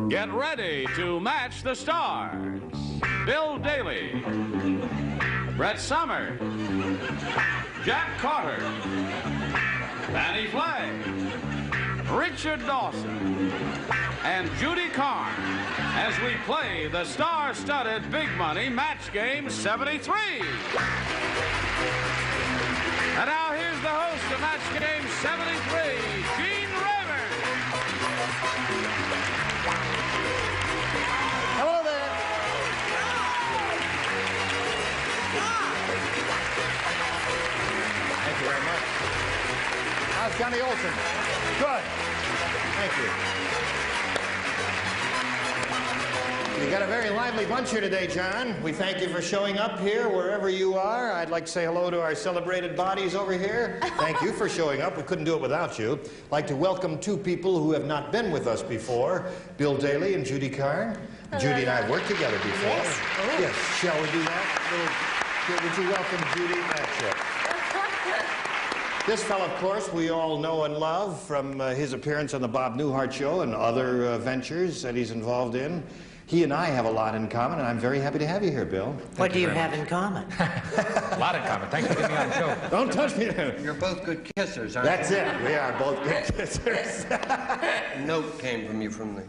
Get ready to match the stars. Bill Daly, Brett Summers, Jack Carter, Fannie Flagg, Richard Dawson, and Judy Carn as we play the star-studded Big Money Match Game 73. And now here's the host of Match Game 73, Gene Rayburn. Hello there. Thank you very much. How's Johnny Olson? Good. Thank you. You got a very lively bunch here today, John. We thank you for showing up here wherever you are. I'd like to say hello to our celebrated bodies over here. Thank you for showing up. We couldn't do it without you. I'd like to welcome two people who have not been with us before, Bill Daly and Judy Carn. Hello. Judy and I have worked together before. Yes. Oh. Yes. Shall we do that? Would you welcome Judy? That's it. This fellow, of course, we all know and love from his appearance on the Bob Newhart Show and other ventures that he's involved in. He and I have a lot in common, and I'm very happy to have you here, Bill. What do you have in common? A lot in common. Thanks for getting me on the show. Don't touch me. You're both good kissers, aren't That's you? it. We are both good kissers. A note came from you from the...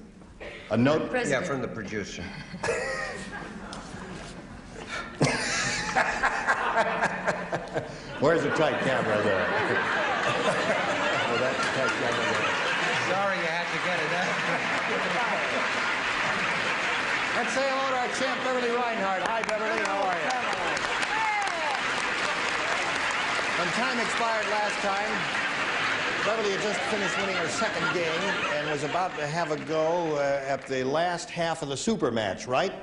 A note? Yeah, from the producer. Where's the tight camera there? Oh, that's the tight camera there. Sorry you had to get it out. Let's say hello to our champ, Beverly Reinhardt. Hi, Beverly. How are you? When time expired last time, Beverly had just finished winning her second game and was about to have a go at the last half of the super match, right?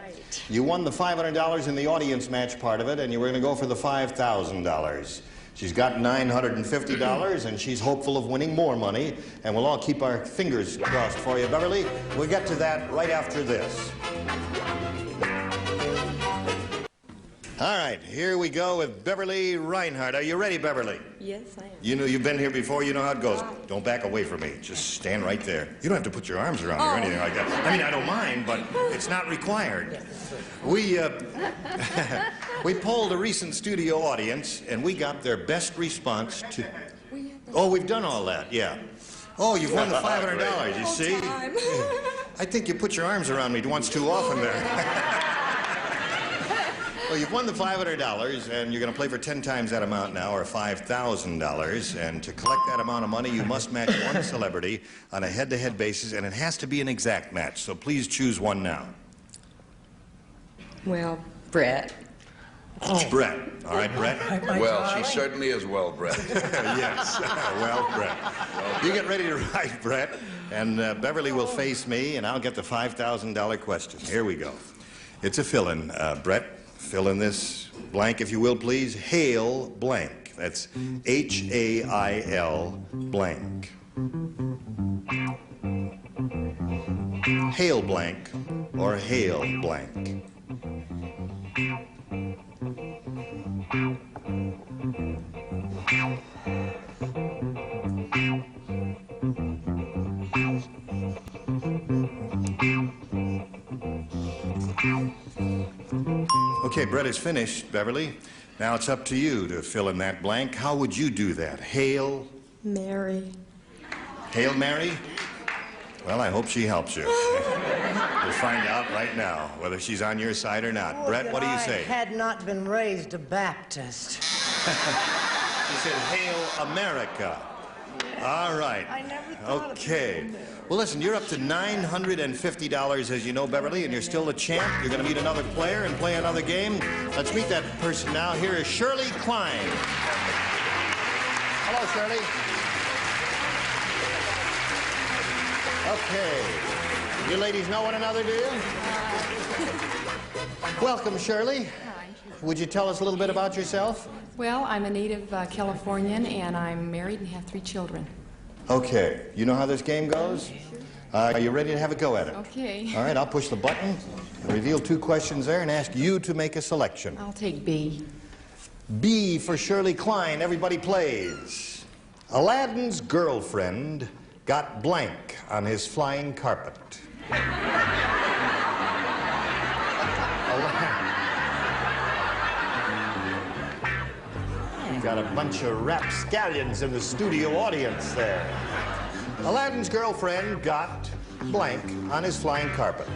You won the $500 in the audience match part of it, and you were going to go for the $5,000. She's got $950, and she's hopeful of winning more money, and we'll all keep our fingers crossed for you, Beverly. We'll get to that right after this. All right, here we go with Beverly Reinhardt. Are you ready, Beverly? Yes, I am. You know, you've been here before. You know how it goes. Don't back away from me. Just stand right there. You don't have to put your arms around me or anything like that. I mean, I don't mind, but it's not required. We polled a recent studio audience, and we got their best response to... Oh, we've done all that, yeah. Oh, you've won the $500, you see? I think you put your arms around me once too often there. Well, you've won the $500, and you're going to play for 10 times that amount now, or $5,000. And to collect that amount of money, you must match one celebrity on a head-to-head basis, and it has to be an exact match. So please choose one now. Well, Brett. Oh. Brett. All right, Brett. Well, she certainly is well bred. Yes. Well, Brett. You get ready to write, Brett, and Beverly will face me, and I'll get the $5,000 question. Here we go. It's a fill-in, Brett. Fill in this blank, if you will, please. Hail blank. That's H-A-I-L blank. Hail blank or hail blank. Okay, Brett is finished, Beverly. Now it's up to you to fill in that blank. How would you do that? Hail? Mary. Hail Mary? Well, I hope she helps you. We'll find out right now whether she's on your side or not. Brett, what do you say? I had not been raised a Baptist. She said, Hail America. All right. I never thought Okay. of it. Well, listen, you're up to $950, as you know, Beverly, and you're still the champ. You're going to meet another player and play another game. Let's meet that person now. Here is Shirley Klein. Hello, Shirley. Okay. You ladies know one another, do you? Welcome, Shirley. Would you tell us a little bit about yourself? Well, I'm a native Californian, and I'm married and have 3 children. Okay. You know how this game goes? Are you ready to have a go at it? Okay. All right, I'll push the button, reveal 2 questions there, and ask you to make a selection. I'll take B. B for Shirley Klein. Everybody plays. Aladdin's girlfriend got blank on his flying carpet. Got a bunch of rapscallions in the studio audience there. Aladdin's girlfriend got blank on his flying carpet.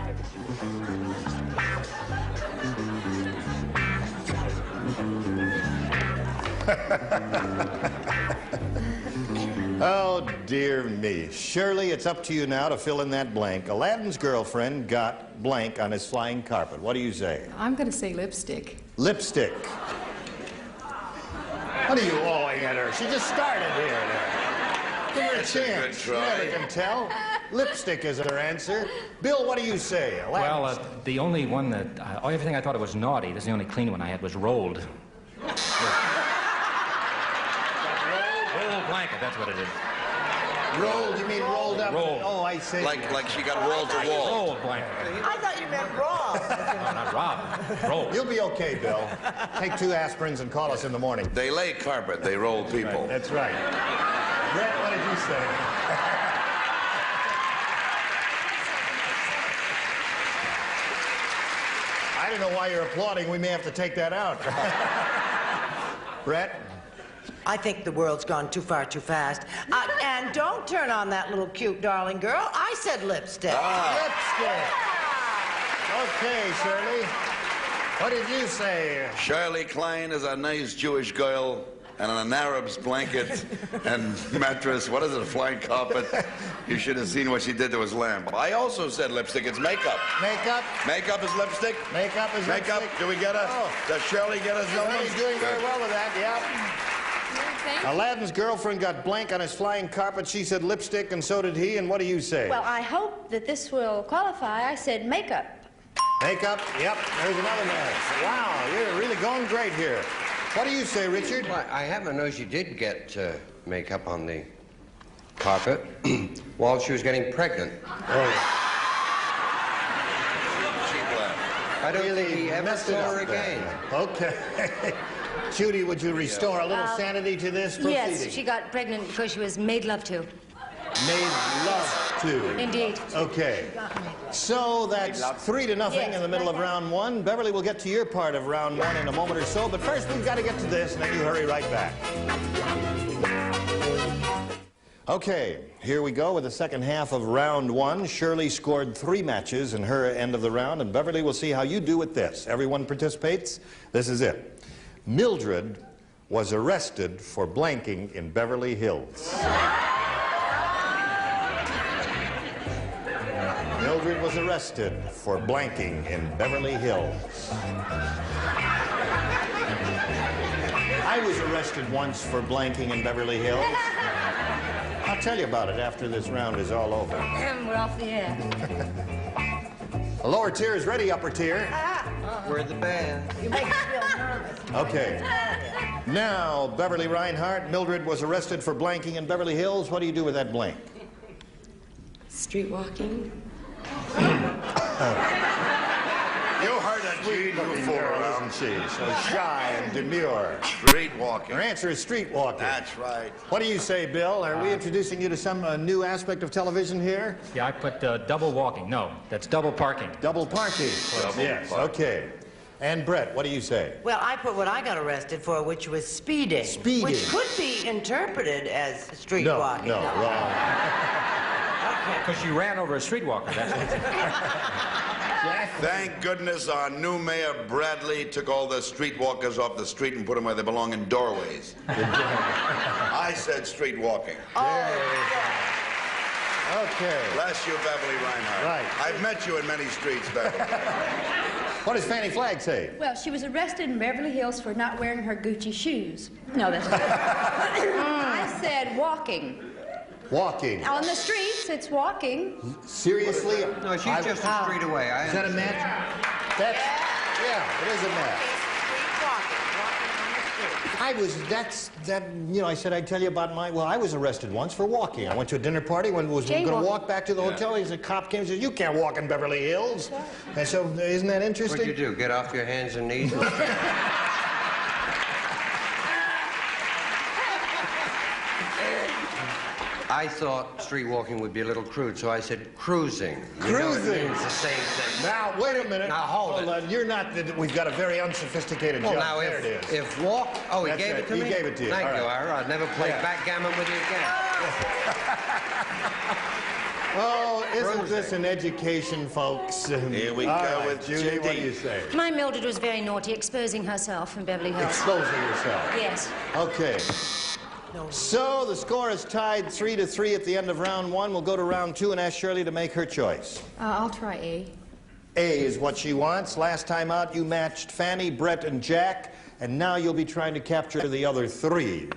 Oh, dear me. Shirley, it's up to you now to fill in that blank. Aladdin's girlfriend got blank on his flying carpet. What do you say? I'm going to say lipstick. Lipstick. What are you awing at her? She just started here. Give her a chance. You never can tell. Lipstick is her answer. Bill, what do you say? Aladdin's... Well, the only one that... everything I thought it was naughty, this is the only clean one I had, was rolled. Rolled blanket, that's what it is. Rolled, you mean rolled up? Rolled. Oh, I see. Like she got wall to wall. Rolled blanket. I thought you meant raw. No, not robbed. Rolled. You'll be okay, Bill. Take 2 aspirins and call us in the morning. They lay carpet, they roll people. Right, that's right. Brett, what did you say? I don't know why you're applauding. We may have to take that out. Brett? I think the world's gone too far too fast. And don't turn on that little cute darling girl. I said lipstick. Lipstick. Okay, Shirley. What did you say? Shirley Klein is a nice Jewish girl, and on an Arab's blanket and mattress. What is it, a flying carpet? You should have seen what she did to his lamp. I also said lipstick. It's makeup. Makeup? Makeup is lipstick? Makeup is Makeup. lipstick? Do we get a... Oh. Does Shirley get us numbers? He's doing very well with that, yeah. Thank you. Aladdin's girlfriend got blank on his flying carpet. She said lipstick, and so did he. And what do you say? Well, I hope that this will qualify. I said makeup. Makeup? Yep, there's another man. Wow, you're really going great here. What do you say, Richard? Well, I happen to know she did get makeup on the carpet while she was getting pregnant. Oh. I don't Really think he ever messed it saw her up again. then. Okay. Judy, would you restore a little sanity to this proceeding? Yes, she got pregnant because she was made love to. Made love to. Indeed. Okay. So that's 3-0 Yes, in the middle of round 1. Beverly will get to your part of round 1 in a moment or so, but first we've got to get to this, and then you hurry right back. Okay, here we go with the second half of round 1. Shirley scored 3 matches in her end of the round, and Beverly will see how you do with this. Everyone participates. This is it. Mildred was arrested for blanking in Beverly Hills. Mildred was arrested for blanking in Beverly Hills. I was arrested once for blanking in Beverly Hills. I'll tell you about it after this round is all over. We're off the air. The lower tier is ready, upper tier. We're the band. You make me feel nervous. Okay. Now, Beverly Reinhardt, Mildred was arrested for blanking in Beverly Hills. What do you do with that blank? Street walking. You heard that, Gene, before, Isn't she? So shy and demure. Street walking. Her answer is street walking. That's right. What do you say, Bill? Are we introducing you to some new aspect of television here? Yeah, I put double walking. No, that's double parking. Double parking. Yes, parking. okay. And Brett, what do you say? Well, I put what I got arrested for, which was speeding. Speeding. Which could be interpreted as street No, walking. no, wrong. Because you ran over a streetwalker, that's it. Thank goodness our new mayor, Bradley, took all the streetwalkers off the street and put them where they belong, in doorways. I said street walking. Okay. Bless you, Beverly Reinhardt. Right. I've met you in many streets, Beverly. What does Fanny Flagg say? Well, she was arrested in Beverly Hills for not wearing her Gucci shoes. No, that's not. I said walking. Walking. On the streets, it's walking. Seriously? No, she's just a street away. Is that a match? That's, yeah, it is a match. I said I'd tell you about I was arrested once for walking. I went to a dinner party when was going to walk back to the hotel. A cop came and said, "You can't walk in Beverly Hills." And so, isn't that interesting? What'd you do? Get off your hands and knees? I thought street walking would be a little crude, so I said cruising. You know, Cruising. it means the same thing. Now, wait a minute. Now, hold it. on. You're not... We've got a very unsophisticated Well, judge. now, There it is. if walk... Oh, he That's gave right. it to He me? gave it to you. Thank All you, right. Ira. I'd never play backgammon with you again. Oh, isn't this an education, folks? Here we All go right, with Judy, Judy. what do you say? My Mildred was very naughty, exposing herself in Beverly Hills. Exposing yourself. Yes. Okay. So the score is tied 3-3 at the end of round 1. We'll go to round 2 and ask Shirley to make her choice. I'll try A. A is what she wants. Last time out, you matched Fanny, Brett, and Jack, and now you'll be trying to capture the other 3.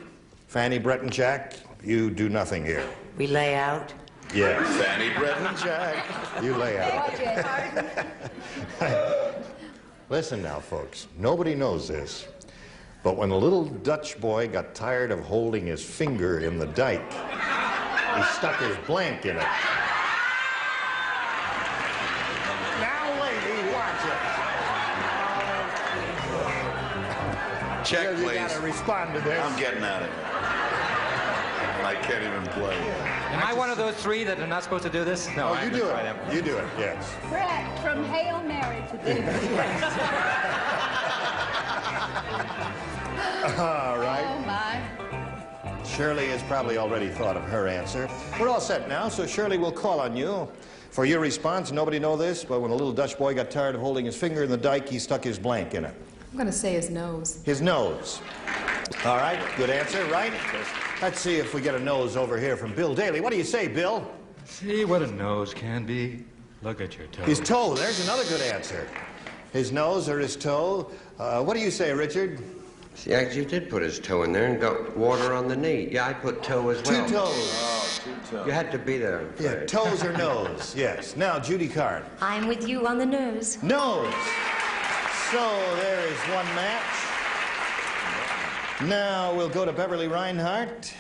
Fanny, Brett, and Jack, you do nothing here. We lay out. Yes. Fanny, Brett, and Jack. You lay out. Beg your pardon? Listen now, folks. Nobody knows this, but when the little Dutch boy got tired of holding his finger in the dike, he stuck his blank in it. Now, lady, watch it. Check, You please. gotta respond to this. I'm getting out of here. And I can't even play. Am I one of those 3 that are not supposed to do this? No, Oh, I'm you gonna do try it. that. You do it, yes. Brett from Hail Mary to do All right. Oh, my. Shirley has probably already thought of her answer. We're all set now, so Shirley will call on you for your response. Nobody know this, but when the little Dutch boy got tired of holding his finger in the dike, he stuck his blank in it. I'm going to say his nose. His nose. All right, good answer, right? Let's see if we get a nose over here from Bill Daly. What do you say, Bill? See what a nose can be. Look at your toe. His toe. There's another good answer. His nose or his toe. What do you say, Richard? See, actually, you did put his toe in there and got water on the knee. Yeah, I put toe as well. 2 toes. Oh, 2 toes. You had to be there. I'm Yeah, afraid. toes or nose. Yes. Now, Judy Carn. I'm with you on the nose. Nose. So there is one match. Now we'll go to Beverly Reinhardt.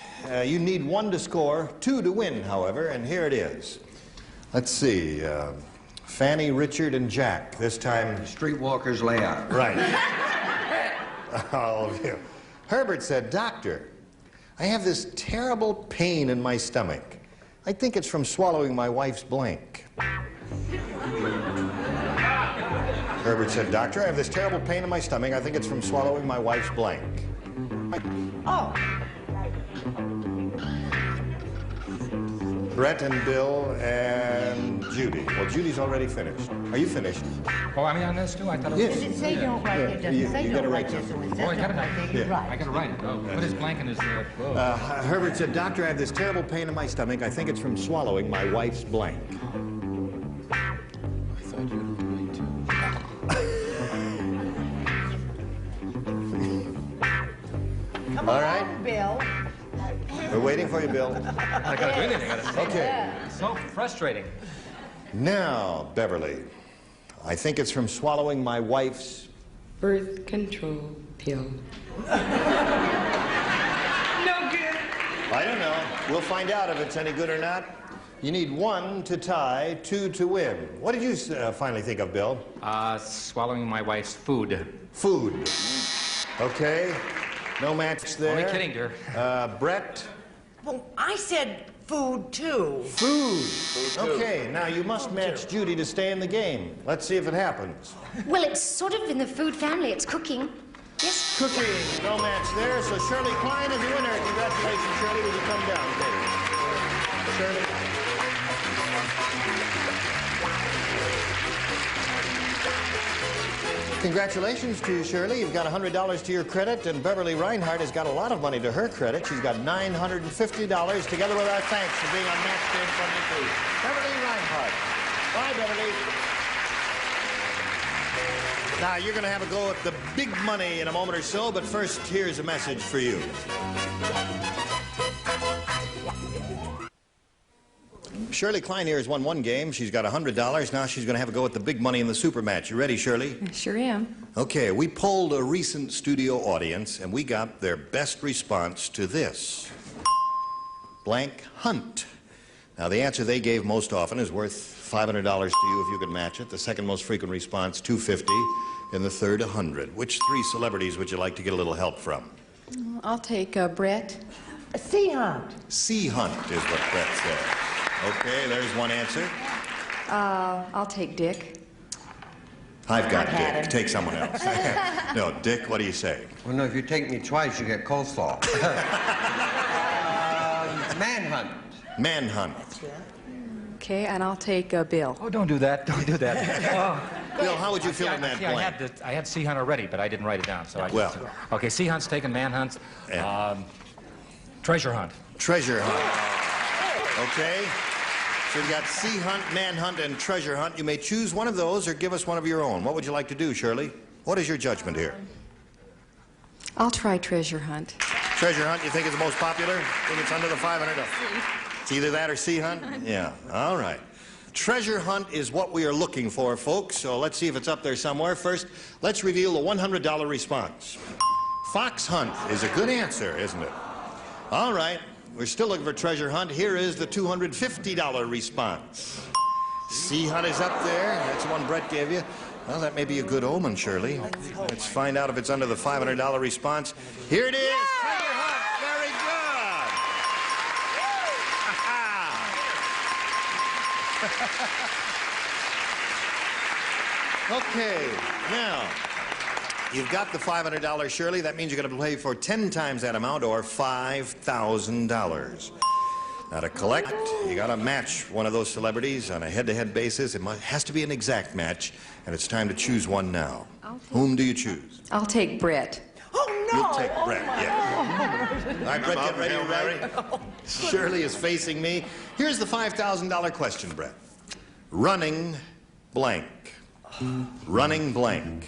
You need 1 to score, 2 to win, however, and here it is. Let's see. Fanny, Richard, and Jack. This time, Streetwalkers lay out. right. All of you. Herbert said, Doctor, I have this terrible pain in my stomach. I think it's from swallowing my wife's blank. Herbert said, Doctor, I have this terrible pain in my stomach. I think it's from swallowing my wife's blank. Oh, Brett and Bill and Judy. Well, Judy's already finished. Are you finished? Oh, I mean on this too? I thought it was... Yes. does it say don't write it? Doesn't You- say you don't gotta write write this. something. It Oh, I says got don't it. write it. Yeah. I gotta write it. Oh, put his blank in his... clothes. Herbert said, Doctor, I have this terrible pain in my stomach. I think it's from swallowing my wife's blank. Come All on, right. Bill. We're waiting for you, Bill. I gotta do anything. I gotta say. Okay. So frustrating. Now, Beverly, I think it's from swallowing my wife's... Birth control pill. No good. I don't know. We'll find out if it's any good or not. You need 1 to tie, 2 to win. What did you finally think of, Bill? Swallowing my wife's food. Food. Okay. No match there. Only kidding, dear. Brett? Well, I said food, too. Food. Okay, now you must match Judy to stay in the game. Let's see if it happens. Well, it's sort of in the food family. It's cooking. Yes? Cooking, no match there, so Shirley Klein is the winner. Congratulations, Shirley. Would you come down, please? Shirley. Congratulations to Shirley. You've got $100 to your credit, and Beverly Reinhardt has got a lot of money to her credit. She's got $950, together with our thanks for being on Match Game 72. Beverly Reinhardt. Bye, Beverly. Now, you're going to have a go at the big money in a moment or so, but first, here's a message for you. Shirley Klein here has won 1 game. She's got $100. Now she's going to have a go at the big money in the super match. You ready, Shirley? Sure am. Okay, we polled a recent studio audience, and we got their best response to this. Blank hunt. Now, the answer they gave most often is worth $500 to you if you can match it. The second most frequent response, $250, and the third, $100. Which 3 celebrities would you like to get a little help from? I'll take Brett. A sea hunt. Sea hunt is what Brett said. Okay, there's one answer. I'll take Dick. I've got I've had Dick. him. Take someone else. No, Dick, what do you say? Well, no, if you take me twice, you get coleslaw. Manhunt. Manhunt. Okay, and I'll take Bill. Oh, don't do that. Don't do that. Bill, how would you fill in that See, blank? I had Sea Hunt already, but I didn't write it down. So okay, Sea Hunt's taken, Manhunt. Yeah. Treasure Hunt. Treasure hunt. Okay. So you've got sea hunt, manhunt, and treasure hunt. You may choose one of those or give us one of your own. What would you like to do, Shirley? What is your judgment here? I'll try Treasure Hunt. Treasure hunt, you think is the most popular? Think it's under the 500? It's either that or sea hunt? Yeah, all right. Treasure hunt is what we are looking for, folks. So let's see if it's up there somewhere. First, let's reveal the $100 response. Fox hunt is a good answer, isn't it? All right. We're still looking for treasure hunt. Here is the $250 response. Sea hunt is up there. That's the one Brett gave you. Well, that may be a good omen, Shirley. Let's find out if it's under the $500 response. Here it is. Yeah! Treasure hunt. Very good. Okay. Now, you've got the $500, Shirley. That means you're going to play for 10 times that amount, or $5,000. Now, to collect, you got to match one of those celebrities on a head-to-head basis. It has to be an exact match, and it's time to choose one now. Whom do you choose? I'll take Brett. Oh, no! You'll take Brett, yeah. All right, Brett, get ready, Larry. Shirley is facing me. Here's the $5,000 question, Brett. Running blank. Running blank.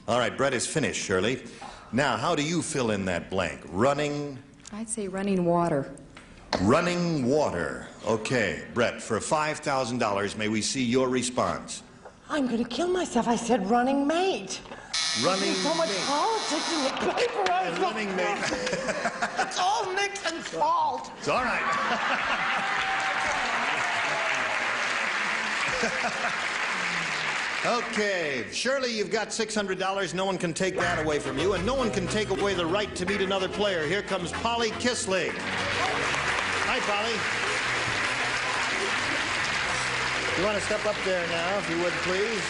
All right, Brett is finished, Shirley. Now, how do you fill in that blank? Running? I'd say running water. Running water. Okay, Brett, for $5,000, may we see your response? I'm going to kill myself. I said running mate. Running so much mate. politics in the paper. Running mate. It's all Nixon's fault. It's all right. Okay, Shirley, you've got $600. No one can take that away from you, and no one can take away the right to meet another player. Here comes Polly Kisling. Hi, Polly. You want to step up there now, if you would, please?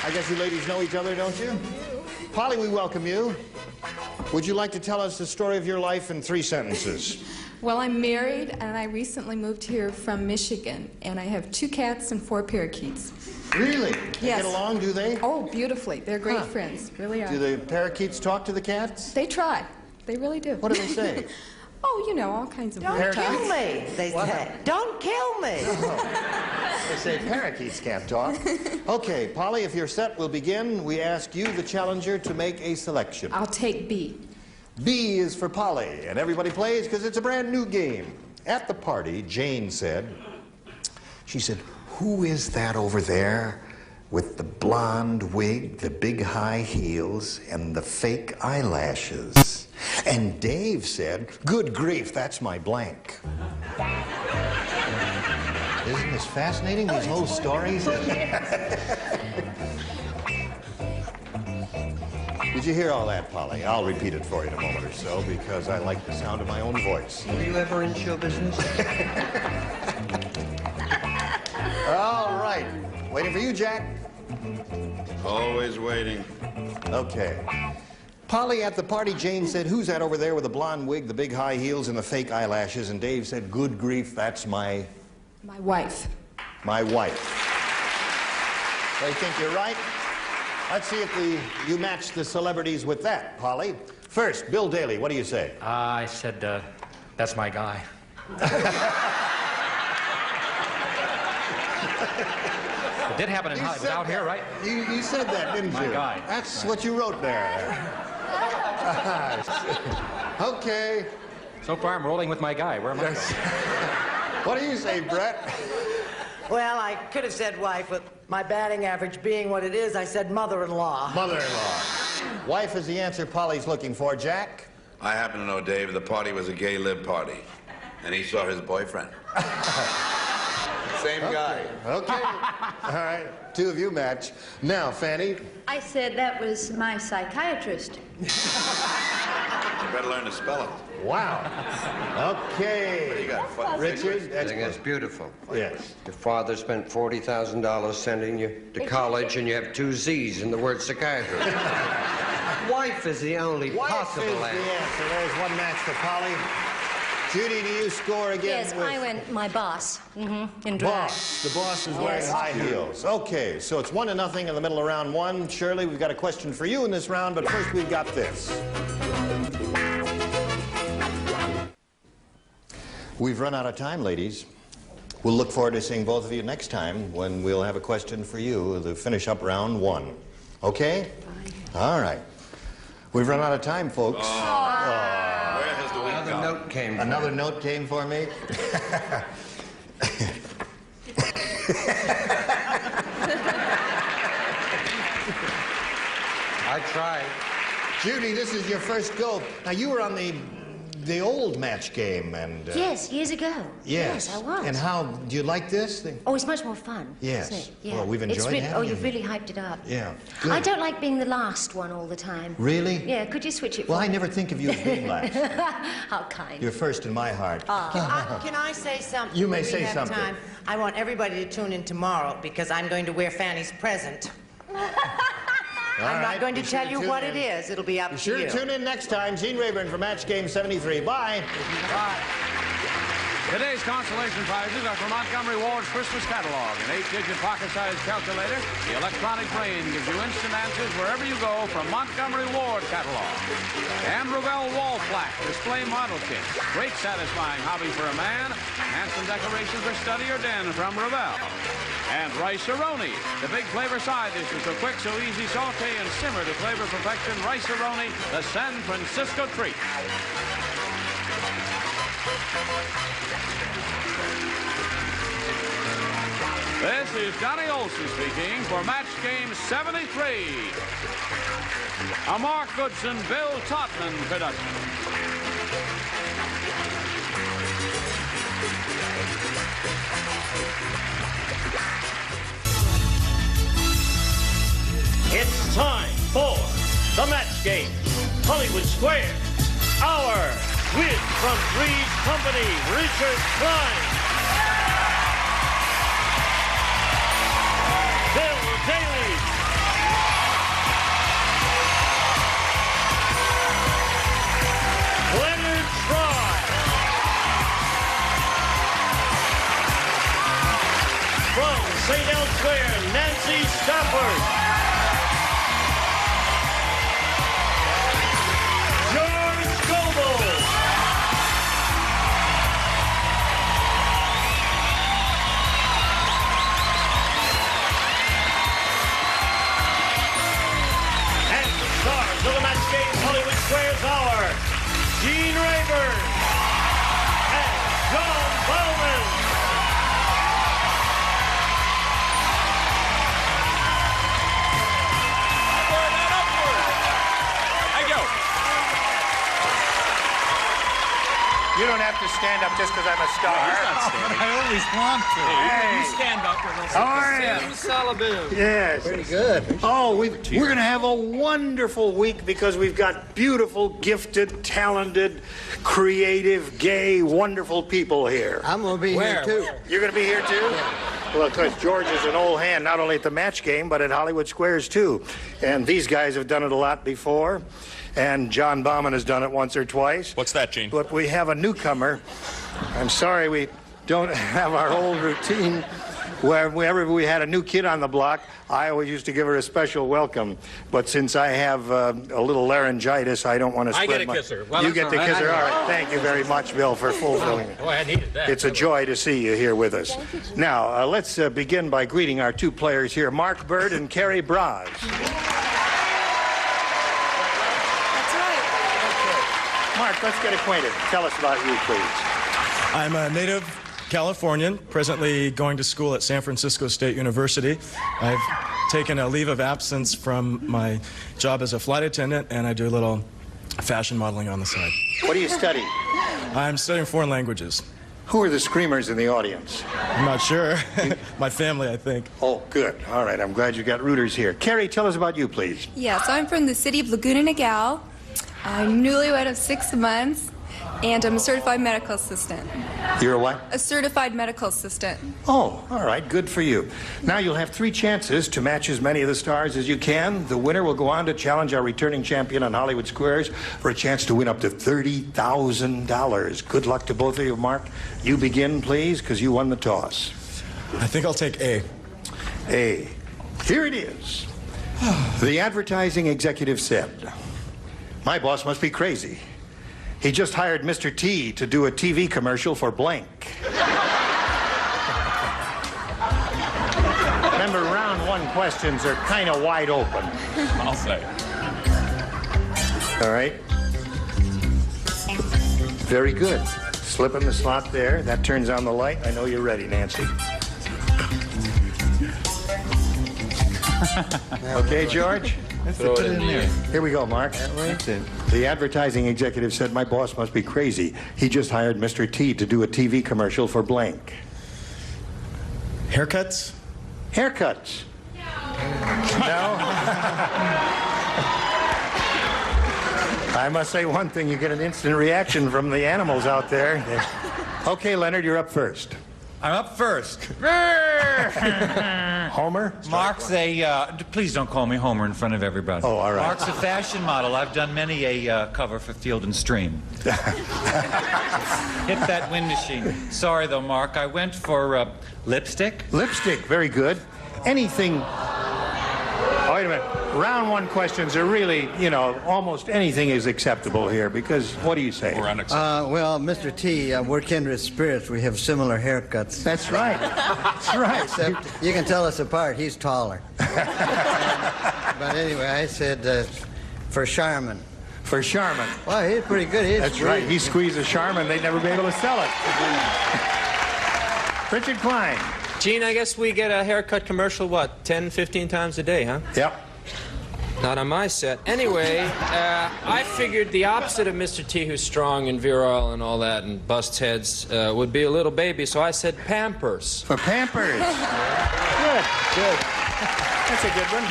I guess you ladies know each other, don't you? Polly, we welcome you. Would you like to tell us the story of your life in 3 sentences? Well, I'm married, and I recently moved here from Michigan, and I have 2 cats and 4 parakeets. Really? They Yes. get along, do they? Oh, beautifully. They're great friends. Really are. Do the parakeets talk to the cats? They try. They really do. What do they say? Oh, you know, all kinds of Don't weird kill talk. me, they say. Don't kill me. They say parakeets can't talk. Okay, Polly, if you're set, we'll begin. We ask you, the challenger, to make a selection. I'll take B. B is for Polly, and everybody plays because it's a brand new game. At the party, Jane said, who is that over there with the blonde wig, the big high heels, and the fake eyelashes? And Dave said, good grief, that's my blank. Isn't this fascinating, these whole stories? Did you hear all that, Polly? I'll repeat it for you in a moment or so because I like the sound of my own voice. Were you ever in show business? All right. Waiting for you, Jack. Always waiting. Okay. Polly, at the party, Jane said, who's that over there with the blonde wig, the big high heels, and the fake eyelashes? And Dave said, good grief, that's my wife. My wife. They think you're right. Let's see if you match the celebrities with that, Polly. First, Bill Daly, what do you say? I said, that's my guy. It did happen in Hollywood, out here, right? You said that, didn't you? My guy. That's what you wrote there. Okay. So far, I'm rolling with my guy. Where am I going? What do you say, Brett? Well, I could have said wife, but my batting average being what it is, I said mother-in-law. Mother-in-law. Wife is the answer Polly's looking for. Jack? I happen to know, Dave, the party was a gay lib party, and he saw his boyfriend. Same guy. Okay. All right. Two of you match. Now, Fanny. I said that was my psychiatrist. You better learn to spell it. Wow. Okay. What do you got? Richard. I think that's beautiful. Yes. Your father spent $40,000 sending you to college, and you have 2 Z's in the word psychiatrist. Wife is the only possible Wife is answer. the answer. There's one match to Polly. Judy, do you score again? Yes, I went my boss. In drag. Boss. The boss is wearing high heels. Okay, so it's 1-0 in the middle of round 1. Shirley, we've got a question for you in this round, but first we've got this. We've run out of time, ladies. We'll look forward to seeing both of you next time when we'll have a question for you to finish up round 1. Okay? Fine. All right. We've run out of time, folks. Where has the wind Another gone? note came. Another note came for me. I tried. Judy, this is your first go. Now, you were on the old match game, and... Yes, years ago. Yes. I was. And how, do you like this thing? Oh, it's much more fun. Yes. Isn't it? Yeah. Well, we've It's enjoyed having Oh, you you've here. really hyped it up. Yeah. I Good. don't like being the last one all the time. Really? Yeah, could you switch it for Well, I me? never think of you as being last. How kind. You're first in my heart. Can I say something? You may We say have something. time. I want everybody to tune in tomorrow because I'm going to wear Fanny's present. All I'm right, not going to be tell sure you tune what in. it is. It'll be up Be to sure you. to tune in next time. Gene Rayburn for Match Game 73. Bye. Today's consolation prizes are for Montgomery Ward's Christmas catalog, an 8-digit pocket-sized calculator. The electronic brain gives you instant answers wherever you go from Montgomery Ward catalog. And Revell wall plaque display model kit. Great satisfying hobby for a man. Handsome decorations for study or den from Revell. And Rice-A-Roni, the big flavor side dishes for quick, so easy saute and simmer to flavor perfection. Rice-A-Roni, the San Francisco treat. This is Johnny Olson speaking for Match Game 73. A Mark Goodson, Bill Totman production. It's time for the Match Game. Hollywood Square. Our win from Three's Company, Richard Klein. Bill Daly. Leonard Fry. From St. Elsewhere, Nancy Stafford. George Goebel. And the stars of the Match Game Hollywood Squares Hour, Gene Rayburn and John Bowman. Upward and upward. Thank you. You don't have to stand up just because I'm a star. I always want to. Hey. You stand up with us. How are you? Salabim. Yes. Pretty good. Oh, we're going to have a wonderful week because we've got beautiful, gifted, talented, creative, gay, wonderful people here. I'm going to be here, too. You're going to be here, too? Well, because George is an old hand, not only at the Match Game, but at Hollywood Squares, too. And these guys have done it a lot before. And John Bauman has done it once or twice. What's that, Gene? But we have a newcomer. I'm sorry we don't have our old routine where whenever we had a new kid on the block, I always used to give her a special welcome. But since I have a little laryngitis, I don't want to I split get to kiss her. Well, you that's get to all right. kiss her. All right. Thank you very much, Bill, for fulfilling it. Oh, I needed that. It's a joy to see you here with us. Now, let's begin by greeting our two players here, Mark Bird and Carrie Braz. Mark, let's get acquainted. Tell us about you, please. I'm a native Californian, presently going to school at San Francisco State University. I've taken a leave of absence from my job as a flight attendant, and I do a little fashion modeling on the side. What do you study? I'm studying foreign languages. Who are the screamers in the audience? I'm not sure. My family, I think. Oh, good. All right, I'm glad you got rooters here. Carrie, tell us about you, please. Yeah, so I'm from the city of Laguna Niguel. I'm newlywed of 6 months, and I'm a certified medical assistant. You're a what? A certified medical assistant. Oh, all right, good for you. Now you'll have 3 chances to match as many of the stars as you can. The winner will go on to challenge our returning champion on Hollywood Squares for a chance to win up to $30,000. Good luck to both of you, Mark. You begin, please, because you won the toss. I think I'll take A. A. Here it is. The advertising executive said, "My boss must be crazy. He just hired Mr. T to do a TV commercial for blank." Remember, round 1 questions are kind of wide open. I'll say. All right. Very good. Slip in the slot there. That turns on the light. I know you're ready, Nancy. Okay, George? Throw it in there. Here we go, Mark. The advertising executive said, "My boss must be crazy. He just hired Mr. T to do a TV commercial for blank." Haircuts? Haircuts. No? I must say one thing, you get an instant reaction from the animals out there. Okay, Leonard, you're up first. I'm up first. Homer? Mark's please don't call me Homer in front of everybody. Oh, all right. Mark's a fashion model. I've done many a cover for Field and Stream. Hit that wind machine. Sorry, though, Mark. I went for lipstick. Lipstick, very good. Anything... Oh, wait a minute. Round 1 questions are really, almost anything is acceptable here, because what do you say? Or unacceptable. Well, Mr. T, we're kindred spirits. We have similar haircuts. That's right. That's right. Except you can tell us apart. He's taller. But anyway, I said for Charmin. For Charmin. Well, he's pretty good. That's right. He squeezed a Charmin. They'd never be able to sell it. Richard Klein. Gene, I guess we get a haircut commercial, 10, 15 times a day, huh? Yep. Not on my set. Anyway, I figured the opposite of Mr. T, who's strong and virile and all that and busts heads, would be a little baby, so I said Pampers. For Pampers. Good. That's a good one.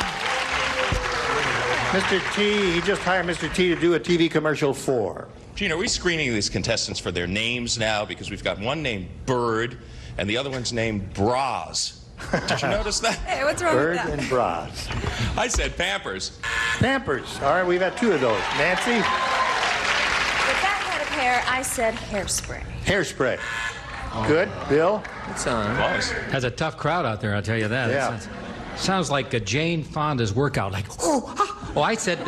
Mr. T, he just hired Mr. T to do a TV commercial for. Gene, are we screening these contestants for their names now? Because we've got one named Bird, and the other one's named Bras. Did you notice that? Hey, what's wrong Bird with that? and Bras. I said Pampers. Pampers. All right, we've had 2 of those. Nancy? With that head of hair, I said hairspray. Hairspray. Good. Bill? It's on. Has a tough crowd out there, I'll tell you that. Yeah. Sounds like Jane Fonda's workout. Like, I said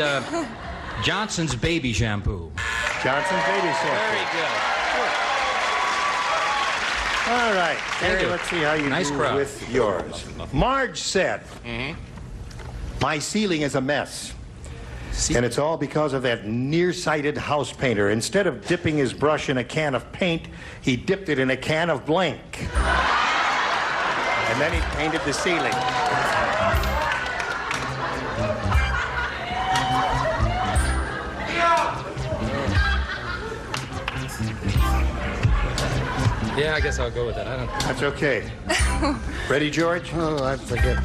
Johnson's baby shampoo. Johnson's baby shampoo. Very good. All right. Harry, let's see how you Nice do crowd. with yours. Marge said, "My ceiling is a mess. And it's all because of that nearsighted house painter. Instead of dipping his brush in a can of paint, he dipped it in a can of blank. And then he painted the ceiling." Yeah, I guess I'll go with that. I don't. That's okay. Ready, George? Oh, I forget.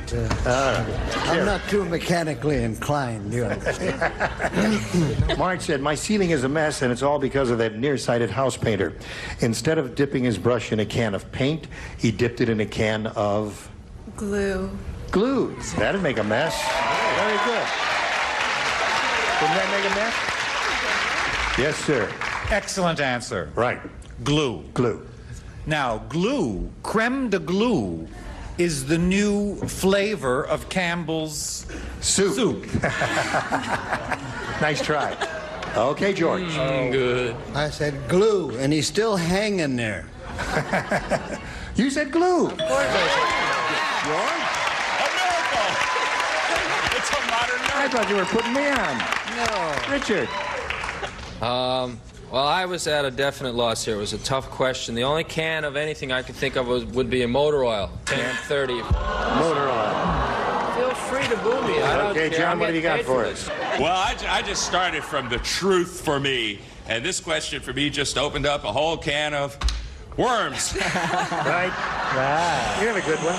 I'm not too mechanically inclined, you understand. Marge said, "My ceiling is a mess, and it's all because of that nearsighted house painter. Instead of dipping his brush in a can of paint, he dipped it in a can of... Glue. glue. That'd make a mess. Very good. Wouldn't that make a mess? Yes, sir. Excellent answer. Right. Glue. Glue. Now, glue, creme de glue, is the new flavor of Campbell's soup. Nice try. Okay, George. Good. I said glue, and he's still hanging there. You said glue. Of course I George? A miracle! It's a modern miracle. I thought you were putting me on. No. Richard. Well, I was at a definite loss here. It was a tough question. The only can of anything I could think of would be a motor oil. 1030. Motor oil. Feel free to boo me. I don't Okay, care. John, I'm what have you getting got paid for us? Well, I just started from the truth for me. And this question for me just opened up a whole can of Worms. Right? You have a good one.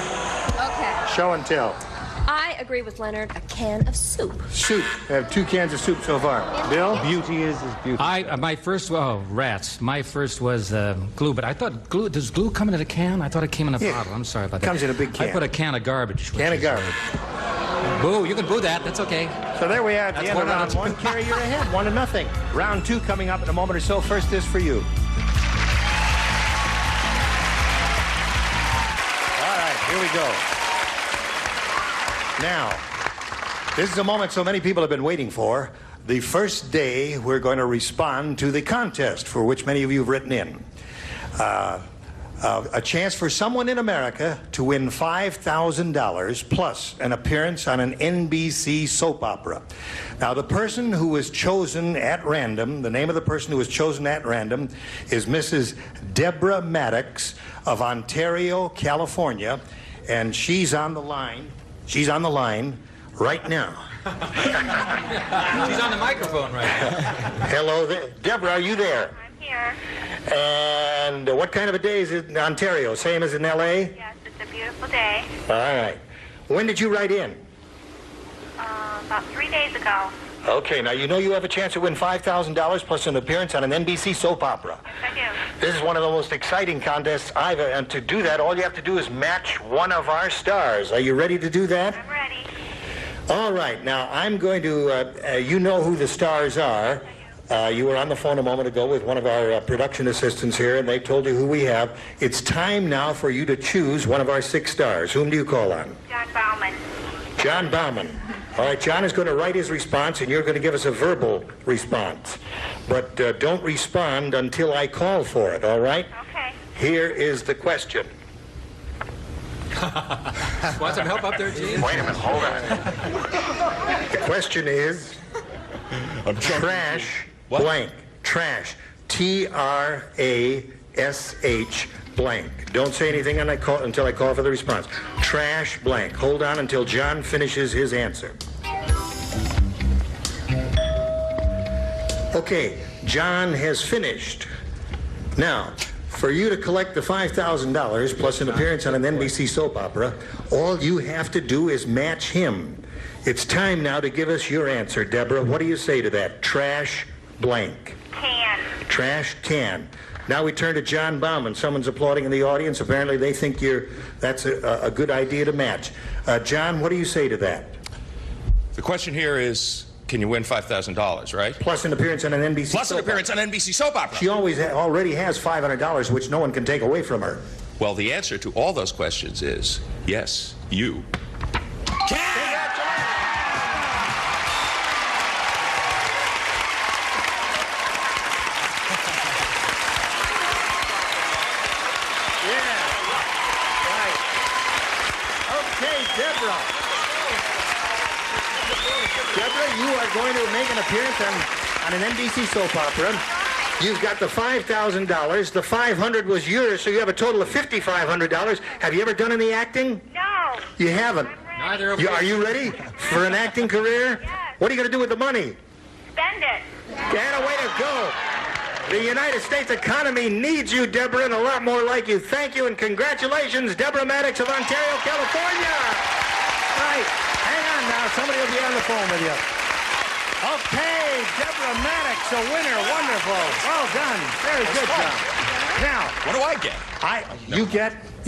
Okay. Show and tell. I agree with Leonard. A can of soup. Soup. I have 2 cans of soup so far. Bill? Beauty is beauty. My first, rats. My first was glue, but I thought glue, does glue come in a can? I thought it came in a bottle. I'm sorry about that. Comes in a big can. I put a can of garbage. Can of garbage. Boo, you can boo that. That's okay. So there we are at the end of round 1. Carrie, you're ahead, 1-0. Round 2 coming up in a moment or so. First is for you. All right, here we go. Now, this is a moment so many people have been waiting for. The first day we're going to respond to the contest for which many of you have written in. A chance for someone in America to win $5,000 plus an appearance on an NBC soap opera. Now, the person who was chosen at random, the name of the person who was chosen at random is Mrs. Deborah Maddox of Ontario, California, and she's on the line. She's on the line right now. She's on the microphone right now. Hello there. Deborah, are you there? I'm here. And what kind of a day is it in Ontario? Same as in L.A.? Yes, it's a beautiful day. All right. When did you write in? About 3 days ago. Okay, now you know you have a chance to win $5,000 plus an appearance on an NBC soap opera. Yes, I do. This is one of the most exciting contests I've ever, and to do that, all you have to do is match one of our stars. Are you ready to do that? I'm ready. All right, now I'm going to, you know who the stars are. You were on the phone a moment ago with one of our production assistants here, and they told you who we have. It's time now for you to choose one of our 6 stars. Whom do you call on? John Bauman. John Bauman. All right, John is going to write his response, and you're going to give us a verbal response. But don't respond until I call for it, all right? Okay. Here is the question. Want some help up there, Gene? Wait a minute, hold on. The question is, trash blank. Trash. T-R-A-S-H blank. Don't say anything until I call for the response. Trash blank. Hold on until John finishes his answer. Okay, John has finished. Now, for you to collect the $5,000 plus an appearance on an NBC soap opera, all you have to do is match him. It's time now to give us your answer, Deborah. What do you say to that? Trash blank. Can. Trash can. Now we turn to John Bauman. Someone's applauding in the audience. Apparently they think that's a good idea to match. John, what do you say to that? The question here is, can you win $5,000, right? Plus an appearance on an NBC Plus an appearance on NBC soap opera. She already has $500, which no one can take away from her. Well, the answer to all those questions is yes, you can. Deborah, you are going to make an appearance on an NBC soap opera. You've got the $5,000. The $500 was yours, so you have a total of $5,500. Have you ever done any acting? No. You haven't? Neither of us. Are you ready for an acting career? Yes. What are you going to do with the money? Spend it. Get a way to go. The United States economy needs you, Deborah, and a lot more like you. Thank you and congratulations, Deborah Maddox of Ontario, California. Right. Hang on now. Somebody will be on the phone with you. Okay, Deborah Maddox, a winner. Wonderful. Well done. Very good job. Now, what do I get? You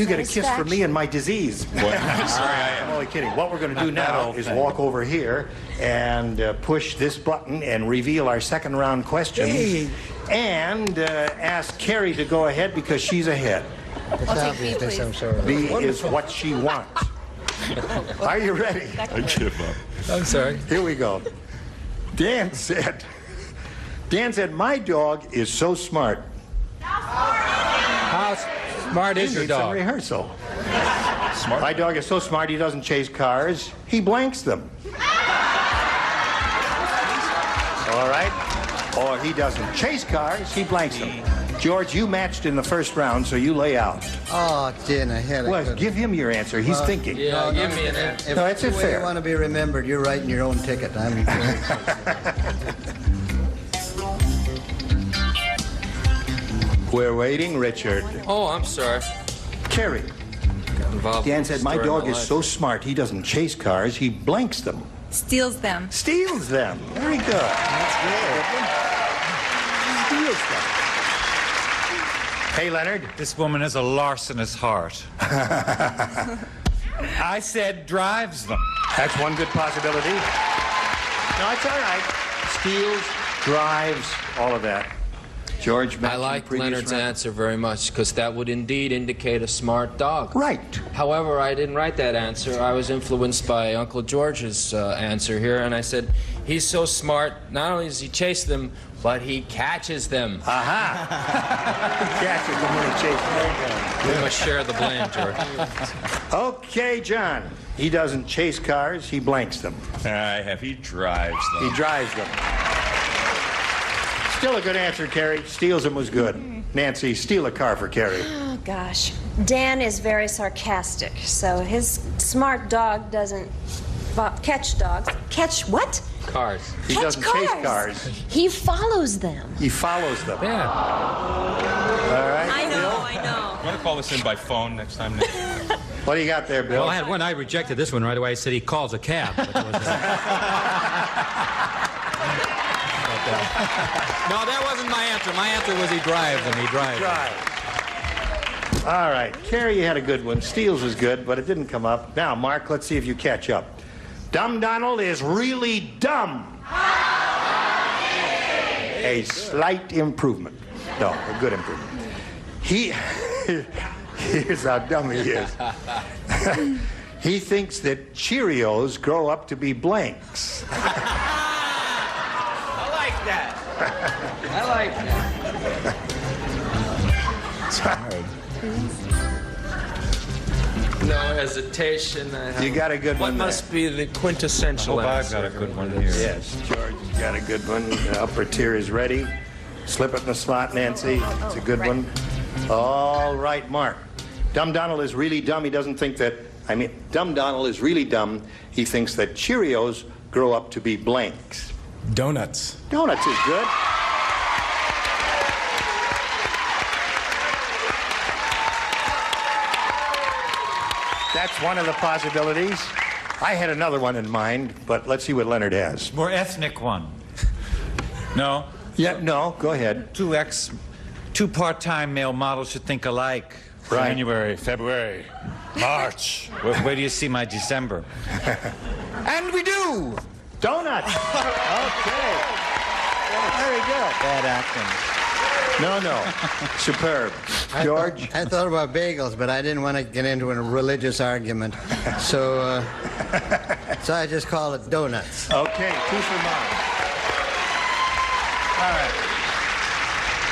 get a kiss from me and my disease. Sorry, I'm only kidding. What we're going to do now is walk over here and push this button and reveal our second round questions. And ask Carrie to go ahead because she's ahead. It's obviously some sort of... B is what she wants. Are you ready? I give up. I'm sorry. Here we go. Dan said, my dog is so smart. How smart is your Some dog? rehearsal. Smart? My dog is so smart he doesn't chase cars. He blanks them. All right? Or he doesn't chase cars, he blanks them. George, you matched in the first round, so you lay out. Oh, Dinah, hell. Well, give him your answer. He's thinking. Yeah, give me an answer. If No, that's the way fair. you want to be remembered, you're writing your own ticket. We're waiting, Richard. Oh, I'm sorry. Carrie. Involved Dan in said, the my story of dog is life." so smart, he doesn't chase cars, he blanks them. Steals them. Steals them. Very good. That's good. Steals them. Hey, Leonard. This woman has a larcenous heart. I said drives them. That's one good possibility. No, it's all right. Steals, drives, all of that. George, I like Leonard's answer very much because that would indeed indicate a smart dog. Right. However, I didn't write that answer. I was influenced by Uncle George's answer here, and I said, he's so smart, not only does he chase them, but he catches them. Aha! He catches them when he chases them. We must share the blame, George. Okay, John. He doesn't chase cars, he blanks them. He drives them. He drives them. Still a good answer, Carrie. Steals them was good. Nancy, steal a car for Carrie. Oh, gosh. Dan is very sarcastic, so his smart dog doesn't catch dogs. Catch what? Cars. He Catch doesn't cars. chase cars. He follows them. He follows them. Yeah. All right. I know. You want to call this in by phone next time, Nick? What do you got there, Bill? Well, I had one. I rejected this one right away. I said he calls a cab. Which was, no, that wasn't my answer. My answer was he drives them. He drives them. All right. Carrie, you had a good one. Steals was good, but it didn't come up. Now, Mark, let's see if you catch up. Dumb Donald is really dumb. A slight improvement. No, a good improvement. Here's how dumb he is. He thinks that Cheerios grow up to be blanks. I like that. I like that. It's hard. No hesitation. You got a good one What must be the quintessential I've answer? got a good one here. Yes, George has got a good one. The upper tier is ready. Slip it in the slot, Nancy. It's a good one. All right, Mark. Dumb Donald is really dumb. He doesn't think that, Dumb Donald is really dumb. He thinks that Cheerios grow up to be blanks. Donuts. Donuts is good. That's one of the possibilities. I had another one in mind, but let's see what Leonard has. More ethnic one. No? Yeah, no, go ahead. Two part-time male models should think alike. Right. January, February, March. Where do you see my December? And we do! Donuts! Okay. Very good. Bad acting. No. Superb. George? I thought about bagels, but I didn't want to get into a religious argument. So I just call it donuts. Okay, 2 for Mom.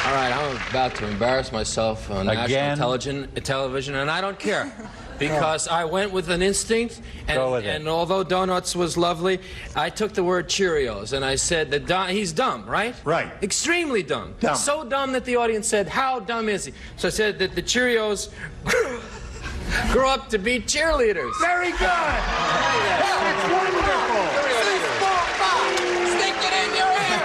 All right, I'm about to embarrass myself on national television, and I don't care. Because I went with an instinct, and although donuts was lovely, I took the word Cheerios, and I said that he's dumb, right? Right. Extremely dumb. Dumb. So dumb that the audience said, how dumb is he? So I said that the Cheerios grow up to be cheerleaders. Very good. That's wonderful. Stick it in your ear.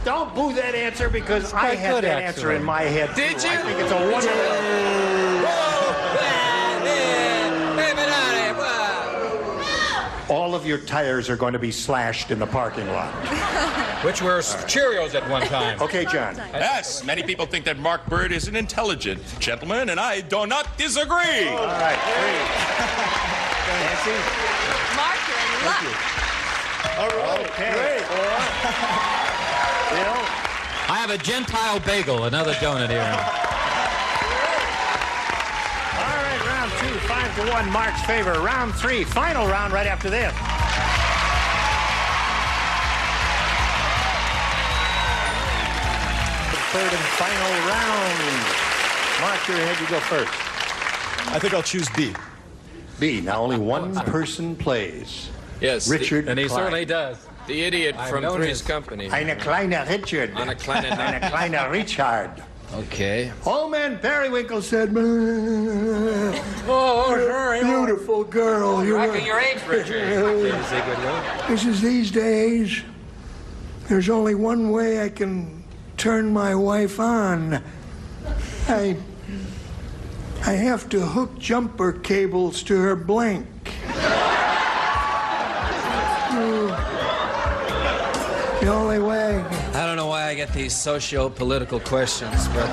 Don't boo that answer because I had that answer in my head. Did too. you? I think it's a wonderful. All of your tires are going to be slashed in the parking lot. Which were Cheerios at one time. Okay, John. Yes, many people think that Mark Bird is an intelligent gentleman, and I do not disagree. All right, Nancy? Mark, you're in luck. All right. Okay. Bill? I have a Gentile bagel, another donut here. All right, round 2, 5-1, Mark's favor. Round 3, final round right after this. Third and final round. Mark, you're ahead. You go first. I think I'll choose B. B. Now only one person plays. Yes. Richard And he Klein. certainly does. The idiot from Three's Company. Eine kleine Richard. Eine kleine- Eine kleine Richard. Okay. Old man Periwinkle said, Oh, sorry. beautiful girl. You're Rocking your age, Richard. Say good luck. This is these days. There's only one way I can turn my wife on. I have to hook jumper cables to her blank. The only way. I don't know why I get these socio-political questions, but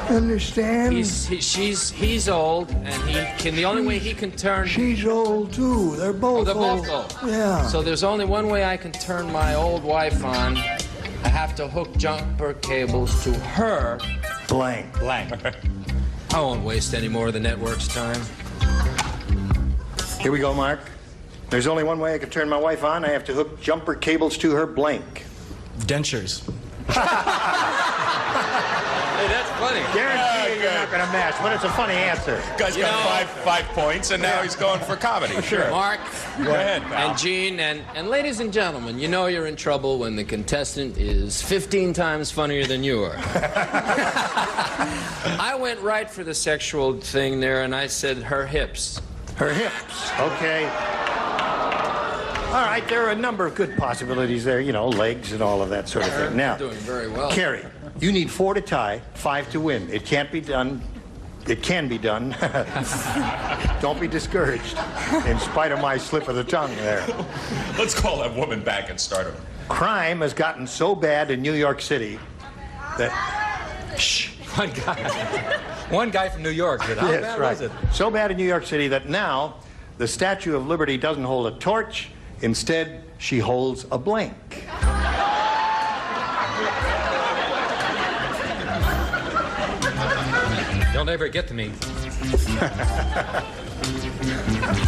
understand? He's old, and the only way he can turn. She's old too. They're both old. Yeah. So there's only one way I can turn my old wife on. I have to hook jumper cables to her blank. I won't waste any more of the network's time. Here we go, Mark. There's only one way I can turn my wife on. I have to hook jumper cables to her blank. Dentures. Hey, that's funny. Guarantee you're not going to match, but it's a funny answer. Guy's got five points, and now he's going for comedy. Sure. Mark, go ahead, pal. and Gene, and ladies and gentlemen, you know you're in trouble when the contestant is 15 times funnier than you are. I went right for the sexual thing there, and I said her hips. Her hips. Okay. All right, there are a number of good possibilities there, you know, legs and all of that sort of thing. Now, doing very well. Carrie, you need 4 to tie, 5 to win. It can't be done. It can be done. Don't be discouraged, in spite of my slip of the tongue there. Let's call that woman back and start her. Crime has gotten so bad in New York City that... Shh. One guy from New York did. How bad was it? So bad in New York City that now the Statue of Liberty doesn't hold a torch. Instead, she holds a blank. Don't ever get to me.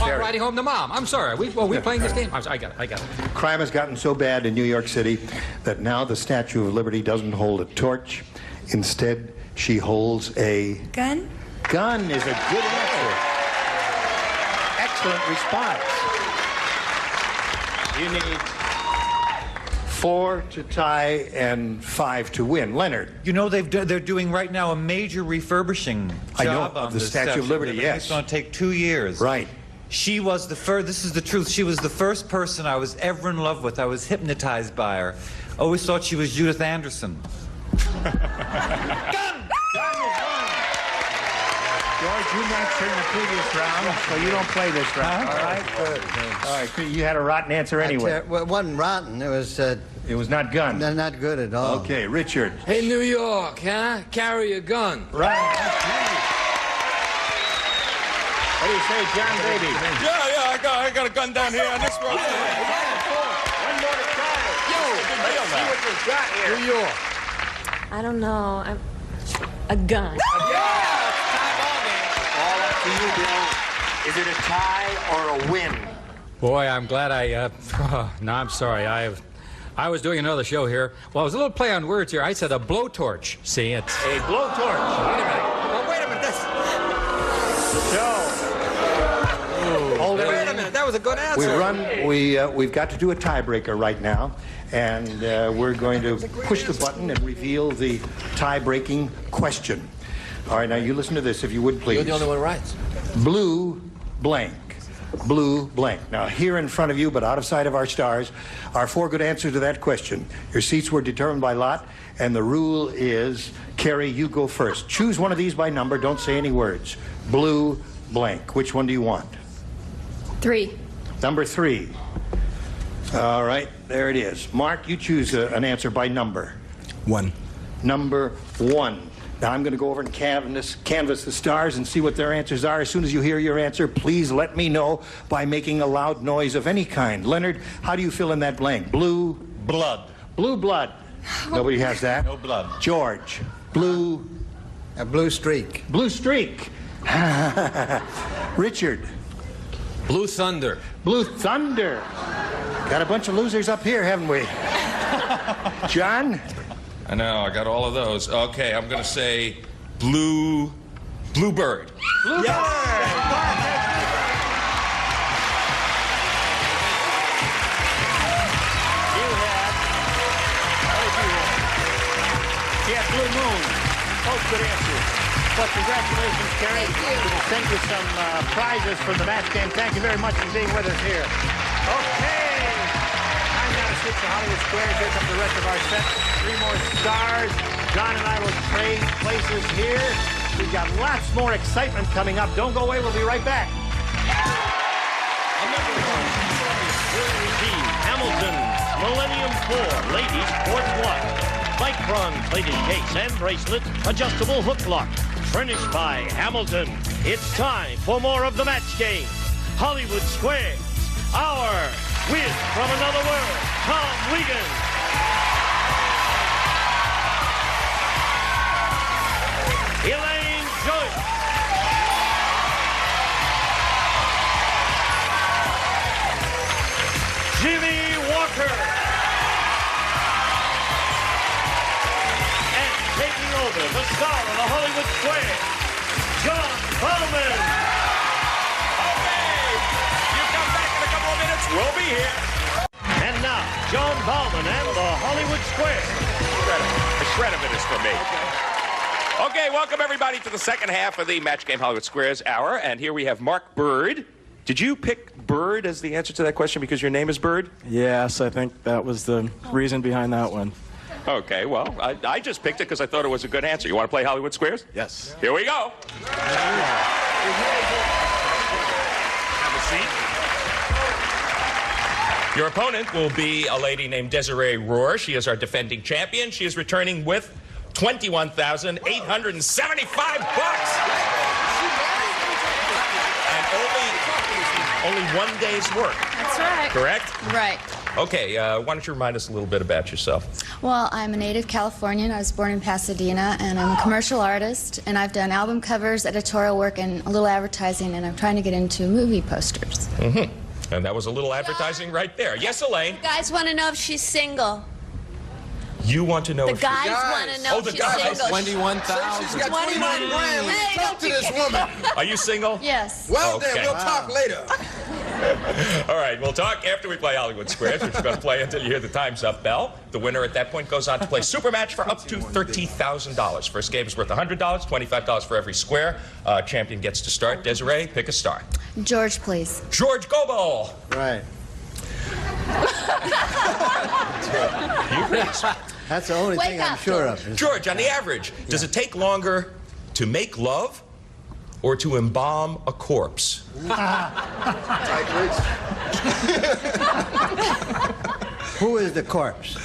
I'm riding home to Mom. I'm sorry. We playing this game? I got it. Crime has gotten so bad in New York City that now the Statue of Liberty doesn't hold a torch. Instead, she holds a... Gun? Gun is a good answer. Excellent response. You need 4 to tie and 5 to win. Leonard. You know, they're doing right now a major refurbishing job of on the Statue of Liberty, yes. It's going to take 2 years. Right. She was the first, this is the truth, she was the first person I was ever in love with. I was hypnotized by her. Always thought she was Judith Anderson. George, you matched her in the previous round, so you don't play this round. All right? Good. All right, you had a rotten answer anyway. Well, it wasn't rotten. It was... it was not gun. Not good at all. Okay, Richard. Hey, New York, huh? Carry a gun. Right. What do you say, John Baby? Yeah, I got a gun down here on this road. One more to try. Let's see what we've got here. New York. I don't know. A gun. All up to you, Bill. Is it a tie or a win? Boy, I'm glad no, I'm sorry. I was doing another show here. Well, it was a little play on words here. I said a blowtorch. See, it's... A blowtorch. Wait a minute. Oh, wait a minute. Hold it. Wait a minute. That was a good answer. We've got to do a tiebreaker right now, and we're going to push the button and reveal the tie-breaking question. All right, now you listen to this, if you would, please. You're the only one who writes. Blue blank. Blue blank. Now, here in front of you, but out of sight of our stars, are 4 good answers to that question. Your seats were determined by lot, and the rule is, Carrie, you go first. Choose one of these by number. Don't say any words. Blue blank. Which one do you want? 3. Number 3. All right, there it is. Mark, you choose an answer by number. 1. Number 1. Now I'm going to go over and canvass the stars and see what their answers are. As soon as you hear your answer, please let me know by making a loud noise of any kind. Leonard, how do you fill in that blank? Blue? Blood. Blue blood. Nobody has that. No blood. George? Blue? A blue streak. Blue streak. Richard? Blue thunder. Blue thunder. Got a bunch of losers up here, haven't we? John? I know, I got all of those. Okay, I'm going to say bluebird. Bluebird. Yes. Yeah, Blue Moon. Both good answers. Well, congratulations, Carrie. Thank you. We'll send you some prizes from the match game. Thank you very much for being with us here. Okay. I'm going to switch to Hollywood Squares. Here comes the rest of our set. 3 more stars. John and I will trade places here. We've got lots more excitement coming up. Don't go away. We'll be right back. Hamilton Millennium 4 Ladies Sports Watch. Micron plated case and bracelet, adjustable hook lock. Furnished by Hamilton. It's time for more of the match game. Hollywood Squares. Our Whiz from Another World, Tom Wiegand. Elaine Joyce. Jimmy Walker. And taking over, the star of the Hollywood Square, John Bowman. Okay, you come back in a couple of minutes. We'll be here. And now, John Bowman and the Hollywood Square. A shred of it is for me. Okay, welcome everybody to the second half of the Match Game Hollywood Squares Hour. And here we have Mark Bird. Did you pick Bird as the answer to that question because your name is Bird? Yes, I think that was the reason behind that one. Okay, well, I just picked it because I thought it was a good answer. You want to play Hollywood Squares? Yes. Here we go. Have a seat. Your opponent will be a lady named Desiree Rohr. She is our defending champion. She is returning with $21,875. And only 1 day's work. That's right. Correct? Right. Okay, why don't you remind us a little bit about yourself? Well, I'm a native Californian. I was born in Pasadena, and I'm a commercial artist, and I've done album covers, editorial work, and a little advertising, and I'm trying to get into movie posters. Mm-hmm. And that was a little advertising right there. Yes, Elaine? You guys want to know if she's single? You want to know The if guys want to know if she's single. 21,000. She's got 21 grand. We can talk to this woman. Are you single? Yes. Well, then, we'll talk later. All right, we'll talk after we play Hollywood Squares, which we're going to play until you hear the Time's Up bell. The winner at that point goes on to play Super Match for up to $30,000. First game is worth $100, $25 for every square. Champion gets to start. Desiree, pick a star. George, please. George Gobel. Right. You please. That's the only thing I'm sure of. George, on the average, does it take longer to make love or to embalm a corpse? Who is the corpse?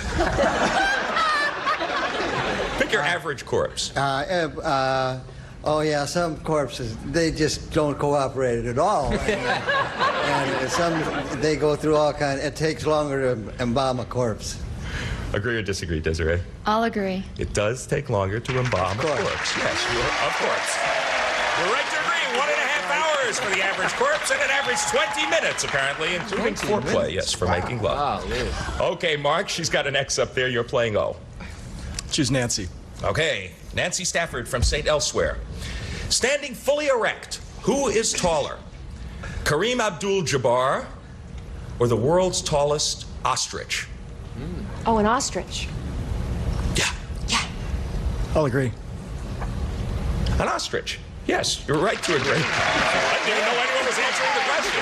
Pick your average corpse. Oh, yeah, some corpses, they just don't cooperate at all. And some, they go through all kinds. It takes longer to embalm a corpse. Agree or disagree, Desiree? I'll agree. It does take longer to embalm a corpse. Yes, of course. You're right to agree. 1.5 hours for the average corpse and an average 20 minutes, apparently, including foreplay, yes, for making love. Wow, okay, Mark, she's got an X up there. You're playing O. Choose Nancy. Okay, Nancy Stafford from St. Elsewhere. Standing fully erect, who is taller? Kareem Abdul-Jabbar or the world's tallest ostrich? Oh, an ostrich. I'll agree. An ostrich. Yes, you're right to agree. I didn't know anyone was answering the question.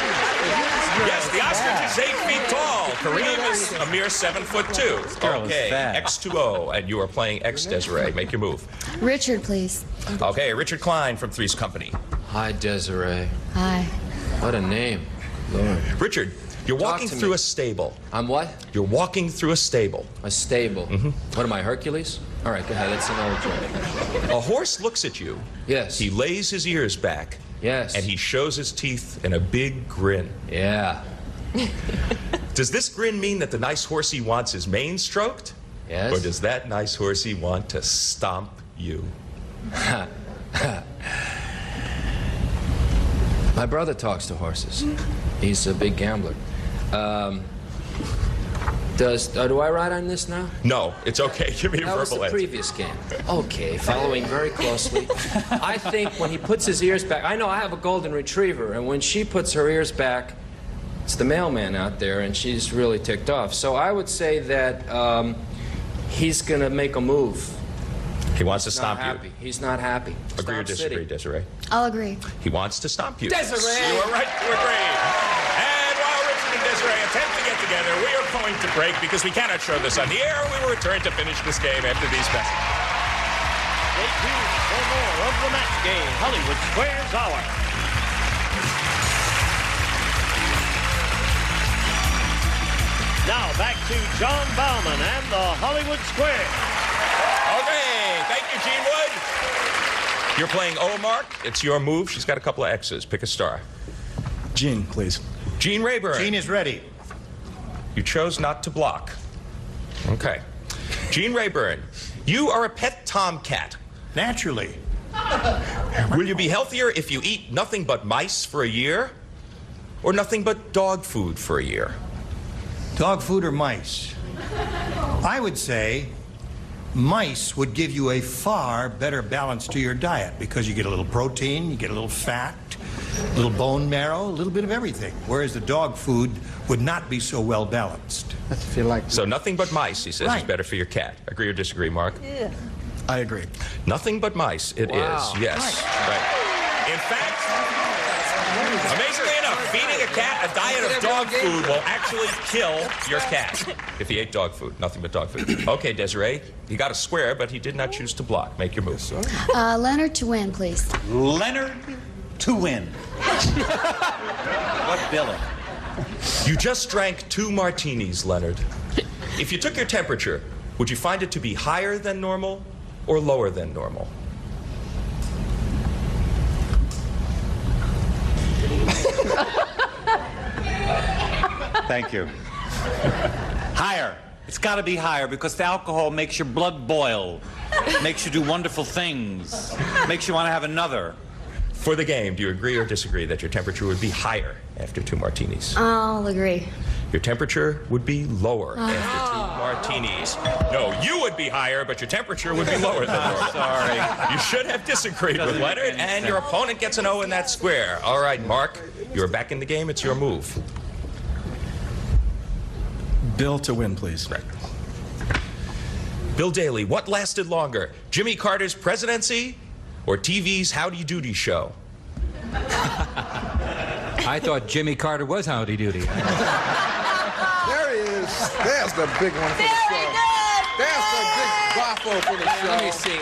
Yes, the ostrich is 8 feet tall. Kareem is a mere 7'2". Okay, X2O, and you are playing X, Desiree. Make your move. Richard, please. Okay, Richard Klein from Three's Company. Hi, Desiree. Hi. What a name. Lord. Richard, you're walking through a stable. I'm what? You're walking through a stable. A stable? Mm-hmm. What am I, Hercules? All right, go ahead. That's an old joke. A horse looks at you. Yes. He lays his ears back. Yes. And he shows his teeth in a big grin. Yeah. Does this grin mean that the nice horsey wants his mane stroked? Yes. Or does that nice horsey want to stomp you? My brother talks to horses. He's a big gambler. Do I ride on this now? No, it's okay. Give me a verbal answer. That was the previous game. Okay, following very closely. I think when he puts his ears back, I know I have a golden retriever, and when she puts her ears back, it's the mailman out there, and she's really ticked off. So I would say that he's going to make a move. He wants to stomp you. He's not happy. Agree or disagree, Desiree? I'll agree. He wants to stomp you. Desiree! You are right to agree. And while Richard and Desiree attempt to get together. We are going to break because we cannot show this on the air. We will return to finish this game after these messages. Stay tuned for more of the match game, Hollywood Squares Hour. Now back to John Bauman and the Hollywood Square. Okay, thank you, Gene Wood. You're playing O, Mark. It's your move. She's got a couple of X's. Pick a star. Gene, please. Gene Rayburn. Gene is ready. You chose not to block. Okay. Gene Rayburn, you are a pet tomcat. Naturally. Will you be healthier if you eat nothing but mice for a year? Or nothing but dog food for a year? Dog food or mice? I would say mice would give you a far better balance to your diet because you get a little protein, you get a little fat, a little bone marrow, a little bit of everything. Whereas the dog food would not be so well balanced. That's if you like. So nothing but mice, he says, is better for your cat. Agree or disagree, Mark? Yeah. I agree. Nothing but mice, it is. Yes. Right. In fact, amazingly enough, feeding a cat a diet of dog food will actually kill your cat if he ate dog food. Nothing but dog food. Okay, Desiree, he got a square, but he did not choose to block. Make your move. Leonard to win, please. Leonard to win. What billing? You just drank 2 martinis, Leonard. If you took your temperature, would you find it to be higher than normal or lower than normal? Thank you. Higher. It's got to be higher because the alcohol makes your blood boil, makes you do wonderful things, makes you want to have another. For the game, do you agree or disagree that your temperature would be higher after 2 martinis? I'll agree. Your temperature would be lower after 2 martinis. No, you would be higher, but your temperature would be lower than normal. Sorry. You should have disagreed with Leonard, and your opponent gets an O in that square. All right, Mark, you're back in the game. It's your move. Bill to win, please. Right. Bill Daly, what lasted longer, Jimmy Carter's presidency or TV's Howdy Doody show? I thought Jimmy Carter was Howdy Doody. There he is. There's the big one for the show. There's the big guapo for the show. Let me see.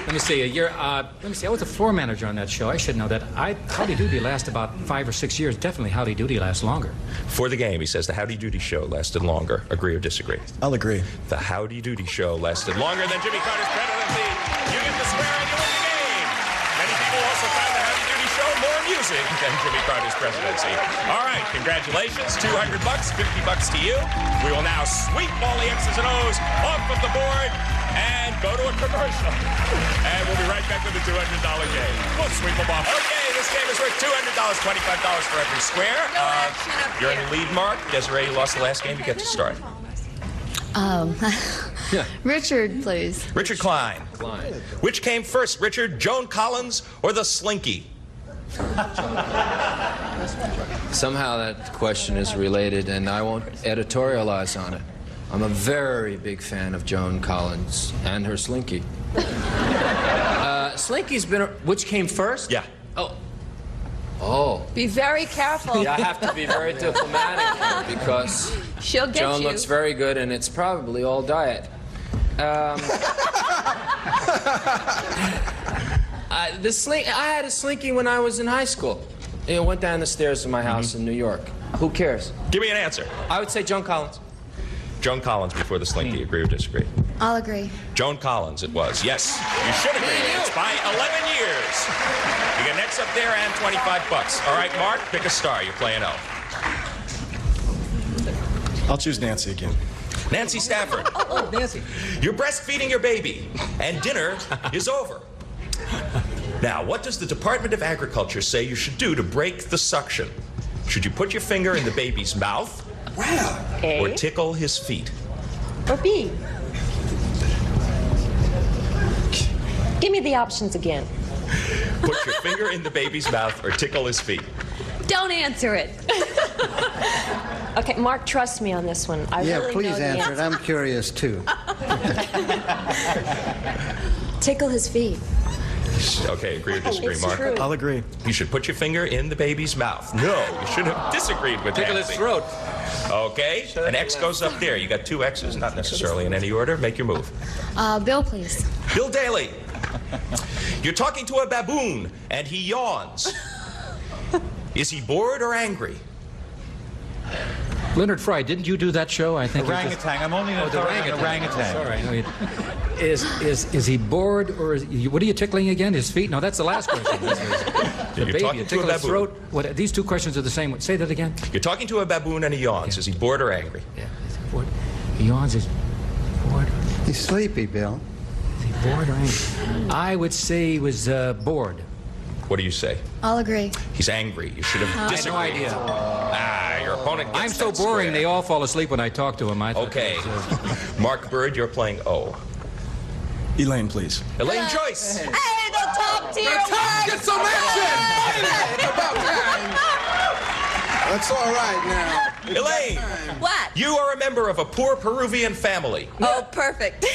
Let me see. I was a floor manager on that show. I should know that. Howdy Doody lasts about 5 or 6 years. Definitely Howdy Doody lasts longer. For the game, he says the Howdy Doody show lasted longer. Agree or disagree? I'll agree. The Howdy Doody show lasted longer than Jimmy Carter's presidency. You get the square and you win the game. Many people also found the Howdy Doody show more amusing than Jimmy Carter's presidency. All right, congratulations. $200, $50 to you. We will now sweep all the X's and O's off of the board and go to a commercial. And we'll be right back with the $200 game. We'll sweep them off. Okay, this game is worth $200, $25 for every square. You're in the lead, Mark. Desiree, you lost the last game. You get to start. Richard, please. Richard Klein. Which came first, Richard? Joan Collins or the Slinky? Somehow that question is related, and I won't editorialize on it. I'm a very big fan of Joan Collins and her Slinky. Slinky's been... Which came first? Yeah. Oh. Be very careful. Yeah, I have to be very diplomatic here because She'll get Joan you. looks very good, and it's probably all diet. I had a Slinky when I was in high school. It went down the stairs of my house in New York. Who cares? Give me an answer. I would say Joan Collins. Joan Collins before the Slinky. Agree or disagree? I'll agree. Joan Collins it was. Yes, you should agree. It's by 11 years. You get next up there and $25. All right, Mark, pick a star. You're playing L. I'll choose Nancy again. Nancy Stafford. Oh, Nancy. You're breastfeeding your baby, and dinner is over. Now, what does the Department of Agriculture say you should do to break the suction? Should you put your finger in the baby's mouth? A. Or tickle his feet? Or B. Give me the options again. Put your finger in the baby's mouth or tickle his feet. Don't answer it. Okay, Mark, trust me on this one. I Yeah, really please know the answer it. I'm curious, too. Tickle his feet. Okay, agree or disagree, It's Mark? true. I'll agree. You should put your finger in the baby's mouth. No, you should have disagreed with Tickle Nancy. his throat. Okay, an X goes up there. You got 2 X's, not necessarily in any order. Make your move. Bill, please. Bill Daly. You're talking to a baboon, and he yawns. Is he bored or angry? Leonard Fry, didn't you do that show? I think Orangutan. I'm only an orangutan. Sorry. No, is he bored or what are you tickling again? His feet? No, that's the last question. The You're baby, talking you to tickle a his baboon. throat. What, these 2 questions are the same. Say that again. You're talking to a baboon and he yawns. Is he bored or angry? Yeah. Is he bored? He yawns. Is bored? He's sleepy, Bill. Is he bored or angry? I would say he was bored. What do you say? I'll agree. He's angry. You should have I disagreed. had no idea. Ah, your opponent gets I'm so that boring, square. they all fall asleep when I talk to him. Okay. Mark Bird, you're playing O. Elaine, please. Elaine Joyce. Hey, the top tier. The top, get some action! It's about time. That's all right now. Elaine, What? you are a member of a poor Peruvian family. Oh, perfect.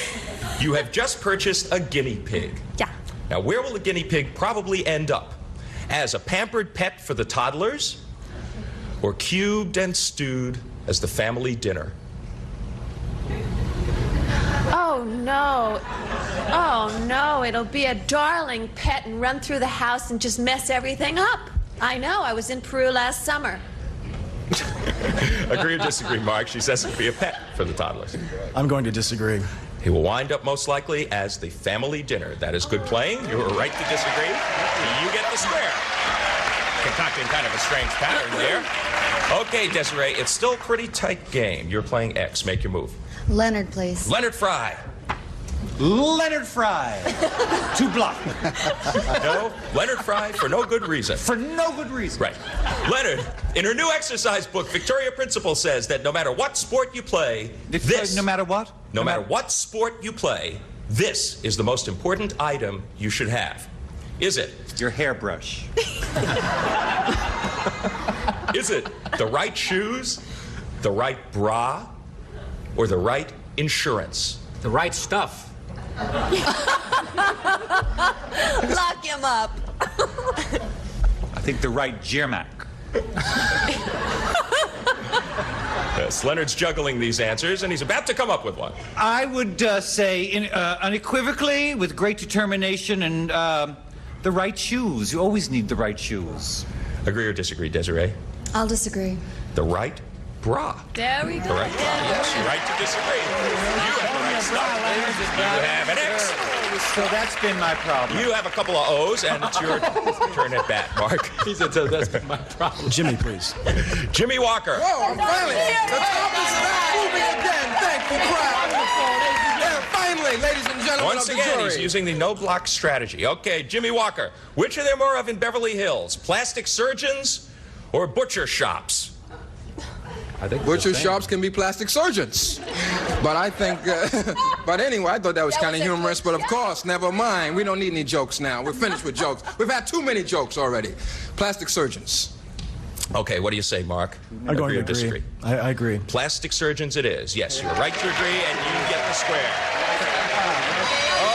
You have just purchased a guinea pig. Yeah. Now, where will the guinea pig probably end up? As a pampered pet for the toddlers? Or cubed and stewed as the family dinner? Oh, no. Oh, no. It'll be a darling pet and run through the house and just mess everything up. I know. I was in Peru last summer. Agree or disagree, Mark? She says it'll be a pet for the toddlers. I'm going to disagree. He will wind up most likely as the family dinner. That is good playing. You were right to disagree. You get the square. Concocting kind of a strange pattern there. Okay, Desiree, it's still a pretty tight game. You're playing X. Make your move. Leonard, please. Leonard Fry. Leonard Fry. To block. No, Leonard Fry for no good reason. For no good reason. Right. Leonard, in her new exercise book, Victoria Principal says that no matter what sport you play, No matter what? No matter what sport you play, this is the most important item you should have. Is it? Your hairbrush. Is it the right shoes, the right bra, or the right insurance? The right stuff. Lock him up. I think the right Jermac. Yes, Leonard's juggling these answers, and he's about to come up with one. I would say unequivocally, with great determination, and the right shoes. You always need the right shoes. Agree or disagree, Desiree? I'll disagree. The right bra. There we go. The right bra. Yes, you're right to disagree. You have the right stuff. You have an X. So that's been my problem. You have a couple of O's, and it's your turn at bat, Mark. He said that's been my problem. Jimmy, please. Jimmy Walker. Oh, I'm finally. The top is not moving again. Thank you, crowd. And finally, ladies and gentlemen Once of the again, jury. he's using the no-block strategy. Okay, Jimmy Walker. Which are there more of in Beverly Hills? Plastic surgeons or butcher shops? I think Butcher shops can be plastic surgeons. But I think, but anyway, I thought that was kind of humorous, but of course, never mind. We don't need any jokes now. We're finished with jokes. We've had too many jokes already. Plastic surgeons. Okay, what do you say, Mark? I'm going to or agree. disagree? I agree. Plastic surgeons it is. Yes, you're right to agree, and you get the square.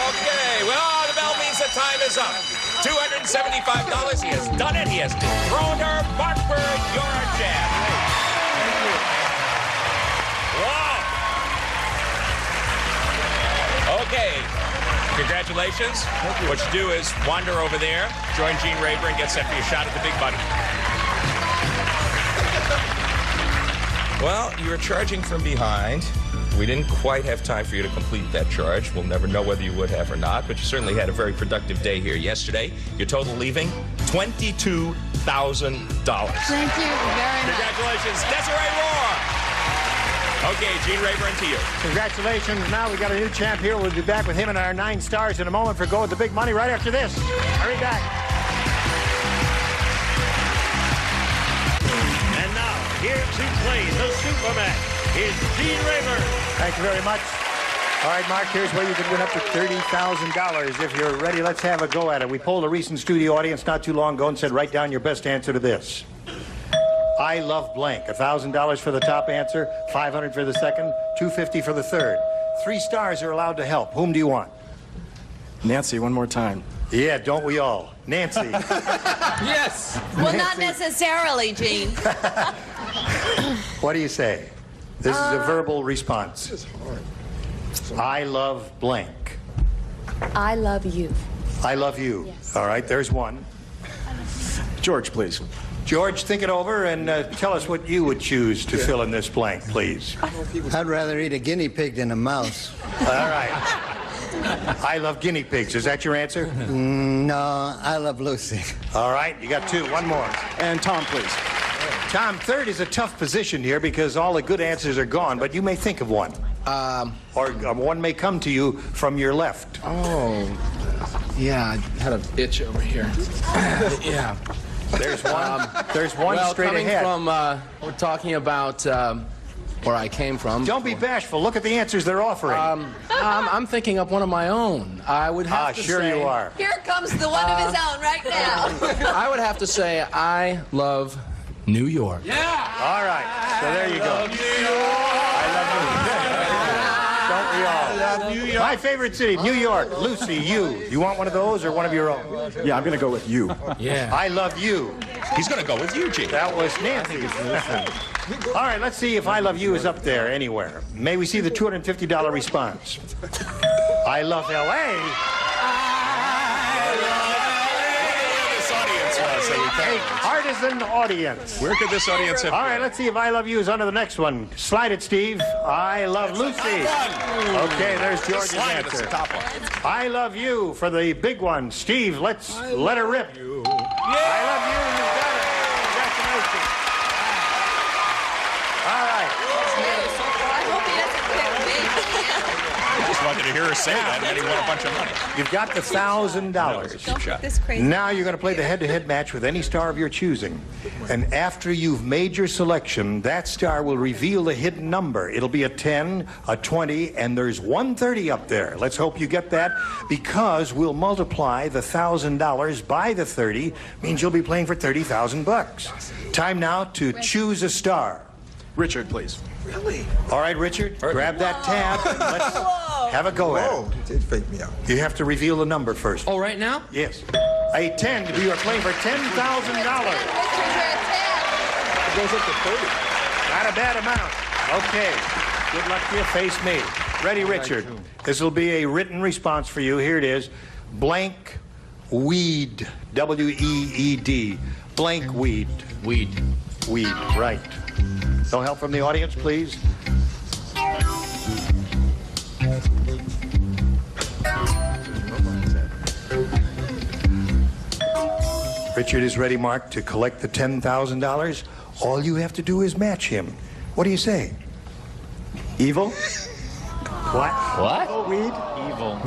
Okay, well, the bell means that time is up. $275. He has done it. He has dethroned her. Mark Bird, you're a champ. Wow. Okay. Congratulations. What you do is wander over there, join Gene Rayburn, get set for your shot at the big money. Well, you were charging from behind. We didn't quite have time for you to complete that charge. We'll never know whether you would have or not, but you certainly had a very productive day here yesterday. Your total leaving, $22,000. Thank you very much. Congratulations, Desiree Roar. Okay, Gene Rayburn, to you. Congratulations. Now we got a new champ here. We'll be back with him and our 9 stars in a moment for Go with the Big Money right after this. Hurry back. And now, here to play the Superman is Gene Rayburn. Thank you very much. All right, Mark, here's where you can win up to $30,000. If you're ready, let's have a go at it. We polled a recent studio audience not too long ago and said, write down your best answer to this. I love blank. $1,000 for the top answer, $500 for the second, $250 for the third. 3 stars are allowed to help. Whom do you want? Nancy, one more time. Yeah, don't we all? Nancy. Yes. Well, not necessarily, Gene. What do you say? This is a verbal response. I love blank. I love you. I love you. Yes. All right, there's one. George, please. George, think it over and tell us what you would choose to fill in this blank, please. I'd rather eat a guinea pig than a mouse. All right. I love guinea pigs. Is that your answer? No, I love Lucy. All right, you got two. One more. And Tom, please. Tom, third is a tough position here because all the good answers are gone, but you may think of one. Or one may come to you from your left. Oh, yeah, I had an itch over here. Yeah. There's one. There's one well, straight coming ahead. From, we're talking about where I came from. Don't be bashful. Look at the answers they're offering. I'm thinking up one of my own. I would have to sure say... you are. Here comes the one of his own right now. I would have to say I love New York. Yeah. All right. So there you go. I love New York. Don't we all? New York. My favorite city, New York. Lucy, you. You want one of those or one of your own? Yeah, I'm going to go with you. Yeah. I love you. He's going to go with you, Gene. That was Nancy. All right, let's see if I love you is up there anywhere. May we see the $250 response? I love L.A. An artisan audience. Where could this audience have All right, let's see if I love you is under the next one. Slide it, Steve. I love Lucy. Okay, there's George's answer. I love you for the big one. Steve, let her rip. I love you. You've got it. Congratulations. All right. I hope he doesn't pick me. I just wanted to hear her say that, and then he won a bunch of money. You've got the $1,000. Don't make this crazy. Now you're going to play the head-to-head match with any star of your choosing. And after you've made your selection, that star will reveal the hidden number. It'll be a 10, a 20, and there's 130 up there. Let's hope you get that, because we'll multiply the $1,000 by the 30. Means you'll be playing for $30,000. Time now to choose a star. Richard, please. Really? All right, Richard, grab that tab and let's have a go at it. It did fake me out. You have to reveal the number first. Oh, right now? Yes. A 10. You are playing for $10,000. It goes up to 30. Not a bad amount. Okay. Good luck to you. Face me. Ready, Richard? This will be a written response for you. Here it is. Blank weed. W-E-E-D. Blank weed. Weed. Weed. Right. No help from the audience, please. Richard is ready, Mark, to collect the $10,000. All you have to do is match him. What do you say? Evil? What? What? Evil weed?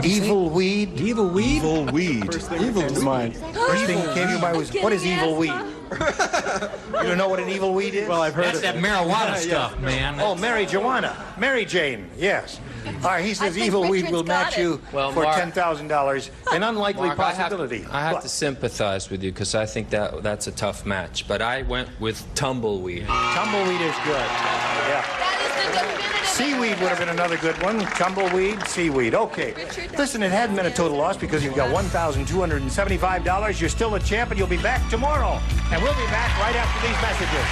Evil weed? Evil weed? Evil weed. First thing that came to mind. First thing that came to mind was, what is evil weed? You don't know what an evil weed is? Well, I've heard That's that marijuana stuff, man. Oh, Mary Joanna. Mary Jane, yes. All right, he says think evil weed Richard's will got match it. you Well, for Mark- $10,000. An unlikely Mark, possibility. I have to sympathize with you because I think that's a tough match. But I went with tumbleweed. Tumbleweed is good. Yeah. That is the definitive. Seaweed would have been another good one. Tumbleweed, seaweed. Okay. Listen, it hadn't been a total loss because you've got $1,275. You're still a champ, and you'll be back tomorrow. And we'll be back right after these messages.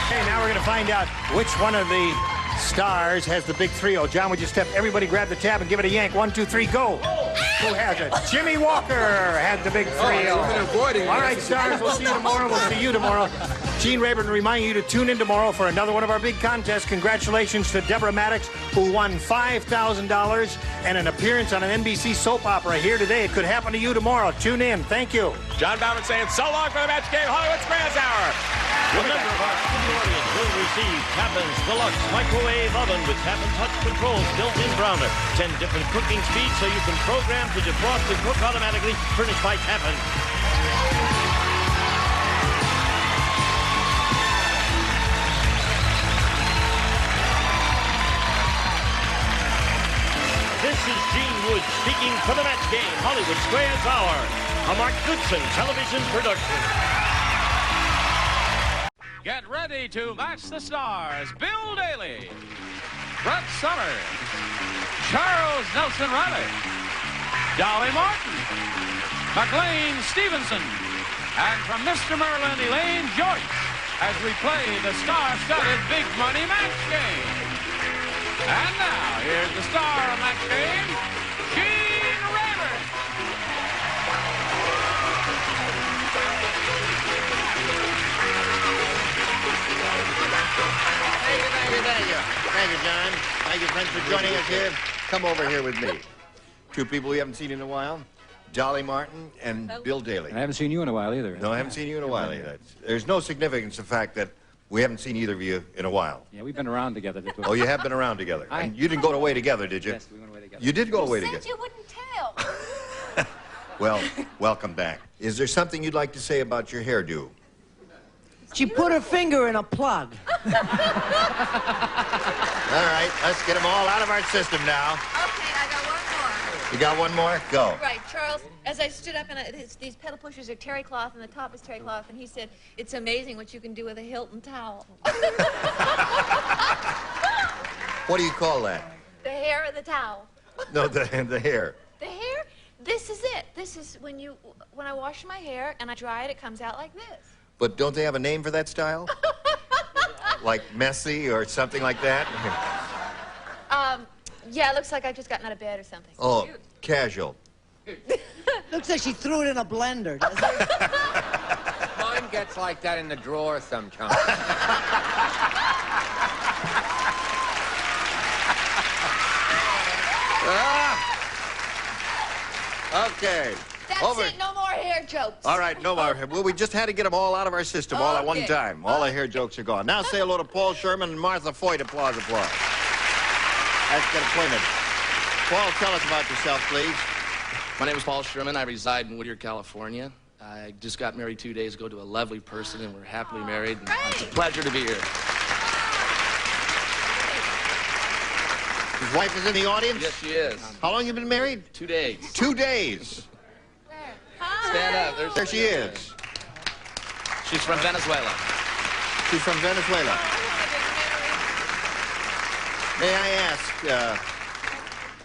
Okay, now we're going to find out which one of the stars has the big 3-0. John, would you step? Everybody grab the tab and give it a yank. 1, 2, 3, go. Who has it? Jimmy Walker had the big 3-0. All right, stars, we'll see you tomorrow. We'll see you tomorrow. Gene Rayburn reminding you to tune in tomorrow for another one of our big contests. Congratulations to Deborah Maddox, who won $5,000 and an appearance on an NBC soap opera here today. It could happen to you tomorrow. Tune in. Thank you. John Bauman saying so long for the match game. Hollywood's Grand Hour. A member of our studio audience will receive Tappan's Deluxe Microwave Oven with Tap and Touch Controls built-in browner. 10 different cooking speeds so you can program to defrost and cook automatically, furnished by Tappan. This is Gene Wood speaking for the match game, Hollywood Squares Hour, a Mark Goodson television production. Get ready to match the stars. Bill Daly, Brett Summers, Charles Nelson Riley, Dolly Martin, McLean Stevenson. And from Mr. Merlin, Elaine Joyce, as we play the star-studded Big Money Match Game. And now, here's the star of Match Game, Gene Raymer. Thank you, John. Thank you, friends, for joining us here. Come over here with me. Two people we haven't seen in a while, Dolly Martin and Bill Daly. I haven't seen you in a while either. No, I haven't seen you in a while either. There's no significance to the fact that we haven't seen either of you in a while. Yeah, we've been around together. Oh, you have been around together. And you didn't go away together, did you? Yes, we went away together. You did go away together. You wouldn't tell. Well, welcome back. Is there something you'd like to say about your hairdo? She put her finger in a plug. All right, let's get them all out of our system now. Okay, I got one more. You got one more? Go. Right, Charles, as I stood up, and these pedal pushers are terry cloth, and the top is terry cloth, and he said, it's amazing what you can do with a Hilton towel. What do you call that? The hair of the towel. No, the hair. The hair? This is it. This is when I wash my hair and I dry it, it comes out like this. But don't they have a name for that style? Like messy or something like that? Yeah, it looks like I've just gotten out of bed or something. Oh, Cute. casual. Looks like she threw it in a blender, doesn't it? Mine gets like that in the drawer sometimes. Okay. That's Over. it. No more hair jokes. All right, no more. Well, we just had to get them all out of our system all at one Okay. time. All the hair jokes are gone. Now say hello to Paul Sherman and Martha Foyt. Applause, applause. Let's get acquainted. Paul, tell us about yourself, please. My name is Paul Sherman. I reside in Whittier, California. I just got married 2 days ago to a lovely person, and we're happily married. And it's a pleasure to be here. His wife is in the audience? Yes, she is. How long have you been married? 2 days. 2 days. Stand up. There she is. She's from Venezuela. She's from Venezuela. May I ask,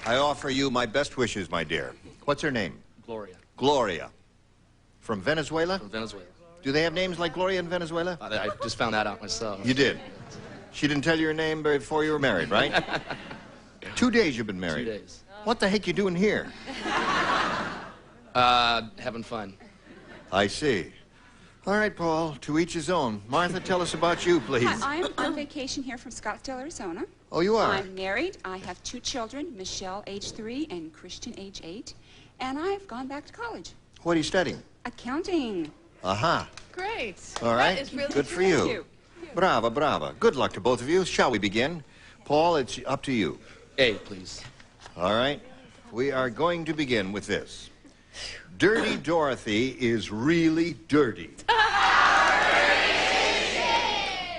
I offer you my best wishes, my dear. What's her name? Gloria. Gloria. From Venezuela? From Venezuela. Do they have names like Gloria in Venezuela? I just found that out myself. You did? She didn't tell you your name before you were married, right? 2 days you've been married. 2 days. What the heck you doing here? Having fun. I see. All right, Paul, to each his own. Martha, tell us about you, please. Hi, I'm on vacation here from Scottsdale, Arizona. Oh, you are? I'm married. I have 2 children, Michelle, age 3, and Christian, age 8. And I've gone back to college. What are you studying? Accounting. Aha. Great. All right. That is really Good for Thank you. you. Brava, brava. Good luck to both of you. Shall we begin? Paul, it's up to you. A, please. All right. We are going to begin with this. Dirty Dorothy is really dirty.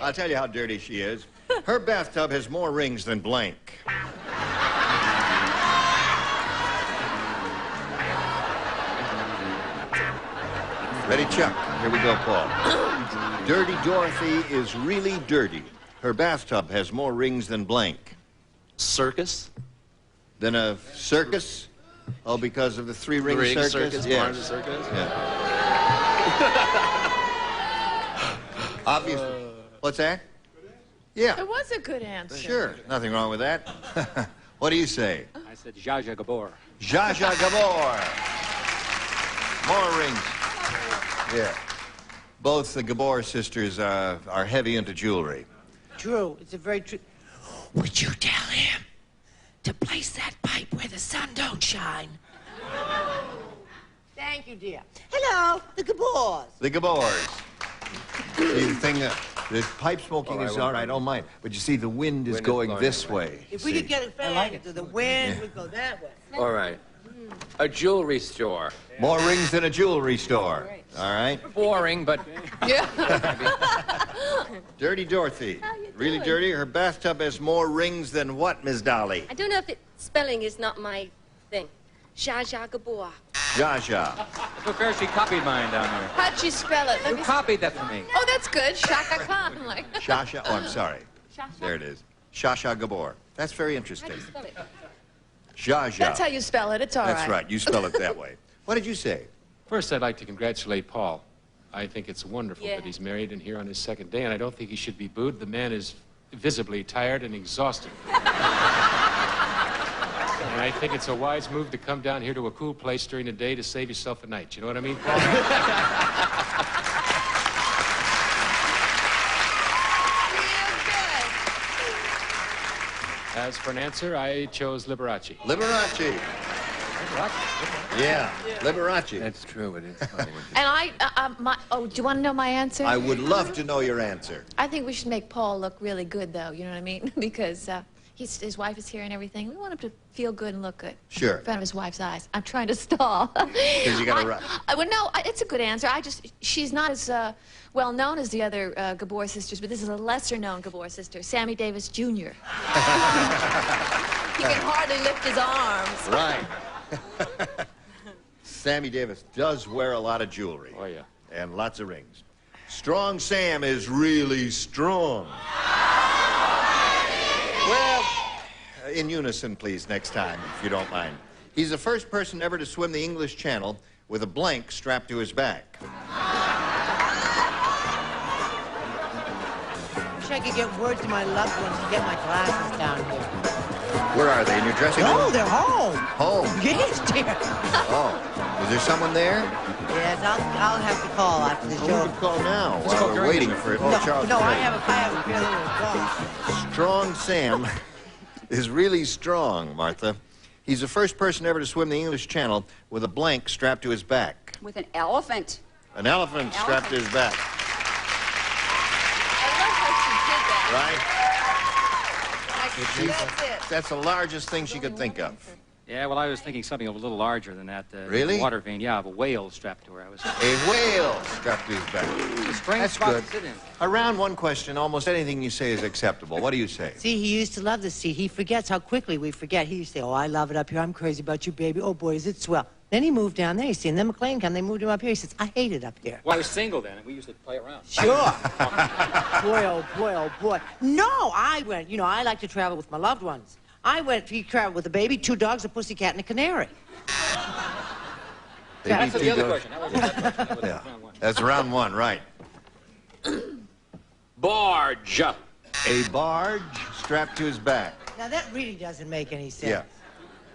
I'll tell you how dirty she is. Her bathtub has more rings than blank. Ready, Chuck? Here we go, Paul. Dirty Dorothy is really dirty. Her bathtub has more rings than blank. Circus? Than a circus? Oh, because of the three-ring circus? Circus, Yes. Barnes Circus? Yeah. Obviously. What's that? Yeah. It was a good answer. Sure. Nothing wrong with that. What do you say? I said Zsa Zsa Gabor. Zsa Zsa Gabor. More rings. Yeah. Both the Gabor sisters are heavy into jewelry. True. It's a very true. Would you tell him to place that pipe where the sun don't shine? Thank you, dear. Hello, the Gabors. The Gabors. See, the thing, the pipe smoking is all right, I don't mind. But you see, the wind is going this way. If we could get it fan to the wind, we'd go that way. All right. A jewelry store. More rings than a jewelry store. All right? Boring, but... Yeah. Dirty Dorothy. Really dirty? Her bathtub has more rings than what, Miss Dolly? I don't know if spelling is not my thing. Zsa Zsa Gabor. Zsa Zsa. So fair she copied mine down there. How'd you spell it? You copied that for me. Oh, that's good. Shaka Khan. Like. Shasha. Oh, I'm sorry. There it is. Zsa Zsa Gabor. That's very interesting. How do you spell it? Zsa Zsa. That's how you spell it. It's all right. That's right. You spell it that way. What did you say? First, I'd like to congratulate Paul. I think it's wonderful that he's married and here on his second day, and I don't think he should be booed. The man is visibly tired and exhausted. And I think it's a wise move to come down here to a cool place during the day to save yourself a night. You know what I mean, Paul? As for an answer, I chose Liberace. Liberace. Yeah, Liberace. That's true. It is funny. And do you want to know my answer? I would love to know your answer. I think we should make Paul look really good, though. You know what I mean? Because his wife is here and everything. We want him to feel good and look good. Sure. In front of his wife's eyes. I'm trying to stall. Because you got to write. Well, no, it's a good answer. She's not as well known as the other Gabor sisters, but this is a lesser-known Gabor sister, Sammy Davis Jr. He can hardly lift his arms. Right. Sammy Davis does wear a lot of jewelry. Oh, yeah. And lots of rings. Strong Sam is really strong. Well, in unison, please, next time, if you don't mind. He's the first person ever to swim the English Channel with a blank strapped to his back. Wish I could get word to my loved ones to get my glasses down here. Where are they? In your dressing room? No, they're home. Home? Yes, dear. Oh. Is there someone there? Yes, I'll have to call after the show. We can call now while we're waiting for it. Oh, Charles. No, I have a feeling it's gone. Strong Sam is really strong, Martha. He's the first person ever to swim the English Channel with a blank strapped to his back. With an elephant. An elephant strapped to his back. I love how she did that. Right? That's the largest thing she could think of. Yeah, well, I was thinking something a little larger than that. Really? Water vein, yeah, of a whale strapped to her. A whale strapped to his back. It's a strange That's spot good. to sit in. Around one question, almost anything you say is acceptable. What do you say? See, he used to love this seat. He forgets how quickly we forget. He used to say, oh, I love it up here. I'm crazy about you, baby. Oh, boy, is it swell. Then he moved down there. You see, and then McLean come. They moved him up here. He says, I hate it up here. Well, I was single then, and we used to play around. Sure. Boy, oh, boy, oh, boy. No, I went. You know, I like to travel with my loved ones. He traveled with a baby, 2 dogs, a pussycat, and a canary. That's the other question. That was yeah. That's round one, right. Barge. A barge strapped to his back. Now, that really doesn't make any sense. Yeah.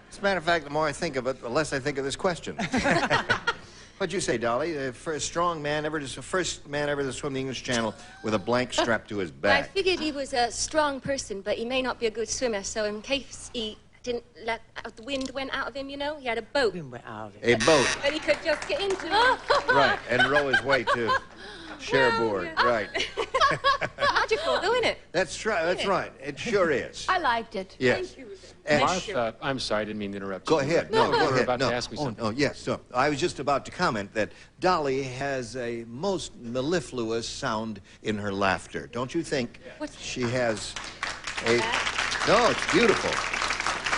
As a matter of fact, the more I think of it, the less I think of this question. What'd you say, Dolly? The first man ever to swim the English Channel with a blank strapped to his back. I figured he was a strong person, but he may not be a good swimmer, so in case he didn't let the wind went out of him, you know, he had a boat. Wind went out of him. A boat. But he could just get into it. Right, and row his way to Cherbourg, right. Magical, though, isn't it? That's right, that's right. It sure is. I liked it. Yes. Thank you. Martha, I'm sorry, I didn't mean to interrupt Go you. ahead. No, go you were ahead. about to ask me something. Oh, yes. So I was just about to comment that Dolly has a most mellifluous sound in her laughter. Don't you think she has a... No, it's beautiful.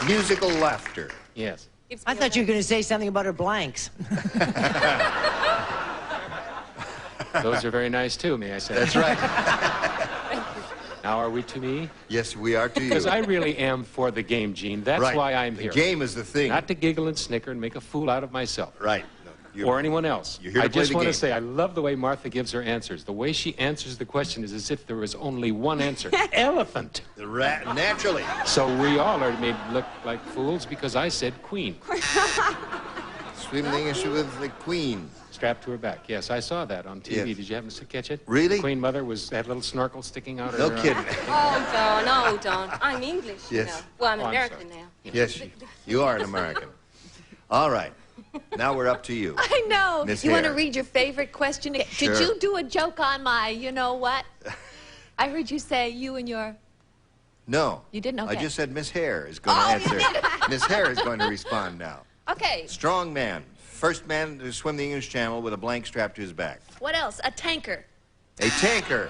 Musical laughter. Yes. I thought you were going to say something about her blanks. Those are very nice, too, may I say. That's right. Now, are we to me? Yes, we are to you. Because I really am for the game, Gene. That's right. why I'm here. The game is the thing. Not to giggle and snicker and make a fool out of myself. Right. No, or anyone else. You're here to I play just the want game. to say, I love the way Martha gives her answers. The way she answers the question is as if there was only one answer. Elephant. The rat, naturally. So we all are made look like fools because I said queen. Swim the English with the queen. Strapped to her back. Yes, I saw that on TV. Yes. Did you happen to catch it? Really? The Queen Mother had a little snorkel sticking out. No kidding. Oh, Don. I'm English, Yes. you know. Well, I'm I'm American now. Yes, you are an American. All right. Now we're up to you. I know. Miss You want to Hare. read your favorite question? Sure. Did you do a joke on my, you know what? I heard you say you and your... No. You didn't? Okay. I just said Miss Hare is going to answer. Miss Hare is going to respond now. Okay. Strong man. First man to swim the English Channel with a blank strapped to his back. What else? A tanker. A tanker.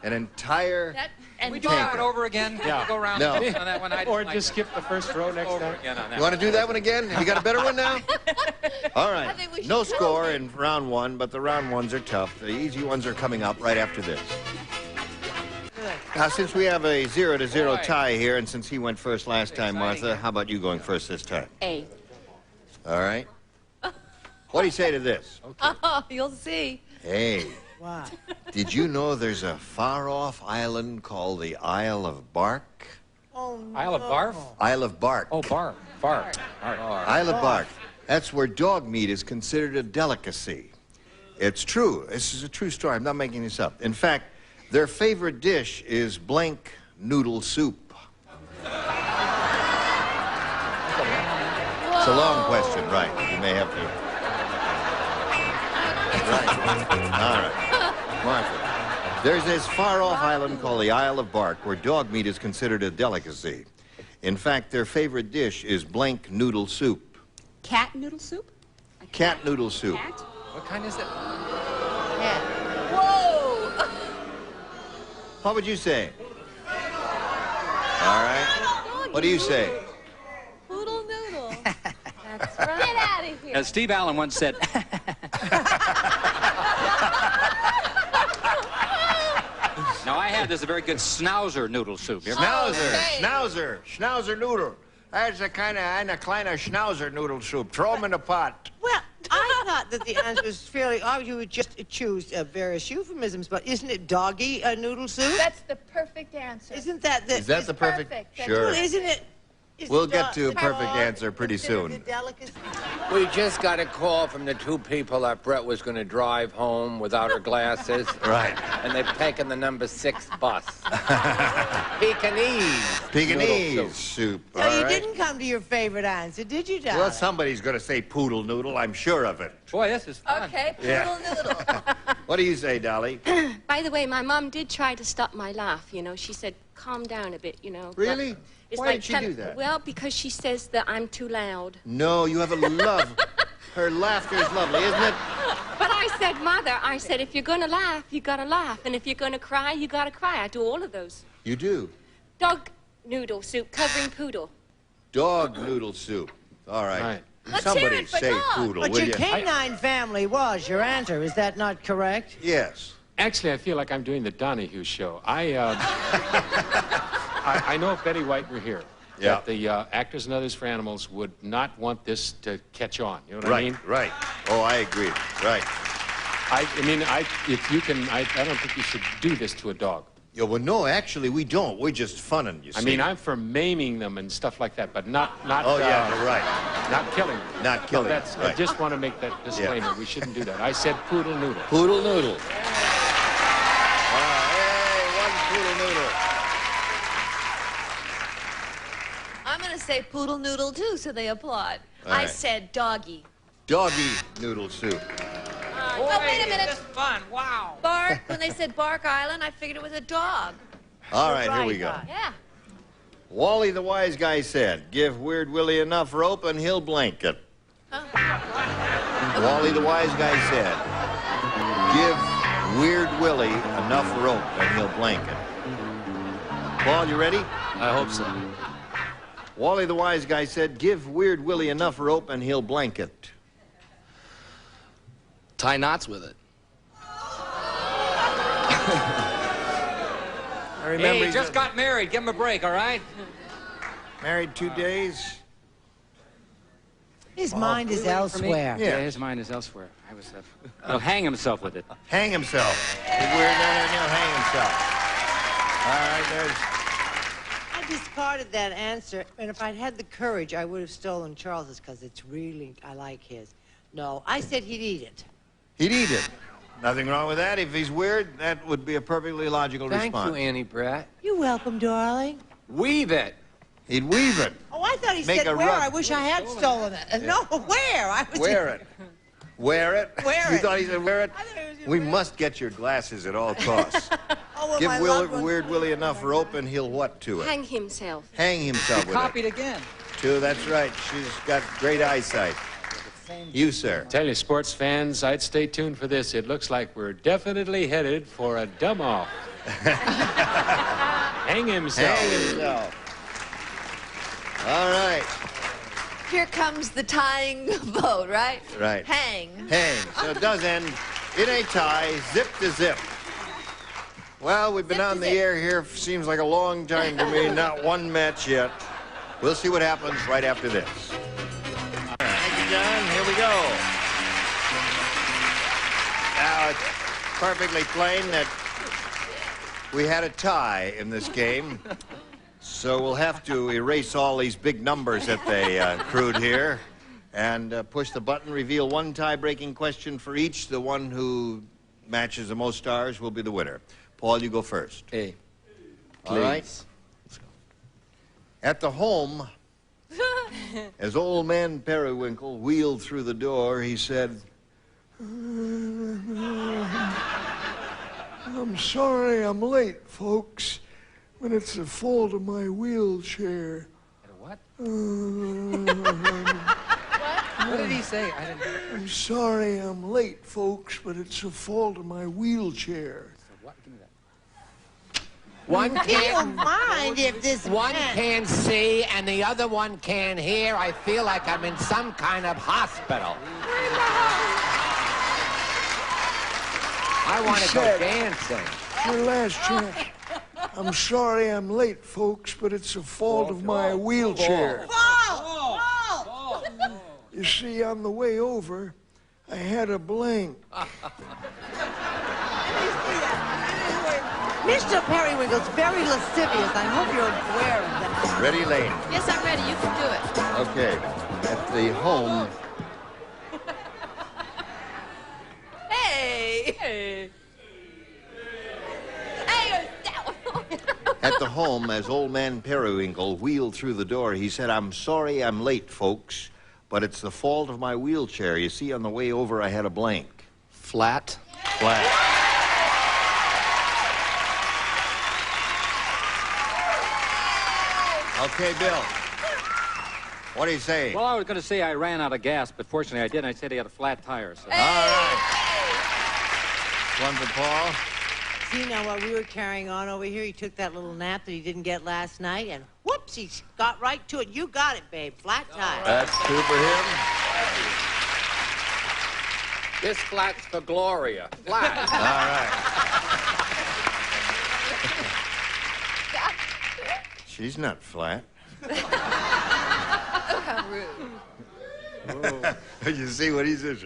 An entire And we do that one over again? Yeah. Go around No. on that one. I Or like just that. skip the first row next Over time. again on that You want to do that one again? Have you got a better one now? All right. I think we should No go. score in round one, but the round ones are tough. The easy ones are coming up right after this. Now, since we have a 0-0 tie here, and since he went first last time, Martha, how about you going first this time? A. All right. What do you say to this? Oh, you'll see. Hey, What? did you know there's a far-off island called the Isle of Bark? Oh, no. Isle of Barf? Isle of Bark. Oh, Barf. Barf. Isle of Bark. That's where dog meat is considered a delicacy. It's true. This is a true story. I'm not making this up. In fact, their favorite dish is blank noodle soup. It's a long question, right? You may have to. Right. All right. Martha, there's this far-off island called the Isle of Bark where dog meat is considered a delicacy. In fact, their favorite dish is blank noodle soup. Cat noodle soup? Cat noodle soup. Cat? What kind is it? Whoa! What would you say? All right. What do you say? Poodle noodle. That's right. Get out of here. As Steve Allen once said. Now, I had this a very good schnauzer noodle soup. You ever- Schnauzer noodle. That's a kind of schnauzer noodle soup. Throw them in the pot. Well, I thought that the answer was fairly obvious. You would just choose various euphemisms, but isn't it doggy noodle soup? That's the perfect answer. Isn't that the... Is that the perfect? That's Sure. Well, isn't it... We'll get to a perfect answer pretty considered soon. a delicacy? We just got a call from the two people that Brett was going to drive home without her glasses. Right. And they've taken the number 6 bus. Pekingese. Pekingese soup. No, all you right. didn't come to your favorite answer, did you, darling? Well, somebody's going to say poodle noodle. I'm sure of it. Boy, this is fun. Okay, poodle Yeah. noodle. What do you say, Dolly? By the way, my mom did try to stop my laugh, you know. She said, calm down a bit, you know. but Really? it's Why like did she do that? Well, because she says that I'm too loud. No, you have a love. Her laughter is lovely, isn't it? But I said, Mother, I said, if you're going to laugh, you got to laugh. And if you're going to cry, you got to cry. I do all of those. You do. Dog noodle soup covering poodle. Dog noodle soup. All right. Right. Let's Somebody hear it for say dog. poodle, But will your you? canine family was your answer. Is that not correct? Yes. Actually, I feel like I'm doing the Donahue show. I know if Betty White were here, Yeah. that the actors and others for animals would not want this to catch on. You know what Right, I mean? right. Oh, I agree. Right. If you can, I don't think you should do this to a dog. Yeah, well, no, actually, we don't. We're just funning, you see. I mean, I'm for maiming them and stuff like that, but not. Oh, yeah, right. Not killing them. Not killing No, them, that's. right. I just want to make that disclaimer. We shouldn't do that. I said poodle noodle. Poodle noodle. Hey, one poodle noodle. I'm going to say poodle noodle, too, so they applaud. All I right. said doggy. Doggy noodle soup. Oh, wait a minute. This is fun. Wow. Bark, when they said Bark Island, I figured it was a dog. All right, here we go. Yeah. Wally the wise guy said, give Weird Willie enough rope and he'll blanket. Wally the wise guy said, give Weird Willie enough rope and he'll blanket. Paul, you ready? I hope so. Wally the wise guy said, give Weird Willie enough rope and he'll blanket. Tie knots with it. I remember Hey, he's just got married. Give him a break, all right? married 2 days. His mind is elsewhere. Yeah, his mind is elsewhere. I was. He'll hang himself with it. Hang himself. Weird, he'll hang himself. All right, there's... I discarded that answer, and if I'd had the courage, I would have stolen Charles's, because it's really, I like his. No, I said he'd eat it. He'd eat it. Nothing wrong with that. If he's weird, that would be a perfectly logical Thank response. you, Annie Brett. You're welcome, darling. Weave it. He'd weave it. Oh, I thought he Make said a where. rug. I wish I had stolen it. No, where? I was Wear it. Wear it? Wear You it. thought he said wear it? We must get your glasses at all costs. Oh, well, Give my loved one- Weird Willie enough rope and he'll what to it? Hang himself. Hang himself with Copied it. again. Too, that's right. She's got great eyesight. You, sir. Tell you, sports fans, I'd stay tuned for this. It looks like we're definitely headed for a dumb-off. Hang himself. Hang himself. All right. Here comes the tying boat, right? Right. Hang. Hang. So it does end in a tie, zip to zip. Well, we've been on the air here, seems like a long time to me, not one match yet. We'll see what happens right after this. Thank you, John. Here we go. perfectly plain that we had a tie in this game. So we'll have to erase all these big numbers that they accrued here and push the button, reveal one tie-breaking question for each. The one who matches the most stars will be the winner. Paul, you go first. Hey, all right. Let's go. At the home, as old man Periwinkle wheeled through the door, he said, I'm sorry I'm late, folks, but it's the fault of my wheelchair. What? What did he say? I didn't. I'm sorry I'm late, folks, but it's the fault of my wheelchair. What? Give me that. One can't mind if this one can't see and the other one can't hear. I feel like I'm in some kind of hospital. I want to go dancing. Your last chance. I'm sorry I'm late, folks, but it's the fault of my wheelchair. You see, on the way over, I had a blank. Mr. Periwinkle's very lascivious. I hope you're aware of that. Ready, Lane? Yes, I'm ready. You can do it. Okay. At the home, Hey! Hey! at the home, as old man Periwinkle wheeled through the door, he said, I'm sorry I'm late, folks, but it's the fault of my wheelchair. You see, on the way over, I had a blank. Flat. Flat. Okay, Bill. What do you say? Well, I was going to say I ran out of gas, but fortunately I didn't. I said he had a flat tire. So. All right. One for Paul. See, now while we were carrying on over here, he took that little nap that he didn't get last night, and whoops, he got right to it. You got it, babe. Flat tire. That's two for him. This flat's for Gloria. Flat. All right. She's not flat. How rude. You see what he says?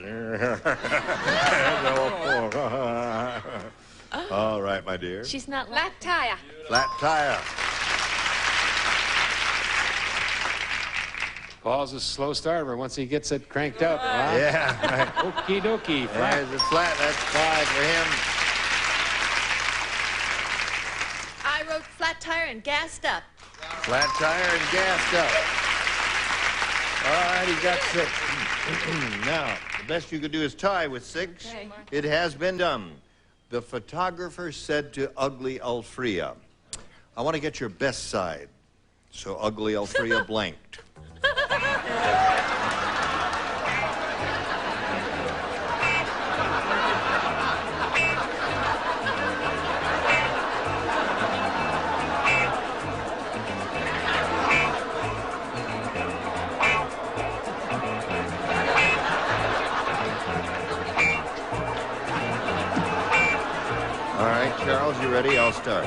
All right, my dear. She's not flat tire. Flat tire. Paul's a slow starter once he gets it cranked up. Huh? Yeah. Right. Okie dokie. Flat. There's a flat. That's 5 for him. I wrote flat tire and gassed up. Flat tire and gassed up. All right, he got 6. Now, the best you could do is tie with 6. Okay. It has been done. The photographer said to Ugly Alfrea, I want to get your best side. So Ugly Alfrea blanked. All right, Charles, you ready? I'll start.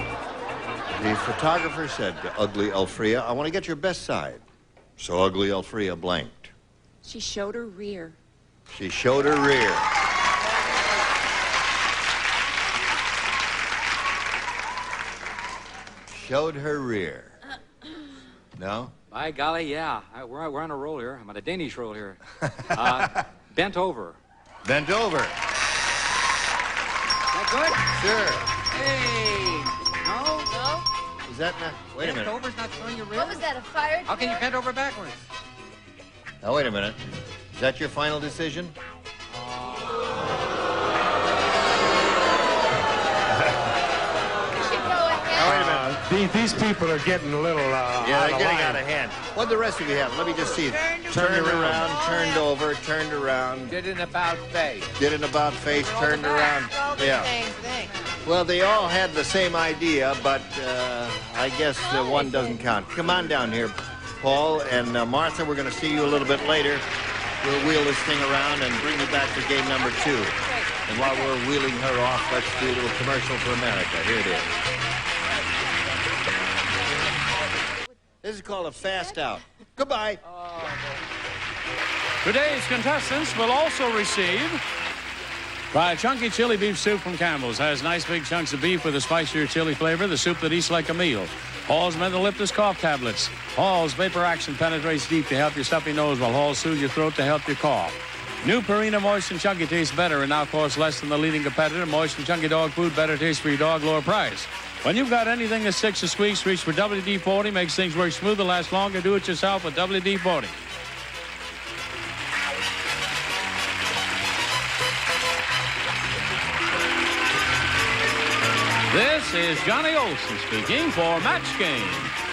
The photographer said to Ugly Alfrea, I want to get your best side. So Ugly Alfrea blanked. She showed her rear. She showed her rear. Showed her rear. No? By golly, yeah. We're on a roll here. I'm on a Danish roll here. Bent over. Bent over. Is that good? Sure. Hey! No? No? Is that not... Wait a Bent minute. over's not showing your rib? What was that, a fire? How can you bend over backwards? Now, wait a minute. Is that your final decision? These people are getting a little, yeah, they're getting out of hand. What'd the rest of you have? Let me just see. Turned around, turned over, turned around. Did an about face. Did an about face, turned around. Yeah. Well, they all had the same idea, but I guess one doesn't count. Come on down here, Paul and Martha. We're going to see you a little bit later. We'll wheel this thing around and bring you back to game number 2. And while we're wheeling her off, let's do a little commercial for America. Here it is. This is called a fast out. Goodbye. Today's contestants will also receive Try chunky chili beef soup from Campbell's. Has nice big chunks of beef with a spicier chili flavor. The soup that eats like a meal. Hall's Mentholyptus cough tablets. Hall's vapor action penetrates deep to help your stuffy nose, while Hall's soothe your throat to help you cough. New Purina Moist and Chunky tastes better and now costs less than the leading competitor. Moist and Chunky dog food, better taste for your dog, lower price. When you've got anything that sticks or squeaks, reach for WD-40. Makes things work smoother, last longer. Do it yourself with WD-40. This is Johnny Olson speaking for Match Game,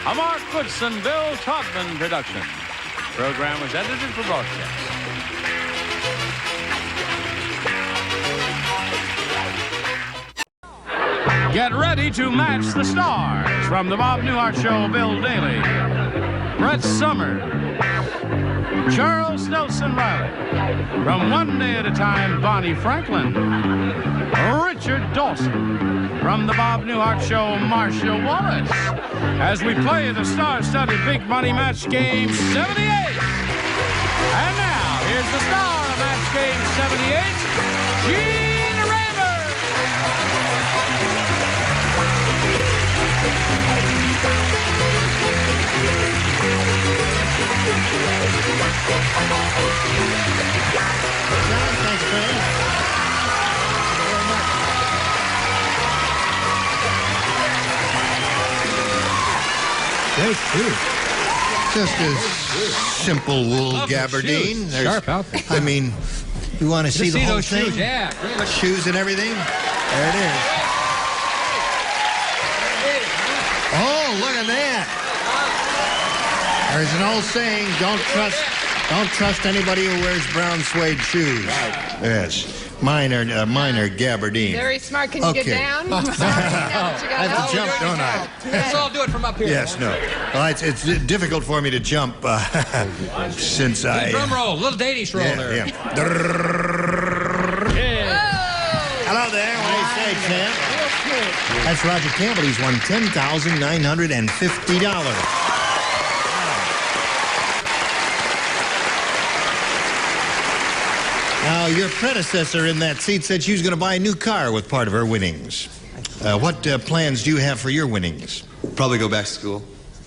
a Mark Goodson, Bill Taubman production. The program was edited for broadcast. Get ready to match the stars. From the Bob Newhart Show, Bill Daly, Brett Summer, Charles Nelson Riley. From One Day at a Time, Bonnie Franklin, Richard Dawson. From the Bob Newhart Show, Marcia Wallace. As we play the star-studded Big Money Match Game 78. And now, here's the star of Match Game 78, Gene Raymer. Thanks, Fred. Great food. Just a simple wool gabardine. Shoes. Sharp outfit. I mean, you want to see the whole those thing? shoes, yeah. Shoes and everything? There it is. Oh, look at that. There's an old saying, don't trust anybody who wears brown suede shoes. Right. Yes. Mine are gabardine. Very smart. Can you get down? I have to jump, don't I? Let's all do it from up here. Yes, no. Well, it's difficult for me to jump since I... Drum roll, little Danish roll there. Yeah. Hello there. What do you say, champ? That's Roger Campbell. He's won $10,950. Now, your predecessor in that seat said she was going to buy a new car with part of her winnings. What plans do you have for your winnings? Probably go back to school.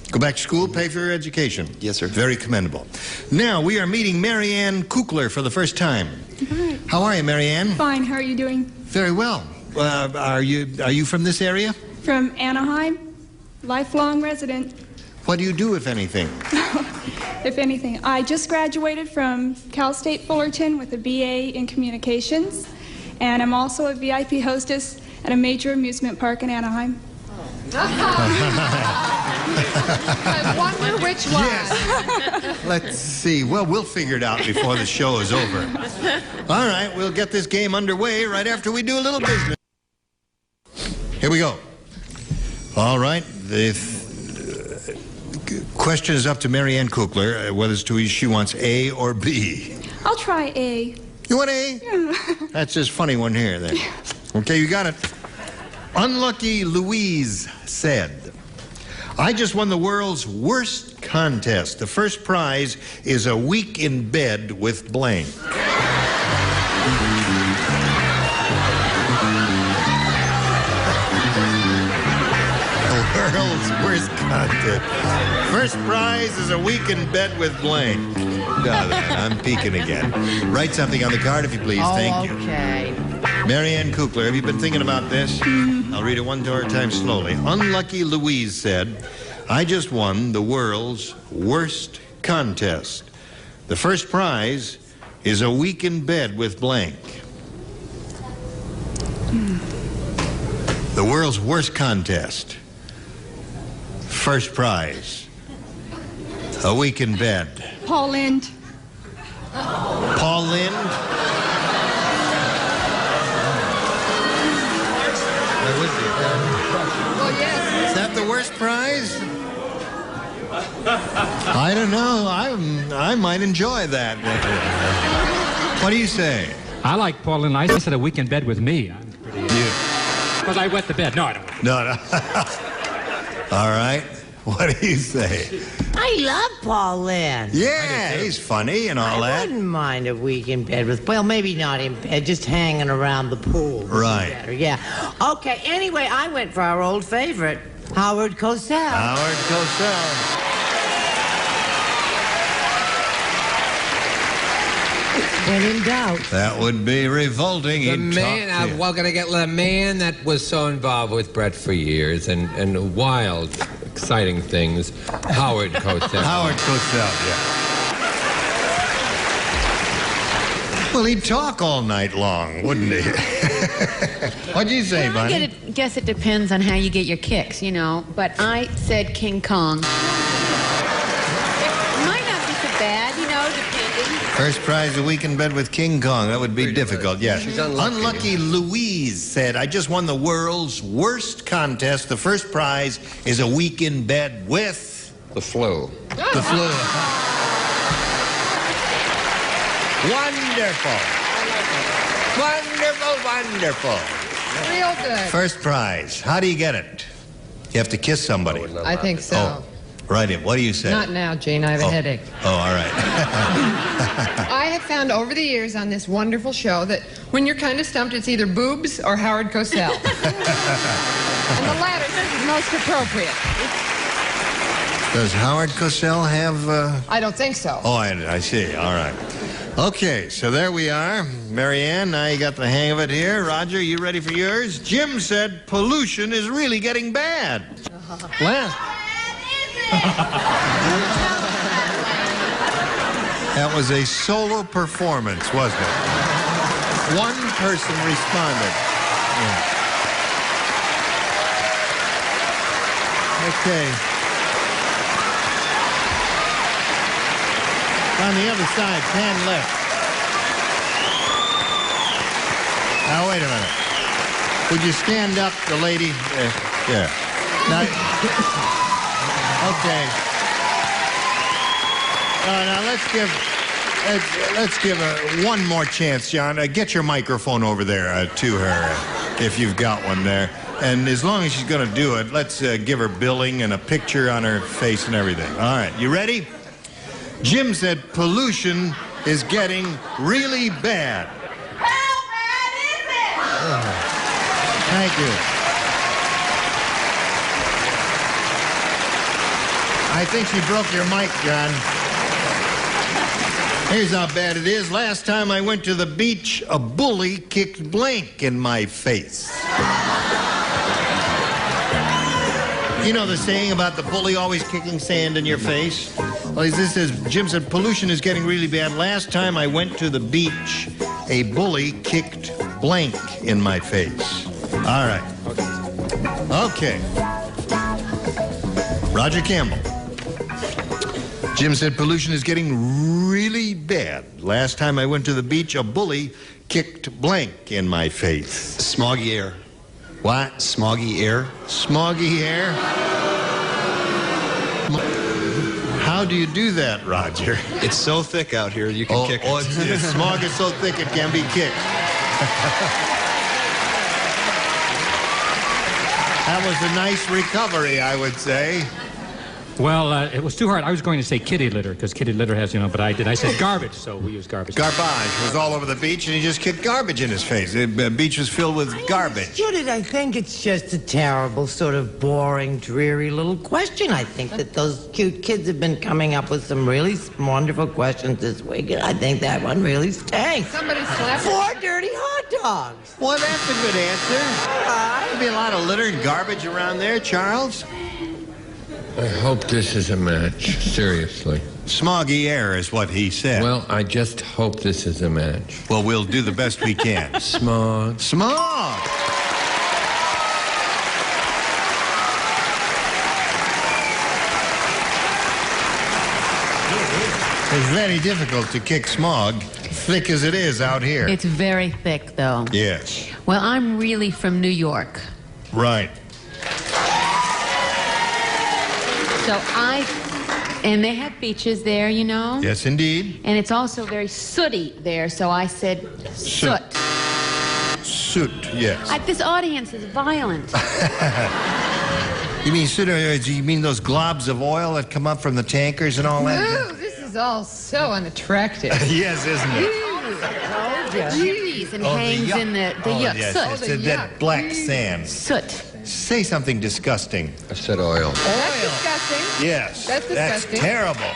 Go back to school, pay for your education? Yes, sir. Very commendable. Now, we are meeting Marianne Kukler for the first time. Hi. How are you, Marianne? Fine. How are you doing? Very well. Are you from this area? From Anaheim. Lifelong resident. What do you do, if anything? If anything, I just graduated from Cal State Fullerton with a BA in communications, and I'm also a VIP hostess at a major amusement park in Anaheim. I wonder which one. Yes. Let's see. Well, we'll figure it out before the show is over. All right, we'll get this game underway right after we do a little business. Here we go. All right. The question is up to Marianne Kukler, whether she wants A or B. I'll try A. You want A? Yeah. That's this funny one here, then. Okay, you got it. Unlucky Louise said, I just won the world's worst contest. The first prize is a week in bed with blank. World's worst contest. First prize is a week in bed with blank. I'm peeking again. Write something on the card, if you please. Thank you. Okay. Marianne Kukler, have you been thinking about this? I'll read it one time slowly. Unlucky Louise said, I just won the world's worst contest. The first prize is a week in bed with blank. The world's worst contest. First prize. A week in bed. Paul Lind. Paul Lind? Well, yes. Is that the worst prize? I don't know. I might enjoy that. What do you say? I like Paul and I said a week in bed with me. I'm pretty... Because I wet the bed. No, I don't. No. All right. What do you say? I love Paul Lynde. Yeah, he's funny and all that. I wouldn't mind a week in bed with, well, maybe not in bed, just hanging around the pool. Right. Better, yeah. Okay, anyway, I went for our old favorite, Howard Cosell. Howard Cosell. When in doubt. That would be revolting. The man, well, gonna get the man that was so involved with Brett for years and wild, exciting things, Howard Cosell. Howard Cosell, yeah. Well, he'd talk all night long, wouldn't he? What'd you say, Well, Bunny? I guess it depends on how you get your kicks, you know. But I said King Kong. It might not be so bad, you know, depending. First prize, a week in bed with King Kong. That would be difficult, yes. She's unlucky. Louise said, I just won the world's worst contest. The first prize is a week in bed with... The flu. The flu. Wonderful. Wonderful, wonderful. Real good. First prize. How do you get it? You have to kiss somebody. I think so. Oh, right in. What do you say? Not now, Gene. I have a headache. Oh, all right. I have found over the years on this wonderful show that when you're kind of stumped, it's either boobs or Howard Cosell. And the latter is most appropriate. Does Howard Cosell have... I don't think so. Oh, I see. All right. Okay, so there we are. Marianne, now you got the hang of it here. Roger, you ready for yours? Jim said pollution is really getting bad. That was a solo performance, wasn't it? One person responded. Yeah. Okay. On the other side, pan left. Now, wait a minute. Would you stand up, the lady? Yeah. Now, okay. Now let's give one more chance, John. Get your microphone over there to her, if you've got one there. And as long as she's going to do it, let's give her billing and a picture on her face and everything. All right, you ready? Jim said pollution is getting really bad. How bad is it? Oh, thank you. I think she broke your mic, John. Here's how bad it is. Last time I went to the beach, a bully kicked blank in my face. You know the saying about the bully always kicking sand in your face? Well, this says, Jim said, pollution is getting really bad. Last time I went to the beach, a bully kicked blank in my face. All right. Okay. Roger Campbell. Jim said, pollution is getting really bad. Last time I went to the beach, a bully kicked blank in my face. Smoggy air. What? Smoggy air. Smoggy air? How do you do that, Roger? It's so thick out here, you can kick it. Smog is so thick it can be kicked. That was a nice recovery, I would say. Well, it was too hard. I was going to say kitty litter, because kitty litter has, you know, but I said garbage, so we use garbage. Garbage was all over the beach, and he just kicked garbage in his face. The beach was filled with garbage. Judith, I think it's just a terrible, sort of boring, dreary little question. I think that those cute kids have been coming up with some really wonderful questions this week, and I think that one really stinks. Somebody slapped 4 dirty hot dogs. Well, that's a good answer. There'd be a lot of litter and garbage around there, Charles. I hope this is a match, seriously. Smoggy air is what he said. Well, I just hope this is a match. Well, we'll do the best we can. Smog. Smog! It's very difficult to kick smog, thick as it is out here. It's very thick, though. Yes. Well, I'm really from New York. Right. So and they have beaches there, you know? Yes, indeed. And it's also very sooty there, so I said soot. Soot, yes. This audience is violent. You mean those globs of oil that come up from the tankers and all that? Ooh, this is all so unattractive. Yes, isn't it? Jeez, and hangs in the Yes, soot. it's that black sand. Soot. Say something disgusting. I said oil. That's disgusting. Yes. That's disgusting. That's terrible.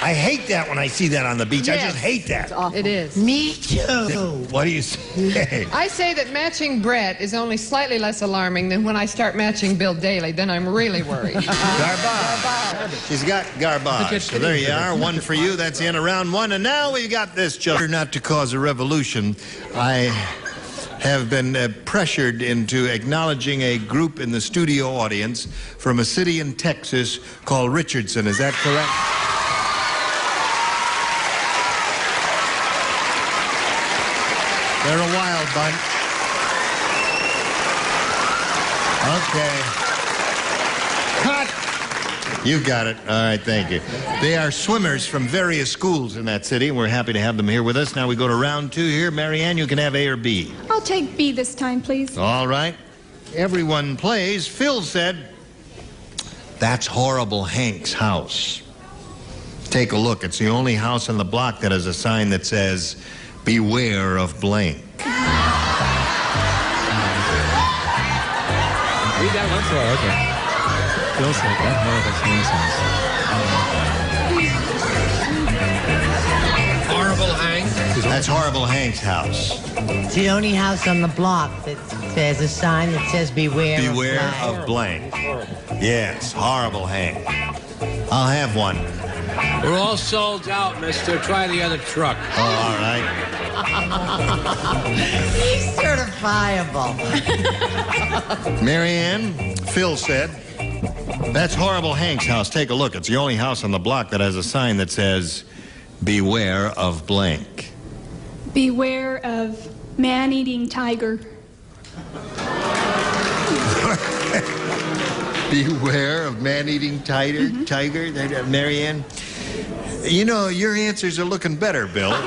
I hate that when I see that on the beach. Yes. I just hate that. It's awful. It is. Me too. What do you say? I say that matching Brett is only slightly less alarming than when I start matching Bill Daly. Then I'm really worried. Garbage. She's got garbage. So there you are. One for you. That's the end of round one. And now we've got this. Just not to cause a revolution, I have been pressured into acknowledging a group in the studio audience from a city in Texas called Richardson. Is that correct? They're a wild bunch. Okay. Cut! You got it. All right, thank you. They are swimmers from various schools in that city, and we're happy to have them here with us. Now we go to round two here. Marianne, you can have A or B. I'll take B this time, please. All right. Everyone plays. Phil said, "That's Horrible Hank's house." Take a look. It's the only house on the block that has a sign that says, "Beware of blank." Read that one? Oh, okay. Phil said that Horrible Hank? That's Horrible Hank's house. It's the only house on the block that says a sign that says beware of blank. Yes, Horrible Hank. I'll have one. We're all sold out, mister. Try the other truck. Oh, all right. He's certifiable. Marianne, Phil said, "That's Horrible Hank's house. Take a look. It's the only house on the block that has a sign that says, beware of blank." Beware of man-eating tiger. Beware of man-eating tiger? Marianne? You know, your answers are looking better, Bill. That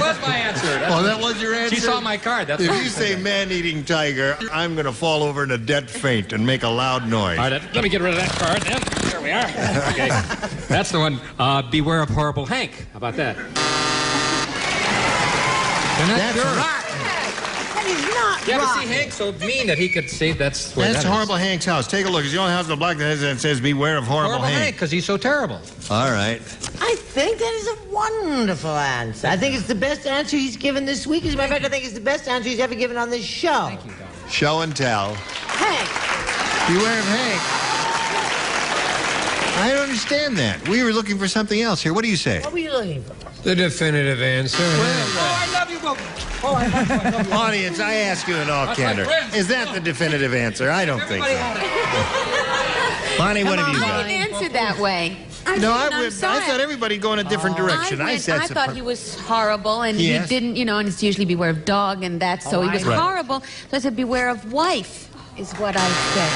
was my answer. That was your answer? She saw my card. That's if you say man-eating tiger, I'm going to fall over in a dead faint and make a loud noise. All right, let me get rid of that card then. There we are. Okay. That's the one. Beware of Horrible Hank. How about that? That's right. That is not You ever right. see Hank so mean that he could see that's where That's that Horrible Hank's house. Take a look. It's the only house on the block that says beware of Horrible Hank. because he's so terrible. All right. I think that is a wonderful answer. I think it's the best answer he's given this week. As a matter of fact, I think it's the best answer he's ever given on this show. Thank you, Don. Show and tell. Hank. Beware of Hank. I don't understand that. We were looking for something else here. What do you say? What were you looking for? The definitive answer. I love you, Bob. Oh, I love you. Audience, I ask you in all candor. Is that the definitive answer? I don't think so. Bonnie, what have you I got? didn't answer that way. I thought everybody'd go in a different direction. I thought he was horrible, and Yes. he didn't, and it's usually beware of dog and that, so he was Right. horrible. So I said beware of wife, is what I said.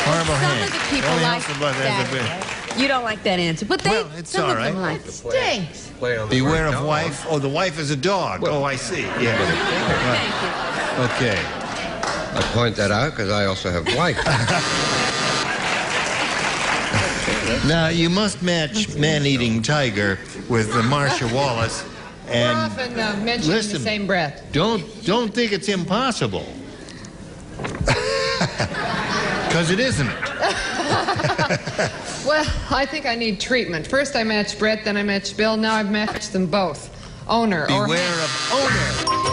Horrible Some Hank. of the people Only like house on the block that has a that. You don't like that answer, but they, it's some all of right. them like it. Stinks. Beware of wife. Oh, the wife is a dog. Oh, I see. Yeah. Thank you. Okay. I point that out because I also have wife. Now, you must match man-eating tiger with the Marcia Wallace. We're And often mentioned in the same breath. don't think it's impossible. Because it isn't. Well, I think I need treatment. First I matched Brett, then I matched Bill. Now I've matched them both. Owner or Beware Hank. of owner.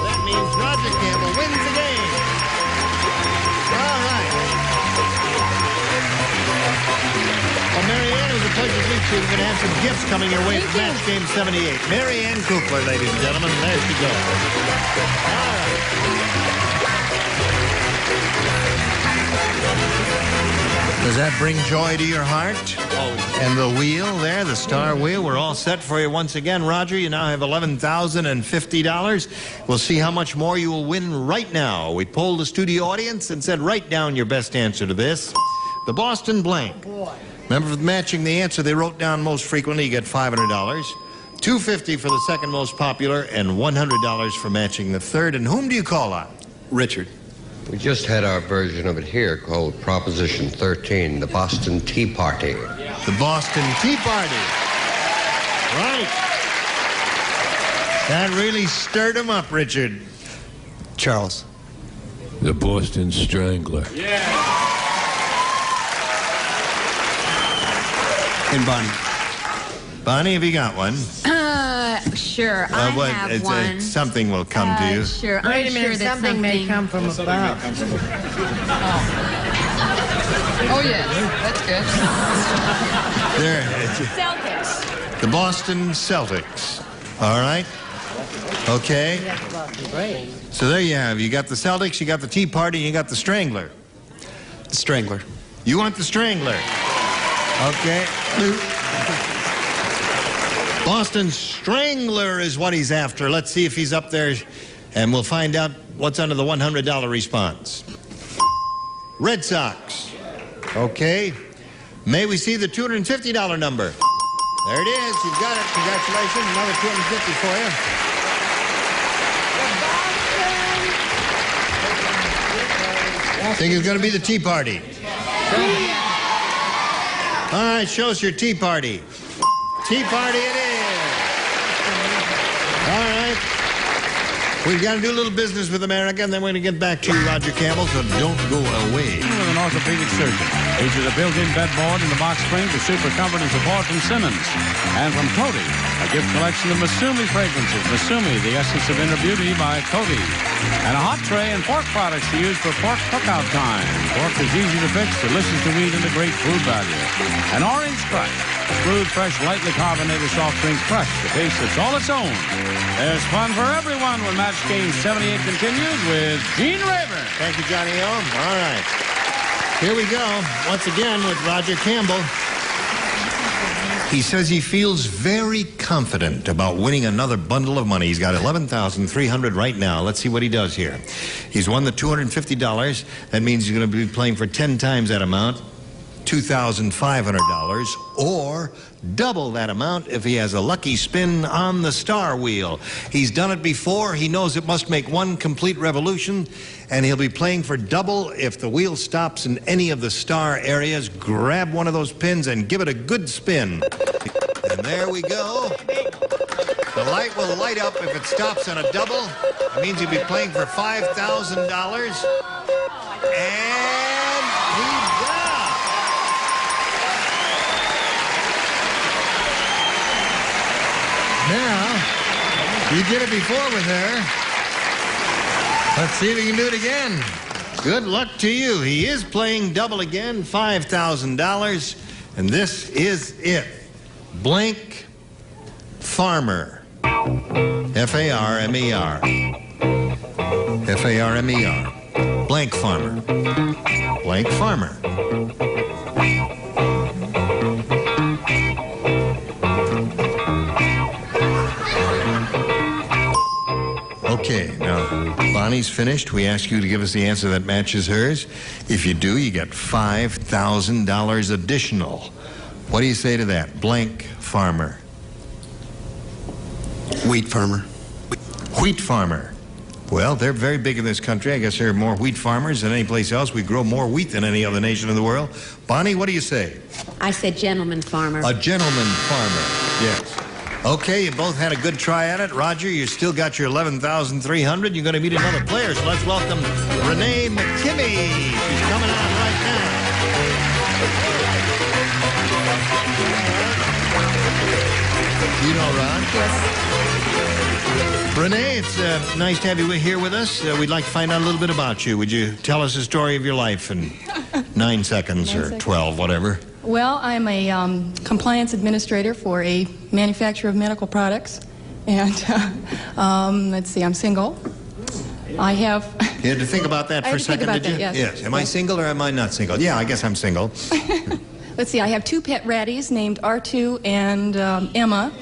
That means Roger Campbell wins the game. All right. Well, Marianne, it was a pleasure to meet you. We're going to have some gifts coming your way from Match Game 78. Marianne Cooper, ladies and gentlemen. There she goes. All right. Does that bring joy to your heart? And the wheel there, the star wheel, we're all set for you once again. Roger, you now have $11,050. We'll see how much more you will win right now. We polled the studio audience and said, write down your best answer to this. The Boston blank. Remember, for matching the answer they wrote down most frequently, you get $500. $250 for the second most popular, and $100 for matching the third. And whom do you call on? Richard. We just had our version of it here called Proposition 13, the Boston Tea Party. The Boston Tea Party. Right. That really stirred him up, Richard. Charles. The Boston Strangler. Yeah. And Bonnie. Bonnie, have you got one? Sure. I have one. Something will come to you. Sure. Wait a I'm minute, sure that something may come from above. Oh, yeah. That's good. There. Celtics. The Boston Celtics. All right. Okay. So there you have. You got the Celtics, you got the Tea Party, you got the Strangler. The Strangler. You want the Strangler. Okay. Boston Strangler is what he's after. Let's see if he's up there, and we'll find out what's under the $100 response. Red Sox. Okay. May we see the $250 number? There it is. You've got it. Congratulations. Another $250 for you. I think it's going to be the Tea Party. All right, show us your Tea Party. Tea Party it is. All right. We've got to do a little business with America, and then we're going to get back to Roger Campbell, so don't go away. With an orthopedic surgeon. Features a built-in bed board and the box spring for super comfort and support from Simmons. And from Coty, a gift collection of Masumi fragrances. Masumi, the essence of inner beauty by Coty. And a hot tray and pork products to use for pork cookout time. Pork is easy to fix, delicious to eat, and a great food value. An Orange Crush. Smooth, fresh, lightly carbonated soft drink crush. The taste that's all its own. There's fun for everyone when Match Game 78 continues with Gene Rayburn. Thank you, Johnny O. All right. Here we go. Once again with Roger Campbell. He says he feels very confident about winning another bundle of money. He's got $11,300 right now. Let's see what he does here. He's won the $250. That means he's going to be playing for 10 times that amount. $2,500, or double that amount if he has a lucky spin on the star wheel. He's done it before. He knows it must make one complete revolution, and he'll be playing for double if the wheel stops in any of the star areas. Grab one of those pins and give it a good spin. And there we go. The light will light up if it stops on a double. It means he'll be playing for $5,000. And he does. Now, you did it before with her. Let's see if he can do it again. Good luck to you. He is playing double again, $5,000. And this is it. Blank Farmer. F-A-R-M-E-R. F-A-R-M-E-R. Blank Farmer. Blank Farmer. Okay, now, Bonnie's finished. We ask you to give us the answer that matches hers. If you do, you get $5,000 additional. What do you say to that? Blank Farmer. Wheat farmer. Wheat farmer. Well, they're very big in this country. I guess there are more wheat farmers than any place else. We grow more wheat than any other nation in the world. Bonnie, what do you say? I said gentleman farmer. A gentleman farmer, yes. Okay, you both had a good try at it. Roger, you still got your $11,300. You're going to meet another player, so let's welcome Renee McKimmey. She's coming out right now. You know Ron? Yes. Renee, it's nice to have you here with us. We'd like to find out a little bit about you. Would you tell us the story of your life in 9 seconds or 12, whatever? Well, I'm a compliance administrator for a manufacturer of medical products. And let's see, I'm single. I have... You had to think about that for a second, did you? Yes. Am I single or am I not single? Yeah, I guess I'm single. Let's see, I have 2 pet ratties named R2 and Emma.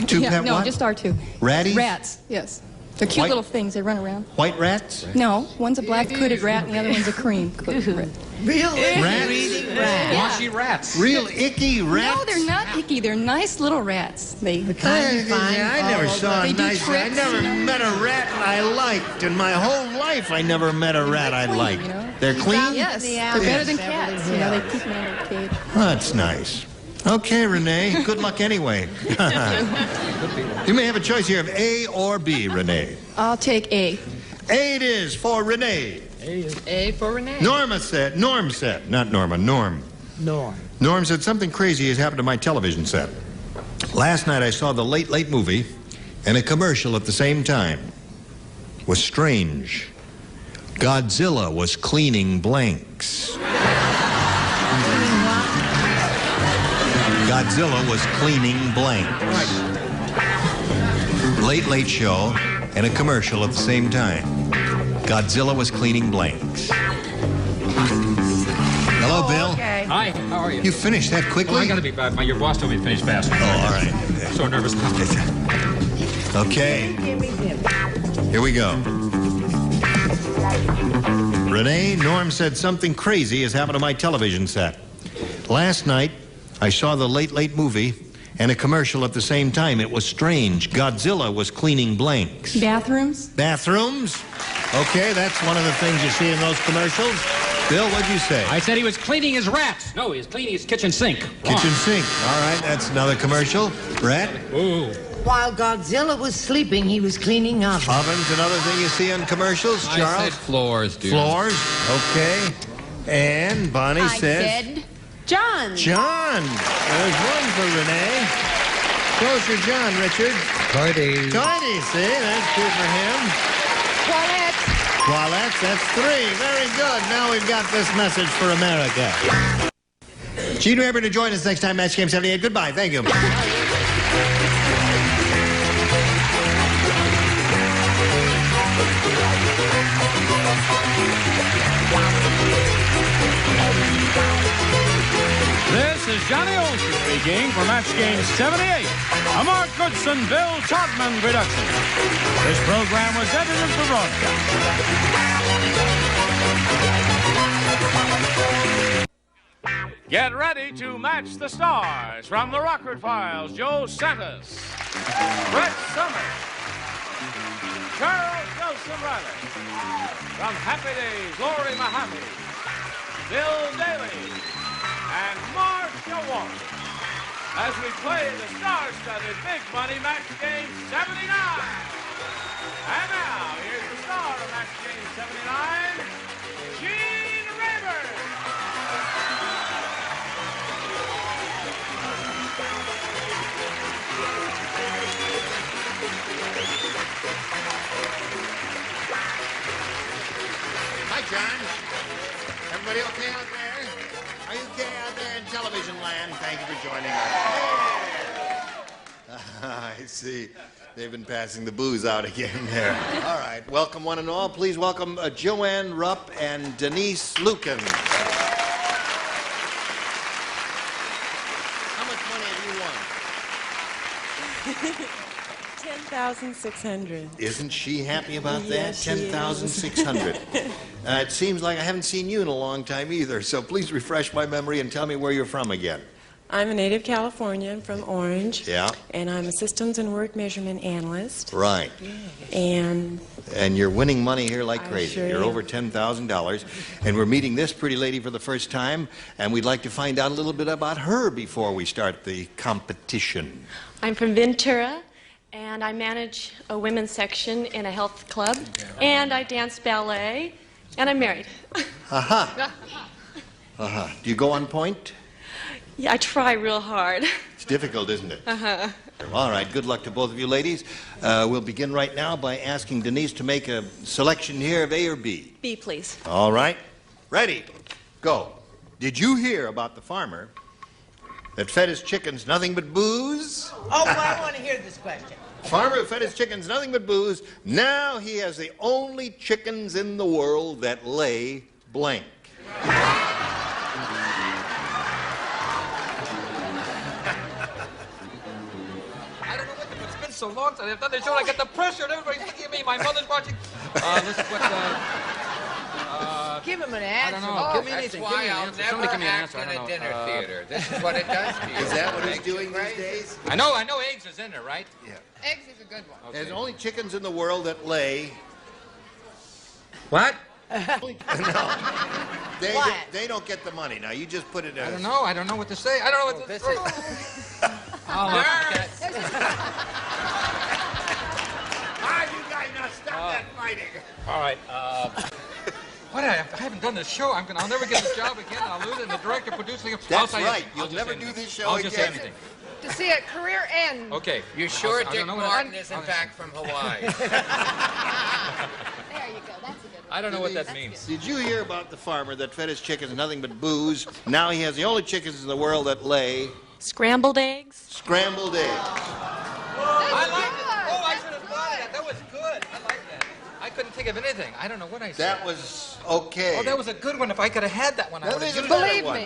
Two pet No, what? just R2. Ratties? Rats, yes. They're cute little things. They run around. White rats? No, one's a black hooded rat and the other one's a cream hooded rat. Real rats? Washy rats. Real icky rats? No, they're not icky. They're nice little rats. They I never saw a nice rat. I never met a rat I liked. In my whole life, I never met a rat I liked. You know? They're clean? Yes, they're better than cats. You know, they keep them in a cage. That's nice. Okay, Renee. Good luck anyway. You may have a choice here of A or B, Renee. I'll take A. A it is for Renee. A for Renee. Norm said, not Norma, Norm. Norm said, something crazy has happened to my television set. Last night I saw the Late Late movie and a commercial at the same time. It was strange. Godzilla was cleaning blanks. Godzilla was cleaning blanks. Late Late Show and a commercial at the same time. Godzilla was cleaning blanks. Hello, Bill. Okay. Hi, how are you? You finished that quickly? Well, I gotta be back. Your boss told me to finish fast. Oh, all right. Okay. So nervous. Okay. Here we go. Renee, Norm said something crazy has happened to my television set. Last night, I saw the Late Late movie and a commercial at the same time. It was strange. Godzilla was cleaning blanks. Bathrooms? Bathrooms? Okay, that's one of the things you see in those commercials. Bill, what'd you say? I said he was cleaning his rats. No, he was cleaning his kitchen sink. Kitchen sink. All right, that's another commercial. Rat? Ooh. While Godzilla was sleeping, he was cleaning ovens. Ovens, another thing you see in commercials. Charles? I said floors, dear. Floors, okay. And Bonnie says... John. John. There's one for Renee. Closer, John, Richard. Tidy. Tidy, see? That's two for him. Toilette. Toilettes, that's three. Very good. Now we've got this message for America. Gene, remember to join us next time, Match Game 78. Goodbye. Thank you. This is Johnny Olson speaking for Match Game 78, a Mark Goodson, Bill Todman production. This program was edited for broadcast. Get ready to match the stars from the Rockford Files. Joe Santos, Brett Summers, Charles Nelson Riley, from Happy Days, Lori Muhammad, Bill Daly, and Marcia Walsh as we play the star-studded Big Money Match Game 79. And now, here's the star of Match Game 79, Gene Rayburn. Hi, John. Everybody okay out there? Are you okay out there in television land? Thank you for joining us. I see. They've been passing the booze out again there. All right. Welcome, one and all. Please welcome Joanne Rupp and Denise Lucan. How much money have you won? 10,600. Isn't she happy about that? Yes, she is. 10,600. It seems like I haven't seen you in a long time either, so please refresh my memory and tell me where you're from again. I'm a native Californian from Orange. Yeah. And I'm a systems and work measurement analyst. Right. And you're winning money here like crazy. Sure You're am. over $10,000. And we're meeting this pretty lady for the first time, and we'd like to find out a little bit about her before we start the competition. I'm from Ventura, and I manage a women's section in a health club. And I dance ballet, and I'm married. Aha. Do you go on point? Yeah, I try real hard. It's difficult, isn't it? Uh-huh. All right, good luck to both of you ladies. We'll begin right now by asking Denise to make a selection here of A or B. B, please. All right, ready, go. Did you hear about the farmer that fed his chickens nothing but booze? Oh, well, I want to hear this question. Farmer who fed his chickens nothing but booze. Now he has the only chickens in the world that lay blank. So long since I've done the show, I get the pressure, and everybody's looking at me. My Let's put, Give him an I answer. don't know. Give me anything. That's why Give me an I'll answer. never Somebody give me an act answer. I in don't a know. dinner theater. This is what it does to you. Is that what he's Makes you doing these crazy. days? I know eggs is in there, right? Yeah. Eggs is a good one. Okay. There's only chickens in the world that lay. What? No. They don't get the money. Now, you just put it as... I don't know. I don't know what to say. I don't know what to say. Oh, my God. You guys now stop that fighting. All right. What? I haven't done this show. I'll never get this job again. I'll lose it. And the director producing it. That's right. You'll never do this show I'll just say again. anything. To see a career end. Okay. You sure I Dick don't know what Martin isn't back from Hawaii? There you go. That's a good one. I don't know what that means. Did you hear about the farmer that fed his chickens nothing but booze? Now he has the only chickens in the world that lay... Scrambled eggs? Scrambled eggs. I like it. Oh, I should have thought of that. That was good. I like that. I couldn't think of anything. I don't know what I said. That was okay. Oh, that was a good one. If I could have had that one, I Now, would have there's a used better it. one.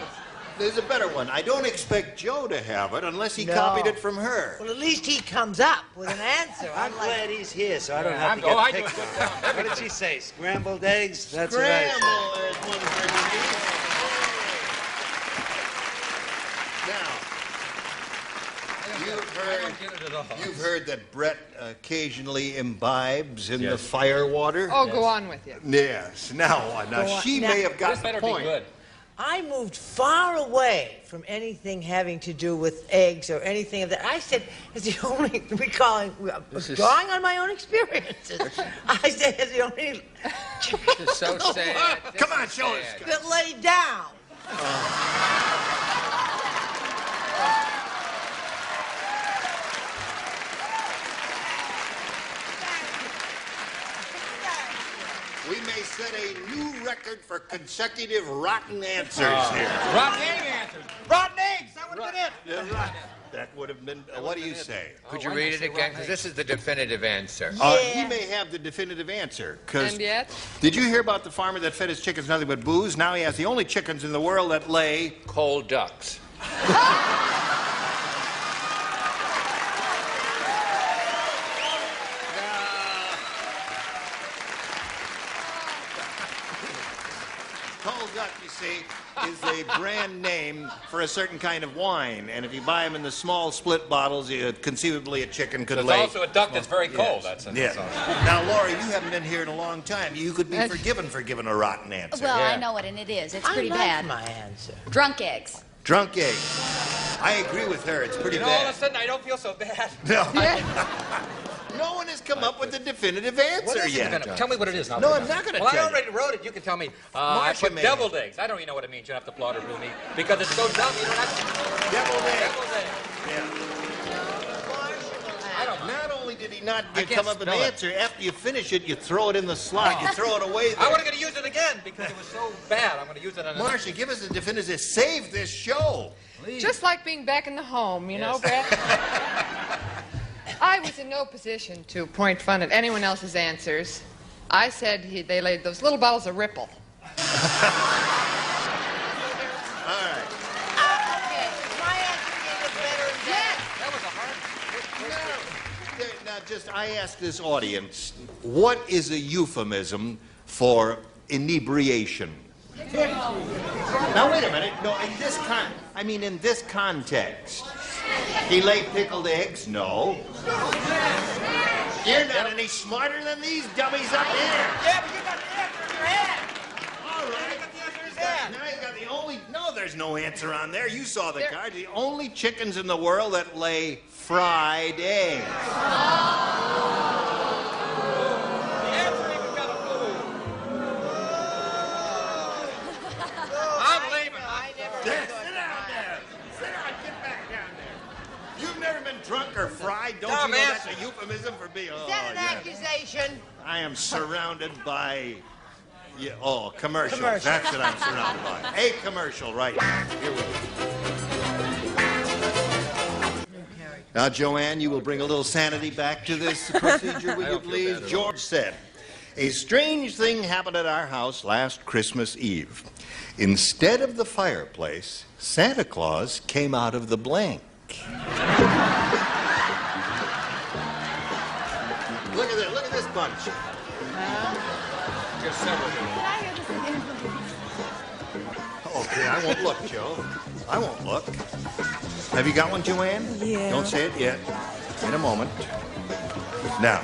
There's a better one. I don't expect Joe to have it unless he copied it from her. Well, at least he comes up with an answer. I'm glad he's here, so I don't Yeah, have I'm- to get oh, I do picked it. on. What did she say? Scrambled eggs? That's what I said. Scramble, there's one for Denise. Now, you've heard that Brett occasionally imbibes in the fire water. Oh, go on with you. Yes. Now she may have got the point. Good. I moved far away from anything having to do with eggs or anything of that. I said, as the only, drawing on my own experiences, I said, as the only This is so sad. Come on, show us. that laid down. We may set a new record for consecutive rotten answers here. Rotten egg answers. Rotten eggs. That would have been it. Yeah, that would have been. What do you say? Could you read it again? Because this is the definitive answer. He may have the definitive answer. 'Cause And yet? did you hear about the farmer that fed his chickens nothing but booze? Now he has the only chickens in the world that lay Cold ducks. Cold duck, you see, is a brand name for a certain kind of wine. And if you buy them in the small split bottles, conceivably a chicken could It's lay. also a duck that's very cold. Yes. That's Yeah. Now, Laura, you haven't been here in a long time. You could be forgiven for giving a rotten answer. Well, I know what it is. It's pretty bad. my answer. Drunk eggs. Drunk eggs. I agree with her. It's pretty You know, all of bad. a sudden, I don't feel so bad. No. No one has come up with a definitive What answer is it yet. gonna, tell me what it is now. No, I'm not going to Well, tell I you. already wrote it. You can tell me. I Marsha put may. deviled eggs. I don't even know what it means. You don't have to applaud or boo me because it's so dumb. You don't have to. Deviled eggs. Deviled eggs. I don't. Not only did he not I can't come up with an spell it. answer, after you finish it, you throw it in the slot. You throw it away there. I wasn't going to use it again because it was so bad. I'm going to use it on another. Marcia, give us a definitive. Save this show. Please. Just like being back in the home, you know, Brett? I was in no position to point fun at anyone else's answers. I said they laid those little bottles of Ripple. All right. Okay, my answer is better than that. That was a hard. Now, I ask this audience, what is a euphemism for inebriation? Now, wait a minute. No, in this context. He laid pickled eggs? No. You're not any smarter than these dummies up here. Yeah, but you got the answer in your head. All right. Now he's got the only... No, there's no answer on there. You saw the card. The only chickens in the world that lay fried eggs. I'm leaving. Sit down there. Sit down. Get back down there. You've never been drunk or fried? Don't Dumb you know answer. that's a euphemism for being... Is that an accusation? I am surrounded by... commercials. Commercials. That's what I'm surrounded by. A commercial right here with Now, Joanne, you will bring a little sanity back to this procedure, will you please? George said, a strange thing happened at our house last Christmas Eve. Instead of the fireplace, Santa Claus came out of the blank. Look at this. this bunch? Just several people. Okay, I won't look, Joe. I won't look. Have you got one, Joanne? Yeah. Don't say it yet. In a moment. Now,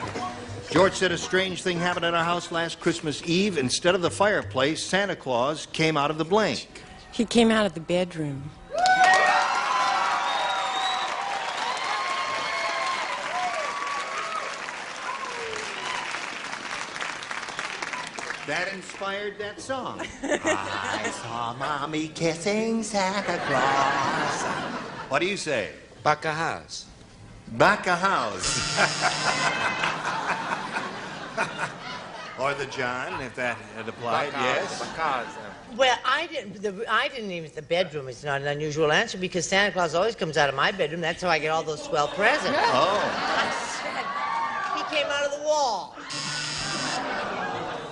George said a strange thing happened at our house last Christmas Eve. Instead of the fireplace, Santa Claus came out of the blank. He came out of the bedroom. That inspired that song. I saw Mommy kissing Santa Claus. What do you say? Back a house. Back a house. Or the John, if that had applied, yes. Well, I didn't even. The bedroom is not an unusual answer because Santa Claus always comes out of my bedroom. That's how I get all those swell presents. Oh. I said he came out of the wall.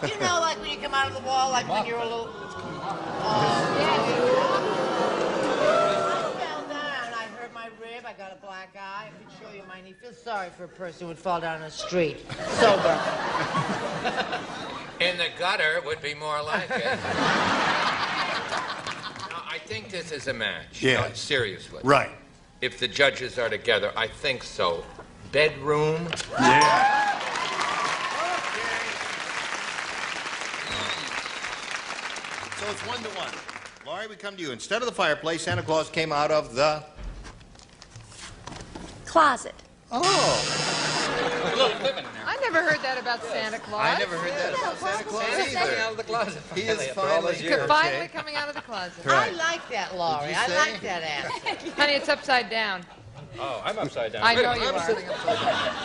You know, like when you come out of the wall, like when you're a little. I fell down. I hurt my rib. I got a black eye. I could show you mine. You feel sorry for a person who would fall down the street sober. In the gutter would be more like it. No, I think this is a match. Yeah. No, seriously. Right. If the judges are together, I think so. Bedroom. Yeah. So it's 1-1. Laurie, we come to you. Instead of the fireplace, Santa Claus came out of the... Closet. Oh. A little feminine there. I never heard that about Santa Claus. I never heard that about Santa Claus Santa's coming either. out of the closet. He is After all those finally... years. Finally coming out of the closet. Right. I like that, Laurie. Did you I say? like that answer. Honey, it's upside down. Oh, I'm upside down. I Wait a know minute, you I'm are. sitting upside down.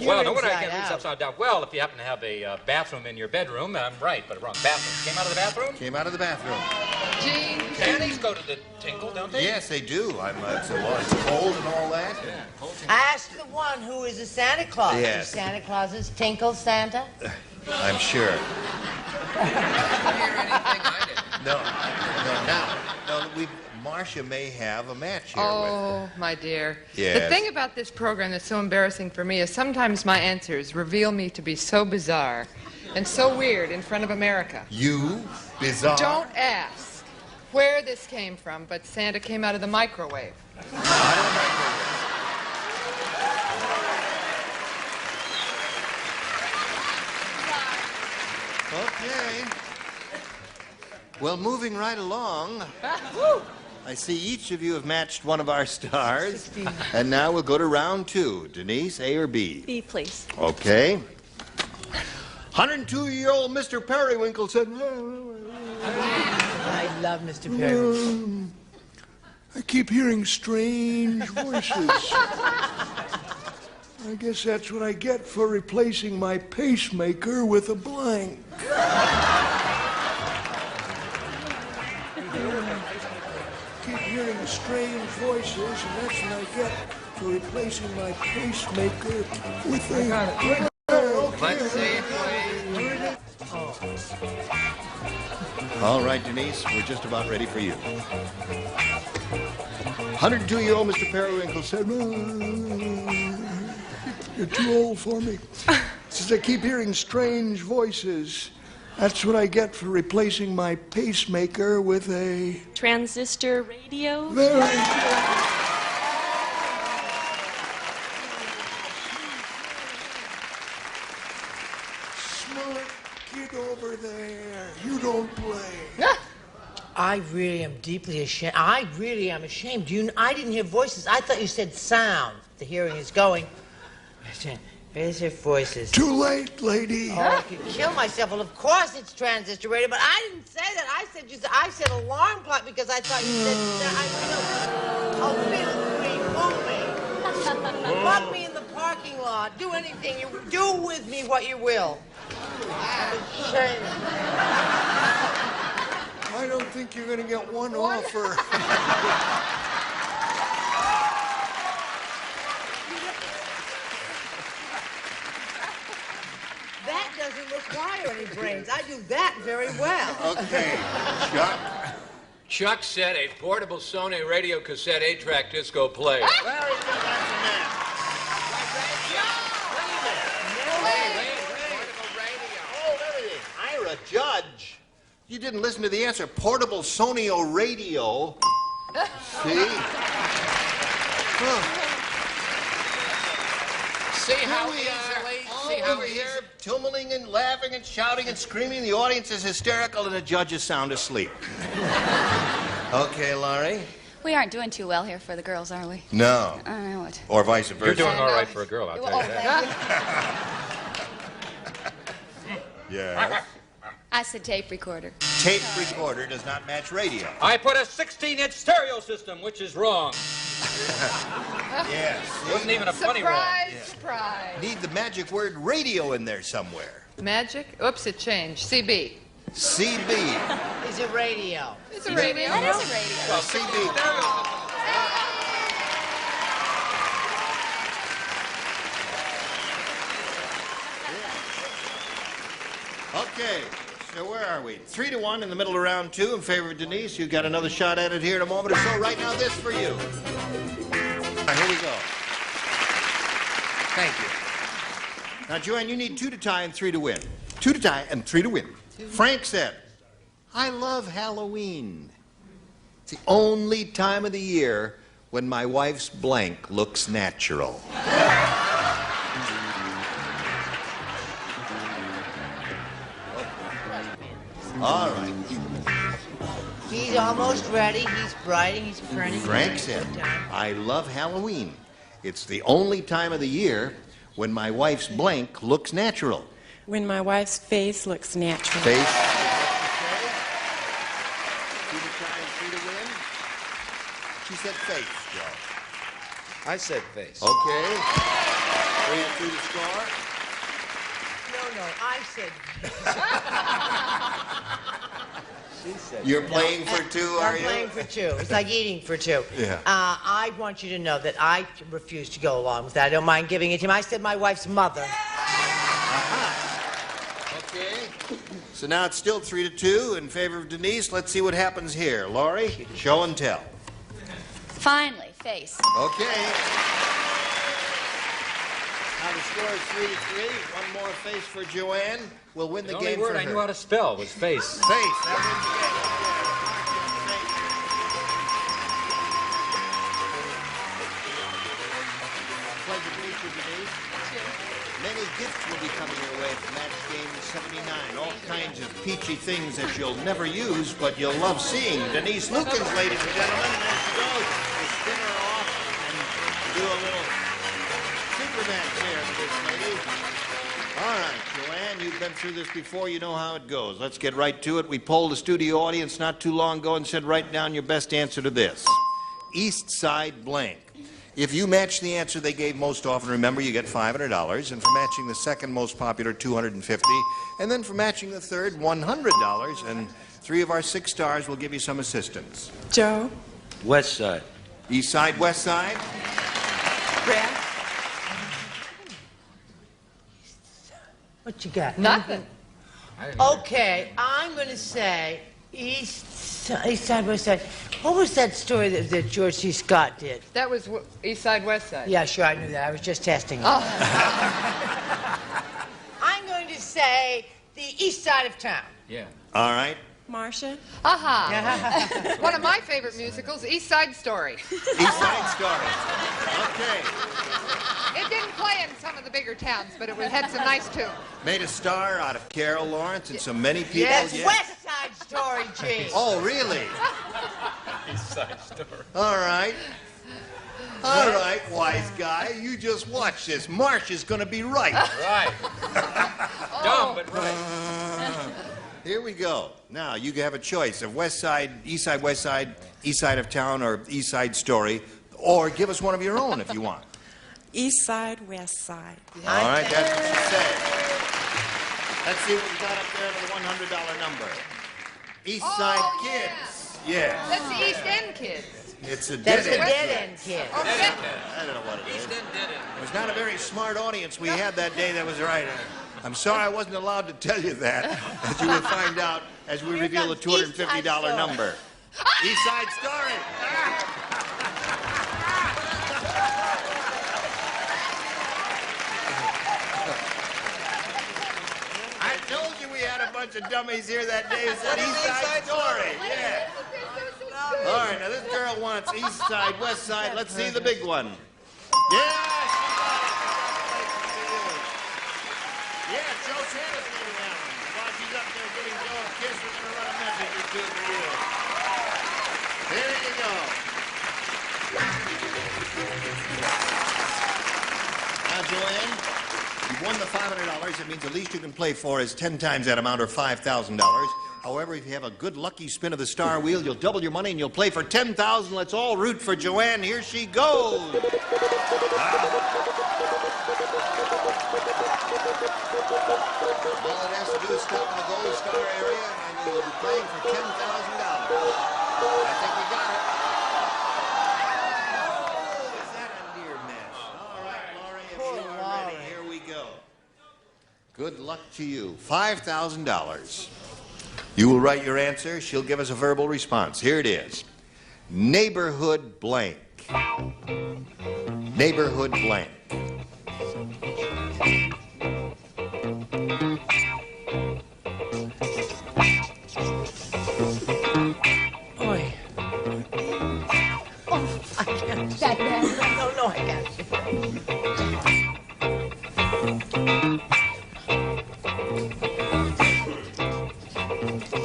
Well, no wonder I can't read this upside down. Well, if you happen to have a bathroom in your bedroom, I'm right, but wrong. Bathroom. Came out of the bathroom? Came out of the bathroom. Gene. Panties go to the tinkle, don't they? Yes, they do. It's cold and all that. Yeah, cold tinkle. Ask the one who is a Santa Claus. Yes. Is Santa Claus's tinkle Santa? I'm sure. No. Marcia may have a match here Oh, my dear. Yes. The thing about this program that's so embarrassing for me is sometimes my answers reveal me to be so bizarre and so weird in front of America. You? Bizarre? Don't ask where this came from, but Santa came out of the microwave. Okay. Well, moving right along, I see each of you have matched one of our stars. 16. And now we'll go to round 2. Denise, A or B? B, please. Okay. 102-year-old Mr. Periwinkle said... I love Mr. Perry. I keep hearing strange voices. I guess that's what I get for replacing my pacemaker with a blank. Keep hearing strange voices, and that's what I get for replacing my pacemaker with a blank. Let's see it, please. All right, Denise, we're just about ready for you. 102-year-old Mr. Periwinkle said, "You're too old for me." Says I keep hearing strange voices. That's what I get for replacing my pacemaker with a... Transistor radio? Very good. Smart kid over there. You don't play. I really am deeply ashamed. I really am ashamed. I didn't hear voices. I thought you said sound. The hearing is going. Where's your voices? Too late, lady. Oh, I could kill myself. Well, of course it's transistor radio, but I didn't say that. I said alarm clock because I thought you said. Oh, feel free, move me. Lock me in the parking lot. Do anything. Do with me what you will. I'm ashamed. I don't think you're going to get one offer. That doesn't require any brains. I do that very well. Okay, Chuck. Chuck said a portable Sony radio cassette 8-track disco player. Very good, that's a match. You didn't listen to the answer. Portable Sonio radio. See? Huh. See how we easily, see how we hear tumbling and laughing and shouting and screaming. The audience is hysterical and the judge is sound asleep. Okay, Laurie? We aren't doing too well here for the girls, are we? No. What? Or vice versa. You're doing all right for a girl, I'll tell you that. Yes. I said tape recorder. Tape recorder does not match radio. I put a 16-inch stereo system, which is wrong. Yes. Wasn't even a funny wrong. Surprise. Need the magic word radio in there somewhere. Magic? Oops, it changed. CB. CB. Is it radio? It's a radio. That is a radio. Well, CB. Okay, so where are we? 3-1 in the middle of round 2 in favor of Denise. You've got another shot at it here in a moment or so. Right now, this for you. Right, here we go. Thank you. Now, Joanne, you need 2 to tie and 3 to win. 2 to tie and 3 to win. Frank said, I love Halloween. It's the only time of the year when my wife's blank looks natural. All right. He's almost ready. He's writing. He's printing. Frank said, I love Halloween. It's the only time of the year when my wife's blank looks natural. When my wife's face looks natural. Face. Okay. 2 to tie and 3 to win. She said face, Joe. I said face. Okay. 3 and 2 to score. No, I said. She said You're playing for 2, are you? I'm playing for 2. It's like eating for 2. Yeah. I want you to know that I refuse to go along with that. I don't mind giving it to him. I said my wife's mother. Okay. So now it's still 3-2 in favor of Denise. Let's see what happens here. Laurie, show and tell. Finally, face. Okay. Now the score is 3-3. One more face for Joanne. We'll win the The game only word for I her. knew how to spell was face. Face. That wins the game. Pleasure to meet you, Denise. Many gifts will be coming your way from Match Game 79. All kinds of peachy things that you'll never use, but you'll love seeing. Denise Lukens, ladies and gentlemen. There she goes. We'll spin her off and do a little Superman chair for this lady. All right, Joanne, you've been through this before. You know how it goes. Let's get right to it. We polled the studio audience not too long ago and said, write down your best answer to this. East Side blank. If you match the answer they gave most often, remember, you get $500. And for matching the second most popular, $250. And then for matching the third, $100. And 3 of our 6 stars will give you some assistance. Joe? West Side. East Side, West Side? Brad? What you got? Nothing. Okay, I'm going to say East Side, West Side. What was that story that George C. Scott did? That was East Side, West Side. Yeah, sure, I knew that. I was just testing it. Oh. I'm going to say the east side of town. Yeah. All right. Marcia? Aha. One of my favorite musicals, East Side Story. East Side Story. Okay. It didn't play in some of the bigger towns, but it had some nice tunes. Made a star out of Carol Lawrence and so many people. Yes, West Side Story, G. Oh, really? East Side Story. All right. All right, wise guy. You just watch this. Marcia's going to be right. Right. Dumb, but right. Here we go. Now, you have a choice of West Side, East Side, West Side, East Side of town, or East Side Story. Or give us one of your own if you want. East Side, West Side. All right, that's what she said. Let's see what we got up there for the $100 number. East Side Kids. Yeah. That's the East End Kids. It's a That's dead the end. dead end kid. Oh, I don't know what it is. It was not a very smart audience we had that day that was right. I'm sorry I wasn't allowed to tell you that, as you will find out as we reveal the $250 number. East Side Story. I told you we had a bunch of dummies here that day who said East Side Story. Yeah. All right, now this girl wants East Side, West Side. Let's see the big one. Yeah, yeah, Joe Santa's getting that one. While she's up there giving Joe a kiss, we're going to run a message or two for you. There you go. Now, Joanne, you've won the $500. That means the least you can play for is 10 times that amount, or $5,000. However, if you have a good lucky spin of the star wheel, you'll double your money and you'll play for $10,000. Let's all root for Joanne. Here she goes. All it has to do is stop in the gold star area and you will be playing for $10,000. I think we got it. Oh, is that a near miss? All right, Laurie, if you are ready, here we go. Good luck to you. $5,000. You will write your answer. She'll give us a verbal response. Here it is. Neighborhood blank. Neighborhood blank. Oi. Oh, I can't. That bad. No, I can't.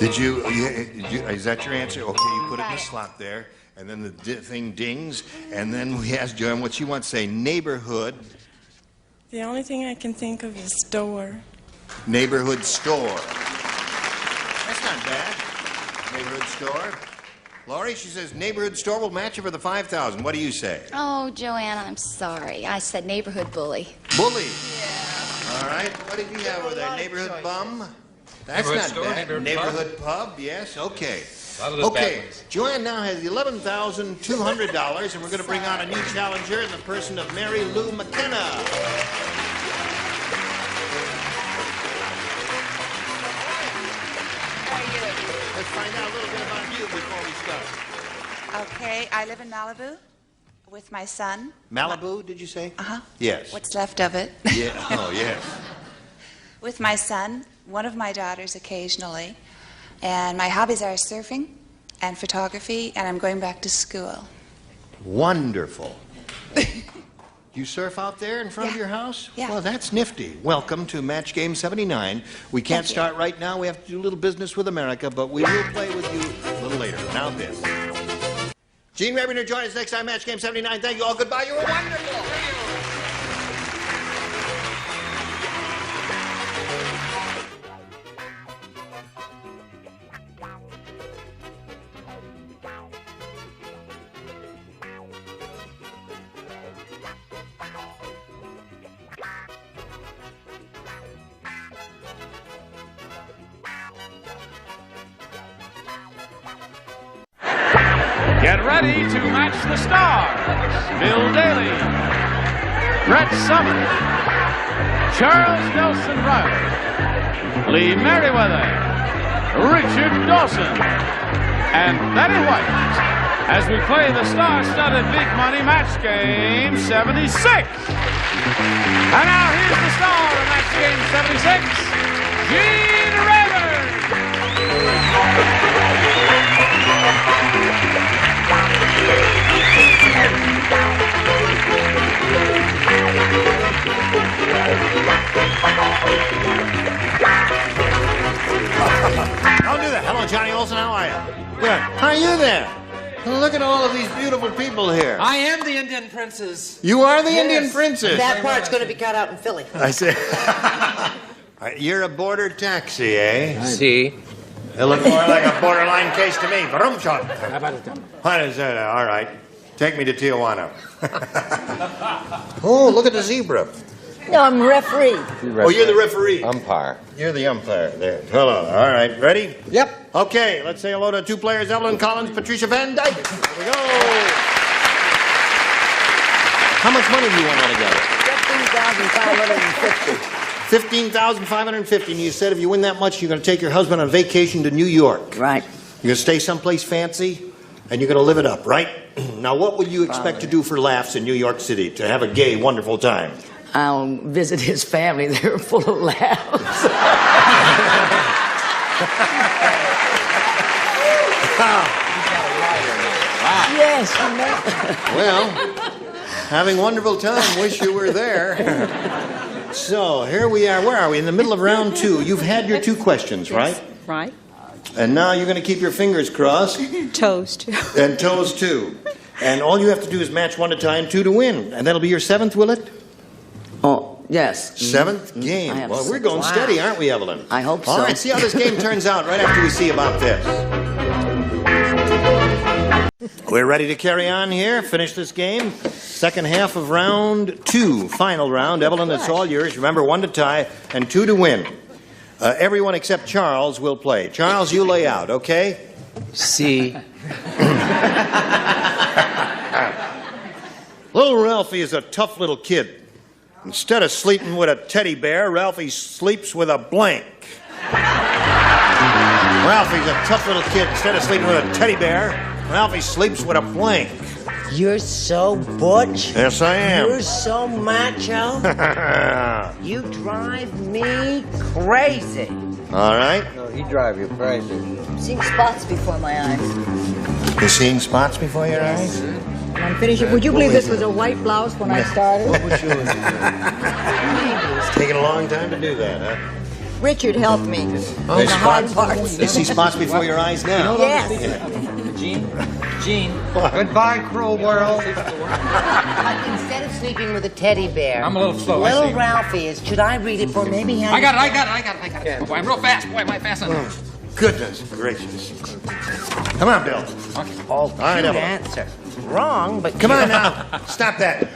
Did you, is that your answer? Okay, you put it in the slot there, and then the thing dings, and then we asked Joanne what she wants to say. Neighborhood. The only thing I can think of is store. Neighborhood store. That's not bad. Neighborhood store. Laurie, she says neighborhood store will match you for the $5,000. What do you say? Oh, Joanne, I'm sorry. I said neighborhood bully. Bully. Yeah. All right. What did you have over there? Neighborhood bum? That's not bad. Neighborhood pub, yes, okay. Okay, Joanne now has $11,200, and we're going to bring on a new challenger in the person of Mary Lou McKenna. Let's find out a little bit about you before we start. Okay, I live in Malibu with my son. Malibu, did you say? Uh-huh. Yes. What's left of it. Yeah. Oh, yes. With my son, one of my daughters occasionally, and my hobbies are surfing and photography, and I'm going back to school. Wonderful. You surf out there in front of your house? Yeah. Well, that's nifty. Welcome to Match Game 79. We can't start right now. We have to do a little business with America, but we will play with you a little later. Now this. Gene Rebinger, join us next time, Match Game 79. Thank you all. Goodbye. You were wonderful. Get ready to match the stars. Bill Daly, Brett Summers, Charles Nelson Riley, Lee Merriweather, Richard Dawson, and Betty White as we play the star-studded Big Money Match Game 76. And now here's the star of Match Game 76, Gene Rayburn. Don't do that. Hello, Johnny Olson. How are you? Good. How are you there? Well, look at all of these beautiful people here. I am the Indian princess. You are the Indian princess. That part's going to be cut out in Philly. I see. You're a border taxi, eh? See? It looked more like a borderline case to me. What is that? All right. Take me to Tijuana. Oh, look at the zebra. No, I'm referee. Oh, you're the referee. Umpire. You're the umpire. There. Hello. All right. Ready? Yep. Okay. Let's say hello to two players, Evelyn Collins, Patricia Van Dyke. Here we go. How much money do you want altogether? $15,550. $15,550. And you said if you win that much, you're going to take your husband on vacation to New York. Right. You're going to stay someplace fancy, and you're going to live it up, right? Now, what would you expect to do for laughs in New York City to have a gay, wonderful time? I'll visit his family. They're full of laughs. Yes, you know. Well, having a wonderful time. Wish you were there. So, here we are. Where are we? In the middle of round 2. You've had your 2 questions, right? Right. And now you're going to keep your fingers crossed. Toes, too. And toes, too. And all you have to do is match 1 to tie and 2 to win. And that'll be your 7th, will it? Oh, yes. 7th game. Well, we're going steady, aren't we, Evelyn? I hope so. All right, see how this game turns out right after we see about this. We're ready to carry on here, finish this game. Second half of round 2, final round. Evelyn, it's all yours. Remember, 1 to tie and 2 to win. Everyone except Charles will play. Charles, you lay out, okay? See. Little Ralphie is a tough little kid. Instead of sleeping with a teddy bear, Ralphie sleeps with a blank. Ralphie's a tough little kid. Instead of sleeping with a teddy bear, Ralphie sleeps with a blank. You're so butch. Yes, I am. You're so macho. You drive me crazy. All right. No, he drive you crazy. I'm seeing spots before my eyes. You're seeing spots before your eyes? I'm finishing. Would you believe this was a white blouse when I started? What was yours? It's taken a long time to do that, huh? Richard helped me. Oh, the hard parts. You see spots before your eyes now? Yes. Gene. Goodbye, cruel world. Instead of sleeping with a teddy bear, I'm a little slow, I Little see. Ralphie is. Should I read it for him? Maybe he I got it. Oh, boy, I'm real fast. Boy, am I fast enough. Goodness gracious. Come on, Bill. Okay. Oh, right, cute Evelyn. answer. Wrong, but Come on now. Stop that.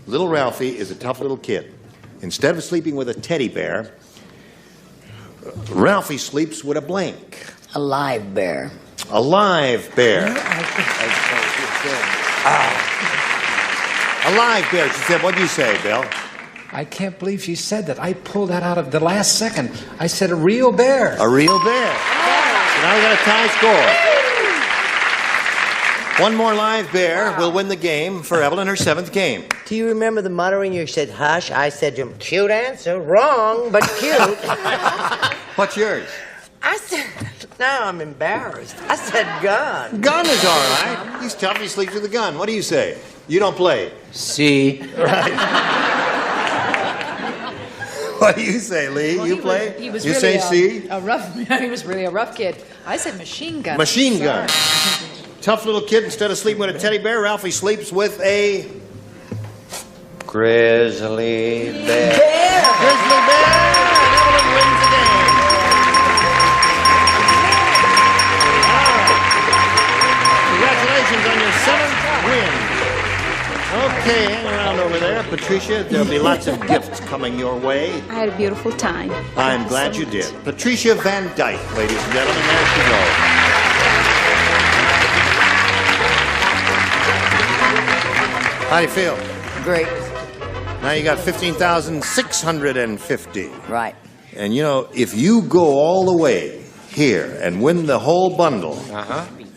Little Ralphie is a tough little kid. Instead of sleeping with a teddy bear, Ralphie sleeps with a blank. A live bear. A live bear. A live bear. She said, what'd you say, Bill? I can't believe she said that. I pulled that out of the last second. I said a real bear. A real bear. So now we got a tie score. One more live bear will win the game for Evelyn, her 7th game. do you remember the muttering? You said, hush. I said to him, cute answer. Wrong, but cute. What's yours? I said, now I'm embarrassed. I said gun. Gun is all right. He's tough. He sleeps with a gun. What do you say? You don't play. See. Right. What do you say, Lee? Well, you play? He was you really say C? a rough. He was really a rough kid. I said machine gun. Machine gun. Tough little kid. Instead of sleeping with a teddy bear, Ralphie sleeps with a Grizzly bear. grizzly bear. And Evelyn wins the game. Congratulations on your 7th win. Okay, hang around over there. Patricia, there'll be lots of gifts coming your way. I had a beautiful time. I'm glad you did. Patricia Van Dyke, ladies and gentlemen, there she goes. How do you feel? Great. Now you got 15,650. Right. And you know, if you go all the way here and win the whole bundle,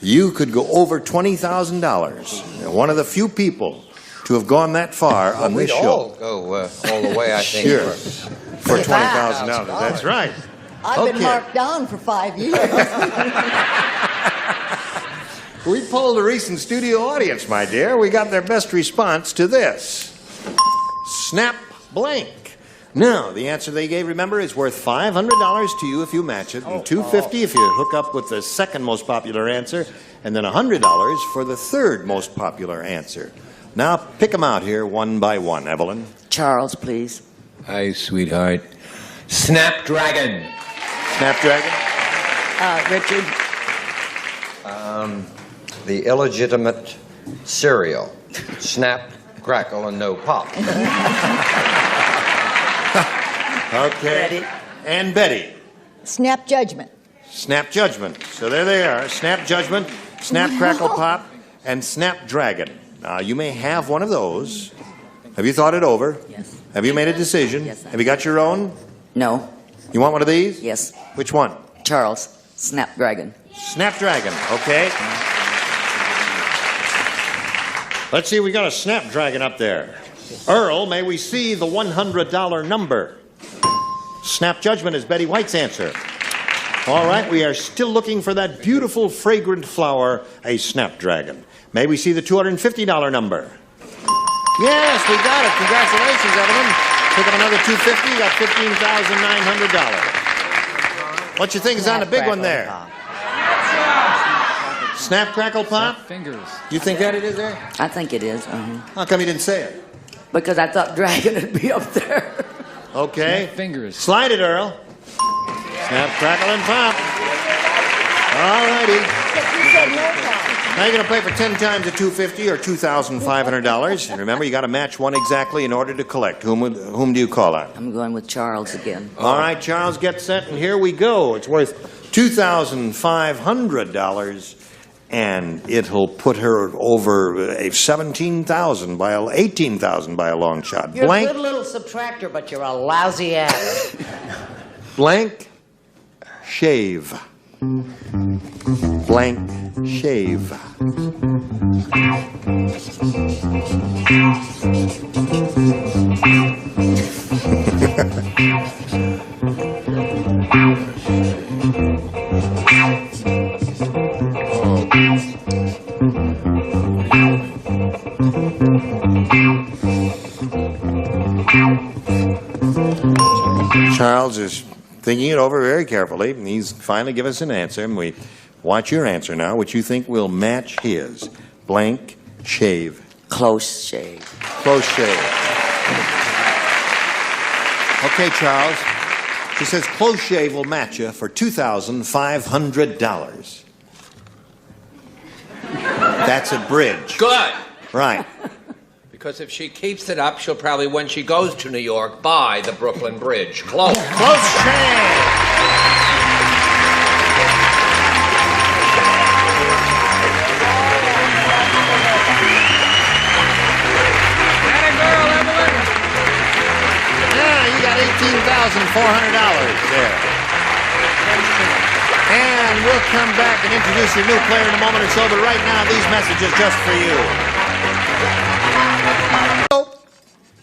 you could go over $20,000. One of the few people to have gone that far on this We'd show. all go all the way, I think. Sure. For $20,000. That's right. I've been marked down for 5 years. We polled a recent studio audience, my dear. We got their best response to this. Snap blank. Now, the answer they gave, remember, is worth $500 to you if you match it, and $250 if you hook up with the second most popular answer, and then $100 for the third most popular answer. Now, pick them out here one by one, Evelyn. Charles, please. Hi, sweetheart. Snapdragon. Snapdragon? Richard. The illegitimate cereal. Snap, crackle, and no pop. Okay. Betty. And Betty. Snap judgment. Snap Judgment. So there they are. Snap Judgment, Snap Crackle Pop, and Snapdragon. Now, you may have one of those. Have you thought it over? Yes. Have you made a decision? Yes, Have you got your own? No. You want one of these? Yes. Which one? Charles. Snapdragon. Snapdragon, okay. Let's see, we got a Snapdragon up there. Earl, may we see the $100 number? Snap Judgment is Betty White's answer. All right, we are still looking for that beautiful, fragrant flower, a snapdragon. May we see the $250 number? Yes, we got it. Congratulations, gentlemen. Pick up another $250. You got $15,900. What you think is on the big one there? Snap, crackle, pop? Fingers. You think that it is there? I think it is. How come you didn't say it? Because I thought dragon would be up there. Okay. Snap fingers. Slide it, Earl. Snap, crackle, and pop. All righty. Now you're going to play for 10 times the $250 or $2,500. And remember, you got to match one exactly in order to collect. Whom do you call on? I'm going with Charles again. All right, Charles, get set, and here we go. It's worth $2,500, and it'll put her over 18,000 by a long shot. You're Blank. a good little subtractor, but you're a lousy ass. Blank. Shave. Blank. Shave. Charles is thinking it over very carefully, and he's finally given us an answer, and we watch your answer now, which you think will match his. Blank, shave. Close shave. Close shave. Okay, Charles. She says close shave will match you for $2,500. That's a bridge. Good. Right. Because if she keeps it up, she'll probably, when she goes to New York, buy the Brooklyn Bridge. Close. Close shave. $18,400 there. And we'll come back and introduce your new player in a moment or so, but right now, these messages just for you.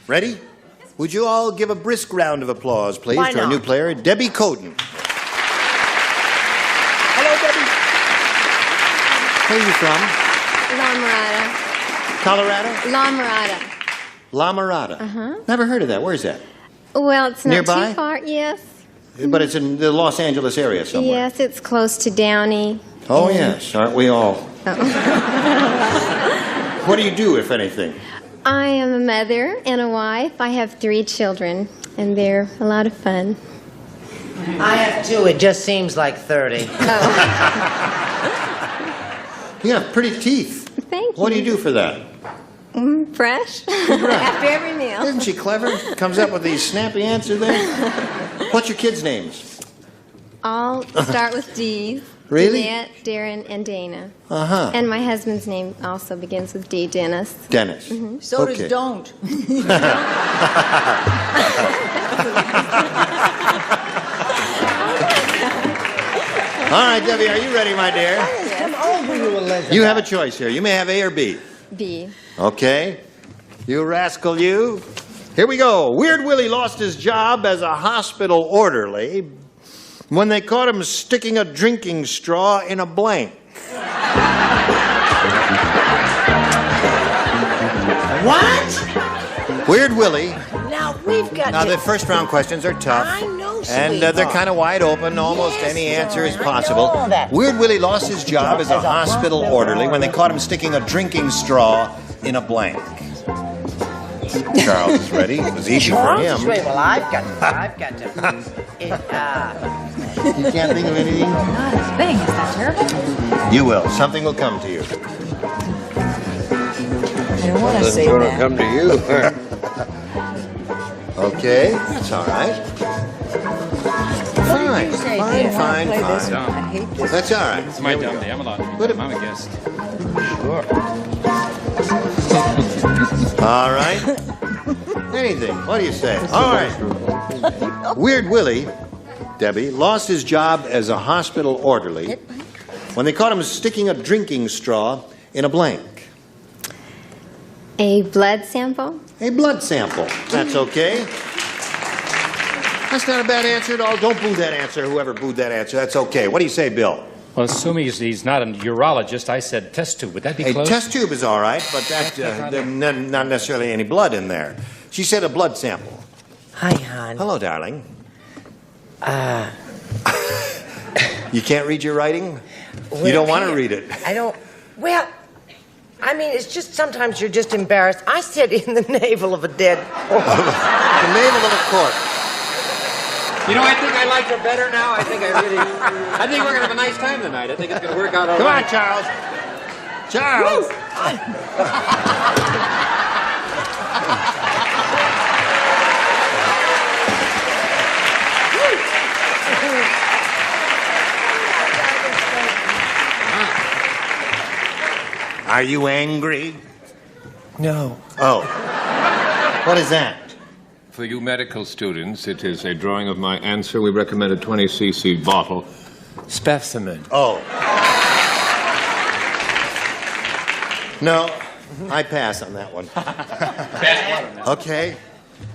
Ready? Would you all give a brisk round of applause, please, to our new player, Debbie Coden. Hello, Debbie. Where are you from? La Colorado? Mirada. La Mirada. La Mirada. Uh-huh. Never heard of that. Where's that? Well, it's not Nearby? too far, yes. But it's in the Los Angeles area somewhere. Yes, it's close to Downey. Oh, yes. Aren't we all? What do you do, if anything? I am a mother and a wife. I have 3 children, and they're a lot of fun. I have 2. It just seems like 30. You have pretty teeth. Thank you. What do you do for that? Fresh. After every meal. Isn't she clever? Comes up with these snappy answers there. What's your kids' names? All start with D. Really? Jeanette, Darren, and Dana. Uh-huh. And my husband's name also begins with D, Dennis. Dennis. Mm-hmm. So does Don't. All right, Debbie, are you ready, my dear? Come over, you Elizabeth. You have a choice here. You may have A or B. B. Okay. You rascal, you. Here we go. Weird Willie lost his job as a hospital orderly when they caught him sticking a drinking straw in a blank. What? Weird Willie. Now, we've got Now, to... the first round questions are tough. I know, and they're sweetheart. kind of wide open. Almost any answer is possible. all that. Weird Willie lost his job as a hospital orderly when they caught him sticking a drinking straw in a blank. Charles is ready. It was easy for him. Wait, well, I've got to. You can't think of anything? Not a thing. Is that terrible? You will. Something will come to you. I don't want to say It'll that. come to you. Okay, that's all right. Fine, fine. That's all right. It's my dumb day. I'm a guest. Sure. All right. Anything. What do you say? All right. Weird Willie, Debbie, lost his job as a hospital orderly when they caught him sticking a drinking straw in a blank. A blood sample. A blood sample. That's okay. That's not a bad answer at all. Don't boo that answer. Whoever booed that answer, that's okay. What do you say, Bill? Well, assuming he's not a urologist, I said test tube. Would that be A close? test tube is all right, but that's not necessarily any blood in there. She said a blood sample. Hi, hon. Hello, darling. You can't read your writing? You don't want to read it. I don't. Well, I mean, it's just sometimes you're just embarrassed. I said in the navel of a dead corpse. The navel of a corpse. You know, I think I like her better now. I think we're going to have a nice time tonight. I think it's going to work out all right. Come on, Charles. Charles. Are you angry? No. Oh. What is that? For you medical students, it is a drawing of my answer. We recommend a 20 cc bottle. Specimen. Oh. No, I pass on that one. Okay.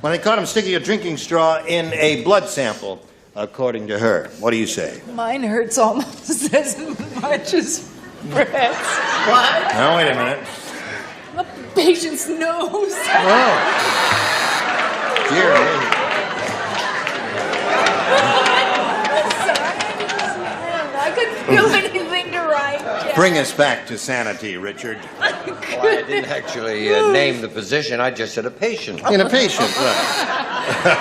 When they caught him sticking a drinking straw in a blood sample, according to her. What do you say? Mine hurts almost as much as Brett's. What? Now, wait a minute. The patient's nose. Oh. Dear me. I couldn't feel anything to write. Jack. Bring us back to sanity, Richard. Well, I didn't actually name the physician. I just said a patient. In a patient, right.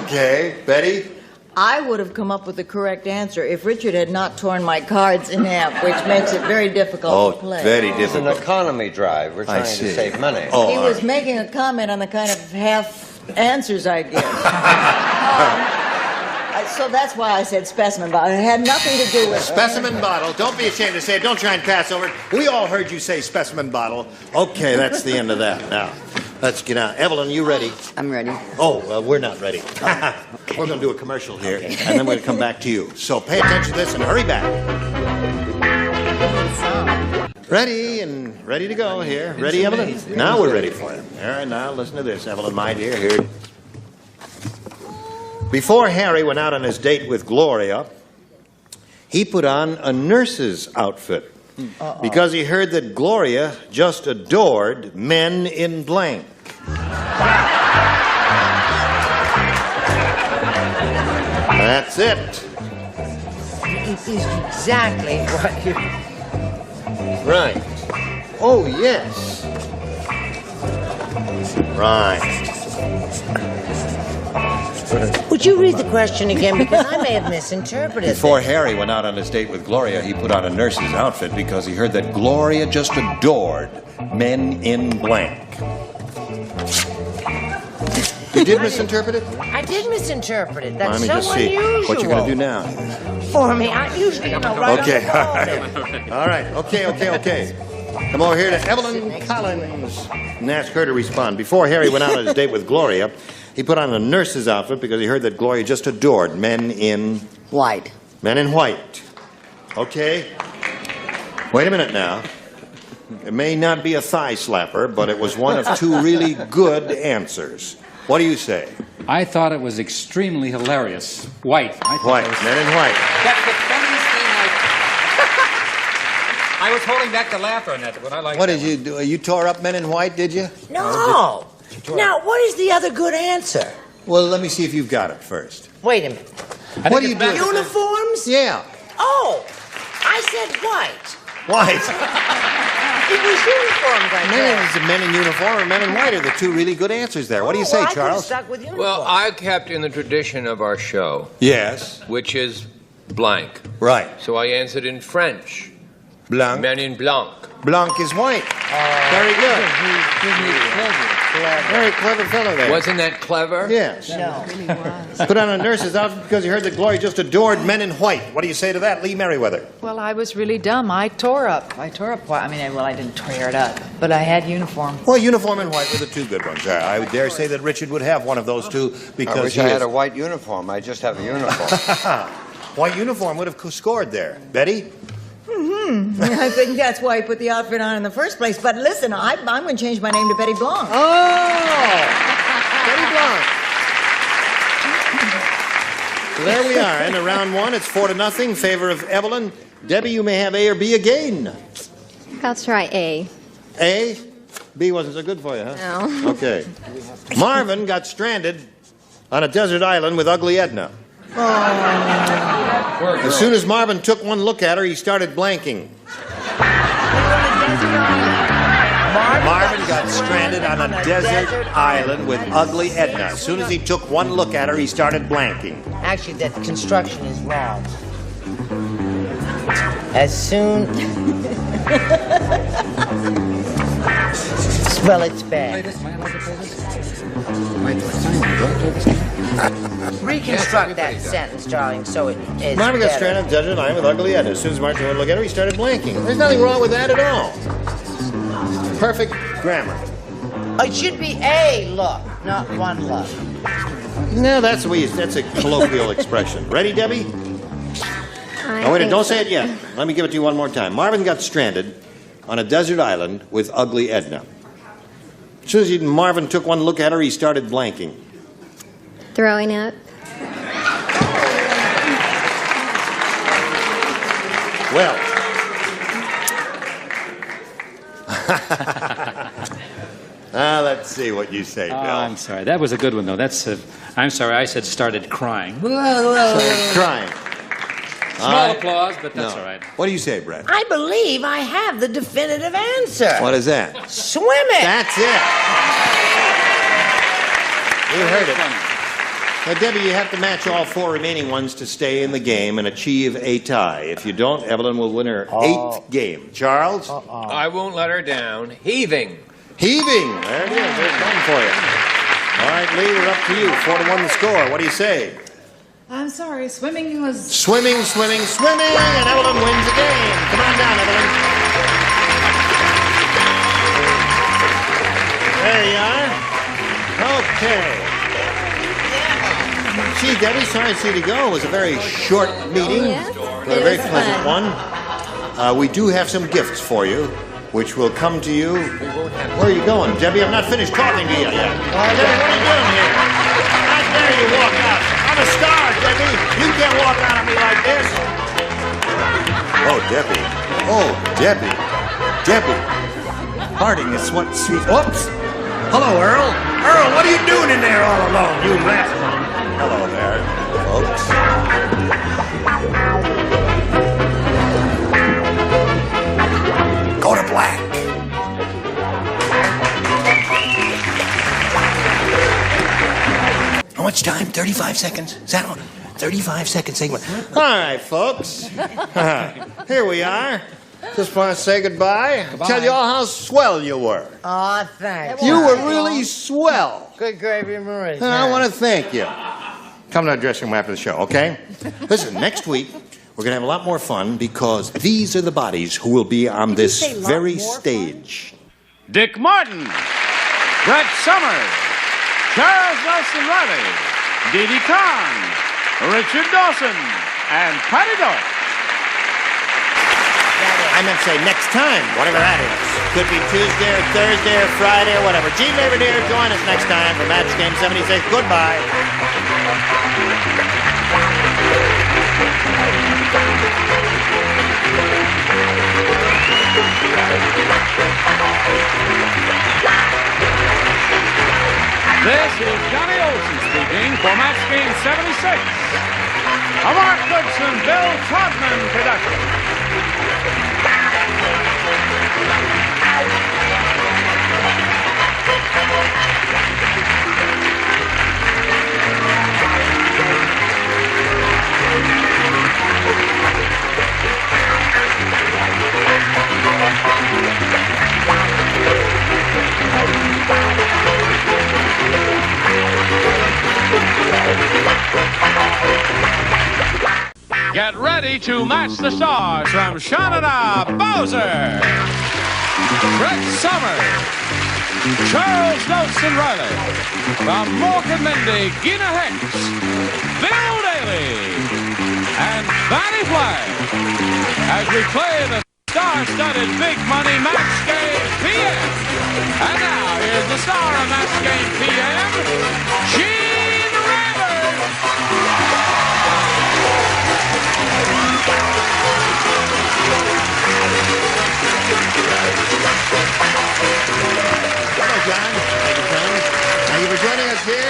Okay, Betty? I would have come up with the correct answer if Richard had not torn my cards in half, which makes it very difficult to play. Very It's an difficult. economy drive. We're trying to save money. Oh, He was making a comment on the kind of half answers I give. So that's why I said specimen bottle. It had nothing to do with Specimen bottle. Don't be ashamed to say it. Don't try and pass over it. We all heard you say specimen bottle. Okay, that's the end of that. Now, let's get on. Evelyn, you ready? I'm ready. Oh, we're not ready. We're going to do a commercial here, and then we're going to come back to you. So pay attention to this and hurry back. Ready and ready to go here. Ready, Evelyn? Now we're ready for it. All right, now listen to this, Evelyn, my dear. Here. Before Harry went out on his date with Gloria, he put on a nurse's outfit because he heard that Gloria just adored men in blank. That's it. It is exactly what you... Right. Oh, yes. Right. Would you read the question again? Because I may have misinterpreted Before it. Harry went out on his date with Gloria, he put on a nurse's outfit because he heard that Gloria just adored men in blank. You did misinterpret it? I did misinterpret it. That's Let me so just see unusual. what you're going to do now. For me, I usually, right Okay, on the all right. All right, okay. Come over here to Evelyn Collins and ask her to respond. Before Harry went out on his date with Gloria, he put on a nurse's outfit because he heard that Gloria just adored men in... White. Men in white. Okay. Wait a minute now. It may not be a thigh slapper, but it was one of two really good answers. What do you say? I thought it was extremely hilarious. White. White. Men in white. That's the funniest thing I was holding back the laughter on that, but I like What that did you do? You tore up Men in White, did you? No. Now, what is the other good answer? Well, let me see if you've got it first. Wait a minute. What do you do? Uniforms? Yeah. Oh, I said white. White. It was uniforms, I said. Men in uniform or men in white are the two really good answers there. What do you say, I Charles? stuck with uniform. Well, I kept in the tradition of our show. Yes. Which is blank. Right. So I answered in French. Blanc. Men in blanc. Blanc is white. Very good. Very clever fellow there. Wasn't that clever? Yes. No. Put on a nurse's outfit because he heard that Gloria just adored men in white. What do you say to that, Lee Merriweather? Well, I was really dumb. I tore up. I mean, well, I didn't tear it up, but I had uniform. Well, uniform and white were the two good ones. I would dare say that Richard would have one of those two because I wish he I had is... a white uniform. I just have a uniform. White uniform would have scored there. Betty? I think that's why he put the outfit on in the first place. But listen, I'm going to change my name to Betty Blanc. Oh! Betty Blanc. So there we are. End of round one. It's 4-0 in favor of Evelyn. Debbie, you may have A or B again. I'll try A. A? B wasn't so good for you, huh? No. Okay. Marvin got stranded on a desert island with ugly Edna. As soon as Marvin took one look at her, he started blanking. Marvin got stranded on a desert island with ugly Edna. As soon as he took one look at her, he started blanking. Actually, that construction is wrong. As soon... Well, it's bad. Reconstruct that sentence, darling, so it is Marvin got better. stranded on a desert island with ugly Edna. As soon as Marvin took one look at her, he started blanking. There's nothing wrong with that at all. Perfect grammar. It should be a look, not one look. No, that's a colloquial expression. Ready, Debbie? Oh, wait, don't say it yet. Let me give it to you one more time. Marvin got stranded on a desert island with ugly Edna. As soon as Marvin took one look at her, he started blanking. Throwing up. Well. Let's see what you say, Bill. I'm sorry. That was a good one, though. I'm sorry. I said started crying. Started crying. Small applause, but that's all right. What do you say, Brett? I believe I have the definitive answer. What is that? Swimming. That's it. You heard it. Now, Debbie, you have to match all four remaining ones to stay in the game and achieve a tie. If you don't, Evelyn will win her eighth game. Charles? I won't let her down. Heaving. Heaving. There it is. There's one for you. All right, Lee, we're up to you. 4-1 the score. What do you say? I'm sorry, swimming was... Swimming, and Evelyn wins the game. Come on down, Evelyn. There you are. Okay. Gee, Debbie, sorry to see you go. It was a very short meeting, but a very pleasant one. We do have some gifts for you, which will come to you. Where are you going? Debbie, I'm not finished talking to you yet. Debbie, what are you doing here? How dare you walk out? I'm a star, Debbie. You can't walk out on me like this. Oh, Debbie. Oh, Debbie. Debbie. Harding is what she's... Oops. Hello, Earl. Earl, what are you doing in there all alone, you rascal? Hello there, folks. Go to black. How much time? 35 seconds? Is that all? 35 second segment. All right, folks. Here we are. Just want to say goodbye. Tell you all how swell you were. Aw, thanks. You were really swell. Good gravy, Marie. And I want to thank you. Come to our dressing room after the show, okay? Listen, next week, we're going to have a lot more fun because these are the bodies who will be on this very stage. Dick Martin, Brett Summers, Charles Nelson Riley, Dee Dee Khan, Richard Dawson, and Patty Doyle. I meant to say next time, whatever that is. Could be Tuesday or Thursday or Friday or whatever. Gene Laverdier, join us next time for Match Game 76. Goodbye. This is Johnny Olson speaking for Match Game 76. A Mark Goodson, Bill Trotman production. Get ready to match the stars from Shanana Bowser, Brett Summers, Charles Nelson Riley, from Morgan Mindy, Gina Hicks, Bill Daly, and Fanny Flagg as we play the star-studded Big Money Match Game PM. And now, here's the star of Match Game PM, Gene Rivers.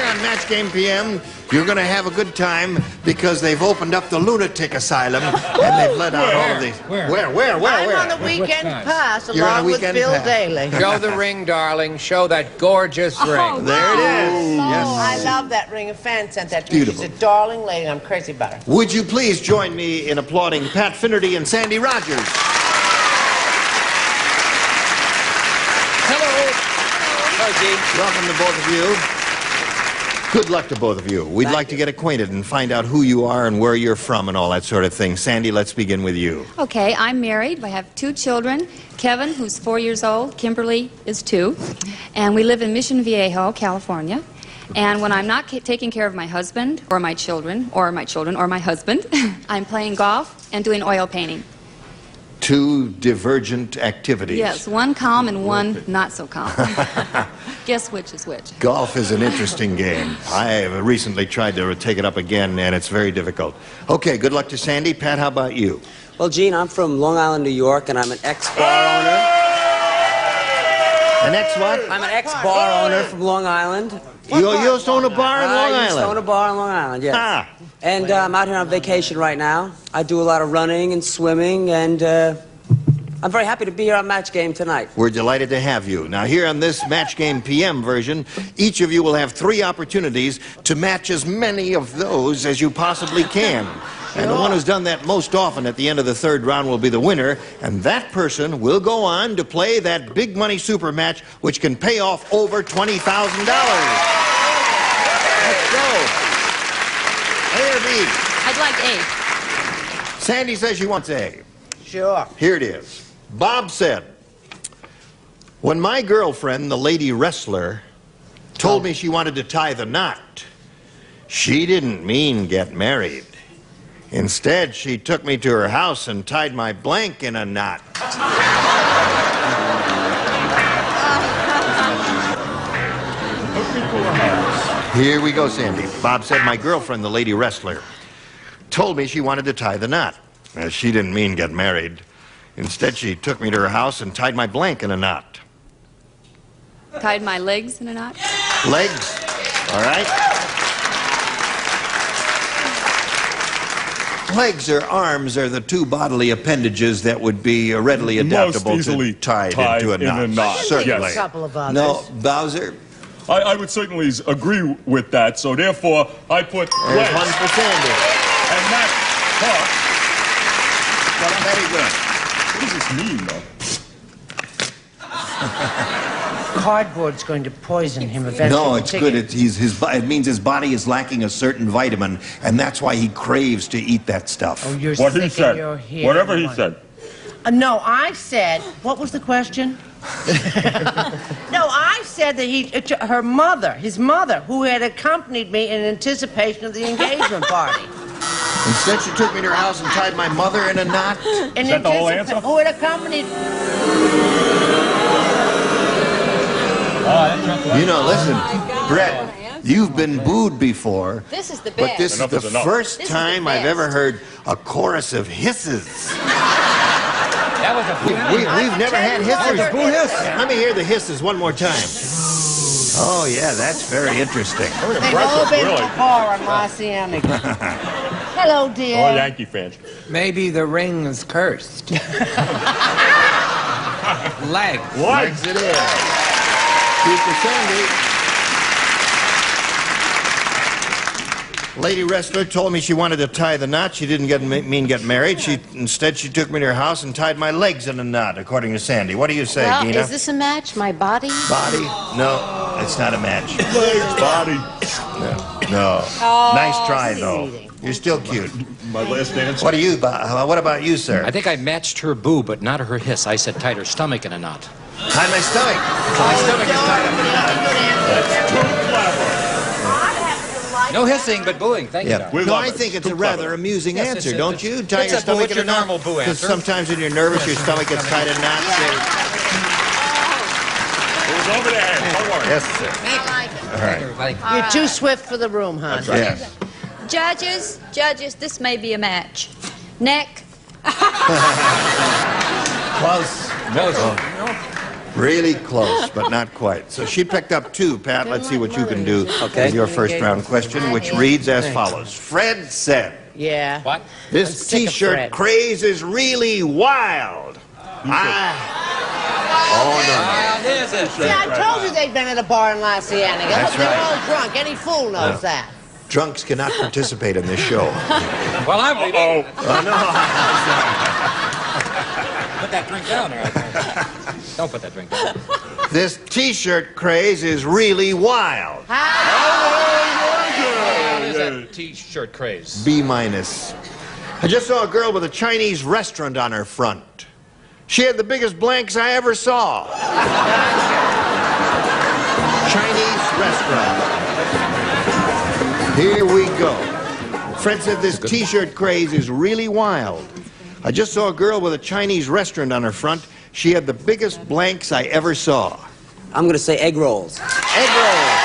on Match Game PM, you're going to have a good time because they've opened up the lunatic asylum and they've let out all of these. Where? I'm on the weekend pass You're on a along with weekend Bill pass. Daly. Show the ring, darling. Show that gorgeous ring. There it is. Yes. I love that ring. A fan sent that to Beautiful. me. She's a darling lady. I'm crazy about her. Would you please join me in applauding Pat Finnerty and Sandy Rogers? Welcome to both of you. Good luck to both of you. We'd like to get acquainted and find out who you are and where you're from and all that sort of thing. Sandy, let's begin with you. Okay, I'm married. I have 2 children. Kevin, who's 4 years old. Kimberly is 2. And we live in Mission Viejo, California. And when I'm not taking care of my husband or my children or my husband, I'm playing golf and doing oil painting. 2 divergent activities. Yes, one calm and one not so calm. Guess which is which? Golf is an interesting game. I have recently tried to take it up again, and it's very difficult. Okay, good luck to Sandy. Pat, how about you? Well, Gene, I'm from Long Island, New York, and I'm an ex-bar owner. An ex-what? I'm an ex-bar owner from Long Island. You used to own a bar in Long I used Island? to own a bar in Long Island, yes. Ah. And I'm out here on vacation right now. I do a lot of running and swimming, and I'm very happy to be here on Match Game tonight. We're delighted to have you. Now, here on this Match Game PM version, each of you will have 3 opportunities to match as many of those as you possibly can. And the one who's done that most often at the end of the 3rd round will be the winner, and that person will go on to play that big money super match, which can pay off over $20,000. Let's go. A or B? I'd like A. Sandy says she wants A. Sure. Here it is. Bob said, when my girlfriend, the lady wrestler, told me she wanted to tie the knot, she didn't mean get married. Instead, she took me to her house and tied my blank in a knot. Here we go, Sandy. Bob said, my girlfriend, the lady wrestler, told me she wanted to tie the knot. She didn't mean get married. Instead, she took me to her house and tied my blank in a knot. Tied my legs in a knot. Legs? All right. Legs or arms are the 2 bodily appendages that would be readily adaptable Most easily to tied into a knot. Certainly. Yes. A couple of others. No, Bowser? I would certainly agree with that, so therefore I put There's legs. 1 for Sandy. And that Very good. What does this mean, though? Cardboard's going to poison him eventually. No, it's good. It means his body is lacking a certain vitamin, and that's why he craves to eat that stuff. Oh, you're What he sick said. in your head. Whatever he said. No, I said, what was the question? No, I said that her mother, his mother, who had accompanied me in anticipation of the engagement party. Instead, she took me to her house and tied my mother in a knot. Is that the whole answer? Who had accompanied... You know, listen, Brett, you've been booed before. This is the best. But this Enough is is the enough. first This is the time I've best. ever heard a chorus of hisses. That was a We've never had hisses. Let me hear the hisses one more time. Oh, yeah, that's very interesting. They've all been to the bar on La Cienega. Hello, dear. All Yankee fans. Maybe the ring is cursed. Leg. Legs it is. Keep the Sandy. Lady wrestler told me she wanted to tie the knot. She didn't mean get married. Instead, she took me to her house and tied my legs in a knot, according to Sandy. What do you say, Well, Gina? is this a match? My body? Body? No, it's not a match. Legs, body. No. Oh, Nice try, though. You're still cute. My last dance. What about you, sir? I think I matched her boo, but not her hiss. I said tied her stomach in a knot. Tie my stomach. My stomach is tied up in a knot. No hissing, but booing. Thank you. Yeah. No, I think it's a rather amusing Yes, answer, it's- don't you? Tie it's your a boo. stomach It's in a your knot. normal boo Because answer. sometimes when you're nervous, your stomach gets tied in knots. It was over the head. Don't worry. Yes, sir. I like it. All right. You're too swift for the room, hon. Yes. Judges, this may be a match. Neck. Close. No. Really close, but not quite. So she picked up 2, Pat. Let's see what you can do with your first round question, which reads as follows. Fred said, Yeah. What? this T-shirt craze is really wild. Oh, no. Is it? See, I told you they'd been at a bar in La Cienega. That's They're right. all drunk. Any fool knows that. Drunks cannot participate in this show. Well, I'm leaving. Put that drink down there. Don't put that drink down. This T-shirt craze is really wild. What is that T-shirt craze? B-. I just saw a girl with a Chinese restaurant on her front. She had the biggest blanks I ever saw. Chinese restaurant. Here we go. Fred said this T-shirt craze is really wild. I just saw a girl with a Chinese restaurant on her front. She had the biggest blanks I ever saw. I'm going to say egg rolls. Egg rolls.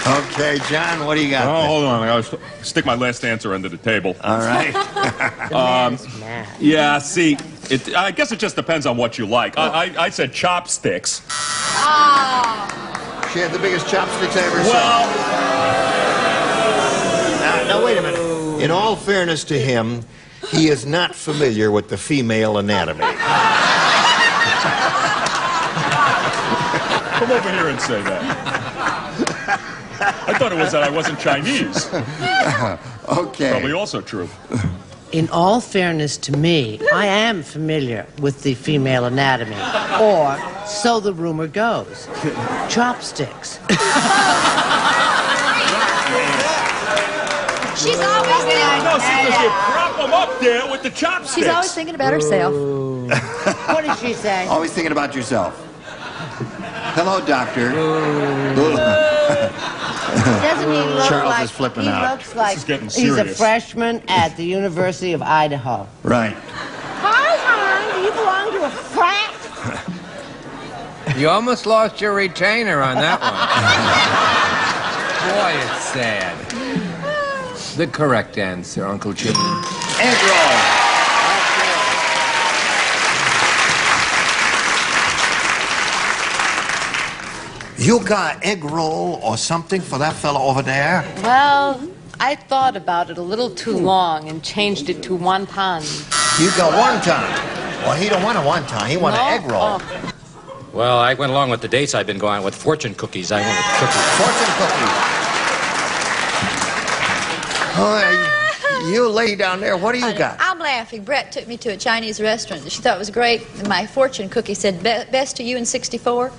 Okay, John, what do you got? Oh, hold on. I gotta stick my last answer under the table. All right. Yeah, see, I guess it just depends on what you like. I said chopsticks. She had the biggest chopsticks I ever saw. Now, wait a minute. In all fairness to him, he is not familiar with the female anatomy. Come over here and say that. I thought it was that I wasn't Chinese. Okay. Probably also true. In all fairness to me, I am familiar with the female anatomy. Or, so the rumor goes. Chopsticks. She's always thinking. No, see, because you prop them up there with the chopsticks. She's always thinking about herself. What did she say? Always thinking about yourself. Hello, doctor. Doesn't he look Charles like is flipping he out. looks like is getting he's a serious. freshman at the University of Idaho? Right. Hi, hon. Do you belong to a frat? You almost lost your retainer on that one. Boy, it's sad. The correct answer, Uncle Jimmy. Egg roll. You got egg roll or something for that fella over there? Well, I thought about it a little too long and changed it to wonton. You got wonton. Well, he don't want a wonton. He want an egg roll. Oh. Well, I went along with the dates I've been going with fortune cookies. I went with cookies. Fortune cookies. Oh, you lady down there, what do you got? I'm laughing. Brett took me to a Chinese restaurant. She thought it was great. My fortune cookie said, best to you in 64.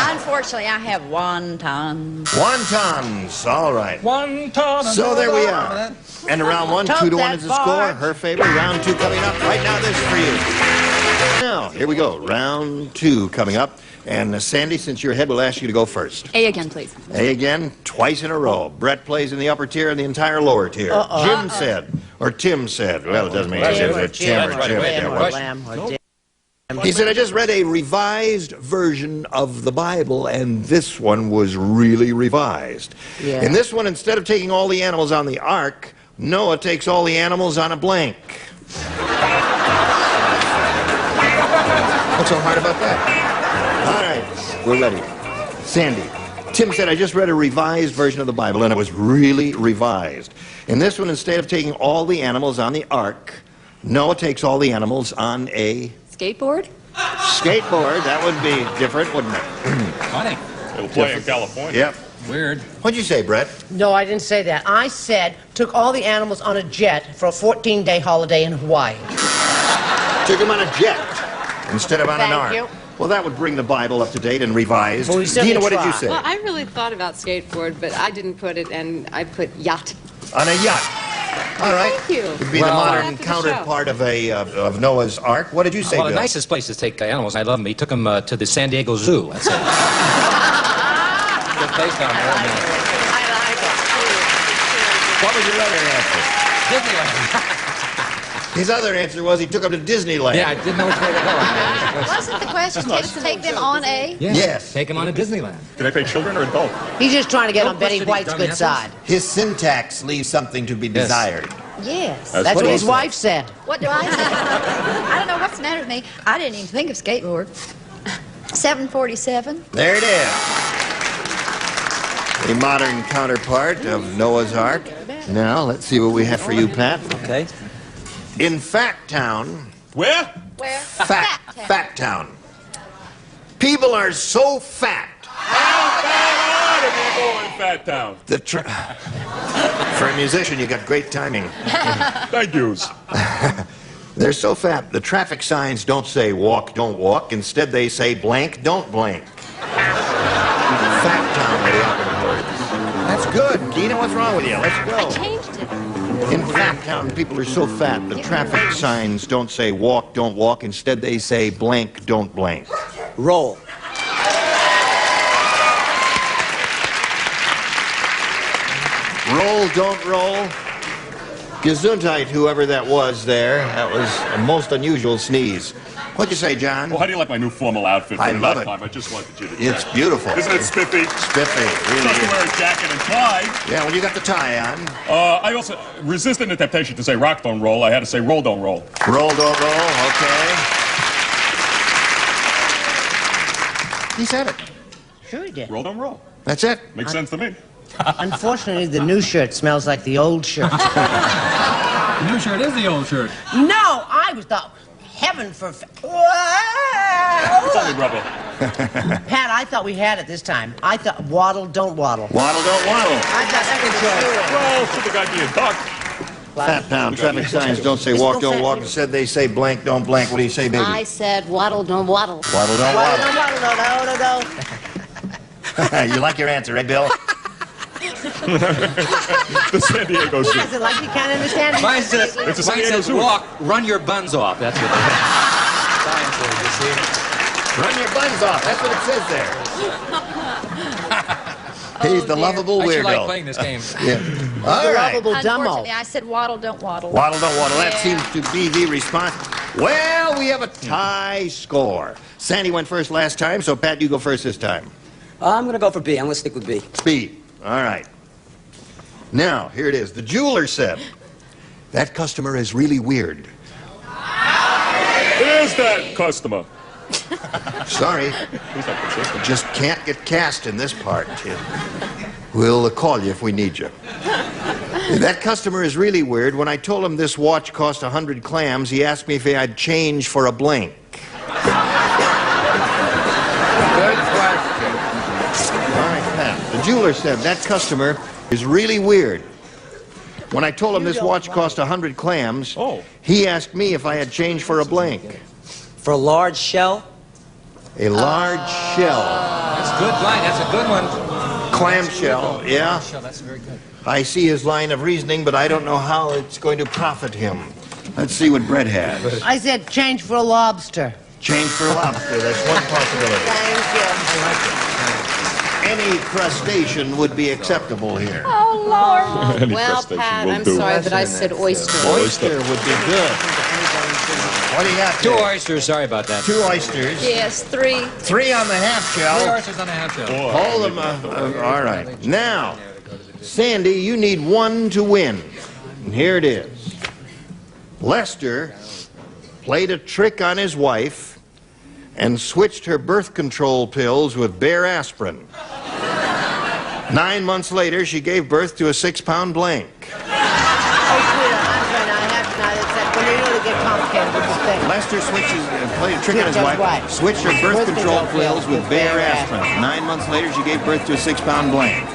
Unfortunately, I have wontons. Wontons. All right. Wonton. So there we are. And round 1, 2-1 is the score. Her favor. Round 2 coming up. Right now, this is for you. Now, here we go. Round 2 coming up. And Sandy, since you're ahead, we'll ask you to go first. A again, please. A again, twice in a row. Brett plays in the upper tier and the entire lower tier. Jim said, or Tim said. Well, it doesn't make any difference. Tim or Jim. He said, I just read a revised version of the Bible, and this one was really revised. Yeah. In this one, instead of taking all the animals on the ark, Noah takes all the animals on a blank. What's so hard about that? All right, we're ready. Sandy, Tim said, I just read a revised version of the Bible, and it was really revised. In this one, instead of taking all the animals on the ark, Noah takes all the animals on a... Skateboard? Skateboard. That would be different, wouldn't it? Funny. It'll play in California. Yep. Weird. What'd you say, Brett? No, I didn't say that. I said took all the animals on a jet for a 14-day holiday in Hawaii. Took them on a jet instead of on an ark. Thank you. Well, that would bring the Bible up to date and revised. Well, we certainly Dina, what did you try. say? Well, I really thought about skateboard, but I didn't put it, and I put yacht. On a yacht. All right. Thank you. Would be the modern counterpart of of Noah's Ark. What did you say, Well, Bill? the nicest place to take animals, I love them. He took them to the San Diego Zoo. That's it. Good place down there. I like it. What was your other answer? Disneyland. His other answer was he took them to Disneyland. Yeah, I didn't know which way to go. Wasn't the question take them on a? Yes. Take them on to Disneyland. Did I pay children or adults? He's just trying to get No on Betty question, White's dummy good apples. side. His syntax leaves something to be desired. Yes. That's what his wife said. What do I say? I don't know what's the matter with me. I didn't even think of skateboard. 747. There it is. A modern counterpart of Noah's Ark. Now, let's see what we have for you, Pat. Okay. In Fat Town. Where? Where? Fat Town. People are so fat. How bad are people in Fat Town? For a musician, you got great timing. Thank yous. They're so fat, the traffic signs don't say walk, don't walk. Instead, they say blank, don't blank. Fat Town, the operative words. That's good. Gina, what's wrong with you? Let's go. I changed it. In Fat Town, people are so fat, the traffic signs don't say walk, don't walk. Instead, they say blank, don't blank. Roll. Roll, don't roll. Gesundheit, whoever that was there. That was a most unusual sneeze. What'd you say, John? Well, how do you like my new formal outfit for I the love last it. time? I just wanted you to It's check. beautiful. Isn't it spiffy? Spiffy, really Just to is. wear a jacket and tie. Yeah, well, you got the tie on. I also resisted the temptation to say rock, don't roll. I had to say roll, don't roll. Roll, don't roll, okay. He said it. Sure he did. Roll, don't roll. That's it. Makes sense to me. Unfortunately, the new shirt smells like the old shirt. The new shirt is the old shirt. No, I was the heaven for. Sorry, brother. Pat, I thought we had it this time. I thought waddle, don't waddle. Waddle, don't waddle. I thought that was Well, super guy be a duck. Fat Town, traffic signs don't say walk, don't walk. Instead, they say blank, don't blank. What do you say, baby? I said waddle, don't waddle. Waddle, don't waddle, waddle. don't waddle, no, no, no. You like your answer, eh, Bill? The San Diego He Zoo. doesn't like, he can't understand it. Mine says, It's a San Diego says Zoo. walk, run your buns off. That's what the sign says, you see. Run your buns off. That's what it says there. He's the lovable I weirdo. should like playing this game. Yeah. All right. Lovable dumbo. Unfortunately, I said waddle, don't waddle. Waddle, don't waddle. That Yeah. seems to be the response. Well, we have a tie score. Sandy went first last time, so Pat, you go first this time. I'm going to go for B. I'm going to stick with B. Speed. All right. Now, here it is. The jeweler said, that customer is really weird. Where's that customer? Sorry. Who's that consistent? Just can't get cast in this part. We'll call you if we need you. That customer is really weird. When I told him this watch cost 100 clams, he asked me if he had change for a blank. Good question. All right, Pat. The jeweler said that customer is really weird. When I told him this watch cost 100 clams, he asked me if I had change for a blank. For a large shell? A large shell. That's a good line. That's a good one. Clam shell, yeah. That's very good. I see his line of reasoning, but I don't know how it's going to profit him. Let's see what Brett has. I said change for a lobster. Change for lobster, that's one possibility. Thank you. Any crustacean would be acceptable here. Oh, Lord. Well, Pat, I'm sorry, but I said oyster. Oyster would be good. What do you got Two there? oysters. Sorry about that. 2 oysters. Yes, 3. 3 on the half shell. 3 oysters on a half shell. Hold them. All right. Now, Sandy, you need 1 to win. And here it is. Lester played a trick on his wife and switched her birth control pills with bare aspirin. 9 months later, she gave birth to a 6-pound blank. Lester played a trick on his wife, switched her birth control pills with bare aspirin. 9 months later, she gave birth to a 6-pound blank.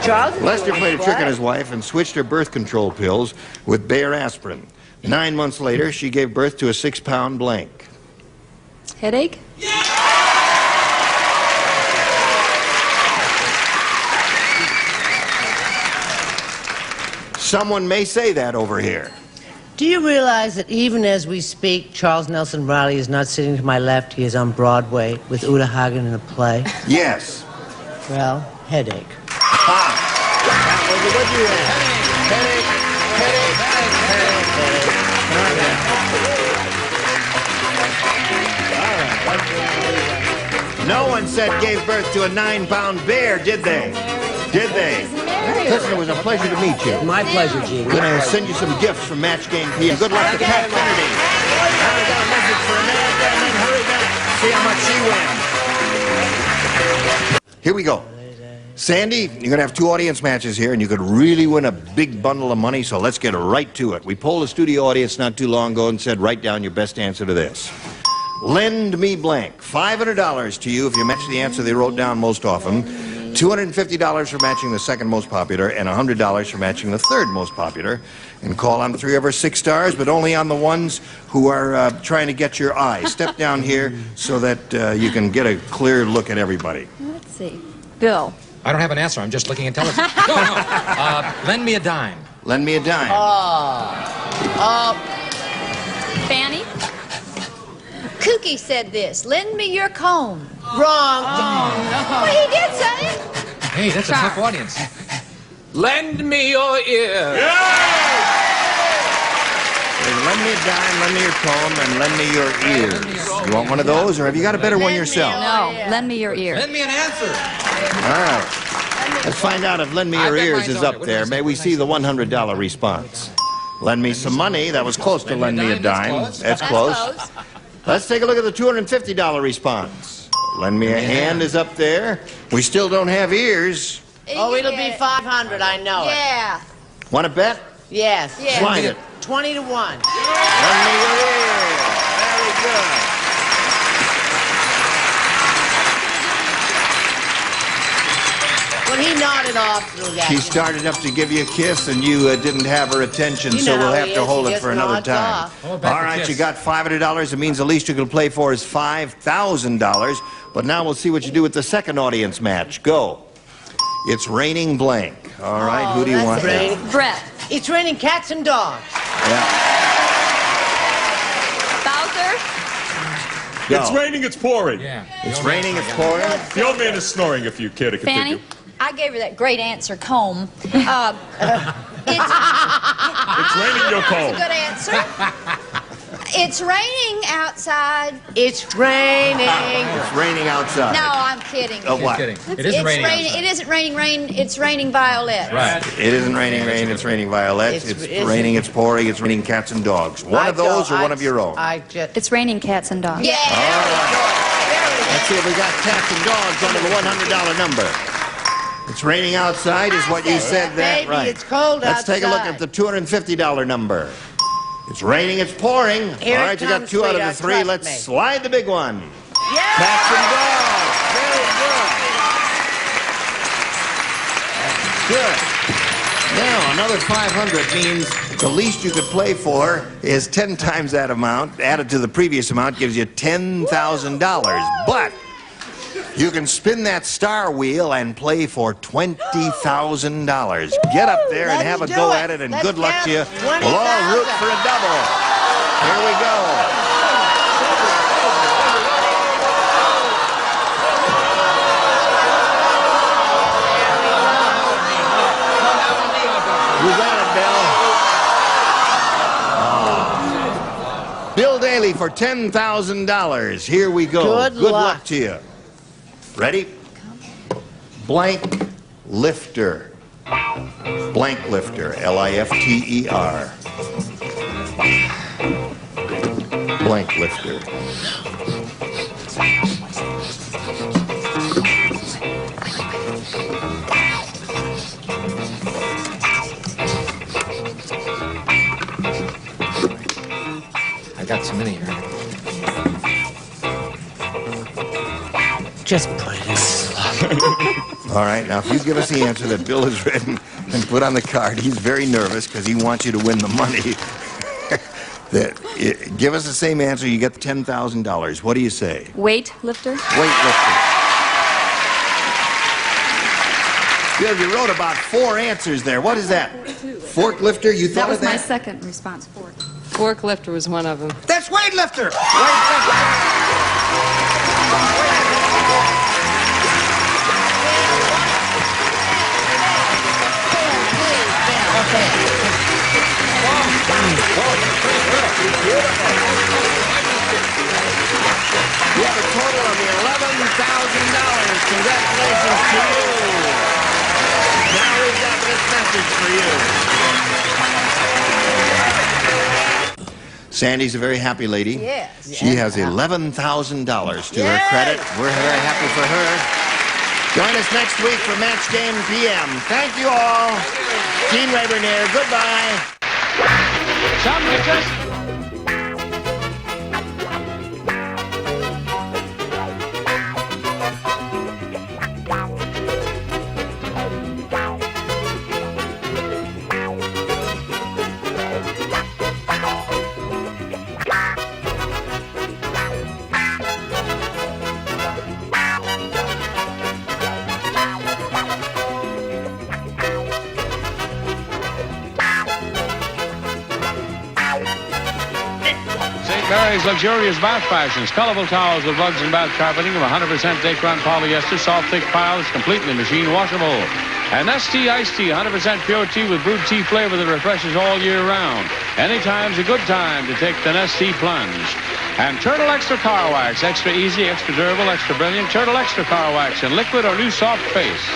Charles? Lester played a trick on his wife and switched her birth control pills with bare aspirin. 9 months later, she gave birth to a 6-pound blank. Headache? Someone may say that over here. Do you realize that even as we speak, Charles Nelson Riley is not sitting to my left? He is on Broadway with Uta Hagen in a play. Yes. Well, headache. That was So what do you have? Headache. No one said gave birth to a 9-pound bear, did they? Did they? Listen, it was a pleasure to meet you. My pleasure, Gene. I'm going to send you some gifts from Match Game PM. Good luck to Pat Kennedy. Now we got a message for Amanda, and then hurry back. See how much she wins. Here we go. Sandy, you're going to have 2 audience matches here, and you could really win a big bundle of money, so let's get right to it. We polled a studio audience not too long ago and said, write down your best answer to this. Lend me blank. $500 to you if you match the answer they wrote down most often. $250 for matching the second most popular, and $100 for matching the third most popular. And call on 3 of our 6 stars, but only on the ones who are trying to get your eye. Step down here so that you can get a clear look at everybody. Let's see. Bill. I don't have an answer. I'm just looking intelligent. No. Lend me a dime. Lend me a dime. Fanny. Kooky said this. Lend me your comb. Wrong. Well, he did say it. Hey, that's a tough audience. Lend me your ear. Lend me a dime, lend me your comb, and lend me your ears. You want one of those, or have you got a better one yourself? No, lend me your ear. Lend me an answer. All right. Let's find out if lend me your ears is up there. May we see the $100 response? Lend me some money. That was close to lend me a dime. That's close. Let's take a look at the $250 response. Lend me a hand is up there. We still don't have ears. Oh, it'll be 500. I know it. Yeah. Want to bet? Yes. Slide it. 20 to 1. Lend me your ears. Very good. When he nodded off through that. She started up to give you a kiss, and you didn't have her attention, You so know we'll how have he to is. hold He it just for another nods time. off. Oh, back All to right, kiss. you got $500. It means the least you can play for is $5,000. But now we'll see what you do with the second audience match. Go. It's raining blank. All right, who do you want? Brett. It's raining cats and dogs. Yeah. Bowser. Go. It's raining, it's pouring. Yeah. It's raining, it's pouring. The old man is snoring if you care to continue. Fanny. I gave her that great answer, comb. It's raining your comb. That's a good answer. It's raining outside. It's raining. It's raining outside. No, I'm kidding. Of what? Kidding. It It's isn't raining. It isn't raining rain. It's raining violets. Right. It isn't raining rain, it's raining violets. It's raining, it's pouring, it's raining cats and dogs. One of those or one of your own? It's raining cats and dogs. Yeah. Let's see if we got cats and dogs under the $100 number. It's raining outside is what you said there. Baby, Right. it's cold Let's take a look outside. at the $250 number. It's raining, it's pouring. Here All it right, you got comes, 2 out of the sweetheart, 3. trust Let's me. slide the big one. Yes. Cats and dogs. Very good. Good. Now, another 500 means the least you could play for is 10 times that amount. Added to the previous amount gives you $10,000. But you can spin that star wheel and play for $20,000. Get up there and have a go at it, and good luck to you. We'll all root for a double. Here we go. You got it, Bill. Bill Daly for $10,000. Here we go. Good luck. To you. Ready? Blank lifter. Blank lifter. L-I-F-T-E-R. Blank lifter. I got so many here. Just put it in. All right, now if you give us the answer that Bill has written and put on the card, he's very nervous because he wants you to win the money. Give us the same answer, you get $10,000. What do you say? Weight lifter. Weightlifter. Bill, you wrote about 4 answers there. What is that? Fork lifter? You thought That was of that? my second response. Fork lifter was one of them. That's weightlifter. You have a total of $11,000. Congratulations to you. Now we've got this message for you. Sandy's a very happy lady. Yes. She has $11,000 to her credit. We're very happy for her. Join us next week for Match Game PM. Thank you all. Gene Rayburn here. Goodbye. Some pictures. Mary's luxurious bath fashions. Colorful towels with rugs and bath carpeting of 100% Dacron polyester. Soft, thick piles, completely machine washable. And ST Iced Tea, 100% pure tea with brewed tea flavor that refreshes all year round. Anytime's a good time to take the Nestea plunge. And Turtle Extra Car Wax. Extra easy, extra durable, extra brilliant. Turtle Extra Car Wax in liquid or new soft paste.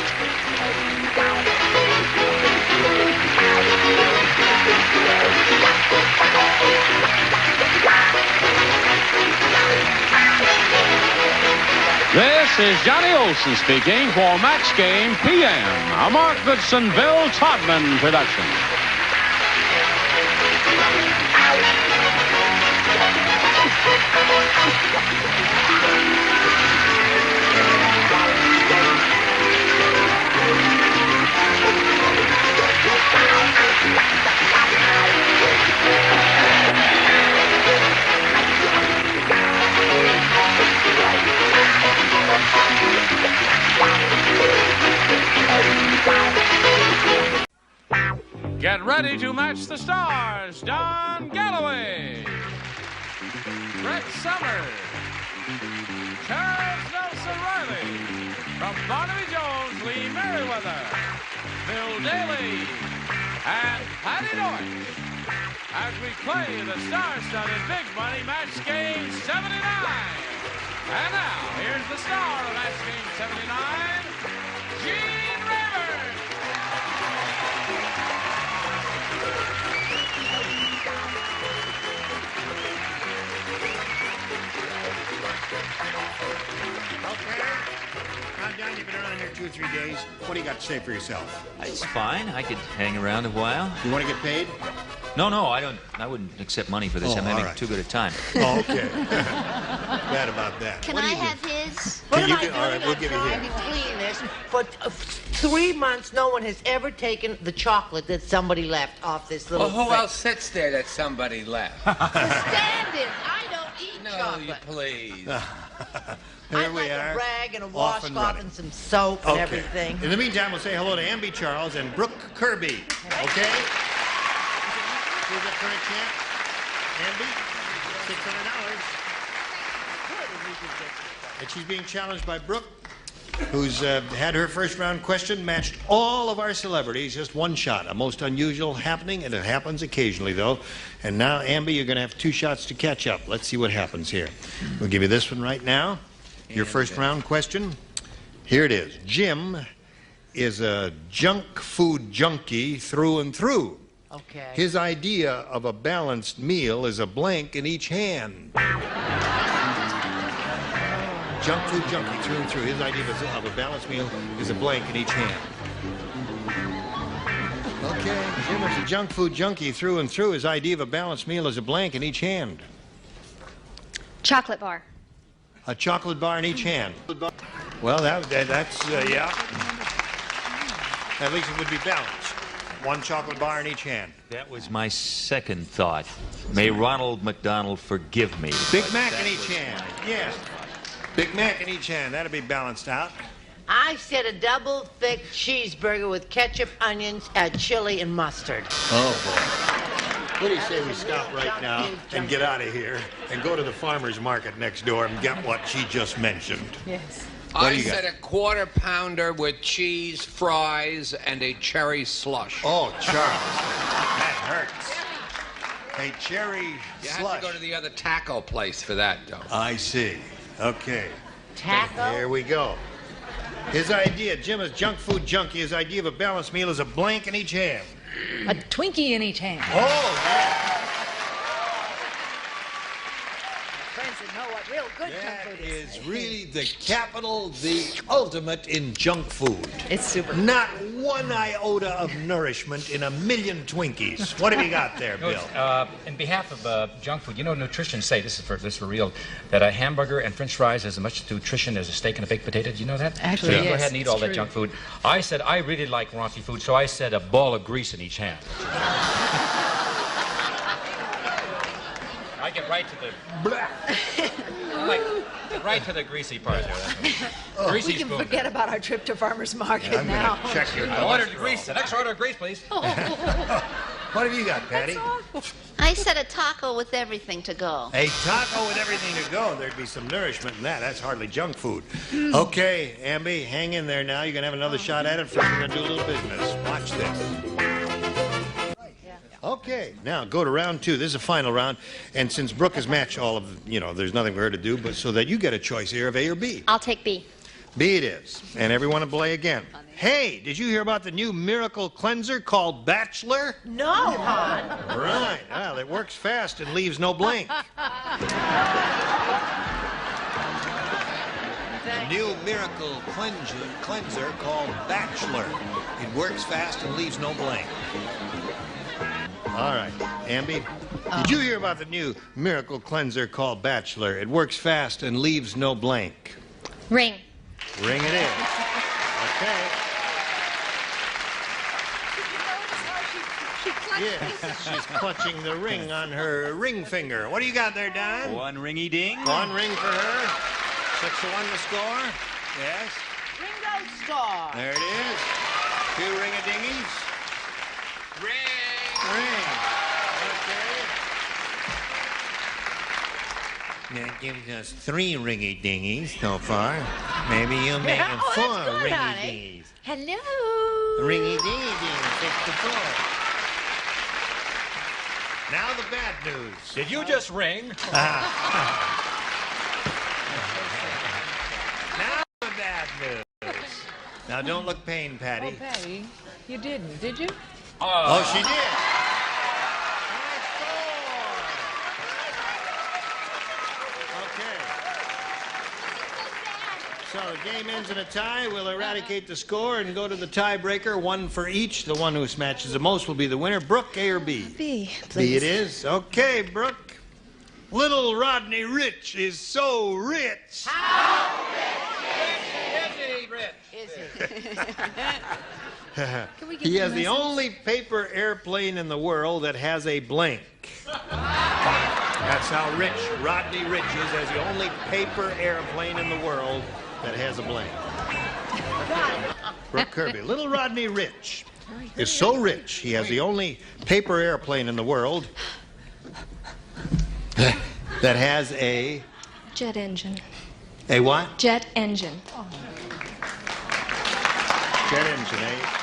This is Johnny Olson speaking for Match Game PM, a Mark Goodson, Bill Todman production. Get ready to match the stars. Don Galloway, Brett Summers, Charles Nelson Riley, from Barnaby Jones, Lee Merriweather, Bill Daly, and Patty Deutsch, as we play the star-studded Big Money Match Game 79. And now, here's the star of Match Game 79, Gene Rayburn. Okay. Now, John, you've been around here 2 or 3 days. What do you got to say for yourself? It's fine. I could hang around a while. You want to get paid? No, I don't. I wouldn't accept money for this. I'm having too good a time. Oh, okay. Bad about that. Can I have his? Can you get, all right, we'll give you his. Clean this. For 3 months, no one has ever taken the chocolate that somebody left off this little Well, who thing. else sits there that somebody left? Stand it. I don't eat chocolate. You please. Here we I'd like are. a rag and a Off and washcloth running. and some soap and everything. In the meantime, we'll say hello to Amby Charles and Brooke Kirby. Okay? Who's the current champ? Amby? $600. And she's being challenged by Brooke, who's had her first round question, matched all of our celebrities, just one shot. A most unusual happening, and it happens occasionally, though. And now, Amby, you're going to have 2 shots to catch up. Let's see what happens here. We'll give you this one right now. Your first round question. Here it is. Jim is a junk food junkie through and through. Okay. His idea of a balanced meal is a blank in each hand. Junk food junkie through and through. His idea of a balanced meal is a blank in each hand. Okay, Jim is a junk food junkie through and through. His idea of a balanced meal is a blank in each hand. Chocolate bar. A chocolate bar in each hand. Well, that's, yeah. At least it would be balanced. 1 chocolate bar in each hand. That was my second thought. May Ronald McDonald forgive me. Big Mac in each hand. Yes. Big Mac in each hand. That'll be balanced out. I said a double thick cheeseburger with ketchup, onions, chili, and mustard. Oh, boy. What do you say we stop right now and get out of here and go to the farmer's market next door and get what she just mentioned? Yes. I said a quarter pounder with cheese, fries, and a cherry slush. Oh, Charles. That hurts. A cherry You slush. have to go to the other taco place for that, though. I see. Okay. Taco? Here we go. His idea, Jim is junk food junkie. His idea of a balanced meal is a blank in each hand. A Twinkie in each hand. Oh, yeah. Friends that know what real good junk food is. Is really the capital, the ultimate in junk food. It's super. Not one iota of nourishment in a million Twinkies. What have you got there, Bill? In behalf of junk food, you know, nutrition say, this is for real, that a hamburger and french fries has as much nutrition as a steak and a baked potato. Do you know that? Actually, so you yes, go ahead and eat all that junk food. I said I really like raunchy food, so I said a ball of grease in each hand. I get right to the... get right to the greasy part there. Greasy We can spoon forget there. about our trip to Farmer's Market now. Check your I ordered grease. The next order of grease, please. What have you got, Patty? I said a taco with everything to go. A taco with everything to go. There'd be some nourishment in that. That's hardly junk food. Okay, Amby, hang in there now. You're going to have another shot at it. First, we're going to do a little business. Watch this. Okay, now go to round two. This is a final round. And since Brooke has matched all of, there's nothing for her to do, but so that you get a choice here of A or B. I'll take B. B it is. And everyone will play again. Hey, did you hear about the new miracle cleanser called Bachelor? No, hon. Right. Well, it works fast and leaves no blank. The new miracle cleanser called Bachelor. It works fast and leaves no blank. All right. Amby, did you hear about the new miracle cleanser called Bachelor? It works fast and leaves no blank. Ring. Ring it in. Okay. Yes, she's clutching the ring on her ring finger. What do you got there, Don? One ringy ding. One ring for her. 6-1 to score. Yes. Ringo Starr. There it is. 2 ring-a-dingies. Ring. Okay. That gives us 3 ringy-dingies so far. Maybe you'll make it 4 ringy-dingies. Hello. Ringy-dingy-ding, 6-4. Now the bad news. Did you just ring? Now the bad news. Now don't look pained, Patty. Oh, Patty, you didn't, did you? Oh, she did. So the game ends in a tie. We'll eradicate the score and go to the tiebreaker, 1 for each. The one who smashes the most will be the winner. Brooke, A or B? B, please. B it is. Okay, Brooke. Little Rodney Rich is so rich. How rich is he? He has the only paper airplane in the world that has a blank. That's how rich Rodney Rich is, as the only paper airplane in the world that has a blank. Brooke Kirby. Little Rodney Rich is so rich, he has the only paper airplane in the world that has a... Jet engine. A what? Jet engine. Jet engine, eh?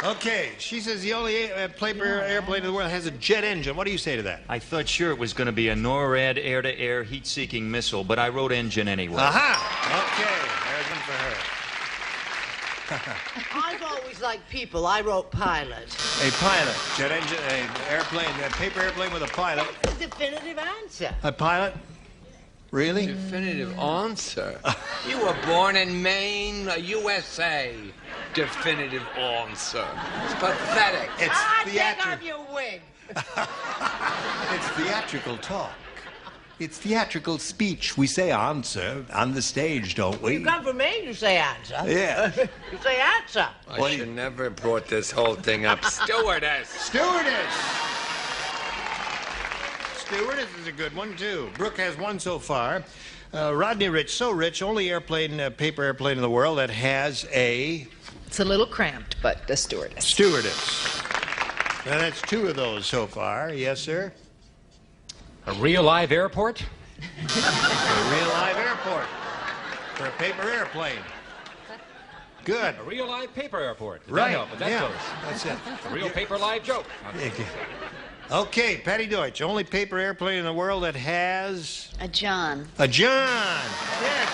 Okay, she says the only paper airplane in the world has a jet engine. What do you say to that? I thought sure it was going to be a NORAD air-to-air heat-seeking missile, but I wrote engine anyway. Aha! Okay, there's one for her. I've always liked people. I wrote pilot. A pilot, jet engine, an airplane, a paper airplane with a pilot. That's the definitive answer. A pilot? Really? Definitive answer. You were born in Maine, USA. Definitive answer. It's pathetic. It's Take off your wig. It's theatrical talk. It's theatrical speech. We say answer on the stage, don't we? You come from Maine, you say answer. Yeah. You say answer. I should never have brought this whole thing up. Stewardess. Stewardess. Stewardess is a good one, too. Brooke has 1 so far. Rodney Rich, so rich, only paper airplane in the world that has a... It's a little cramped, but the stewardess. Stewardess. Now, that's 2 of those so far. Yes, sir? A real live airport? A real live airport. For a paper airplane. Good. A real live paper airport. Did Right, that help? But that yeah, close. that's it. A real paper live joke. Okay, Patty Deutsch, only paper airplane in the world that has... A John. A John. Yeah,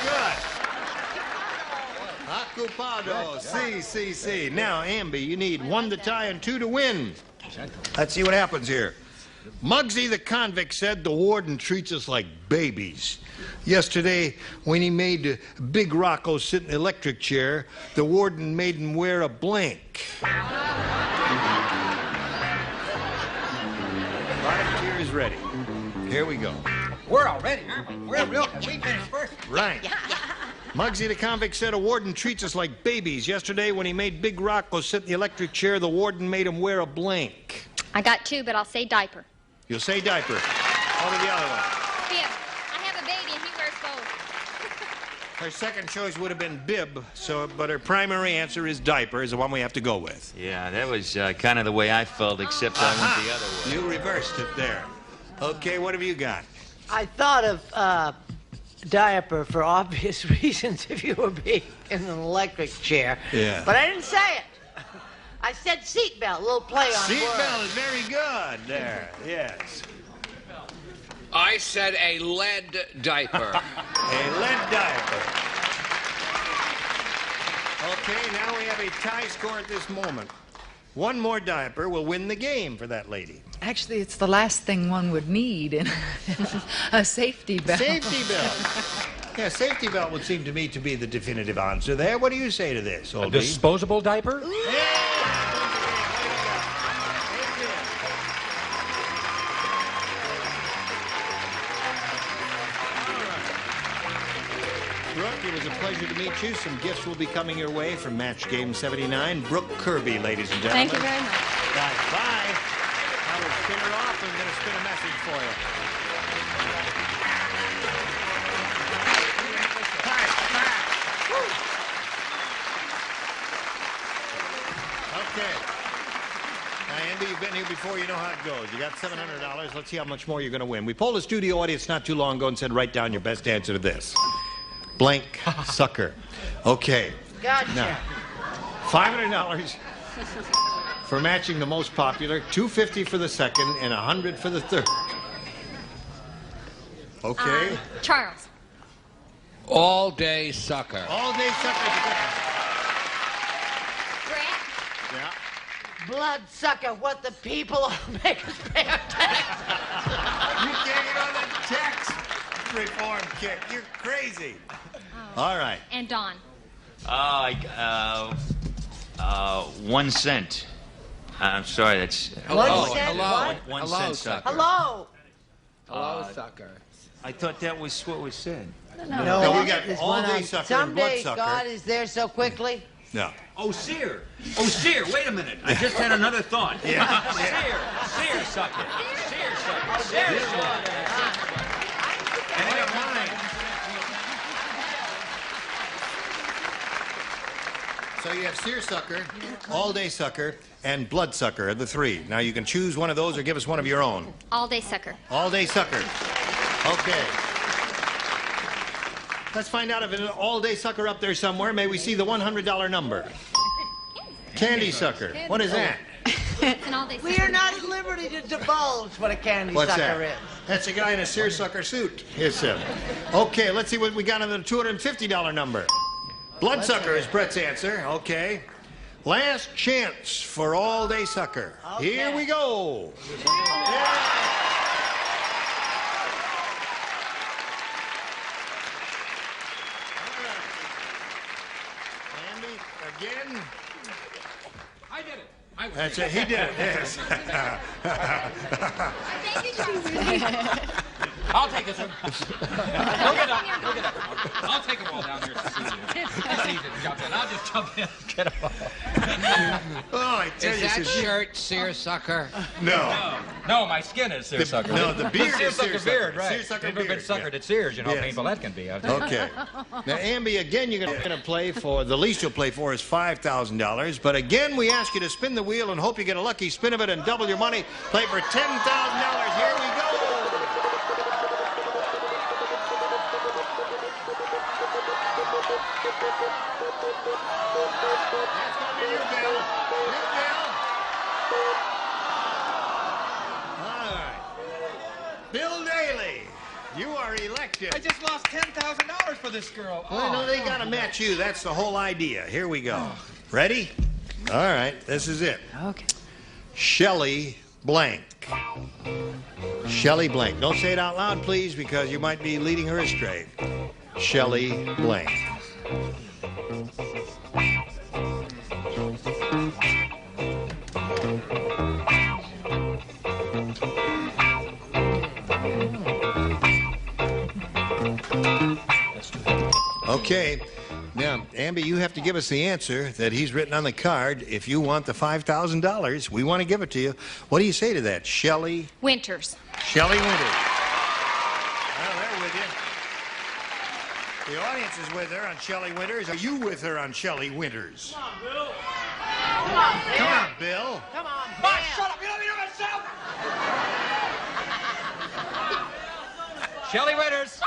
good. Ocupado. See. Now, Amby, you need 1 to tie and 2 to win. Let's see what happens here. Muggsy the convict said the warden treats us like babies. Yesterday, when he made Big Rocco sit in the electric chair, the warden made him wear a blank. Volunteer is ready. Here we go. We're all ready, aren't we? We're real. Can we finish first? Right. Muggsy the convict said a warden treats us like babies. Yesterday, when he made Big Rocco sit in the electric chair, the warden made him wear a blank. I got 2, but I'll say diaper. You'll say diaper. What are the other one? Bib. I have a baby and he wears both. Her second choice would have been bib, but her primary answer is diaper, is the one we have to go with. Yeah, that was kind of the way I felt, except I went the other way. You reversed it there. Okay, what have you got? I thought of diaper for obvious reasons if you were being in an electric chair. Yeah. But I didn't say it. I said seatbelt, a little play on words. Seatbelt is very good there, yes. I said a lead diaper. A lead diaper. Okay, now we have a tie score at this moment. 1 more diaper will win the game for that lady. Actually, it's the last thing one would need in a safety belt. Safety belt. Yeah, safety belt would seem to me to be the definitive answer there. What do you say to this, A Oldie? disposable diaper? Brooke, it was a pleasure to meet you. Some gifts will be coming your way from Match Game 79. Brooke Kirby, ladies and gentlemen. Thank you very much. Bye. I will spin her off and I'm going to spin a message for you. Okay. Now, Andy, you've been here before. You know how it goes. You got $700. Let's see how much more you're going to win. We polled a studio audience not too long ago and said, write down your best answer to this. Blank sucker. Okay. Gotcha. Now, $500 for matching the most popular, $250 for the second, and $100 for the third. Okay. Charles. All day sucker. All day sucker. Grant. Yeah. Blood sucker, what the people make us pay our tax. You can't get on the tax reform kick. You're crazy. All right. And Dawn. 1 cent. I'm sorry, that's... Hello. 1 cent? Hello. What? 1 Hello, cent sucker. Hello. Hello, sucker. I thought that was what was said. No, we got There's all one day on- sucker Some and blood days sucker. God is there so quickly. No. Oh, Sear. Oh, Sear, wait a minute. I just had another thought. Yeah. Sear sucker. Sear sucker. Sear sucker. Any of mine. So you have seersucker, all-day sucker, and bloodsucker are the 3. Now you can choose one of those or give us one of your own. All day sucker. All-day sucker. Okay. Let's find out if there's an all-day sucker up there somewhere. May we see the $100 number? Candy sucker. What is that? It's an all day sucker. We are not at liberty to divulge what a candy What's sucker that? is. That's a guy in a seersucker suit. Yes, sir. Okay, let's see what we got on the $250 number. Bloodsucker is Brett's answer. Okay. Last chance for all-day sucker. Okay. Here we go. Andy, again. I did it. I was That's it. He did it. Yes. Thank you, Charles. I'll take this one. Go get up. Go get up. I'll take them all down there. It's easy to jump in. I'll just jump in and get them all. Oh, I tell Is you, that Sid, shirt seersucker? No. No, my skin is seersucker. No, the beard is Seersucker seersucker. beard, right. Seersucker You've ever been beard, suckered yeah. at Sears, you know how Yes. painful that can be. Okay. Now, Amby, again, you're going to play for, the least you'll play for is $5,000. But again, we ask you to spin the wheel and hope you get a lucky spin of it and double your money. Play for $10,000. Here we go. kid. I just lost $10,000 for this girl. Well, no, they gotta match you. That's the whole idea. Here we go. Ready? All right, this is it. Okay. Shelley Blank. Shelley Blank. Don't say it out loud, please, because you might be leading her astray. Shelley Blank. Okay. Now, Amby, you have to give us the answer that he's written on the card. If you want the $5,000, we want to give it to you. What do you say to that? Shelley? Winters. Shelley Winters. Well, they're with you. The audience is with her on Shelley Winters. Are you with her on Shelley Winters? Come on, Bill. Come on, Bill. Come on, Bill. Shut up. You let me do myself. Shelley Winters.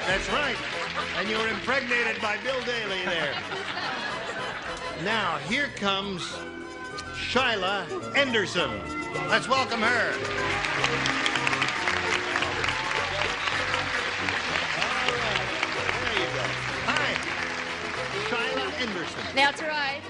That's right. And you were impregnated by Bill Daly there. Now, here comes Shyla Anderson. Let's welcome her. All right. There you go. Hi. Shyla Anderson. That's right.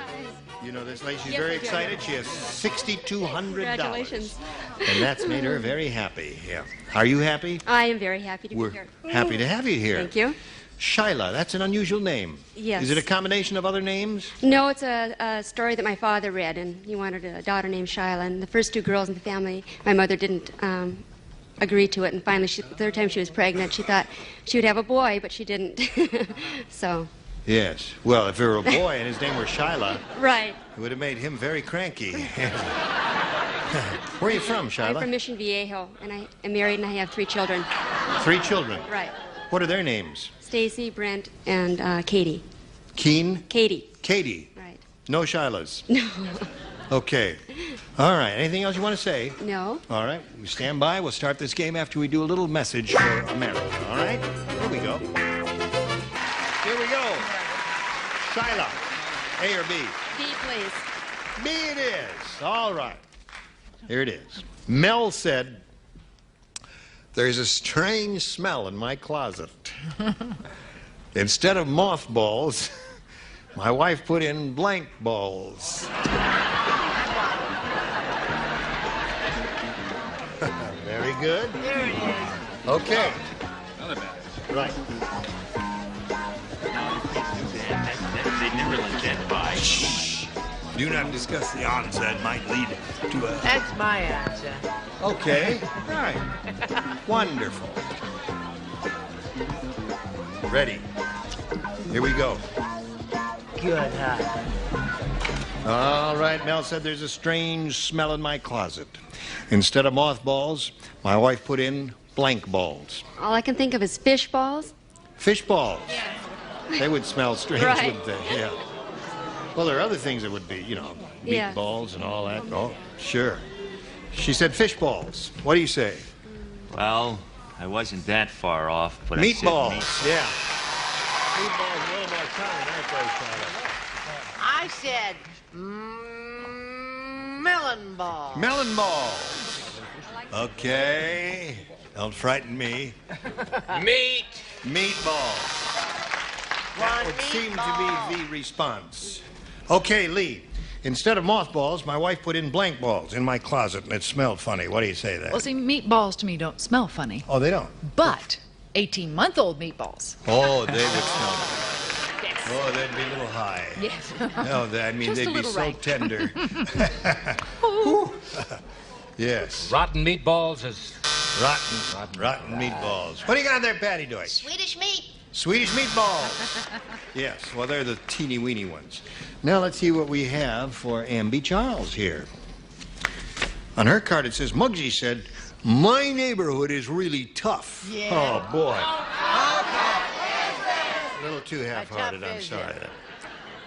You know this lady, she's Yes, very I do. excited. She has $6,200. Congratulations. And that's made her very happy. Yeah. Are you happy? I am very happy to We're be here. happy to have you here. Thank you. Shyla, that's an unusual name. Yes. Is it a combination of other names? No, it's a story that my father read, and he wanted a daughter named Shyla. And the first two girls in the family, my mother didn't agree to it. And finally, the third time she was pregnant, she thought she would have a boy, but she didn't. So. Yes. Well, if it were a boy and his name were Shyla, Right. it would have made him very cranky. Where are you from, Shyla? I'm from Mission Viejo, and I am married, and I have 3 children. 3 children. Right. What are their names? Stacy, Brent, and Katie. Keen? Katie. Katie. Right. No Shylas. No. Okay. All right. Anything else you want to say? No. All right. We stand by. We'll start this game after we do a little message for America. All right? Here we go. Here we go. Shyla, A or B? B, please. B it is. All right. Here it is. Mel said, "There's a strange smell in my closet. Instead of mothballs, my wife put in blank balls." Very good. There it is. Okay. Another bad. Right. They never let that by. Shh. Do not discuss the answer. It might lead to a... That's my answer. Okay. Right. Wonderful. Ready. Here we go. Good, huh? All right, Mel said there's a strange smell in my closet. Instead of mothballs, my wife put in blank balls. All I can think of is fish balls. Fish balls. They would smell strange, Right. wouldn't they? Yeah. Well, there are other things that would be, you know, Yeah. meatballs and all that. Oh, sure. She said fish balls. What do you say? Well, I wasn't that far off, but I said Meatballs, yeah. Meatballs are a little more common, aren't they, Charlotte? I said melon ball. Melon balls. Okay. Don't frighten me. Meat. Meatballs. That would seem to be the response. Okay, Lee. Instead of mothballs, my wife put in blank balls in my closet, and it smelled funny. What do you say to that? Well, see, meatballs to me don't smell funny. Oh, they don't? But 18-month-old meatballs. Oh, they would smell good. Oh, they'd be a little high. Yes. No, I mean, Just a they'd be little so rank. tender. Yes. Rotten meatballs is... Rotten meatballs. What do you got there, Patty Deutsch? Swedish meat. Swedish meatballs. Yes, well, they're the teeny-weeny ones. Now let's see what we have for Amby Charles here. On her card it says, Muggsy said, "My neighborhood is really tough." Yeah. Oh, boy. A little too half-hearted, I'm sorry.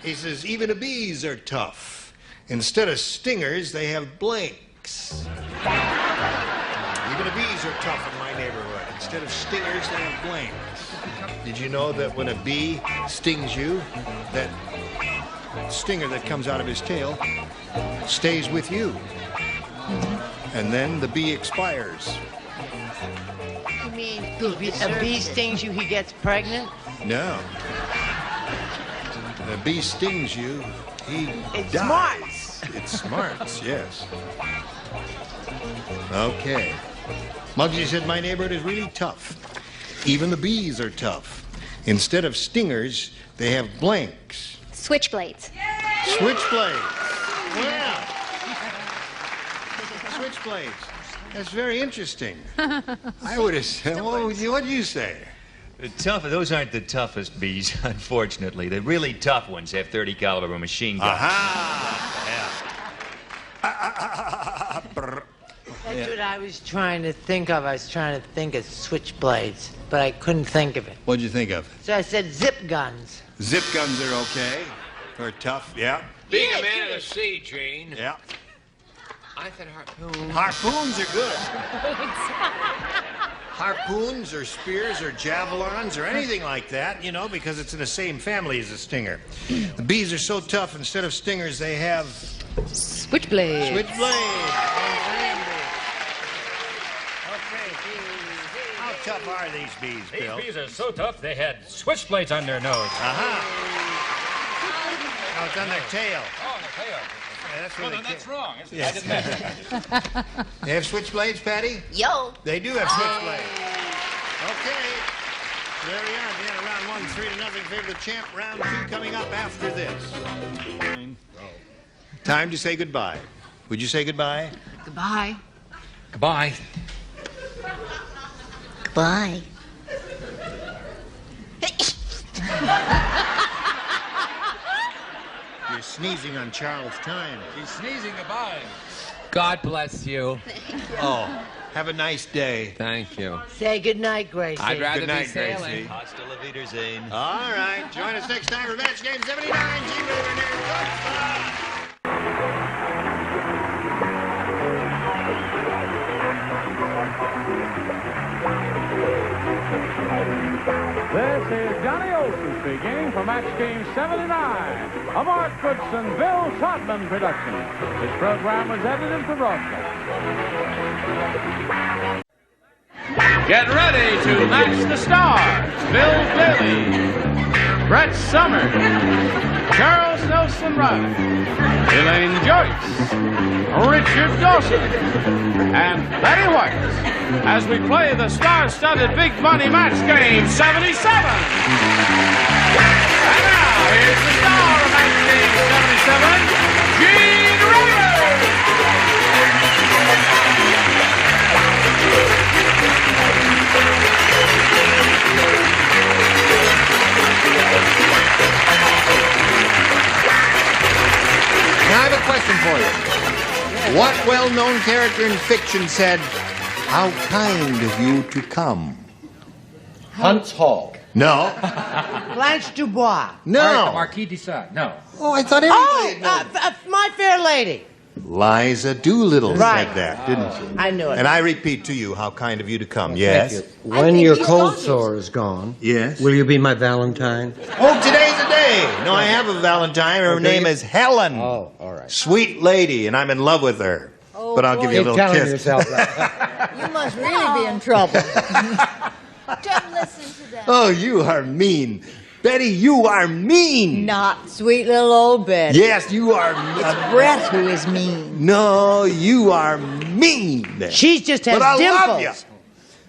He says, even the bees are tough. Instead of stingers, they have blanks. Even the bees are tough in my neighborhood. Instead of stingers, they have blanks. Did you know that when a bee stings you, that stinger that comes out of his tail stays with you? And then the bee expires. You mean a bee stings you, he gets pregnant? No. A bee stings you, he It dies. smarts. It smarts, yes. Okay. Muggsy said, my neighborhood is really tough. Even the bees are tough. Instead of stingers, they have blanks. Switchblades. Switchblades. Well. Switchblades. That's very interesting. I would have said, what do you say? The those aren't the toughest bees, unfortunately. The really tough ones have 30 caliber machine guns. That's what I was trying to think of. I was trying to think of switchblades, but I couldn't think of it. What'd you think of? So I said zip guns. Zip guns are okay. They're tough, yeah. Being a man of the sea, Gene. Yeah. I said harpoons. Harpoons are good. Harpoons or spears or javelins or anything like that, you know, because it's in the same family as a stinger. The bees are so tough, instead of stingers, they have... Switchblades. Switchblades. Okay. How tough are these bees, Bill? These bees are so tough, they had switchblades on their nose. Oh, it's on their tail. Oh, on their tail. Yeah, that's Well, really then that's wrong. Isn't Yes. it? I didn't mention it. They have switchblades, Patty? Yo. They do have switchblades. Okay. There we are. The end of round 1, 3-0 in favor of the champ. Round 2 coming up after this. Time to say goodbye. Would you say goodbye? Goodbye. Goodbye. Goodbye. You're sneezing on Charles' time. He's sneezing goodbye. God bless you. Oh, have a nice day. Thank you. Say goodnight, Gracie. I'd rather Good night, be sailing. Gracie. Hasta la vida, Zane. All right. Join us next time for Match Game 79. Gene River near good spot. This is Johnny Olson speaking for Match Game 79, a Mark Goodson, Bill Shotman production. This program was edited for broadcast. Get ready to match the stars. Bill Bailey, Brett Summers, Charles Nelson Riley, Elaine Joyce, Richard Dawson, and Betty White as we play the star-studded Big Money Match Game 77. And now, here's the star of Match Game 77, Gene Rivers. Now I have a question for you. What well-known character in fiction said, "How kind of you to come"? Hunt's Hall. No. Blanche Dubois. No. Marquis de Sade. No. Oh, I thought everybody knew. My Fair Lady. Liza Doolittle Right. said that, didn't she? I knew it. And I repeat to you, how kind of you to come. Yes. When your cold sore is gone, Yes. will you be my Valentine? Oh, today's the day. No, I have a Valentine. Her name is Helen. Oh, all right. Sweet lady, and I'm in love with her. But I'll give you a Keep little telling kiss. yourself that. You must really be in trouble. Don't listen to them. Oh, you are mean. Betty, you are mean. Not sweet little old Betty. Yes, you are. It's Brett who is mean. No, you are mean. She just has But I dimples. love you.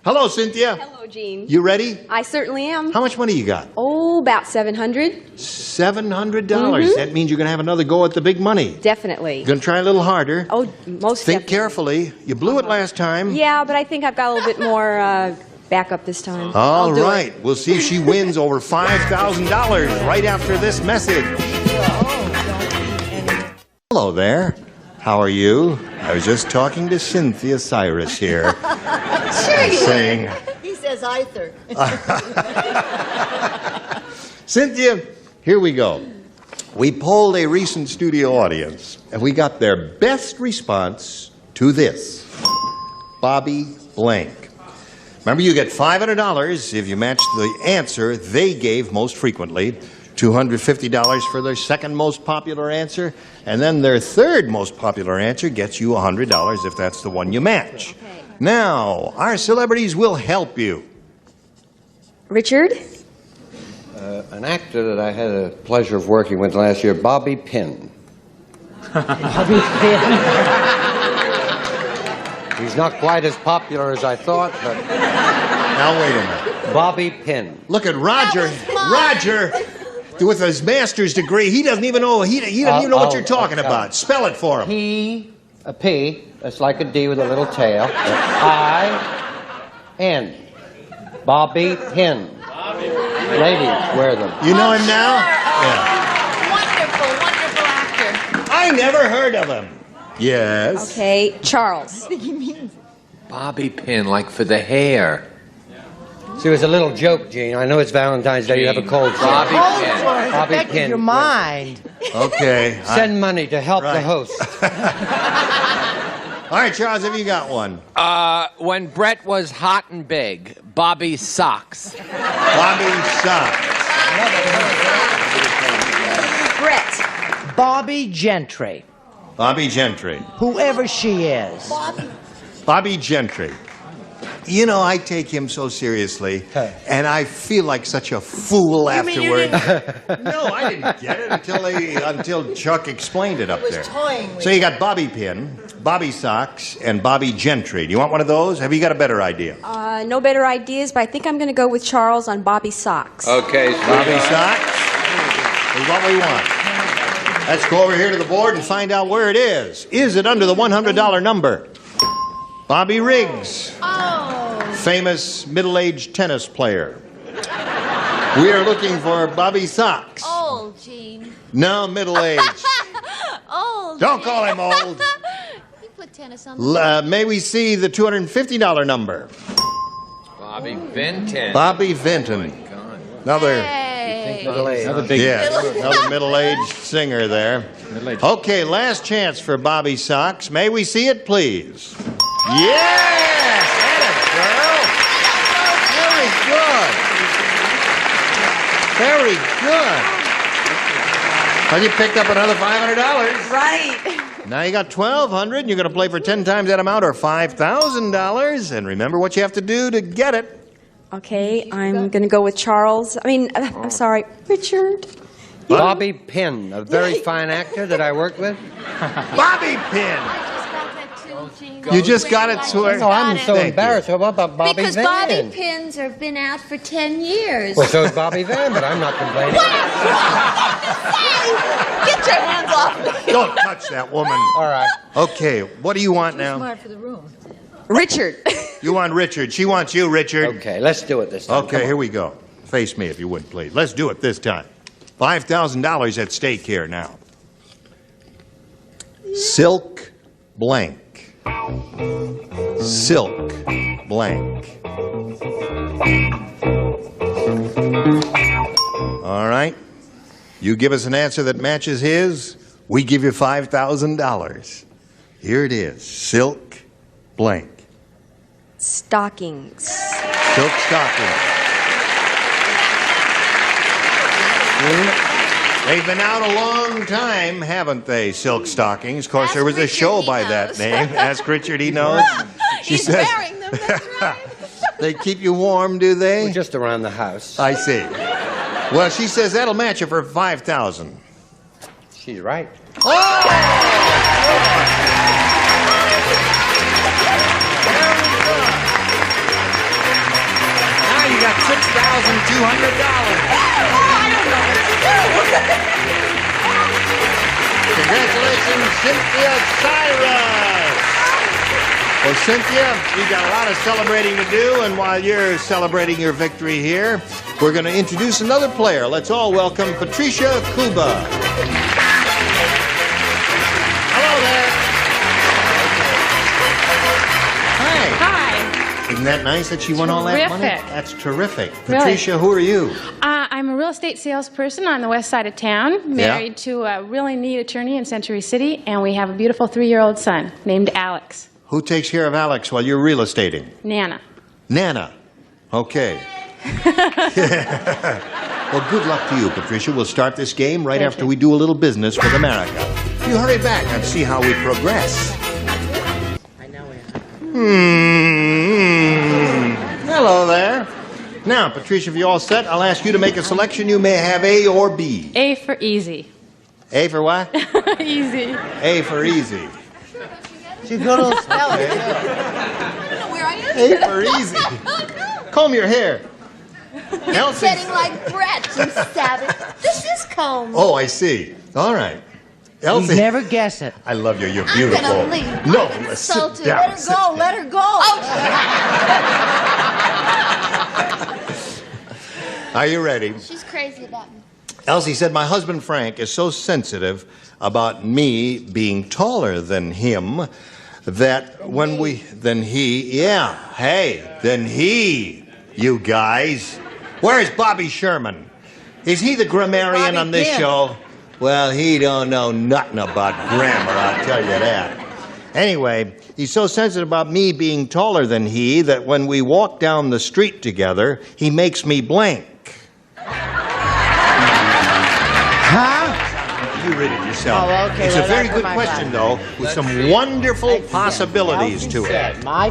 Hello, Cynthia. Hello, Gene. You ready? I certainly am. How much money you got? Oh, about 700. $700. That means you're going to have another go at the big money. Definitely. You're going to try a little harder. Oh, most Think definitely. carefully. You blew it last time. Yeah, but I think I've got a little bit more backup this time. All I'll do right. it. We'll see if she wins over $5,000 right after this message. Hello there. How are you? I was just talking to Cynthia Cyrus here. Sure you saying, He says Either. Cynthia, here we go. We polled a recent studio audience, and we got their best response to this. Bobby Blank. Remember, you get $500 if you match the answer they gave most frequently, $250 for their second most popular answer, and then their third most popular answer gets you $100 if that's the one you match. Now, our celebrities will help you. Richard? An actor that I had the pleasure of working with last year, Bobby Pinn. Bobby Pinn. He's not quite as popular as I thought, but... Now, wait a minute. Bobby Pinn. Look at Roger. Roger, with his master's degree, he doesn't even know, he doesn't even know what you're talking about. Spell it for him. A P, that's like a D with a little tail. I-N. Bobby Pinn. Ladies wear them. You know him now? Yeah. Wonderful, wonderful actor. I never heard of him. Yes. Okay, Charles. Bobby Pinn, like for the hair. See, it was a little joke, Gene. I know it's Valentine's Day. You have a cold sore. Bobby Pinn. Bobby Pinn. Your mind. Okay. Send money to help the host. All right, Charles, have you got one? When Brett was hot and big, Bobby Socks. Bobby Socks. Brett. Bobby Gentry. Bobby Gentry. Whoever she is. Bobby Gentry. You know, I take him so seriously, and I feel like such a fool afterward. No, I didn't get it until Chuck explained it up there. So you got Bobby Pinn, Bobby Socks, and Bobby Gentry. Do you want one of those? Have you got a better idea? No better ideas, but I think I'm going to go with Charles on Bobby Socks. Okay, Bobby Socks is what we want. Let's go over here to the board and find out where it is. Is it under the $100 number? Bobby Riggs. Famous middle-aged tennis player. We are looking for Bobby Socks. Old, Gene. No, middle-aged. Old. Don't call him old. You put tennis on the May we see the $250 number? Bobby Vinton. Bobby Vinton. Another big, another middle-aged singer there. Okay, last chance for Bobby Socks. May we see it, please? Yes! That it, girl! Very good. Very good. Well, you picked up another $500. Right. Now you got $1,200, and you're going to play for 10 times that amount, or $5,000. And remember what you have to do to get it. Okay, I'm going to go with Charles. I'm sorry, Richard. Bobby Pinn, a very fine actor that I worked with. Bobby Pinn. You just got it, swear. Oh, I'm so embarrassed. What about Bobby Because Van? Bobby Pins have been out for 10 years. Well, so is Bobby Van, but I'm not complaining. Get your hands off me. Don't touch that woman. All right. Okay, what do you want now? Smart for the room. Richard. You want Richard. She wants you, Richard. Okay, let's do it this time. Okay, here we go. Face me, if you would, please. Let's do it this time. $5,000 at stake here now. Silk Blank. Silk Blank. All right. You give us an answer that matches his, we give you $5,000. Here it is. Silk Blank. Stockings. Silk stockings. They've been out a long time, haven't they, Silk Stockings? Of course, there was a show by that name. Ask Richard, he knows. He's wearing them, that's right. They keep you warm, do they? We're just around the house. I see. Well, she says that'll match you for $5,000. She's right. Now you got $6,200. Congratulations, Cynthia Cyrus. Well, Cynthia, you've got a lot of celebrating to do, and while you're celebrating your victory here, we're going to introduce another player. Let's all welcome Patricia Kuba. Hello there. Hi. Isn't that nice that she won all that money? Terrific. That's terrific. Really? Patricia, who are you? I'm a real estate salesperson on the west side of town, married to a really neat attorney in Century City, and we have a beautiful 3-year-old son named Alex. Who takes care of Alex while you're real estating? Nana. Nana. Okay. Well, good luck to you, Patricia. We'll start this game right after we do a little business with America. You hurry back and see how we progress. Hello there. Now, Patricia, if you're all set, I'll ask you to make a selection. You may have A or B. A for easy. A for what? Easy. A for easy. You go to spell it. A for easy. Comb your hair. You're setting like Brett, you savage. This is comb. Oh, I see. All right. Elsie. You never guess it. I love you. You're beautiful. I'm gonna leave. No, I'm sit insulted. down. Let her sit go. down. Let her go. Are you ready? She's crazy about me. Elsie said, my husband Frank is so sensitive about me being taller than him that when we, you guys. Where's Bobby Sherman? Is he the grammarian on this show? Well, he don't know nothing about grammar, I'll tell you that. Anyway, he's so sensitive about me being taller than he that when we walk down the street together, he makes me blank. Huh? You read it yourself. Oh, okay. It's well, a very that's good my question, bad. though, with some wonderful possibilities Elsie to said, it. my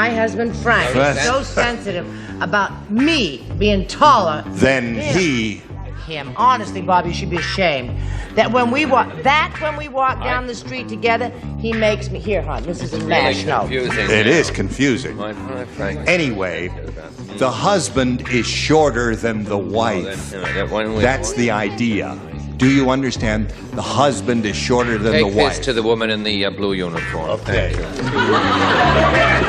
husband Frank, Yes. is so sensitive about me being taller Then him. him. Honestly, Bob, you should be ashamed. That when we walk down the street together, he makes me. Here, hon, this is a mash note. It is confusing. Anyway, the husband is shorter than the wife. That's the idea. Do you understand? The husband is shorter than the Take wife. this to the woman in the blue uniform. Okay. Thank you.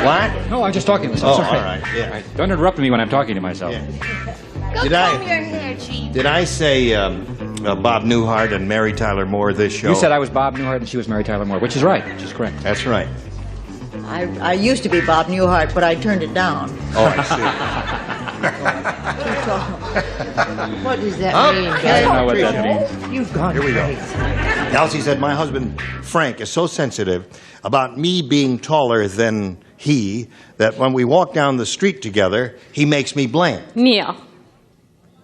What? No, I'm just talking to myself. Oh, Sorry. all right. Yeah. Don't interrupt me when I'm talking to myself. Go Did comb I- your hair, Chief. Did I say Bob Newhart and Mary Tyler Moore this show? You said I was Bob Newhart and she was Mary Tyler Moore, which is right, which is correct. That's right. I used to be Bob Newhart, but I turned it down. Oh, I What does that mean? I don't know what that means. You've gone Here we go. crazy. Elsie said, my husband Frank is so sensitive about me being taller than he that when we walk down the street together, he makes me blank. Neil.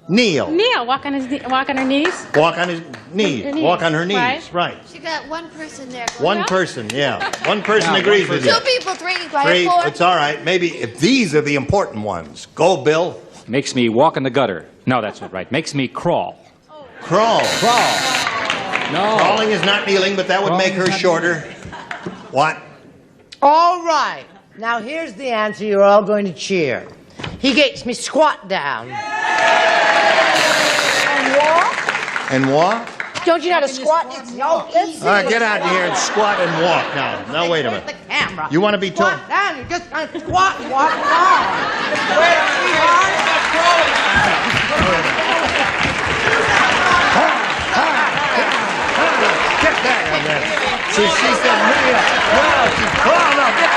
Neil. Neil, walk on her knees. Walk on his knees. Her knees, Walk on her knees. right. She got one person there. One person, yeah. One person agrees with you. Two people, three, right? Three, Four. it's all right. Maybe if these are the important ones. Go, Bill. Makes me walk in the gutter. No, that's not right. Makes me crawl. Crawl. Crawl. No. Crawling is not kneeling, but that would make her shorter. What? All right. Now here's the answer you're all going to cheer. He gets me squat down. And walk? And walk? Don't you know how to squat? No, let's see. All right, get out here and squat and walk now. Now, wait a minute. The camera. You want to be told? Squat down. You just gotta squat and walk down. Wait, sweetheart. Get back on that. See, she said, well, she's crawling up. Get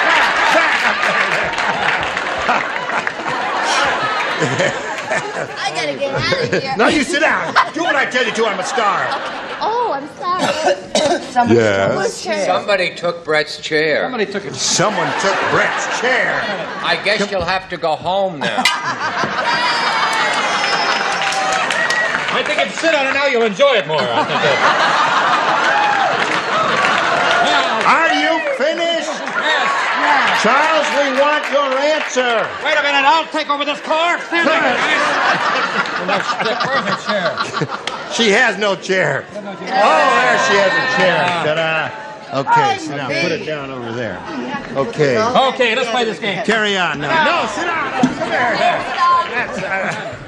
I gotta get out of here. No, you sit down. Do what I tell you to. I'm a star. Oh, I'm sorry. Yes. Somebody took Brett's chair. Somebody took it. Someone took Brett's chair. I guess you'll have to go home now. I think if you sit on it now, you'll enjoy it more. I think Are you finished? Yes. Charles, we want your answer. Wait a minute, I'll take over this car. Stand there. Where's her chair? She has no chair. Oh, there she has a chair. Ta-da. Okay, sit down. Put it down over there. Okay. Okay, let's play this game. Carry on now. No, sit down. Come here.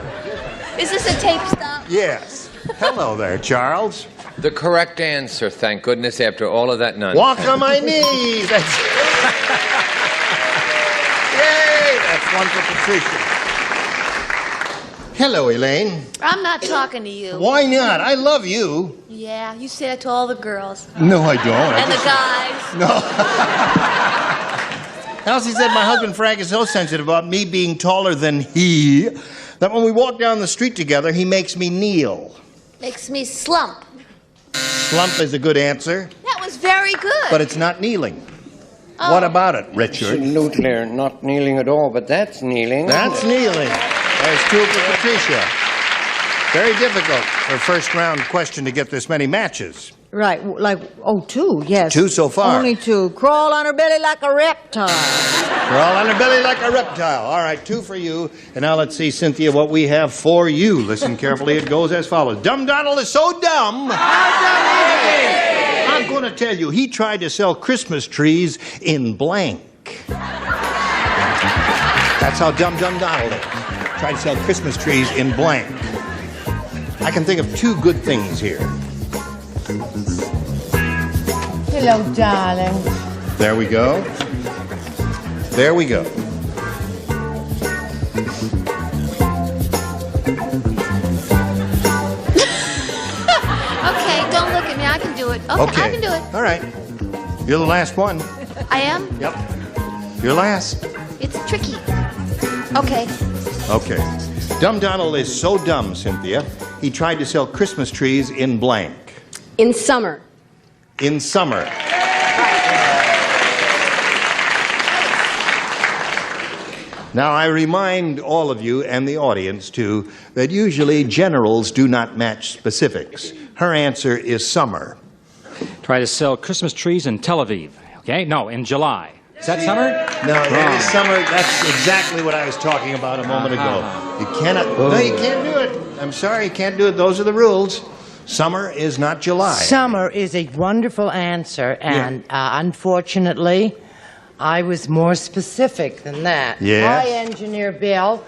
Is this a tape stop? Yes. Hello there, Charles. The correct answer, thank goodness, after all of that nonsense. Walk on my knees. That's... Yay! That's one for Patricia. Hello, Elaine. I'm not talking to you. Why not? I love you. Yeah, you say that to all the girls. No, I don't. And the guys. No. Elsie said, my husband Frank is so sensitive about me being taller than he That when we walk down the street together, he makes me kneel. Makes me slump. Slump is a good answer, That was very good. but it's not kneeling. What about it, Richard? Absolutely not kneeling at all, but that's kneeling. That's kneeling. There's two for Patricia. Very difficult for a first-round question to get this many matches. Right, like, oh, 2, yes. 2 so far. Only 2. Crawl on her belly like a reptile. Crawl on her belly like a reptile. All right, 2 for you. And now let's see, Cynthia, what we have for you. Listen carefully. It goes as follows. Dumb Donald is so dumb. How dumb is he? I'm going to tell you, he tried to sell Christmas trees in blank. That's how dumb Donald is. Tried to sell Christmas trees in blank. I can think of 2 good things here. Hello, darling. There we go. There we go. Okay, don't look at me. I can do it. Okay, I can do it. All right. You're the last one. I am? Yep. You're last. It's tricky. Okay. Okay. Dumb Donald is so dumb, Cynthia, he tried to sell Christmas trees in blank. In summer. In summer. Now, I remind all of you and the audience, too, that usually generals do not match specifics. Her answer is summer. Try to sell Christmas trees in Tel Aviv. Okay? No, in July. Is that summer? No, that is summer. That's exactly what I was talking about a moment ago. You cannot. No, you can't do it. I'm sorry, you can't do it. Those are the rules. Summer is not July. Summer is a wonderful answer, and unfortunately, I was more specific than that. Yes. Hi, Engineer Bill.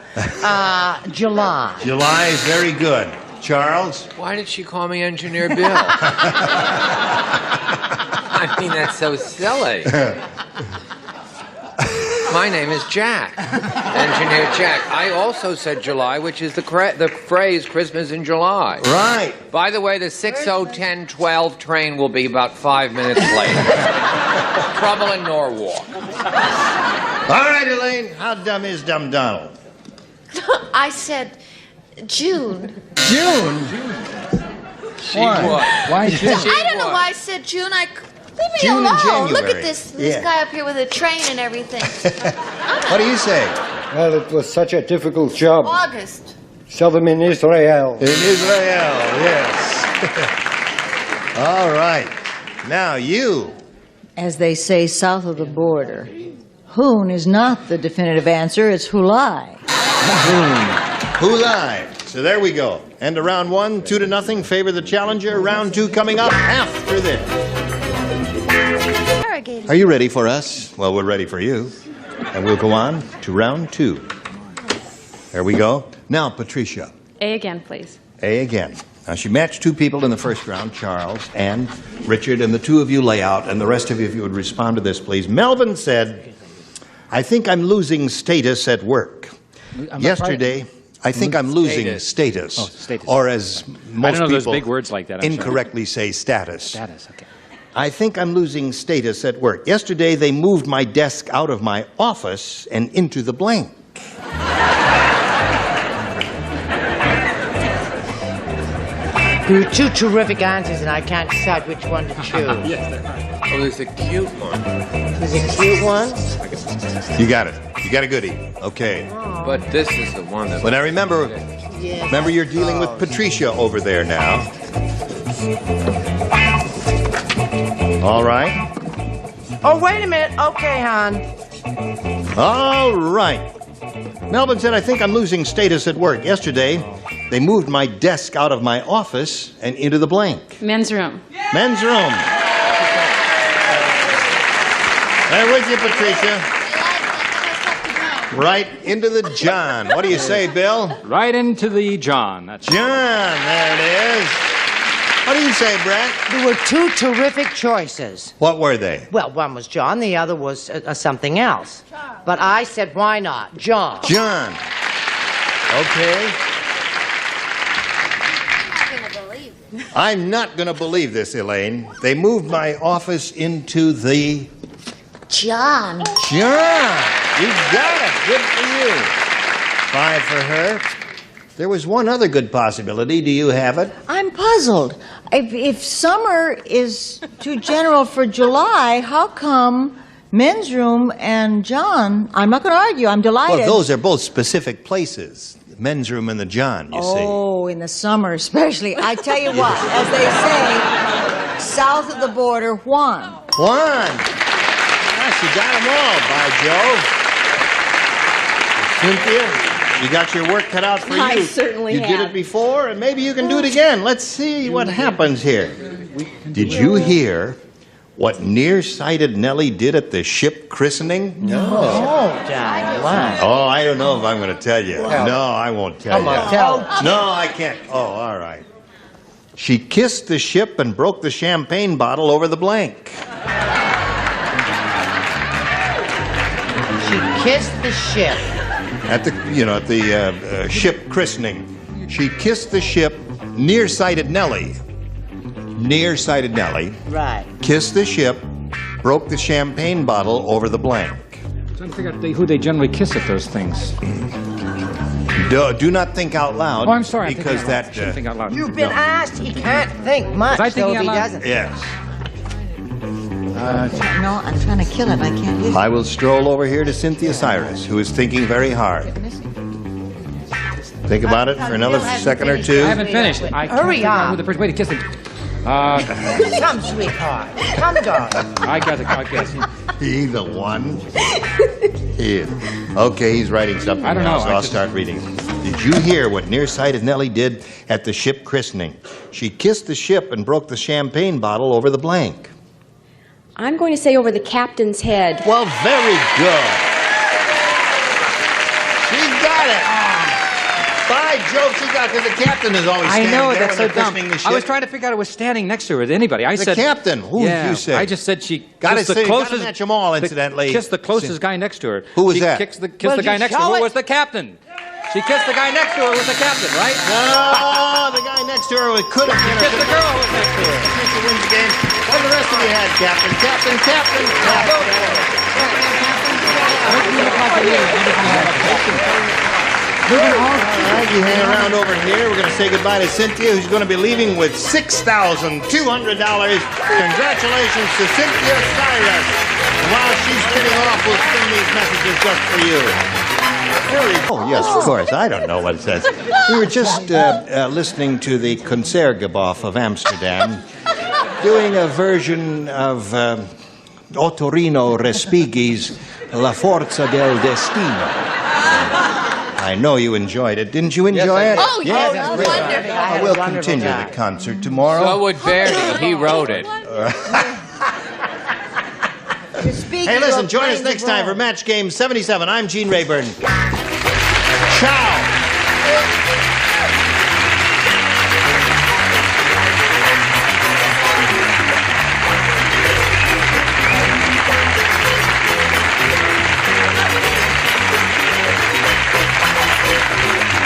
July. July is very good. Charles? Why did she call me Engineer Bill? I mean, that's so silly. My name is Jack, Engineer Jack. I also said July, which is the phrase Christmas in July. Right. By the way, the 601012 train will be about 5 minutes late. Trouble in Norwalk. All right, Elaine, how dumb is Dumb Donald? I said June. June? Why? Why June? I don't know why I said June. Leave me June and alone. Look January. at this Yeah. guy up here with a train and everything. What do you say? Well, it was such a difficult job. August. Sell them in Israel. In Israel, yes. All right. Now you. As they say south of the border, hoon is not the definitive answer, it's hulai. Hulai. So there we go. End of round 1, 2-0. Favor the challenger. Round 2 coming up after this. Are you ready for us? Well, we're ready for you. And we'll go on to round 2. There we go. Now, Patricia. A again, please. A again. Now, she matched 2 people in the first round, Charles and Richard, and the 2 of you lay out, and the rest of you, if you would respond to this, please. Melvin said, I think I'm losing status at work. Yesterday, I think I'm losing status. Oh, status. Or as most I don't know people those big words like that. I'm incorrectly say status. Status, okay. I think I'm losing status at work. Yesterday, they moved my desk out of my office and into the blank. There were 2 terrific answers, and I can't decide which one to choose. Oh, there's a cute one. There's a cute one? You got it. You got a goodie. Okay. But this is the one that... But now remember you're dealing with Patricia over there now. All right. Oh, wait a minute. Okay, hon. All right. Melvin said, I think I'm losing status at work. Yesterday, they moved my desk out of my office and into the blank. Men's room. Men's room. There with you, Patricia. Right into the John. What do you say, Bill? Right into the John. That's John, there it is. What do you say, Brett? There were 2 terrific choices. What were they? Well, one was John, the other was something else. But I said, why not? John. John. Okay. I'm not going to believe this, Elaine. They moved my office into the... John. John. You got it. Good for you. 5 for her. There was one other good possibility. Do you have it? I'm puzzled. If summer is too general for July, how come men's room and John? I'm not going to argue. I'm delighted. Well, those are both specific places. The men's room and the John, you see. Oh, in the summer especially. I tell you what, as they say, south of the border, Juan. Juan. Yes, you got them all, by Joe. Cynthia, you got your work cut out for you. I certainly You did have. it before, and maybe you can do it again. Let's see what happens here. Did you hear what nearsighted Nellie did at the ship christening? No. Oh, John, why? Oh, I don't know if I'm going to tell you. No, I won't tell you. Come on, tell. No, I can't. Oh, all right. She kissed the ship and broke the champagne bottle over the blank. She kissed the ship. At the, at the ship christening. She kissed the ship, nearsighted Nellie. Nearsighted Nellie. Right. Kissed the ship, broke the champagne bottle over the blank. I'm trying to figure out who they generally kiss at those things. Do not think out loud. Oh, I'm sorry. Because that. Shouldn't think out loud. You've been asked. He can't think much, Was I thinking so if he out loud? doesn't. Yes. No, I'm trying to kill it. I can't use it. I will stroll over here to Cynthia Cyrus, who is thinking very hard. Think about it for another second or two. I haven't finished. I can't Hurry figure out up. who the first way to kiss it. Come, sweetheart. Come, darling. I got it. I guess. He the one? He. Okay, he's writing something I don't now, know. so I'll start reading. Did you hear what nearsighted Nellie did at the ship christening? She kissed the ship and broke the champagne bottle over the blank. I'm going to say over the captain's head. Well, very good. She got it. By Jove, she got it, because the captain is always I standing know, there that's so when they're dumb. christening the ship. I was trying to figure out who was standing next to her. Anybody? I The said captain. Who did you say? I just said she Gotta kissed the say, you gotta closest. match 'em all, incidentally. Kissed the closest guy next to her. Who was she that? Kissed the Well, guy just next to her. show Who it. was the captain? She kissed the guy next to her. Was the captain, right? No, the guy next to her could have been. Kissed the girl who was next to her. Cynthia wins the game. What the rest of you had, Captain? Captain, Captain, All right, you hang around over here. We're going to say goodbye to Cynthia, who's going to be leaving with $6,200. Congratulations to Cynthia Cyrus. And while she's getting off, we'll sing these messages just for you. Oh, yes, of course. I don't know what it says. We were just listening to the Concertgebouw of Amsterdam doing a version of Ottorino Respighi's La Forza del Destino. I know you enjoyed it. Didn't you enjoy it? Oh, yes, it was wonderful. We'll continue the concert tomorrow. So would Verdi. He wrote it. Hey, listen, join us next time for Match Game 77. I'm Gene Rayburn. Ciao.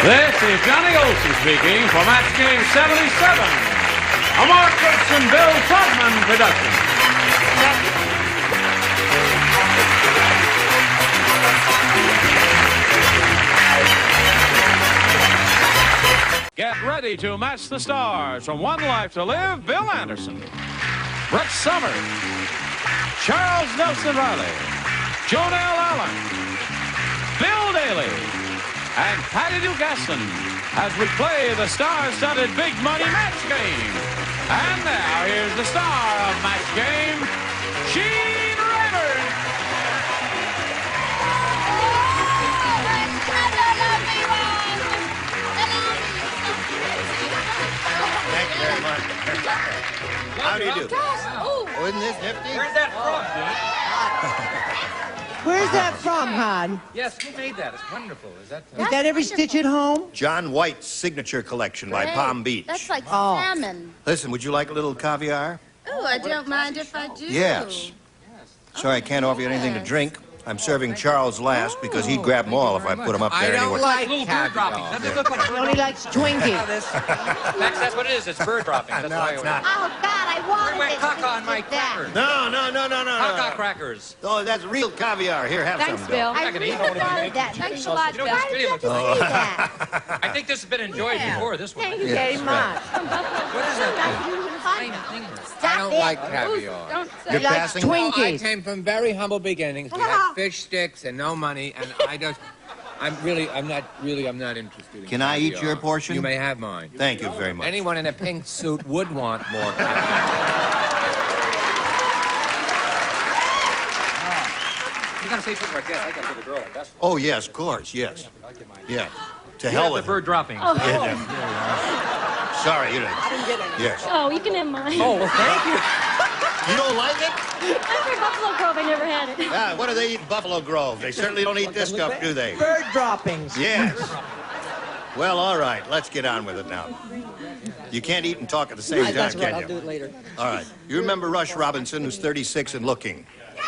This is Johnny Olson speaking for Match Game 77, a Mark Goodson, Bill Todman production. Get ready to match the stars from One Life to Live, Bill Anderson, Brett Summers, Charles Nelson Riley, Jonelle Allen, Bill Daly, and Patty Dugasson as we play the star-studded big money match game. And now here's the star of Match Game, Gene Rayburn. Thank you very much. How do you do? Oh, isn't this nifty? Where's that from? Where's that from, hon? Yes, who made that? It's wonderful. Is that? Is that every stitch at home? John White's signature collection by Palm Beach. That's like salmon. Listen, would you like a little caviar? Oh, I don't mind if I do. Yes. Sorry, I can't offer you anything to drink. I'm serving Charles last because he'd grab them all if I put them up there anyway. Like little bird droppings. Doesn't it look like He only likes Twinkies. Max, that's what it is. It's bird droppings. That's No, why it's not. Oh, God, I wanted Where's it. my caca on my crackers? No. Caca crackers. Oh, that's real caviar. Here, have Thanks, some, Bill. I really wanted that. Thanks a lot, Bill. Why did you have to say that? I think this has been enjoyed before, this one. Thank you Yes, very much. What is that? I don't like caviar. Don't say You're that. passing? Well, I came from very humble beginnings. We had fish sticks and no money, and I'm not interested in Can I eat caviar. your portion? You may have mine. Thank you very much. Anyone in a pink suit would want more caviar. You gotta say something like that. I got for the girl. That's Oh, yes, of course, yes. Yeah. To You hell have the with bird droppings. it. Sorry, you didn't. I didn't get any. Yes. Oh, you can have mine. Oh, well, thank you. You don't like it? After Buffalo Grove, I never had it. Yeah, what do they eat in Buffalo Grove? They certainly don't eat this stuff, do they? Bird droppings. Yes. Well, all right, let's get on with it now. You can't eat and talk at the same time, That's right, can I'll you? do it later. All right. You remember Rush Robinson, who's 36 and looking?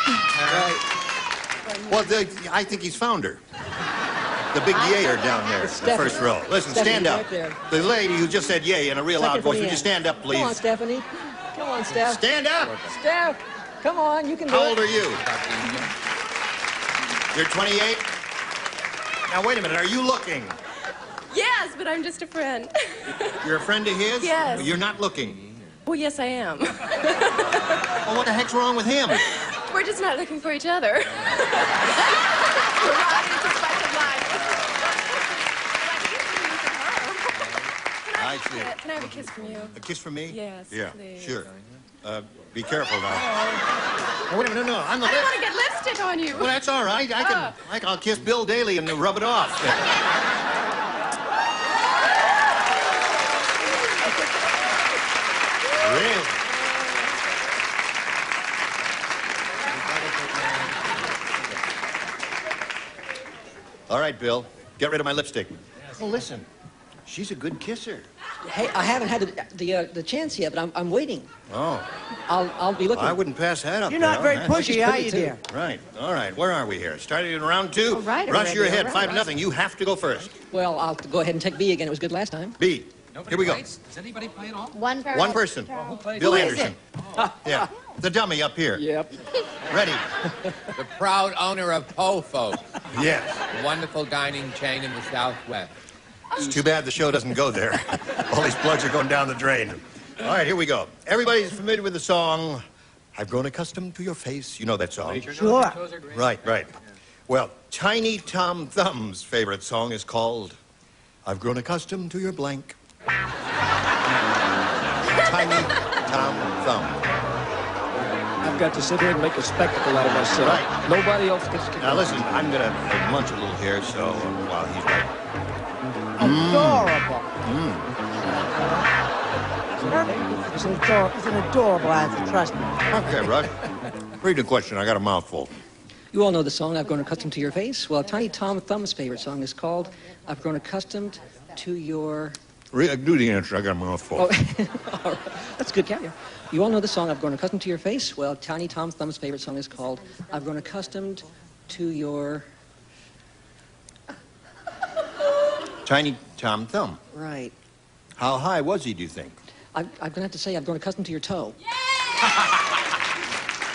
Right. Well, I think he's found her. The big yayer down there, the first row. Listen, stand up. Right there. The lady who just said yay in a real loud voice, would you stand up, please? Come on, Stephanie. Come on, Steph. Stand up! Steph, come on, you can do it. How old are you? You're 28? Now, wait a minute, are you looking? Yes, but I'm just a friend. You're a friend of his? Yes. Well, you're not looking. Well, yes, I am. Well, what the heck's wrong with him? We're just not looking for each other. I see. Can I have a kiss from you? A kiss from me? Yes, Yeah, please. sure. Be careful now. Oh, wait a minute, no, on the I lip. don't want to get lipstick on you. Well, that's all right. I'll kiss Bill Daly and rub it off. Really? All right, Bill. Get rid of my lipstick. Well, listen. She's a good kisser. Hey, I haven't had the chance yet, but I'm waiting. Oh. I'll be looking. I wouldn't pass that up. You're there, not very huh? pushy, are you, dear? Right. All right. Where are we here? Starting in round two. All right, Rush already, your head. all right. 5-0. You have to go first. Well, I'll go ahead and take B again. It was good last time. B. Here we go. Does anybody play at all? One person. One person. Who plays? Bill Who is Anderson. Yeah. The dummy up here. Yep. Ready? The proud owner of Po Folk, Yes. a wonderful dining chain in the Southwest. It's too bad the show doesn't go there. All these plugs are going down the drain. All right, here we go. Everybody's familiar with the song, I've Grown Accustomed to Your Face. You know that song. Sure. Right. Well, Tiny Tom Thumb's favorite song is called I've Grown Accustomed to Your Blank. Tiny Tom Thumb. I've got to sit here and make a spectacle out of myself. Right. Nobody else gets to. Now listen, I'm going to munch a little here, so while he's right. Adorable. It's an adorable answer, trust me. Okay, Rush. Read the question. I got a mouthful. You all know the song, I've Grown Accustomed to Your Face. Well, Tiny Tom Thumb's favorite song is called I've Grown Accustomed to Your... Do the answer. I got a mouthful. Oh, all right. That's good caviar. You all know the song, I've Grown Accustomed to Your Face. Well, Tiny Tom Thumb's favorite song is called I've Grown Accustomed to Your... Tiny Tom Thumb. Right. How high was he, do you think? I'm going to have to say I've grown accustomed to your toe.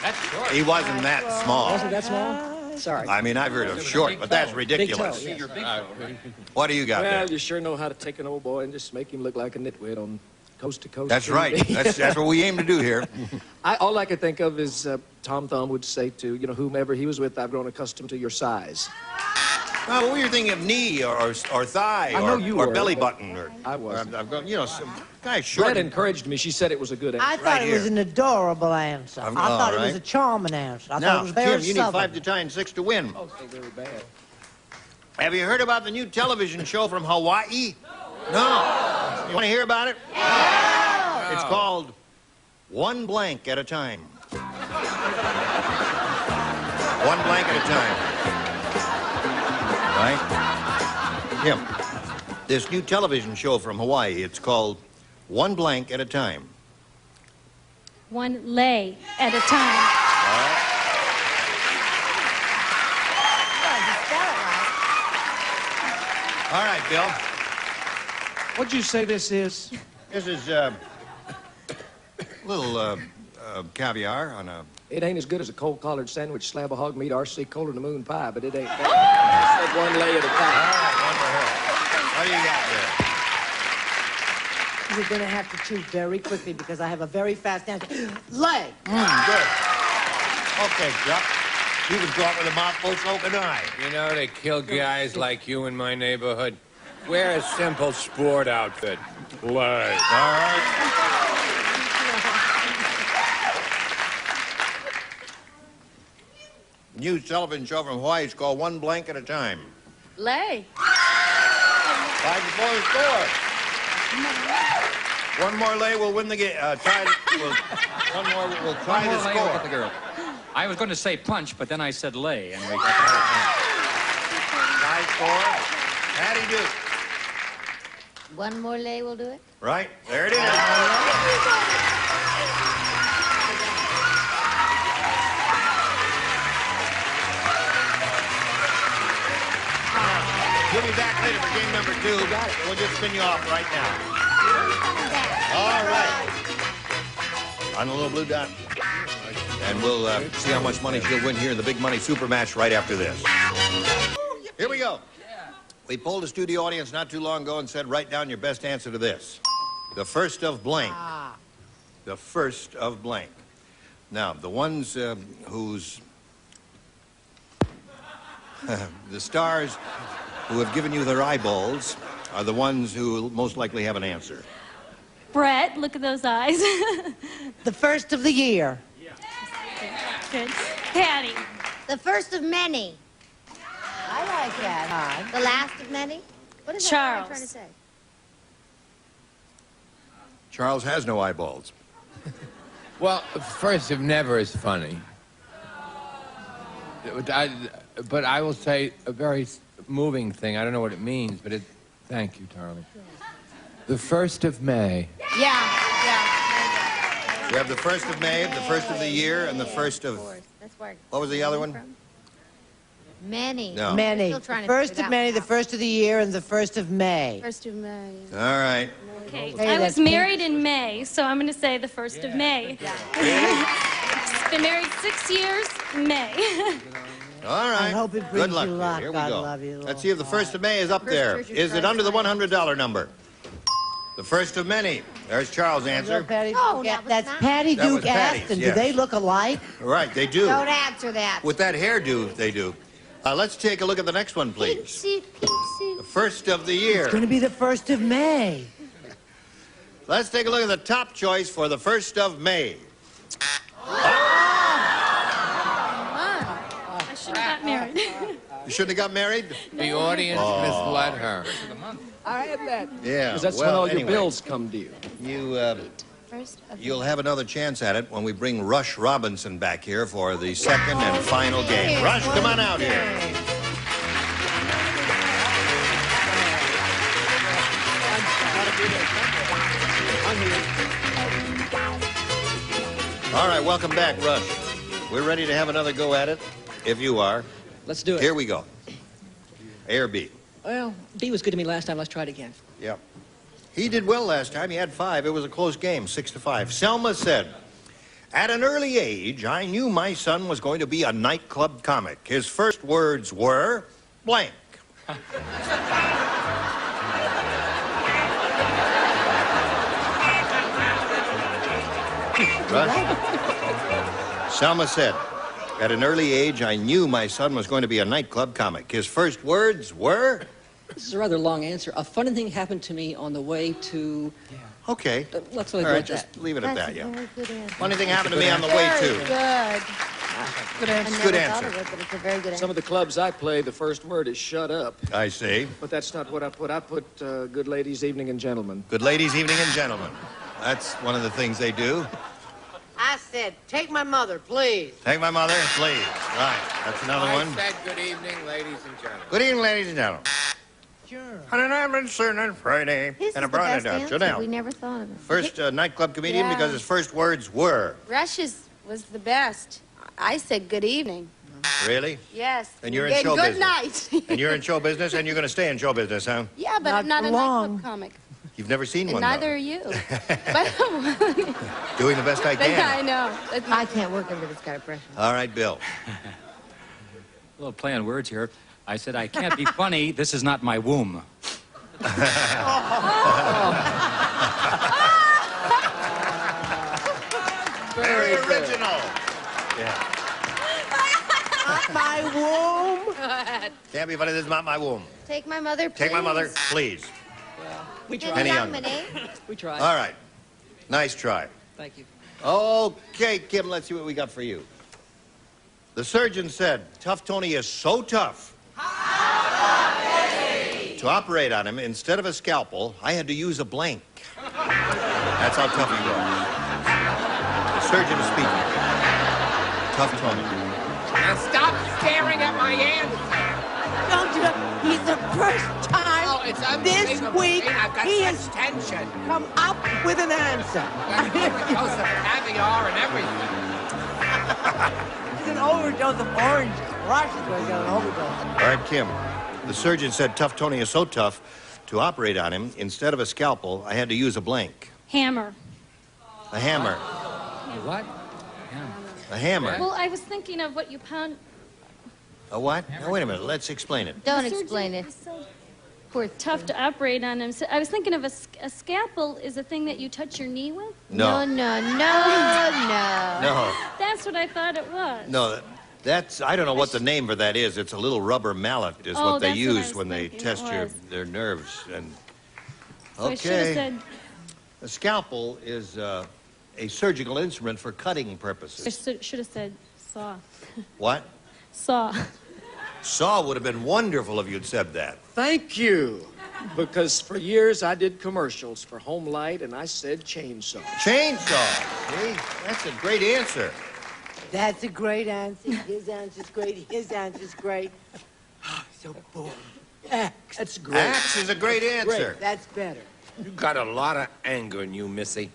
That's short. He wasn't that small. Wasn't that small? Sorry. I mean, I've heard of short, but that's ridiculous. Big toe, yes. What do you got Well, there? you sure know how to take an old boy and just make him look like a nitwit on coast to coast. That's TV. right. That's what we aim to do here. All I could think of is Tom Thumb would say to whomever he was with, I've grown accustomed to your size. Well, what were you thinking of knee or thigh I know you or were. belly button? I wasn't. I've got, some guy short. Brett encouraged me. She said it was a good answer. I thought it was an adorable answer. I thought it was a charming answer. I thought Now, it was very Kim, you need southern. 5 to tie and 6 to win. Oh, so very bad. Have you heard about the new television show from Hawaii? No. You want to hear about it? Yeah. It's called One Blank at a Time. One blank at a time. Right? Yeah. This new television show from Hawaii, it's called One Blank at a Time. One lay at a time. All right, Bill. What'd you say this is? This is little caviar on a... It ain't as good as a cold collared sandwich, slab of hog meat, RC cold in the moon pie, but it ain't bad. Take one lay at a time. All right, one for her. What do you got there? You're going to have to choose very quickly because I have a very fast answer. Leg. Good. Okay, Chuck. He was caught with a mouthful so can I. You know, they kill guys like you in my neighborhood. Wear a simple sport outfit. Leg. All right. New television show from Hawaii is called One Blank at a Time. Lay. 5 before the score. One more lay will win the game. One more will try the lay, score. we'll get the girl. I was going to say punch, but then I said lay, and we got the whole High score. Patty Duke. One more lay will do it? Right, there it is. You'll be back later for game number 2. We'll just spin you off right now. All right. On the little blue dot. And we'll see how much money she'll win here in the big money super match right after this. Here we go. We polled a studio audience not too long ago and said, write down your best answer to this. The first of blank. The first of blank. Now, the ones whose... the stars who have given you their eyeballs are the ones who most likely have an answer. Brett, look at those eyes. The first of the year. Good. Patty. The first of many. I like that. The last of many? What is Charles. that trying to say? Charles has no eyeballs. Well, first of never is funny. But I will say a very moving thing. I don't know what it means, but it... Thank you, darling. The first of May. Yeah. We have the first of May, the first of the year, and the first of... That's where. What was the other one? Many. No. Many. Still trying to First figure of that May, one the out. first of the year, and the first of May. First of May. All right. Okay. Hey, I was that's married in May, so I'm going to say the 1st of May. Been married 6 years, May. All right. I hope it Good brings luck. you luck. Here we God go. love you, Let's see if the first of May is up there. Is it under the $100 number? The first of many. There's Charles' answer. Patty No, Duke, that was that's not- Patty That was Duke Patty's, Aston. yes. Do they look alike? Right, they do. Don't answer that. With that hairdo, they do. Let's take a look at the next one, please. Peepsy. The first of the year. It's going to be the 1st of May. Let's take a look at the top choice for the 1st of May. I should have got married. You shouldn't have got married? The audience misled her. I had that. Yeah, Because that's well, when all anyway. your bills come due. You'll have another chance at it when we bring Rush Robinson back here for the second and final game. Rush, come on out here. All right, welcome back, Rush. We're ready to have another go at it, if you are. Let's do it. Here we go. A or B? Well, B was good to me last time. Let's try it again. Yep. He did well last time. He had 5. It was a close game, 6-5. Selma said, at an early age, I knew my son was going to be a nightclub comic. His first words were blank. Rush? Selma said, at an early age, I knew my son was going to be a nightclub comic. His first words were... This is a rather long answer. A funny thing happened to me on the way to... Okay. Let's All leave it right, at just that. leave it at That's that, a yeah. very good answer. Funny thing happened to me on the way, too. Good. Good I answer. never Good thought answer. of it, but it's a very good answer. Some of the clubs I play, the first word is shut up. I see. But that's not what I put. I put good ladies, evening, and gentlemen. Good ladies, evening, and gentlemen. That's one of the things they do. I said, take my mother, please. Take my mother, please. Right, that's another I one. said good evening, ladies and gentlemen. Good evening, ladies and gentlemen. Sure. On an average certain Friday, His and is I the brought best it up. answer. Sit down. We never thought of it. First nightclub comedian Yeah. because his first words were. Rush's was the best. I said good evening. Really? Yes. And you're in show good business. night. And you're in show business, and you're going to stay in show business, huh? Yeah, but Not I'm not for a long. nightclub comic. You've never seen one, Neither are you. But, Doing the best I but can. I know. I can't work under this kind of pressure. All right, Bill. A little play on words here. I said, I can't be funny. This is not my womb. Very original. Yeah. Not my womb. Can't be funny. This is not my womb. Take my mother, please. Take my mother, please. We Didn't tried. Penny Young. nominate. We tried. All right. Nice try. Thank you. Okay, Kim, let's see what we got for you. The surgeon said, Tough Tony is so tough. To operate on him, instead of a scalpel, I had to use a blank. That's how tough he was. The surgeon is speaking. Tough Tony. Now stop staring at my answer. Don't you know? He's the first time Oh, it's this unbelievable. week I've got he such has tension. come up with an answer. I've got a dose of caviar and everything. It's an overdose of orange crush is going to get an overdose. All right, Kim. The surgeon said Tough Tony is so tough, to operate on him, instead of a scalpel, I had to use a blank. Hammer. A hammer. What? A hammer. Well, I was thinking of what you pound. A what? Now, wait a minute. Let's explain it. Don't The surgeon explain it. said tough to operate on him. So I was thinking of a scalpel is a thing that you touch your knee with. No. No. No. That's what I thought it was. No. That's, I don't know what the name for that is. It's a little rubber mallet is Oh, what they that's what I use was when they thinking it test was. their nerves. And So I should have okay. said. A scalpel is a surgical instrument for cutting I purposes. should have said saw. What? Saw. Saw would have been wonderful if you'd said that. Thank you. Because for years I did commercials for Home Light and I said chainsaw. Chainsaw. See? That's a great answer. That's a great answer. His answer's great. His answer's great. So boring. Axe. That's great. Axe is a great answer. That's better. You got a lot of anger in you, Missy.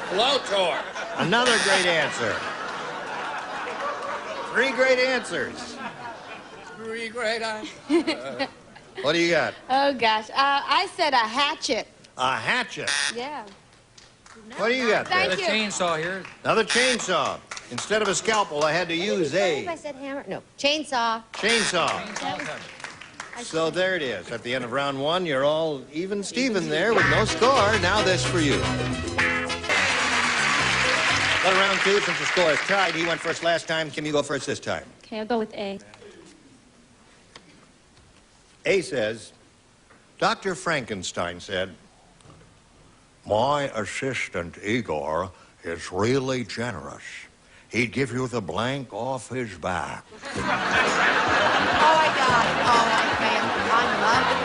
Blowtorch. Another great answer. 3 great answers. 3 great eyes. What do you got? Oh, gosh. I said a hatchet. A hatchet. Yeah. What do you got there? Thank you. Chainsaw here. Another chainsaw. Instead of a scalpel, I had to use If I a said hammer? No. Chainsaw. chainsaw. So there it is. At the end of round 1, you're all even Steven there with no score. Now this for you. Go to round 2 since the score is tied. He went first last time. Kim, you go first this time. Okay, I'll go with A. A says, Dr. Frankenstein said, my assistant Igor is really generous. He'd give you the blank off his back. Oh, I got it. Oh, man. I love the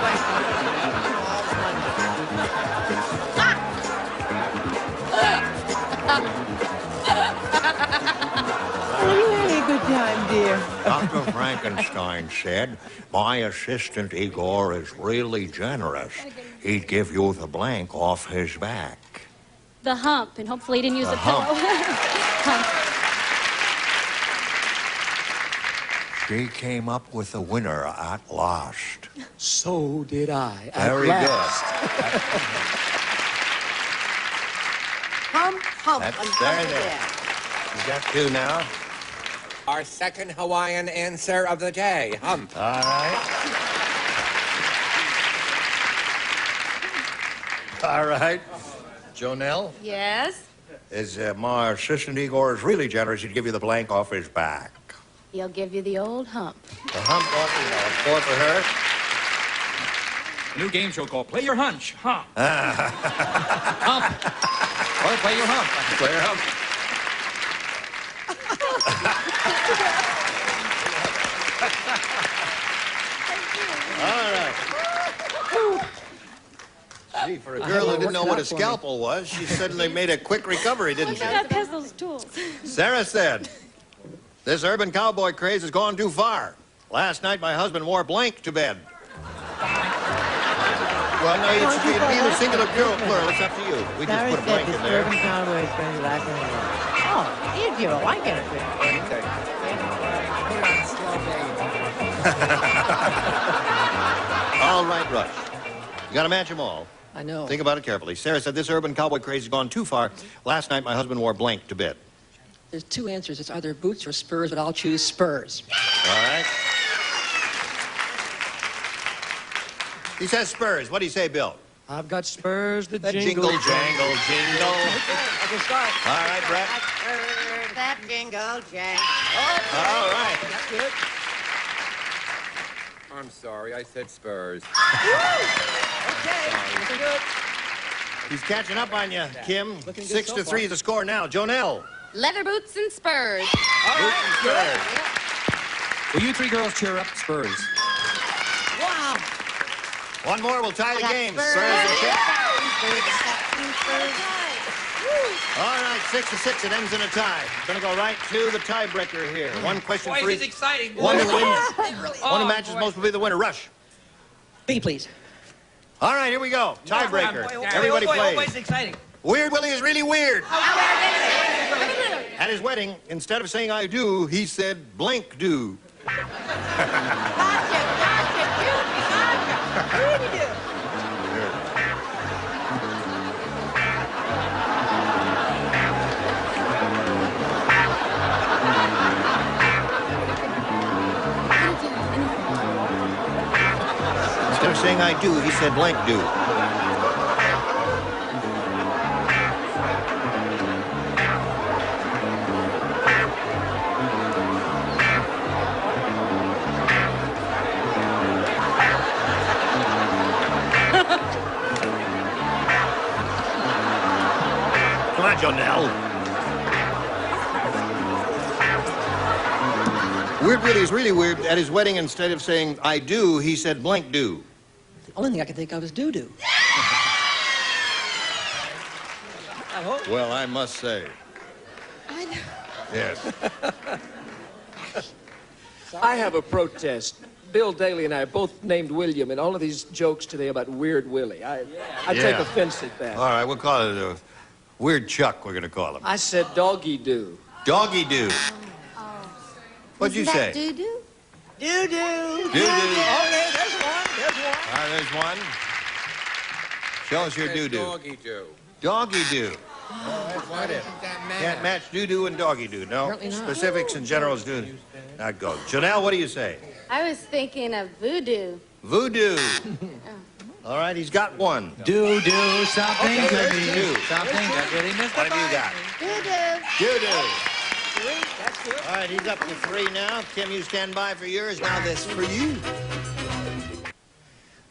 Really good time, dear. Dr. Frankenstein said, my assistant Igor is really generous. He'd give you the blank off his back. The hump, and hopefully he didn't use The a pillow. Hump. She came up with the winner at last. So did I. Very at good. last. Hump, hump. That's I'm there, coming there. there. You got 2 now. Our second Hawaiian answer of the day. Hump. All right. All right. Jonelle? Yes. Is my assistant Igor is really generous. He'd give you the blank off his back. He'll give you the old hump. The hump off his back. 4 for her. New game show called Play Your Hunch. Hump. Hump. Or play your hump. Play your hump. All right. Gee, for a girl who didn't know what a scalpel was, she suddenly made a quick recovery, didn't She she? got past those tools. Sarah said, this urban cowboy craze has gone too far. Last night, my husband wore blank to bed. Well, no, it should be either singular or plural. It's up to you. We just put a blank in there. Oh, if you like it. All right, Rush. You got to match them all. I know. Think about it carefully. Sarah said, this urban cowboy craze has gone too far. Last night, my husband wore blank to bed. There's two answers. It's either boots or spurs, but I'll choose spurs. All right. He says spurs. What do you say, Bill? I've got spurs that jingle, jangle, jingle. I can start. All right, Brett. That jingle jangle. All right. That's good. I'm sorry, I said Spurs. Okay, good. He's catching up on you, Kim. Looking good 6 so to 3 is the score now. Jonelle. Leather boots and spurs. All Boots right, and good. spurs. Will you three girls cheer up Spurs? Wow. One more, we'll tie the got game. spurs. Spurs and Chip. Spurs. All right, 6 to 6. It ends in a tie. Going to go right to the tiebreaker here. One question Boy, for this is each. exciting. One who wins. Oh, One who matches boy. most will be the winner. Rush. B, please. All right, here we go. Tiebreaker. Everybody Oh, boy, plays. it's exciting. Weird Willie is really weird. At his wedding, instead of saying I do, he said blank do. Instead of saying I do, he said blank do. Come on, Jonelle. Weird Willie is really weird. At his wedding, instead of saying I do, he said blank do. The only thing I can think of is doo-doo. I hope. Well, I must say. I know. Yes. I have a protest. Bill Daly and I are both named William, and all of these jokes today about Weird Willie. I take Yeah. offense at that. All right, we'll call it a Weird Chuck, we're going to call him. I said doggy do. Doggy do. What'd you say? Doo-doo? Doo-doo. Doo-doo. Okay, there's one. There's one. All right, there's one. Show us your doo-doo. Doggy do. Doggy do. What if? Can't match doo-doo and doggy do, no? Apparently not. Specifics and generals do not go. Janelle, what do you say? I was thinking of voodoo. Voodoo. All right, he's got one. Do something Okay, to there's me. two. Something that really missed What have you got? Doo-doo. Doo-doo. That's good. All right, he's up to 3 now. Kim, you stand by for yours. Now this for you.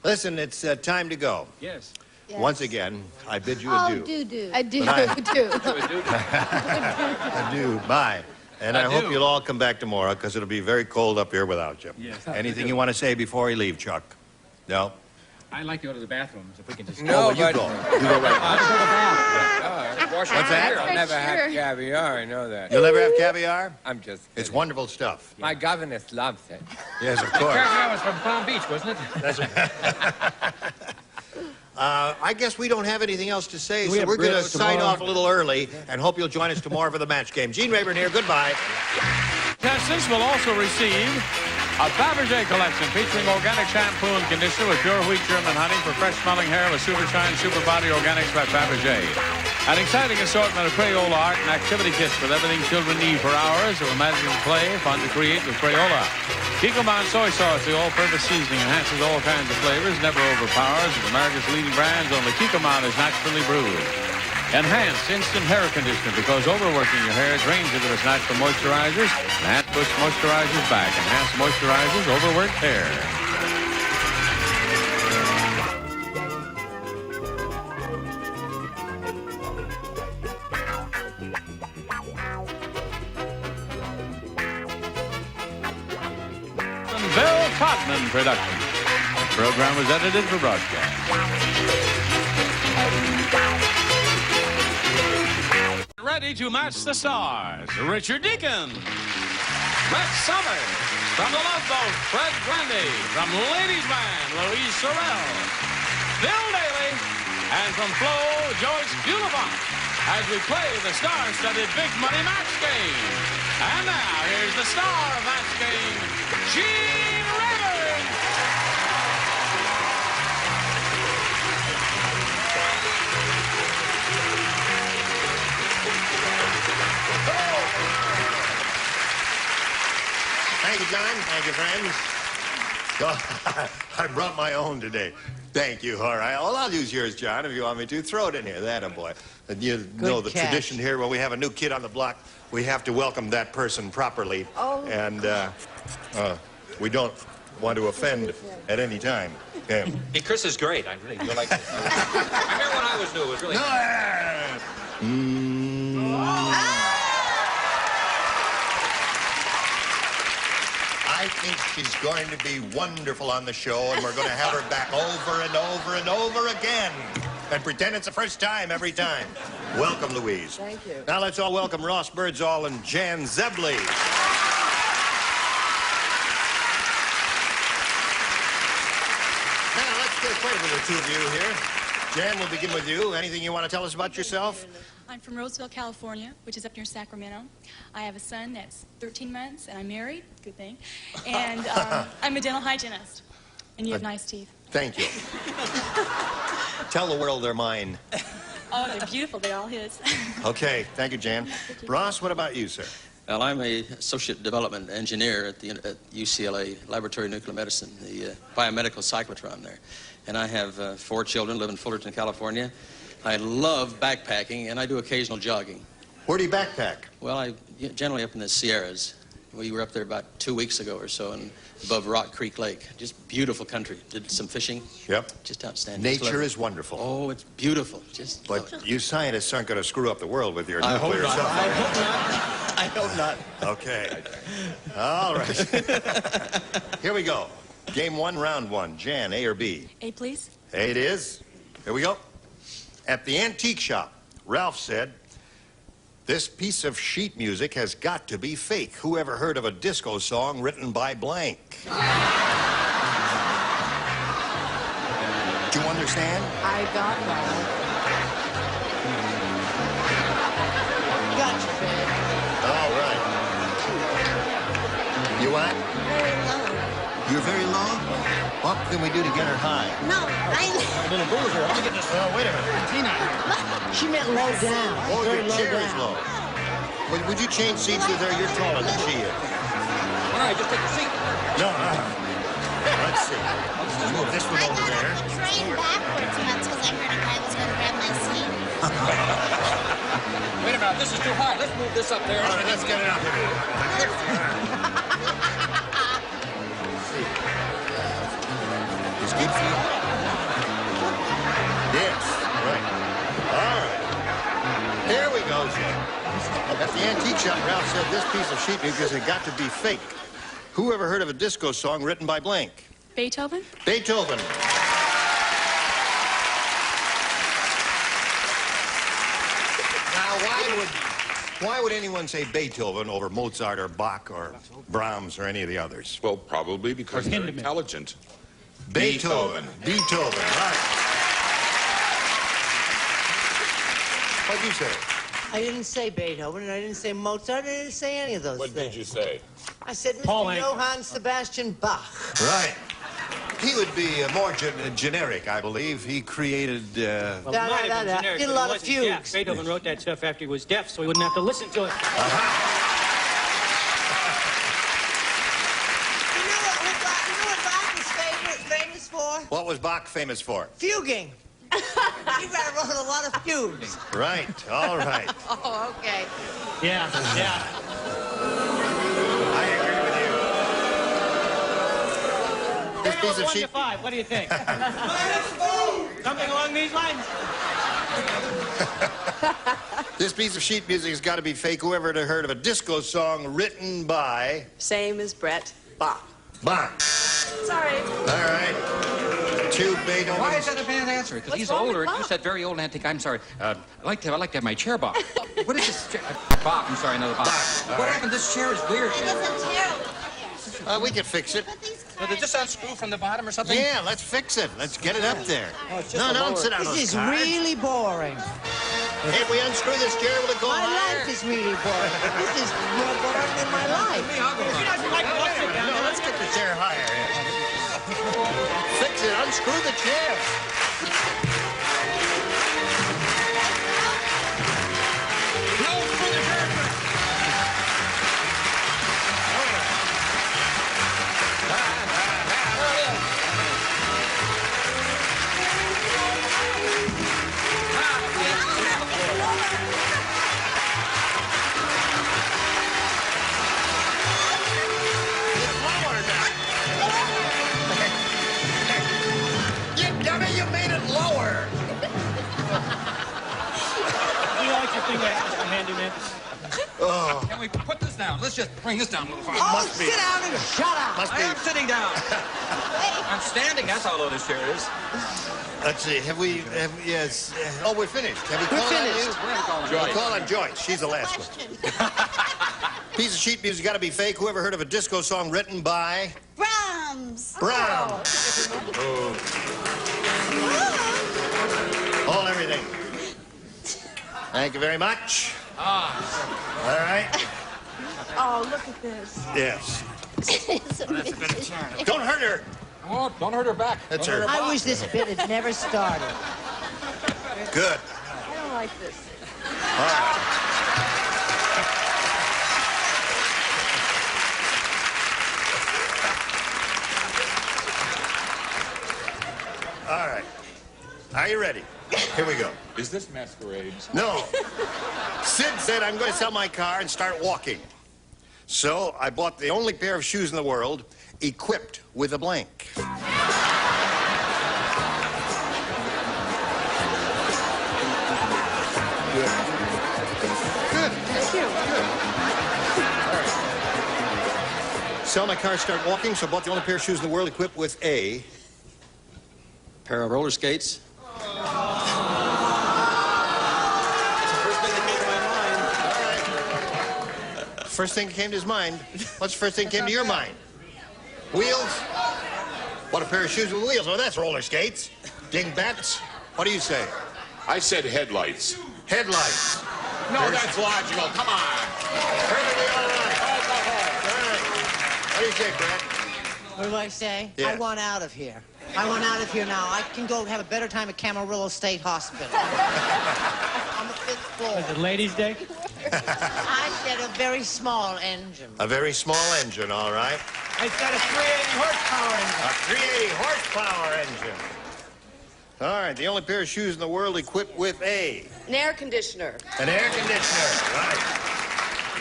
Listen, it's time to go. Yes. Yes. Once again, I bid you Oh, adieu. doo-doo. I do, Bye. do. Adieu. Bye. And I Adieu. hope you'll all come back tomorrow because it'll be very cold up here without you. Yes. Anything you want to say before we leave, Chuck? No? I'd like to go to the bathrooms if we can just. No, Oh, well, you but- go. You go right now. What's that? I'll never Sure. have caviar, I know that. You'll never have caviar? I'm just It's kidding. wonderful stuff. My governess loves it. Yes, of course. That was from Palm Beach, wasn't it? I guess we don't have anything else to say, We so have we're going to Brit sign tomorrow. off a little early and hope you'll join us tomorrow for the match game. Gene Rayburn here. Goodbye. Contestants will also receive a Fabergé collection featuring organic shampoo and conditioner with pure wheat German honey for fresh smelling hair with Super Shine Super Body Organics by Fabergé. An exciting assortment of Crayola art and activity kits with everything children need for hours of imagined play, fun to create with Crayola. Kikkoman soy sauce, the all-purpose seasoning, enhances all kinds of flavors, never overpowers. With America's leading brands, only Kikkoman is naturally brewed. Enhanced instant hair conditioner, because overworking your hair drains it of its natural moisturizers. Enhanced puts moisturizers back. Enhanced moisturizers overworked hair. Bill Cotman production. The program was edited for broadcast. Ready to match the stars, Richard Deacon. Brett Summers. From the Love Boat, Fred Grundy. From Ladies Man, Louise Sorrell. Bill Daly. And from Flo, Joyce Bulifant. As we play the star-studded Big Money Match Game. And now, here's the star of Match Game, Gene Rayburn. Thank you, John. Thank you, friends. Oh, I brought my own today. Thank you. All right. Well, I'll use yours, John, if you want me to. Throw it in here. That a boy. And you know the tradition here when we have a new kid on the block, we have to welcome that person properly. Oh. And we don't want to offend at any time. Hey, Chris is great. I really do like this. I remember when I was new. It was really. I think she's going to be wonderful on the show, and we're going to have her back over and over and over again. And pretend it's the first time every time. Welcome, Louise. Thank you. Now let's all welcome Ross Birdsall and Jan Zebley. Now let's get acquainted with the two of you here. Jan, we'll begin with you. Anything you want to tell us about yourself? I'm from Roseville, California, which is up near Sacramento. I have a son that's 13 months, and I'm married. Good thing. And I'm a dental hygienist. And you have nice teeth. Thank you. Tell the world they're mine. Oh, they're beautiful. They're all his. Okay. Thank you, Jan. Ross, what about you, sir? Well, I'm a associate development engineer at UCLA Laboratory of Nuclear Medicine, the biomedical cyclotron there. And I have 4 children, live in Fullerton, California. I love backpacking, and I do occasional jogging. Where do you backpack? Well, I generally up in the Sierras. We were up there about 2 weeks ago or so, and above Rock Creek Lake. Just beautiful country. Did some fishing. Yep. Just outstanding. Nature is wonderful. Oh, it's beautiful. Just. But you scientists aren't going to screw up the world with your I hope nuclear not. stuff. I hope not. I hope not. Okay. All right. Here we go. Game 1, round 1. Jan, A or B? A, please. A it is. Here we go. At the antique shop, Ralph said, "This piece of sheet music has got to be fake. Who ever heard of a disco song written by blank?" Do you understand? I got that. Gotcha, babe. All right. You what? Very low. You're very low? What can we do to get her high? No, I... A little boozer. Let me get this. Oh, wait a minute. Tina. She meant low down. Oh, Very your low chair is down. low. Would you change seats with her? You're taller than she is. All right, just take a seat. No, let's see. Let's move this one over there. Train backwards once because I heard a guy was going to grab my seat. Wait a minute, this is too high. Let's move this up there. All right, let's get it up here. This good for you? Yes, right. All right. Here we go, Jim. At the antique shop, Ralph said this piece of sheet music has got to be fake. Who ever heard of a disco song written by blank? Beethoven? Beethoven. Now, why would anyone say Beethoven over Mozart or Bach or Brahms or any of the others? Well, probably because they're intelligent. Beethoven. Beethoven, right. What'd you say? I didn't say Beethoven, and I didn't say Mozart, I didn't say any of those What things. did you say? I said Mr. Johann Sebastian Bach. Right. He would be more generic, I believe. He created... Did a lot of fugues. Beethoven wrote that stuff after he was deaf, so he wouldn't have to listen to it. You know what Bach is famous for? What was Bach famous for? Fuging. He wrote a lot of fugues. Right, all right. Oh, okay. Yeah. I agree with you. This piece of 1 to sheet... 5, what do you think? Something along these lines? This piece of sheet music has got to be fake. Whoever had heard of a disco song written by... Same as Brett. Bach. Bach. Sorry. All right. 2 Beethoven. Why is that a bad answer? Because he's older. You said very old antique. I'm sorry. I'd like to have my chair Bach. What is this chair? Bach. I'm sorry, another Bach. What happened? This chair is weird. We can fix it. Did it just unscrew from the bottom or something? Yeah, let's fix it. Let's get it up there. No, don't sit on those This is cards. really boring. If we unscrew this chair, will it go My higher? life is really boring. This is more boring than my life. No, let's get the chair higher. Fix it. Unscrew the chair. thing that Mr. Handyman. Oh. Can we put this down? Let's just bring this down a little farther. Must be. Sit down and shut up. Must I be. am sitting down. I'm standing. That's how low this chair is. Let's see. Yes. Oh, we're finished. Have we called on you? We're gonna call on We'll call on Joyce. She's the last one. Piece of sheet music's got to be fake. Whoever heard of a disco song written by? Brahms. Brahms. Oh. Hold everything. Thank you very much. Ah. All right. Oh, look at this. Yes. It's a That's a better chair. Don't hurt her. Oh, don't hurt her back. That's Don't her. hurt I back. wish this bit had never started. Good. I don't like this. All right. All right. Are you ready? Here we go. Is this masquerade? No. Sid said, I'm going to sell my car and start walking. So I bought the only pair of shoes in the world equipped with a blank. Good. Good. Thank you. Good. All right. Sell my car, start walking, so I bought the only pair of shoes in the world equipped with a... Pair of roller skates. First thing that came to his mind. What's the first thing that came to your mind? Wheels? What, a pair of shoes with wheels? Oh, that's roller skates. Dingbats. What do you say? I said headlights. Headlights. No, that's logical. Come on. Perfectly all right. All right. What do you say, Brett? What do I say? Yeah. I want out of here. I want out of here now. I can go have a better time at Camarillo State Hospital. On the 5th floor. Is it Ladies' Day? I said a very small engine. A very small engine, all right. I said a 380 horsepower engine. A 380 horsepower engine. All right, the only pair of shoes in the world equipped with a... An air conditioner. An air conditioner, right.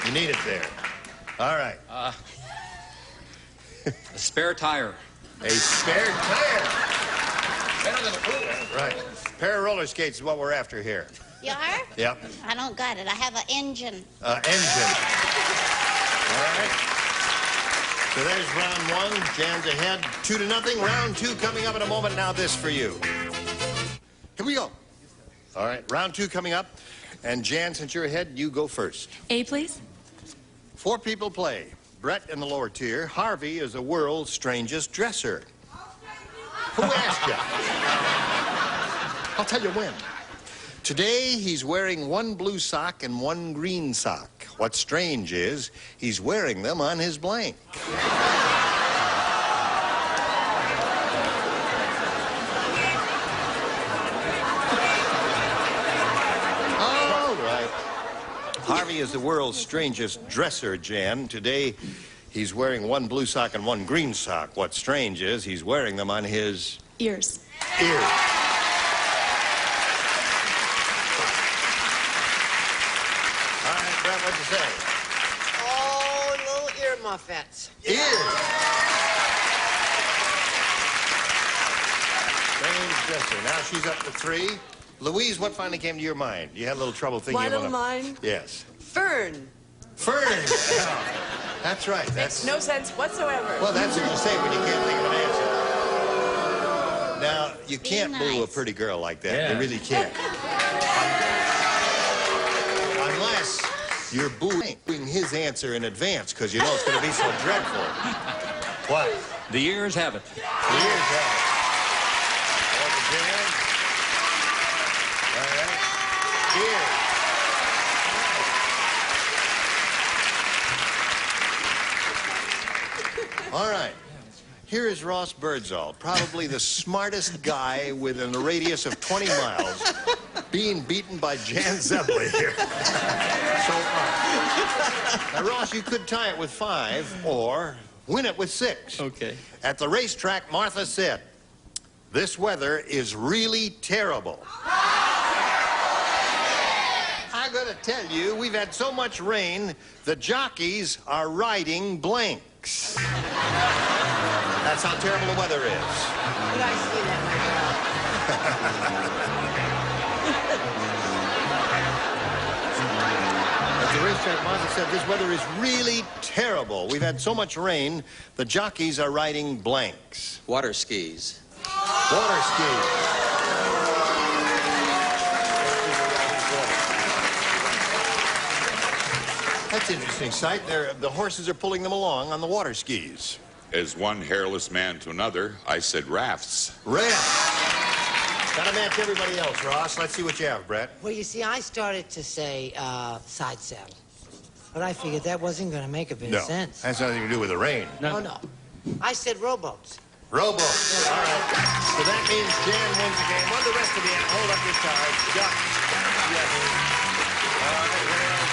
You need it there. All right. A spare tire. A spare tire. Better than a pool. Right. Pair of roller skates is what we're after here. You are? Yep. I don't got it. I have an engine. Engine. All right. So there's round one. Jan's ahead, 2-0. Round two coming up in a moment. Now this for you. Here we go. All right. Round two coming up. And Jan, since you're ahead, you go first. A, please. 4 people play. Brett in the lower tier. Harvey is the world's strangest dresser. Who asked you? I'll tell you when. Today, he's wearing one blue sock and one green sock. What's strange is he's wearing them on his blank. All right. Harvey is the world's strangest dresser, Jan. Today, he's wearing one blue sock and one green sock. What's strange is he's wearing them on his... Ears. ears. All right, Brett, what'd you say? Oh, little ear muffets. Ears. Strange dresser. Now she's up to 3. Louise, what finally came to your mind? You had a little trouble thinking My of little one. mind? Yes. Fern. Fern. Yeah. That's right. That's No sense whatsoever. well, that's what you say when you can't think of an answer. Now, you can't boo a pretty girl like that. Yeah. You really can't. Unless you're booing his answer in advance, because you know it's going to be so dreadful. What? The years have it. Here's that. Over Jan. All right. Here. All right. Here is Ross Birdsall, probably the smartest guy within a radius of 20 miles, being beaten by Jan Zebley here. So far. Now, Ross, you could tie it with 5 or win it with 6. Okay. At the racetrack, Martha said, "This weather is really terrible." I'm going to tell you, we've had so much rain, the jockeys are riding blanks. That's how terrible the weather is. Did I see that, Racetrack Mazda said this weather is really terrible. We've had so much rain, the jockeys are riding blanks. Water skis. Water skis. That's an interesting sight. The horses are pulling them along on the water skis. As one hairless man to another, I said rafts. Rafts. Gotta match everybody else, Ross. Let's see what you have, Brett. Well, you see, I started to say side saddle. But I figured that wasn't going to make a bit of sense. Has nothing to do with the rain. No, no. I said rowboats. Rowboats. All right. So that means Jan wins the game. What do the rest of you have? Hold up your cards. Duck. Yes. All right, what else?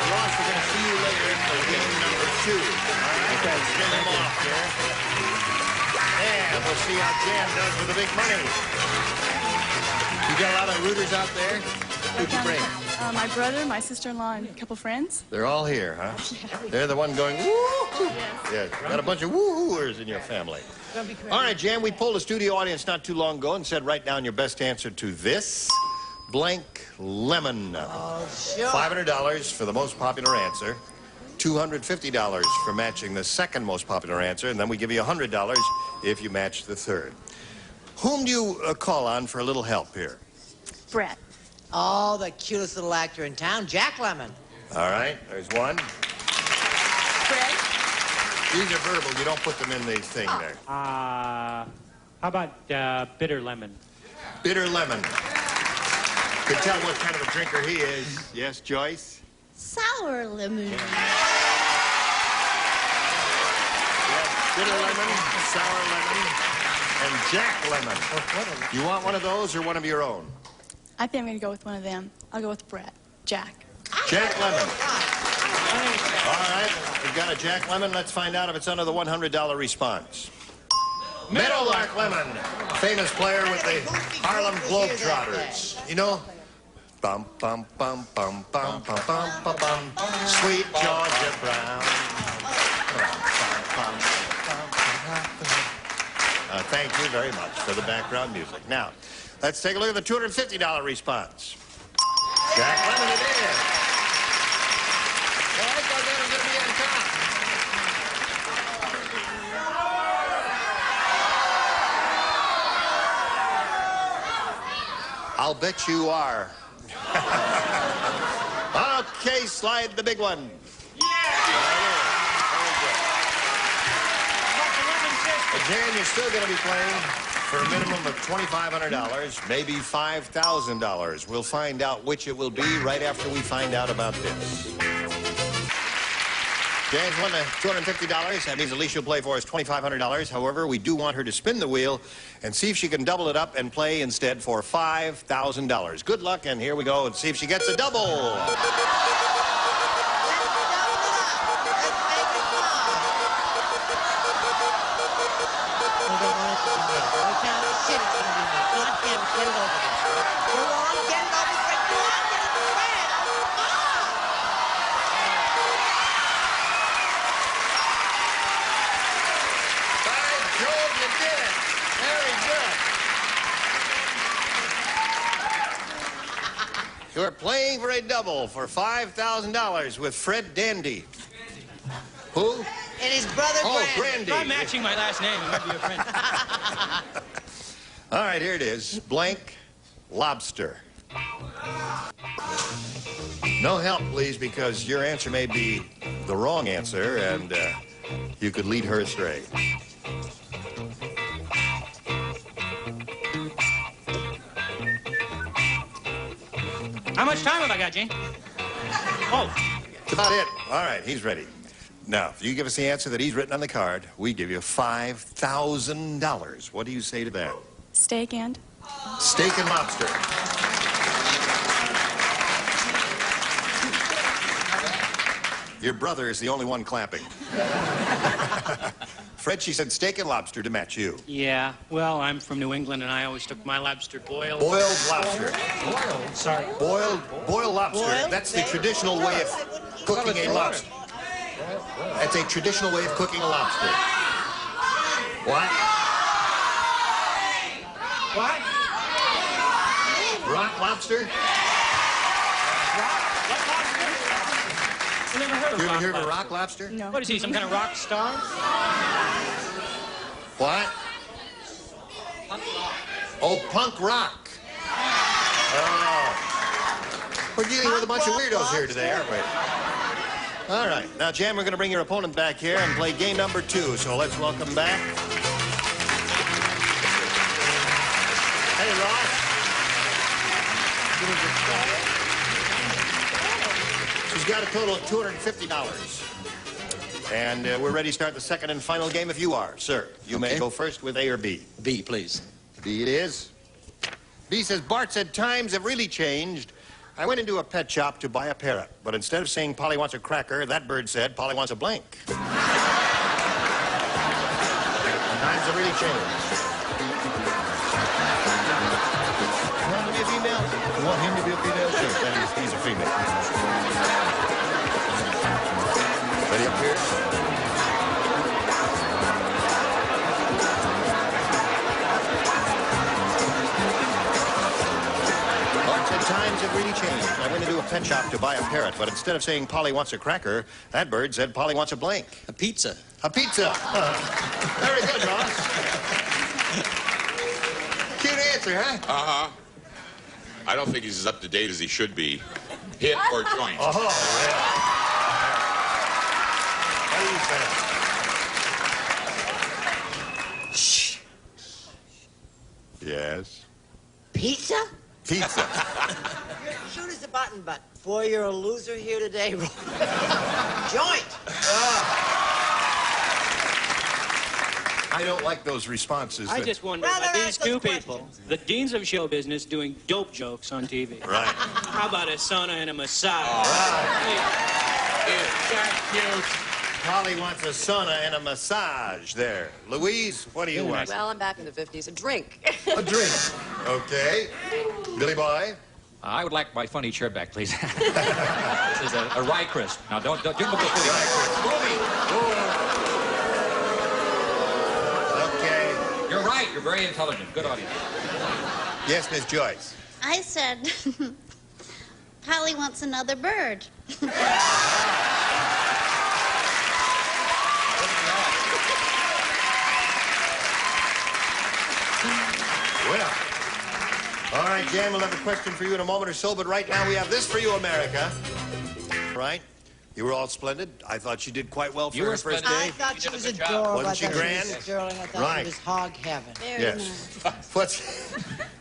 Ross, we're going to see you later for game number 2. All right? Okay. Spin them off there. And we'll see how Jan does with the big money. You got a lot of rooters out there? Who'd you bring? My brother, my sister-in-law, and a couple friends. They're all here, huh? They're the one going, woo! Yes. Got a bunch of woo-hooers in your family. All right, Jan, we polled a studio audience not too long ago and said, write down your best answer to this blank lemon. Oh, sure. $500 for the most popular answer. $250 for matching the second most popular answer, and then we give you $100 if you match the third. Whom do you call on for a little help here? Brett. Oh, the cutest little actor in town, Jack Lemmon. All right, there's one. Brett. These are verbal. You don't put them in the thing there. How about bitter lemon? Bitter lemon. Could tell what kind of a drinker he is. Yes, Joyce? Sour lemon. Yes, bitter lemon, sour lemon, and Jack Lemon. You want one of those or one of your own? I think I'm going to go with one of them. I'll go with Brett. Jack. Jack Lemon. All right, we've got a Jack Lemon. Let's find out if it's under the $100 response. Meadowlark Lemon, famous player with the Harlem Globetrotters. You know? Bum, bum, bum, bum, bum, bum, bum, bum, bum. Sweet Georgia Brown. Thank you very much for the background music. Now, let's take a look at the $250 response. Jack Lemmon it is. Well, I thought that was going to be on top. I'll bet you are. Okay, slide the big one. Jan, you're still going to be playing for a minimum of $2,500, maybe $5,000. We'll find out which it will be right after we find out about this. Jan's won the $250. That means Alicia will play for us $2,500. However, we do want her to spin the wheel and see if she can double it up and play instead for $5,000. Good luck, and here we go and see if she gets a double. You're playing for a double for $5,000 with Fred Dandy. Who? And his brother, Brandy. Try matching my last name. It might be your friend. All right, here it is. Blank lobster. No help, please, because your answer may be the wrong answer, and you could lead her astray. How much time have I got, Gene? Oh. That's about it. All right, he's ready. Now, if you give us the answer that he's written on the card, we give you $5,000. What do you say to that? Steak and? Steak and lobster. Your brother is the only one clapping. Fred, she said steak and lobster to match you. Yeah, well, I'm from New England, and I always took my lobster boiled. Boiled lobster. Boiled? Sorry. Boiled lobster. Boiled? That's the traditional way of cooking a lobster. That's a traditional way of cooking a lobster. What? What? Rock lobster? I never heard of You ever rock heard of a lobster. rock lobster? No. What is he, some kind of rock star? What? Oh, punk rock. Oh. We're dealing with a bunch of weirdos here today, aren't we? All right. Now, Jan, we're going to bring your opponent back here and play game number 2. So let's welcome back. Hey, Ross. She's got a total of $250. And we're ready to start the second and final game if you are, sir. You may go first with A or B. B, please. B it is. B says, Bart said times have really changed. I went into a pet shop to buy a parrot, but instead of saying Polly wants a cracker, that bird said Polly wants a blank. Times have really changed. You want to be a female? You want him to be a female? Sure, then he's a female. Ready up here? Times have really changed. I went into a pet shop to buy a parrot, but instead of saying Polly wants a cracker, that bird said Polly wants a blank. A pizza. A pizza. Very good, Ross. Cute answer, huh? Uh-huh. I don't think he's as up to date as he should be. Hit or joint. Oh, yeah. What do you say? Shh. Yes. Pizza? Pizza. Shoot as the button, but boy, you're a loser here today. Joint. I don't like those responses. I just wonder why these two people, the deans of show business, doing dope jokes on TV. Right. How about a sauna and a massage? Is that cute? Polly wants a sauna and a massage there. Louise, what do you want? Well, I'm back in the 50s. A drink. A drink. Okay. Billy Boy? I would like my funny chair back, please. This is a rye crisp. Now, don't look at Okay. You're right. You're very intelligent. Good audience. Yes, Miss Joyce. I said, Polly wants another bird. Well, all right, Jan, we'll have a question for you in a moment or so, but right now we have this for you, America. Right? You were all splendid. I thought you did quite well for her first day. I thought she was adorable. Wasn't she grand? Sterling. I thought Right. she was hog heaven. Yes.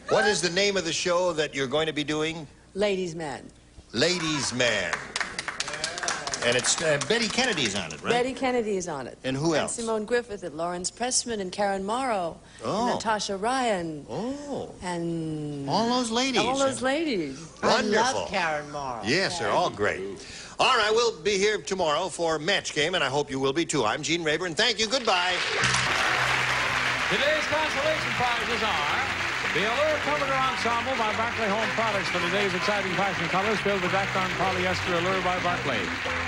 What is the name of the show that you're going to be doing? Ladies' Man. Ladies' Man. And it's Betty Kennedy's on it, right? Betty Kennedy is on it. And who else? Simone Griffith and Lawrence Pressman and Karen Morrow. Oh. And Natasha Ryan. Oh. And... All those ladies. All those ladies. Wonderful. I love Karen Morrow. Yes, they're all great. All right, we'll be here tomorrow for Match Game, and I hope you will be too. I'm Gene Rayburn. Thank you. Goodbye. Today's consolation prizes are the Allure Comforter Ensemble by Barclay Home Products for today's exciting fashion colors filled with Dacron polyester Allure by Barclay.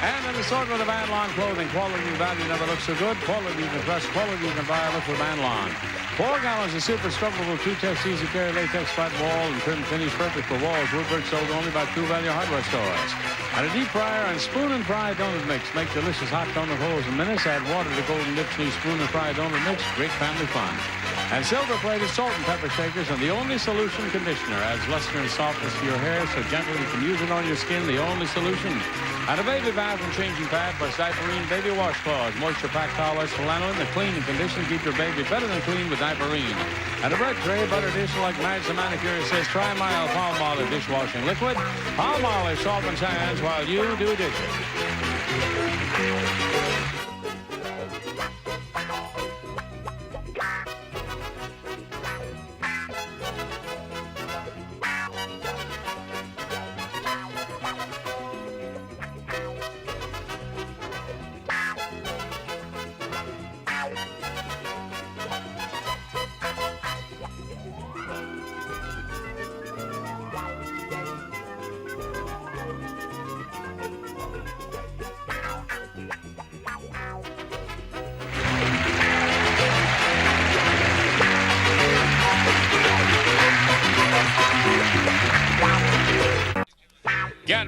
And an assortment of Van Lawn clothing. Quality and value never looks so good. Quality you can trust. Quality you can buy. Look for Van Lawn. 4 gallons of super scrubbable True-Tex Easy Care latex flat wall and trim finish perfect for walls. Woodwork sold only by True Value Hardware stores. And a deep fryer and spoon and fry donut mix. Make delicious hot donut holes in minutes. Add water to Golden Dips new spoon and fry donut mix. Great family fun. And silver-plated salt and pepper shakers and the only solution conditioner adds luster and softness to your hair so gentle you can use it on your skin. The only solution. And a baby bath and changing pad plus Diaperine baby washcloths, moisture-packed towels for lanolin. The clean and condition keep your baby better than clean with Diaperine. And a bread tray, butter dish like Mads the manicure says try mild palm olive dishwashing liquid. Palm olive softens hands while you do dishes.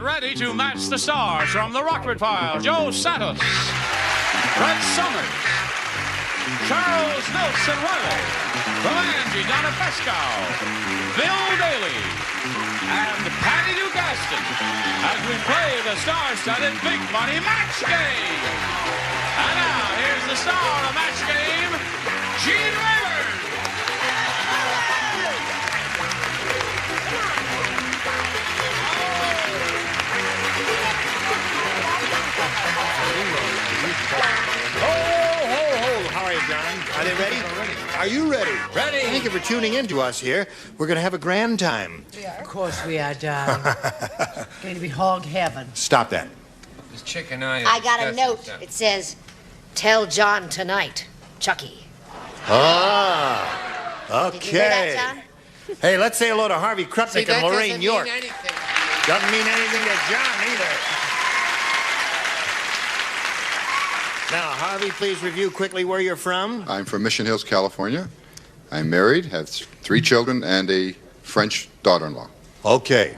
Get ready to match the stars from the Rockford Files. Joe Santos, Fred Summers, Charles Nelson Riley, from Angie Donna Pescow, Bill Daly, and Patty Dugaston as we play the star-studded Big Money Match Game. And now, here's the star of Match Game, Gene Rayburn. How are you, John? Are they ready? Are you ready? Ready. Thank you for tuning in to us here. We're going to have a grand time. Of course we are, darling. It's going to be hog heaven. Stop that. This chick and I... I got a note. It says, "Tell John tonight, Chucky." Ah, okay. Did you hear that, John? Hey, let's say hello to Harvey Krupnick and Lorraine York. Anything. Doesn't mean anything to John either. Now, Harvey, please review quickly where you're from. I'm from Mission Hills, California. I'm married, have 3 children, and a French daughter-in-law. Okay.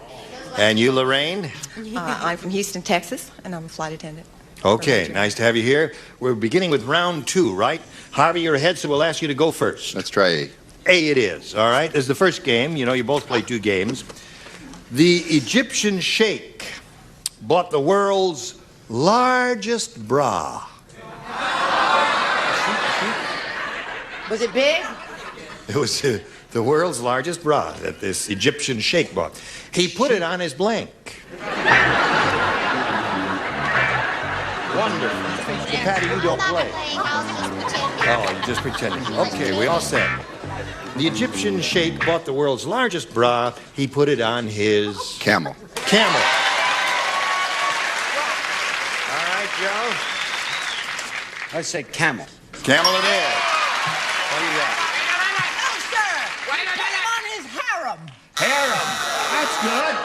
And you, Lorraine? I'm from Houston, Texas, and I'm a flight attendant. Okay, nice to have you here. We're beginning with round 2, right? Harvey, you're ahead, so we'll ask you to go first. Let's try A. A it is, all right? This is the first game. You know, you both play 2 games. The Egyptian sheikh bought the world's largest bra. Was it big? It was the world's largest bra that this Egyptian sheikh bought. He put it on his blank. Wonderful. Patty, you don't play. Oh, you're just pretending. Okay, we all said. The Egyptian sheikh bought the world's largest bra. He put it on his... Camel. Camel. All right, Joe? Let's say camel. Camel it is. What do you got? No, sir. Wait a minute. On his harem. Harem. That's good.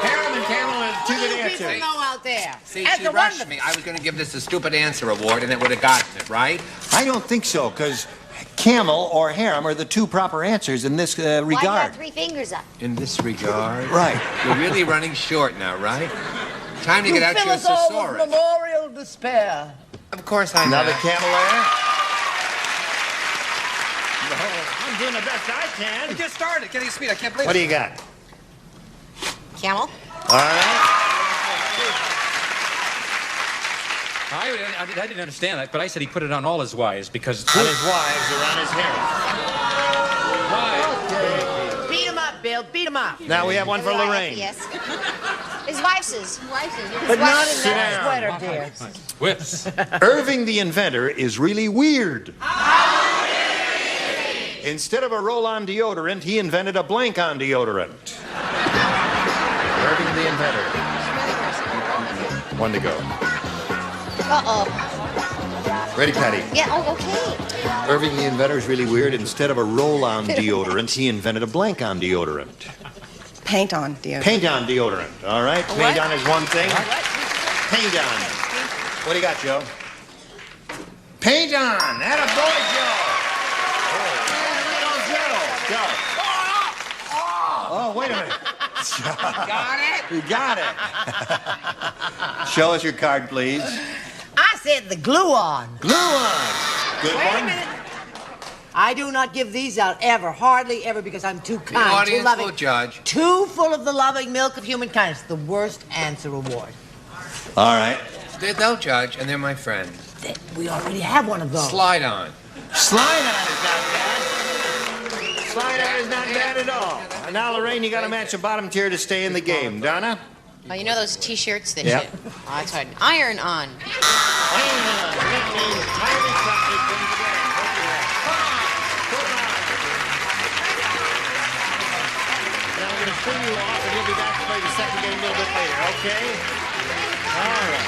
Harem and camel are 2 good answers. People know out there. See, she rushed me. I was going to give this a stupid answer award, and it would have gotten it, right? I don't think so, because camel or harem are the 2 proper answers in this regard. Why you got 3 fingers up? In this regard? Right. You're really running short now, right? Time to get out your Fill us all with thesaurus. memorial despair. Of course I Another have. camel there? No, I'm doing the best I can. It just started. Getting speed. I can't believe it. What do you got? Camel? All right. I didn't understand that, but I said he put it on all his wives because... On his wives or on his harem. Okay. Beat him up, Bill. Beat him up. Now we have one for Lorraine. Yes. His wife's. But not in That that sweater, dear. Whips. Irving the inventor is really weird. Instead of a roll-on deodorant, he invented a blank-on deodorant. Irving the inventor. 1 to go. Uh-oh. Ready, Patty? Yeah, oh, okay. Irving the inventor is really weird. Instead of a roll-on deodorant, he invented a blank-on deodorant. Paint-on deodorant. Paint-on deodorant, all right? Paint-on is one thing. Paint-on. What do you got, Joe? Paint-on. Atta boy, Joe. Joe. Oh, wait a minute. Got it? You got it. Show us your card, please. I said the glue on. Glue on. Good Wait one. a minute. I do not give these out ever, hardly ever, because I'm too The kind, too audience loving. will judge. Too full of the loving milk of human kindness. The worst answer award. All right. They'll judge, and they're my friends. We already have one of those. Slide on. Slide on is not bad. Slide on is not bad at all. Now, Lorraine, you got to match the bottom tier to stay in the game. Donna? Oh, you know those T-shirts that Yep. you... Oh, that's hard. Iron on. Now we're going to spin you off, and you'll be back to play the second game a little bit later, okay? All right.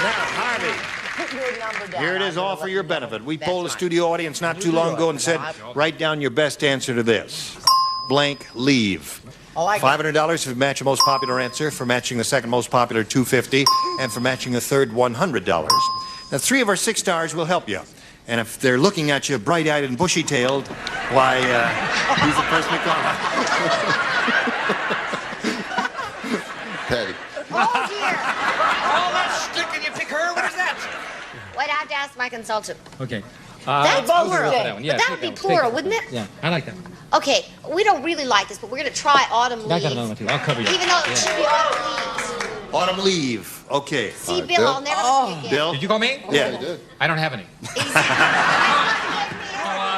Now, Harvey. Put your number down. Here it is, all for your benefit. We polled the studio audience not too long ago and said, write down your best answer to this. Blank, leave. Oh, I got $500 if you match the most popular answer, for matching the second most popular, $250, and for matching the third, $100. Now, 3 of our 6 stars will help you. And if they're looking at you bright-eyed and bushy-tailed, why, he's the person to call. Patty. Oh, dear. Oh, that's sticking. You pick her? What is that? Wait, I have to ask my consultant. Okay. That's I'll go plural. with that one. Yeah, But that take would be one. plural, Take wouldn't it? Yeah, I like that one. Okay, we don't really like this, but we're going to try autumn I leaves. got another one, too. I'll cover you. Even though it should be autumn leaves. Autumn leave. Okay. See, Bill, I'll never see you again. Bill? Did you call me? Yeah. I don't have any.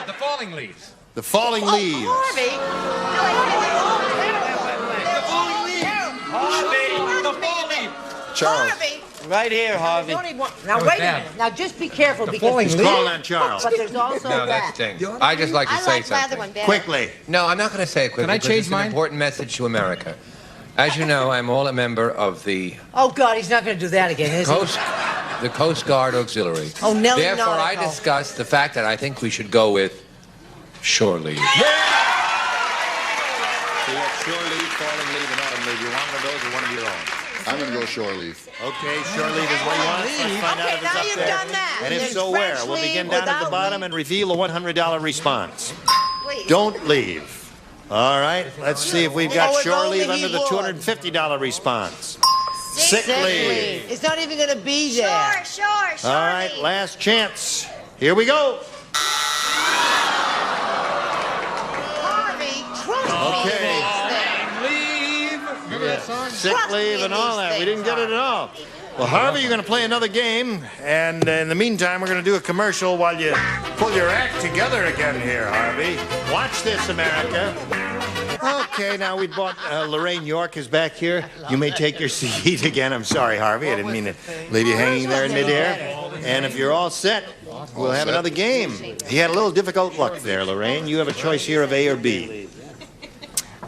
The falling leaves. The falling leaves. Harvey, the falling leaf. Charles. Right here, Harvey. Now, That was wait a bad. minute. Now, just be careful The because... falling He's leaves? calling on Charles. But there's also No, that. that stinks. I'd just like to I say like my something. other one better. Quickly. No, I'm not going to say it quickly. Can I because change it's mine? an important message to America. As you know, I'm all a member of the Oh, God, he's not going to do that again, is he? the Coast Guard Auxiliary. Oh, Nelly Therefore, I Nautical. discussed the fact that I think we should go with shore leave. So you got shore leave, falling leave, and autumn leave. You want one of those or one of your own? I'm going to go shore leave. Okay, shore leave is what you want. Let's find out if it's now up you've there. done that. And if There's so, French where? We'll leave begin down at the without bottom leave. and reveal a $100 response. Wait. Don't leave. All right, let's see if we've got Oh, if shore only leave he under the would. $250 response. Sick leave. It's not even going to be there. Sure. All right, last chance. Here we go. Harvey, trust Okay. Leave. Remember that song? Sick leave and all that. We didn't get it at all. Well, Harvey, you're going to play another game, and in the meantime, we're going to do a commercial while you pull your act together again here, Harvey. Watch this, America. Okay, now we bought Lorraine York is back here. You may take your seat again. I'm sorry, Harvey. I didn't mean to leave you hanging there in midair. And if you're all set, we'll have another game. You had a little difficult luck there, Lorraine. You have a choice here of A or B.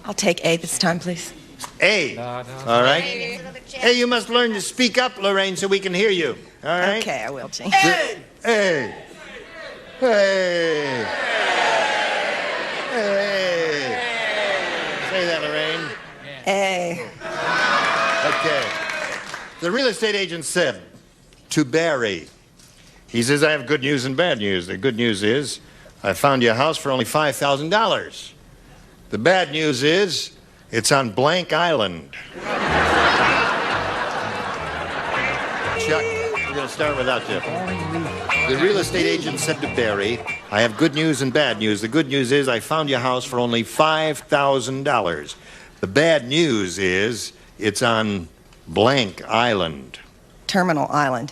I'll take A this time, please. A. All right. Hey, you must learn to speak up, Lorraine, so we can hear you. All right? Okay, I will, Gene. Hey! Hey! Hey! Hey! Say that, Lorraine. A. Okay. The real estate agent said to Barry, he says, I have good news and bad news. The good news is I found you a house for only $5,000. The bad news is it's on blank island. Chuck, we're going to start without you. The real estate agent said to Barry, I have good news and bad news. The good news is I found your house for only $5,000. The bad news is it's on blank island. Terminal Island.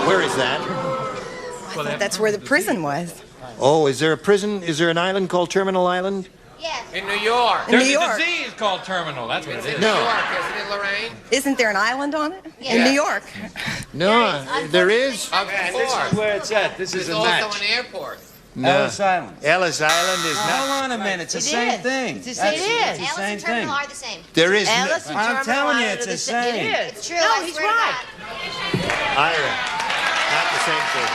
Where is that? I thought that's where the prison was. Oh, is there a prison? Is there an island called Terminal Island? In New York. In There's New a York. disease called terminal. That's what it is. No. Isn't it, Lorraine? Isn't there an island on it? Yeah. In New York. No, there is? Of And this course. is where it's at. This is There's a also match. an airport. No. Ellis Island. Ellis Island is Hold not. on a minute. It's the It same is. thing. It's the That's- same. It's the Ellis same and Terminal thing. are the same. There is Ellis and I'm Terminal telling you, Island it's are the same. It is. It's true. No, I he's swear to right. God. Ira, not the same thing.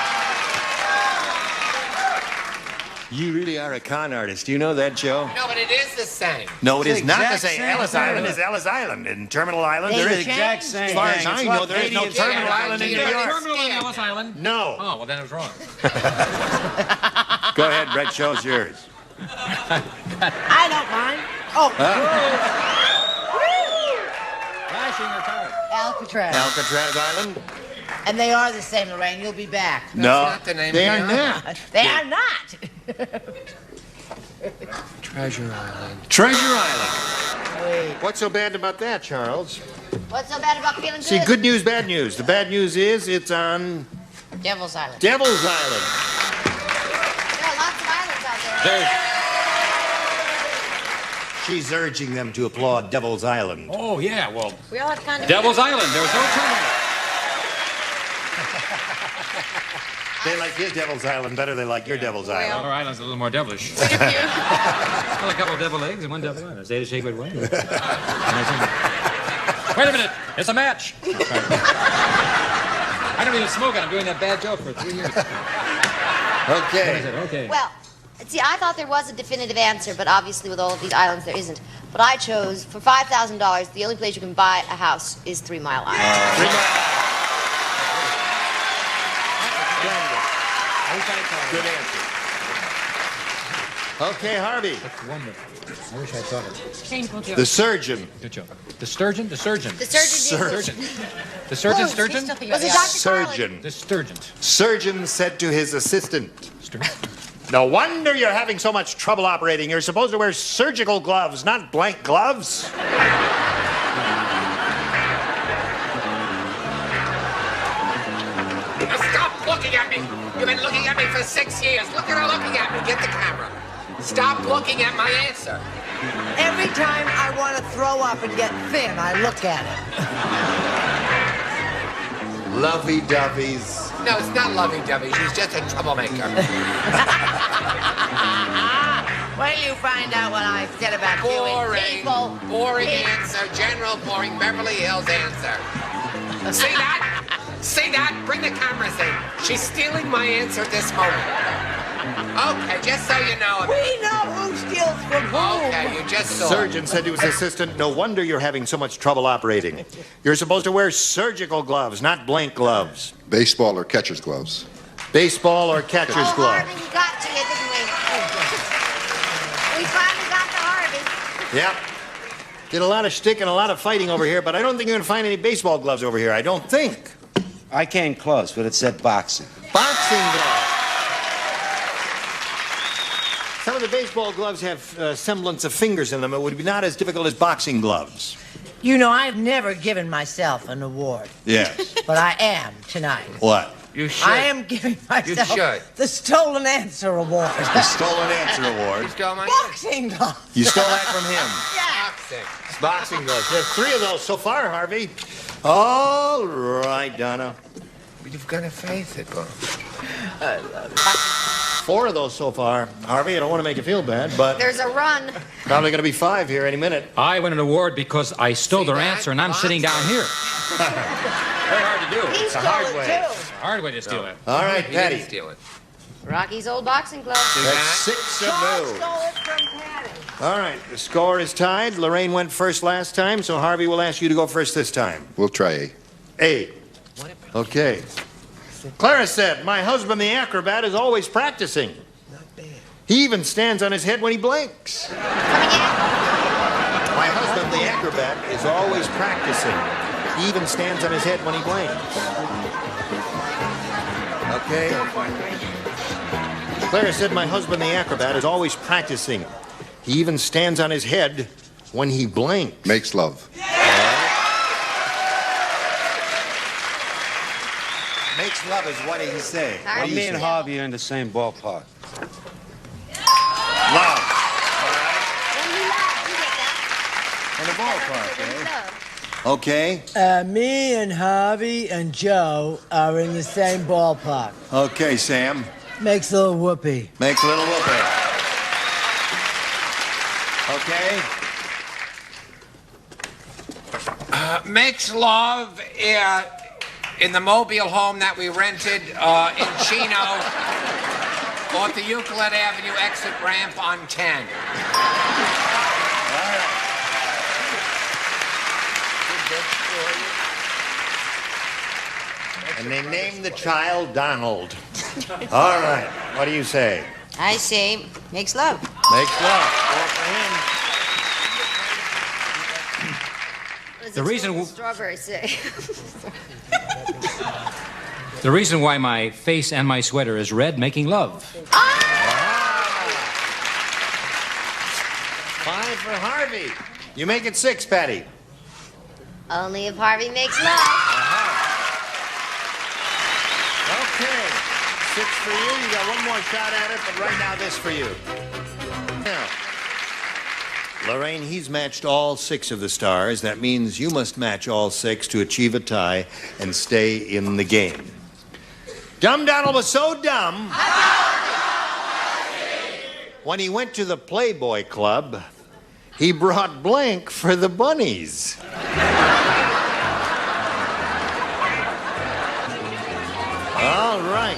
You really are a con artist. Do you know that, Joe? No, but it is the same. No, it It's is the not the exact same. same Ellis thing. Island is Ellis Island. And Terminal Island, They there It's is. the exact same As far as thing. I It's know, what there is no Canadians Terminal say. Island in New Yeah. York. Terminal in Ellis Island. No. Oh, well, then it was wrong. Go ahead, Brett, show's yours. I don't mind. Oh, Flashing your card. Alcatraz. Alcatraz Island? And they are the same, Lorraine. You'll be back. No, not the name they of are the not. They are not. Treasure Island. Treasure Island. What's so bad about that, Charles? What's so bad about feeling good? See, good news, bad news. The bad news is it's on Devil's Island. Devil's Island. There are lots of islands out there. She's urging them to applaud Devil's Island. Oh, yeah, well, We all have kind of... Devil's Island. There was no terminal. They like his Devil's Island better than they like your Devil's Island. Our island's a little more devilish. Well, a couple of devil eggs and one devil island. Say the shape way. Wait a minute. It's a match. I don't even smoke it. I'm doing that bad joke for 3 years. Okay. Okay. Well, see, I thought there was a definitive answer, but obviously with all of these islands there isn't. But I chose, for $5,000, the only place you can buy a house is 3 Mile Island. 3 Mile. Good answer. Okay, Harvey. That's wonderful. I wish I thought of it. Painful joke. The surgeon. Good joke. The sturgeon? The surgeon. The surgeon. Surgeon. The surgeon, sturgeon? Was it Dr. Surgeon. The sturgeon. Surgeon said to his assistant, Sturgeon. "No wonder you're having so much trouble operating. You're supposed to wear surgical gloves, not blank gloves." Stop looking at me. You've been looking at me for 6 years. Look at her looking at me. Get the camera. Stop looking at my answer. Every time I want to throw up and get thin, I look at it. Lovey-doveys. No, it's not lovey-dovey. She's just a troublemaker. Wait till you find out what I said about you and Boring. people. Boring answer. General boring Beverly Hills answer. See that? See that? Bring the cameras in. She's stealing my answer at this moment. Okay, just so you know. We know who steals from whom. Okay, you just saw. Surgeon said to his assistant, "No wonder you're having so much trouble operating. You're supposed to wear surgical gloves, not blank gloves. Baseball or catcher's gloves. Baseball or catcher's glove." Harvey, we got to you, didn't we? We finally got to Harvey. Yep. Did a lot of shtick and a lot of fighting over here, but I don't think you're going to find any baseball gloves over here. I don't think. I came close, but it said boxing. Boxing gloves. Some of the baseball gloves have semblance of fingers in them. It would be not as difficult as boxing gloves. You know, I've never given myself an award. Yes. But I am tonight. What? You should. I am giving myself should. the Stolen Answer Award. The Stolen Answer Award. You stole my Boxing gloves. You stole that from him. boxing. Boxing gloves. There's 3 of those so far, Harvey. All right, Donna. You've got to face it, Bob. 4 of those so far. Harvey, I don't want to make you feel bad, but There's a run. probably going to be 5 here any minute. I win an award because I stole their answer and I'm sitting down here. Very hard to do. He It's a stole hard it, way. too. It's a hard way to steal it. All right, He Patty. didn't steal it. Rocky's old boxing glove. That's 6 of George no. stole it from Patty. All right, the score is tied. Lorraine went first last time, so Harvey will ask you to go first this time. We'll try A. A. Okay. Clara said, "My husband, the acrobat, is always practicing. He even stands on his head when he blinks." My husband, the acrobat, is always practicing. He even stands on his head when he blinks. Okay. Clara said, "My husband, the acrobat, is always practicing. He even stands on his head when he blinks." Makes love. Makes love is what he's saying. Harvey. Well, me and Harvey are in the same ballpark. Love. When you laugh, you get that. In the ballpark, When you eh? love. Okay. Me and Harvey and Joe are in the same ballpark. Okay, Sam. Makes a little whoopee. Makes a little whoopee. Okay. Makes love in the mobile home that we rented in Chino off the Euclid Avenue exit ramp on 10. And they named the child Donald. All right. What do you say? I say, makes love. Makes love. Four for him. What does The reason- strawberry say? The reason why my face and my sweater is red, making love. 5 for Harvey. You make it 6, Patty. Only if Harvey makes love. Okay. 6 for you. You got one more shot at it, but right now this for you. Now, Lorraine, he's matched all 6 of the stars. That means you must match all 6 to achieve a tie and stay in the game. Dumb Donald was so dumb when he went to the Playboy Club, he brought blank for the bunnies. All right.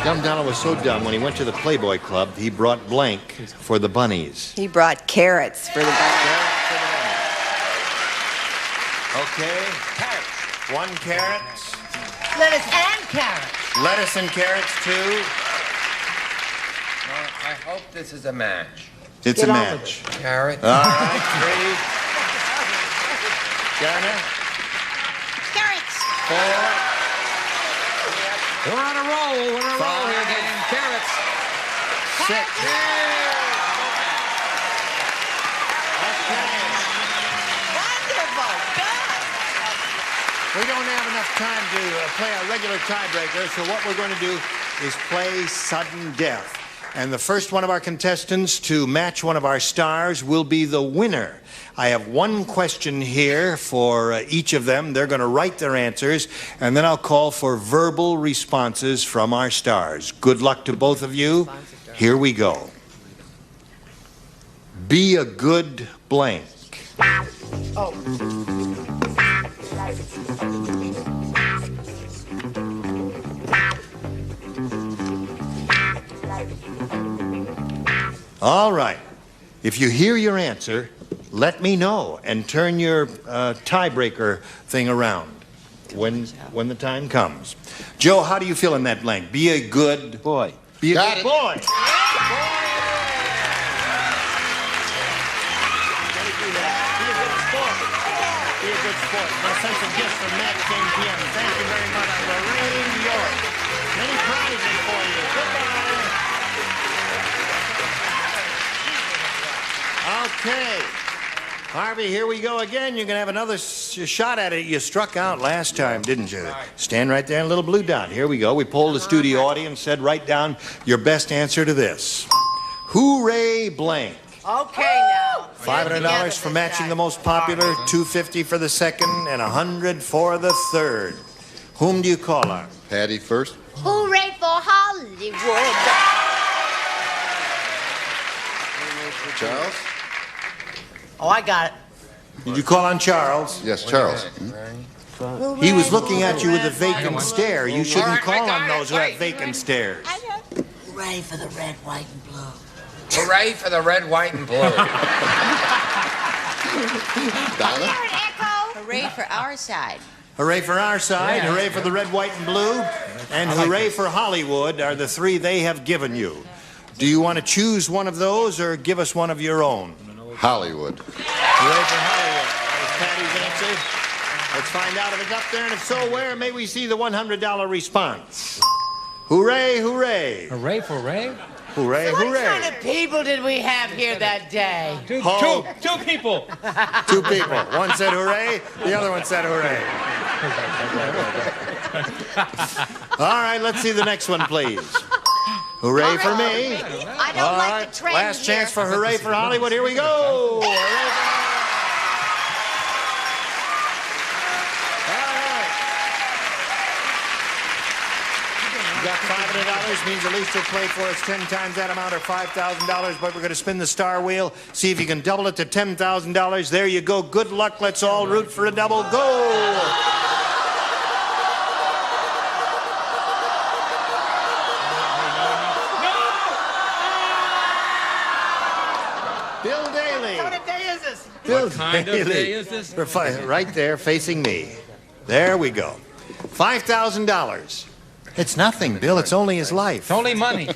Dumb Donald was so dumb when he went to the Playboy Club, he brought blank for the bunnies. He brought carrots for the bunny. Okay. Carrots. 1 carrot. Lettuce and carrots. Lettuce and carrots, 2. Well, I hope this is a match. It's a match. Carrot. All right, 3. Garner? Carrots. 4. We're on a roll. We're on a roll here, gang. Carrots. 6. Wonderful. Good. We don't have enough time to play our regular tiebreaker, so what we're going to do is play sudden death. And the first one of our contestants to match one of our stars will be the winner. I have one question here for each of them. They're going to write their answers, and then I'll call for verbal responses from our stars. Good luck to both of you. Here we go. Be a good blank. Oh. All right. If you hear your answer, let me know and turn your tiebreaker thing around when the time comes. Joe, how do you feel in that blank? Be a good boy. Be a Got good it. boy. Be a good sport. My sense of gifts from Matt King PM. Thank you very much, Lorraine York. Many prizes for you. Goodbye. Okay. Harvey, here we go again. You're going to have another shot at it. You struck out last time, didn't you? Stand right there in a little blue dot. Here we go. We polled the studio audience, said write down your best answer to this. Hooray blank. Okay, now. $500 for matching the most popular, $250 for the second, and $100 for the third. Whom do you call on? Patty first. Hooray for Hollywood. Charles? Oh, I got it. Did you call on Charles? Yes, Charles. He was looking at you with a vacant stare. You shouldn't call on those who have vacant stares. Hooray for the red, white, and blue. Hooray for the red, white, and blue. Donna? Hooray for our side. Hooray for our side, hooray for the red, white, and blue, and hooray for Hollywood are the three they have given you. Do you want to choose one of those or give us one of your own? Hollywood. Hooray for Hollywood. That was Patty's answer. Let's find out if it's up there, and if so, where may we see the $100 response? Hooray, hooray. Hooray for Ray? Hooray, What hooray. kind of people did we have here that day? Two people. Two people. One said hooray, the other one said hooray. All right, let's see the next one, please. Hooray for me. I don't like the trend Last here. chance for hooray for Hollywood. Here we go. Hooray for... You got $500, means at least you'll play for us 10 times that amount or $5,000, but we're going to spin the star wheel, see if you can double it to $10,000. There you go. Good luck. Let's all root for a double. Go! Bill Daly. What day is this? Bill kind of Daly. day is this? Right there, facing me. There we go. $5,000. It's nothing, Bill. It's only his life. It's only money.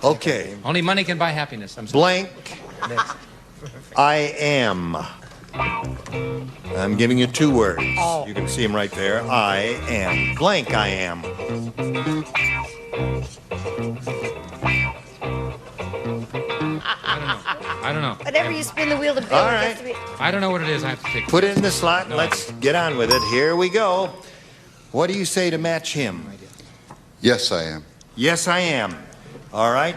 Okay. Only money can buy happiness. I'm sorry. Blank. I am. I'm giving you two words. You can see them right there. I am. Blank I am. I don't know. Whatever you spin the wheel to build, All it right. gets to be... I don't know what it is. I have to take. Put it in the slot and let's get on with it. Here we go. What do you say to match him? Yes, I am. Yes, I am. All right.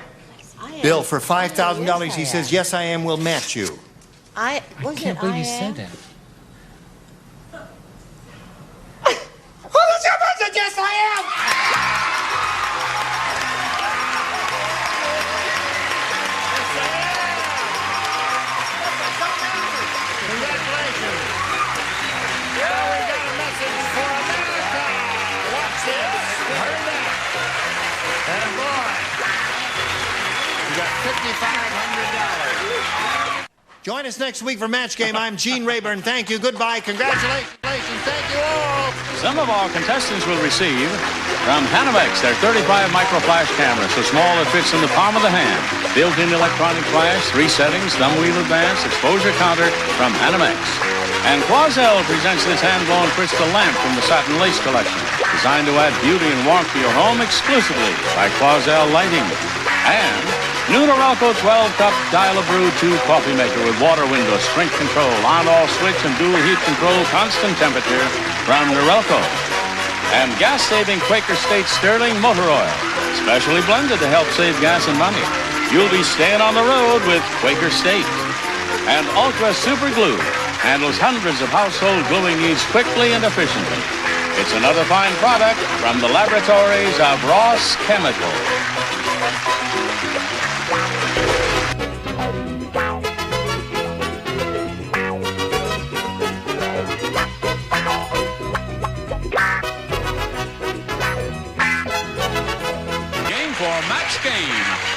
Bill, for $5,000, he says, yes, I am, will match you. I can't believe you said that. Who's your person? Yes, I am. Congratulations. Well, we got a message for America. Watch this. Heard that. And boy, you got $5,500. Join us next week for Match Game. I'm Gene Rayburn. Thank you. Goodbye. Congratulations. Thank you all. Some of our contestants will receive From Hanamex, their 35 micro-flash camera, so small it fits in the palm of the hand. Built-in electronic flash, 3 settings, thumb wheel advance, exposure counter from Hanamex. And Quoizel presents this hand-blown crystal lamp from the satin lace collection, designed to add beauty and warmth to your home exclusively by Quoizel Lighting. And new Norelco 12-cup dial-a-brew 2 coffee maker with water window, strength control, on-off switch, and dual heat control, constant temperature from Norelco. And gas-saving Quaker State Sterling motor oil, specially blended to help save gas and money. You'll be staying on the road with Quaker State. And Ultra Super Glue handles hundreds of household gluing needs quickly and efficiently. It's another fine product from the laboratories of Ross Chemical.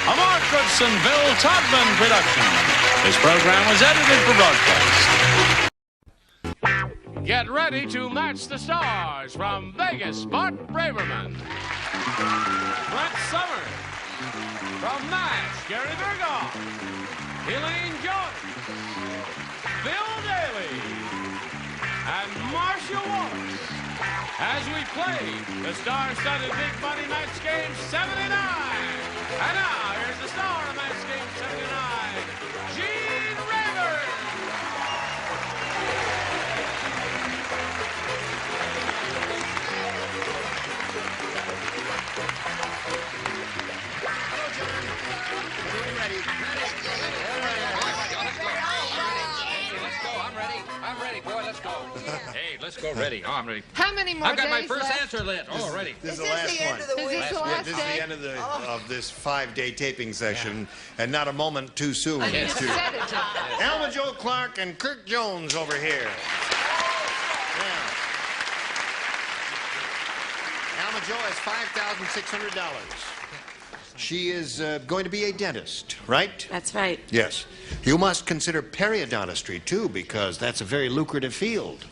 A Mark Goodson, Bill Todman production. This program was edited for broadcast. Get ready to match the stars from Vegas, Bart Braverman. Brett Summers. From MASH, Gary Bergoff. Elaine Jones. Bill Daly. And Marcia Wallace. As we play the star-studded Big Money Match Game 79. And now, here's the star of Match Game 79, Gene Rayburn. Hello, John. We're ready. Let's go. I'm ready. I'm ready, boy. Let's go. Hey, let's go. Ready. Oh, I'm ready. How many more I've got my days first left? answer list. Oh, ready. This is the last one. Is this the last This is the day? end of this 5-day taping session, and not a moment too soon. Yes. to Alma Joe Clark and Kirk Jones over here. Yeah. Alma Joe has $5,600. She is going to be a dentist, right? That's right. Yes. You must consider periodontistry, too, because that's a very lucrative field.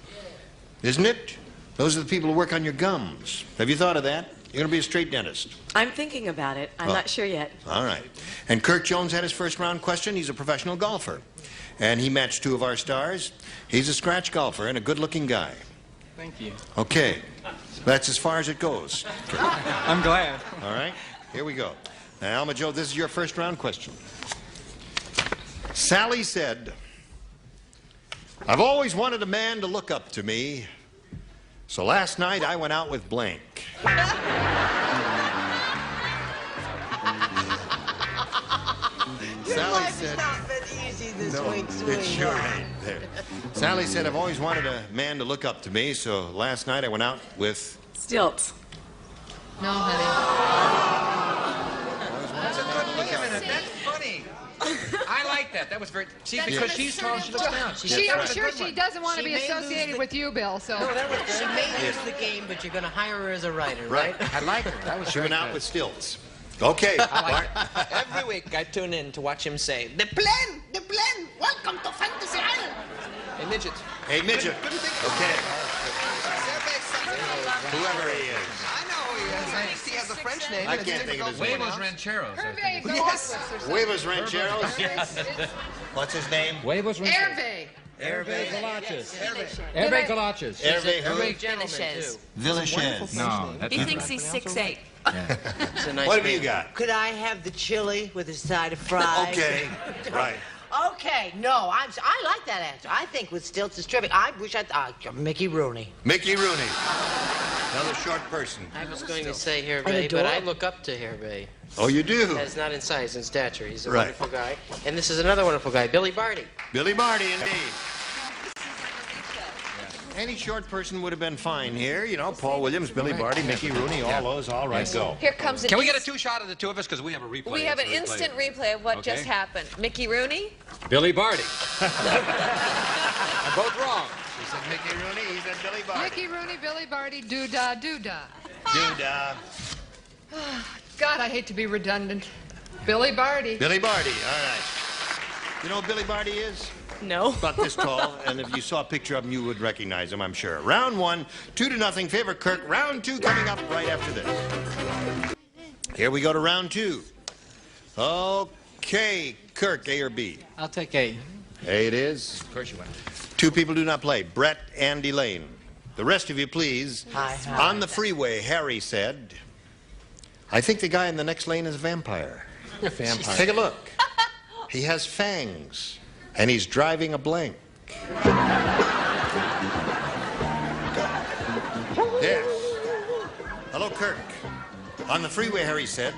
Isn't it? Those are the people who work on your gums. Have you thought of that? You're going to be a straight dentist. I'm thinking about it. I'm not sure yet. All right. And Kirk Jones had his first round question. He's a professional golfer. And he matched 2 of our stars. He's a scratch golfer and a good-looking guy. Thank you. Okay. That's as far as it goes. I'm glad. All right. Here we go. Now, Alma Joe, this is your first round question. Sally said, I've always wanted a man to look up to me, so last night I went out with blank. Sally said, no, it sure ain't there. Sally said, I've always wanted a man to look up to me, so last night I went out with... Stilts. No, honey. That's a good look at it. That's funny. I like that. That was very... See, because she's tall, she looks down. I'm sure she doesn't want to be associated with you, Bill, so... No, that was, she may lose the game, but you're going to hire her as a writer, right? I like her. That was She went out with stilts. Okay. Bart. Every week I tune in to watch him say, the plan, welcome to Fantasy Island. Hey, midget. Hey, midget. Okay. Whoever he is. I know who he is. At least he has a French name. I can't think of his name. Huevos Rancheros. Yes. Huevos Rancheros. What's his name? Huevos Rancheros. Hervé. Hervé Galaches. Hervé Galaches. Hervé who? Villages. Villages. No. He thinks he's 6'8". It's a nice What have name. you got? Could I have the chili with a side of fries? Okay. Right. Okay, no, I like that answer. I think with stilts is terrific. I wish Mickey Rooney. Mickey Rooney. Another short person. I was going to say Hervé, but I look up to Hervé. Oh, you do? That's not in size and stature. He's a Right. wonderful guy. And this is another wonderful guy, Billy Barty. Billy Barty, indeed. Any short person would have been fine here. You know, Paul Williams, Billy Barty, Mickey Rooney, all those. All right, go. Here comes Can we get a 2-shot of the 2 of us? Because we have a replay. We have an instant replay of what Okay. just happened. Mickey Rooney? Billy Barty. I'm both wrong. She said Mickey Rooney, he said Billy Barty. Mickey Rooney, Billy Barty, doo-dah, doo-dah. Doo-dah. God, I hate to be redundant. Billy Barty. Billy Barty, all right. You know what Billy Barty is? No. About this tall, and if you saw a picture of him, you would recognize him, I'm sure. Round 1, 2-0, favor Kirk. Round 2 coming up right after this. Here we go to round 2. Okay, Kirk, A or B? I'll take A. A it is. Of course you win. 2 people do not play, Brett and Elaine. The rest of you, please. Hi. On the freeway, Harry said, I think the guy in the next lane is a vampire. A vampire. Take a look. He has fangs, and he's driving a blank. Yes. Hello, Kirk. On the freeway, Harry said,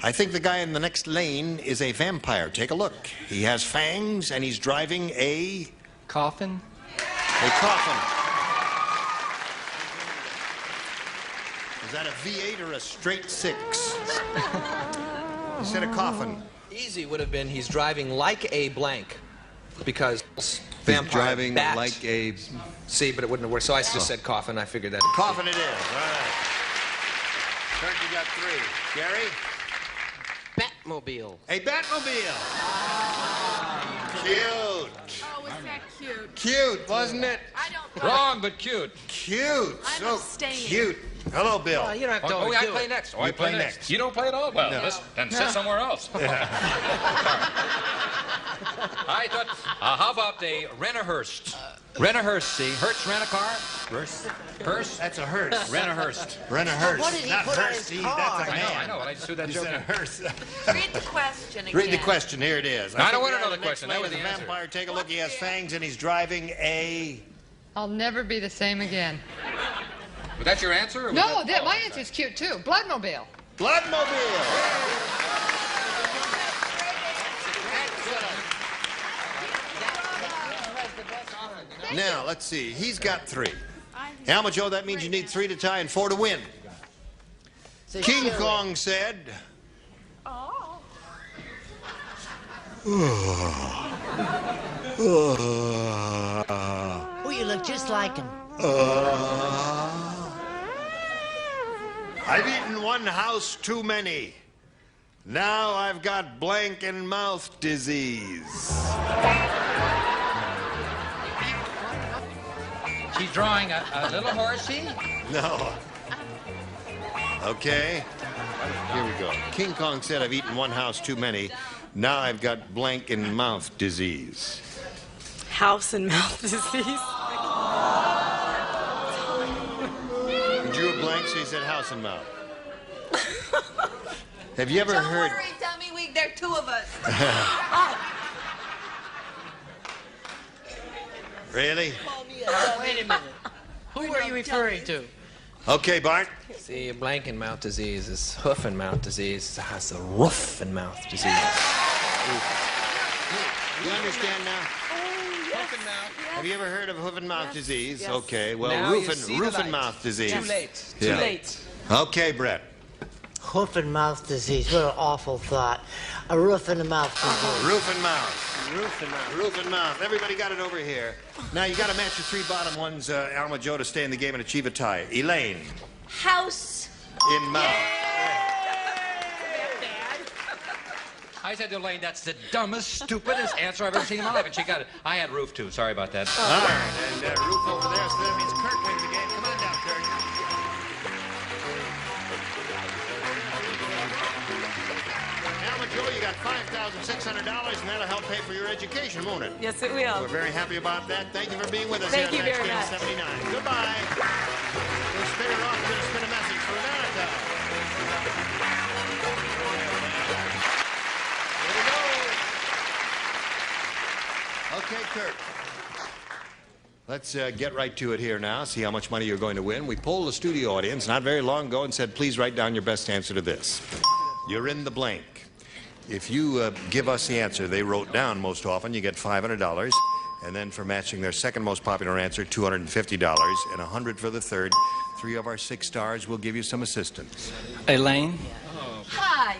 I think the guy in the next lane is a vampire. Take a look. He has fangs, and he's driving a... Coffin? A coffin. Is that a V8 or a straight 6? He said a coffin. Easy would have been he's driving like a blank, because vampire driving bat. like a... See, but it wouldn't have worked. So I just said coffin. I figured that. Coffin it is. All right. Kirk, you got 3. Gary? Batmobile. A Batmobile. Cute. Oh, was that cute? Cute, wasn't it? I don't. Wrong, but cute. Cute. I'm So abstaining. cute. Hello, Bill. Well, you don't have to I always do play it. next. You I play next. You don't play at all? Well, No. then sit somewhere else. I thought, how about a rent-a-hearse? Rent-a-hearse, see? Hertz rent-a-car? Hearse? Hearse? That's a hearse. Rent-a-hearse. Rent-a-hearse. What did he Not put on hearse. his See, car? that's a I man. know. I just threw that You joke said a in. hearse. Read the question again. Read the question. Here it is. I don't think want the guy another in the next question. That lane was is the a answer. vampire. Take a look. He has fangs, and he's driving a... I'll never be the same again. Was that your answer? Or was No, that, my answer's cute too. Bloodmobile. Bloodmobile. Now, let's see. He's got 3. Alma Joe, that means you need 3 to tie and 4 to win. King Kong said... Oh. Oh, you look just like him. I've eaten one house too many. Now I've got blank and mouth disease. She's drawing a little horsey? No. Okay. Here we go. King Kong said, I've eaten one house too many. Now I've got blank and mouth disease. House and mouth disease. He drew a blank, so he said house and mouth. Have you ever heard... Don't worry, Dummy, there are 2 of us. Really? Wait a minute. Who are you referring to? Okay, Bart. See, blank and mouth disease is hoof and mouth disease. It's a roof and mouth disease. You understand now? Hoof and mouth. Have you ever heard of hoof and mouth disease? Yes. Okay, well, Now you see the roof and light. mouth disease. Too late. Too Yeah. late. Okay, Brett. Hoof and mouth disease. What an awful thought. A roof and a mouth disease. Roof and mouth. Roof and mouth. Roof and mouth. Everybody got it over here. Now you got to match your 3 bottom ones, Alma Joe, to stay in the game and achieve a tie. Elaine. House. In mouth. I said to Elaine, that's the dumbest, stupidest answer I've ever seen in my life, and she got it. I had roof, too. Sorry about that. All right, and roof over there, so that means Kirk wins the game. Come on down, Kirk. Alma Joe, you got $5,600, and that'll help pay for your education, won't it? Yes, it will. We're very happy about that. Thank you for being with us Thank here you on very Next much. Game 79. Goodbye. We'll spin it off. We're going to spin a message for America. Here we go. Okay, Kirk. Let's get right to it here now, see how much money you're going to win. We polled the studio audience not very long ago and said, please write down your best answer to this. You're in the blank. If you give us the answer they wrote down most often, you get $500. And then for matching their second most popular answer, $250 and $100 for the third. 3 of our 6 stars will give you some assistance. Elaine? Hi.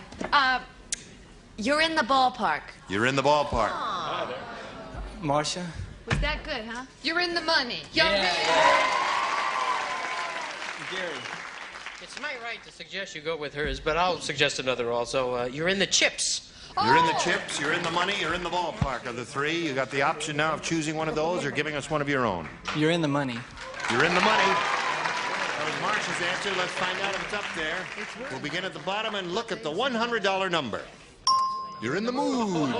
You're in the ballpark. You're in the ballpark. Marcia? Was that good, huh? You're in the money. Yeah. Gary, it's my right to suggest you go with hers, but I'll suggest another also. You're in the chips. You're in the chips, you're in the money, you're in the ballpark. Of the three, you got the option now of choosing one of those or giving us one of your own. You're in the money. You're in the money. That was Marcia's answer. Let's find out if it's up there. We'll begin at the bottom and look at the $100 number. You're in the mood.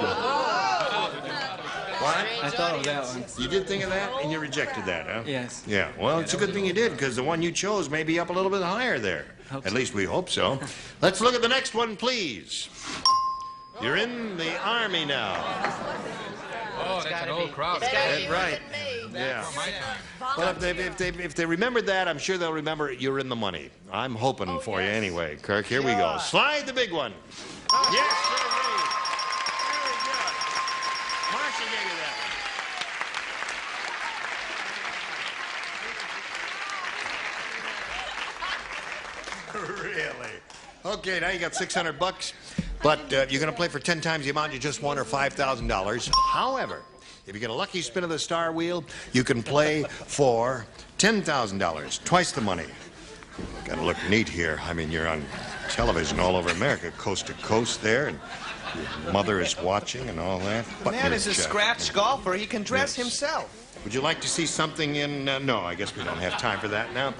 What? I thought of that one. You did think of that, and you rejected that, huh? Yes. Yeah, well, it's a good thing you did, because the one you chose may be up a little bit higher there. At least we hope so. Let's look at the next one, please. You're in the Army now. Oh, that's an old crowd. That's right. Yeah. Well, if they remembered that, I'm sure they'll remember you're in the money. I'm hoping for you anyway, Kirk. Here we go. Slide the big one. Yes, sir. Very good. Marcia gave you that one. Really? Okay, now you got $600, but you're going to play for 10 times the amount you just won, or $5,000. However, if you get a lucky spin of the star wheel, you can play for $10,000, twice the money. Got to look neat here. I mean, you're on television all over America, coast to coast there, and your mother is watching and all that. The man is a scratch golfer. He can dress himself. Would you like to see something in... no, I guess we don't have time for that now.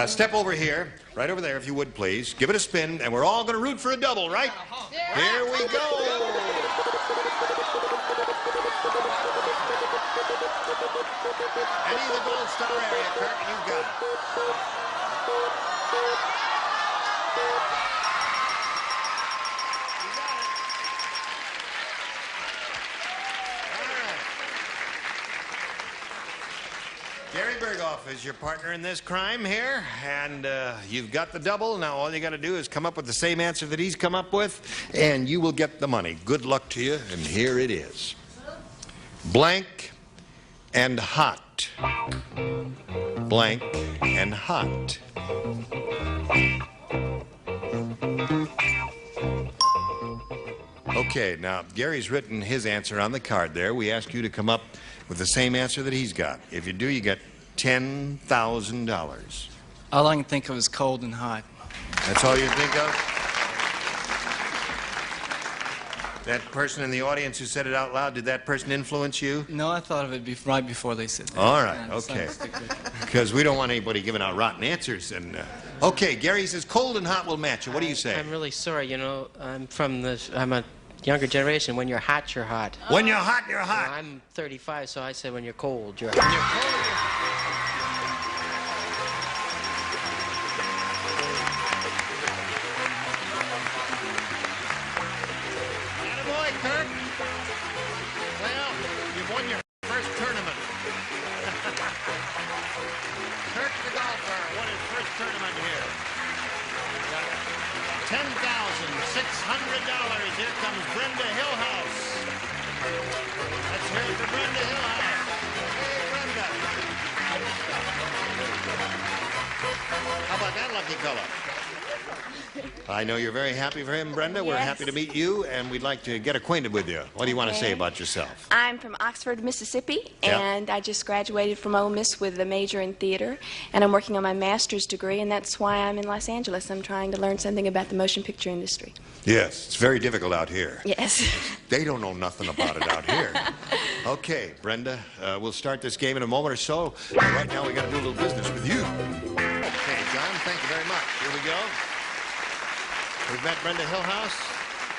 Step over here, right over there, if you would, please. Give it a spin, and we're all going to root for a double, right? Here we go. Any of the Gold Star area, Kirk, you got it. Gary Berghoff is your partner in this crime here, and you've got the double. Now all you got to do is come up with the same answer that he's come up with, and you will get the money. Good luck to you, and here it is. Blank and hot. Blank and hot. Okay, now Gary's written his answer on the card there. We ask you to come up with the same answer that he's got. If you do, you get $10,000. All I can think of is cold and hot. That's all you think of? That person in the audience who said it out loud, did that person influence you? No, I thought of it right before they said that. All right, Yeah, okay. so Because we don't want anybody giving out rotten answers. And okay, Gary says cold and hot will match you. What do you say? I'm really sorry. You know, I'm a younger generation. When you're hot, you're hot. When you're hot, you're hot. Well, I'm 35, so I said when you're cold, you're hot. Attaboy, Kirk. Well, you've won your first tournament. Kirk the golfer won his first tournament here. $10,600. Here comes Brenda Hillhouse. Let's hear it for Brenda Hillhouse. Hey, Brenda. How about that lucky fella? I know you're very happy for him, Brenda. We're happy to meet you, and we'd like to get acquainted with you. What do you want to say about yourself? I'm from Oxford, Mississippi, Yeah. and I just graduated from Ole Miss with a major in theater, and I'm working on my master's degree, and that's why I'm in Los Angeles. I'm trying to learn something about the motion picture industry. Yes, it's very difficult out here. Yes. They don't know nothing about it out here. Okay, Brenda, we'll start this game in a moment or so. Right now, we got to do a little business with you. Okay, John, thank you very much. Here we go. We've met Brenda Hillhouse.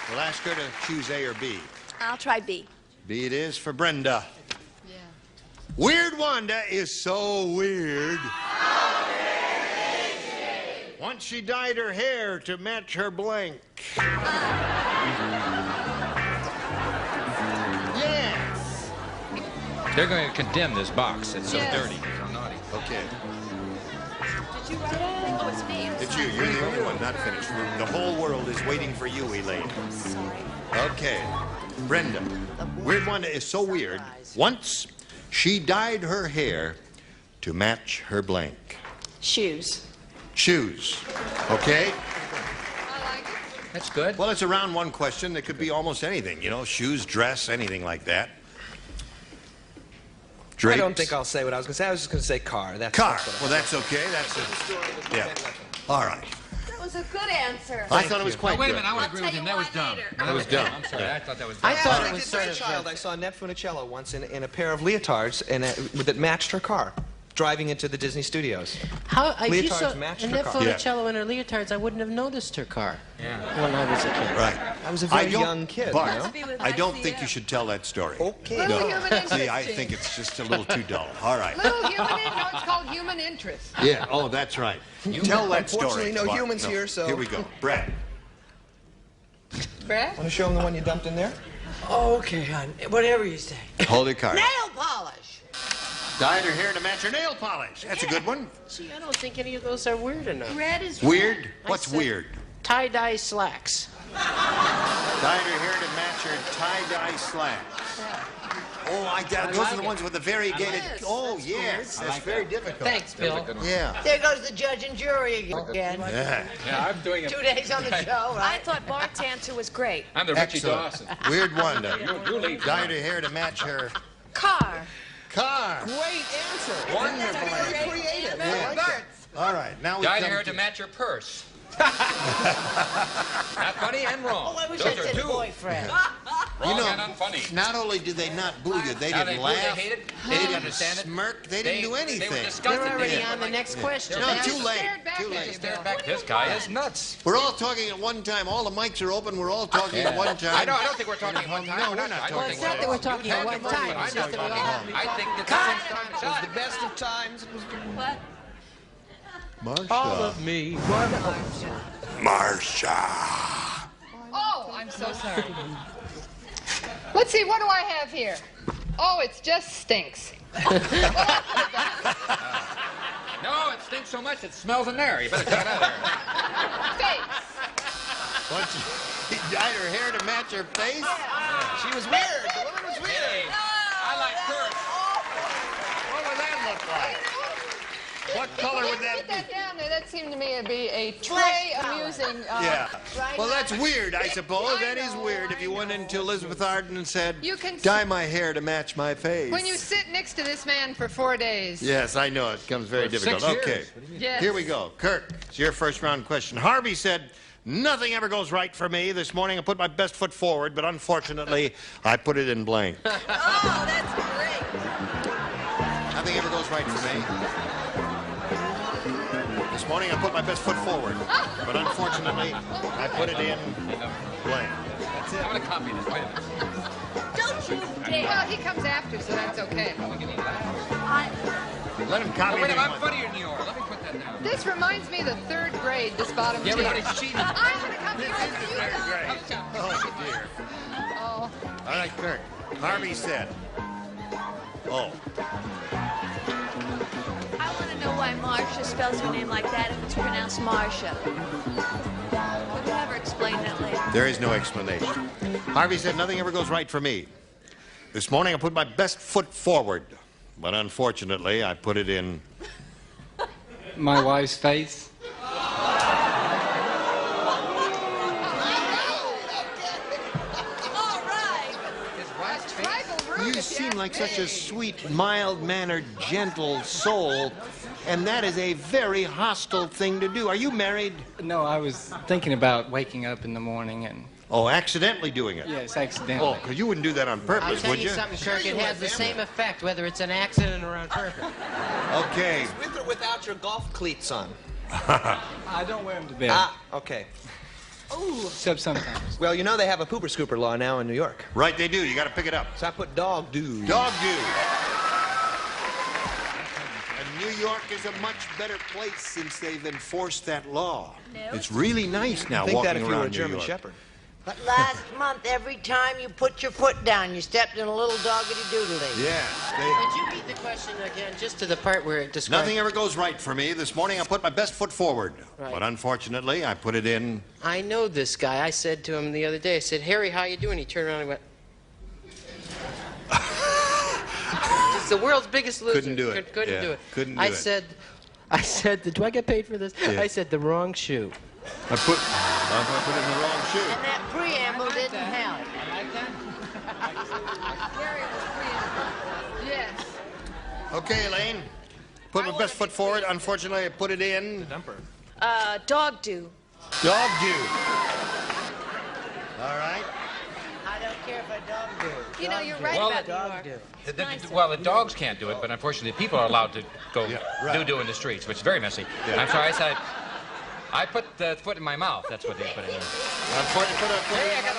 We'll ask her to choose A or B. I'll try B. B it is for Brenda. Yeah. Weird Wanda is so weird. Once she dyed her hair to match her blank. Yes. They're going to condemn this box. It's so dirty. So naughty. Okay. Did you write it? Oh, it's me. It's you. You're the only one not finished. The whole world is waiting for you, Elaine. Okay. Brenda. Weird Wanda is so weird. Once she dyed her hair to match her blank. Shoes. Shoes. Okay? That's good. Well, it's a round one question. It could be almost anything, you know, shoes, dress, anything like that. Drapes. I don't think I'll say what I was going to say. I was just going to say car. That's Car. what Well, that's okay. That's it. Yeah. All right. was a good answer. I thought it was quite Wait a good. minute, I would agree with him. That was dumb. That was dumb. I'm sorry, I thought that was I dumb. thought it was sort of child. I saw Ned Funicello once in a pair of leotards that matched her car, driving into the Disney studios. How if you Leotards saw matched her Annette car. Funicello in her leotards, I wouldn't have noticed her car. Yeah. When I was a kid. Right. I was a very young kid. Bart, You know? Must be with I don't ICM. think you should tell that story. Okay. Little human interest. See, I think it's just a little too dull. All right. Little human interest. No, it's called human interest. Yeah. Oh, that's right. Tell that story. Unfortunately, no Bart. humans here, so... Here we go. Brad. Brad? Want to show them the one you dumped in there? Oh, okay, hon. Whatever you say. Hold your card. Nail polish. Dyed her hair to match her nail polish. That's a good one. See, I don't think any of those are weird enough. Red is Weird? I What's said- weird? Tie-dye slacks. Dyed her hair to match her tie-dye slacks. Oh, those are the ones with the variegated... Oh, yes. That's very difficult. Thanks, Bill. Yeah. There goes the judge and jury again. Yeah. Yeah, I'm doing it. 2 days on the show, I right? thought Bart's answer was great. I'm the Richie Excellent. Dawson. Weird one. You leave. Dyed her hair to match her Car. car. Great answer. Wonderful. Very creative. Yeah. I like it. All right. Now we Dyed come hair to... to match your purse. Not funny and wrong. Oh, I wish Those I are said two. boyfriend. Wrong and unfunny. Not only did they not boo you, they Now didn't they booed, laugh. they hated, They they didn't didn't understand it. smirk. They didn't do They were anything. disgusted. They're already They on the next question. No, They too just late. stared back Too at late. you, Stared Bill. back. This guy is nuts. We're all talking at one time. All the mics are open. We're all talking at one time. I don't think we're talking at one time. No, we're not I don't talking think Well, it's not that we're talking at one time. I'm It's not just that we talking. all- I think that It was the best of times. What? Marsha. All of me. Marsha. Oh, I'm so sorry. Let's see, what do I have here? Oh, it just stinks. No, it stinks so much it smells in there. You better take it out of there. Face. What? She dyed her hair to match her face? She was weird. The woman was weird. I like Kurt. What would that look like? What color would that Put be? that down there. That seemed to me to be a très amusing. Yeah. Well, that's weird, I suppose. That is weird if you went into Elizabeth Arden and said, You can dye my hair to match my face. When you sit next to this man for 4 days. Yes, I know. It becomes very For 6 difficult. Okay. years. What do you mean? Yes. Here we go. Kirk, it's your first round question. Harvey said, nothing ever goes right for me. This morning I put my best foot forward, but unfortunately I put it in blank. Oh, that's great. Nothing ever goes right for me. This morning I put my best foot forward, but unfortunately I put it in blank. That's it. I'm going to copy this. Wait a minute. Don't you dare. Well, he comes after, so that's okay. Let him copy Wait a me. minute, I'm funnier than you are. Let me put that down. This reminds me of the 3rd grade, this bottom Yeah, tip. everybody's cheating. I'm going to come This here is with the you third guys. grade. Oh, dear. Oh. All right, Kirk. Harvey said, oh. I want to know why Marcia spells her name like that if it's pronounced Marcia. Would you ever explain that later? There is no explanation. Harvey said, nothing ever goes right for me. This morning I put my best foot forward, but unfortunately I put it in... My wife's face. All right. You seem like such a sweet, mild-mannered, gentle soul, and that is a very hostile thing to do. Are you married? No, I was thinking about waking up in the morning and... Oh, accidentally doing it? Yes, accidentally. Oh, because you wouldn't do that on I'll purpose, tell would you you? something, Kirk. It has the same effect whether it's an accident or on purpose. Okay. With or without your golf cleats on? I don't wear them to bed. Ah, okay. Ooh. Except sometimes. Well, you know they have a pooper scooper law now in New York. Right, they do. You got to pick it up. So I put dog do. Dog do. And New York is a much better place since they've enforced that law. No. It's really nice now I think walking that if you around were a New German York. Shepherd. But last month, every time you put your foot down, you stepped in a little doggity-doodly. Yes. Would you read the question again, just to the part where it describes... Nothing ever goes right for me. This morning I put my best foot forward. Right. But unfortunately, I put it in... I know this guy. I said to him the other day, I said, Harry, how you doing? He turned around and went... He's the world's biggest loser. Couldn't do it. Couldn't Yeah, do it. couldn't do I it. said, do I get paid for this? Yeah. I said, the wrong shoe. I put it in the wrong shoe. And that preamble didn't help. Yes. Okay, Elaine. Put my best foot forward. Unfortunately, I put it in... Dog do. Dog do. All right. I don't care if I dog do. You know, you're right about New York. Well, the dogs can't do it, but unfortunately, people are allowed to go do in the streets, which is very messy. I'm sorry, I said I put the foot in my mouth. That's what they put in there. Put a foot in my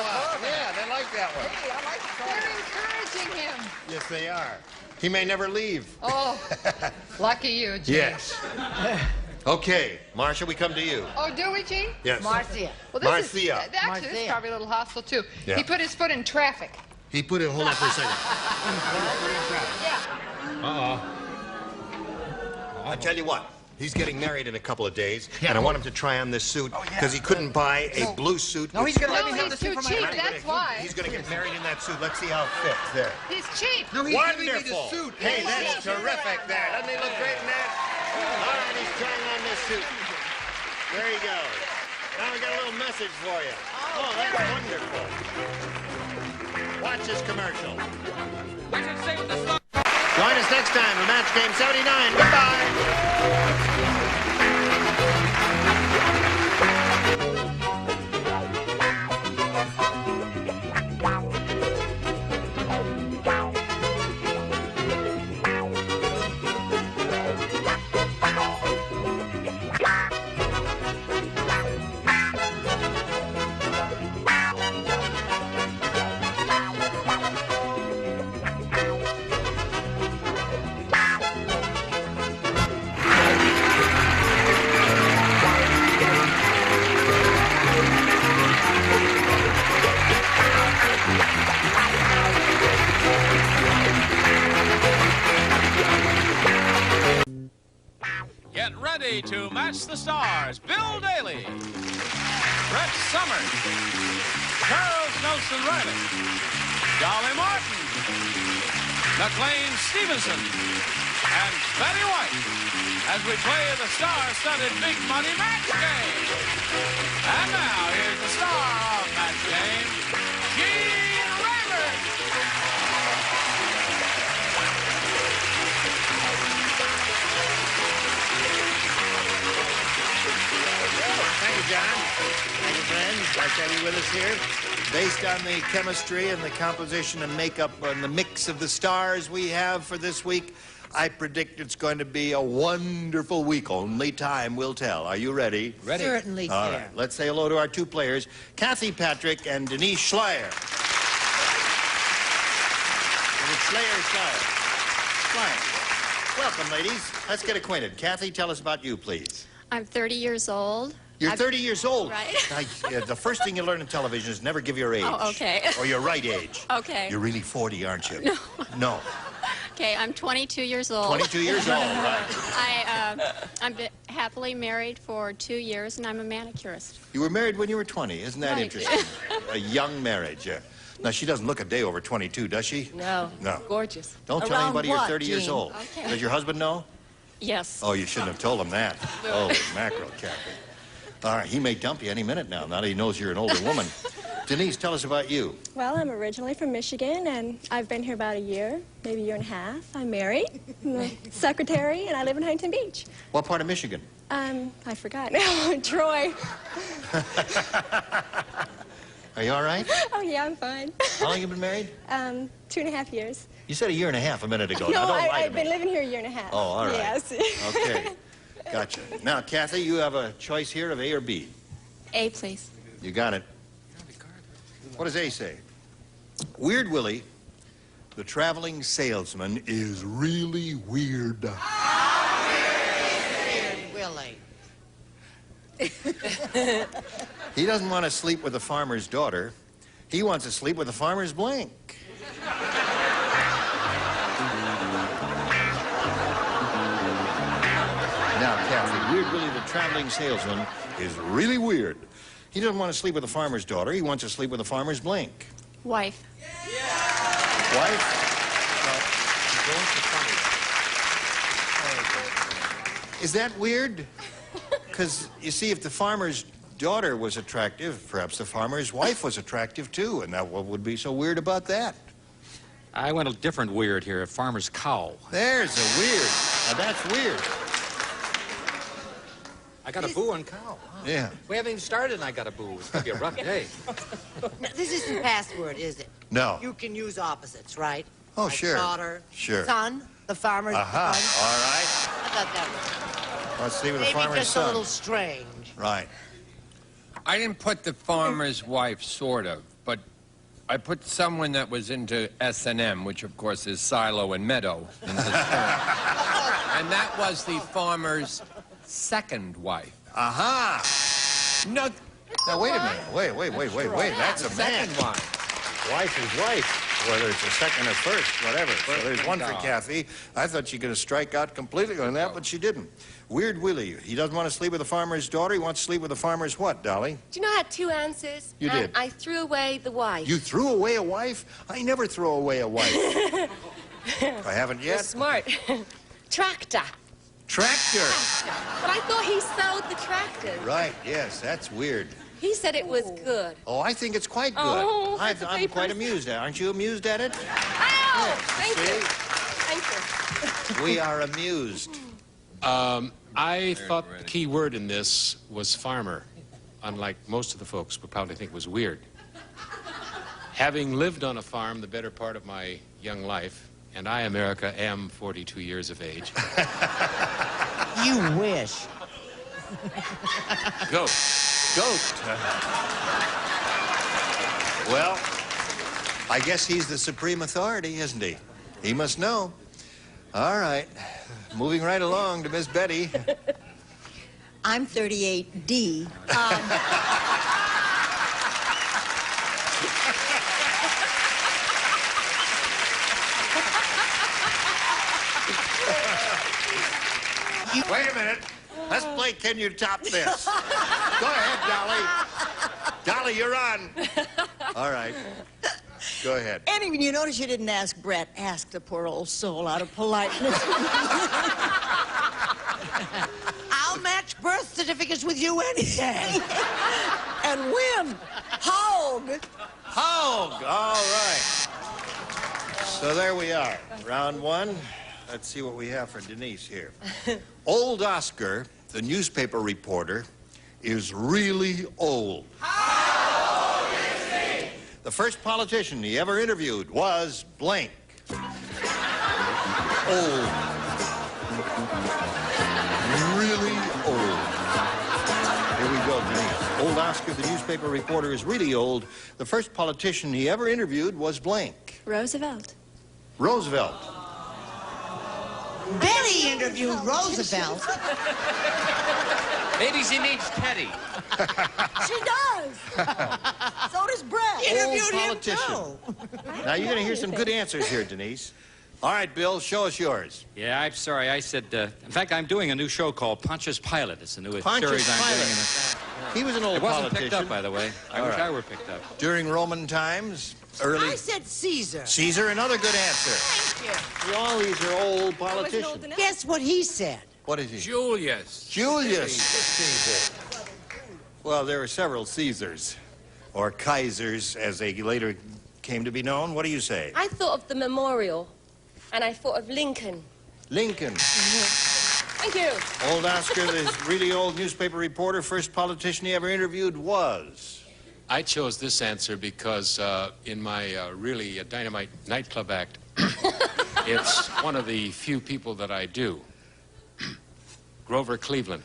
mouth. Yeah, they like that one. Hey, I like They're encouraging him. Yes, they are. He may never leave. Oh, lucky you, Gene. Yes. Okay, Marcia, we come to you. Oh, do we, Gene? Yes. Marcia. Well, this Marcia. Is, actually, this is probably a little hostile, too. Yeah. He put his foot in traffic. He put it, hold on for a second. Yeah. Uh-oh. I tell you what, he's getting married in a couple of days, and I want him to try on this suit because he couldn't buy a blue suit. No, he's going to let me have he's the suit too for cheap, my that's why. He's going to get married in that suit. Let's see how it fits there. He's cheap. No, he's giving me the Wonderful. suit. Hey, that's terrific there. Doesn't he look great in that? All right, he's trying on this suit. There he goes. Now we got a little message for you. Oh, that's wonderful. Watch this commercial. Join us next time for Match Game 79. Goodbye. Get ready to match the stars. Bill Daly, Brett Summers, Charles Nelson Riley, Dolly Martin, McLean Stevenson, and Betty White as we play the star-studded Big Money Match Game. And now, here's the star of Match Game, Gene Raymer. Thank you, John. Thank you, friends. Nice to have you with us here. Based on the chemistry and the composition and makeup and the mix of the stars we have for this week, I predict it's going to be a wonderful week. Only time will tell. Are you ready? Ready. Certainly, All sir. right. Let's say hello to our two players, Kathy Patrick and Denise Schleier. And it's Schleier. Welcome, ladies. Let's get acquainted. Kathy, tell us about you, please. I'm 30 years old. You're 30 years old. Right. The first thing you learn in television is never give your age. Oh, okay. Or your right age. Okay. You're really 40, aren't you? No. No. Okay, I'm 22 years old. 22 years old, right. I'm happily married for 2 years, and I'm a manicurist. You were married when you were 20. Isn't that Right. interesting? A young marriage, yeah. Now, she doesn't look a day over 22, does she? No. No. Gorgeous. Don't tell Around anybody what, you're 30 years Gene? old. Okay. Does your husband know? Yes. Oh, you shouldn't have told him that. Holy mackerel, Kathy. All right, he may dump you any minute now that he knows you're an older woman. Denise, tell us about you. Well, I'm originally from Michigan, and I've been here about a year, maybe a year and a half. I'm married, I'm a secretary, and I live in Huntington Beach. What part of Michigan? I forgot now. Troy. Are you all right? Oh, yeah, I'm fine. How long have you been married? 2.5 years. You said a year and a half a minute ago. No, Now, don't lie to I've me. been living here a year and a half. Oh, all right. Yes. Okay. Gotcha. Now, Kathy, you have a choice here of A or B. A, please. You got it. What does A say? Weird Willie, the traveling salesman, is really weird. Weird Willie. He doesn't want to sleep with the farmer's daughter. He wants to sleep with the farmer's blank. Now, Kathy, Weird Willie, the traveling salesman, is really weird. He doesn't want to sleep with the farmer's daughter. He wants to sleep with the farmer's blank. Wife. Wife? Is that weird? Because, you see, if the farmer's daughter was attractive, perhaps the farmer's wife was attractive, too. And now what would be so weird about that? I went a different weird here, a farmer's cow. There's a weird. Now, that's weird. I got a boo on cow. Wow. Yeah. We haven't even started and I got a boo. It's going to be a rough day. Now, this isn't password, is it? No. You can use opposites, right? Oh, Like sure. daughter, Sure. son, the farmer's Aha. son. All right. I thought that was Let's see with the maybe farmer's just son. a little strange. Right. I didn't put the farmer's wife, sort of, but I put someone that was into S&M, which of course is silo and meadow in this term. And that was the farmer's second wife. Aha. No. Now, wait a minute. Wait. That's a man. Second wife. Wife is wife, whether it's a second or first, whatever. So there's one for dog. Kathy. I thought she was going to strike out completely on that, but she didn't. Weird Willie. He doesn't want to sleep with the farmer's daughter. He wants to sleep with the farmer's what, Dolly? Do you know I had two answers? You did. I threw away the wife. You threw away a wife? I never throw away a wife. I haven't You're yet. smart. Tractor. Tractor. But I thought he sold the tractors. Right, yes, that's weird. He said it was good. Oh, I think it's quite good. Oh, I'm that's a quite papers. amused at it. Aren't you amused at it? Oh, thank see? you. Thank you. We are amused. I thought the key word in this was farmer, unlike most of the folks would probably think was weird. Having lived on a farm the better part of my young life, and I, America, am 42 years of age. You wish. Goat. Well, I guess he's the supreme authority, isn't he? He must know. All right. Moving right along to Miss Betty. I'm 38D. Wait a minute. Let's play Can You Top This? Go ahead, Dolly. Dolly, you're on. All right. Go ahead. Anyway, you notice you didn't ask Brett. Ask the poor old soul out of politeness. I'll match birth certificates with you any day. And win. Hog. Hog. All right. So there we are. Round one. Let's see what we have for Denise here. Old Oscar, the newspaper reporter, is really old. How old is he? The first politician he ever interviewed was blank. Old. Really old. Here we go, Denise. Old Oscar, the newspaper reporter, is really old. The first politician he ever interviewed was blank. Roosevelt. Roosevelt. Betty interviewed Roosevelt. Maybe she needs Teddy. She does. So does Brett. Old politician. Now, you're going to hear some good answers here, Denise. All right, Bill, show us yours. Yeah, I'm sorry. I said, in fact, I'm doing a new show called Pontius Pilate. It's the newest Pontius series I'm Pilate. doing. He was an old It wasn't politician. picked up, by the way. I All wish right. I were picked up. During Roman times, early... I said Caesar. Caesar, another good answer. Thank you. All these are old politicians. Guess what he said? What is he? Julius. Julius Caesar. Well, there were several Caesars, or Kaisers, as they later came to be known. What do you say? I thought of the memorial, and I thought of Lincoln. Lincoln. Thank you. Old Oscar, this really old newspaper reporter, first politician he ever interviewed was? I chose this answer because in my really dynamite nightclub act, it's one of the few people that I do. Grover Cleveland.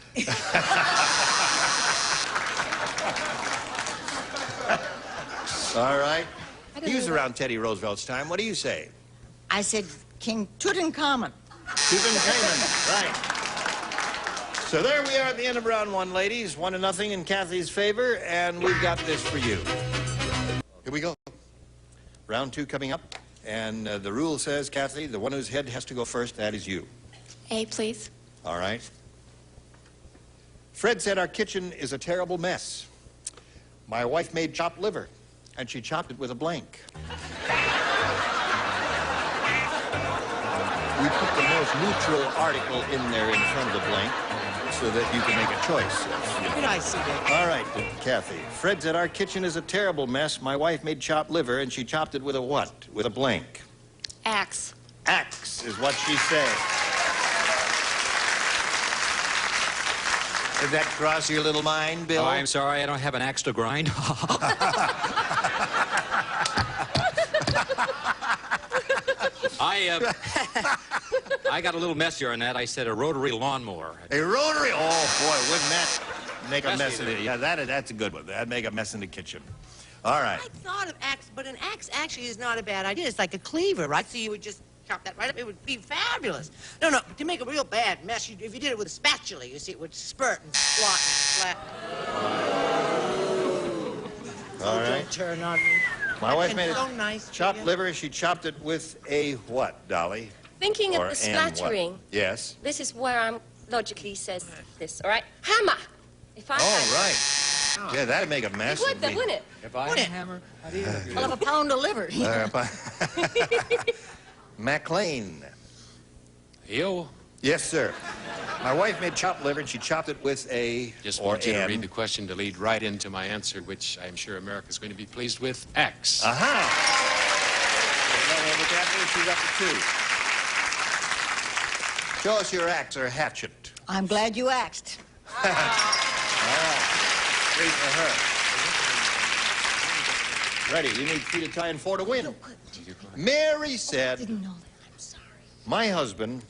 All right. He was around Teddy Roosevelt's time. What do you say? I said King Tutankhamun. Tutankhamun, right. So there we are at the end of round one, ladies. 1-0 in Kathy's favor, and we've got this for you. Here we go. Round two coming up, and the rule says, Kathy, the one whose head has to go first, that is you. A, please. All right. Fred said our kitchen is a terrible mess. My wife made chopped liver, and she chopped it with a blank. We put the most neutral article in there in front of the blank so that you can make a choice. Good I see that. All right, Kathy. Fred said our kitchen is a terrible mess. My wife made chopped liver, and she chopped it with a what? With a blank. Axe. Axe is what she said. Did that cross your little mind, Bill? Oh, I'm sorry, I don't have an axe to grind. I got a little messier on that. I said a rotary lawnmower. A rotary? Oh, boy, wouldn't that make a mess in Messy, it? Yeah, that's a good one. That'd make a mess in the kitchen. All right. I thought of axe, but an axe actually is not a bad idea. It's like a cleaver, right? So you would just chop that right up. It would be fabulous. No, to make a real bad mess, if you did it with a spatula, you see, it would spurt and slot and splat. All right. Don't turn on me. My wife made so nice, chopped Julia. liver. She chopped it with a what, Dolly? Thinking Or of the and what? splattering, Yes. this is where I'm logically says this, all right? Hammer! If I Oh, right. Yeah, that'd make a mess. It would, though, wouldn't it? If I had a hammer, I'd eat it. I'll have a pound of liver. McLean. Yo. Yes, sir. My wife made chopped liver, and she chopped it with a... Just or want you to and. read the question to lead right into my answer, which I'm sure America's going to be pleased with. Axe. Aha! She's up to 2. Show us your axe or hatchet. I'm glad you axed. All right. 3 for her. Ready. You need 3 to tie and 4 to win. Mary said, my husband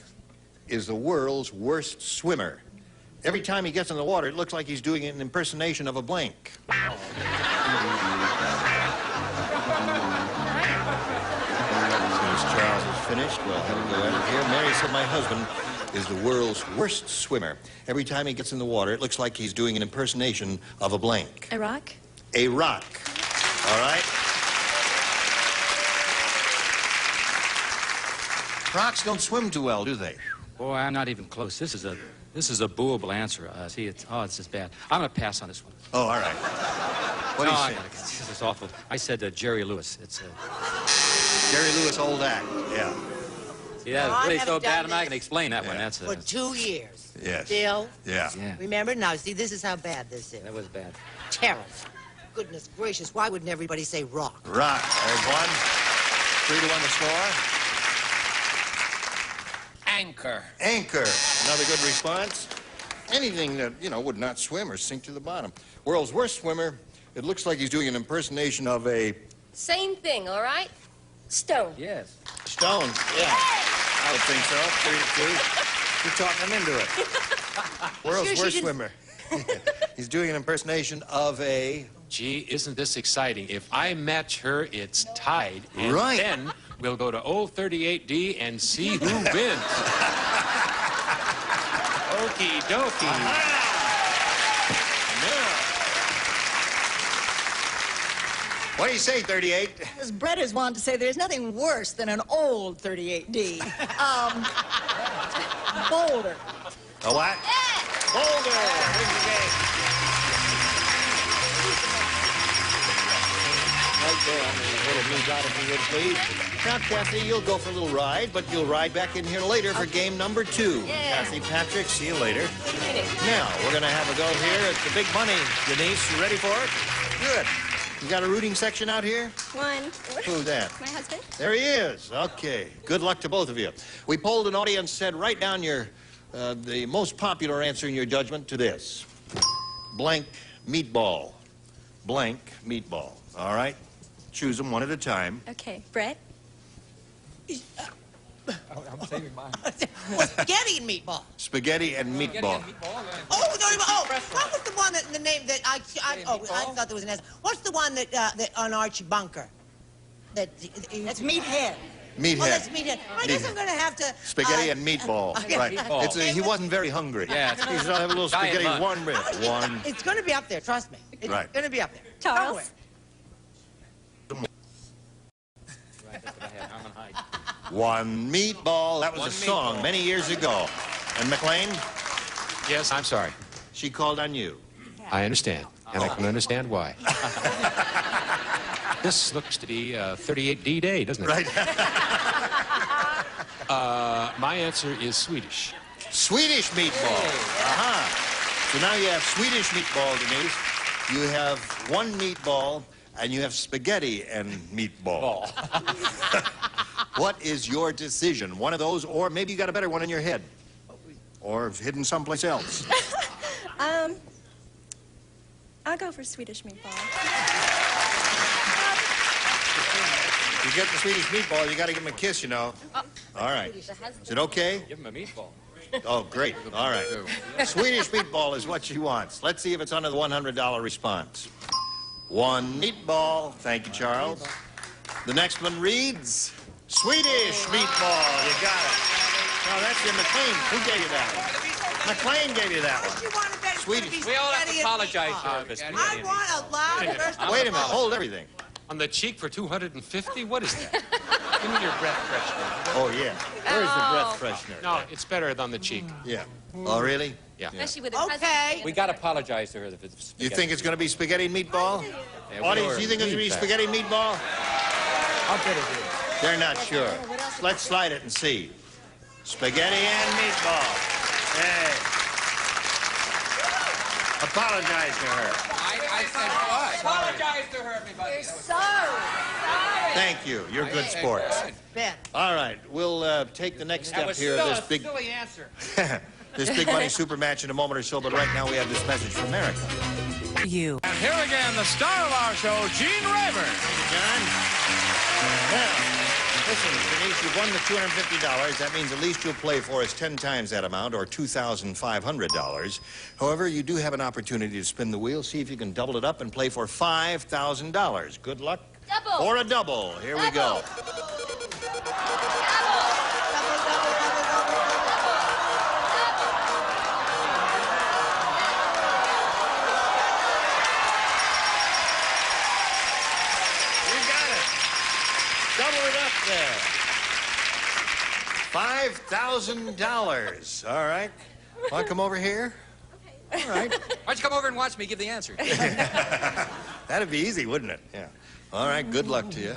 is the world's worst swimmer. Every time he gets in the water, it looks like he's doing an impersonation of a blank. Charles is finished. We'll have a go at it here. Mary said, my husband is the world's worst swimmer. Every time he gets in the water, it looks like he's doing an impersonation of a blank. A rock? A rock. All right? Rocks don't swim too well, do they? Boy, I'm not even close. This is a booable answer. See, it's just bad. I'm going to pass on this one. Oh, all right. What do you say? This is awful. I said Jerry Lewis. It's Jerry Lewis, old act. Yeah. See, that's No, I really haven't so done bad. I'm not this going to explain that one. That's For 2 years. Yes. Bill? Yeah. Remember? Now, see, this is how bad this is. That was bad. Terrible. Goodness gracious, why wouldn't everybody say rock? Rock. There's 1. 3 to 1 the score. Anchor. Anchor. Another good response. Anything that, would not swim or sink to the bottom. World's worst swimmer. It looks like he's doing an impersonation of a... Same thing, all right? Stone. Yes. Stone. Yeah. I would think so. 3 to 2. You're talking him into it. World's Sure, she worst didn't- swimmer. He's doing an impersonation of a... Gee, isn't this exciting? If I match her, it's tied. And Right. then we'll go to old 38D and see who wins. Okie dokie. What do you say, 38? As Brett has wanted to say, there's nothing worse than an old 38D. Boulder. A what? Boulder. Wins the game. Right there on the little blue dot, if you would, please. Now, Kathy, you'll go for a little ride, but you'll ride back in here later for game number 2. Yeah. Kathy, Patrick, see you later. Now, we're going to have a go here at the big money. Denise, you ready for it? Good. You got a rooting section out here? One. Who's that? My husband. There he is. Okay. Good luck to both of you. We polled an audience, said write down the most popular answer in your judgment to this. Blank meatball. Blank meatball. All right? Choose them one at a time. Okay. Brett? I'm saving mine. Spaghetti and meatball. Spaghetti and meatball. What was the one that the name that I thought there was an S. What's the one that on Archie Bunker? That's meathead. Meathead. Oh, that's meathead. I guess Meathead. I'm going to have to... Spaghetti and meatball. Right. Meatball. He wasn't very hungry. Yeah. He said, I'll have a little Diet spaghetti, lunch. one. It's going to be up there, trust me. It's Right. going to be up there. Charles? One meatball. That was One a song meatball. many years ago. And McLean? Yes, I'm sorry. She called on you. I understand, and I can understand why. This looks to be a 38D day, doesn't it? Right. My answer is Swedish. Swedish meatball. Aha. So now you have Swedish meatball, Denise. You have one meatball, and you have spaghetti and meatball. What is your decision? One of those, or maybe you got a better one in your head, or hidden someplace else. I'll go for Swedish meatball. You get the Swedish meatball, you got to give him a kiss, you know. All right. Is it okay? Give him a meatball. Oh, great. All right. Swedish meatball is what she wants. Let's see if it's under the $100 response. One meatball. Thank you, Charles. The next one reads, Swedish meatball. You got it. No, that's your McLean. Who gave you that one? McLean gave you that one. Swedish. We all have to apologize to her. I want a loud burst of Wait a minute. Hold everything. On the cheek for 250? What is that? Give me your breath freshener. Oh, yeah. Where's the breath freshener? No, it's better on the cheek. Yeah. Oh, really? Yeah. Especially with Okay. We got to apologize to her if it's You think it's going to be spaghetti and meatball? Yeah, Audience, do you think it's going to be spaghetti and meatball? I'll bet it is. They're not sure. Let's slide it and see. Spaghetti and meatball. Hey. Apologize to her. I said what? Apologize to her, everybody. You're sorry. Thank you. You're good sports. Ben. All right. We'll take the next That step was here. still This a big, silly answer. this big money super match in a moment or so. But right now we have this message from America. You. And here again, the star of our show, Gene Rayburn. John. Now, listen, Denise, you've won the $250. That means at least you'll play for us 10 times that amount, or $2,500. However, you do have an opportunity to spin the wheel, see if you can double it up and play for $5,000. Good luck. Double. Or a double. Here we go. Double it up there. $5,000. All right. Want to come over here? All right. Why don't you come over and watch me give the answer? That'd be easy, wouldn't it? Yeah. All right. Good luck to you.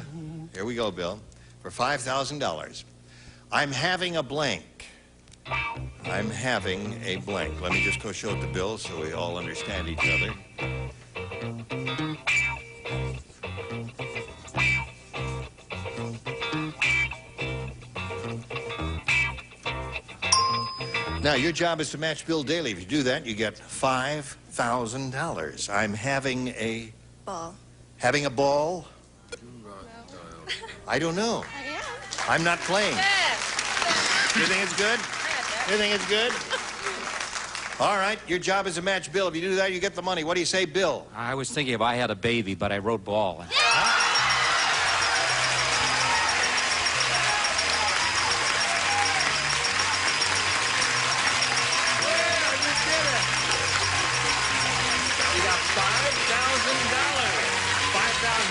Here we go, Bill. For $5,000. I'm having a blank. I'm having a blank. Let me just go show it to Bill so we all understand each other. Now, your job is to match Bill daily. If you do that, you get $5,000. I'm having a... Ball. Having a ball? I don't know. I am. I'm not playing. You think it's good? You think it's good? All right, your job is to match Bill. If you do that, you get the money. What do you say, Bill? I was thinking if I had a baby, but I wrote ball.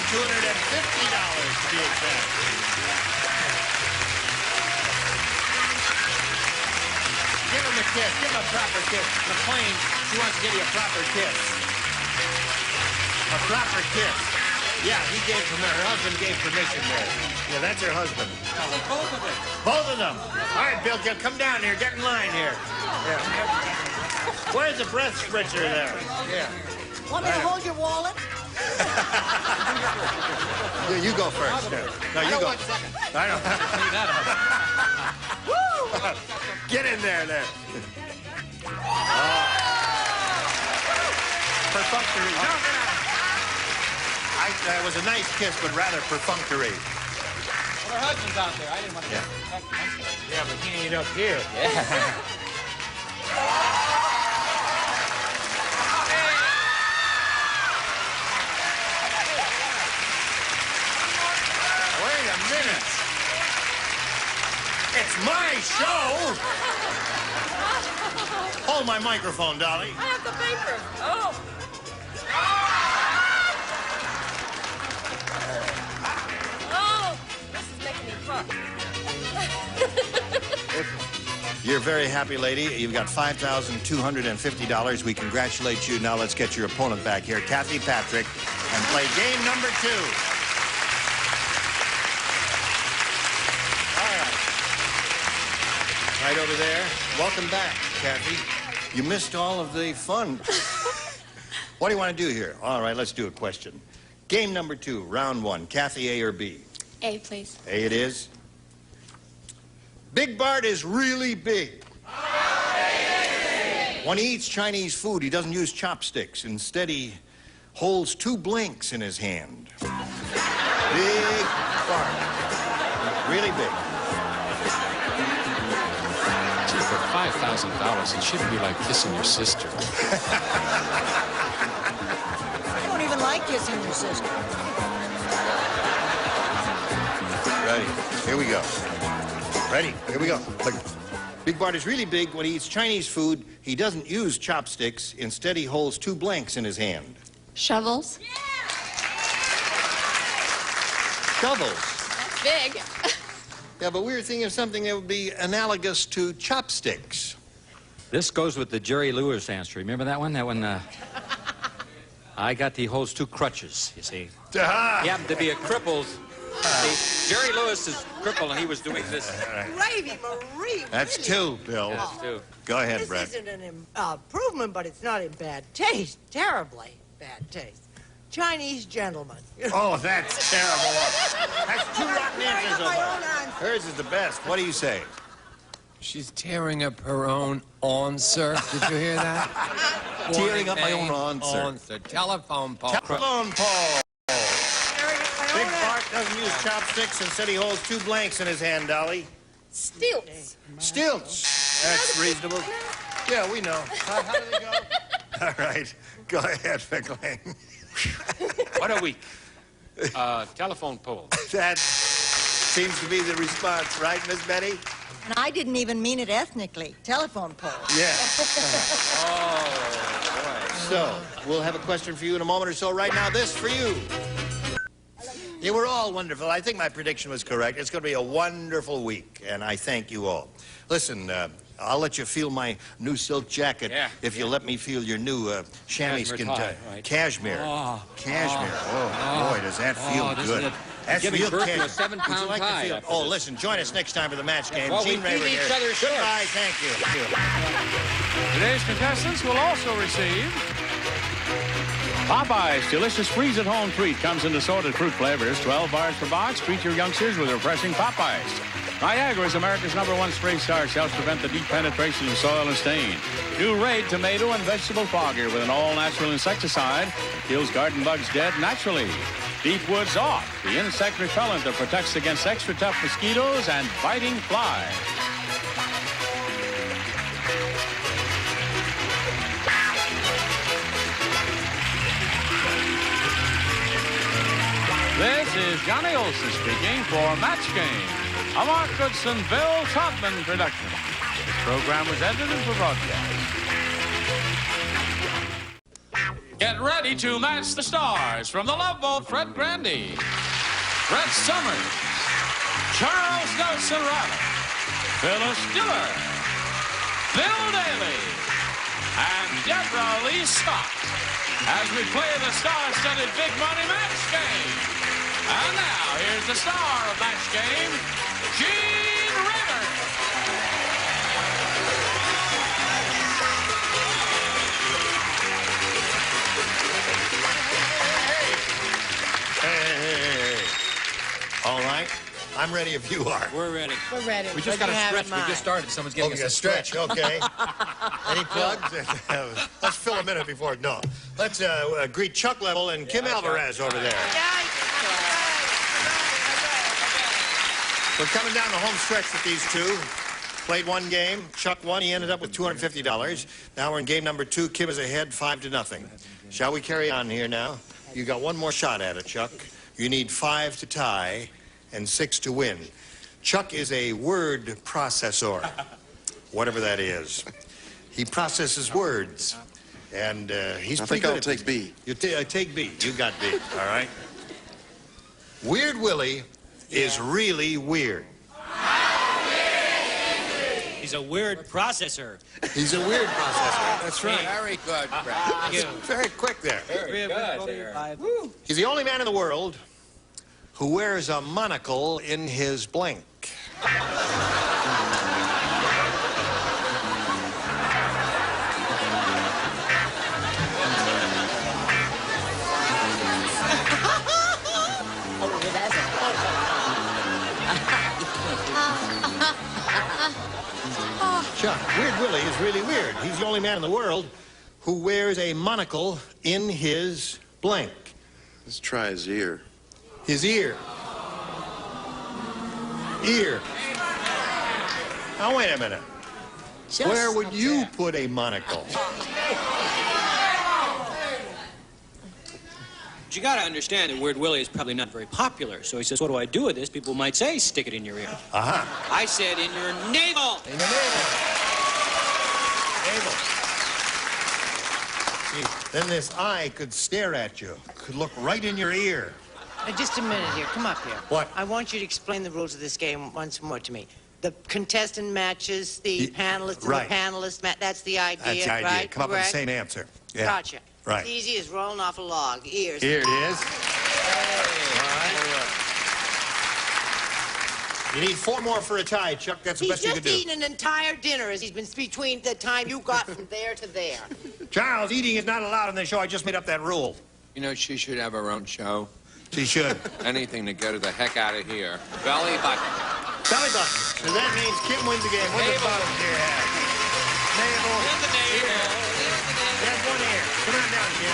$250 to be exact. Give him a kiss. Give him a proper kiss. McLean, she wants to give you a proper kiss. A proper kiss. Yeah, he gave permission. Her husband gave permission there. Yeah, that's her husband. Both of them. Both of them. All right, Bill, come down here. Get in line here. Yeah. Where's the breath spritzer there? Yeah. Want me to hold your wallet? Yeah, you go first. No, you go. I don't. Get in there. Perfunctory. That was a nice kiss, but rather perfunctory. Well, her husband's out there. I didn't want to get Yeah, but he ain't up here. Yeah. Wait a minute. It's my show. Hold my microphone, Dolly. I have the paper. Oh. Oh, this is making me crook. You're a very happy lady. You've got $5,250. We congratulate you. Now let's get your opponent back here, Kathy Patrick, and play game number 2. Right over there. Welcome back, Kathy. You missed all of the fun. What do you want to do here? All right, let's do a question. Game number 2, round 1. Kathy, A or B? A, please. A it is. Big Bart is really big. When he eats Chinese food, he doesn't use chopsticks. Instead, he holds 2 blanks in his hand. Big fart. Really big. Gee, for $5,000, it shouldn't be like kissing your sister. I don't even like kissing your sister. Ready. Here we go. Ready. Here we go. Look. Big Bart is really big. When he eats Chinese food, he doesn't use chopsticks. Instead, he holds 2 blanks in his hand. Shovels. Shovels. That's big. Yeah, but we were thinking of something that would be analogous to chopsticks. This goes with the Jerry Lewis answer. Remember that one? That one, I got he holds 2 crutches, you see. He happened to be a crippled. See, Jerry Lewis is crippled, and he was doing this. Gravy, Marie. That's really? 2, Bill. Yeah, that's 2. Go ahead, This Brett. isn't an improvement, but it's not in bad taste. Terribly bad taste. Chinese gentleman. Oh, that's terrible. That's 2 rotten answers so my far. own answer. Hers is the best. What do you say? She's tearing up her own answer. Did you hear that? Tearing up my own answer. Answer. Telephone pole. Telephone pole. Big Bart doesn't use chopsticks. Instead, he holds 2 blanks in his hand, Dolly. Stilts. Stilts. That's reasonable. Yeah, we know. How do they go? All right. Go ahead, Fickling. What a week. Telephone pole. That seems to be the response, right, Miss Betty? And I didn't even mean it ethnically. Telephone pole. Yeah. So, we'll have a question for you in a moment or so. Right now, this for you. You were all wonderful. I think my prediction was correct. It's going to be a wonderful week, and I thank you all. Listen, I'll let you feel my new silk jacket if you let me feel your new chamois skin tie, right. cashmere. Oh. Cashmere. Oh, boy, does that feel good. That's giving real birth to a cashmere. 7-pound Would you like to tie feel- after Oh, this. listen, join us next time for the match game. Well, we Gene Raver beat each here. other's shorts. Goodbye, thank you. Today's contestants will also receive Popeye's delicious freeze-at-home treat comes in assorted fruit flavors, 12 bars per box. Treat your youngsters with refreshing Popeyes. Niagara is America's #1 spray starch, helps prevent the deep penetration of soil and stain. New Raid tomato and vegetable fogger with an all-natural insecticide that kills garden bugs dead naturally. Deep Woods Off, the insect repellent that protects against extra tough mosquitoes and biting flies. This is Johnny Olson speaking for Match Game, a Mark Goodson, Bill Todman production. This program was edited for broadcast. Get ready to match the stars from the Love Boat. Fred Grandy, Brett Summers, Charles Nelson Riley, Phyllis Diller, Bill Daly, and Deborah Lee Scott as we play the star-studded Big Money Match Game. And now, here's the star of Match Game, Gene Raver. Hey. All right. I'm ready if you are. We're ready. We're ready. We just got to stretch. We just started. Someone's getting us a stretch. Okay. Any plugs? Let's fill a minute before. No. Let's greet Chuck Level and Kim Alvarez over there. We're coming down the home stretch with these two. Played one game. Chuck won. He ended up with $250. Now we're in game number 2. Kim is ahead 5-0. Shall we carry on here now? You got one more shot at it, Chuck. You need 5 to tie and 6 to win. Chuck is a word processor, whatever that is. He processes words, and he's pretty good at this. I think I'll take B. You take B. You got B, all right? Weird Willie is really weird. He's a word processor. He's a weird processor. That's right. Very good, Brett. Thank you. Very quick there. Very good. He's the only man in the world who wears a monocle in his blank. Chuck, Weird Willie is really weird. He's the only man in the world who wears a monocle in his blank. Let's try his ear. His ear. Ear. Now, wait a minute. Where would you put a monocle? But you gotta understand that Weird Willie is probably not very popular, so he says, what do I do with this? People might say, stick it in your ear. Uh-huh. I said, in your navel! In your navel. Navel. See, then this eye could stare at you, could look right in your ear. Just a minute here. Come up here. What? I want you to explain the rules of this game once more to me. The contestant matches the panelists and right. the panelist match. That's the idea, That's the idea. right? Come up with Correct? the same answer. Yeah. Gotcha. Right. It's easy as rolling off a log. Ears. Here it is. All right. You need 4 more for a tie, Chuck. That's the best you He's can just do. eaten an entire dinner as he's been between the time you got from there to there. Charles, eating is not allowed on the show. I just made up that rule. You know, she should have her own show. She should. Anything to get her the heck out of here. Belly button. Belly button. So that means Kim wins the game. What the bottom do you have? Navel. Ear. You have 1 ear. Come on down, Kim.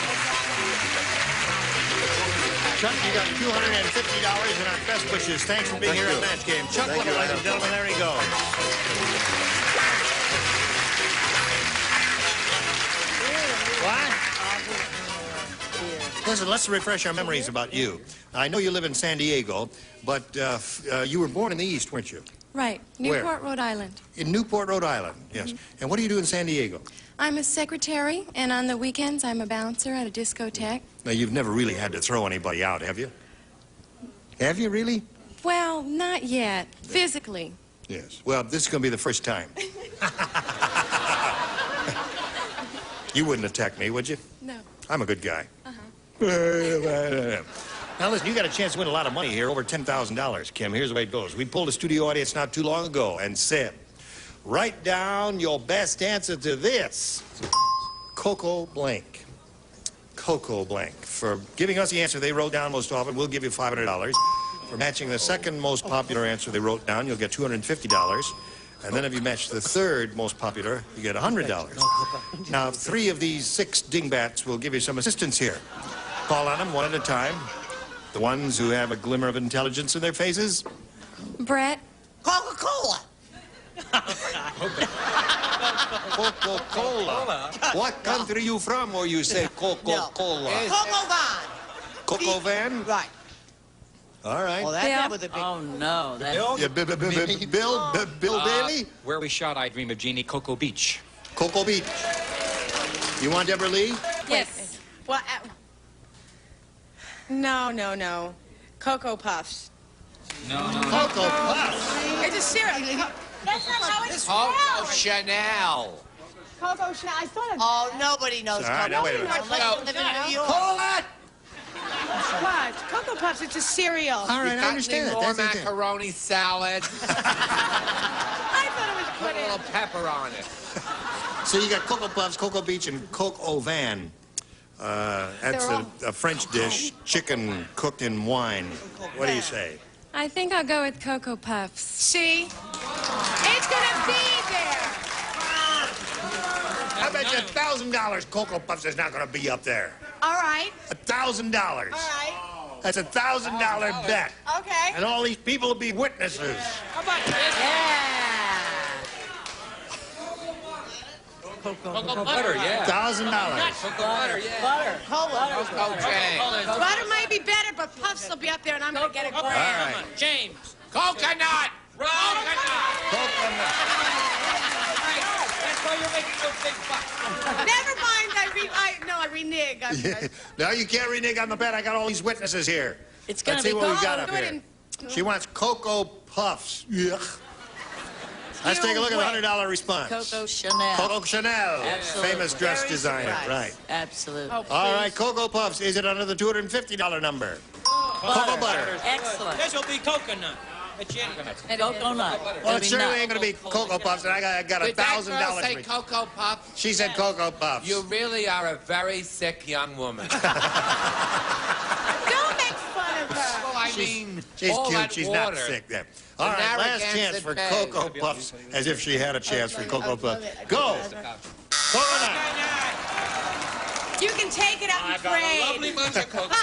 Chuck, you got $250 and our best wishes. Thanks for being here at Match Game. Chuck, ladies and gentlemen, there he goes. What? Listen, let's refresh our memories about you. I know you live in San Diego, but you were born in the East, weren't you? Right. Where? Newport, Rhode Island. In Newport, Rhode Island, yes. And what do you do in San Diego? I'm a secretary, and on the weekends, I'm a bouncer at a discotheque. Now, you've never really had to throw anybody out, have you? Have you, really? Well, not yet. Physically. Yes. Well, this is going to be the first time. You wouldn't attack me, would you? No. I'm a good guy. Uh-huh. Now, listen, you got a chance to win a lot of money here, over $10,000, Kim. Here's the way it goes. We pulled a studio audience not too long ago and said, write down your best answer to this. Coco blank. Coco blank. For giving us the answer they wrote down most often, we'll give you $500. For matching the second most popular answer they wrote down, you'll get $250. And then if you match the third most popular, you get $100. Now, 3 of these 6 dingbats will give you some assistance here. Call on them one at a time. The ones who have a glimmer of intelligence in their faces. Brett. Coca-Cola. Coca-Cola. What country you from or you say Coca-Cola? Coco Van. Coco Van? Right. All right. Well, that with a big... Oh, no. That's... Bill Bailey? Where we shot I Dream of Jeannie, Cocoa Beach. Cocoa Beach. You want Deborah Lee? Yes. Well, no. Cocoa Puffs. No. Cocoa Puffs. It's a cereal. That's not how it's Coco spelled. Chanel. Coco Chanel. I thought it. Oh, nobody knows All right, Coco. now wait a minute. Unless you live in New York. Call it! What? Cocoa Puffs. It's a cereal. All right, I understand Any that. more That's it. macaroni salad? I thought it was Put put a in. little pepper on it. So you got Cocoa Puffs, Cocoa Beach, and Coco Van. That's a French dish, chicken cooked in wine. What do you say? I think I'll go with Cocoa Puffs. See? It's gonna be there. I bet you $1,000 Cocoa Puffs is not going to be up there. All right. $1,000. All right. That's $1,000 bet. Okay. And all these people will be witnesses. How about this? Cocoa butter, yeah. $1,000. Cocoa butter, yeah. Butter. Coco James. Butter might be better, but Puffs will be up there, and I'm gonna get it. All right. James. Coconut. Coconut. Coconut. That's why you're making those big bucks. Never mind. I renege. Yeah. No, you can't renege on the bet. I got all these witnesses here. It's gonna Let's see be what we good. got up here. She wants Cocoa Puffs. Yuck. Let's take a look at the $100 response. Coco Chanel. Coco Chanel, Absolutely. famous dress Very designer, surprised. right? Absolutely. Oh, All right, Cocoa Puffs. Is it under the $250 number? Cocoa butter. Excellent. This will be coconut. Coconut. Well, it certainly ain't going to be Cocoa Puffs, and I got Did that girl $1,000. say Cocoa Puffs? She said Cocoa Puffs. You really are a very sick young woman. Don't make fun of her. Well, I mean, She's all cute. that She's water. not sick there. All right, last Narragansett chance for Bay. Cocoa Puffs, as if she had a chance for Cocoa Puffs. Go. Coconut. You can take it out and trade. A lovely bunch of cookies.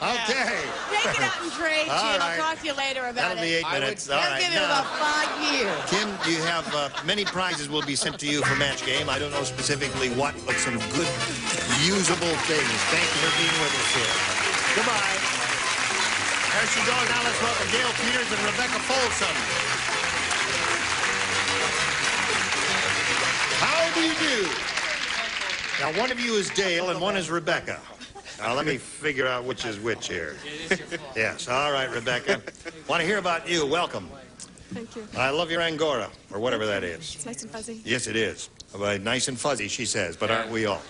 Okay. Take it out and trade, All Gene. right. I'll talk to you later about That'll be 8 minutes. All They'll right. give you Now, about 5 years. Kim, you have many prizes will be sent to you for match game. I don't know specifically what, but some good, usable things. Thank you for being with us here. Goodbye. There she goes. Now let's welcome Gail Peters and Rebecca Folsom. How do you do? Now, one of you is Dale and one is Rebecca. Now, let me figure out which is which here. Yes, all right, Rebecca. Want to hear about you. Welcome. Thank you. I love your Angora, or whatever that is. It's nice and fuzzy. Yes, it is. Nice and fuzzy, she says, but aren't we all?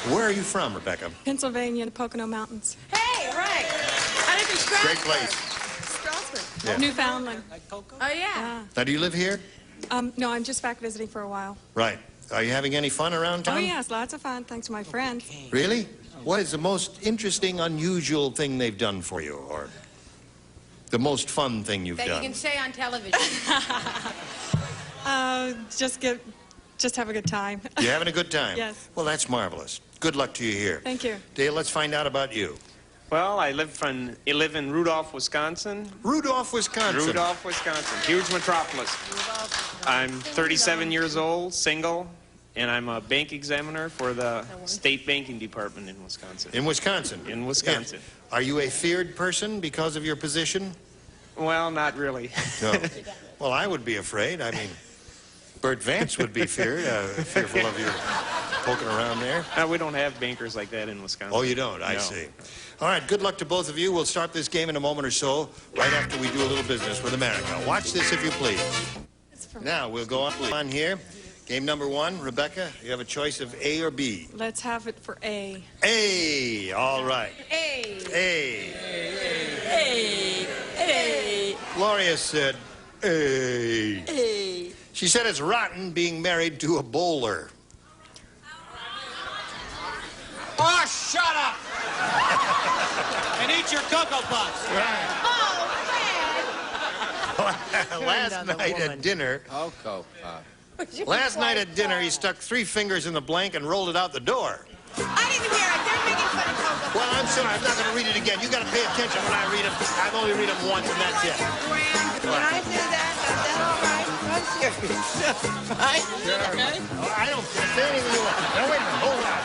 Where are you from, Rebecca? Pennsylvania, the Pocono Mountains. Hey, right. I live in Strasburg. Great place. Strasburg. Yeah. Newfoundland. Oh, yeah. Now, do you live here? No, I'm just back visiting for a while. Right. Are you having any fun around town? Oh, yes, lots of fun. Thanks to my friend. Really? What is the most interesting, unusual thing they've done for you, or the most fun thing you've That done? you can say on television. Just have a good time. You having a good time? Yes. Well, that's marvelous. Good luck to you here. Thank you. Dale, let's find out about you. Well, I live in Rudolph, Wisconsin. Rudolph, Wisconsin. Rudolph, Wisconsin. Huge metropolis. I'm 37 years old, single, and I'm a bank examiner for the state banking department in Wisconsin. In Wisconsin? In Wisconsin. Yeah. Are you a feared person because of your position? Well, not really. No. Well, I would be afraid. I mean, Bert Vance would be fearful of you poking around there. We don't have bankers like that in Wisconsin. Oh, you don't? I see. All right, good luck to both of you. We'll start this game in a moment or so, right after we do a little business with America. Watch this if you please. Now, we'll go on here. Game number 1, Rebecca, you have a choice of A or B. Let's have it for A. A, all right. A. A. A. A. Gloria said A. A. She said it's rotten being married to a bowler. Oh, shut up! And eat your Cocoa Puffs. Last night at dinner, he stuck 3 fingers in the blank and rolled it out the door. I didn't hear it. They're making fun of Cocoa. Well, I'm sorry. I'm not going to read it again. You got to pay attention when I read them. I've only read them once, and that's it. When I do that, is that all right? I'm serious. Right? Okay? I don't say anything you want. Now, wait a minute. Hold on.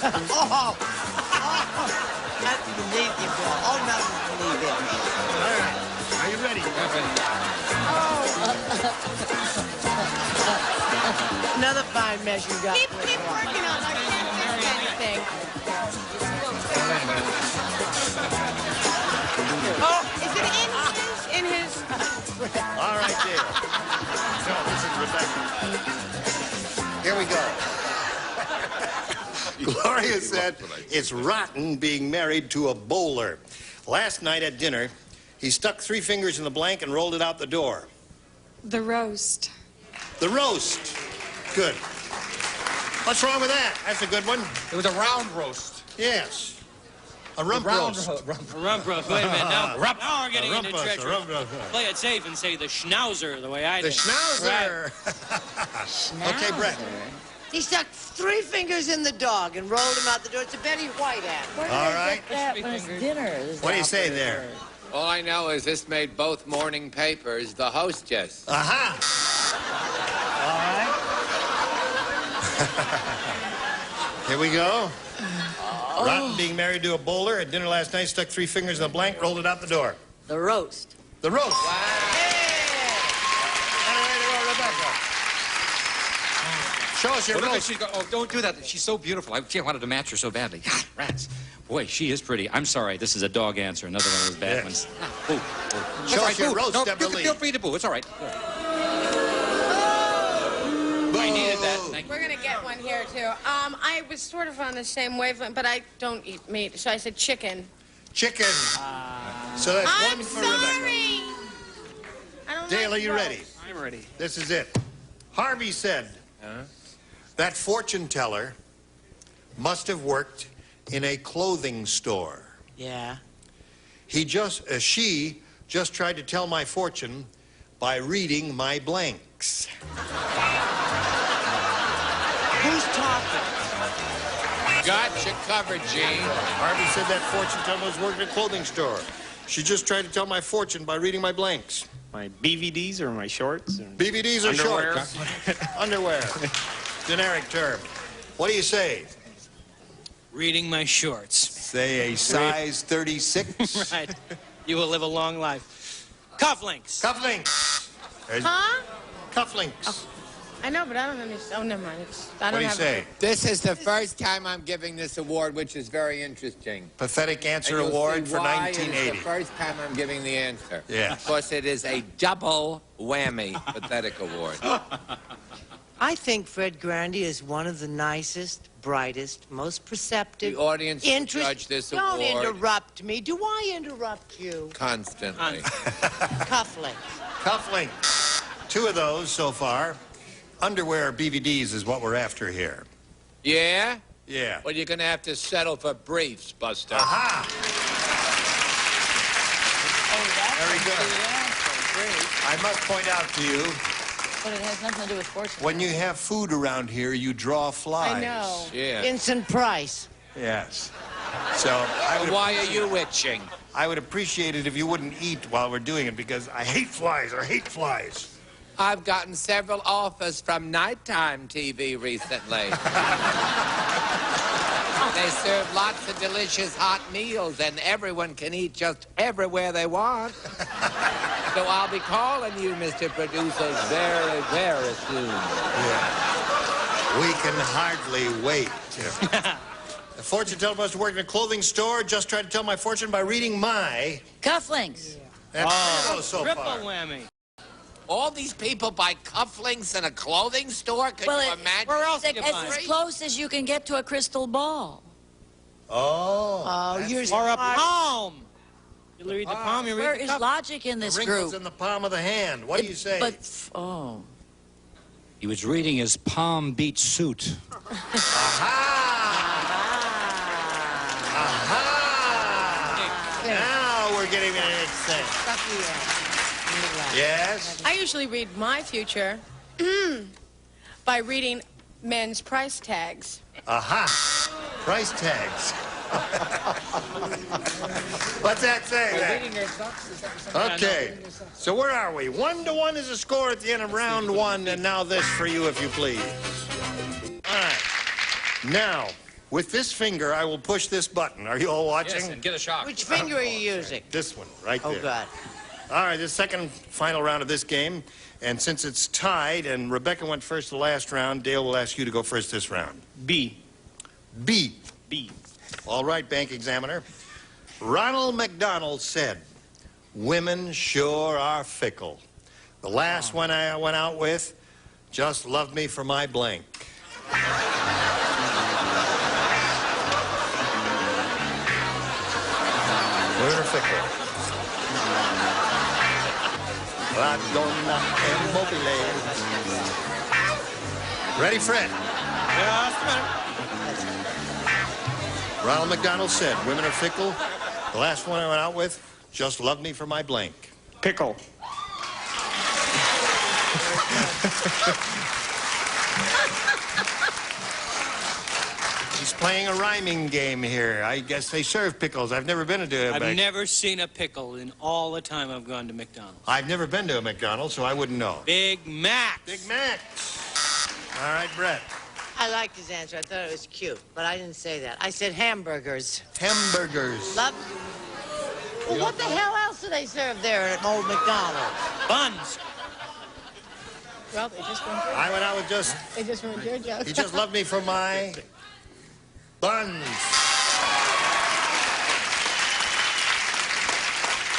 Oh. That's beneath you, Bill. Oh, nothing's beneath it. All right. Are you ready? Another fine mess you got. Keep working on it. I can't think of anything. Oh, is it in his? All right, Dale. No, this is Rebecca. Here we go. Gloria said it's rotten being married to a bowler. Last night at dinner, he stuck 3 fingers in the blank and rolled it out the door. The roast. The roast. Good. What's wrong with that? That's a good one. It was a round roast. Yes. A rump roast. A rump roast. Wait a minute. Now we're getting into roast, treachery. Play it safe and say the schnauzer the way I did. The schnauzer. Right. Okay, Brett. He stuck 3 fingers in the dog and rolled him out the door. It's a Betty White act. All right. That was dinner. What do you say there? All I know is this made both morning papers, the hostess. Aha. All right. Here we go. Rotten being married to a bowler. At dinner last night, stuck 3 fingers in the blank, rolled it out the door. The roast. The roast. Wow. Show us your roast. Oh, don't do that. She's so beautiful. I wanted to match her so badly. God, rats. Boy, she is pretty. I'm sorry. This is a dog answer. Another one of those bad ones. Boo. Show us your roast, No, Deborah Lee. feel free to boo. It's all right. I needed that. Thank you. We're going to get one here, too. I was sort of on the same wavelength, but I don't eat meat, so I said chicken. Chicken. So that's I'm one for sorry. Rebecca. Dale, are you ready? I'm ready. This is it. Harvey said that fortune teller must have worked in a clothing store. Yeah. She just tried to tell my fortune by reading my blanks. Who's talking? Got you covered, Gene. Harvey said that fortune teller was working at a clothing store. She just tried to tell my fortune by reading my blanks. My BVDs or my shorts? Or BVDs or underwear? shorts? Underwear. Generic term. What do you say? Reading my shorts. Say a size 36? Right. You will live a long life. Cufflinks. Cufflinks. Huh? Cufflinks. Oh, I know, but I don't understand. Oh, never mind. I don't What do you have say? This is the first time I'm giving this award, which is very interesting. Pathetic Answer And you'll Award see for why It 1980. is the first time I'm giving the answer. Yeah. Because it is a double whammy pathetic award. I think Fred Grandy is one of the nicest, brightest, most perceptive. The audience will judge this Don't award. interrupt me. Do I interrupt you? Constantly. Cufflinks. Cufflinks. 2 of those so far. Underwear BVDs is what we're after here. Yeah? Yeah. Well, you're going to have to settle for briefs, Buster. Aha! Very good. I must point out to you, But it has nothing to do with fortune. when you have food around here, you draw flies. I know. Yeah. Vincent Price. Yes. So I would Why are you itching? I would appreciate it if you wouldn't eat while we're doing it because I hate flies. I hate flies. I've gotten several offers from nighttime TV recently. They serve lots of delicious hot meals, and everyone can eat just everywhere they want. So I'll be calling you, Mr. Producer, very, very soon. Yeah. We can hardly wait. The fortune teller must work in a clothing store. Just tried to tell my fortune by reading my... Cufflinks. That's so Triple far. whammy. All these people buy cufflinks in a clothing store? Can you imagine? Where else It's do you find as it? close as you can get to a crystal ball. Oh. Oh, you're Or a smart. palm. You read the palm, you read Where the is cuff. logic in this Wrinkles group? in the palm of the hand. What do you say? But, oh. He was reading his Palm Beach suit. Now we're getting an thing. Yes? I usually read my future by reading men's price tags. Aha. Price tags. What's that say then? Okay. So where are we? 1-1 is the score at the end of round 1, and now this for you, if you please. All right. Now, with this finger, I will push this button. Are you all watching? Yes, and get a shock. Which finger are you using? This one, right there. Oh, God. All right, this second final round of this game. And since it's tied and Rebecca went first the last round, Dale will ask you to go first this round. B. B. B. All right, bank examiner. Ronald McDonald said, women sure are fickle. The last one I went out with just loved me for my blank. Women are fickle. La donna è mobile. Ready, Fred? Ronald McDonald said, women are fickle. The last one I went out with just loved me for my blank. Pickle. He's playing a rhyming game here. I guess they serve pickles. I've never been to a I've never seen a pickle in all the time I've gone to McDonald's. I've never been to a McDonald's, so I wouldn't know. Big Mac. Big Mac. All right, Brett. I liked his answer. I thought it was cute, but I didn't say that. I said hamburgers. Hamburgers. Love. Well, what the hell else do they serve there at old McDonald's? Buns. Well, they just ruined I went out with just... They just ruined your joke. He just loved me for my buns.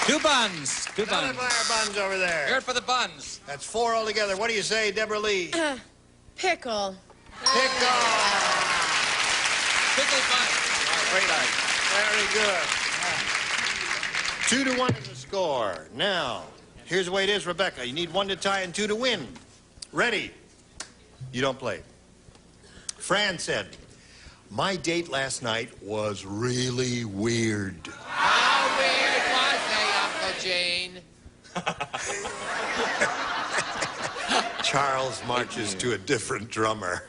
2 buns. 2 Another buns. fire buns over there. Here for the buns. That's 4 altogether. What do you say, Deborah Lee? Pickle. Pickle. Pickle buns. Very good. 2-1 is the score. Now, here's the way it is, Rebecca. You need 1 to tie and 2 to win. Ready? You don't play. Fran said, my date last night was really weird. How weird was they, Uncle Gene? Charles marches to a different drummer.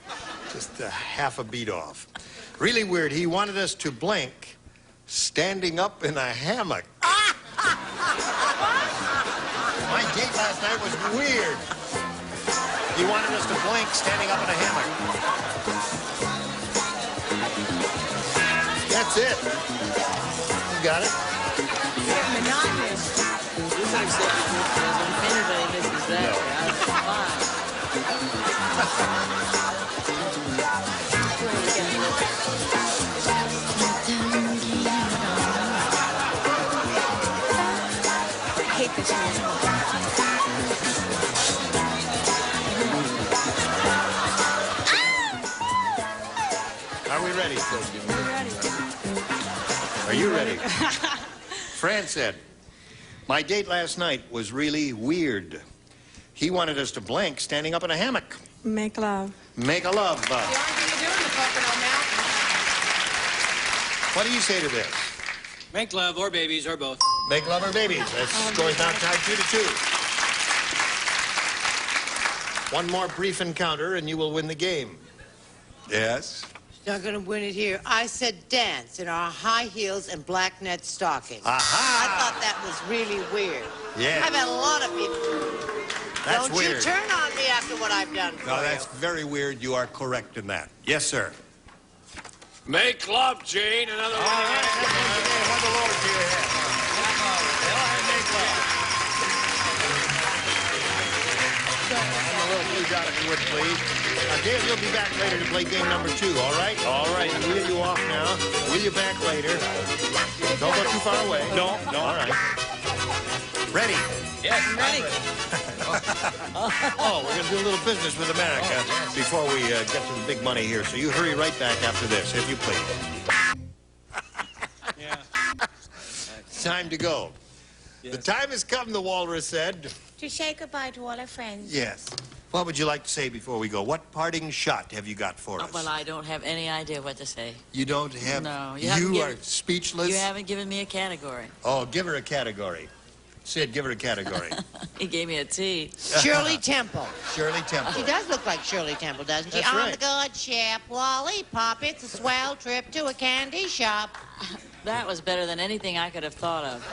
Just a half a beat off. Really weird. He wanted us to blink standing up in a hammock. My date last night was weird. He wanted us to blink standing up in a hammock. That's it. You got it? Monotonous. This is acceptable. If anybody misses that, I hate this music. Are we ready? Are you ready? Fran said, my date last night was really weird. He wanted us to blink standing up in a hammock. Make love. Make a love. The only thing you do in the Pocono Mountains. What do you say to this? Make love or babies or both. Make love or babies. That scores now tied 2-2. One more brief encounter and you will win the game. Yes? She's not going to win it here. I said dance in our high heels and black net stockings. Aha! I thought that was really weird. Yeah. I've had a lot of people. That's Don't weird. you turn on me after what I've done for No, you. that's very weird. You are correct in that. Yes, sir. Make love, Jane. Another one. Have the Lord to your head. I'm a little please out if you would, please. Dave, you'll be back later to play game number 2, all right? All right. I'll wheel you off now. Wheel you back later. Don't go too far away. No. All right. Ready? Yes, ready. Oh, we're going to do a little business with America before we get to the big money here. So you hurry right back after this, if you please. It's time to go. The time has come, the walrus said. To say goodbye to all our friends. Yes. What would you like to say before we go? What parting shot have you got for us? Well, I don't have any idea what to say. You don't have... No. You are speechless? You haven't given me a category. Oh, give her a category. Sid, give her a category. He gave me a T. Shirley Temple. Shirley Temple. She does look like Shirley Temple, doesn't she? That's On right. the good ship, lollipop. It's a swell trip to a candy shop. That was better than anything I could have thought of.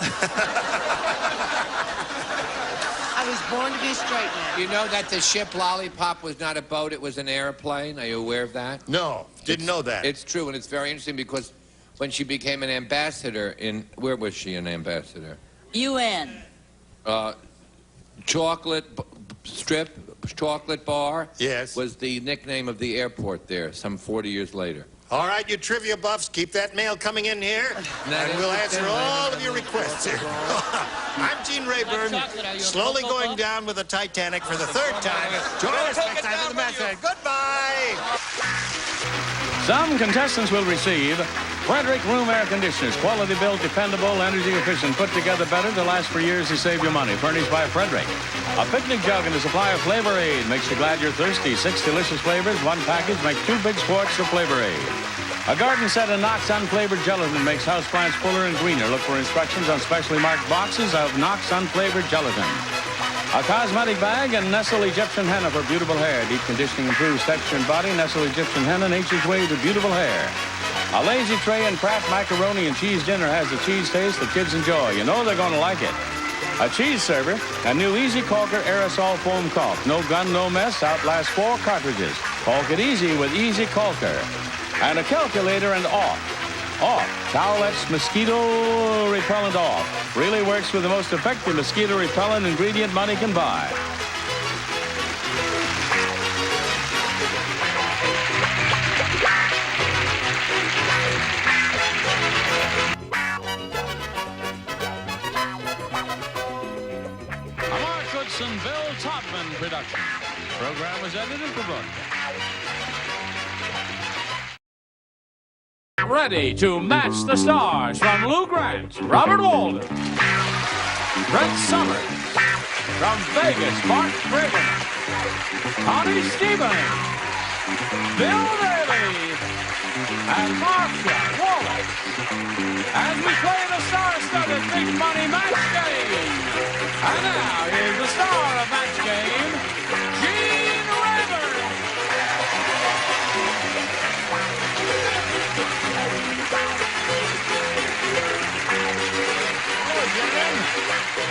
I was born to be a straight man. You know that the ship Lollipop was not a boat, it was an airplane? Are you aware of that? No, didn't know that. It's true, and it's very interesting because when she became an ambassador in... Where was she an ambassador? UN. Chocolate chocolate bar. Yes. Was the nickname of the airport there some 40 years later. All right, you trivia buffs, keep that mail coming in here, and we'll answer all of your requests here. I'm Gene Rayburn, slowly going down with the Titanic for the 3rd time. Join us next time for the match. Goodbye! Some contestants will receive Frederick Room Air Conditioners. Quality built, dependable, energy efficient, put together better to last for years to save your money. Furnished by Frederick. A picnic jug and a supply of Flavor Aid makes you glad you're thirsty. 6 delicious flavors, 1 package, make 2 big quarts of Flavor Aid. A garden set of Knox unflavored gelatin makes houseplants fuller and greener. Look for instructions on specially marked boxes of Knox unflavored gelatin. A cosmetic bag and Nestle Egyptian Henna for beautiful hair. Deep conditioning improves texture and body. Nestle Egyptian Henna, nature's way to beautiful hair. A lazy tray and Kraft macaroni and cheese dinner has the cheese taste that kids enjoy. You know they're going to like it. A cheese server, a new Easy Caulker aerosol foam caulk. No gun, no mess, outlasts 4 cartridges. Caulk it easy with Easy Caulker. And a calculator and off. Off. Towelettes mosquito repellent off. Really works with the most effective mosquito repellent ingredient money can buy. A Mark Goodson, Bill Todman production. The program was edited for broadcast. Ready to match the stars from Lou Grant, Robert Walden, Brett Summers, from Vegas, Mark Brigham, Connie Stevens, Bill Daly, and Marcia Wallace, as we play the star-studded Big Money Match Game. And now, here's the star of Match Game, Gene Rayburn.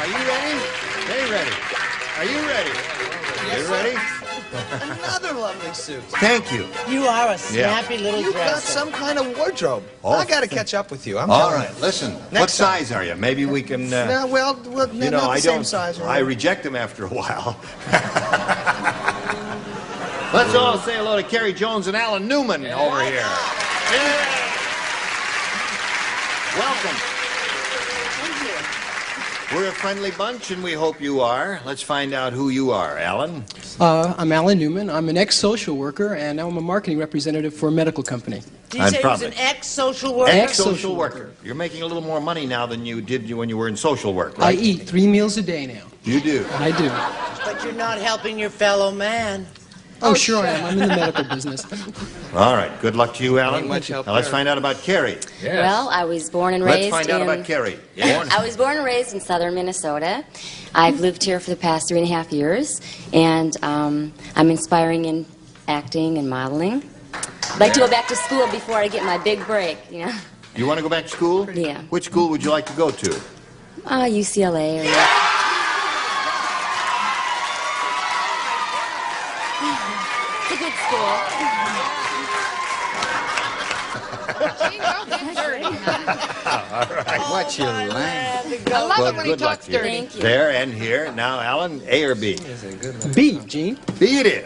Are you ready? They ready. Are you ready? You ready? Another lovely suit. Thank you. You are a snappy little You've got dresser. some kind of wardrobe. Oh. I got to catch up with you. I'm All telling right, you. listen. What Next time. size are you? Maybe we can. No, well, you know, not the I same don't. size. I reject them after a while. Let's all say hello to Kerry Jones and Alan Newman over here. Yeah. Welcome. We're a friendly bunch, and we hope you are. Let's find out who you are, Alan. I'm Alan Newman. I'm an ex-social worker, and now I'm a marketing representative for a medical company. Did you say he was an ex-social worker? Ex-social worker. You're making a little more money now than you did when you were in social work, right? I eat 3 meals a day now. You do? I do. But you're not helping your fellow man. Oh, sure I am. I'm in the medical business. All right. Good luck to you, Alan. Ain't much help Now let's there. find out about Kerry. Well, I was born and raised Let's find out in... about Kerry. I was born and raised in southern Minnesota. I've lived here for the past 3.5 years, and I'm inspiring in acting and modeling. I'd like to go back to school before I get my big break, you know. You want to go back to school? Yeah. Which school would you like to go to? UCLA or... It's a good school. All right. What's your line? I love it when he talks dirty. Thank you. There and here. Now, Alan, A or B? B, Gene. B it is.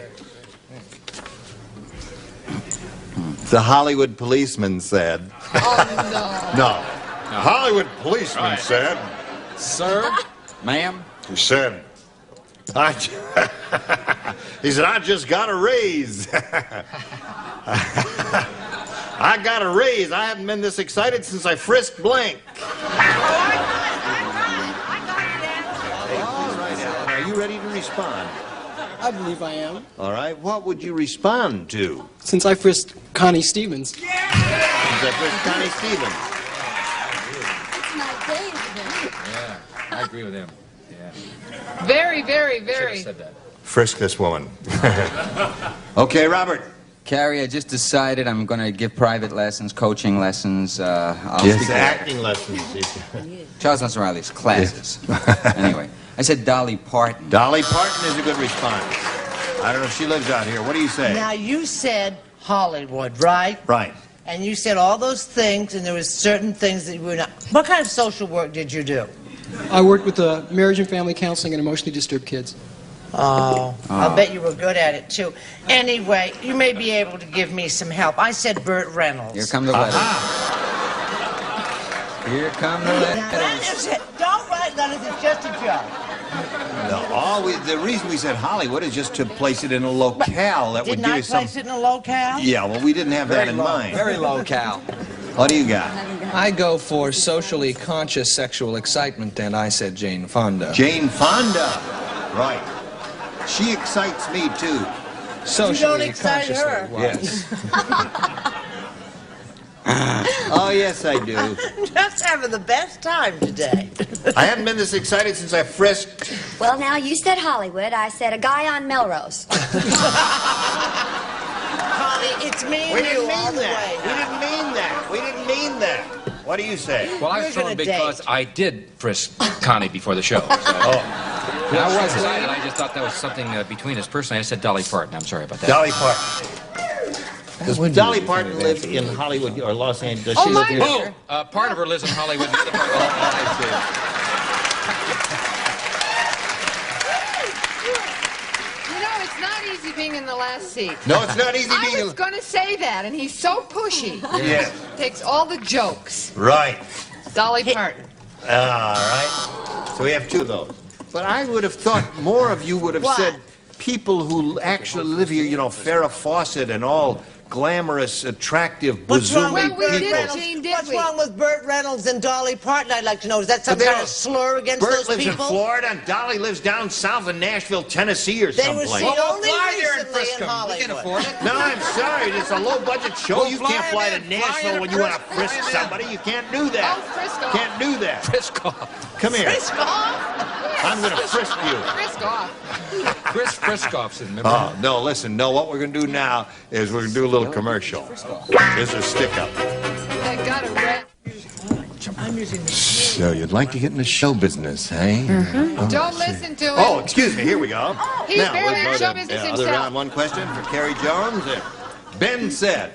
The Hollywood policeman said. Oh, No. The Hollywood policeman said. Sir? Ma'am? He said. He said, I just got a raise. I got a raise. I haven't been this excited since I frisked blank. All right, Alan, are you ready to respond? I believe I am. All right, what would you respond to? Since I frisked Connie Stevens. Since I frisked Connie Stevens. Yeah, I agree with him. Yeah. Very, very, Should have very. said that. Frisk this woman. Okay, Robert. Carrie, I just decided I'm going to give private lessons, coaching lessons. I'll Yes, speak to acting lessons. Charles Nelson Riley's classes. Anyway, I said Dolly Parton. Dolly Parton is a good response. I don't know if she lives out here. What do you say? Now, you said Hollywood, right? Right. And you said all those things, and there was certain things that you were not... What kind of social work did you do? I worked with marriage and family counseling and emotionally disturbed kids. Oh, I'll bet you were good at it, too. Anyway, you may be able to give me some help. I said Burt Reynolds. Here come the letters. Here come the letters. Don't write letters, it's just a joke. No, the reason we said Hollywood is just to place it in a locale that would Didn't give I you some... place it in a locale? Yeah, well, we didn't have that in mind. Very low cal. What do you got? I go for socially conscious sexual excitement, and I said Jane Fonda. Jane Fonda. Right. She excites me, too. Socially, You don't excite consciously. her. Yes. Oh, yes, I do. Just having the best time today. I haven't been this excited since I frisked... Well, now, you said Hollywood. I said a guy on Melrose. Connie, it's me We and didn't you all mean the that. way. We didn't mean that. We didn't mean that. What do you say? Well, I We're was thrown gonna because date. I did frisk Connie before the show. So. How was it? I just thought that was something between us personally. I said Dolly Parton. I'm sorry about that. Dolly Parton. Does Dolly Parton live in Hollywood or Los Angeles? Does she live here? Oh, part of her lives in Hollywood. The other part You know, it's not easy being in the last seat. No, it's not easy I being... was going to say that, and he's so pushy. Yes. Takes all the jokes. Right. Dolly Parton. All right. So we have two of those. But I would have thought more of you would have said people who actually live here, you know, Farrah Fawcett and all glamorous, attractive, What's wrong bazoomy with Burt people. Reynolds? What's wrong with Burt Reynolds and Dolly Parton? I'd like to know. Is that some kind of slur against Burt those lives people? in Florida and Dolly lives down south in Nashville, Tennessee or They were someplace. seen only recently in Hollywood. No, I'm sorry. It's a low-budget show. Well, you fly can't fly him to in, fly Nashville him when in, you want to fly frisk him in. somebody. You can't do that. Oh, frisk off. Can't do that. Frisk off. Come here. Frisk off? I'm going to frisk you. Frisk off. Chris Friskoff's in, remember? Oh, no, listen. No, what we're going to do now is we're going to do a little commercial. This is stick-up. They got a rat. I'm So you'd like to get into show business, eh? Oh, Don't listen to him. Oh, excuse me. Here we go. He's now, barely we'll in go show to, business other himself. round one question for Kerry Jones. Ben said.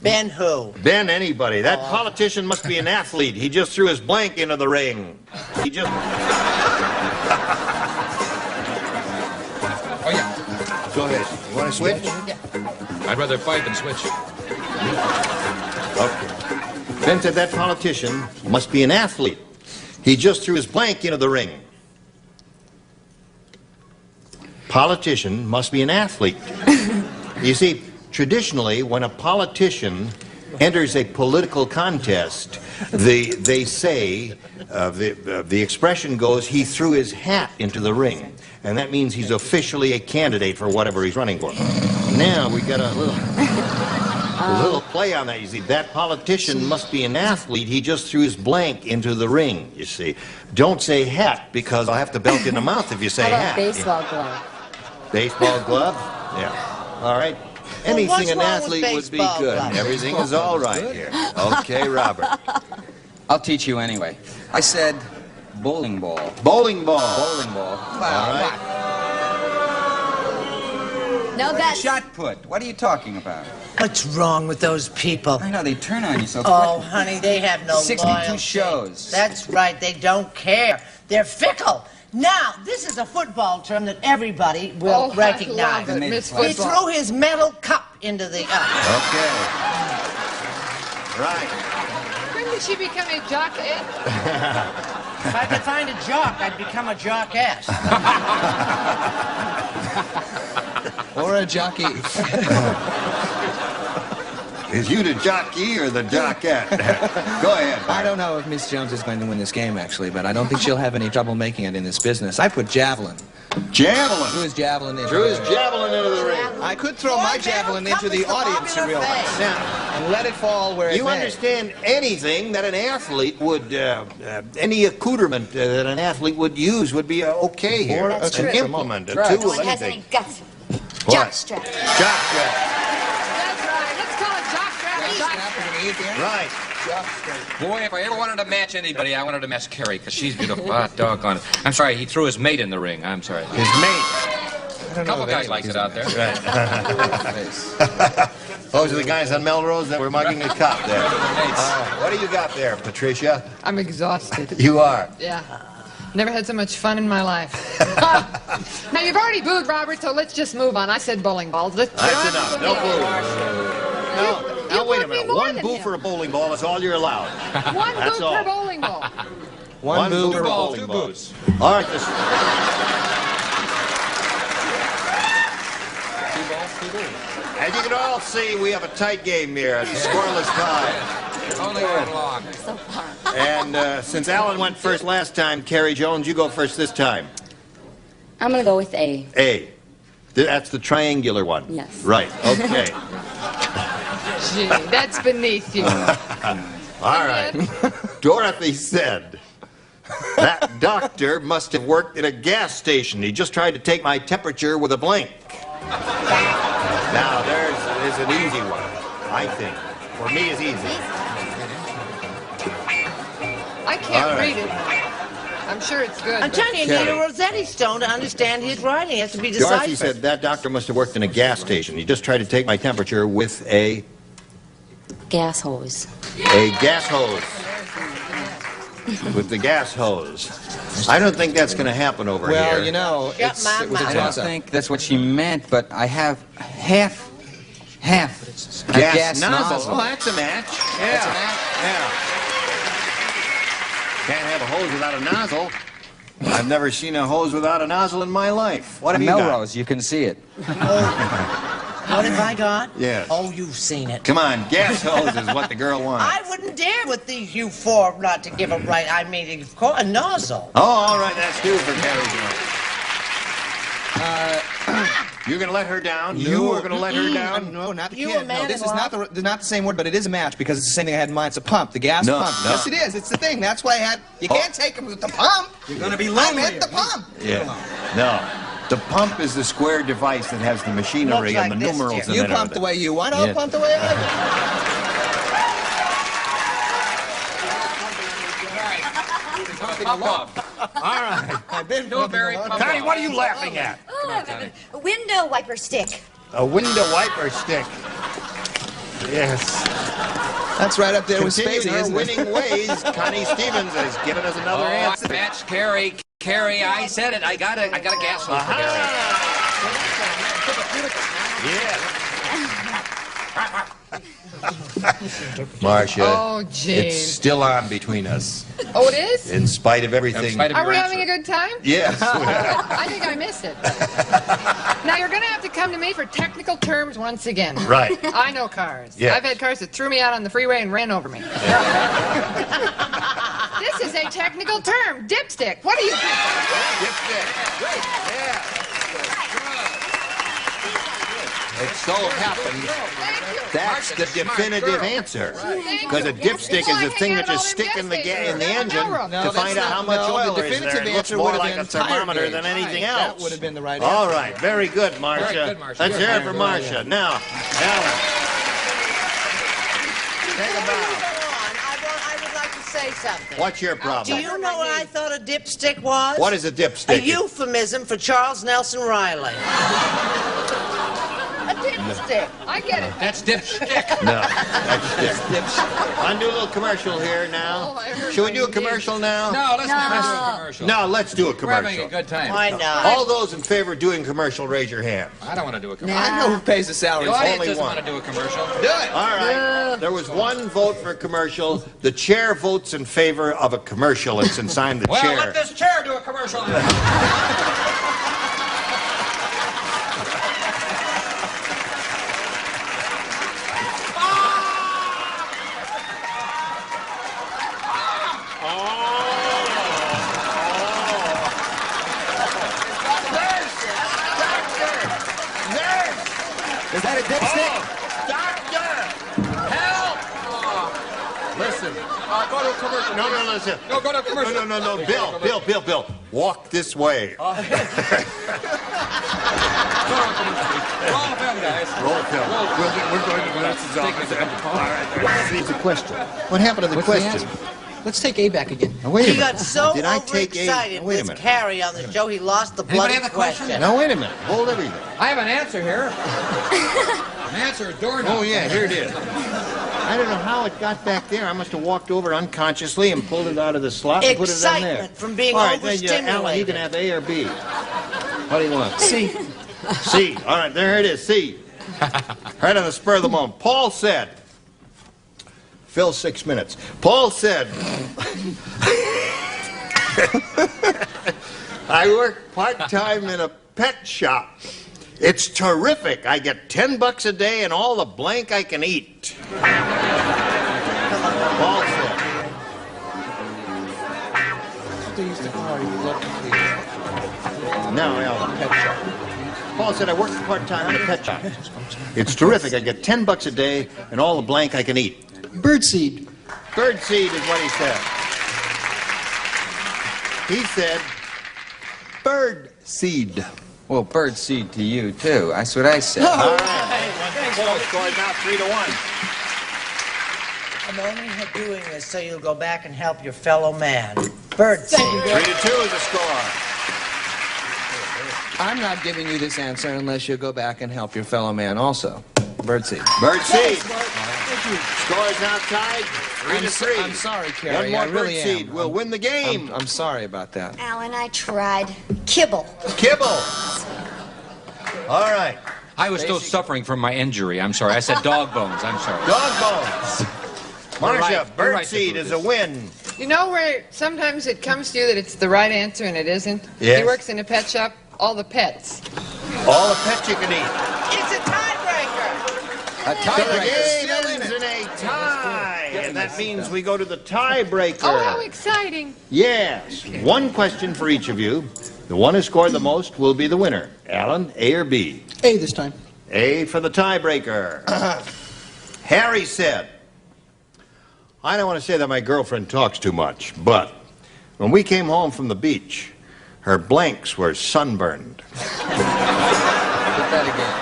Ben who? Ben anybody. That politician must be an athlete. He just threw his blank into the ring. He just... Oh, yeah. Go ahead. You want to switch? I'd rather fight than switch. Okay. Ben said that politician must be an athlete. He just threw his blank into the ring. Politician must be an athlete. You see, traditionally, when a politician enters a political contest, they say, the expression goes, he threw his hat into the ring. And that means he's officially a candidate for whatever he's running for. Now, we got a little play on that. You see, that politician must be an athlete. He just threw his blank into the ring, you see. Don't say hat, because I'll have to belt in the mouth if you say How about hat. baseball glove? Baseball glove? Yeah. All right. Anything an athlete would be good. Everything is all right here. Okay, Robert. I'll teach you anyway. I said bowling ball. Bowling ball. Bowling ball. All right. No, that's... Shot put. What are you talking about? What's wrong with those people? I know, they turn on you so quick. Oh, honey, they have no 62 loyalty. shows. That's right, they don't care. They're fickle. Now, this is a football term that everybody will recognize. I love it, Miss He threw his metal cup into the... Okay. Right. Couldn't she become a jockey? If I could find a jock, I'd become a jock-ass. Or a jockey. Is you the jockey or the jockette? Go ahead. I don't know if Miss Jones is going to win this game, actually, but I don't think she'll have any trouble making it in this business. I put javelin. Javelin? Threw his javelin into Threw his javelin into the ring. I could throw my javelin into the audience in real life. Now, and let it fall where it you may. understand anything that an athlete would, any accoutrement that an athlete would use would be okay here. That's an true. implement, a No tool, one has any anything. guts. What? Jockstrap. Jockstrap. That's right. Let's call it jockstrap. Right. Boy, if I ever wanted to match anybody, I wanted to match Carrie, because she's beautiful. Ah, doggone it. I'm sorry, he threw his mate in the ring. I'm sorry. His mate. A couple guys like it out there. Those are the guys on Melrose that were mugging the cop there. What do you got there, Patricia? I'm exhausted. You are? Yeah. Never had so much fun in my life. Now, you've already booed, Robert, so let's just move on. I said bowling balls. That's enough. No boo. Now, wait a minute. One boo for a bowling ball is all you're allowed. One That's boo all. per bowling ball. One boo per bowling ball. All right. As you can all see, we have a tight game here. It's a scoreless tie. Only one long. And since Alan went first last time, Kerry Jones, you go first this time. I'm going to go with A. A. That's the triangular one. Yes. Right. Okay. Gee, that's beneath you. All right. Dorothy said, that doctor must have worked at a gas station. He just tried to take my temperature with a blink. Now, there's an easy one, I think. For me, it's easy. I can't All right. read it. I'm sure it's good. I'm telling you, you need a Rossetti Stone to understand his writing. It has to be deciphered. Dorothy said that doctor must have worked in a gas station. He just tried to take my temperature with a Gas hose. gas hose. With the gas hose. I don't think that's going to happen over here. Well, you know, it was a I don't toss-up. think that's what she meant, but I have half a gas, gas nozzle. nozzle. Oh, that's a match. Yeah. That's a match? Yeah. Can't have a hose without a nozzle. I've never seen a hose without a nozzle in my life. What have you got? Melrose, you can see it. What have I got? Yes. Oh, you've seen it. Come on, gas hose is what the girl wants. I wouldn't dare with these you four not to give a right. I mean, of course, a nozzle. Oh, all right, that's two for Carrie Jones. You're going to let her down? You are going to let her down? No, not the You kid. a man No, this in is not the same word, but it is a match because it's the same thing I had in mind. It's a pump, the gas No, pump. no. Yes, it is. It's the thing. That's why I had. You can't take him with the pump. You're going to be lonely. I meant the pump. Yeah. No. The pump is the square device that has the machinery Looks and the like this, numerals Jim. in You it. pump the way you want. I'll pump the way I want. All right. Connie, what are you laughing at? A window wiper stick. A window wiper stick. Yes. That's right up there with Continuing Spacey, her isn't it? winning ways, Connie Stevens has given us another answer. Match Carrie. Carrie, I said it. I got a gas hose for Marcia, Oh, gee. it's still on between us. Oh, it is? In spite of everything. Are we having a good time? Yes. I think I missed it. Now, you're going to have to come to me for technical terms once again. Right. I know cars. Yes. I've had cars that threw me out on the freeway and ran over me. This is a technical term. Dipstick. What do you think? Dipstick. Great. Yeah. It so happens that's the definitive answer. Because a dipstick is a thing that you stick in the engine to find out how much oil there is there. It looks more like a thermometer than anything else. That would have been the right answer. All right, very good, Marcia. Very good, Marcia. Let's hear it for Marcia. Now, Alan. Take a bow. I would like to say something. What's your problem? Do you know what I thought a dipstick was? What is a dipstick? A euphemism for Charles Nelson Riley. A dipstick. I get it. That's dipstick. No, that's dipstick. I'll do a little commercial here now. Should we do a commercial now? No, let's not do a commercial. No, let's do a We're having commercial. a good time. Why not? All those in favor of doing commercial, raise your hand. I don't want to do a commercial. I know who pays the salaries. The audience Only doesn't one. want to do a commercial. Do it. All right. There was one vote for commercial. The chair votes in favor of a commercial. It's inside the Well, chair. let this chair do a commercial. Is that a dipstick? Doctor! Help! Listen. Go to a commercial. No, listen. No, go to a commercial. No. Bill. Walk this way. Roll film, guys. Roll film. We're going to Vanessa's office. All right. It's a question. What happened to the question? Let's take A back again. Now, wait a He minute. got so Did I take A? overexcited Wait a with minute. Carrie on the show, he lost the bloody have a question? Now, wait a minute. Hold everything. I have an answer here. An answer is doorknob. Oh, yeah, here it is. I don't know how it got back there. I must have walked over unconsciously and pulled it out of the slot and put it in there. Excitement from being All right, then, overstimulated. Alan, you can have A or B. What do you want? C. C. All right, there it is, C. Right on the spur of the moment. Paul said, Phil, 6 minutes. Paul said, I work part-time in a pet shop. It's terrific. I get $10 a day and all the blank I can eat. Paul said. Now, Alan. Pet shop. Paul said, I work part-time in a pet shop. It's terrific. I get $10 a day and all the blank I can eat. Birdseed. Birdseed is what he said. He said, birdseed. Well, bird seed to you, too. That's what I said. All right. Paul scored now 3-1. I'm only doing this so you'll go back and help your fellow man. Birdseed. 3-2 is the score. I'm not giving you this answer unless you go back and help your fellow man also. Birdseed. Birdseed. Score is now tied 3-3. I'm sorry, Carrie. One more I really birdseed am. will win the game. I'm sorry about that. Alan, I tried. Kibble. Kibble. All right. I was still suffering from my injury. I'm sorry. I said dog bones. I'm sorry. Dog bones. Marcia, You're right birdseed to is a win. You know where sometimes it comes to you that it's the right answer and it isn't? Yes. He works in a pet shop. All the pets. All the pets you can eat. It's a tiebreaker. A So the tiebreaker. game ends in a tie. And that means we go to the tiebreaker. Oh, how exciting. Yes. One question for each of you. The one who scored the most will be the winner. Alan, A or B? A this time. A for the tiebreaker. Harry said, I don't want to say that my girlfriend talks too much, but when we came home from the beach, her blanks were sunburned. Put that again.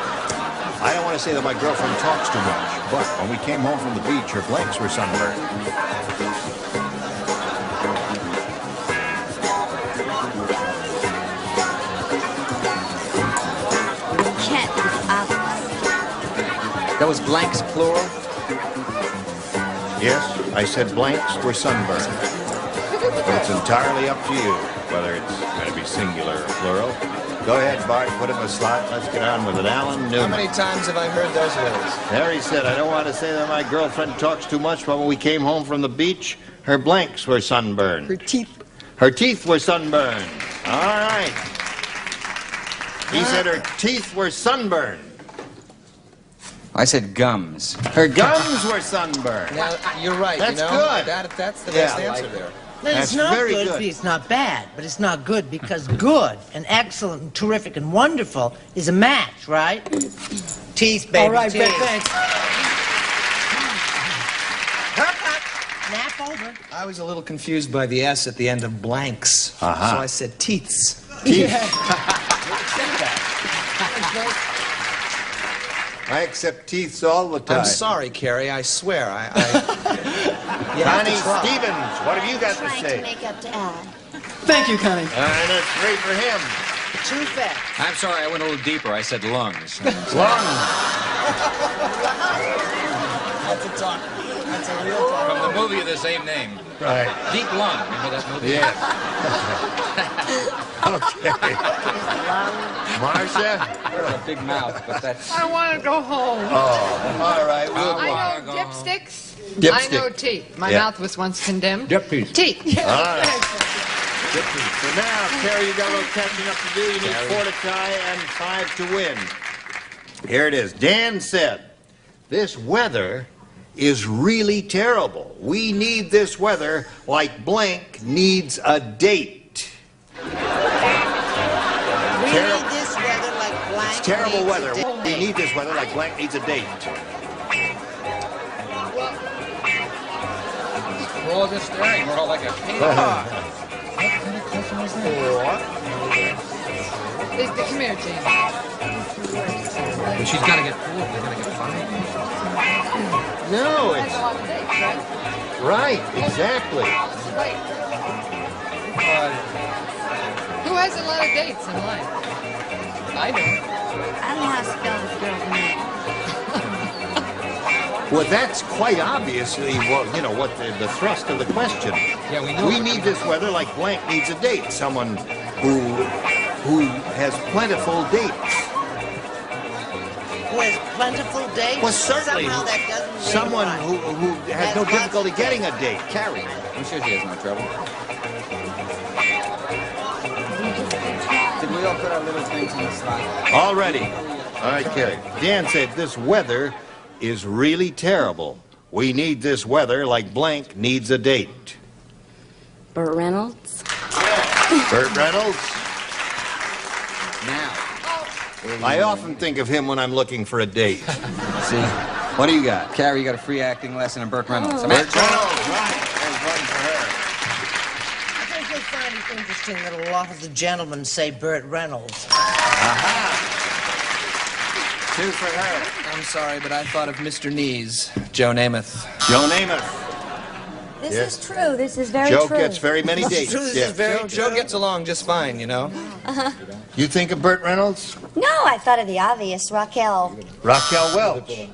I don't want to say that my girlfriend talks too much, but when we came home from the beach, her blanks were sunburned. That was blanks, plural? Yes, I said blanks were sunburned. But it's entirely up to you whether it's going to be singular or plural. Go ahead, Bart, put it in the slot. Let's get on with it. Alan Newman. How many times have I heard those words? Harry said, I don't want to say that my girlfriend talks too much, but when we came home from the beach, her blanks were sunburned. Her teeth. Her teeth were sunburned. All right. He said her teeth were sunburned. I said gums. Her gums were sunburned. Now, you're right. That's you know? good. That's the best answer there. No, That's it's not very good. good. It's not bad, but it's not good because good and excellent and terrific and wonderful is a match, right? Teeth, baby. All right, teeth. thanks. Haircut. Nap over. I was a little confused by the S at the end of blanks. Uh-huh. So I said teeths. Teeth. Yeah. I accept teeths all the time. I'm sorry, Carrie. I swear. Connie Stevens, what have you got to Trying say? to make up to Al. Thank you, Connie. And that's great for him. Too fast. I'm sorry, I went a little deeper. I said lungs. Lungs. That's a talk. That's a real talk. From the movie of the same name. Right. Deep Lung. Remember that movie? Yes. Okay. Marcia? A big mouth, but that's... I want to go home. Oh, all right. We'll I know dipsticks. Dipstick. I know teeth. My Yeah. mouth was once condemned. Dip teeth. Teeth. All right. So now, Carrie, you got a little catching up to do. You need 4 to tie and 5 to win. Here it is. Dan said, this weather is really terrible. We need this weather like blank needs a date. We need this weather like blank. It's terrible needs a weather. date. We need this weather like blank needs a date. Roll this steering wheel like a king. Come here, Jane. She's got to get 4. They're going to get 5. No, That's it's a lot of dates, right? right. Exactly. Right. Who has a lot of dates in life? I do. I don't know how to spell this girl's name. Well, that's quite obviously what the thrust of the question. Yeah, we know. We need this weather like blank needs a date. Someone who has plentiful dates. Who has plentiful dates? Well, certainly. Somehow that doesn't ring Someone right. who has no lots difficulty of getting a dates. date. Carrie. I'm sure she has no trouble. Did we all put our little things in the slot? All ready. All right, Carrie. Dan said this weather is really terrible. We need this weather like blank needs a date. Burt Reynolds. Burt Reynolds. Now. I often think of him when I'm looking for a date. See? What do you got? Carrie, you got a free acting lesson in Burt Reynolds. Burt Reynolds, right. There's one for her. I think you'll find it interesting that a lot of the gentlemen say Burt Reynolds. Aha. 2 for her. I'm sorry, but I thought of Mr. Knees, Joe Namath. Joe Namath. This Yes. is true. This is very Joe true. gets very many dates. Yeah. Joe gets along just fine, you know. You think of Burt Reynolds? No, I thought of the obvious. Raquel. Raquel Welch.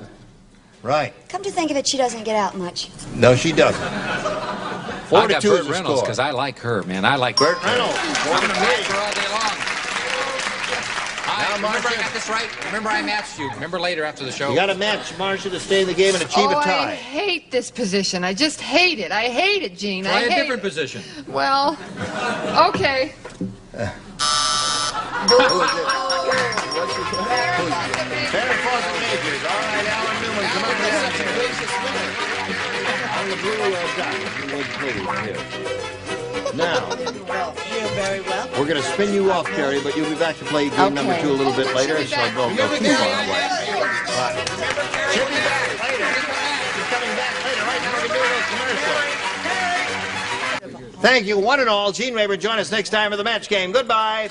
Right. Come to think of it, she doesn't get out much. No, she doesn't. I 4 to got 2 Burt is the Reynolds score. because I like her, man. I like Burt Reynolds. I'm going to match her all day long. Remember I Marcia. got this right? Remember I matched you. Remember later after the show? You got to match Marcia to stay in the game and achieve a I tie. hate this position. I just hate it. I hate it, Gene. Try I a hate different it. position. Well, okay. Farrah Fawcett Majors. All right, Alan Newman, come on down here. On the blue dot. Would please, here. Now, You're very well. we're going to spin you off, Carrie, but you'll be back to play game number 2 a little bit later, so don't go too far away. Right. She'll be back later. She's coming back later. Right now, we can do a little commercial. Thank you, one and all. Gene Rayburn, join us next time for the match game. Goodbye.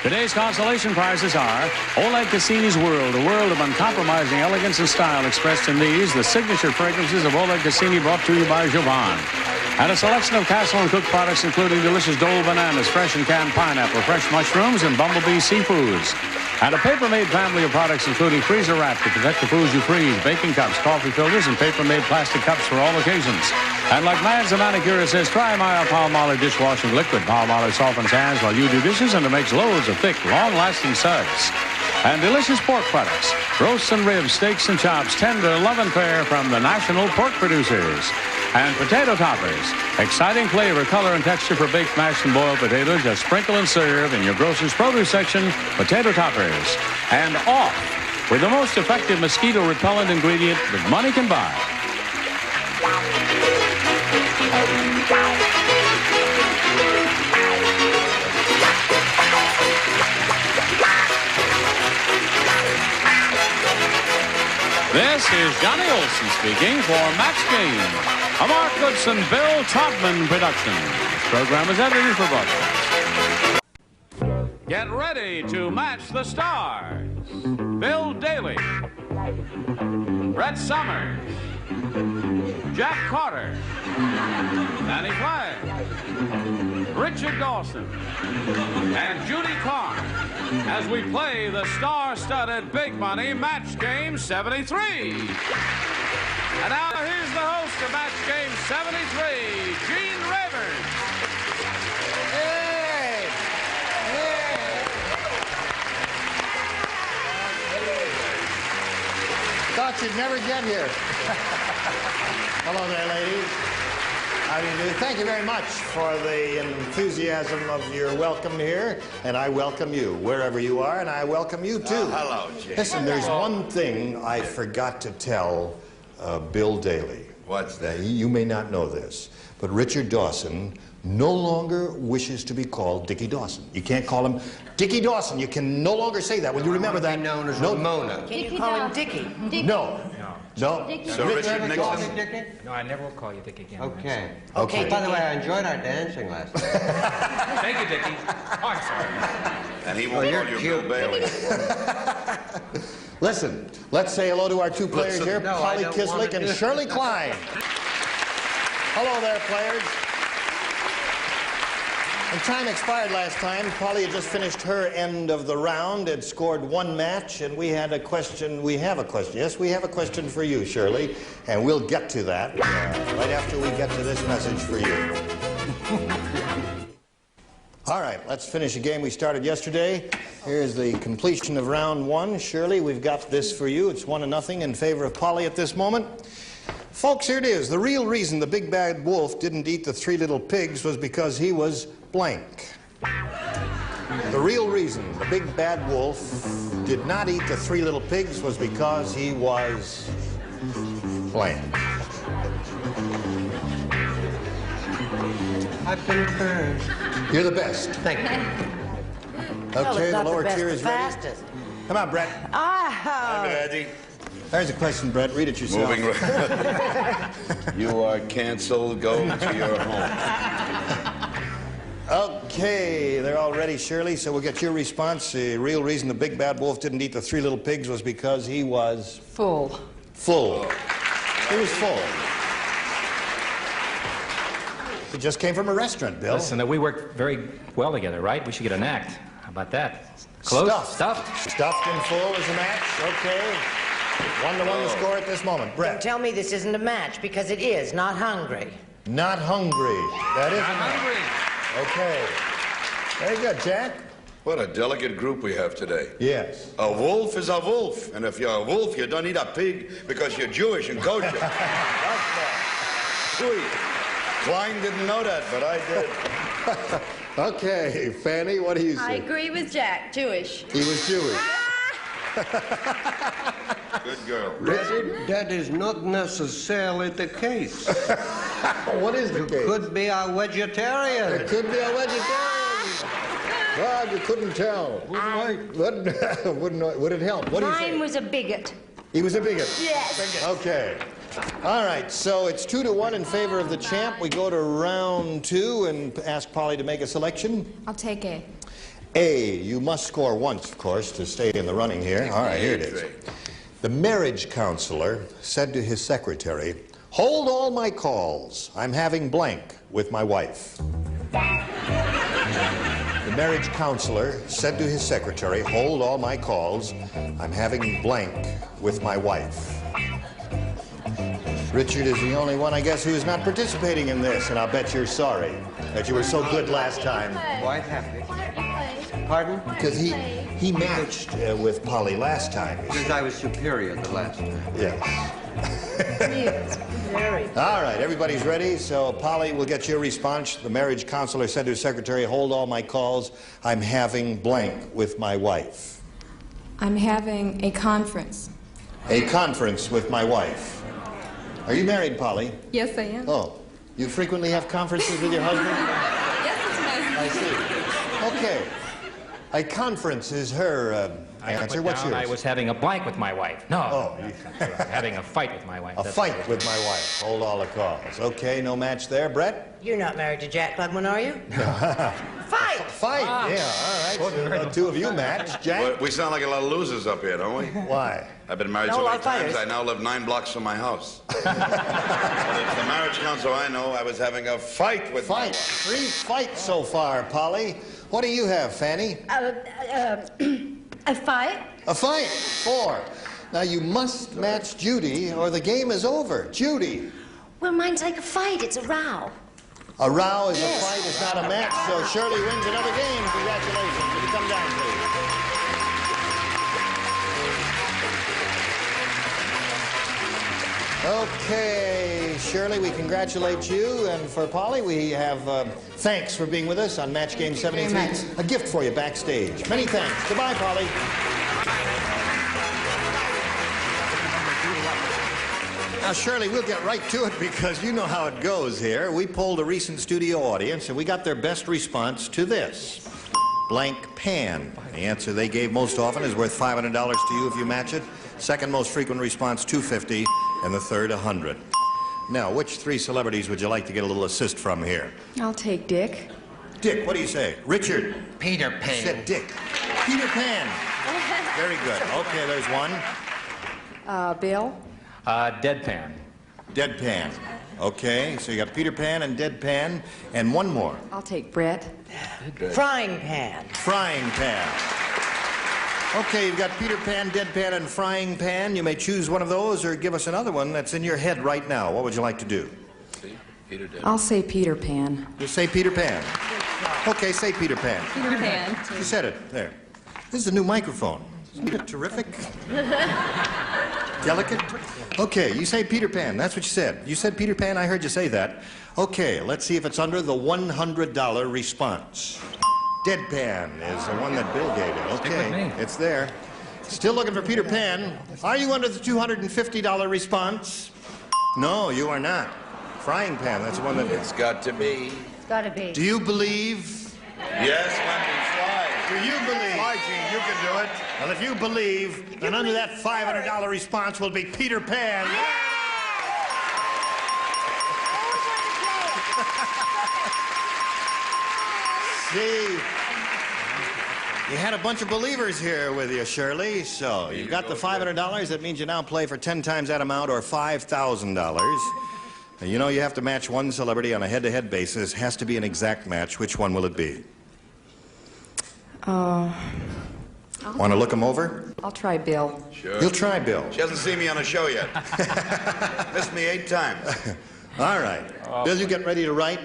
Today's consolation prizes are Oleg Cassini's World, a world of uncompromising elegance and style expressed in these, the signature fragrances of Oleg Cassini, brought to you by Jovan. And a selection of Castle and Cook products, including delicious Dole bananas, fresh and canned pineapple, fresh mushrooms, and Bumblebee seafoods. And a paper-made family of products, including freezer wrap to protect the foods you freeze, baking cups, coffee filters, and paper-made plastic cups for all occasions. And like Mads the manicure, it says, try my Palmolive dishwashing liquid. Palmolive softens hands while you do dishes, and it makes loads of thick, long-lasting suds. And delicious pork products, roasts and ribs, steaks and chops, tender, love and fair from the national pork producers. And potato toppers, exciting flavor, color, and texture for baked, mashed, and boiled potatoes. Just sprinkle and serve in your grocer's produce section, potato toppers. And off with the most effective mosquito repellent ingredient that money can buy. This is Johnny Olson speaking for Match Game, a Mark Goodson, Bill Todman production. This program is edited for broadcast. Get ready to match the stars. Bill Daly, Brett Summers, Jack Carter, Danny Flagg, Richard Dawson, and Judy Carr as we play the star-studded Big Money Match Game 73. And now here's the host of Match Game 73, Gene Rayburn. Hey! Thought you'd never get here. Hello there, ladies. How do you do? Thank you very much for the enthusiasm of your welcome here, and I welcome you wherever you are, and I welcome you too. Hello, Jim. Listen, there's one thing I forgot to tell Bill Daly. What's that? You may not know this, but Richard Dawson no longer wishes to be called Dickie Dawson. You can't call him Dickie Dawson. You can no longer say that. Will you remember that? Known as Ramona. Can you call him Dickie? No. No. So Richard Nixon? No, I never will call you Dick again. Okay. Okay. By the way, I enjoyed our dancing last night. Thank you, Dickie. Oh, I'm sorry. And he won't call you Bill Bailey. Listen, let's say hello to our two players here, No, Polly I don't wanna Kislick and do- Shirley Klein. Hello there, players. And time expired last time. Polly had just finished her end of the round, had scored one match, and we had a question. We have a question. Yes, we have a question for you, Shirley, and we'll get to that right after we get to this message for you. All right, let's finish a game we started yesterday. Here's the completion of round one. Shirley, we've got this for you. It's 1-0 in favor of Polly at this moment. Folks, here it is. The real reason the big bad wolf didn't eat the three little pigs was because he was blank. The real reason the big bad wolf did not eat the three little pigs was because he was blank. I've been turned. You're the best. Thank you. Okay, the lower tier the is ready. fastest. Come on, Brett. Ah, Ready? There's a question, Brett. Read it yourself. Moving right. You are canceled. Go to your home. Okay, they're all ready, Shirley, so we'll get your response. The real reason the big bad wolf didn't eat the three little pigs was because he was... Full. Full. He was full. He just came from a restaurant, Bill. Listen, we work very well together, right? We should get an act. How about that? Close? Stuffed. Stuffed and full is a match. Okay. 1-1 the score at this moment. don't Brett. tell me this isn't a match, because it is. Not hungry. Not hungry. That is Not a match. hungry. Okay. Very good, Jack. What a delicate group we have today. Yes. A wolf is a wolf, and if you're a wolf, you don't eat a pig because you're Jewish and kosher. That's that. Sweet. Klein didn't know that, but I did. Okay, Fanny, what do you I say? agree with Jack. Jewish. He was Jewish. Good girl. That is not necessarily the case. What is the case? Could be a vegetarian. It could be a vegetarian. God, you couldn't tell. Would it help? What do you say? Mine was a bigot. He was a bigot. Yes. Okay. All right, so it's 2-1 in favor of the champ. We go to round two and ask Polly to make a selection. I'll take A. A, you must score once, of course, to stay in the running here. All right, here it is. The marriage counselor said to his secretary, Hold all my calls. I'm having blank with my wife. The marriage counselor said to his secretary, hold all my calls. I'm having blank with my wife. Richard is the only one, I guess, who is not participating in this, and I'll bet you're sorry that you were so good last time. Quite happy. Pardon? Because he matched with Polly last time. Because I was superior the last time. Yes. All right, everybody's ready, so Polly will get your response. The marriage counselor said to his secretary, hold all my calls. I'm having blank with my wife. I'm having a conference. A conference with my wife. Are you married, Polly? Yes, I am. Oh, you frequently have conferences with your husband? Yes, it's nice. I see. Okay. A conference is her answer. What's yours? I was having a blank with my wife. No. Oh. Having a fight with my wife. A fight with my wife. Hold all the calls. Okay, no match there. Brett? You're not married to Jack Klugman, are you? Fight! Fight, yeah, all right. So, two of you match. Jack? Well, we sound like a lot of losers up here, don't we? Why? I've been married No, so a lot many of times, fighters. I now live 9 blocks from my house. But it's the marriage counselor I know, I was having a fight with my wife. 3 fights so far, Polly. What do you have, Fanny? A fight? A fight. 4. Now, you must match Judy, or the game is over. Judy. Well, mine's like a fight. It's a row. A row is a fight, it's not a match, so Shirley wins another game. Congratulations. Will you come down, please? Okay, Shirley, we congratulate you, and for Polly, we have thanks for being with us on Match Game 73. A gift for you backstage. Many thanks. Goodbye, Polly. Now, Shirley, we'll get right to it because you know how it goes here. We polled a recent studio audience, and we got their best response to this. Blank pan. The answer they gave most often is worth $500 to you if you match it. Second most frequent response, $250, and the third, $100. Now, which 3 celebrities would you like to get a little assist from here? I'll take Dick. Dick, what do you say? Richard? Peter Pan. Said Dick. Peter Pan. Very good. Okay, there's one. Bill. Deadpan. Deadpan. Okay, so you got Peter Pan and Deadpan, and one more. I'll take Brett. Frying pan. Frying pan. Okay, you've got Peter Pan, Deadpan, and Frying Pan. You may choose one of those or give us another one that's in your head right now. What would you like to do? I'll say Peter Pan. You say Peter Pan. Okay, say Peter Pan. Peter Pan. You said it. There. This is a new microphone. Isn't it terrific? Delicate? Okay, you say Peter Pan. That's what you said. You said Peter Pan. I heard you say that. Okay, let's see if it's under the $100 response. Deadpan is the one that Bill gave you. Okay, it's there. Still looking for Peter Pan. Are you under the $250 response? No, you are not. Frying Pan, that's the one that... It's got to be. It's gotta be. Do you believe? Yes, when we fly. Do you believe? Fly, Gene, you can do it. Well, if you believe, then under that $500 response will be Peter Pan. See, you had a bunch of believers here with you, Shirley. So you got the $500. That means you now play for 10 times that amount, or $5,000. You know you have to match one celebrity on a head-to-head basis. Has to be an exact match. Which one will it be? Want to look him over? I'll try Bill. Sure. You'll try Bill. She hasn't seen me on a show yet. Missed me 8 times. All right. Bill, you get ready to write.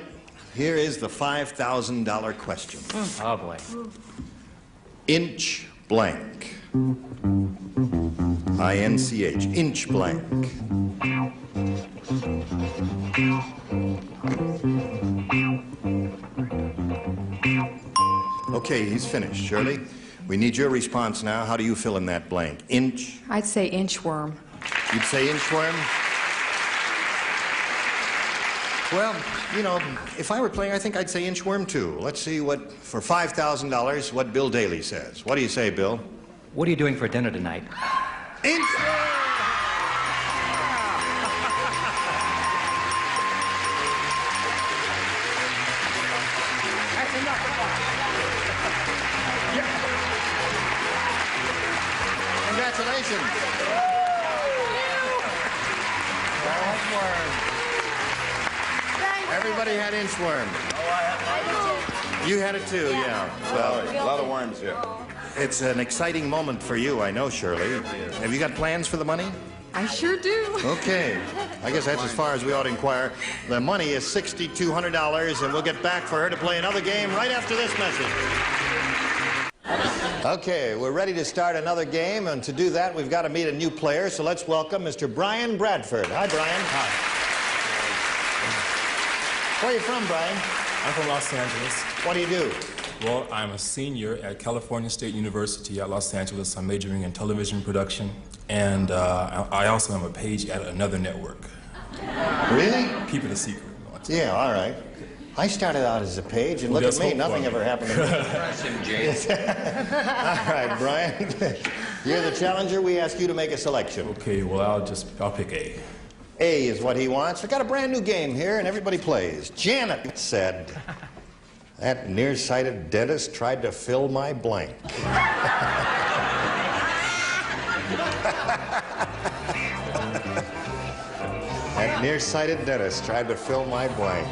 Here is the $5,000 question. Oh, boy. Inch blank. I-N-C-H. Inch blank. Okay, he's finished. Shirley, we need your response now. How do you fill in that blank? Inch? I'd say inchworm. You'd say inchworm? Well, you know, if I were playing, I think I'd say inchworm too. Let's see what, for $5,000, what Bill Daly says. What do you say, Bill? What are you doing for dinner tonight? Inchworm! Congratulations. inchworm. Everybody had inchworm. You had it too, yeah. Well, a lot of worms here. It's an exciting moment for you, I know, Shirley. Have you got plans for the money? I sure do. Okay. I guess that's as far as we ought to inquire. The money is $6,200, and we'll get back for her to play another game right after this message. Okay, we're ready to start another game, and to do that, we've got to meet a new player, so let's welcome Mr. Brian Bradford. Hi, Brian. Hi. Where are you from, Brian? I'm from Los Angeles. What do you do? Well, I'm a senior at California State University at Los Angeles. I'm majoring in television production, and I also am a page at another network. Really? Keep it a secret. Yeah, all right. I started out as a page, and look at me, nothing ever happened to me. All right, Brian. You're the challenger. We ask you to make a selection. Okay, well, I'll pick A. A is what he wants. We've got a brand new game here, and everybody plays. Janet said, that nearsighted dentist tried to fill my blank. That nearsighted dentist tried to fill my blank.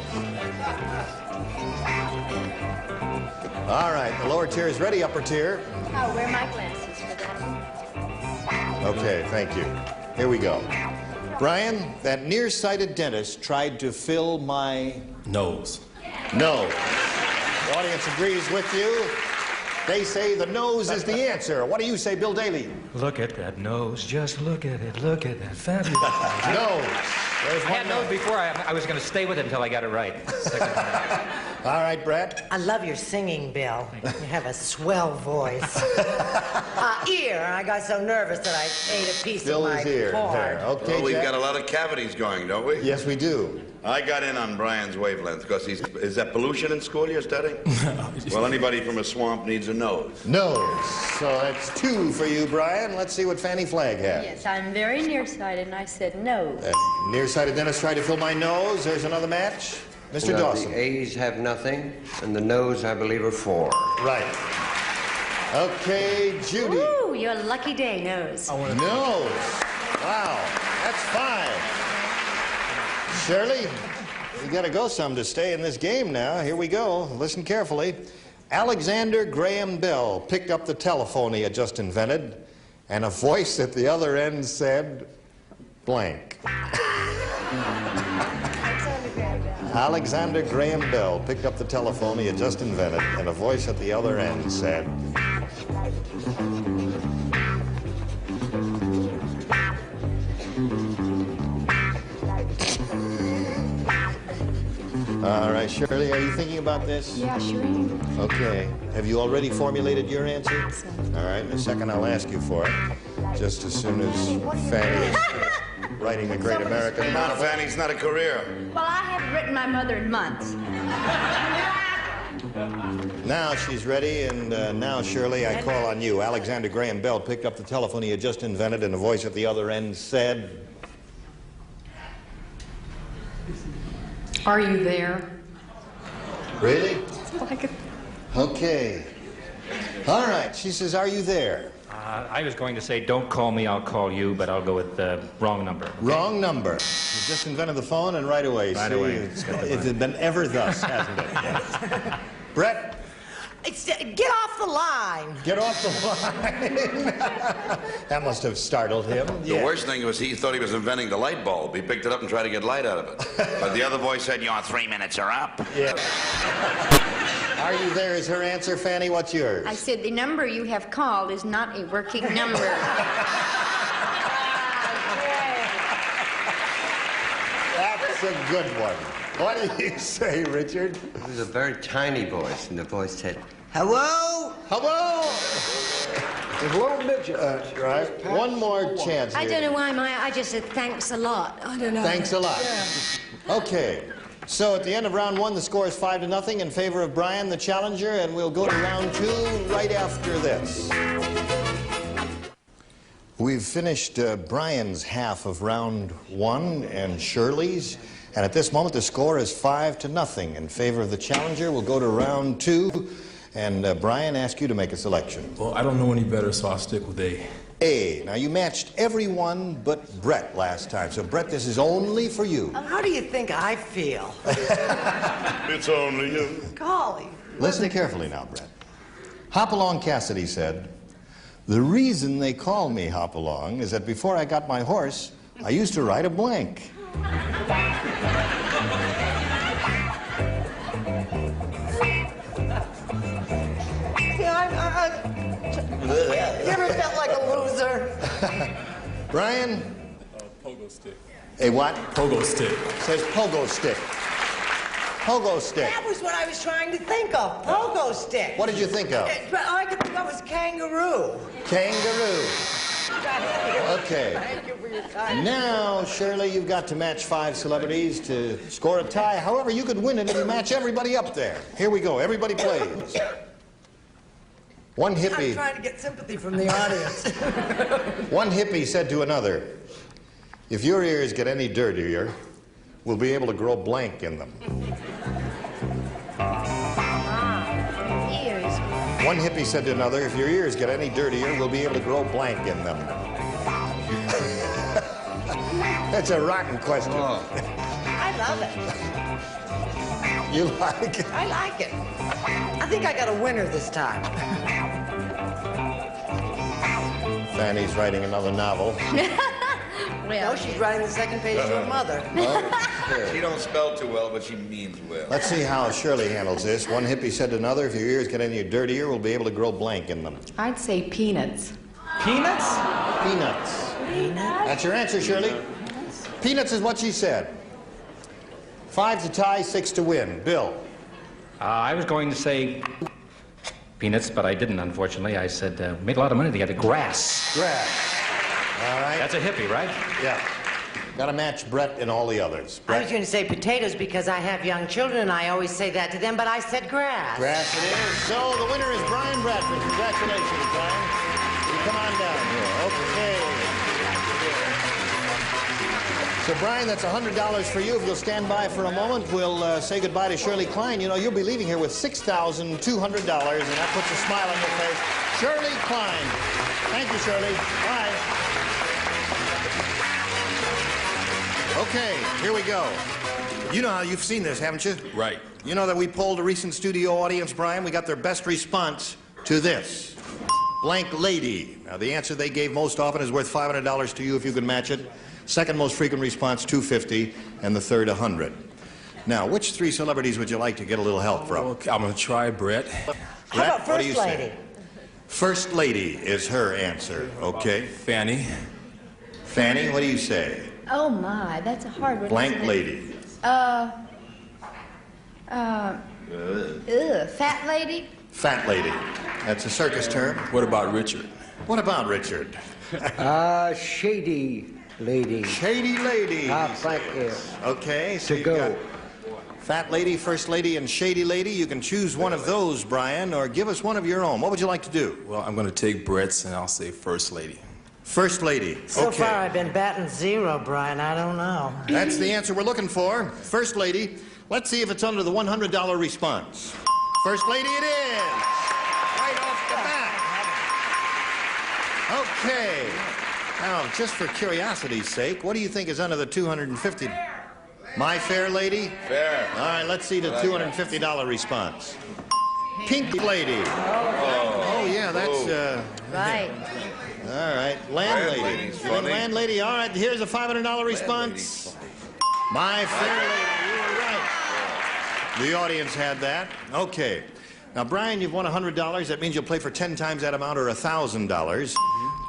All right, the lower tier is ready, upper tier. I'll wear my glasses for that. Okay, thank you. Here we go. Brian, that nearsighted dentist tried to fill my... Nose. No. The audience agrees with you. They say the nose is the answer. What do you say, Bill Daly? Look at that nose. Just look at it. Look at that. Fabulous. Nose. There's I had nose before. I was going to stay with it until I got it right. All right, Brett. I love your singing, Bill. You have a swell voice. Ear. I got so nervous that I ate a piece Bill of my is here. cord. There. Okay, Well, we've Jack. got a lot of cavities going, don't we? Yes, we do. I got in on Brian's wavelength because is that pollution in school you're studying? Well, anybody from a swamp needs a nose. Nose. So that's 2 for you, Brian. Let's see what Fanny Flagg has. Yes, I'm very nearsighted, and I said no. Nearsighted dentist tried to fill my nose. There's another match. Mr. Now, Dawson. the A's have nothing, and the no's, I believe, are 4. Right. Okay, Judy. Ooh, your lucky day, nose. Nose. Wow, that's 5. Shirley, you got to go some to stay in this game now. Here we go. Listen carefully. Alexander Graham Bell picked up the telephone he had just invented, and a voice at the other end said, blank. Alexander Graham Bell picked up the telephone he had just invented, and a voice at the other end said, all right, Shirley, are you thinking about this? Yeah, sure am. Okay. Have you already formulated your answer? All right, in a second I'll ask you for it. Just as soon as Fanny is writing the Great American Novel. Fanny's not a career. Well, I haven't written my mother in months. Now she's ready, and now, Shirley, I call on you. Alexander Graham Bell picked up the telephone he had just invented, and a voice at the other end said... Are you there? Really? Like Okay. All right, she says, are you there? I was going to say, don't call me, I'll call you, but I'll go with the wrong number. Okay? Wrong number. You just invented the phone, and right away. Right see, away. It had been ever thus, hasn't it? Brett? Get off the line. Get off the line. That must have startled him. The worst thing was he thought he was inventing the light bulb. He picked it up and tried to get light out of it. But the other voice said, your 3 minutes are up. Yeah. Are you there is her answer, Fanny. What's yours? I said the number you have called is not a working number. That's a good one. What do you say, Richard? It was a very tiny voice, and the voice said, hello? Hello? Hello, midget. Right. One more chance I here. don't know why I just said thanks a lot. I don't know. Thanks a lot. Yeah. Okay. So at the end of round 1, the score is 5-0 in favor of Brian, the challenger, and we'll go to round 2 right after this. We've finished Brian's half of round 1 and Shirley's, and at this moment the score is 5-0 in favor of the challenger. We'll go to round 2, and Brian, ask you to make a selection. Well, I don't know any better, so I'll stick with A. A. Now, you matched everyone but Brett last time. So, Brett, this is only for you. How do you think I feel? It's only you. Golly. Listen carefully now, Brett. Hopalong Cassidy said, "The reason they call me Hopalong is that before I got my horse, I used to ride a blank." You ever felt like a loser? Brian? Pogo stick. A what? Pogo stick. Says pogo stick. Pogo stick. That was what I was trying to think of. Pogo stick. What did you think of? I could think of was kangaroo. Kangaroo. Okay. Thank you for your time. Now, Shirley, you've got to match 5 celebrities to score a tie. However, you could win it if you match everybody up there. Here we go. Everybody plays. One I'm hippie. trying to get sympathy from the audience. One hippie said to another, "If your ears get any dirtier, we'll be able to grow blank in them." Ears. One hippie said to another, "If your ears get any dirtier, we'll be able to grow blank in them." That's a rotten question. I love it. You like it? I like it. I think I got a winner this time. Fanny's writing another novel. No, she's writing the second page to her mother. She don't spell too well, but she means well. Let's see how Shirley handles this. One hippie said to another, "If your ears get any dirtier, we'll be able to grow blank in them." I'd say peanuts. Peanuts? Peanuts. Peanuts? That's your answer, Shirley? Peanuts is what she said. 5 to tie, 6 to win. Bill? I was going to say peanuts, but I didn't, unfortunately. I said, made a lot of money together. Grass. Grass. All right. That's a hippie, right? Yeah. Got to match Brett and all the others. I was going to say potatoes because I have young children and I always say that to them, but I said grass. Grass it is. So the winner is Brian Bradford. Congratulations, Brian. You come on down here. Okay. So, Brian, that's $100 for you. If you'll stand by for a moment, we'll say goodbye to Shirley Klein. You know, you'll be leaving here with $6,200, and that puts a smile on your face. Shirley Klein. Thank you, Shirley. Bye. Okay, here we go. You know how you've seen this, haven't you? Right. You know that we polled a recent studio audience, Brian. We got their best response to this. Blank lady. Now, the answer they gave most often is worth $500 to you if you can match it. Second most frequent response, $250, and the third, $100. Now, which 3 celebrities would you like to get a little help from? Okay, I'm going to try Brett. How about what do you First say? Lady? First lady is her answer, okay? Fanny. Fanny, what do you say? Oh my, that's a hard one. Blank isn't it? lady. Fat lady? Fat lady. That's a circus term. What about Richard? What about Richard? Shady lady. Shady lady. Thank you. Okay, so To you go. got Fat lady, first lady, and shady lady. You can choose one of those, Brian, or give us one of your own. What would you like to do? Well, I'm going to take Brett's, and I'll say first lady. First lady. So Okay. far, I've been batting 0, Brian. I don't know. That's the answer we're looking for. First lady. Let's see if it's under the $100 response. First lady it is. Right off the bat. Okay. Now, just for curiosity's sake, what do you think is under the $250? My Fair Lady? Fair. All right, let's see the $250 response. Pink Lady. Oh, yeah, that's, Right. all right. Landlady. Landlady's You think funny. Landlady. All right, here's a $500 response. My Fair Lady. You were right. The audience had that. Okay. Now, Brian, you've won $100. That means you'll play for 10 times that amount, or $1,000.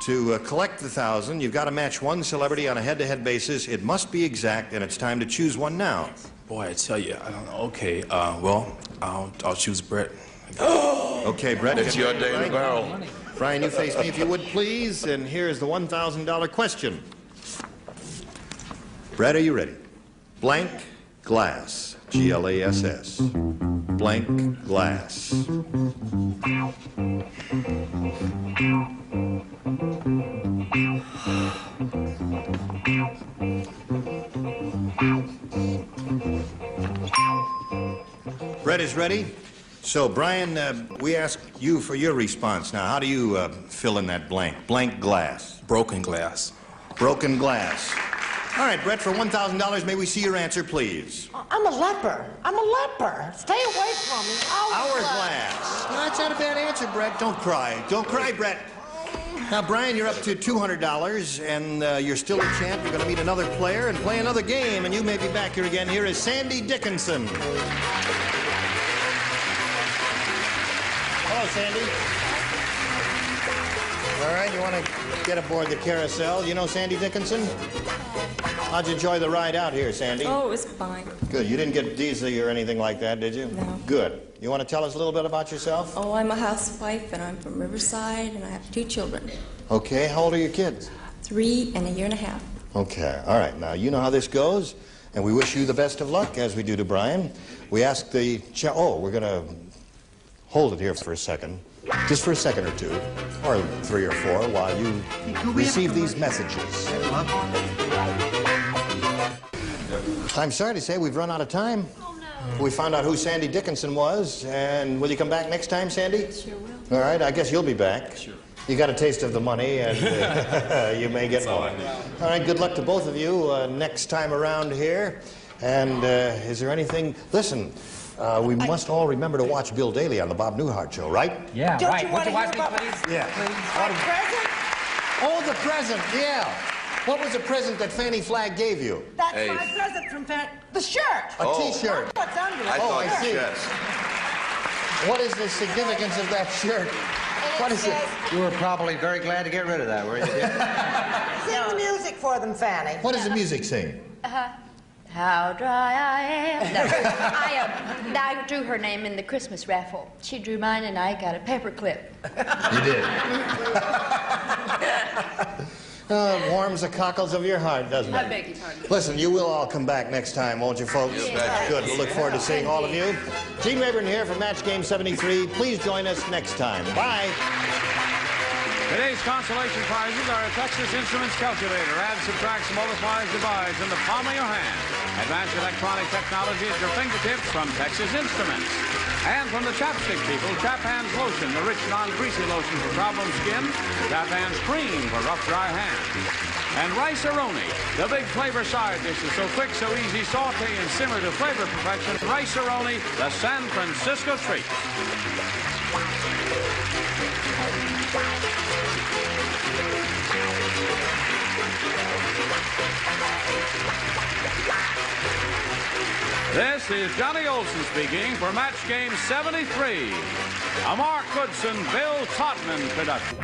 To collect the 1,000, you've got to match one celebrity on a head-to-head basis. It must be exact, and it's time to choose one now. Boy, I tell you, I don't know. Okay, well, I'll choose Brett. Okay, Brett. It's your day in the barrel. Brian, you face me if you would, please. And here's the $1,000 question. Brett, are you ready? Blank glass. G-L-A-S-S. Blank glass. Brett is ready. So, Brian, we ask you for your response now. How do you fill in that blank? Blank glass. Broken glass. Broken glass. All right, Brett, for $1,000, may we see your answer, please? I'm a leper. I'm a leper. Stay away from me. Hourglass. No, that's not a bad answer, Brett. Don't cry. Don't cry, Brett. Now, Brian, you're up to $200, and you're still a champ. You're going to meet another player and play another game, and you may be back here again. Here is Sandy Dickinson. Hello, Sandy. All right, you want to get aboard the carousel? You know Sandy Dickinson? How'd you enjoy the ride out here, Sandy? Oh, it was fine. Good. You didn't get dizzy or anything like that, did you? No. Good. You want to tell us a little bit about yourself? Oh, I'm a housewife, and I'm from Riverside, and I have 2 children. Okay. How old are your kids? 3 and a year and a half. Okay. All right. Now, you know how this goes, and we wish you the best of luck, as we do to Brian. We ask the... we're going to hold it here for a second. Just for a second or 2, or 3 or 4, while you receive these messages. I'm sorry to say we've run out of time. Oh, no. We found out who Sandy Dickinson was, and will you come back next time, Sandy? Sure will. All right, I guess you'll be back. Sure. You got a taste of the money, and you may get more. All right, good luck to both of you next time around here. And is there anything... Listen, we must all remember to watch Bill Daly on the Bob Newhart Show, right? Yeah, Don't right. you Would want you to watch hear me, about please? Yeah. my present? Oh, the present, yeah. What was the present that Fannie Flagg gave you? That's my present from the shirt. A T-shirt. What's under it? I see. What is the significance of that shirt? What is it? You were probably very glad to get rid of that, weren't you? Sing the music for them, Fanny. What does the music sing? How dry I am. No, I drew her name in the Christmas raffle. She drew mine, and I got a paperclip. You did. Oh, it warms the cockles of your heart, doesn't it? I beg your pardon. Listen, you will all come back next time, won't you, folks? Yes. Good. We'll look forward to seeing all of you. Gene Rayburn here for Match Game 73. Please join us next time. Bye. Today's consolation prizes are a Texas Instruments calculator. Add, subtracts, multiplies, divides in the palm of your hand. Advanced electronic technology at your fingertips from Texas Instruments. And from the chapstick people, Chap Hands Lotion, the rich, non-greasy lotion for problem skin. Chap Hands Cream for rough, dry hands. And Rice-A-Roni, the big flavor side dishes, so quick, so easy, saute and simmer to flavor perfection. Rice-A-Roni, the San Francisco treat. This is Johnny Olson speaking for Match Game 73, a Mark Goodson, Bill Todman production.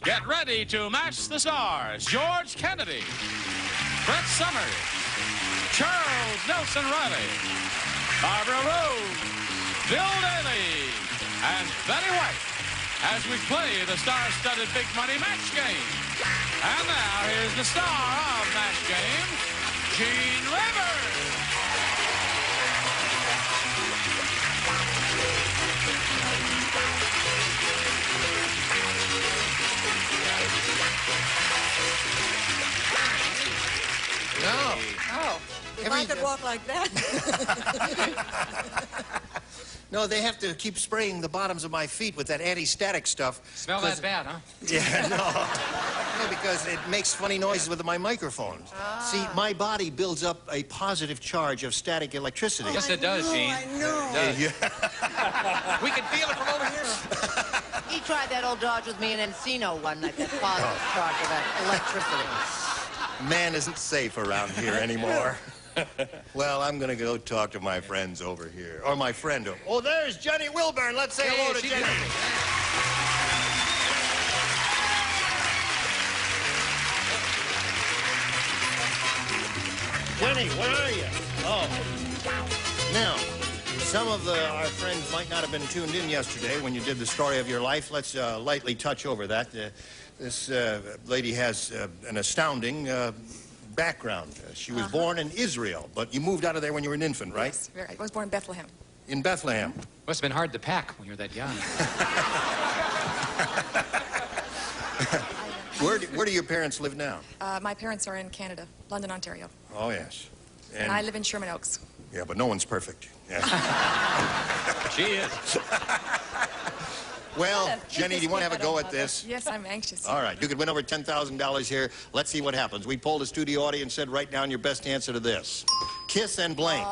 Get ready to match the stars. George Kennedy, Brett Summers, Charles Nelson Riley, Barbara Rose, Bill Daly, and Betty White as we play the star-studded big money match game. And now here's the star of Match Game, Gene Rayburn. No. Oh, if I could walk like that. No, they have to keep spraying the bottoms of my feet with that anti-static stuff. Smell that bad, huh? Yeah, no. No, because it makes funny noises with my microphones. See, my body builds up a positive charge of static electricity. Yes, it does, Gene. I know. It does. We can feel it from over here. He tried that old dodge with me in Encino one night, that positive charge of that electricity. Man isn't safe around here anymore. Well, I'm going to go talk to my friends over here. Or my friend. Oh, there's Jenny Wilburn. Let's say hello to Jenny. Jenny, where are you? Oh. Now, some of our friends might not have been tuned in yesterday when you did the story of your life. Let's lightly touch over that. This lady has an astounding background. She was born in Israel, but you moved out of there when you were an infant, right? Yes, I was born in Bethlehem. In Bethlehem. Must have been hard to pack when you were that young. Where do your parents live now? My parents are in Canada, London, Ontario. Oh, yes. And I live in Sherman Oaks. Yeah, but no one's perfect. Yeah. She is. Well, Jenny, do you want to have a go at this? Yes, I'm anxious. All right, you could win over $10,000 here. Let's see what happens. We polled a studio audience, said write down your best answer to this. Kiss and blank.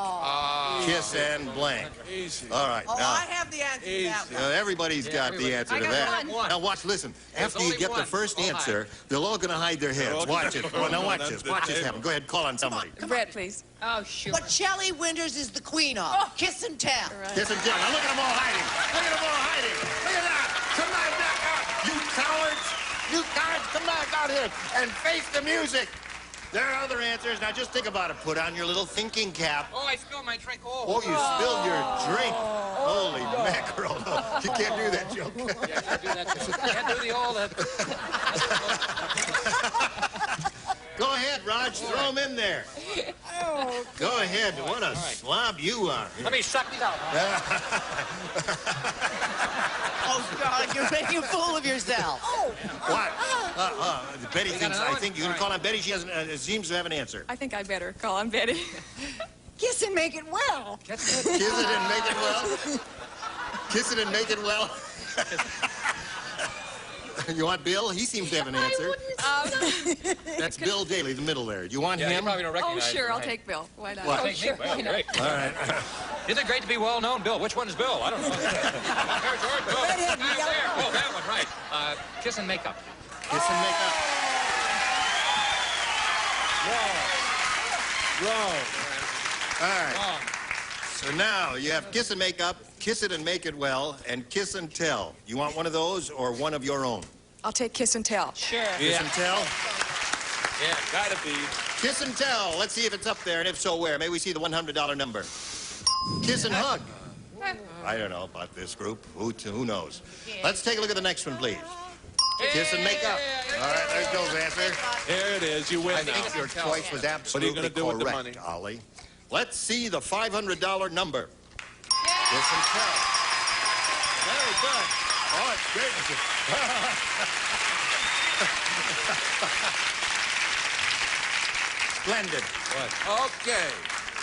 Kiss and blank. Easy. All right. Oh, now, I have the answer to that one. everybody's got the answer to that. Now watch, listen. After you get the first answer, they're all going to hide their heads. Watch it. Well, now watch this. Watch this happen. Go ahead, call on somebody. Brett, please. Oh, shoot. What Shelley Winters is the queen of. Kiss and tell. Kiss and tell. Now look at them all hiding. Look at them all hiding. Look at that. Come on back out. You cowards. You cowards, come back out here and face the music. There are other answers. Now just think about it. Put on your little thinking cap. Oh, I spilled my drink. Oh, you spilled your drink. Holy mackerel. You can't do that joke. Yeah, I can't do that. Can't do the old. Go ahead, Raj. Throw him in there. Go ahead. What a slob you are. Let me suck these out. Oh, God, you're making a fool of yourself. What? Betty thinks, I think you can call on Betty. She hasn't, seems to have an answer. I think I better call on Betty. Kiss and make it well. Kiss it and make it well. Kiss it and make it well. You want Bill? He seems to have an answer. That's Bill Daly, the middle there. You want him? You probably don't Oh, recognize sure, him, I'll right? take Bill. Why not? What? Oh, sure. Well, great. All right. Isn't it great to be well known, Bill? Which one is Bill? I don't know. There's George. Bill. Redhead, you got it. Oh, that one, right. Kiss and makeup. Kiss and make up. Wrong. All right. So now you have kiss and make up, kiss it and make it well, and kiss and tell. You want one of those or one of your own? I'll take kiss and tell. Sure. Kiss and tell? Yeah, gotta be. Kiss and tell. Let's see if it's up there, and if so, where? May we see the $100 number? Kiss and hug. I don't know about this group. Who knows? Let's take a look at the next one, please. Kiss and make up. All right, there's Bill's answer. There it is. You win I now. think your choice was absolutely What are you gonna do with the correct, money? Ollie. Let's see the $500 number. Kiss and tell. Very good. Oh, it's great. Splendid. Okay.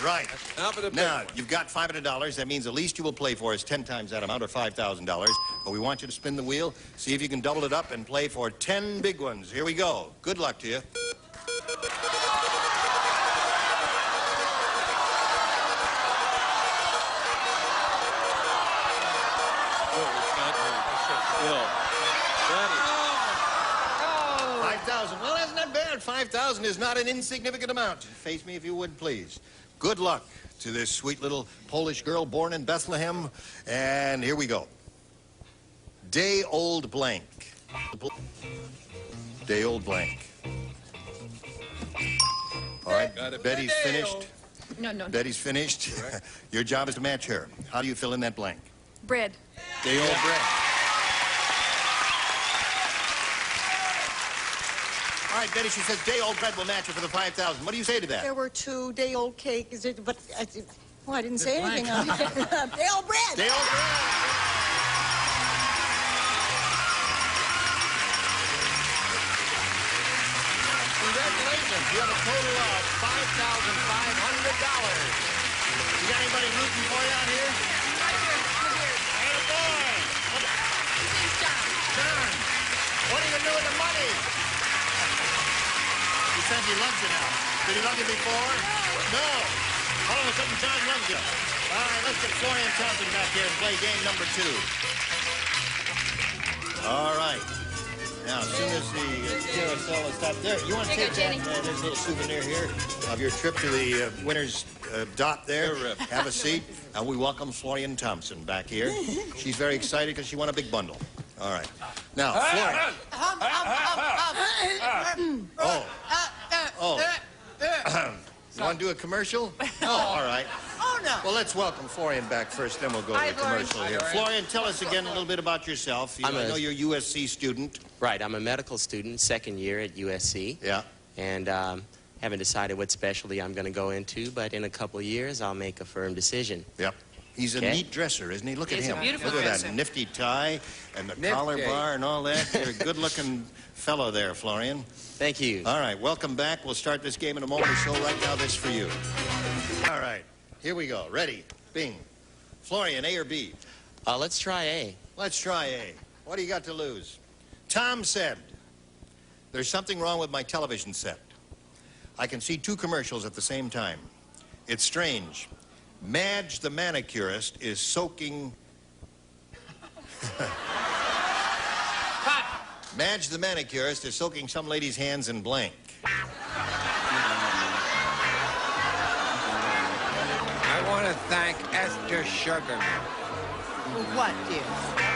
Right. Now for the big Now, one. you've got $500. That means the least you will play for is 10 times that amount, or $5,000. But we want you to spin the wheel, see if you can double it up and play for 10 big ones. Here we go. Good luck to you. Bill. That 5,000. Well, that's not bad. 5,000 is not an insignificant amount. Face me if you would, please. Good luck to this sweet little Polish girl born in Bethlehem. And here we go. Day old blank. Day old blank. All right, Betty's finished. No. Betty's finished. Your job is to match her. How do you fill in that blank? Bread. Day old bread. All right, Betty, she says day-old bread will match her for the 5,000. What do you say to that? There were 2 day-old cakes, but I didn't say anything on it. Day-old bread. Day-old bread. Congratulations. You have a total of $5,500. You got anybody rooting for you out here? Hey, boy. John. What are you going to do with the money? He says he loves you now. Did he love you before? No. All of a sudden, John loves you. All right, let's get Florian Thompson back here and play game number 2. All right. Now, as soon as the carousel is stopped there, you want to take that? There's a little souvenir here of your trip to the winner's dot there. Have a seat. And we welcome Florian Thompson back here. She's very excited because she won a big bundle. All right. Now, Florian. You want to do a commercial? Oh, all right. Oh, no. Well, let's welcome Florian back first, then we'll go to the commercial here. Florian, tell us again a little bit about yourself. I know you're a USC student. Right, I'm a medical student, second year at USC. Yeah. And haven't decided what specialty I'm going to go into, but in a couple of years, I'll make a firm decision. Yep. He's a neat dresser, isn't he? Look at He's a him. beautiful Look at dresser. that nifty tie and the collar bar and all that. You're a good-looking fellow there, Florian. Thank you. All right, welcome back. We'll start this game in a moment or so. Right now, this for you. All right, here we go. Ready? Bing. Florian, A or B? Let's try A. Let's try A. What do you got to lose? Tom said, there's something wrong with my television set. I can see 2 commercials at the same time. It's strange. Madge the manicurist is soaking... Madge the manicurist is soaking some lady's hands in blank. I want to thank Esther Sugarman. What, dear?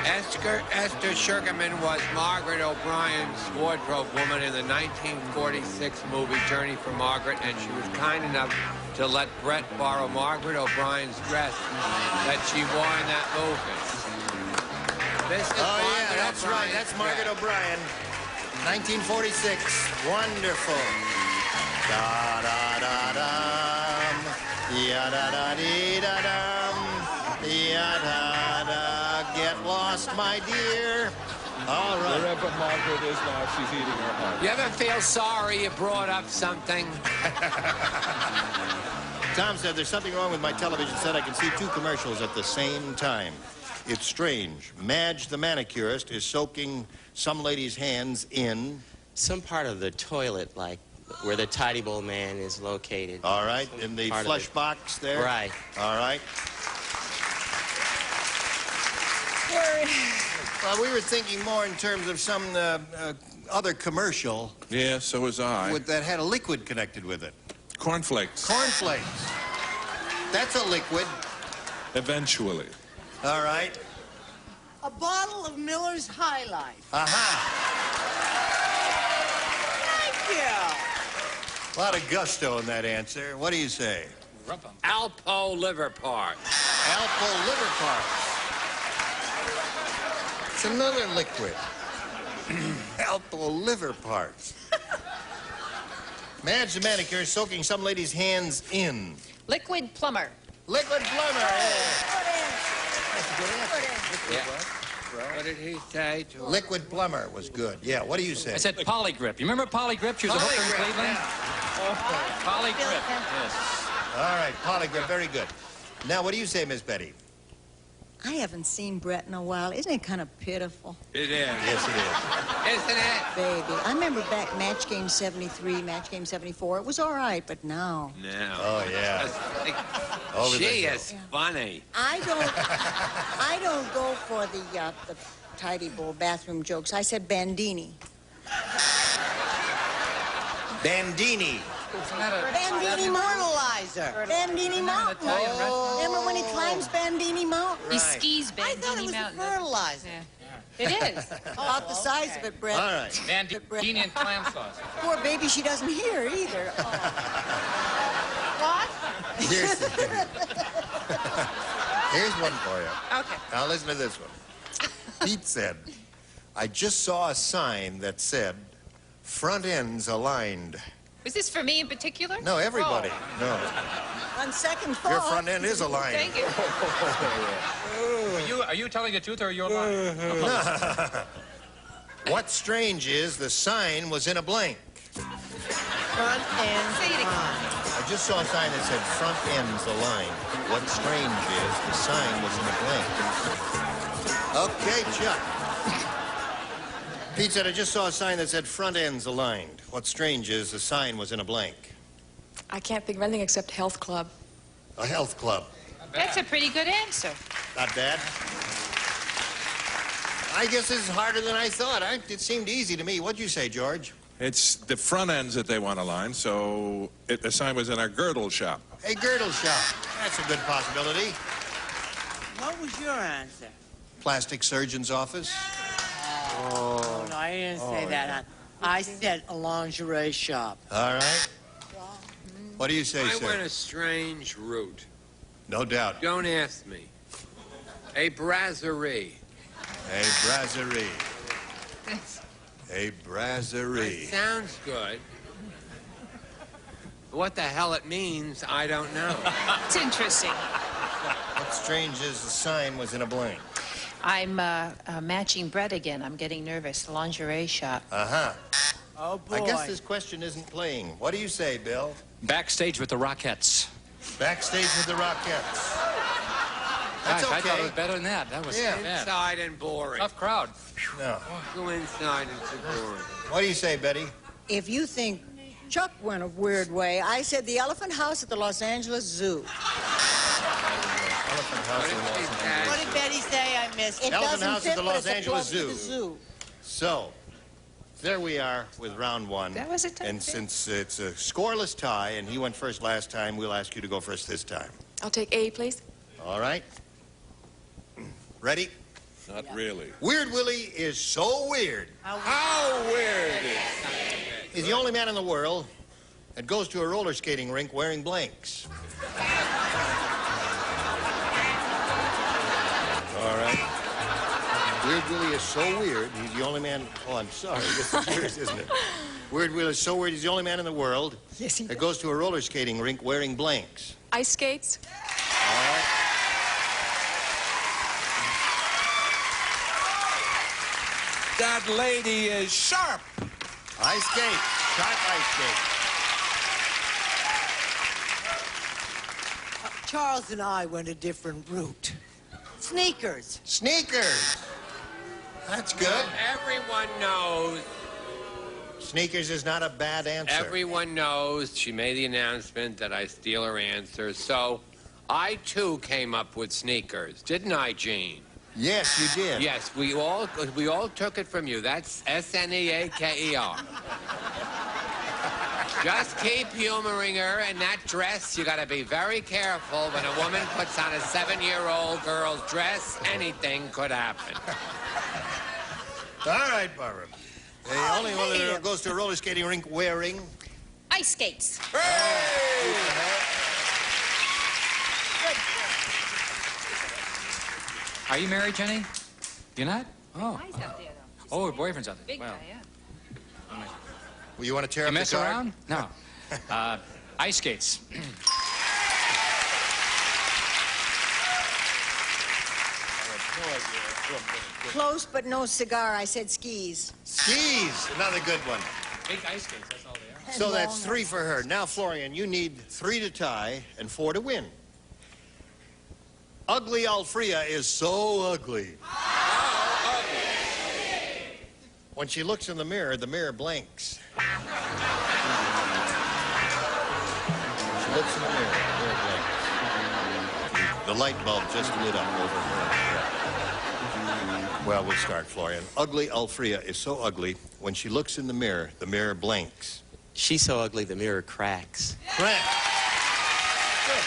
Esther Sugarman was Margaret O'Brien's wardrobe woman in the 1946 movie Journey for Margaret, and she was kind enough to let Brett borrow Margaret O'Brien's dress that she wore in that movie. This is Margaret that's O'Brien's right. That's Margaret O'Brien. 1946. Wonderful. Da-da-da-dum. Ya-da-da-dee-da-dum. Ya-da-da. Get lost, my dear. All right. Wherever Margaret is now, she's eating her heart. You ever feel sorry you brought up something? Tom said, there's something wrong with my television set. I can see 2 commercials at the same time. It's strange. Madge the manicurist is soaking some lady's hands in... Some part of the toilet, like where the tidy bowl man is located. All right, in the flush box there? Right. All right. We were thinking more in terms of some other commercial. Yeah, so was I. That had a liquid connected with it. Cornflakes. Cornflakes. That's a liquid. Eventually. All right. A bottle of Miller's High Life. Aha. Thank you. A lot of gusto in that answer. What do you say? Alpo liver part. Alpo liver parts. It's another liquid. Alpo liver parts. Madge the manicure is soaking some lady's hands in. Liquid plumber. Liquid plumber. Yeah. What did he say to her? Liquid plumber was good. Yeah, what do you say? I said Polygrip. You remember Polygrip? She was a hooker in Cleveland. Polygrip. Yes. All right, Polygrip, very good. Now, what do you say, Miss Betty? I haven't seen Brett in a while. Isn't it kind of pitiful? It is. Yes, it is. Isn't it? Baby, I remember back Match Game 73, Match Game 74. It was all right, but now. No. Oh, yeah. She is funny. I don't go for the tidy bowl bathroom jokes. I said Bandini. Bandini. Bandini Fertilizer. Bandini Mountain. Oh. Remember when he climbs Bandini Mountain? He skis Bandini Mountain. I thought it was the fertilizer. It is. About the size of it, Brett. All right. Bandini and clam sauce. Poor baby, she doesn't hear either. Oh. What? Here's one for you. Okay. Now listen to this one. Pete said, I just saw a sign that said, front ends aligned. Was this for me in particular? No, everybody. Oh. No. On second thought. Your front end is aligned. Thank you. Are you telling the truth or you're lying? What's strange is the sign was in a blank. Front end. Say it again. I just saw a sign that said front ends aligned. What's strange is the sign was in a blank. Okay, Chuck. Pete said, I just saw a sign that said front ends aligned. What's strange is the sign was in a blank. I can't think of anything except health club. A health club. That's a pretty good answer. Not bad. I guess this is harder than I thought. It seemed easy to me. What'd you say, George? It's the front ends that they want to line, so the sign was in a girdle shop. A girdle shop. That's a good possibility. What was your answer? Plastic surgeon's office. Oh, no, I didn't say that. I said a lingerie shop. All right. What do you say, I sir? went a strange route. No doubt. Don't ask me. A brasserie. A brasserie. A brasserie. It sounds good. What the hell it means, I don't know. It's interesting. strange as the sign was in a blank. I'm matching Brett again. I'm getting nervous. Lingerie shop. Uh-huh. Oh, boy. I guess this question isn't playing. What do you say, Bill? Backstage with the Rockettes. Backstage with the Rockettes. That's Gosh, okay. I thought it was better than that. That was bad. Inside and boring. Tough crowd. No. Go inside and sit boring. What do you say, Betty? If you think Chuck went a weird way, I said the Elephant House at the Los Angeles Zoo. Elephant House in Los Angeles. What did Betty say? I missed It Elephant doesn't House fit, at the but Los it's a Angeles plug to the Zoo. zoo. So, there we are with round one. That was a tough And fit. since it's a scoreless tie and he went first last time, we'll ask you to go first this time. I'll take A, please. All right? Ready? Not really. Weird Willie is so weird. How weird! He's the only man in the world that goes to a roller skating rink wearing blanks. All right. Weird Willie is so weird, he's the only man... Oh, I'm sorry. This is yours, isn't it? Weird Willie is so weird, he's the only man in the world that goes to a roller skating rink wearing blanks. Ice skates. All right. That lady is sharp. Ice skate. Sharp ice skate. Charles and I went a different route. Sneakers. Sneakers. That's good. Everyone knows. Sneakers is not a bad answer. Everyone knows she made the announcement that I steal her answer. So I, too, came up with sneakers. Didn't I, Gene? Yes, you did. Yes, we all took it from you. That's S-N-E-A-K-E-R. Just keep humoring her in that dress. You got to be very careful. When a woman puts on a 7-year-old girl's dress, anything could happen. All right, Barbara. The only one that goes to a roller skating rink wearing... Ice skates. Are you married, Jenny? You're not? Oh. He's up there, though. Oh, her boyfriend's out there. Big Well, guy, yeah. Well, you want to tear you up the mess card? around? No. Ice skates. Close, but no cigar. I said skis. Skis. Another good one. Big ice skates, that's all they are. So that's 3 for her. Now, Florian, you need 3 to tie and 4 to win. Ugly Alfrea is so ugly. When she looks in the mirror blinks. When she looks in the mirror blinks. The light bulb just lit up over her. Well, we'll start, Florian. Ugly Alfrea is so ugly, when she looks in the mirror blinks. She's so ugly the mirror cracks. Crack. Good.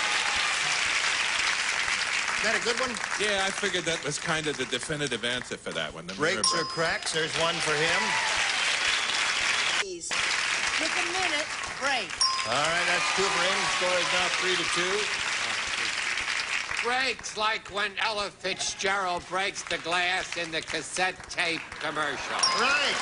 Is that a good one? Yeah, I figured that was kind of the definitive answer for that one. The Breaks or cracks, there's one for him. Skis. Took a minute. Break. All right, that's 2 for him. Score is now 3-2. Breaks like when Ella Fitzgerald breaks the glass in the cassette tape commercial. Right.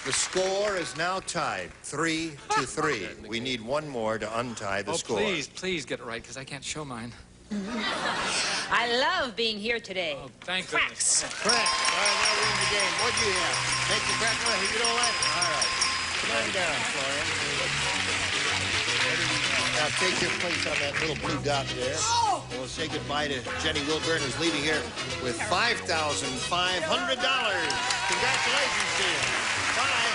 The score is now tied, 3-3. We need one more to untie the score. Please get it right, because I can't show mine. I love being here today. Oh, thank Cracks. Crack. All right, now we're in the game. What do you have? Take the crack away. You don't like it? All right. Come on down, Florian. Now take your place on that little blue dot there. And we'll say goodbye to Jenny Wilburn, who's leading here with $5,500. Congratulations to you. Bye.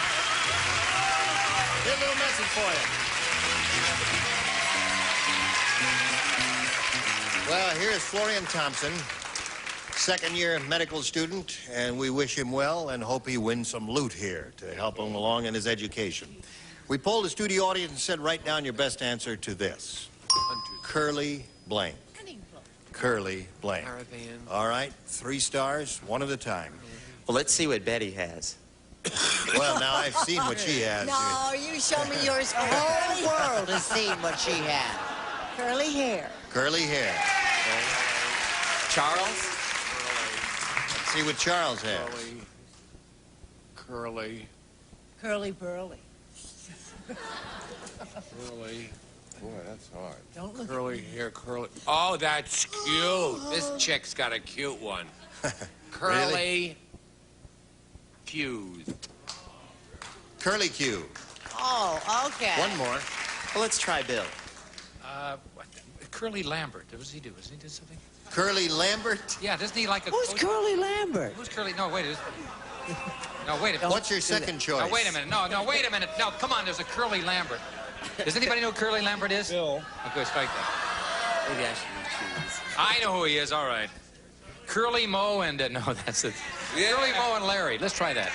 Here's a little message for you. Well, here's Florian Thompson, second-year medical student, and we wish him well and hope he wins some loot here to help him along in his education. We polled the studio audience and said, write down your best answer to this. Curly blank. Curly blank. All right, 3 stars, 1 at a time. Well, let's see what Betty has. Well, now I've seen what she has. No, you show me yours. The whole world has seen what she had. Curly hair. Curly hair. Charles? Let's see what Charles has. Curly. Curly burly. Curly. Boy, that's hard. Don't look curly hair, curly. Oh, that's cute. This chick's got a cute one. Curly Q's. Curly Q. Oh, okay. One more. Well, let's try Bill. What? Curly Lambert. What does he do? Does he do something? Curly Lambert? Yeah, doesn't he like a... Who's Curly Lambert? Who's Curly... No, wait. No, wait a minute. What's your second choice? No, wait a minute. No, wait a minute. No, come on. There's a Curly Lambert. Does anybody know who Curly Lambert is? Bill. Okay, strike that. Maybe I should choose. I know who he is. All right. Curly Moe and... no, that's it. Yeah. Curly Moe and Larry. Let's try that.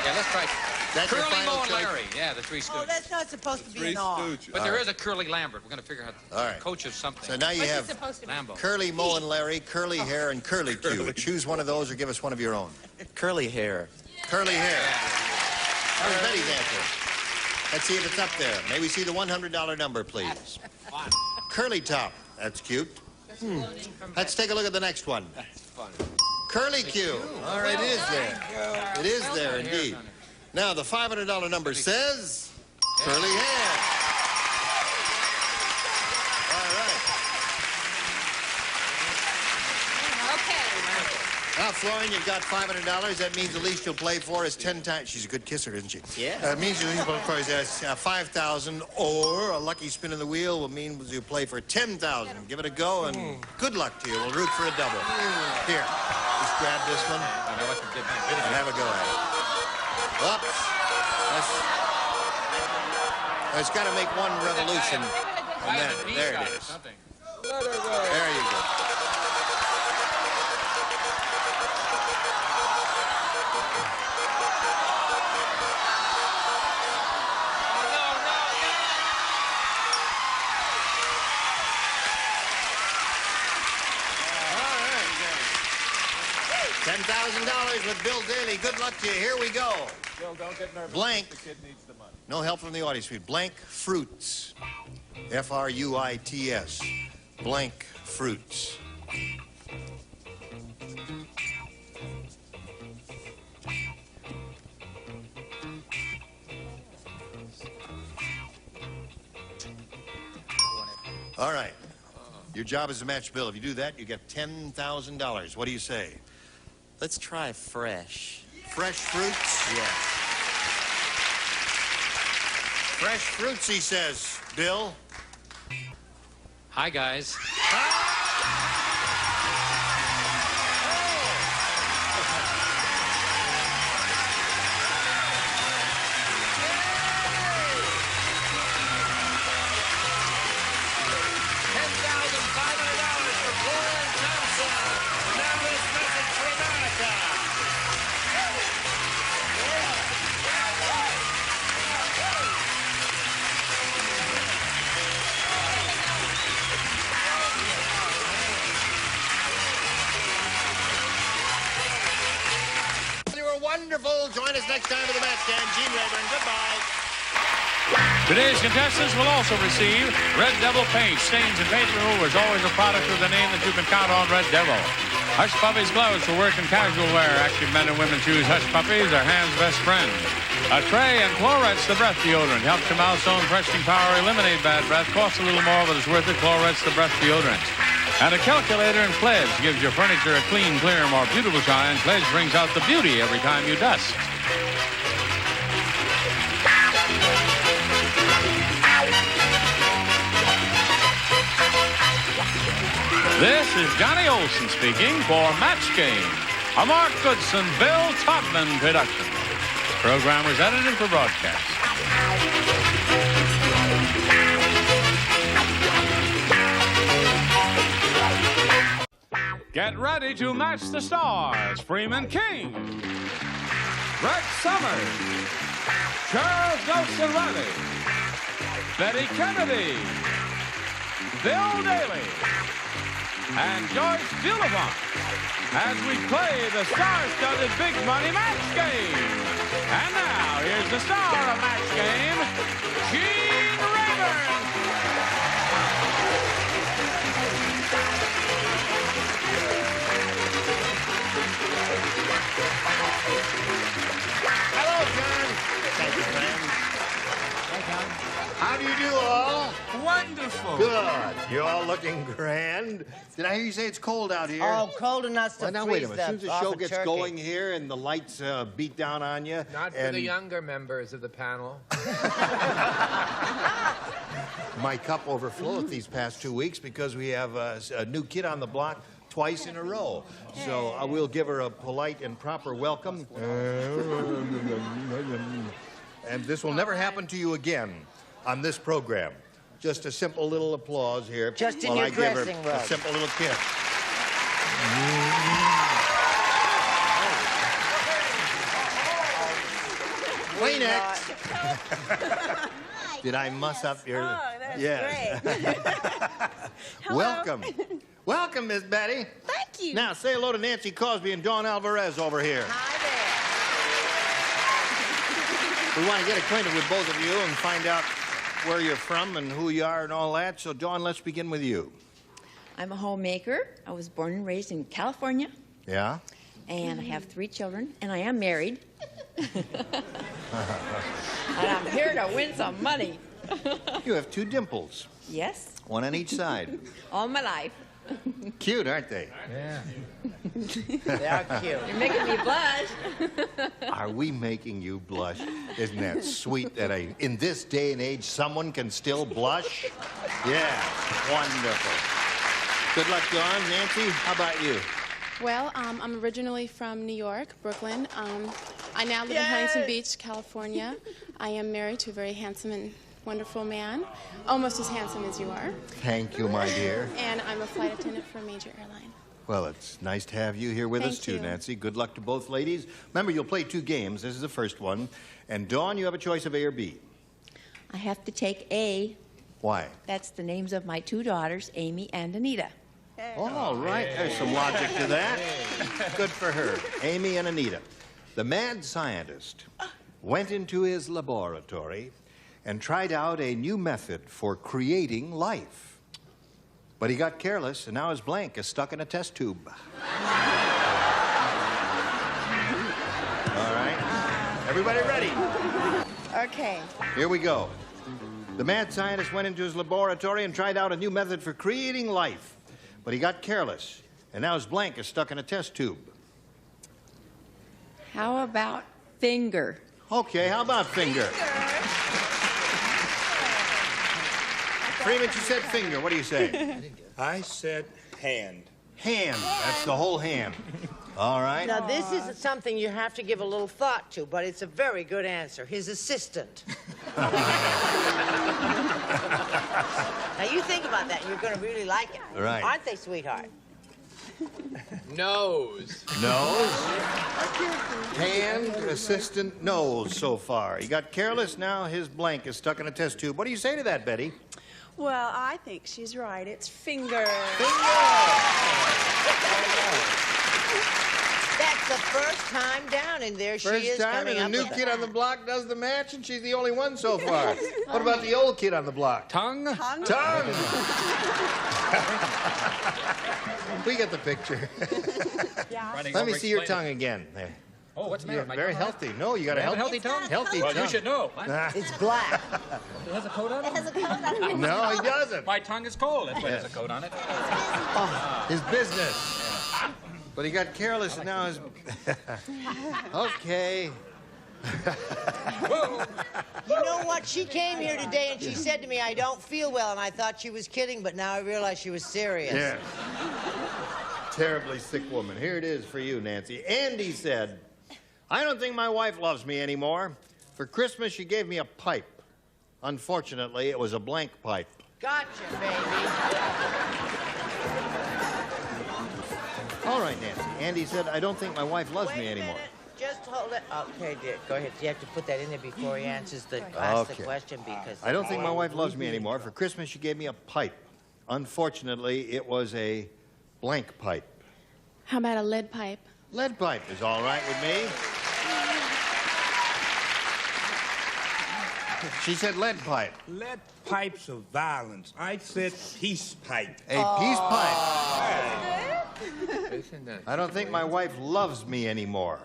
Yeah, let's try... That's your Curly final Moe and choice? Larry. Yeah, the Three Stooges. Oh, that's not supposed to be an R. But there is a Curly Lambert. We're going to figure out All right. coach of something. So now you What's it have supposed to be? Lambo. Curly Moe and Larry, curly hair, and curly Q. Choose one of those or give us one of your own. Curly hair. Curly hair. That was Betty's answer. Let's see if it's up there. May we see the $100 number, please? Curly top. That's cute. Let's take a look at the next one. Curly Q. All right, it is there. It is there, indeed. Now, the $500 number says curly hair. All right. Okay. Now, Florian, you've got $500. That means the least you'll play for is 10 times. She's a good kisser, isn't she? Yeah. It means the least you'll play for is $5,000, or a lucky spin of the wheel will mean you play for $10,000. Give it a go, and good luck to you. We'll root for a double. Here, just grab this one and have a go at it. Oops. It's got to make one revolution. And then, there it is. There you go. $10,000 with Bill Daly. Good luck to you. Here we go. Bill, don't get nervous. Blank. The kid needs the money. No help from the audience suite. Blank fruits. F-R-U-I-T-S. Blank fruits. All right. Your job is to match Bill. If you do that, you get $10,000. What do you say? Let's try fresh. Fresh fruits? Yes. Fresh fruits, he says. Bill? Hi, guys. Wonderful. Join us next time for the match game. Gene Rayburn, goodbye. Today's contestants will also receive Red Devil paint. Stains and paint removers, always a product with the name that you can count on, Red Devil. Hush Puppies gloves for work and casual wear. Active men and women choose Hush Puppies, their hand's best friend. A Tray and Chlorets, the breath deodorant. Helps your mouth's own freshening power eliminate bad breath. Costs a little more, but it's worth it. Chlorets, the breath deodorant. And a calculator in Pledge gives your furniture a clean, clear, more beautiful shine. Pledge brings out the beauty every time you dust. This is Johnny Olson speaking for Match Game, a Mark Goodson, Bill Todman production. Program was edited for broadcast. Get ready to match the stars. Freeman King, Brett Summers, Charles Nelson Riley, Betty Kennedy, Bill Daly, and Joyce Dillivant as we play the star-studded Big Money Match Game. And now, here's the star of Match Game, Gene Rayburn. Hello, John. Thank you, friend. Hi, John. How do you do, all? Wonderful. Good. You're all looking grand. Did I hear you say it's cold out here? Oh, cold enough to Well, now, freeze wait a minute. As soon as the show off a gets turkey. going here and the lights beat down on you... Not for the younger members of the panel. My cup overflowed these past 2 weeks because we have a new kid on the block twice in a row. So I will give her a polite and proper welcome. And this will never happen to you again on this program. Just a simple little applause here. Just in while your I give her dressing robe. a simple little kiss. Kleenex. Did I muss up your... Oh, that's yes. great. Welcome. Welcome, Miss Betty. Thank you. Now, say hello to Nancy Cosby and Dawn Alvarez over here. Hi We want to get acquainted with both of you and find out where you're from and who you are and all that. So, Dawn, let's begin with you. I'm a homemaker. I was born and raised in California, Yeah? and I have 3 children, and I am married. And I'm here to win some money. You have 2 dimples. Yes, One on each side. all my life. Cute, aren't they? Yeah. They're cute. You're making me blush. Are we making you blush? Isn't that sweet that in this day and age someone can still blush? Yeah, wonderful. Good luck, Dawn. Nancy, how about you? Well, I'm originally from New York, Brooklyn. I now live in Huntington Beach, California. I am married to a very handsome and wonderful man, almost as handsome as you are. Thank you, my dear. And I'm a flight attendant for a major airline. Well, it's nice to have you here with us, Thank too, you. Nancy. Good luck to both ladies. Remember, you'll play 2 games. This is the first one. And, Dawn, you have a choice of A or B. I have to take A. Why? That's the names of my 2 daughters, Amy and Anita. All right. There's some logic to that. Good for her. Amy and Anita. The mad scientist went into his laboratory and tried out a new method for creating life. But he got careless, and now his blank is stuck in a test tube. All right. Everybody ready? Okay. Here we go. The mad scientist went into his laboratory and tried out a new method for creating life. But he got careless, and now his blank is stuck in a test tube. How about finger? Okay, how about finger? Freeman, you said finger. What do you say? I said hand. Hand. That's the whole hand. All right. Now, this is something you have to give a little thought to, but it's a very good answer. His assistant. Now, you think about that, and you're going to really like it. Right. Aren't they, sweetheart? Nose. Nose. Hand, assistant, nose so far. He got careless, now his blank is stuck in a test tube. What do you say to that, Betty? Well, I think she's right. It's finger. That's the first time down, and there she is First time, coming and up the new with kid on the block does the match, and she's the only one so far. What about the old kid on the block? Tongue? Tongue. Tongue! We get the picture. Yeah. Let me see your tongue again. There. Oh, what's the You're matter? very My tongue? healthy. No, you got a I have a healthy healthy tongue? Healthy Well, tongue. you should know. It's black. It has a coat on it? It has a coat on it. No, he doesn't. My tongue is cold. That's why it has a coat on it. His business. But he got careless, and now his... Okay. You know what? She came here today and she said to me, I don't feel well, and I thought she was kidding, but now I realize she was serious. Yeah. Terribly sick woman. Here it is for you, Nancy. Andy said, I don't think my wife loves me anymore. For Christmas, she gave me a pipe. Unfortunately, it was a blank pipe. Gotcha, baby. All right, Nancy. Andy said, I don't think my wife loves me anymore. Just hold it. Okay, dear. Go ahead. You have to put that in there before he answers the question because... I don't think my wife loves me anymore. For Christmas, she gave me a pipe. Unfortunately, it was a blank pipe. How about a lead pipe? Lead pipe is all right with me. She said lead pipe. Lead pipes of violence. I said peace pipe. A peace pipe. Isn't that I don't think my wife loves me anymore.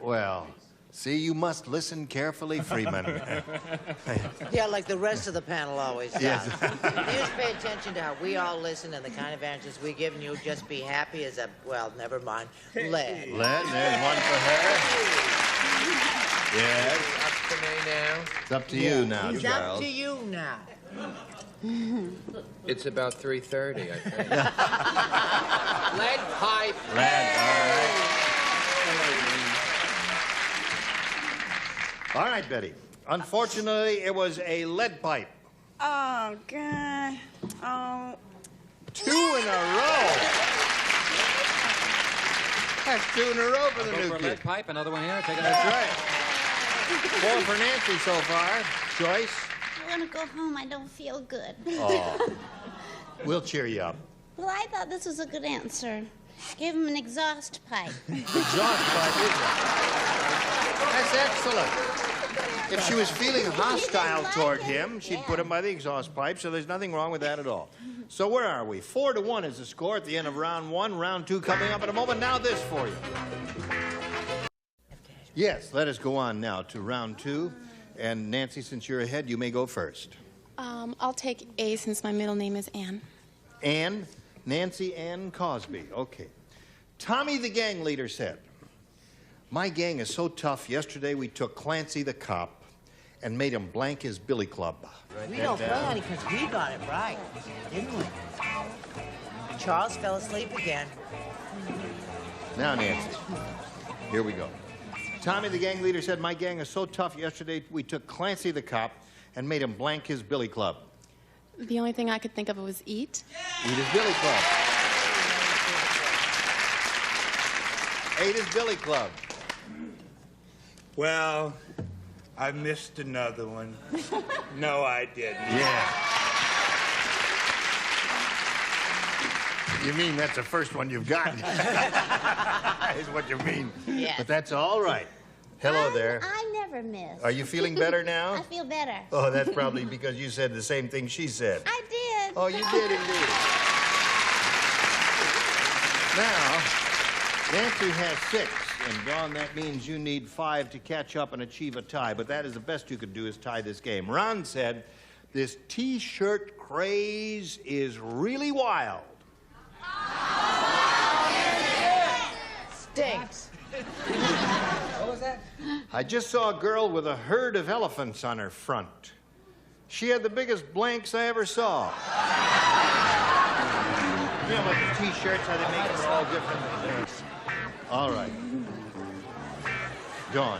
Well, See, you must listen carefully, Freeman. Yeah, like the rest of the panel always does. Yes. You just pay attention to how we all listen and the kind of answers we give, and you'll just be happy as a, well, never mind, lead. Lead, there's one for her. Yes. Up to me now. It's up to you now, It's Charles. up to you now. It's about 3:30, I think. Lead pipe. Lead, all right. All right, Betty. Unfortunately, it was a lead pipe. Oh, God. Oh. 2 in a row. That's 2 in a row for the Go new for a kid. lead pipe, another one here. Take it. That's right. 4 for Nancy so far. Joyce? I want to go home. I don't feel good. Oh. We'll cheer you up. Well, I thought this was a good answer. Give him an exhaust pipe. Exhaust pipe, isn't it? That's excellent. If she was feeling hostile toward him, she'd put him by the exhaust pipe, so there's nothing wrong with that at all. So where are we? 4-1 is the score at the end of round 1. Round 2 coming up in a moment. Now this for you. Yes, let us go on now to round 2. And Nancy, since you're ahead, you may go first. I'll take A since my middle name is Ann. Ann, Nancy Ann Cosby. Okay. Tommy the gang leader said, "My gang is so tough, yesterday we took Clancy the cop and made him blank his billy club." We don't play any because we got it right, didn't we? Charles fell asleep again. Now, Nancy, here we go. Tommy the gang leader said, "My gang is so tough, yesterday we took Clancy the cop and made him blank his billy club." The only thing I could think of was eat. Eat his billy club. Ate his billy club. Well, I missed another one. No, I didn't. Yeah. You mean that's the first one you've gotten? Is what you mean. Yes. But that's all right. Hello there. I never miss. Are you feeling better now? I feel better. Oh, that's probably because you said the same thing she said. I did. Oh, you did indeed. Now, Nancy has 6, and Dawn, that means you need 5 to catch up and achieve a tie, but that is the best you could do is tie this game. Ron said, "This T-shirt craze is really wild." Stinks. What was that? "I just saw a girl with a herd of elephants on her front. She had the biggest blanks I ever saw." You know, like the T-shirts, how they make them all different. All right. Dawn.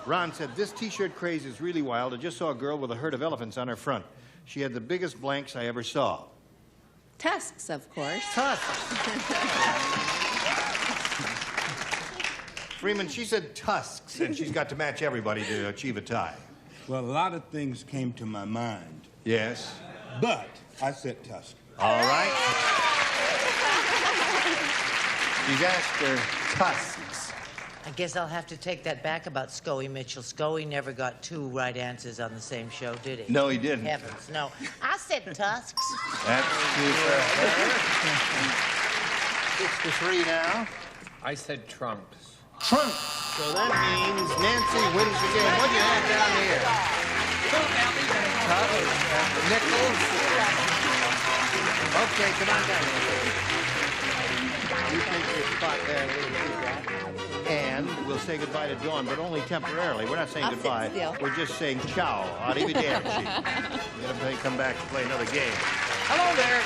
Ron said, "This T-shirt craze is really wild. I just saw a girl with a herd of elephants on her front. She had the biggest blanks I ever saw." Tusks, of course. Tusks. Freeman, she said tusks, and she's got to match everybody to achieve a tie. Well, a lot of things came to my mind. Yes. But I said tusk. All right. She's asked her tusks. I guess I'll have to take that back about Scoey Mitchell. Scoey never got 2 right answers on the same show, did he? No, he didn't. Heavens, no. I said tusks. That's 2 for her. 6-3 now. I said trunks. Trunks. So that means Nancy wins the game. What do you have down here? Nickels. Okay, come on down. You take your spot there, and we'll say goodbye to Dawn, but only temporarily. We're not saying I'll goodbye. sit still. We're just saying ciao. Arrivederci. Then come back and play another game. Hello there.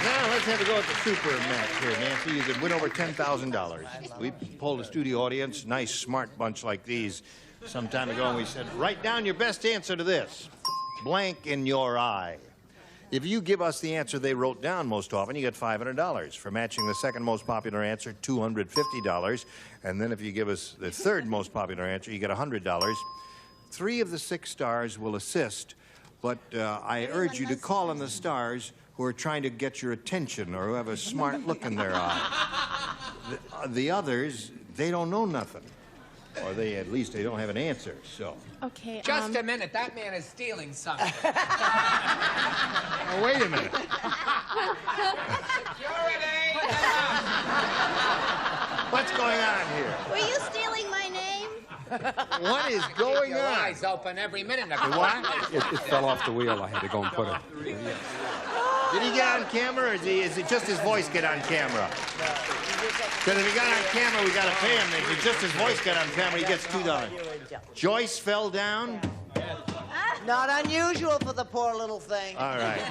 Now let's have a go at the super match here, Nancy. You could win over $10,000. We polled a studio audience, nice, smart bunch like these, some time ago, and we said, write down your best answer to this. Blank in your eye. If you give us the answer they wrote down most often, you get $500. For matching the second most popular answer, $250. And then if you give us the third most popular answer, you get $100. 3 of the 6 stars will assist, but I urge you to call on the stars who are trying to get your attention or who have a smart look in their eye. The others, they don't know nothing. Or at least they don't have an answer, so. Okay, Just a minute. That man is stealing something. Oh, wait a minute. Were you stealing my What is going Your on? eyes open every minute. What? It fell off the wheel. I had to go and put it. Did he get on camera, or is it just his voice get on camera? Because if he got on camera, we got to pay him. If it's just his voice got on camera, he gets $2. Joyce fell down. Not unusual for the poor little thing. All right.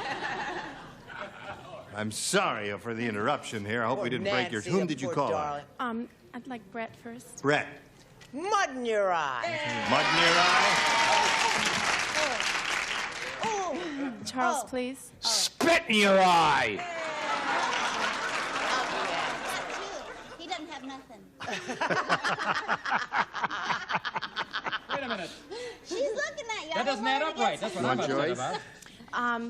I'm sorry for the interruption here. I hope we didn't break yours. Whom did you call on? I'd like Brett first. Brett. Mud in your eye. Mud in your eye? Charles, please. Spit in your eye. He doesn't have nothing. Wait a minute. She's looking at you. That doesn't add up right. That's what I'm upset about.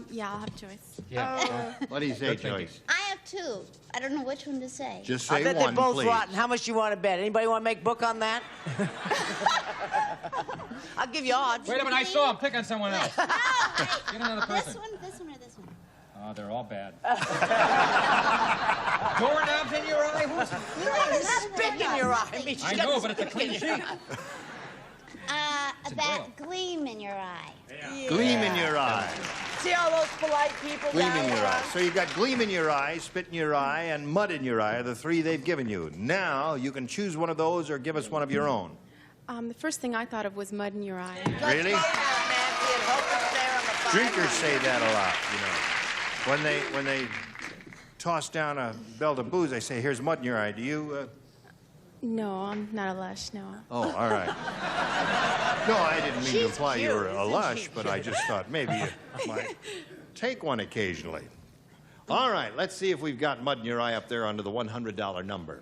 Yeah, I'll have Joyce. Yeah. What do you say, Joyce? I have two. I don't know which one to say. Just I say bet one, they're both please. rotten. How much do you want to bet? Anybody want to make book on that? I'll give you odds. Wait a minute, I saw him pick on someone else. Get another This person. one, this one, or this one? Oh, they're all bad. Doorknobs in your eye? Who's... You want to spit in your eye. I mean, I know, but it's a clean sheet. About gleam in your eye. Gleam in your eye. See all those polite people Gleam down in your there? eye. So you've got gleam in your eye, spit in your eye, and mud in your eye are the three they've given you. Now you can choose one of those or give us one of your own. The first thing I thought of was mud in your eye. Really? Drinkers say that a lot, you know. When they toss down a belt of booze, they say, "Here's mud in your eye." Do you? No, I'm not a lush, no. Oh, all right. No, I didn't mean to imply you were a lush, but I just thought maybe you might take one occasionally. All right, let's see if we've got mud in your eye up there under the $100 number.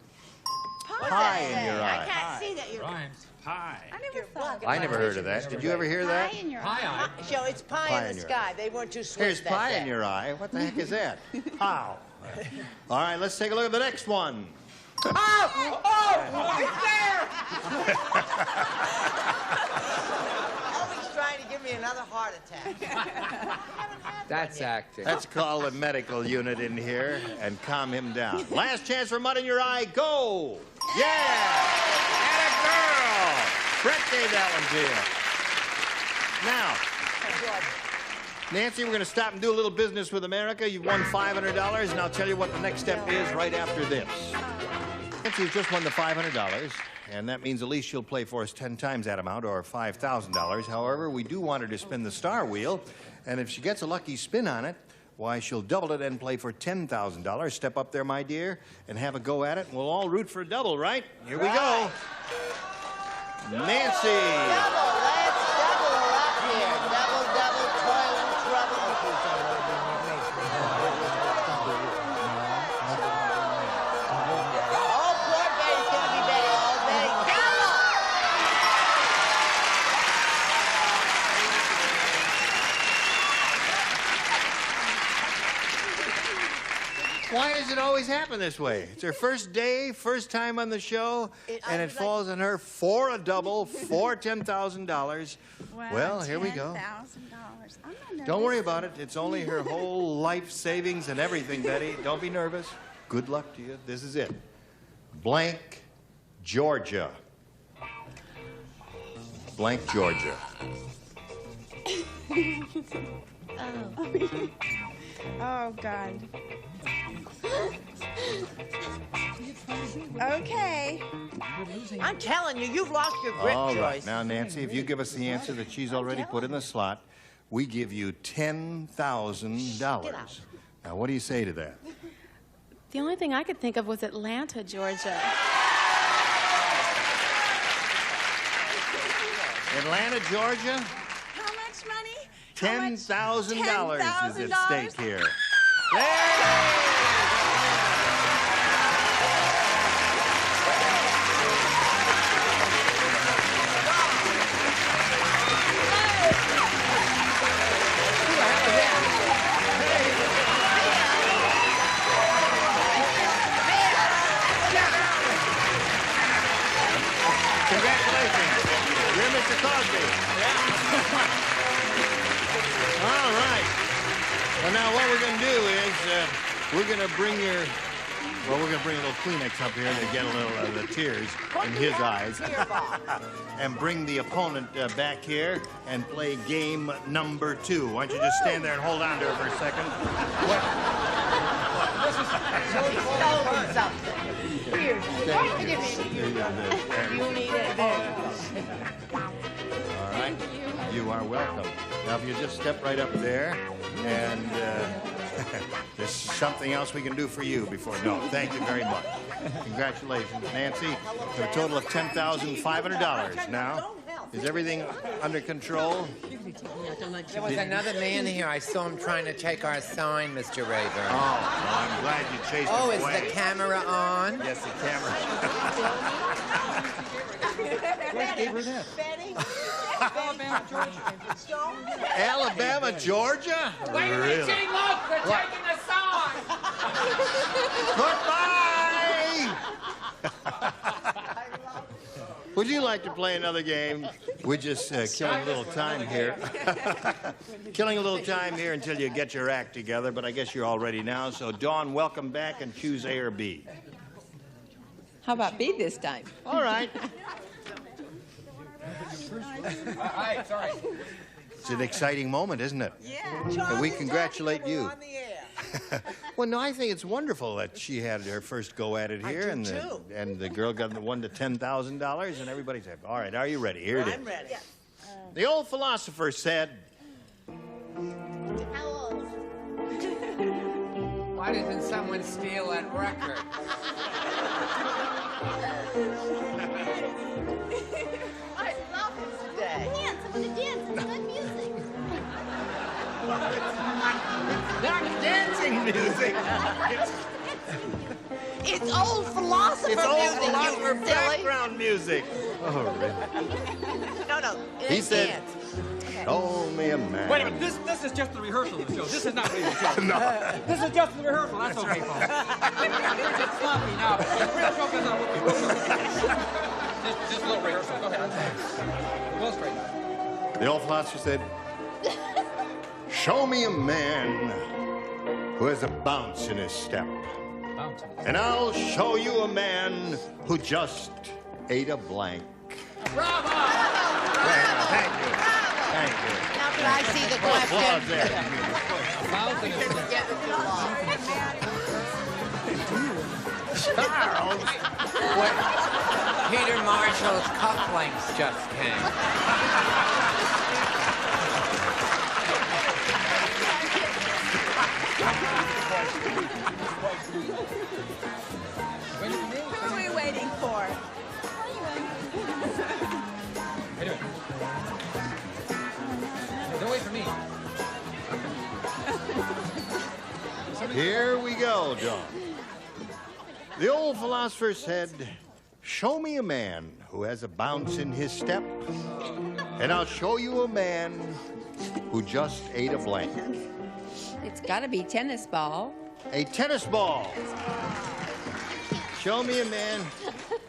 Pie in your eye. I can't see that. Rhymes. Pie. I never heard of that. Did you ever hear that? Pie in your Pie eye. eye. Show it's pie, Pie in in the your sky. They weren't too swift Here's that pie day. in your eye. What the heck is that? Pow. All right, let's take a look at the next one. Oh! Oh! It's there! Always trying to give me another heart attack. That's acting. Let's call the medical unit in here and calm him down. Last chance for mud in your eye. Go! Yeah! And a girl! Brett gave that one to you. Now, Nancy, we're going to stop and do a little business with America. You've won $500, and I'll tell you what the next step is right after this. Nancy's just won the $500, and that means at least she'll play for us 10 times that amount, or $5,000. However, we do want her to spin the star wheel, and if she gets a lucky spin on it, why, she'll double it and play for $10,000. Step up there, my dear, and have a go at it, and we'll all root for a double, right? Here we go. Nancy. Double, let's double her up here. Double, double, toilet, trouble. Oh, poor Betty's gonna be Betty. Oh, Betty, double! Why does it always happen this way? It's her first day, first time on the show, and it falls on her for a double, for $10,000. Well, here we go. $10,000. Don't worry about it. It's only her whole life savings and everything, Betty. Don't be nervous. Good luck to you. This is it. Blank, Georgia. Blank, Georgia. Oh, God. Okay. I'm telling you, you've lost your grip, All right. Joyce. Now, Nancy, if you give us the answer that she's already put in the slot, we give you $10,000. Now, what do you say to that? The only thing I could think of was Atlanta, Georgia. Atlanta, Georgia? How much money? $10,000 is at stake here. Congratulations. You're Mr. Cosby. All right. Well, now what we're going to do is we're going to bring your Well, we're going to bring a little Kleenex up here to get a little of the tears in his eyes. And bring the opponent back here and play game number 2. Why don't you just stand there and hold on to her for a second? What? Here, you need it there. All right. You are welcome. Now, if you just step right up there, and there's something else we can do for you before. No, thank you very much. Congratulations, Nancy. For a total of $10,500 now. Is everything under control? There was another man here. I saw him trying to take our sign, Mr. Rayburn. Oh, well, I'm glad you chased him away. Oh, is the camera on? Yes, the camera. What gave her that? Alabama, Georgia? Wait a minute, Gene, look! They're taking the song! Goodbye! Would you like to play another game? We're just killing a little time here. Killing a little time here until you get your act together, but I guess you're all ready now. So, Dawn, welcome back and choose A or B. How about B this time? All right. Hi, sorry. It's an exciting moment, isn't it? Yeah. And we congratulate you. On the air. Well, no, I think it's wonderful that she had her first go at it here, I do too. And the girl got the $1,000 to $10,000, and everybody's happy. All right, are you ready? Here it is. I'm ready. The old philosopher said, How old? Why doesn't someone steal that record? I love it today. Dance, I want to dance. It's good music. "Not dancing music." It's old philosopher It's old music, philosopher you silly. background music. Oh, really? No, it He ain't said, dance. "Show me a man." Wait a minute, this is just the rehearsal of the show. This is not really the show. No. This is just the rehearsal. That's okay, folks. We're just sloppy now. But the real show goes on. Just a little rehearsal. Go ahead. I'm sorry. We'll straighten out. The old philosopher said, "Show me a man who has a bounce in his step, and I'll show you a man who just ate a blank." Bravo! Thank you. Thank you. Now can I see the Applause question? there. Charles, Peter Marshall's cufflinks just came. Who are we waiting for? Wait a minute. Don't wait for me. here we go, John. The old philosopher said, "Show me a man who has a bounce in his step, and I'll show you a man who just ate a blank." It's got to be tennis ball. A tennis ball. Show me a man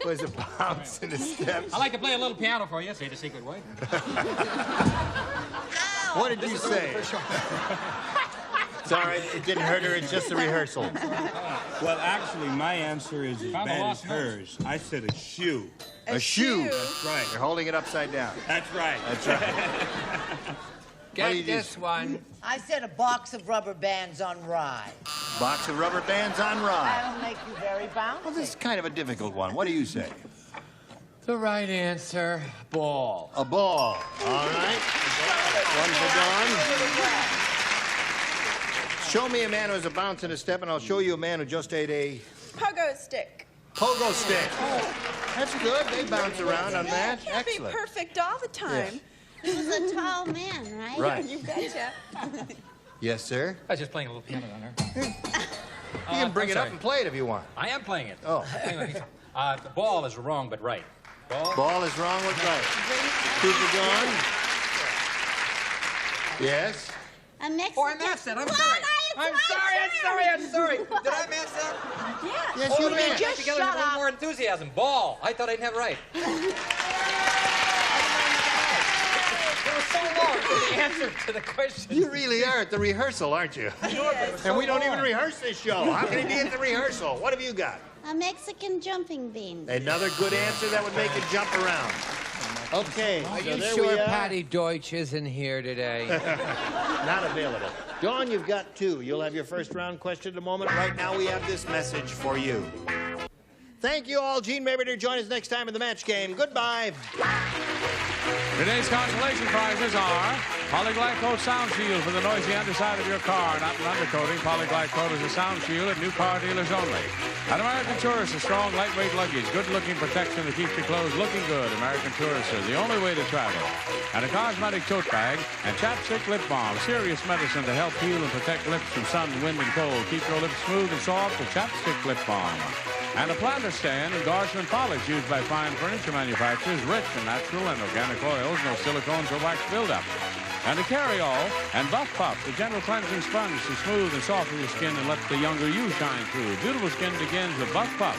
who has a bounce in his steps. I'd like to play a little piano for you, say the secret way. What did you say? It's all right. It didn't hurt her. It's just a rehearsal. Well, actually, my answer is as Found a bad as lost hers. I said a shoe. A shoe. That's right. You're holding it upside down. That's right. That's right. Get this one. I said a box of rubber bands on rye. Box of rubber bands on rye. That'll make you very bouncy. Well, this is kind of a difficult one. What do you say? The right answer, ball. A ball. All right. One for Dawn. Show me a man who has a bounce in his step, and I'll show you a man who just ate a Pogo stick. pogo stick. That's good. They bounce around on that. Can't be Excellent. perfect all the time. He was a tall man, right? Right. You betcha. Yes, sir. I was just playing a little piano down there. You can bring I'm it up sorry. and play it if you want. I am playing it. Oh. The ball is wrong, but right. Ball is wrong with right. Cooper gone. Yes. A Mexican. Oh, I messed it. I'm sorry. I'm sorry. Did I mess up? Yeah. Yes, you may. just Together shut with a little up. more enthusiasm. Ball. I thought I didn't have it right. It was so long for the answer to the question. You really are at the rehearsal, aren't you? Yes. And we don't even rehearse this show. How can he be at the rehearsal? What have you got? A Mexican jumping bean. Another good answer that would make it jump around. Okay, Are so you there sure we are. Patty Deutsch isn't here today? Not available. Dawn, you've got two. You'll have your first round question in a moment. Right now, we have this message for you. Thank you all. Gene Mayberder, join us next time in the match game. Goodbye. Today's consolation prizes are Polyglide Coat Sound Shield for the noisy underside of your car. Not an undercoating. Polyglide Coat is a sound shield at new car dealers only. At American Tourister, strong, lightweight luggage. Good-looking protection that keeps your clothes looking good. American Tourister, the only way to travel. And a cosmetic tote bag and chapstick lip balm. Serious medicine to help heal and protect lips from sun, wind, and cold. Keep your lips smooth and soft with chapstick lip balm. And a planter stand endorsement polish used by fine furniture manufacturers, rich in natural and organic oils, no silicones or wax buildup. And a carry-all and Buff Puff, the gentle cleansing sponge to smooth and soften your skin and let the younger you shine through. Beautiful skin begins with Buff Puff.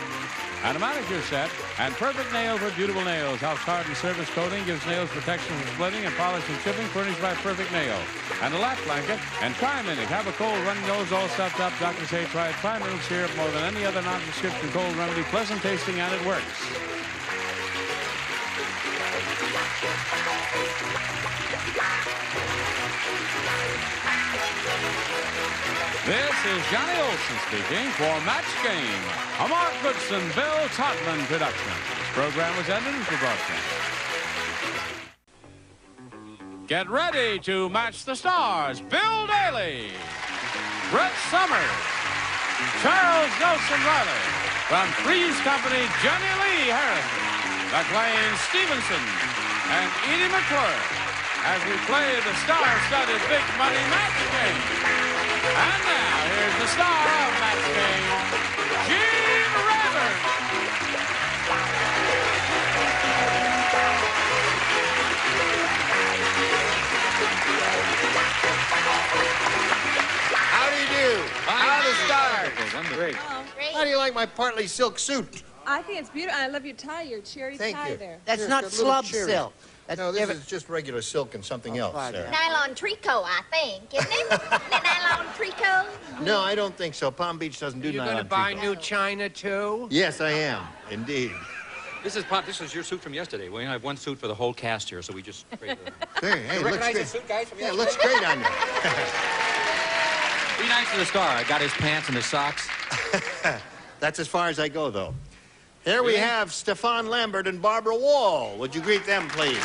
And a manicure set and perfect nail for beautiful nails. House hardened surface coating gives nails protection from splitting and polish and chipping, furnished by Perfect Nail. And a lap blanket and Tri-Minute. Have a cold running nose all stuffed up. Doctors say try Tri-Minute syrup more than any other non-prescription cold remedy. Pleasant tasting and it works. This is Johnny Olson speaking for Match Game, a Mark Goodson, Bill Todman production. This program was edited for broadcast. Get ready to match the stars. Bill Daly, Brett Summers, Charles Nelson Riley, from Three's Company, Jenny Lee Harrison, McLean Stevenson, and Edie McClure, as we play the star-studded big money match game. And now, here's the star of Match Game, Gene Rayburn. How do you do? How the stars? I'm great. Oh, How do you like my partly silk suit? I think it's beautiful. I love your tie, your cherry Thank tie you. there. That's Here's not got little slub cherry. silk. That's No, this different. is just regular silk and something else, Sarah. Nylon tricot, I think, isn't it? Isn't it nylon tricot? No, I don't think so. Palm Beach doesn't do You're nylon going to buy tricot. new china, too? Yes, I am, indeed. This is Pop. This is your suit from yesterday. We have one suit for the whole cast here, so we just traded it. Hey, You looks recognize great. the suit, guys, from Yeah, yesterday? looks great on you. Be nice to the star. I got his pants and his socks. That's as far as I go, though. Here we have Stefan Lambert and Barbara Wall. Would you greet them, please?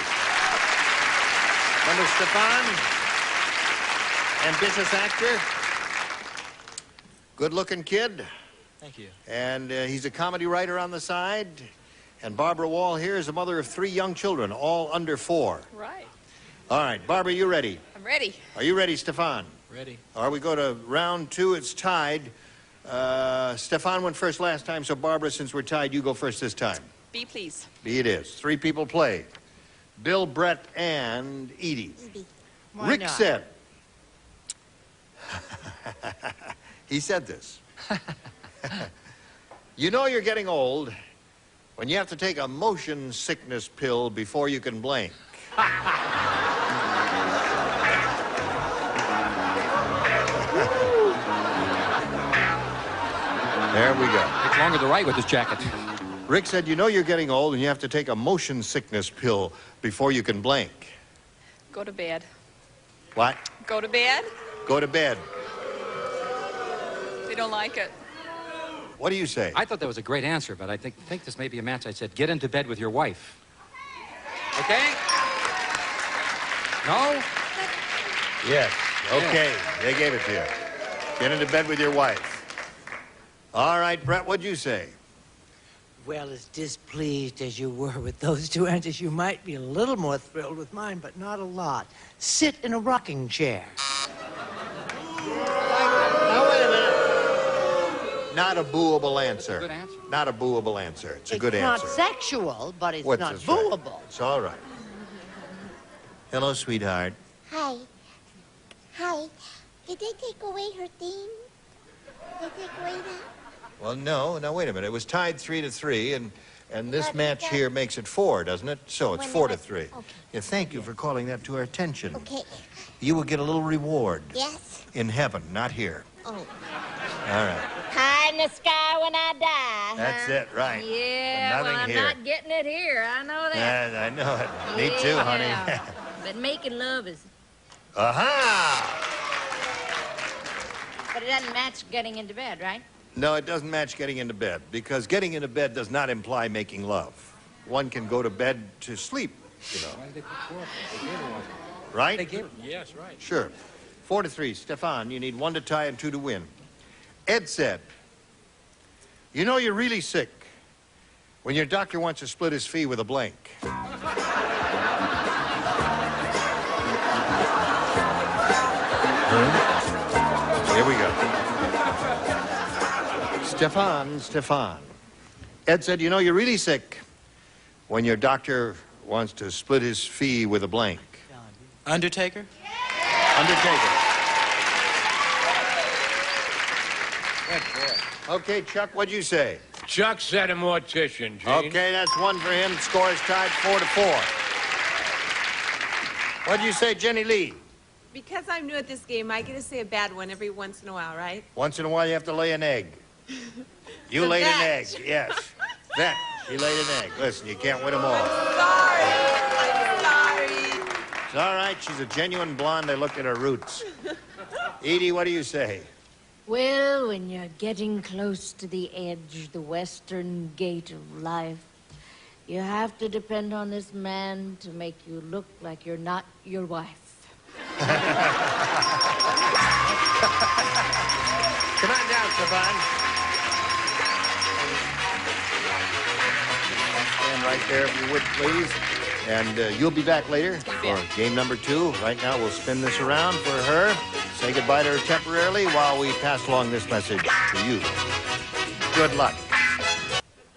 Remember Stefan? Ambitious actor. Good-looking kid. Thank you. And he's a comedy writer on the side. And Barbara Wall here is a mother of 3 young children, all under 4. Right. All right, Barbara, you ready? I'm ready. Are you ready, Stefan? Ready. All right, we go to round 2. It's tied. Stefan went first last time, so Barbara, since we're tied, you go first this time. B, please. B it is. 3 people play. Bill, Brett, and Edie. Why Rick not? said. He said this. You know you're getting old when you have to take a motion sickness pill before you can blink. There we go. It's longer to write with this jacket. Rick said, you know you're getting old and you have to take a motion sickness pill before you can blink. Go to bed. What? Go to bed? Go to bed. They don't like it. What do you say? I thought that was a great answer, but I think this may be a match. I said, get into bed with your wife. Okay? No? Yes. Okay. They gave it to you. Get into bed with your wife. All right, Brett, what'd you say? Well, as displeased as you were with those 2 answers, you might be a little more thrilled with mine, but not a lot. Sit in a rocking chair. Now, wait a minute. Not a booable answer. Good answer. Not a booable answer. It's a good answer. It's not sexual, but it's What's not this, right? booable. It's all right. Hello, sweetheart. Hi. Hi. Did they take away her theme? Did they take away that? Well, no. Now, wait a minute. It was tied 3-3, and And this match here makes it 4, doesn't it? So it's 4 to 3. Okay. Yeah, thank you for calling that to our attention. Okay. You will get a little reward. Yes. In heaven, not here. Oh. All right. High in the sky when I die. That's it, right. Yeah, But well, nothing I'm here. not getting it here. I know that. I know it. Me too, honey. But making love is... Aha! But it doesn't match getting into bed, right? No, it doesn't match getting into bed, because getting into bed does not imply making love. One can go to bed to sleep, you know. Why did they put 4 up there? They gave her one. Right? They gave her. Yes, right. Sure. 4 to 3. Stefan, you need 1 to tie and 2 to win. Ed said, you know you're really sick when your doctor wants to split his fee with a blank. Here we go. Stefan. Ed said, you know you're really sick when your doctor wants to split his fee with a blank. Undertaker? Undertaker. Okay, Chuck, what'd you say? Chuck said a mortician, Gene. Okay, that's 1 for him. Score is tied 4 to 4. What'd you say, Jenny Lee? Because I'm new at this game, I get to say a bad one every once in a while, right? Once in a while, you have to lay an egg. You The laid an egg, vetch. yes. That, she laid an egg. Listen, you can't win them all. Sorry. I'm sorry. It's all right. She's a genuine blonde. I looked at her roots. Edie, what do you say? Well, when you're getting close to the edge, the western gate of life, you have to depend on this man to make you look like you're not your wife. Come on down, Stefan. Stand right there if you would, please. And you'll be back later for game number 2. Right now, we'll spin this around for her. Say goodbye to her temporarily while we pass along this message to you. Good luck.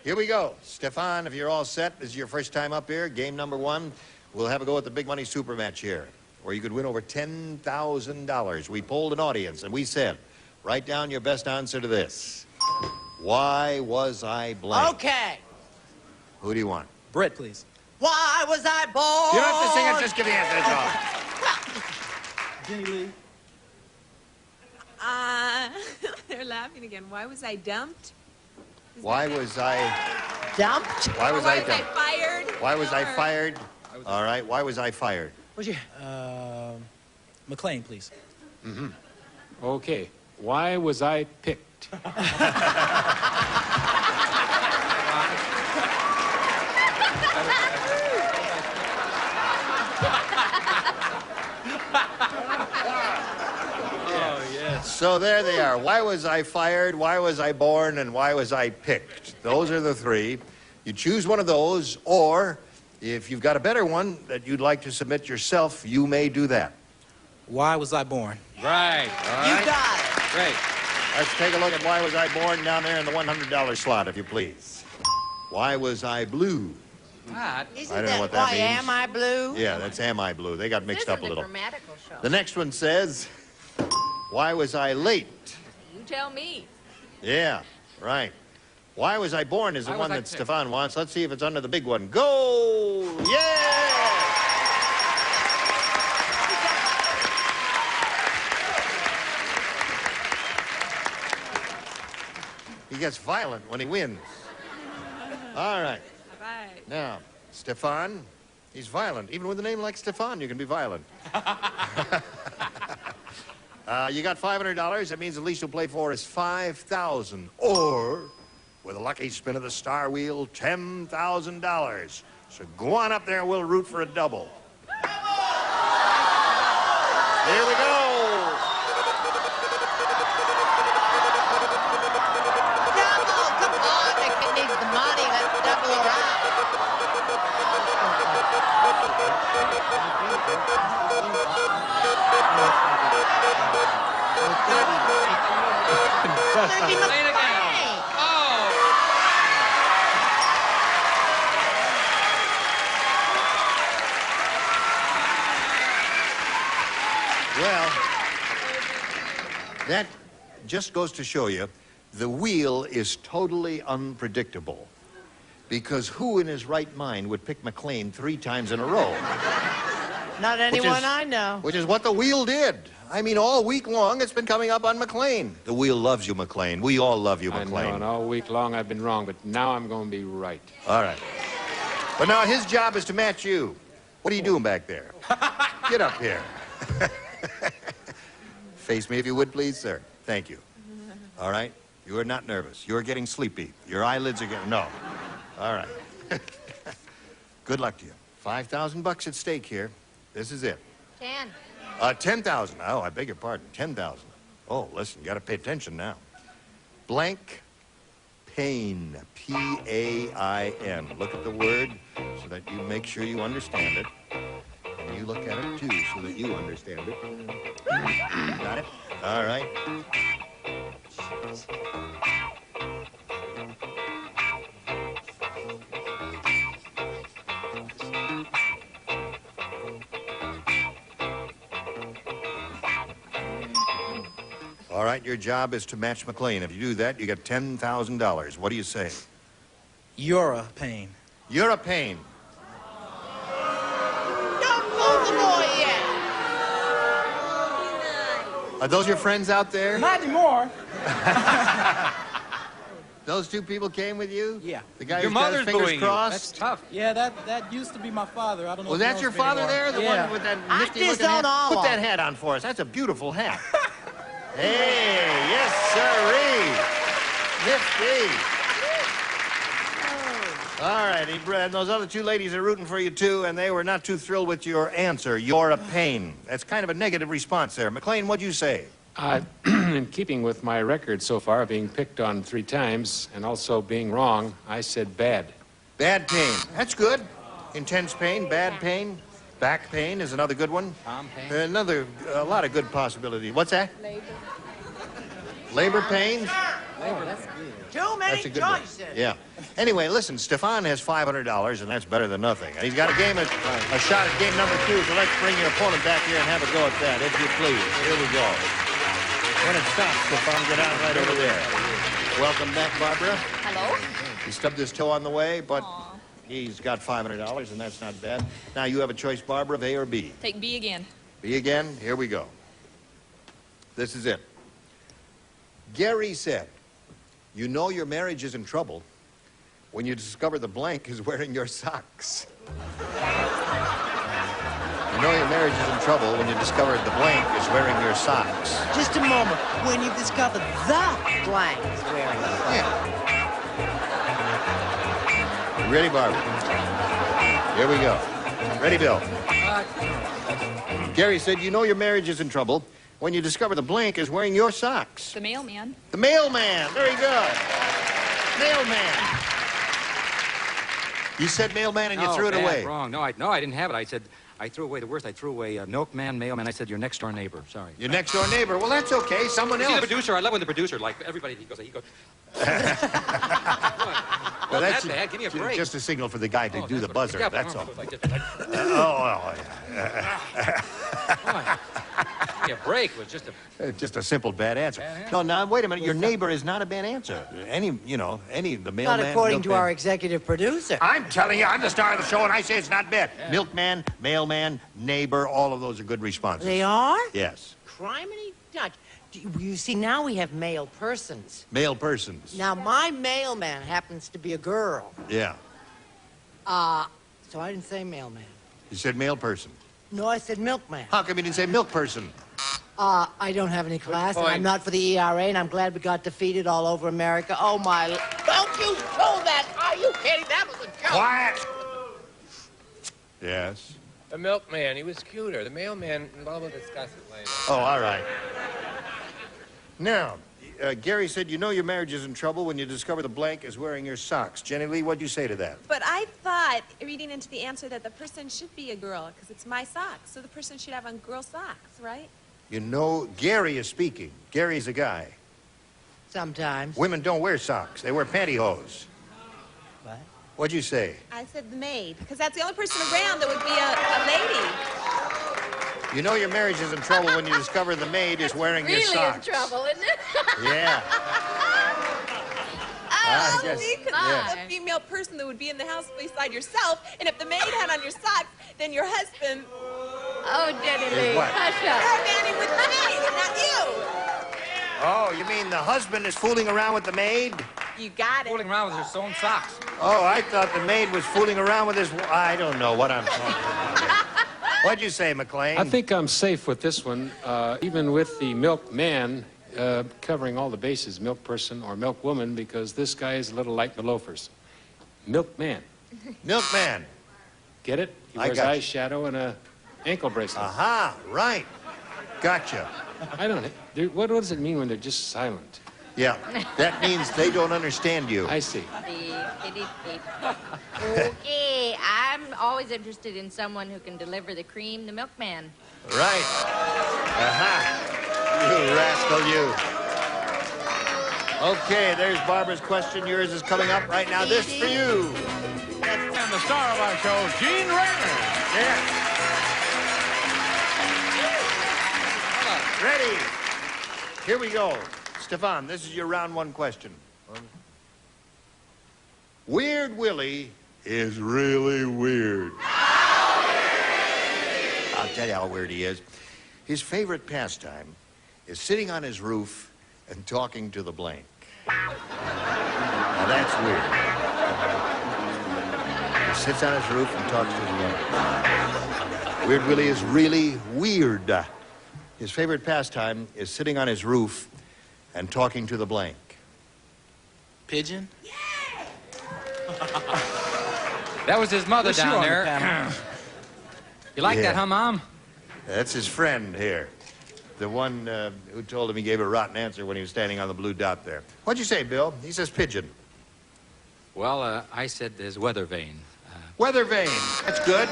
Here we go. Stefan, if you're all set, this is your first time up here. Game number 1. We'll have a go at the big money super match here, where you could win over $10,000. We polled an audience, and we said, write down your best answer to this. Why was I blank? Okay. Who do you want? Brett, please. Why was I born? You don't have to sing it, just give the answer, that's all. Jenny Lee. They're laughing again. Why was I dumped? Why was I... Dumped? Why was I Why was I dumped? fired? Why was I Or- fired? All right, why was I fired? What's your... McLean, please. Mm-hmm. Okay. Why was I picked? Oh, yes. So there they are. Why was I fired? Why was I born? And why was I picked? Those are the 3. You choose one of those, or if you've got a better one that you'd like to submit yourself, you may do that. Why was I born? Right. All You right. got it. Great. Let's take a look at why was I born down there in the $100 slot, if you please. Why was I blue? Isn't I don't know that what that why means. am I blue? Yeah, that's Am I Blue. They got mixed up a little. grammatical show. The next one says, why was I late? You tell me. Yeah, right. Why was I born is the Why one was I that picked? Stefan wants. Let's see if it's under the big one. Go! Yeah! He gets violent when he wins. All right. Right. Now, Stefan, he's violent. Even with a name like Stefan, you can be violent. You got $500. That means the least you'll play for is $5,000. Or, with a lucky spin of the star wheel, $10,000. So go on up there and we'll root for a double. Here we go. Double! Come on, the kid needs the money. Let's double around. Let me Play it again. Oh! Well, that just goes to show you the wheel is totally unpredictable. Because who in his right mind would pick McLean 3 times in a row? Not anyone I know. Which is what the wheel did. I mean, all week long, it's been coming up on McLean. The wheel loves you, McLean. We all love you, McLean. I know, and all week long I've been wrong, but now I'm going to be right. All right. But now his job is to match you. What are you doing back there? Get up here. Face me if you would, please, sir. Thank you. All right? You are not nervous. You are getting sleepy. Your eyelids are getting... No. All right. Good luck to you. $5,000 at stake here. This is it. 10. 10,000. Oh, I beg your pardon. 10,000. Oh, listen, you got to pay attention now. Blank pain. P-A-I-N. Look at the word so that you make sure you understand it. And you look at it, too, so that you understand it. Got it? All right. All right, your job is to match McLean. If you do that, you get $10,000. What do you say? You're a pain. You're a pain. Don't move the boy yet. Are those your friends out there? Not anymore. Those 2 people came with you? Yeah. The guy Your who's got his mother's fingers booing you. crossed? That's tough. Yeah, that used to be my father. I don't know. Was if that he your knows me father anymore. there? The Yeah. one with that I nifty just looking don't hat? know Put that him. hat on for us. That's a beautiful hat. Hey, yes, sirree. Nifty. All righty, Brad. Those other 2 ladies are rooting for you, too, and they were not too thrilled with your answer. You're a pain. That's kind of a negative response there. McLean, what'd you say? In keeping with my record so far, being picked on 3 times and also being wrong, I said bad. Bad pain. That's good. Intense pain, bad pain. Back pain is another good one. Palm pain. A lot of good possibilities. What's that? Labor pains? Oh, that's good. Too many That's a good one. choices. Yeah. Anyway, listen, Stefan has $500, and that's better than nothing. And he's got a shot at game number 2, so let's bring your opponent back here and have a go at that, if you please. Here we go. When it stops, Stefan, get out right over there. Welcome back, Barbara. Hello. He stubbed his toe on the way, but he's got $500, and that's not bad. Now, you have a choice, Barbara, of A or B. Take B again. B again. Here we go. This is it. Gary said, you know your marriage is in trouble when you discover the blank is wearing your socks. You know your marriage is in trouble when you discover the blank is wearing your socks. Just a moment. When you discover the blank is wearing the socks. Yeah. You ready, Barbara? Here we go. Ready, Bill? Gary said, you know your marriage is in trouble when you discover the blank is wearing your socks. The mailman. The mailman. Very good. Mailman. You said mailman and you threw it away. Wrong. No, I didn't have it. I said I threw away the worst. I threw away milkman, mailman. I said your next door neighbor. Sorry. Your next door neighbor. Well, that's okay. Someone else. The producer. I love when the producer, like everybody, he goes. Well, that's that bad. Give me a break. Just a signal for the guy to do the buzzer. Yeah, That's all. Give me a break. It was just a simple bad answer. No, now wait a minute. Your neighbor is not a bad answer. Any the mailman. Not according to our executive producer. I'm telling you, I'm the star of the show, and I say it's not bad. Yeah. Milkman, mailman, neighbor, all of those are good responses. They are? Yes. Criminy Dutch. You see, now we have male persons. Male persons. Now, my mailman happens to be a girl. Yeah. So I didn't say mailman. You said male person. No, I said milkman. How come you didn't say milk person? I don't have any class, and I'm not for the ERA, and I'm glad we got defeated all over America. Oh, my... Don't you pull that! Are you kidding? That was a joke! Quiet! Yes? The milkman, he was cuter. The mailman, well, we'll discuss it later. Oh, all right. Now, Gary said, you know your marriage is in trouble when you discover the blank is wearing your socks. Jenny Lee, what'd you say to that? But I thought, reading into the answer, that the person should be a girl, because it's my socks. So the person should have on girl socks, right? You know, Gary is speaking. Gary's a guy. Sometimes. Women don't wear socks. They wear pantyhose. What? What'd you say? I said the maid, because that's the only person around that would be a lady. You know your marriage is in trouble when you discover the maid is wearing your socks. Really in trouble, isn't it? Yeah. I guess, Because yeah. the female person that would be in the house beside yourself, and if the maid had on your socks, then your husband... Oh, Jenny Lee, what? hush You're up. nanny with the maid, and not you. Oh, you mean the husband is fooling around with the maid? You got it. Fooling around with her sewn socks. Oh, I thought the maid was fooling around with his... I don't know what I'm talking about. What'd you say, McLean? I think I'm safe with this one, even with the milkman covering all the bases, milk person or milk woman, because this guy is a little like the loafers. Milkman. Milkman. Get it? He I wears got you. eyeshadow and a ankle bracelet. Aha, right. Gotcha. I don't know. What does it mean when they're just silent? Yeah, that means they don't understand you. I see. Okay, I'm always interested in someone who can deliver the cream, the milkman. Right. Aha. You rascal, you. Okay, there's Barbara's question. Yours is coming up right now. This for you. And the star of our show, Gene Rayner. Yeah. Ready? Here we go. Stefan, this is your round one question. Weird Willie is really weird. I'll tell you how weird he is. His favorite pastime is sitting on his roof and talking to the blank. Now that's weird. He sits on his roof and talks to the blank. Weird Willie is really weird. His favorite pastime is sitting on his roof and talking to the blank. Pigeon? That was his mother Who's you down on the there. panel? You like Yeah. that, huh, Mom? That's his friend here. The one who told him he gave a rotten answer when he was standing on the blue dot there. What'd you say, Bill? He says pigeon. Well, I said his weather vane. Weather vane. That's good.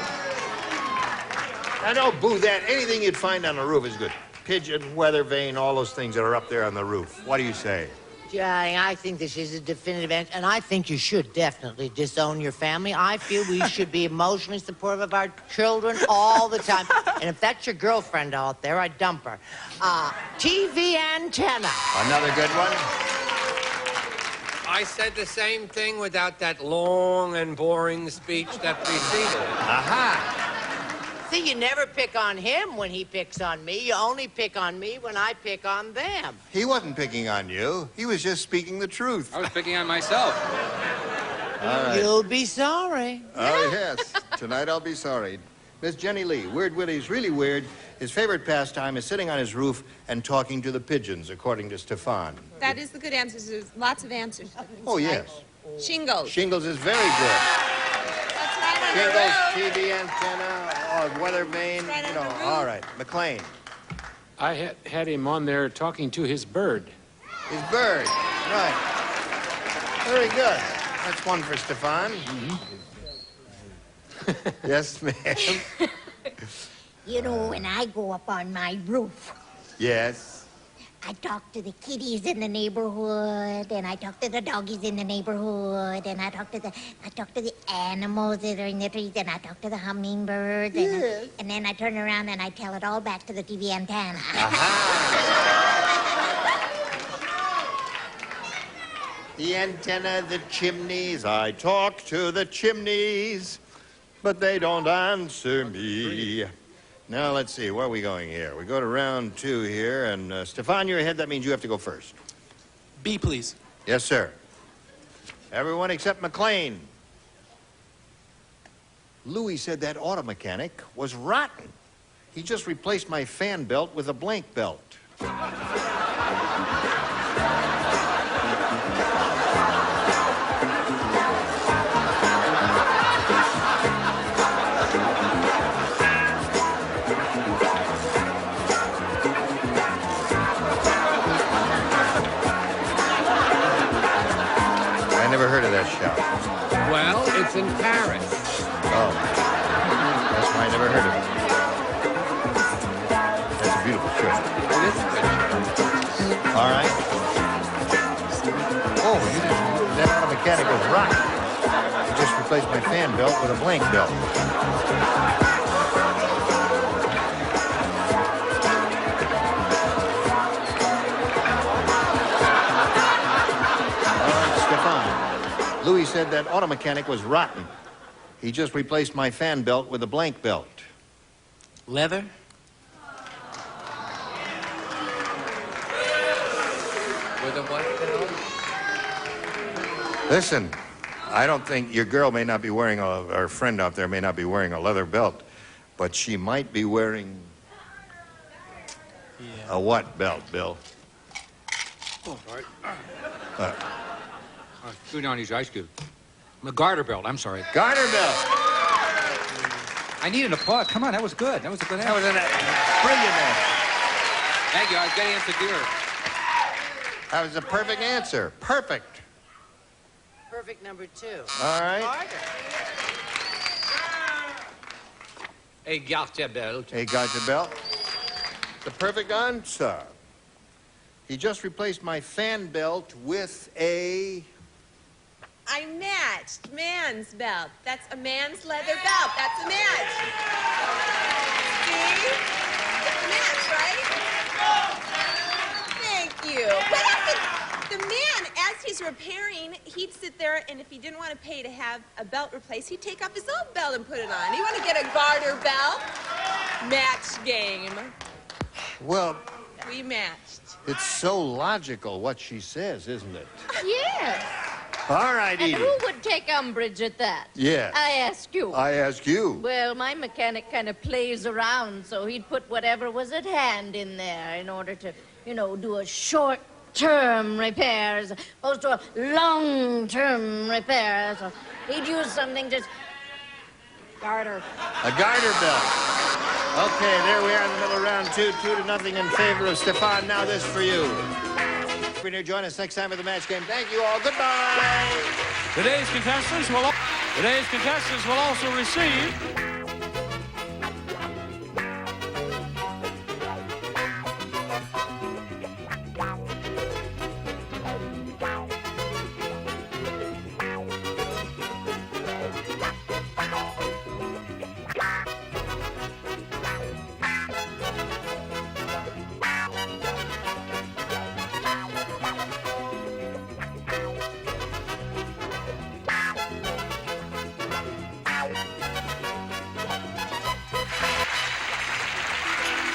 Now, don't boo that. Anything you'd find on the roof is good. Pigeon, weather vane, all those things that are up there on the roof. What do you say? Johnny, I think this is a definitive answer, and I think you should definitely disown your family. I feel we should be emotionally supportive of our children all the time. And if that's your girlfriend out there, I'd dump her. TV antenna. Another good one. I said the same thing without that long and boring speech that preceded it. Aha. See, you never pick on him when he picks on me. You only pick on me when I pick on them. He wasn't picking on you. He was just speaking the truth. I was picking on myself. All right. You'll be sorry. Oh, yes. Tonight I'll be sorry. Miss Jenny Lee, Weird Willie's really weird. His favorite pastime is sitting on his roof and talking to the pigeons, according to Stefan. That is the good answer. There's lots of answers. Oh, yes. Shingles. Shingles is very good. That's right on Shingles, the roof. TV antenna, weather vane, Right on you know. the roof. All right. McLean. I had him on there talking to his bird. His bird. Right. Very good. That's one for Stefan. Yes, ma'am. You know, when I go up on my roof, Yes. I talk to the kitties in the neighborhood, and I talk to the doggies in the neighborhood, and I talk to the animals that are in the trees, and I talk to the hummingbirds, and then I turn around and I tell it all back to the TV antenna. The antenna, the chimneys, I talk to the chimneys, but they don't answer me. Now, let's see, where are we going here? We go to round two here, and Stefan, you're ahead. That means you have to go first. B, please. Yes, sir. Everyone except McLean. Louis said that auto mechanic was rotten. He just replaced my fan belt with a blank belt. I never heard of that shop. Well, it's in Paris. Oh. That's why I never heard of it. That's a beautiful shirt. It is a good show. All right. Oh, that auto mechanic was rotten. He just replaced my fan belt with a blank belt. All right, Stefan. said that auto mechanic was rotten. He just replaced my fan belt with a blank belt. Leather? With a what belt? Listen, I don't think your girl may not be wearing or friend out there may not be wearing a leather belt, but she might be wearing a what belt, Bill? Oh, sorry. Screw down these ice cubes. A garter belt, I'm sorry. Garter belt. I needed a pause. Come on, that was good. That was a good answer. That was a brilliant answer. Thank you. I was getting insecure. That was a perfect answer. Perfect. Perfect number 2. All right. Garter. A garter belt. A garter belt. The perfect answer. He just replaced my fan belt with a... I matched man's belt. That's a man's leather belt. That's a match. See? It's a match, right? Thank you. But the man, as he's repairing, he'd sit there, and if he didn't want to pay to have a belt replaced, he'd take off his old belt and put it on. You want to get a garter belt? Match game. Well, We matched. it's so logical what she says, isn't it? Yes. All right, And Edie. who would take umbrage at that? Yes. I ask you. I ask you. Well, my mechanic kind of plays around, so he'd put whatever was at hand in there in order to, do a short-term repair as opposed to a long-term repair. So he'd use something just... garter. A garter belt. Okay, there we are in the middle of round 2, 2-0 in favor of Stefan. Now this for you. Join us next time for the match game. Thank you all. Goodbye. Today's contestants will also receive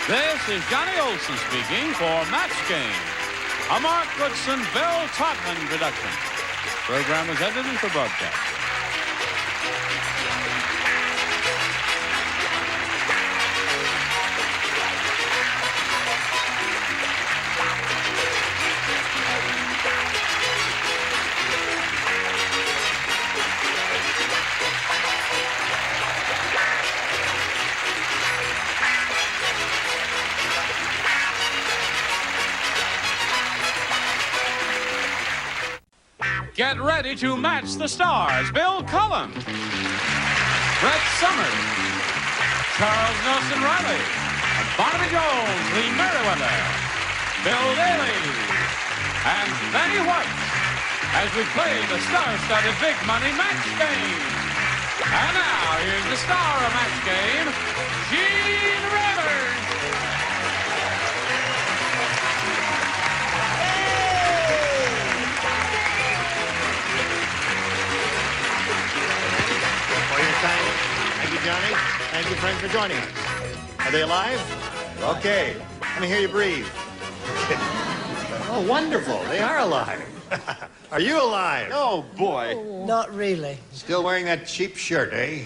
This is Johnny Olson speaking for Match Game, a Mark Goodson, Bill Todman production. Program was edited for broadcast. Get ready to match the stars. Bill Cullen, Brett Summers, Charles Nelson Riley, Barnaby Jones, Lee Merriweather, Bill Daly, and Benny White as we play the star-studded big money match game. And now, here's the star of Match Game, Gene Rivers. Thank you, Johnny. Thank you, friends, for joining us. Are they alive? Okay. Let me hear you breathe. Oh, wonderful. They are alive. Are you alive? Oh, boy. Not really. Still wearing that cheap shirt, eh?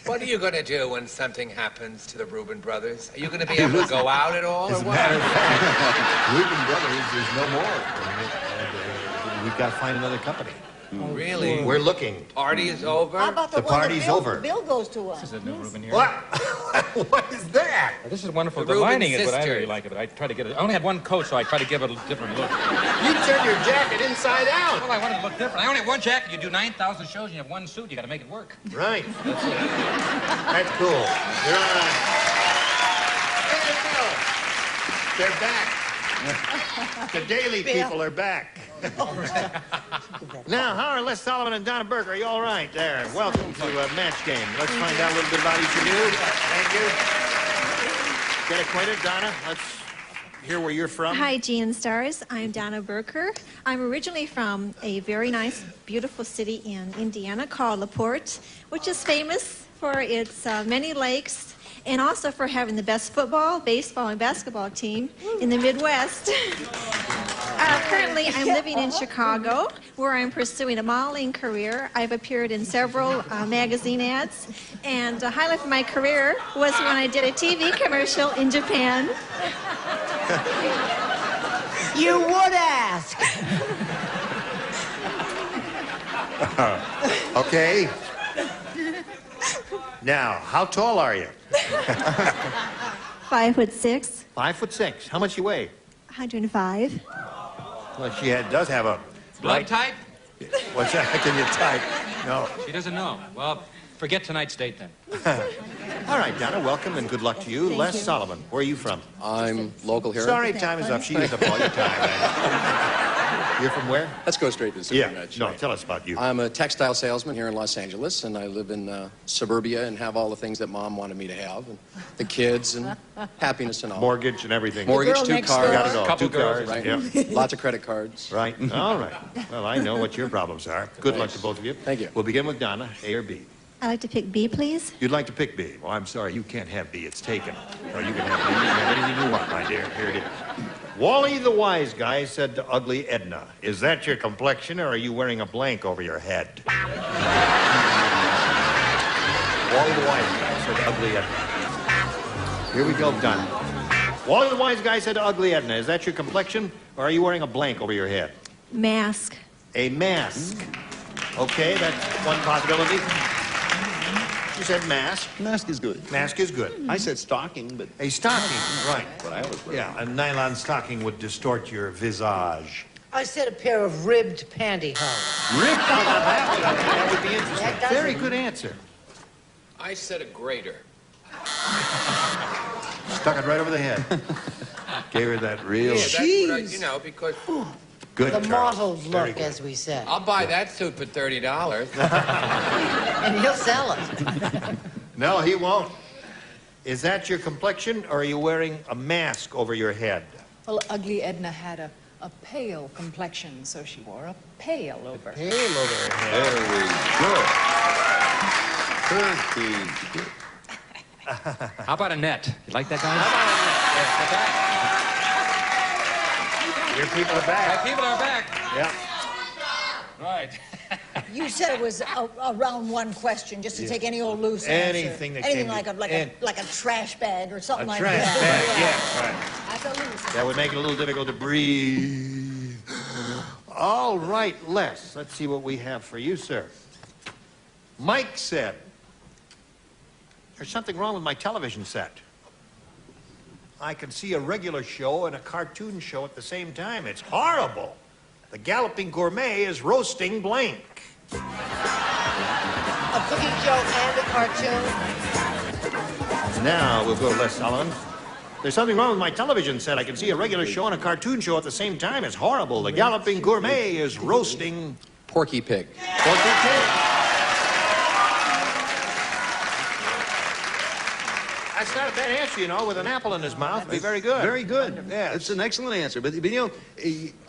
What are you going to do when something happens to the Reuben brothers? Are you going to be able to go out at all, or As a what? matter of fact, Reuben Brothers, there's no more. We've got to find another company. Really? We're looking. Party is over? How about the, The one that party's Bill, over. Bill goes to This is a new Reuben here. What? What is that? This is wonderful. The The lining Reuben is what I sisters. really like of it. I try to get it. I only had one coat, so I try to give it a different look. You turned your jacket inside out. Well, I wanted to look different. I only have one jacket. You do 9,000 shows, and you have one suit. You got to make it work. Right. That's cool. You're on a... They're back. The Daily people are back. Now, how are Les Sullivan and Donna Burke? Are you all right there? Welcome to Match Game. Let's find out a little bit about each of you. Thank you. Get acquainted, Donna. Let's hear where you're from? Hi, Gene Stars. I'm Donna Berker. I'm originally from a very nice, beautiful city in Indiana called LaPorte, which is famous for its many lakes and also for having the best football, baseball, and basketball team in the Midwest. Currently, I'm living in Chicago, where I'm pursuing a modeling career. I've appeared in several magazine ads, and the highlight of my career was when I did a TV commercial in Japan. You would ask. Okay. Now, how tall are you? 5'6". 5'6". How much you weigh? 105. Well, she does have a Blood type? What's that? Can you type? No. She doesn't know. Well, forget tonight's date then. All right, Donna, welcome and good luck to you. Thank Les you. Solomon, where are you from? I'm local here. Sorry, time is up. She used up all your time. You're from where? Let's go straight to the super match. No, tell us about you. I'm a textile salesman here in Los Angeles, and I live in suburbia and have all the things that Mom wanted me to have, and the kids and happiness and all. Mortgage and everything. Mortgage, The girl 2 next cars, door. Got it all. couple 2 cars, right? yeah. Lots of credit cards. Right. All right. Well, I know what your problems are. Good luck to both of you. Thank you. We'll begin with Donna, A or B. I'd like to pick B, please. You'd like to pick B. Well, I'm sorry, you can't have B. It's taken. No, you can have B. You can have anything you want, my dear. Here it is. Wally the wise guy said to ugly Edna, "Is that your complexion, or are you wearing a blank over your head?" Wally the wise guy said to ugly Edna. Here we go, done. Wally the wise guy said to ugly Edna, "Is that your complexion, or are you wearing a blank over your head?" Mask. A mask. Okay, that's one possibility. You said mask. Mask is good. Mask is good. I said stocking, but... A stocking, right. What I was wearing. Yeah, a nylon stocking would distort your visage. I said a pair of ribbed pantyhose. Ribbed? That would be interesting. Very good answer. I said a grater. Stuck it right over the head. Gave her that real... Yeah, that's what I, you know, because... Good, The Charles. mottled Very look, good. as we said. I'll buy that suit for $30. And he'll sell it. No, he won't. Is that your complexion, or are you wearing a mask over your head? Well, ugly Edna had a pale complexion, so she wore a pail over. Pale over her head. Very good. Pretty good. How about a net? You like that, guys? Your people are back. My people are back. Yeah. Right. You said it was a round one question, just to Yeah. take any old loose answer. Anything that Anything came like a trash bag or something A like trash that. bag, yes, right. That's a loose. That would make it a little difficult to breathe. All right, Les, let's see what we have for you, sir. Mike said, "There's something wrong with my television set. I can see a regular show and a cartoon show at the same time. It's horrible. The Galloping Gourmet is roasting blank." A cooking show and a cartoon. Now we'll go to Les Solomon. "There's something wrong with my television set. I can see a regular show and a cartoon show at the same time. It's horrible. The Galloping Gourmet is roasting Porky Pig. Porky Pig." That's not a bad answer, you know, with an apple in his mouth. It'd be very good. Very good. Yeah, it's an excellent answer. But you know,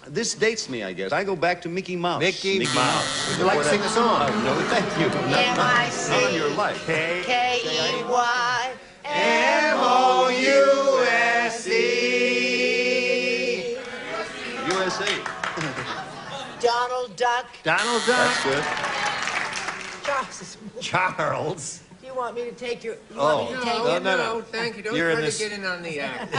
this dates me, I guess. I go back to Mickey Mouse. Mickey Mouse. Would you like to sing the song? No, thank you. M-I-C. Not on your life. K-E-Y. M-O-U-S-E. USA. Donald Duck. Donald Duck. That's good. Charles. Do you want me to take your... Oh, No, thank you. Don't You're in try this- to get in on the act.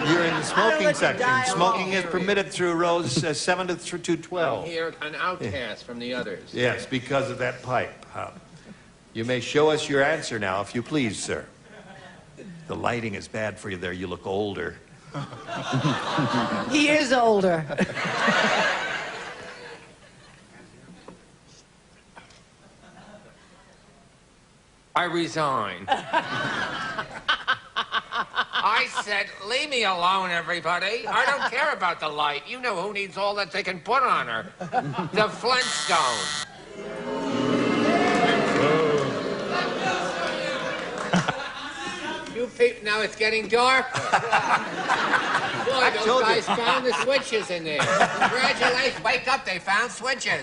You're in the smoking let you section. die Smoking alone. is permitted through rows 7 to 12. Here, an outcast from the others. Yes, because of that pipe. You may show us your answer now, if you please, sir. The lighting is bad for you there. You look older. He is older. I resign. I said, leave me alone, everybody. I don't care about the light. You know who needs all that they can put on her. The Flintstones. You people, now it's getting darker. Boy, those guys found the switches in there. Congratulations. Wake up, they found switches.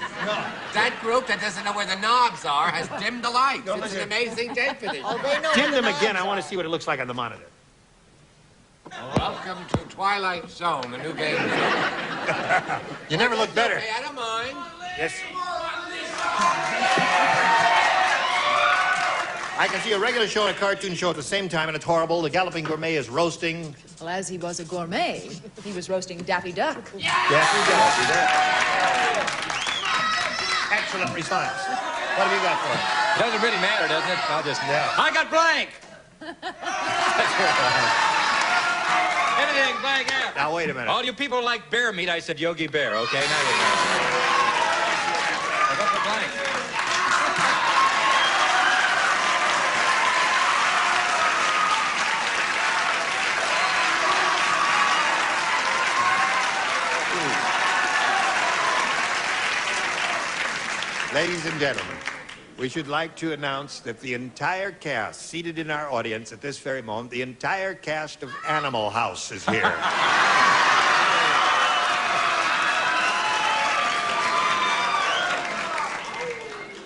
That group that doesn't know where the knobs are has dimmed the lights. It's an amazing day for this. Dim them again. I want to see what it looks like on the monitor. Welcome to Twilight Zone, the new game. You never look better. Okay, I don't mind. Yes. I can see a regular show and a cartoon show at the same time, and it's horrible. The Galloping Gourmet is roasting. Well, as he was a gourmet, he was roasting Daffy Duck. Daffy Duck. Excellent response. What have you got for us? Doesn't really matter, doesn't it? I'll just... Yeah. I got blank! Anything, blank out. Now, wait a minute. All you people like bear meat, I said Yogi Bear, okay? Now you know. I got the blank. Ladies and gentlemen, we should like to announce that the entire cast seated in our audience at this very moment, the entire cast of Animal House is here.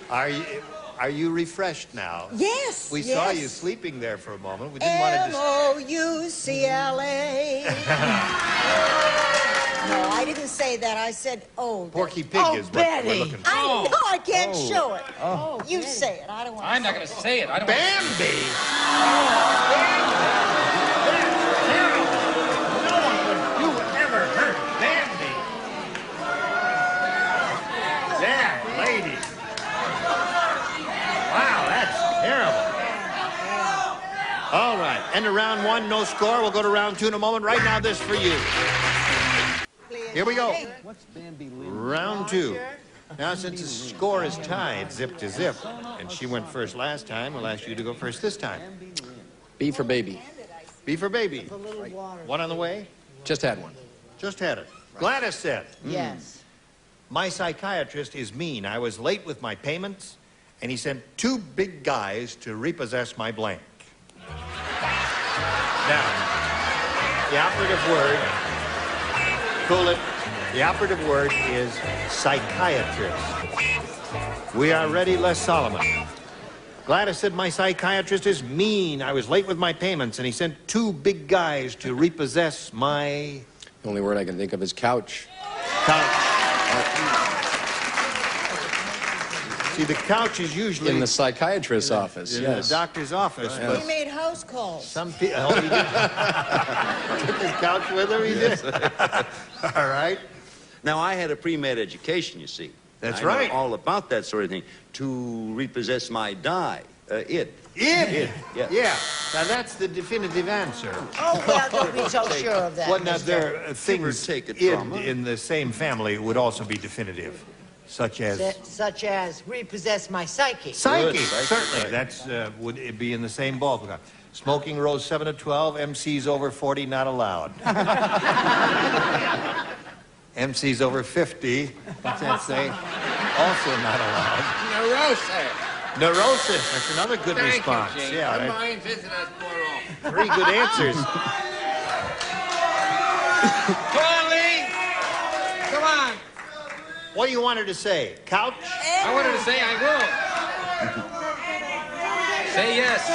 Are you refreshed now? Yes. We saw you sleeping there for a moment. We didn't want to M-O-U-C-L-A. No, I didn't say that. I said, oh. Porky Pig is what we're looking for. I know I can't show it. Oh. You Betty. say it. I don't want to. I'm not going to say it. I don't Bambi! No one would you ever heard Bambi. That lady. Wow, that's terrible. All right, end of round one, no score. We'll go to round two in a moment. Right now, this for you. Here we go. Round two. Now, since the score is tied, zip to zip, and she went first last time, we'll ask you to go first this time. B for baby. B for baby. One on the way? Just had one. Just had it. Gladys said. Yes. My psychiatrist is mean. I was late with my payments, and he sent 2 big guys to repossess my blank. Now, the operative word, cool it, the operative word is psychiatrist. We are ready, Les Solomon. Gladys said my psychiatrist is mean. I was late with my payments, and he sent 2 big guys to repossess my... The only word I can think of is couch. Couch. See, the couch is usually... In the psychiatrist's office, in yes. the doctor's office, Yes. but... He made house calls. Some people... Oh, he did. Took his couch with him, he did. All right. Now, I had a pre-med education, you see. That's I know right. all about that sort of thing. To repossess my die. It. It? Yeah. Yeah. Now, that's the definitive answer. Oh, well, don't be so sure of that. Well, now, mister. there are things take it id from her. in the same family would also be definitive, such as... Such as repossess my psyche. Psyche, Good, certainly. right. That's, would it be in the same ballpark. Smoking rows 7 to 12, MCs over 40 not allowed. MCs over 50, what's that say? Also not allowed. Neurosis. Neurosis, that's another good Thank response. you, Gene. Yeah, Our that- minds isn't as far off. 3 good answers. Come on, Lee. Come on. What do you want her to say? Couch? I wanted to say I will. Say yes.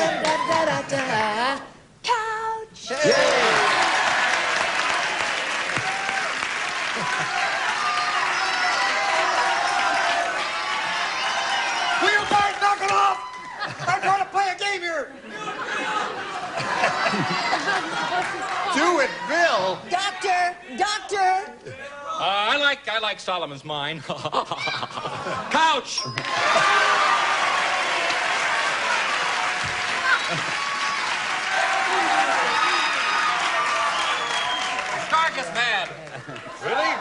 Couch. Will you guys knock it off? I'm trying to play a game here. Do it, Bill. Doctor. I like Solomon's mine. Couch! Star gets mad. Really?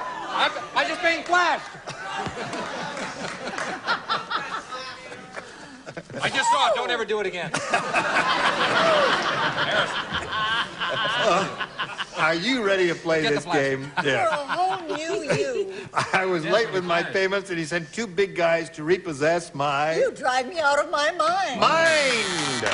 I just being flashed. I just saw it. Don't ever do it again. Are you ready to play Get the this flash. game? You're a whole new you. I was late with my payments, and he sent 2 big guys to repossess my... You drive me out of my mind. mind.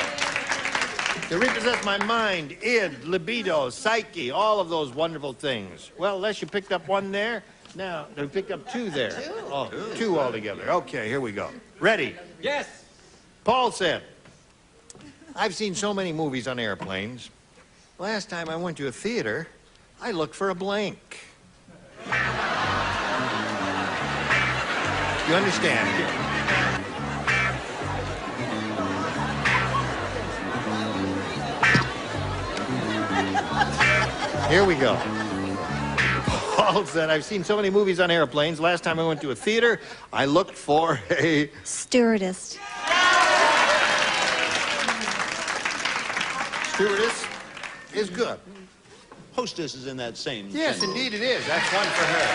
To repossess my mind, id, libido, psyche, all of those wonderful things. Well, Les, you picked up one there. Now, you picked up two there. Oh, two altogether. Okay, here we go. Ready? Yes. Paul said, I've seen so many movies on airplanes. Last time I went to a theater, I looked for a blank. You understand? Here we go. Paul said, I've seen so many movies on airplanes. Last time I went to a theater, I looked for a... Stewardess. Stewardess is good. Hostess is in that same Yes, sentence. indeed it is. That's one for her.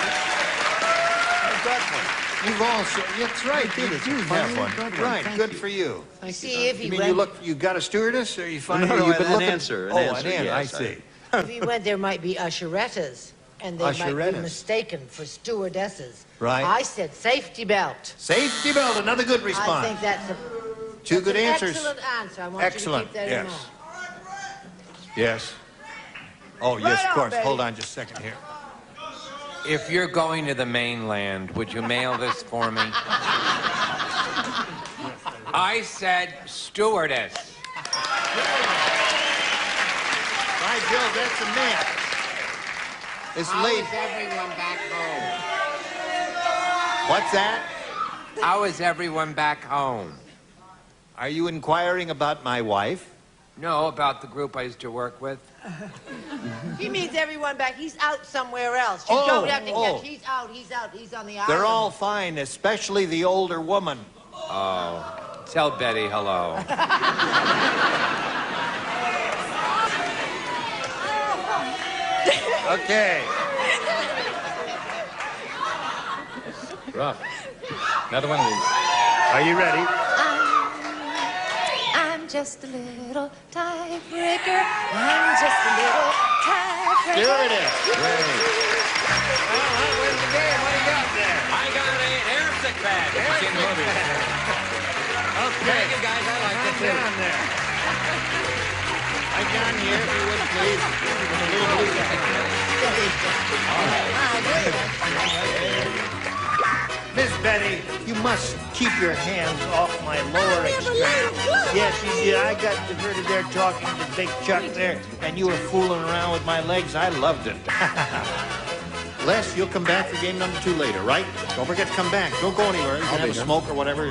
I've got one. You've also... That's right, you do have one. Right, good for you. See, if he You mean went, you got a stewardess, or you find... No, you've been an looking... answer, an Oh, answer, an answer, yes, I see. if he went, there might be usherettas, and they might Usherettas. be mistaken for stewardesses. Right. I said safety belt. Safety belt, another good response. I think that's Two good an answers. excellent answer. I want Excellent, you to keep that in yes. mind. Yes. Oh, yes, Right of on, course. baby. Hold on just a second here. If you're going to the mainland, would you mail this for me? I said stewardess. By Jove, that's a man. It's How late. is everyone back home? What's that? How is everyone back home? Are you inquiring about my wife? No, about the group I used to work with. He means everyone back. He's out somewhere else. You Oh, don't have to oh. catch. He's out. He's out. He's on the island. They're all fine, especially the older woman. Oh, tell Betty hello. Okay. Rough. Another one of these. Are you ready? I'm just a little tiebreaker. I'm just a little tiebreaker. Stewardess. Well, that wins the game. What do you got there? I got an air sick bag. If you've seen the movie. Okay. Thank you, guys. I like it too. Down there. Right down here, if you would, please. With a little blue jacket. Miss Betty, you must keep your hands off my lower extremity. Yes, you did. I got diverted there talking to Big Chuck there, and you were fooling around with my legs. I loved it. Les, you'll come back for game number 2 later, right? Don't forget to come back. Don't go anywhere. You can have a smoke or whatever.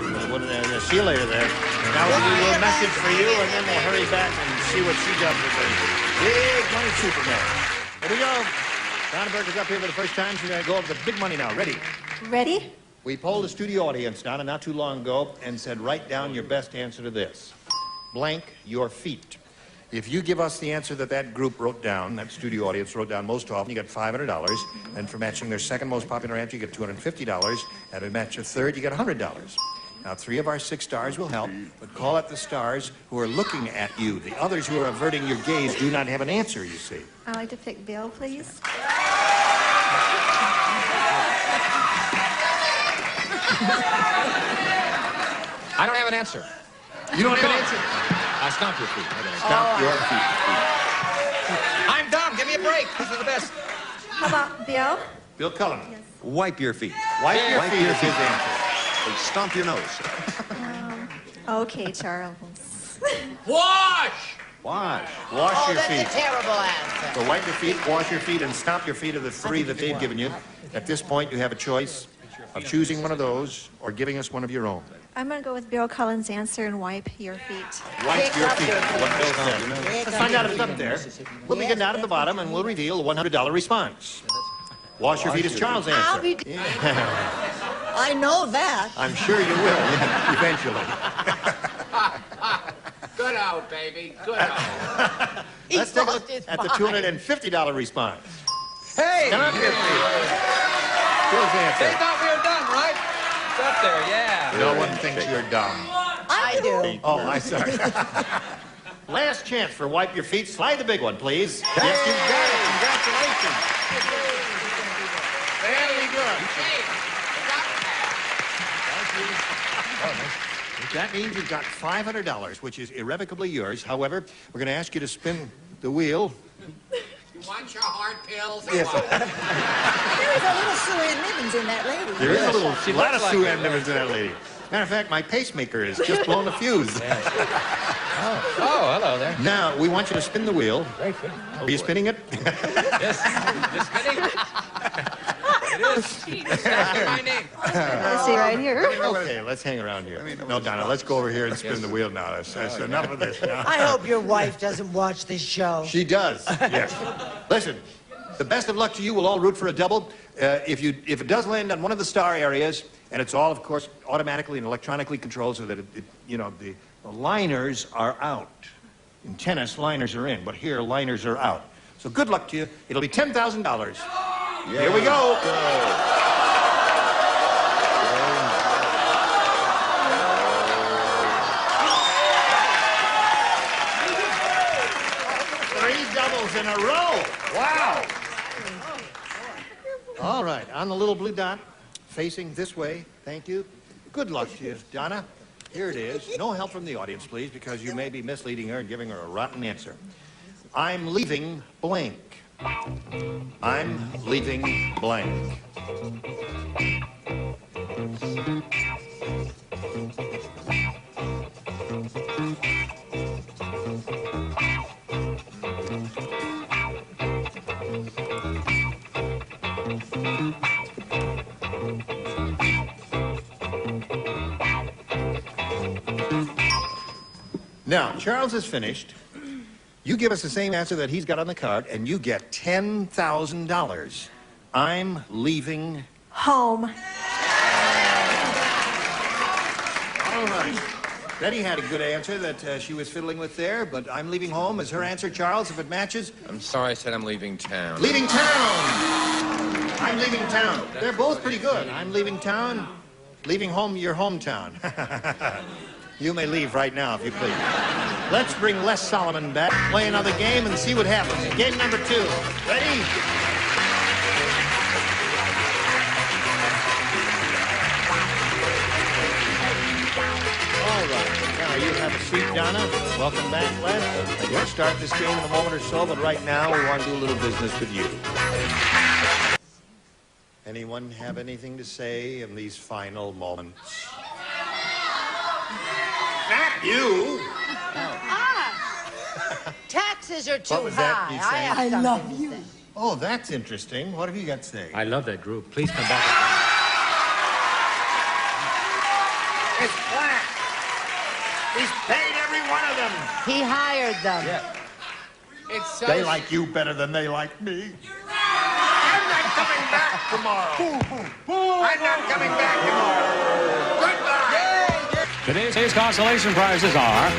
See you later there. Now we'll do a little message for you, and then we'll hurry back and see what she does with her big money Superman. Here we go. Donna Burke is up here for the first time. She's going to go over the big money now. Ready? Ready? We polled a studio audience, Donna, not too long ago, and said, write down your best answer to this. Blank your feet. If you give us the answer that that group wrote down, that studio audience wrote down most often, you get $500. And for matching their second most popular answer, you get $250. And to match a third, you get $100. Now, 3 of our 6 stars will help, but call out the stars who are looking at you. The others who are averting your gaze do not have an answer, you see. I'd like to pick Bill, please. I don't have an answer. You don't have an answer? Stomp your feet. Stomp your feet. I'm dumb. Give me a break. This is the best. How about Bill? Bill Cullen. Wipe your feet. Wipe your feet is his feet. answer. And stomp your nose. Okay, Charles. Wash! Wash Oh, your that's feet. a terrible answer. So wipe your feet, wash your feet, and stomp your feet are the 3 that they've given you. At this point, you have a choice of choosing one of those or giving us one of your own. I'm going to go with Bill Cullen's answer and wipe your feet. Wipe your feet, what Bill said. Let's find out if it's up there. We'll begin down at the bottom, and we'll reveal a $100 response. Wash your feet is Charles' answer. I know that. I'm sure you will, eventually. Good out, baby. Good out. Let's take a look at the $250 response. Hey! Stomp your feet. Bill's They answer. thought we were done, right? It's up there, yeah. No one thinks you're dumb. I do. Oh, I'm sorry. Last chance for wipe your feet. Slide the big one, please. Yes, you got it. Congratulations. Very good. That means you've got $500, which is irrevocably yours. However, we're going to ask you to spin the wheel. You want your hard pills? Yes. There is a little Sue Ann Nivens in that lady. There is a little, She lot of looks Sue like Ann Nivens in that lady. Matter of fact, my pacemaker has just blown the fuse. Oh, hello there. Now, we want you to spin the wheel. Very good. Are you spinning it? Yes. Just kidding. It is. Exactly my name. Let's see right here. Okay, let's hang around here. No, Donna, let's go over here and spin the wheel now. That's enough of this now. I hope your wife doesn't watch this show. She does, yes. Listen, the best of luck to you. We'll all root for a double. If it does land on one of the star areas, and it's all, of course, automatically and electronically controlled so that, the liners are out. In tennis, liners are in, but here, liners are out. So good luck to you. It'll be $10,000. Here we go. Three doubles in a row. Wow. All right, on the little blue dot, facing this way. Thank you. Good luck to you, Donna. Here it is. No help from the audience, please, because you may be misleading her and giving her a rotten answer. I'm leaving blank. I'm leaving blank. Now, Charles is finished. You give us the same answer that he's got on the card, and you get $10,000. I'm leaving home. All right. Betty had a good answer that she was fiddling with there, but I'm leaving home is her answer. Charles, if it matches. I'm sorry I said I'm leaving town. Leaving town. I'm leaving town. They're both pretty good. I'm leaving town. Leaving home your hometown. You may leave right now, if you please. Let's bring Les Solomon back, play another game, and see what happens. Game number 2. Ready? All right. Now, you have a seat, Donna. Welcome back, Les. We'll start this game in a moment or so, but right now, we want to do a little business with you. Anyone have anything to say in these final moments? Not you. Taxes are too What was that high. you saying? I love you. Oh, that's interesting. What have you got to say? I love that group. Please come back. It's flat. He's paid every one of them. He hired them. Yeah. It's so They like you better than they like me. I'm not coming back tomorrow. I'm not coming back tomorrow. Goodbye. Today's consolation prizes are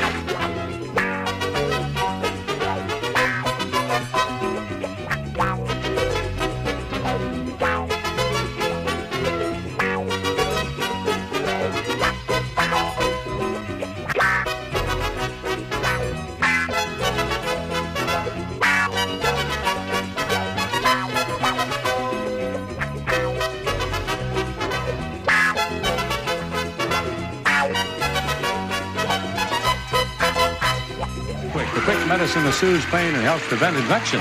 medicine that soothes pain and helps prevent infection.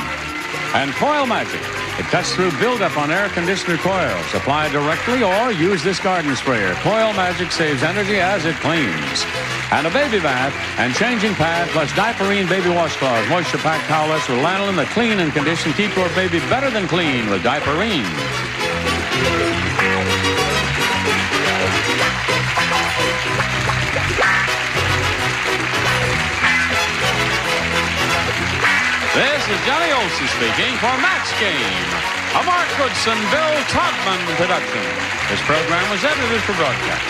And Coil Magic. It cuts through buildup on air conditioner coils. Apply directly or use this garden sprayer. Coil Magic saves energy as it cleans. And a baby bath and changing pad plus Diaperine baby washcloths. Moisture packed towelettes with lanolin that clean and condition. Keep your baby better than clean with Diaperine. This is Johnny Olson speaking for Max Game, a Mark Goodson, Bill Todman production. This program was edited for broadcast.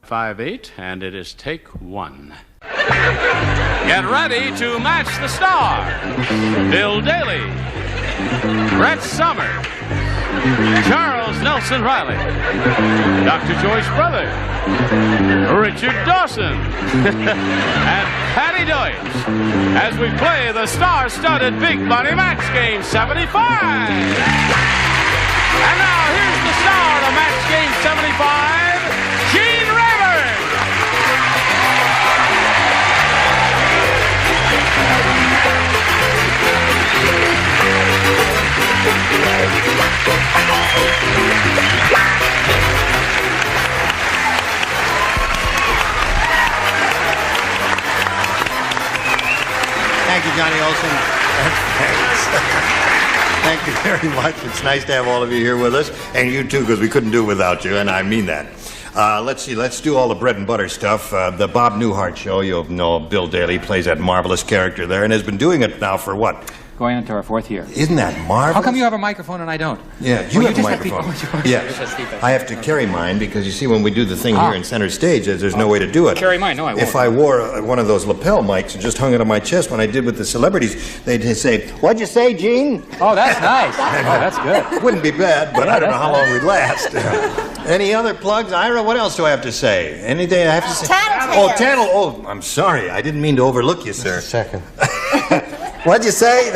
5-8, and it is take 1. Get ready to match the star. Bill Daly, Brett Somers, Charles Nelson Riley, Dr. Joyce Brother, Richard Dawson, and Patty Deutsch as we play the star-studded Big Money Max Game 75. And now here's the star of for match game 75, Gene Rayburn. Thank you, Johnny Olson. Thanks. Thank you very much. It's nice to have all of you here with us, and you too, because we couldn't do it without you, and I mean that. Let's see, let's do all the bread and butter stuff. The Bob Newhart Show, you'll know Bill Daly plays that marvelous character there, and has been doing it now for what? Going into our 4th year. Isn't that marvelous? How come you have a microphone and I don't? Yeah, you have a microphone. Yes. I have to carry mine because, you see, when we do the thing here in center stage, there's no way to do it. Carry mine? No, I won't. If I wore one of those lapel mics and just hung it on my chest when I did with the celebrities, they'd say, "What'd you say, Gene?" Oh, that's nice. Oh, that's good. Wouldn't be bad, but I don't know how long we'd last. Any other plugs? Ira, what else do I have to say? Anything I have to say? Tattletale. Oh, Tattle. Oh, I'm sorry. I didn't mean to overlook you, sir. Just a second. What'd you say?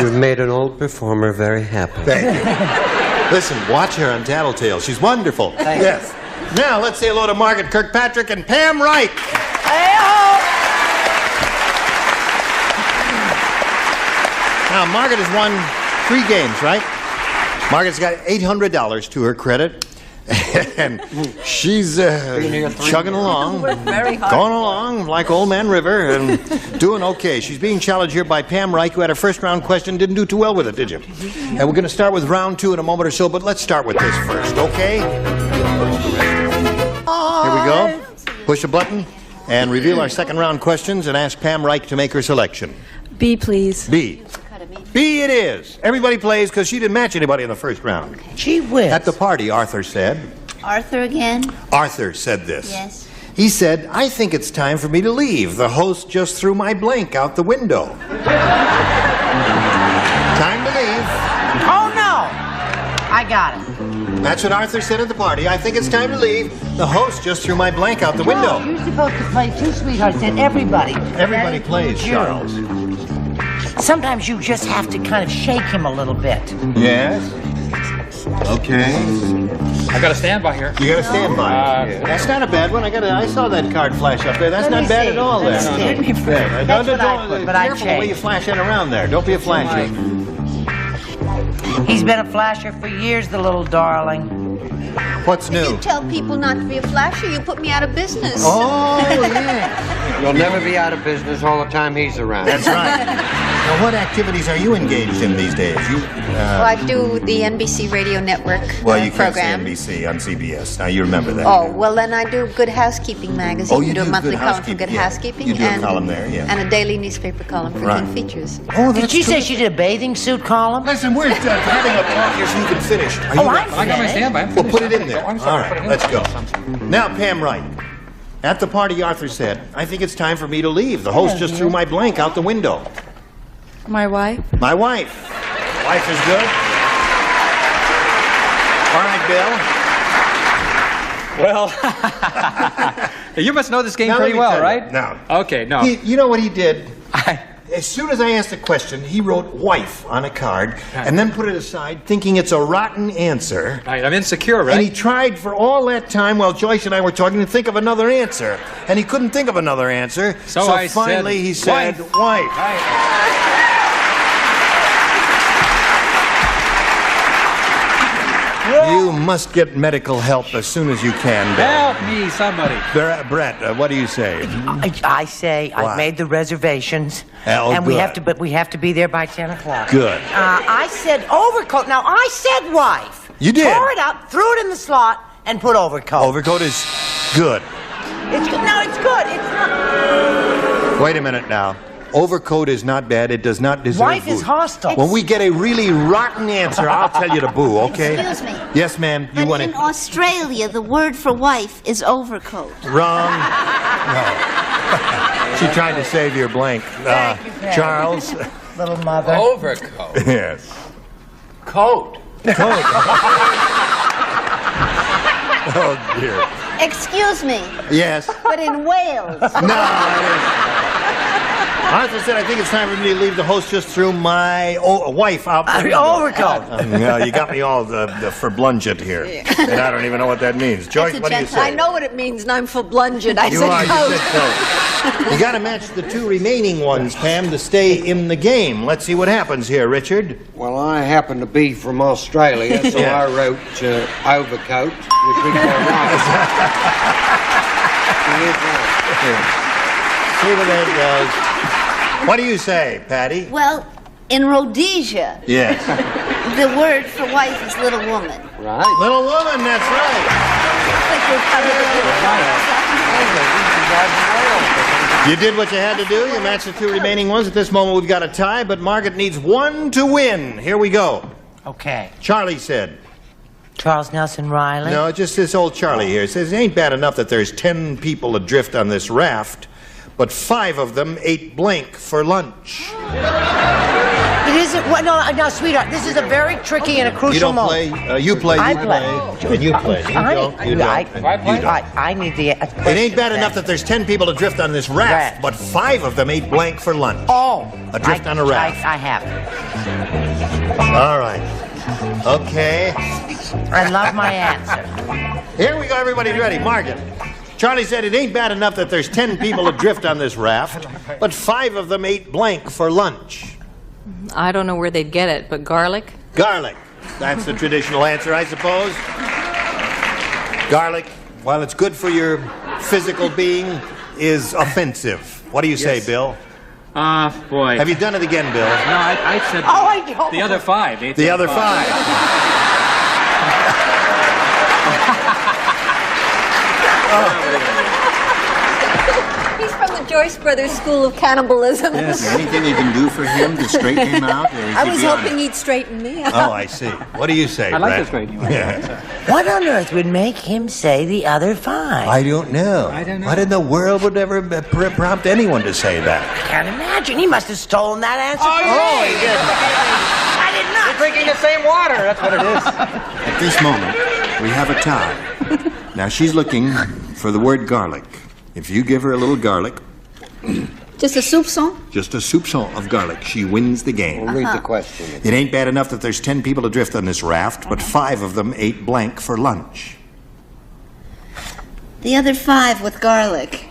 You've made an old performer very happy. Thank you. Listen, watch her on Tattletale. She's wonderful. Yes. Now, let's say hello to Margaret Kirkpatrick and Pam Reich. Now, Margaret has won 3 games, right? Margaret's got $800 to her credit. And she's chugging along, going along like Old Man River and doing okay. She's being challenged here by Pam Reich, who had her first round question, didn't do too well with it, did you? And we're going to start with round 2 in a moment or so, but let's start with this first, okay? Here we go. Push a button and reveal our second round questions and ask Pam Reich to make her selection. B, please. B. B it is. Everybody plays because she didn't match anybody in the first round. Gee whiz. At the party, Arthur said. Arthur again? Arthur said this. Yes. He said, "I think it's time for me to leave. The host just threw my blank out the window." Time to leave. Oh, no. I got it. That's what Arthur said at the party. "I think it's time to leave. The host just threw my blank out the window." No, you're supposed to play two sweethearts and everybody. Everybody plays, Charles. Sometimes you just have to kind of shake him a little bit. Yes. Okay. I've got a standby here. You got a standby. That's not a bad one. I saw that card flash up there. That's not bad at all there. That's what I put, but I Careful the way you flash that around there. Don't be a flasher. He's been a flasher for years, the little darling. What's new? You tell people not to be a flasher, you put me out of business. Oh, yeah. You'll never be out of business all the time he's around. That's right. Now, what activities are you engaged in these days? Well, I do the NBC Radio Network well, you program. can't say NBC on CBS. Now, you remember that. Oh, well, then I do Good Housekeeping magazine. Oh, you do a do monthly Good column for Housekeeping, Good Housekeeping. You do a column there, yeah. And a daily newspaper column for Right. King Features. Oh, Did she say she did a bathing suit column? Listen, we're having a talk here so you can finish. Are you I'm I got my standby. Well, put it in there. All right, let's go. Now, Pam Wright. At the party, Arthur said, "I think it's time for me to leave. The host just threw my blank out the window." My wife? My wife. Wife is good. All right, Well, you must know this game Now, pretty let me well, tell you. right? No. Okay, no. You know what he did? As soon as I asked the question, he wrote "wife" on a card and then put it aside, thinking it's a rotten answer. Right, I'm insecure, right? And he tried for all that time while Joyce and I were talking to think of another answer. And he couldn't think of another answer. So I finally said, he said, "Wife." "Wife." You must get medical help as soon as you can, Bill. Help me, somebody. Brett, what do you say? I say What? I've made the reservations, Oh, and we good. have to, but we have to be there by 10 o'clock. Good. I said overcoat. Now I said wife. You did. Tore it up, threw it in the slot, and put overcoat. Overcoat is good. It's good. No, it's good. It's not. Wait a minute now. Overcoat is not bad. It does not deserve Wife boo. is hostile. When we get a really rotten answer, I'll tell you to boo, okay? Excuse me. Yes, ma'am. You But want in to... Australia, the word for wife is overcoat. Wrong. No. She tried to save your blank. Thank you, Patty. Charles. Little mother. Overcoat. Yes. Coat. Coat. Oh, dear. Excuse me, Yes. but in Wales. No, Arthur said, I think it's time for me to leave the hostess through my wife out the window. Overcoat. No, you got me all the verblungent here. And I don't even know what that means. Joyce, what do you say? I know what it means, and I'm verblungent. I You said are, you coat. said coat. You got to match the two remaining ones, Pam, to stay in the game. Let's see what happens here, Richard. Well, I happen to be from Australia, so Yeah. I wrote overcoat, which we call rice. See what that does. What do you say, Patty? Well, in Rhodesia, Yes. the word for wife is little woman. Right. Little woman, that's right. You did what you had to do. You matched the two remaining ones. At this moment, we've got a tie, but Margaret needs one to win. Here we go. Okay. Charlie said. Charles Nelson Riley. No, just this old Charlie here. It says, it ain't bad enough that there's 10 people adrift on this raft, but 5 of them ate blank for lunch. It isn't. What, no, sweetheart. This is a very tricky and a crucial You don't moment. play? You play. I You play. And you play. You don't. You don't. I need the. It ain't bad enough that there's 10 people adrift on this raft, but 5 of them ate blank for lunch. Oh. Adrift on a raft. I have it. All right. Okay. I love my answer. Here we go, everybody ready. Margaret. Charlie said it ain't bad enough that there's 10 people adrift on this raft, but 5 of them ate blank for lunch. I don't know where they'd get it, but garlic? Garlic. That's the traditional answer, I suppose. Garlic, while it's good for your physical being, is offensive. What do you say, Bill? Boy. Have you done it again, Bill? No, I said the other 5. ate The other 5. He's from the Joyce Brothers School of Cannibalism. Yes. Anything you can do for him to straighten him out? Or is I he was beyond hoping he'd straighten me out. Oh, I see. What do you say, I'd like Brett? to straighten you out. Yeah. What on earth would make him say the other 5? I don't know. What in the world would ever prompt anyone to say that? I can't imagine. He must have stolen that answer. Oh, he did. I did not. You're drinking the same water. That's what it is. At this moment, we have a tie. Now, she's looking for the word garlic. If you give her a little garlic, Just a soupçon? just a soupçon of garlic, she wins the game. We'll read the question. It ain't bad enough that there's 10 people adrift on this raft, but 5 of them ate blank for lunch. The other 5 with garlic.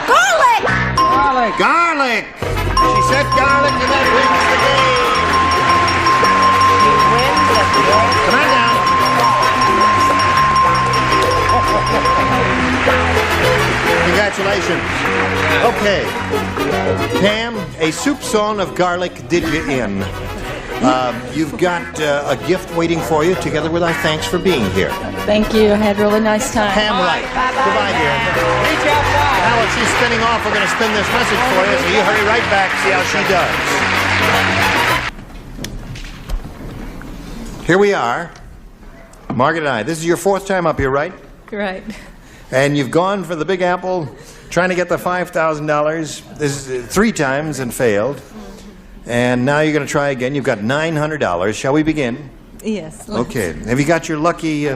Garlic! Garlic! Garlic! She said garlic, and that wins the game. Come on down. Congratulations. Okay. Pam, a soupçon of garlic did you in. You've got a gift waiting for you, together with our thanks for being here. Thank you. I had a really nice time. Pam Wright. Goodbye, dear. Now, while she's spinning off, we're going to spin this message for you, so you hurry right back, see how she does. Here we are, Margaret and I. This is your 4th time up here, right? Right. And you've gone for the Big Apple, trying to get the $5,000. This is 3 times and failed. And now you're going to try again. You've got $900. Shall we begin? Yes. Okay. Have you got your lucky...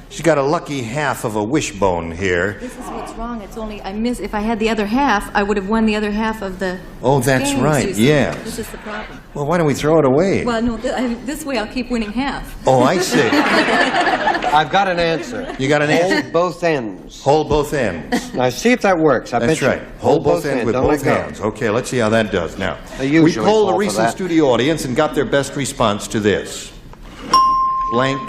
she's got a lucky half of a wishbone here. This is what's wrong. It's only I miss. If I had the other half, I would have won the other half of the. Oh, that's games, right. you see. Yes. This is the problem. Well, why don't we throw it away? Well, no. This way, I'll keep winning half. Oh, I see. I've got an answer. You got an answer? Hold both ends. Hold both ends. Now, see if that works. That's right. Hold both ends with Don't both let go. hands. Okay, let's see how that does. Now, They we usually polled a fall for recent that. studio audience and got their best response to this. Blank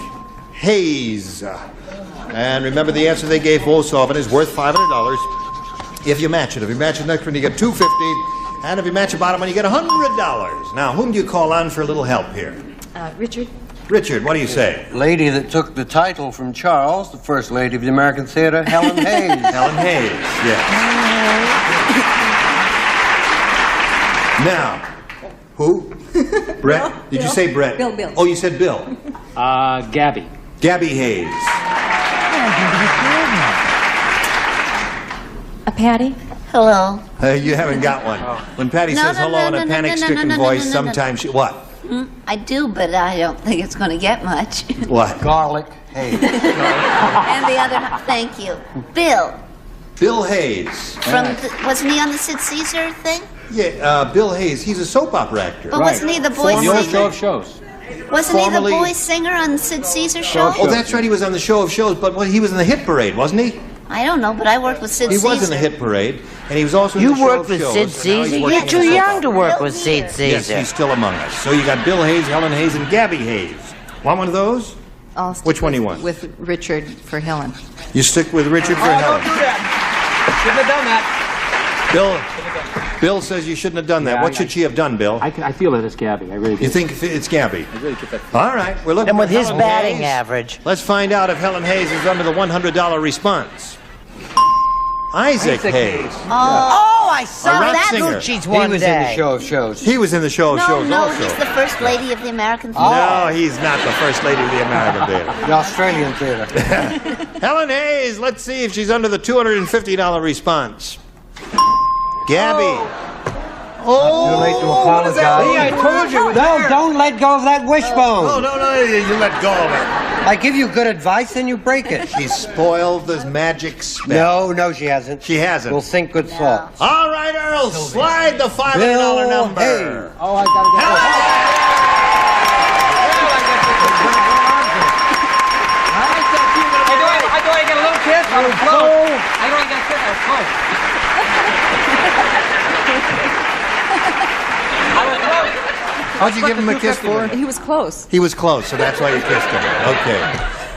haze. And remember, the answer they gave most often is worth $500 if you match it. If you match the next one, you get $250. And if you match the bottom one, you get $100. Now, whom do you call on for a little help here? Richard. Richard, what do you say? Lady that took the title from Charles, the first lady of the American theater, Helen Hayes. Helen Hayes, yes. Now, who? Brett? Did you say Brett? Bill. Oh, you said Bill. Gabby. Gabby Hayes. Patty. Hello. You haven't got one. When Patty says hello in a panic-stricken voice, sometimes she... What? I do, but I don't think it's going to get much. What? Garlic Hayes. And the other, thank you. Bill. Bill Hayes. Wasn't he on the Sid Caesar thing? Yeah, Bill Hayes. He's a soap opera actor. But wasn't he the boy The old singer? show of shows. Wasn't he the boy singer on Sid Caesar show? Oh, that's right. He was on the show of shows, but he was in the hit parade, wasn't he? I don't know, but I worked with Sid Caesar. He was in the hit parade, and he was also in the show of shows. You worked with Sid Caesar? You're too young to work with Sid Caesar. Yes, he's still among us. So you got Bill Hayes, Helen Hayes, and Gabby Hayes. Want one of those? I'll stick Which one do you want? With Richard for Helen. You stick with Richard for Helen. Don't do that. Shouldn't have done that. Bill says you shouldn't have done that. What should she have done, Bill? I feel that it's Gabby. I really do. You think it's Gabby? I really get that. All right. We're looking And with for his Helen batting Hayes. average. Let's find out if Helen Hayes is under the $100 response. Isaac Hayes. Oh, I saw A rap that singer. Gucci's He one was day. in the show of shows. He was in the show of shows No, also. he's the first lady of the American Theater. No, he's not the first lady of the American Theater. The Australian theater. Helen Hayes, let's see if she's under the $250 response. Gabby. Too late to apologize. See, I told you. No, don't let go of that wishbone. No, you let go of it. I give you good advice, then you break it. She spoiled the magic spell. No, she hasn't. She hasn't. We'll think good thoughts. All right, Earl, slide the $500 Bill number. Hayes. Oh, I gotta get Hey, do I get a little kiss? I was close. I don't get a kiss. I was close. How'd you give him a kiss for? He was close. He was close, so that's why you kissed him. Okay.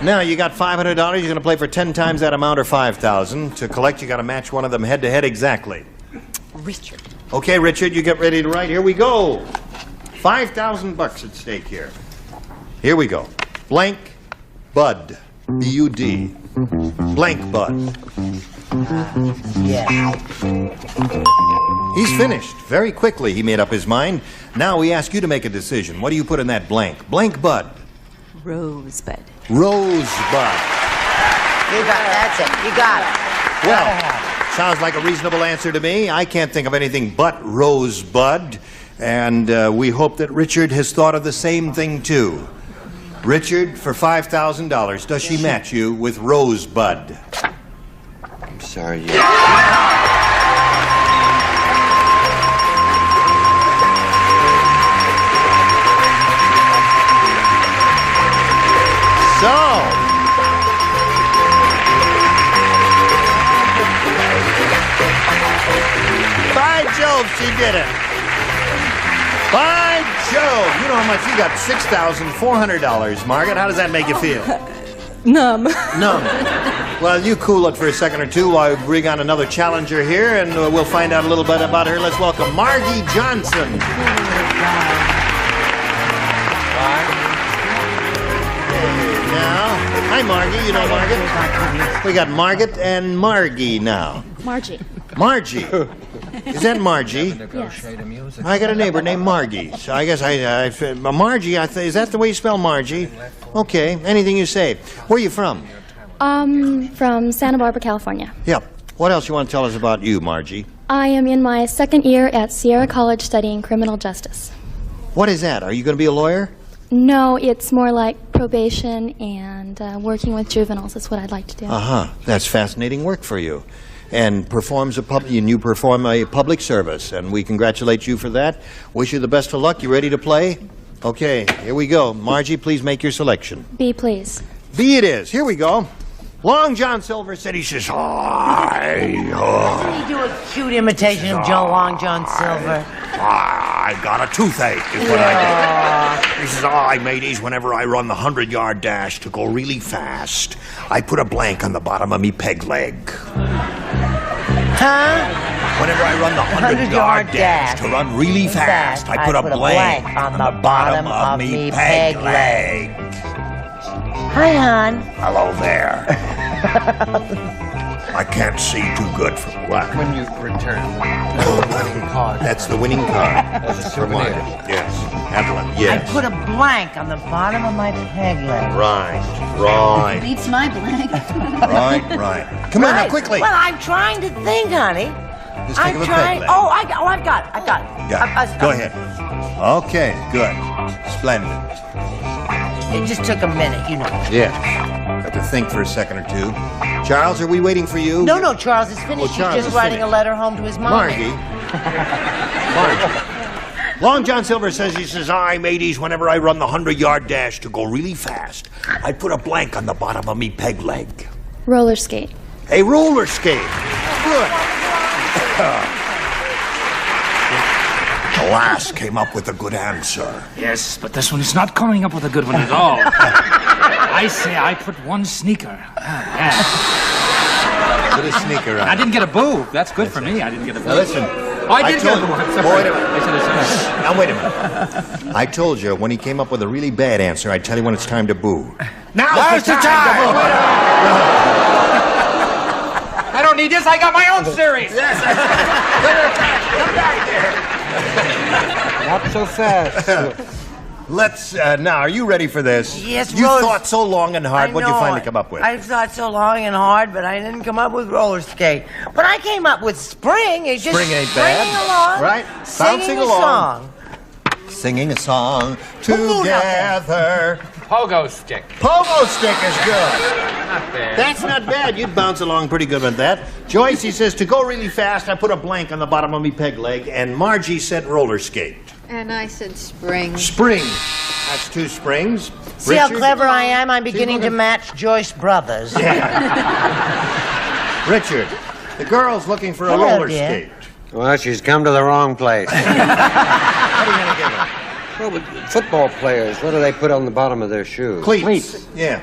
Now, you got $500. You're going to play for 10 times that amount or $5,000. To collect, you got to match one of them head-to-head exactly. Richard. Okay, Richard, you get ready to write. Here we go. $5,000 at stake here. Here we go. Blank Bud. B-U-D. Blank Bud. Yeah. He's finished. Very quickly, he made up his mind. Now we ask you to make a decision. What do you put in that blank? Blank Bud. Rosebud. Rosebud. You got it. That's it. You got it. Well, sounds like a reasonable answer to me. I can't think of anything but Rosebud. And we hope that Richard has thought of the same thing, too. Richard, for $5,000, does she match you with Rosebud? I'm sorry. So, by Jove, she did it. By Jove, you know how much you got? $6,400, Margaret. How does that make you feel? Numb. Numb. Well, you cool it for a second or two while we bring on another challenger here, and we'll find out a little bit about her. Let's welcome Margie Johnson. Hi, Margie. You know Margaret? We got Margaret and Margie now. Margie. Margie. Is that Margie? Yes. I got a neighbor named Margie. So I guess Margie, is that the way you spell Margie? Okay. Anything you say. Where are you from? From Santa Barbara, California. Yep. What else you want to tell us about you, Margie? I am in my second year at Sierra College studying criminal justice. What is that? Are you going to be a lawyer? No, it's more like probation and working with juveniles is what I'd like to do. Uh-huh. That's fascinating work for you. And you perform a public service, and we congratulate you for that. Wish you the best of luck. You ready to play? Okay, here we go. Margie, please make your selection. B, please. B it is. Here we go. Long John Silver said, he says, hi. Doesn't he do a cute imitation of Long John Silver? I got a toothache, is what I did. He says, I, mateys, whenever I run the 100-yard dash to go really fast, I put a blank on the bottom of me peg leg. Huh? Whenever I run the 100-yard dash to run really fast, I put a blank on the bottom of me peg leg. Hi, hon. Hello there. I can't see too good from what? When you return the winning card. That's the winning card. As a souvenir. Yes. Evelyn, yes. I put a blank on the bottom of my peg leg. Right. Beats my blank. Right. Come on now, quickly. Well, I'm trying to think, honey. Just think of a peg leg. Oh, I've got it. Yeah. Go ahead. Okay, good. Splendid. It just took a minute, you know. Yeah. Have to think for a second or two. Charles, are we waiting for you? No, no, Charles is finished. Oh, Charles He's just is writing finished. a letter home to his mom. Margie. Long John Silver says, I, mateys, whenever I run the 100-yard dash to go really fast, I put a blank on the bottom of me peg leg. Roller skate. A roller skate. Good. The last came up with a good answer. Yes, but this one is not coming up with a good one at all. I say I put one sneaker. Yeah. Put a sneaker on. I didn't get a boob. That's good for me. I didn't get a boob. Now listen. Oh, I did get a boob. I'm sorry. Wait a minute. I should have said that. Now, wait a minute. I told you, when he came up with a really bad answer, I'd tell you when it's time to boo. Now's the time to boo. I don't need this. I got my own series. Yes. Come back there. Not so fast. Let's, now, are you ready for this? Yes, You Rose. thought so long and hard. What'd you finally come up with? I thought so long and hard, but I didn't come up with roller skate. But I came up with spring. It's just Spring ain't springing bad. along, Right? singing Bouncing a along. song. Singing a song together. Pogo stick. Pogo stick is good. Not bad. That's not bad. You'd bounce along pretty good with that. Joyce, he says, to go really fast, I put a blank on the bottom of me peg leg. And Margie said roller skate. And I said spring. Spring. That's two springs. See how Richard? clever I am? I'm beginning look to at- match Joyce Brothers. Richard, the girl's looking for a Hello, roller dear. skate. Well, she's come to the wrong place. What are you going to give her? Well, but football players, what do they put on the bottom of their shoes? Cleats. Yeah.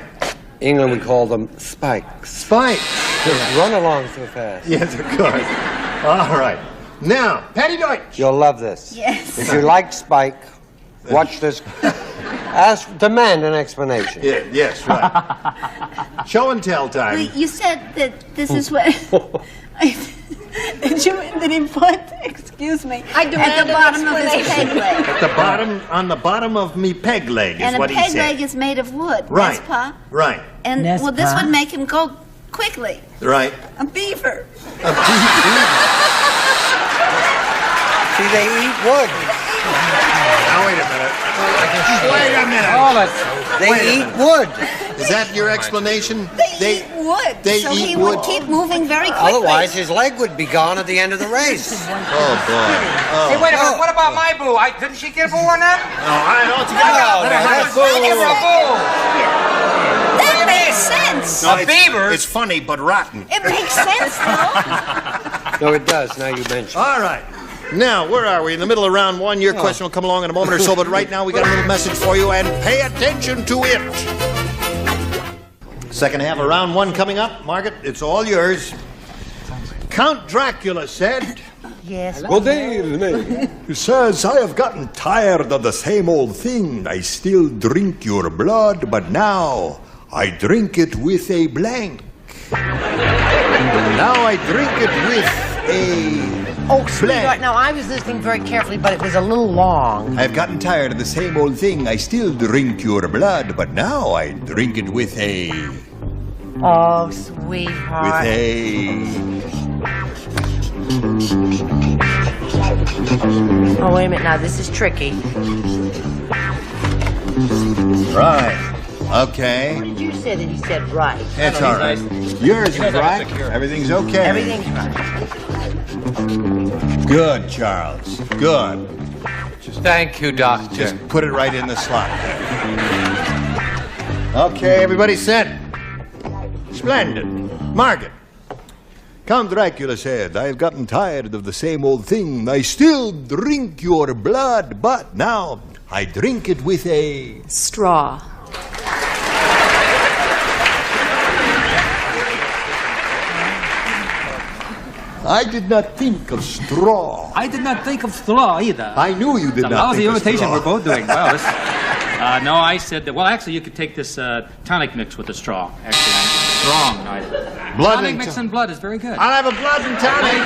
England, we call them spikes. Spikes. Just run along so fast. Yes, of course. All right. Now, Patty Deutsch. You'll love this. Yes. If you like Spike, watch this. Demand an explanation. Yeah, yes, right. Show and tell time. Well, you said that this is what... That he put, excuse me, I at demand the an bottom of his explanation. peg leg. At the bottom, on the bottom of me peg leg is And a what he peg said. leg is made of wood. Right. Yes, Pa? Right. And, Yes, well, this Pa. would make him go quickly. Right. A beaver. See, they eat wood. Now, wait a minute. Wait a minute. Hold it. They eat wood. Is that your explanation? They eat wood. they so eat he wood. would keep moving very quickly. Otherwise, his leg would be gone at the end of the race. Oh, boy. Hey, Oh. wait a minute. What about my boo? Didn't she get a boo on that? No, I don't think Give her a boo. That makes sense. No, A beaver? It's funny, but rotten. It makes sense, though. No, it does, now you mention. All right. Now, where are we? In the middle of round one. Your question will come along in a moment or so, but right now we got a little message for you, and pay attention to it. Second half of round one coming up. Margaret, it's all yours. Count Dracula said... Yes. Good evening. He says, I have gotten tired of the same old thing. I still drink your blood, but now I drink it with a blank. Now I drink it with a... Oh, sweetheart, now I was listening very carefully, but it was a little long. I've gotten tired of the same old thing. I still drink your blood, but now I drink it with a... Oh, sweetheart. With a... Oh, wait a minute. Now, this is tricky. Right. Okay. What did you say that he said right? It's all right. Yours is right. Everything's okay. Everything's right. Good, Charles. Good. Thank you, Doctor. Just put it right in the slot. Okay, everybody set. Splendid. Margaret. Count Dracula said, I have gotten tired of the same old thing. I still drink your blood, but now I drink it with a... Straw. I did not think of straw. I did not think of straw either. I knew you did It's a not lousy think of imitation straw. we're both doing. Well, this, no, I said that. Well, actually, you could take this tonic mix with the straw. Actually, I'm strong. Blood tonic and mix and blood is very good. I'll have a blood and tonic.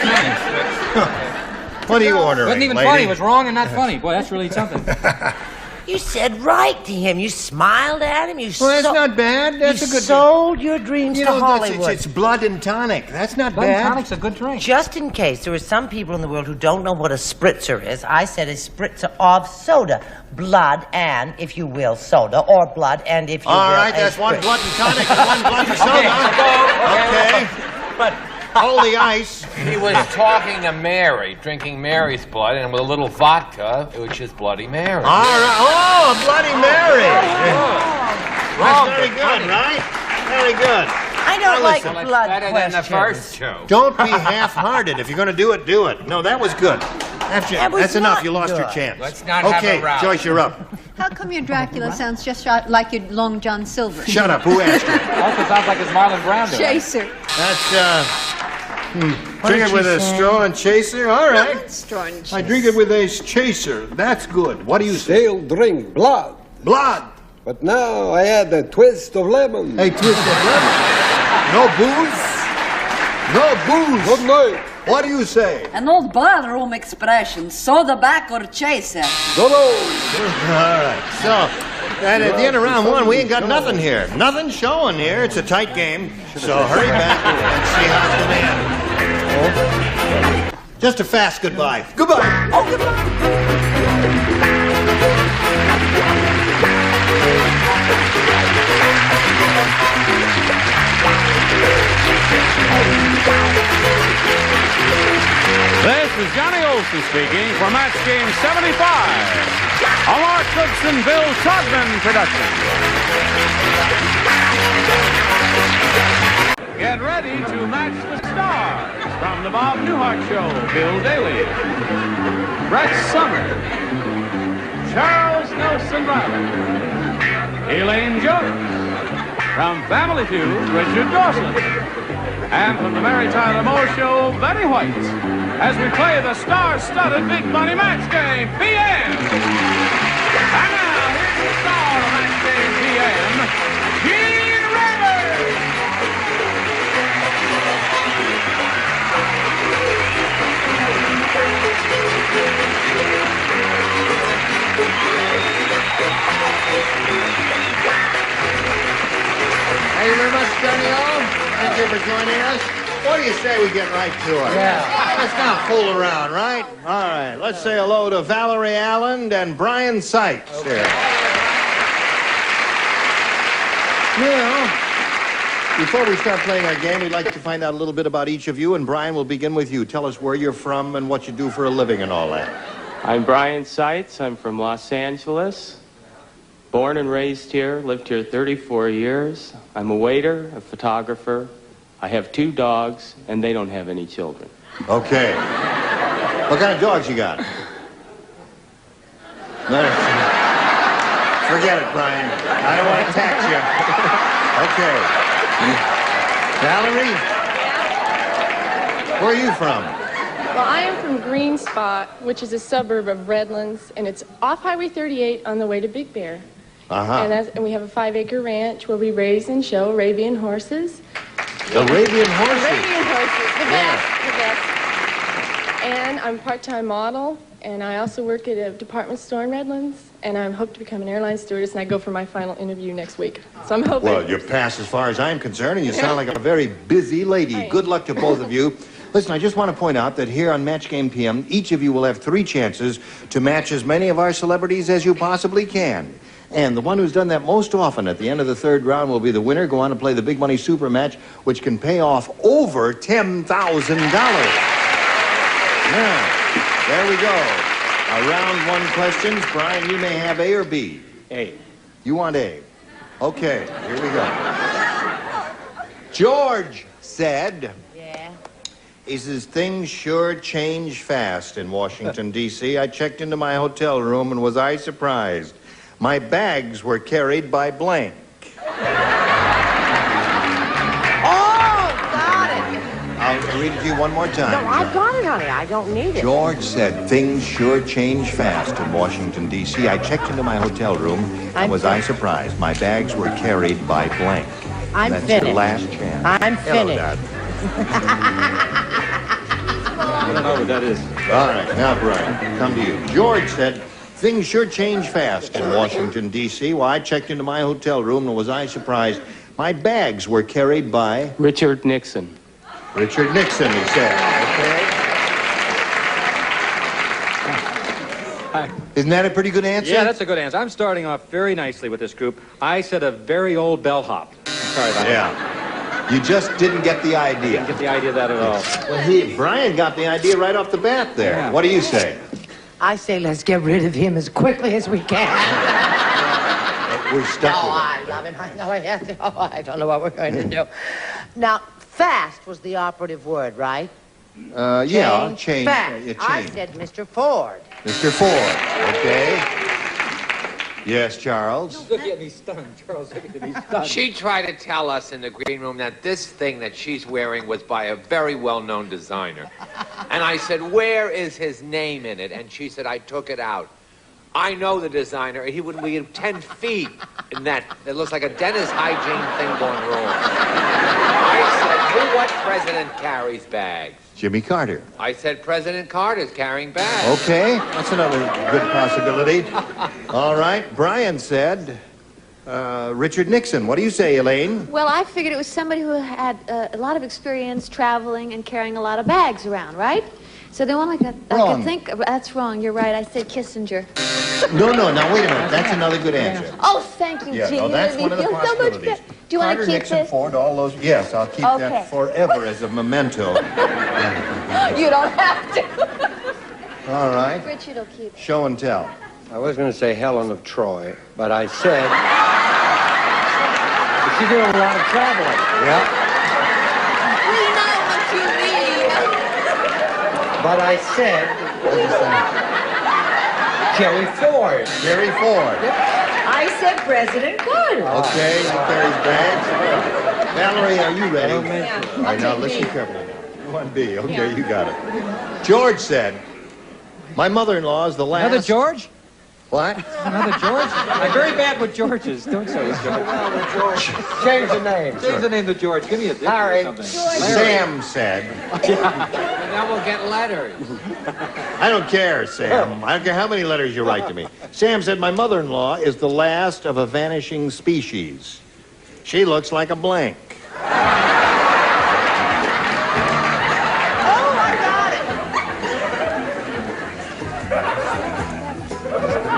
What are you ordering? Wasn't even lady? funny. It was wrong and not funny. Boy, that's really something. You said right to him. You smiled at him. Well, that's not bad. That's a good. Sold your dreams to Hollywood. It's blood and tonic. That's not Blood bad. and tonic's a good drink. Just in case there are some people in the world who don't know what a spritzer is, I said a spritzer of soda. Blood and, if you will, soda, or blood and, if you will, All right, that's one blood and tonic and one blood and soda. Okay. But hold the ice. He was talking to Mary, drinking Mary's blood, and with a little vodka, it was just Bloody Mary. All right. Oh, Bloody Mary. That's very good, right? Very good. I don't like listen, blood better questions. than the first show. Don't be half-hearted. If you're going to do it, do it. No, that was good. That's enough. You lost your chance. Let's not have a row. Okay, Joyce, you're up. How come your Dracula sounds just like your Long John Silver? Shut up. Who asked you? Also sounds like his Marlon Brando. Chaser. That's, drink it with a straw and chaser? All right. Straw and chaser. I drink it with a chaser. That's good. What do you say? Still drink blood. Blood. But now I add a twist of lemon. A twist of lemon. No booze? No booze. Good night. What do you say? An old barroom expression, soda back or chaser. Go. All right. So, and at the end of round one, we ain't got nothing here. Nothing showing here. It's a tight game. So hurry back and see how it's going to end. Just a fast goodbye. Goodbye. Oh, goodbye. This is Johnny Olson speaking for Match Game 75, a Mark Goodson, Bill Todman production. Get ready to match the stars from the Bob Newhart Show. Bill Daly, Brett Sumner, Charles Nelson Riley, Elaine Jones. From Family Feud, Richard Dawson. And from the Mary Tyler Moore Show, Betty White, as we play the star-studded Big Money Match Game, PM. And now, here's the star of Match Game PM, Gene Rivers. Thank you very much, Johnny O. Thank you for joining us. What do you say we get right to it? Yeah. Let's not fool around, right? All right. Let's say hello to Valerie Allen and Brian Sykes here. Now, before we start playing our game, we'd like to find out a little bit about each of you. And Brian, we'll begin with you. Tell us where you're from and what you do for a living and all that. I'm Brian Seitz. I'm from Los Angeles. Born and raised here, lived here 34 years. I'm a waiter, a photographer. I have 2 dogs, and they don't have any children. Okay. What kind of dogs you got? No. Forget it, Brian. I don't want to tax you. Okay. Valerie? Where are you from? Well, I am from Green Spot, which is a suburb of Redlands, and it's off Highway 38 on the way to Big Bear. Uh-huh. And we have a 5-acre ranch where we raise and show Arabian horses. Arabian horses? Arabian horses, the best. And I'm a part-time model, and I also work at a department store in Redlands, and I hope to become an airline stewardess, and I go for my final interview next week. So I'm hoping... Well, you're passed as far as I'm concerned, and you sound like a very busy lady. Good luck to both of you. Listen, I just want to point out that here on Match Game PM, each of you will have 3 chances to match as many of our celebrities as you possibly can. And the one who's done that most often at the end of the 3rd round will be the winner. Go on to play the Big Money Super Match, which can pay off over $10,000. Now, there we go. Round 1 questions. Brian, you may have A or B. A. You want A. Okay, here we go. George said... He says, things sure change fast in Washington, D.C. I checked into my hotel room and was I surprised. My bags were carried by blank. Oh, got it. I'll read it to you one more time. No, I've got it, honey. I don't need it. George said, things sure change fast in Washington, D.C. I checked into my hotel room and was I surprised. My bags were carried by blank. I'm That's finished. your last chance. I'm Hello, finished. Dad. I don't know what that is. All right, now, Brian, come to you. George said, Things sure change fast in Washington, D.C. Well, I checked into my hotel room, and was I surprised? My bags were carried by... Richard Nixon. Richard Nixon, he said. Okay. Isn't that a pretty good answer? Yeah, that's a good answer. I'm starting off very nicely with this group. I said a very old bellhop. Sorry about that. Yeah. You just didn't get the idea. Didn't get the idea of that at all. Well, Brian got the idea right off the bat there. Yeah. What do you say? I say let's get rid of him as quickly as we can. We're stuck with I love him. I know I have to. Oh, I don't know what we're going to do. Now, fast was the operative word, right? Yeah, change. Fast. I said Mr. Ford. Mr. Ford, okay. Yes, Charles? Look at me stunned, Charles. Look at me stunned. She tried to tell us in the green room that this thing that she's wearing was by a very well-known designer. And I said, where is his name in it? And she said, I took it out. I know the designer. He would be 10 feet in that. It looks like a dentist hygiene thing going wrong. I said, what president carries bags? Jimmy Carter. I said President Carter's carrying bags. Okay, that's another good possibility. All right, Brian said Richard Nixon. What do you say, Elaine? Well, I figured it was somebody who had a lot of experience traveling and carrying a lot of bags around, right? So the one I could think of, that's wrong. You're right. I said Kissinger. No, now wait a minute. That's another good answer. Oh, thank you, Yeah, Gene. no, that's one of the You feel so much possibilities. better. Do you want to Carter, keep Nixon, this? Ford, all those. Yes, I'll keep that forever as a memento. You don't have to. All right. Richard will keep it. Show and tell. I was going to say Helen of Troy, but I said... She's doing a lot of traveling. Yeah. We know what you mean. But I said... What did you say? Jerry Ford. Jerry Ford. I said President Carter. Okay, he carries bags. Valerie, are you ready? Yeah. All right, now listen carefully. 1B. Okay, you got it. George said, my mother-in-law is the last... Another George? What? Another George? I'm very bad with Georges. Don't say it's George. Change the name. Change the name to George. Give me a different Harry. something. Sam said... And now we'll get letters. I don't care, Sam. I don't care how many letters you write to me. Sam said, my mother-in-law is the last of a vanishing species. She looks like a blank.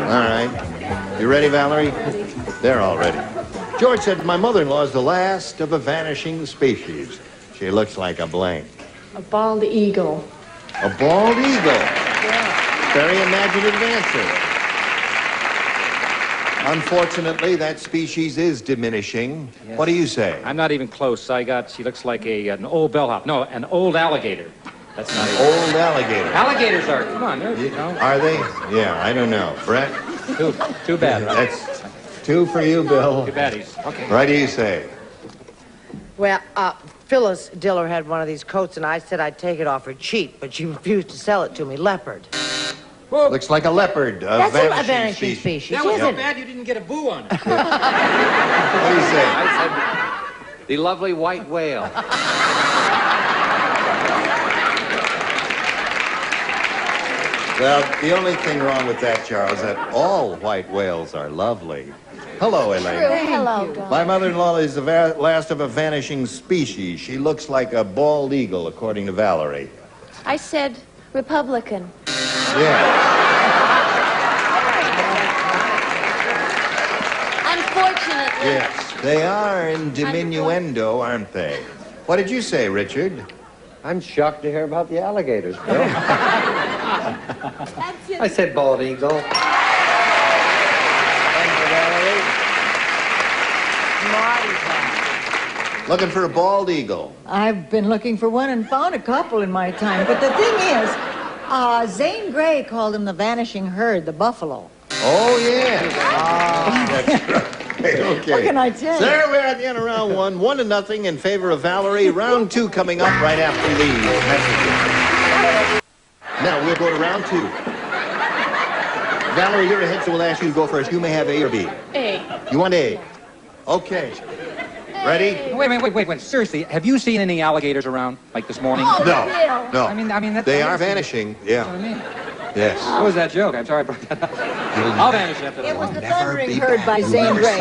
All right. You ready, Valerie? They're all ready. George said, my mother-in-law is the last of a vanishing species. She looks like a blank. A bald eagle. A bald eagle. Very imaginative answer. Unfortunately, that species is diminishing. Yes. What do you say? I'm not even close. She looks like an old bellhop. No, an old alligator. That's not it. Old alligator. Alligators are, come on. Are they? Yeah, I don't know. Brett? Too bad, right? That's 2 for you, Bill. Too baddies. Okay. Right, do you say? Well, Phyllis Diller had one of these coats, and I said I'd take it off her cheap, but she refused to sell it to me. Leopard. Looks like a leopard. That's a vanishing species, That was so isn't it? bad you didn't get a boo on it. What do you say? I said the lovely white whale. Well, the only thing wrong with that, Charles, is that all white whales are lovely. Hello, Elaine. Hello, darling. My mother-in-law is the last of a vanishing species. She looks like a bald eagle, according to Valerie. I said Republican. Yeah. Unfortunately. Yes, they are in diminuendo, aren't they? What did you say, Richard? I'm shocked to hear about the alligators, Bill. That's it. I said bald eagle. Thank you, Valerie. Looking for a bald eagle. I've been looking for one and found a couple in my time. But the thing is, Zane Grey called him the vanishing herd, the buffalo. Oh, yeah. That's right. Okay. What can I tell you? There we're at the end of round 1. 1-0 in favor of Valerie. Round 2 coming up right after these messages. Now we'll go to round 2. Valerie, you're ahead, so we'll ask you to go first. You may have A or B. A. You want A? Okay. Ready? Wait. Seriously, have you seen any alligators around, like this morning? Oh, No. Bill. No. I mean, They are vanishing. Yeah. That's what I mean. Yes. What was that joke? I'm sorry I brought that up. I'll vanish after that. It was the thundering heard by Zane Grey.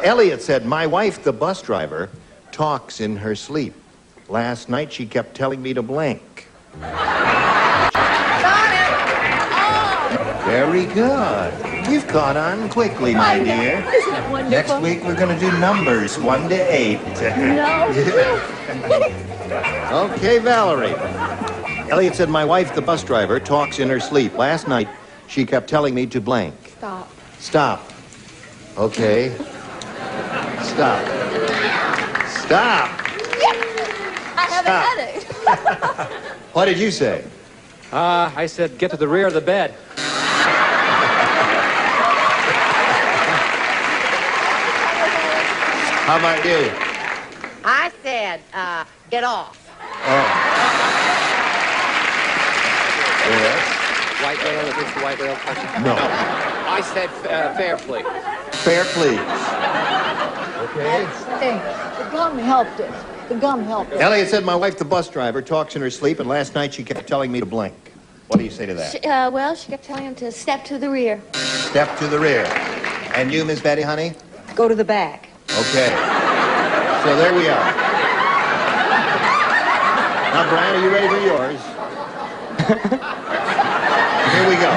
Elliot said, my wife, the bus driver, talks in her sleep. Last night she kept telling me to blank. Very good. You've caught on quickly, my dear. Isn't it wonderful? Next week we're going to do numbers 1 to 8. No. Okay, Valerie. Elliot said, my wife, the bus driver, talks in her sleep. Last night she kept telling me to blank. Stop. Stop. Okay. Stop. Stop. I have a headache. What did you say? I said get to the rear of the bed. How about you? I said, get off. Oh. Yes. White whale, is this the white whale question? No. I said fair plea. Fair, please. Okay. Hey, the gum helped it. The gum helped it. Elliot said, my wife, the bus driver, talks in her sleep, and last night she kept telling me to blank. What do you say to that? Well, she kept telling him to step to the rear. Step to the rear. And you, Miss Betty, honey? Go to the back. Okay. So there we are. Now, Brian, are you ready for yours? Here we go.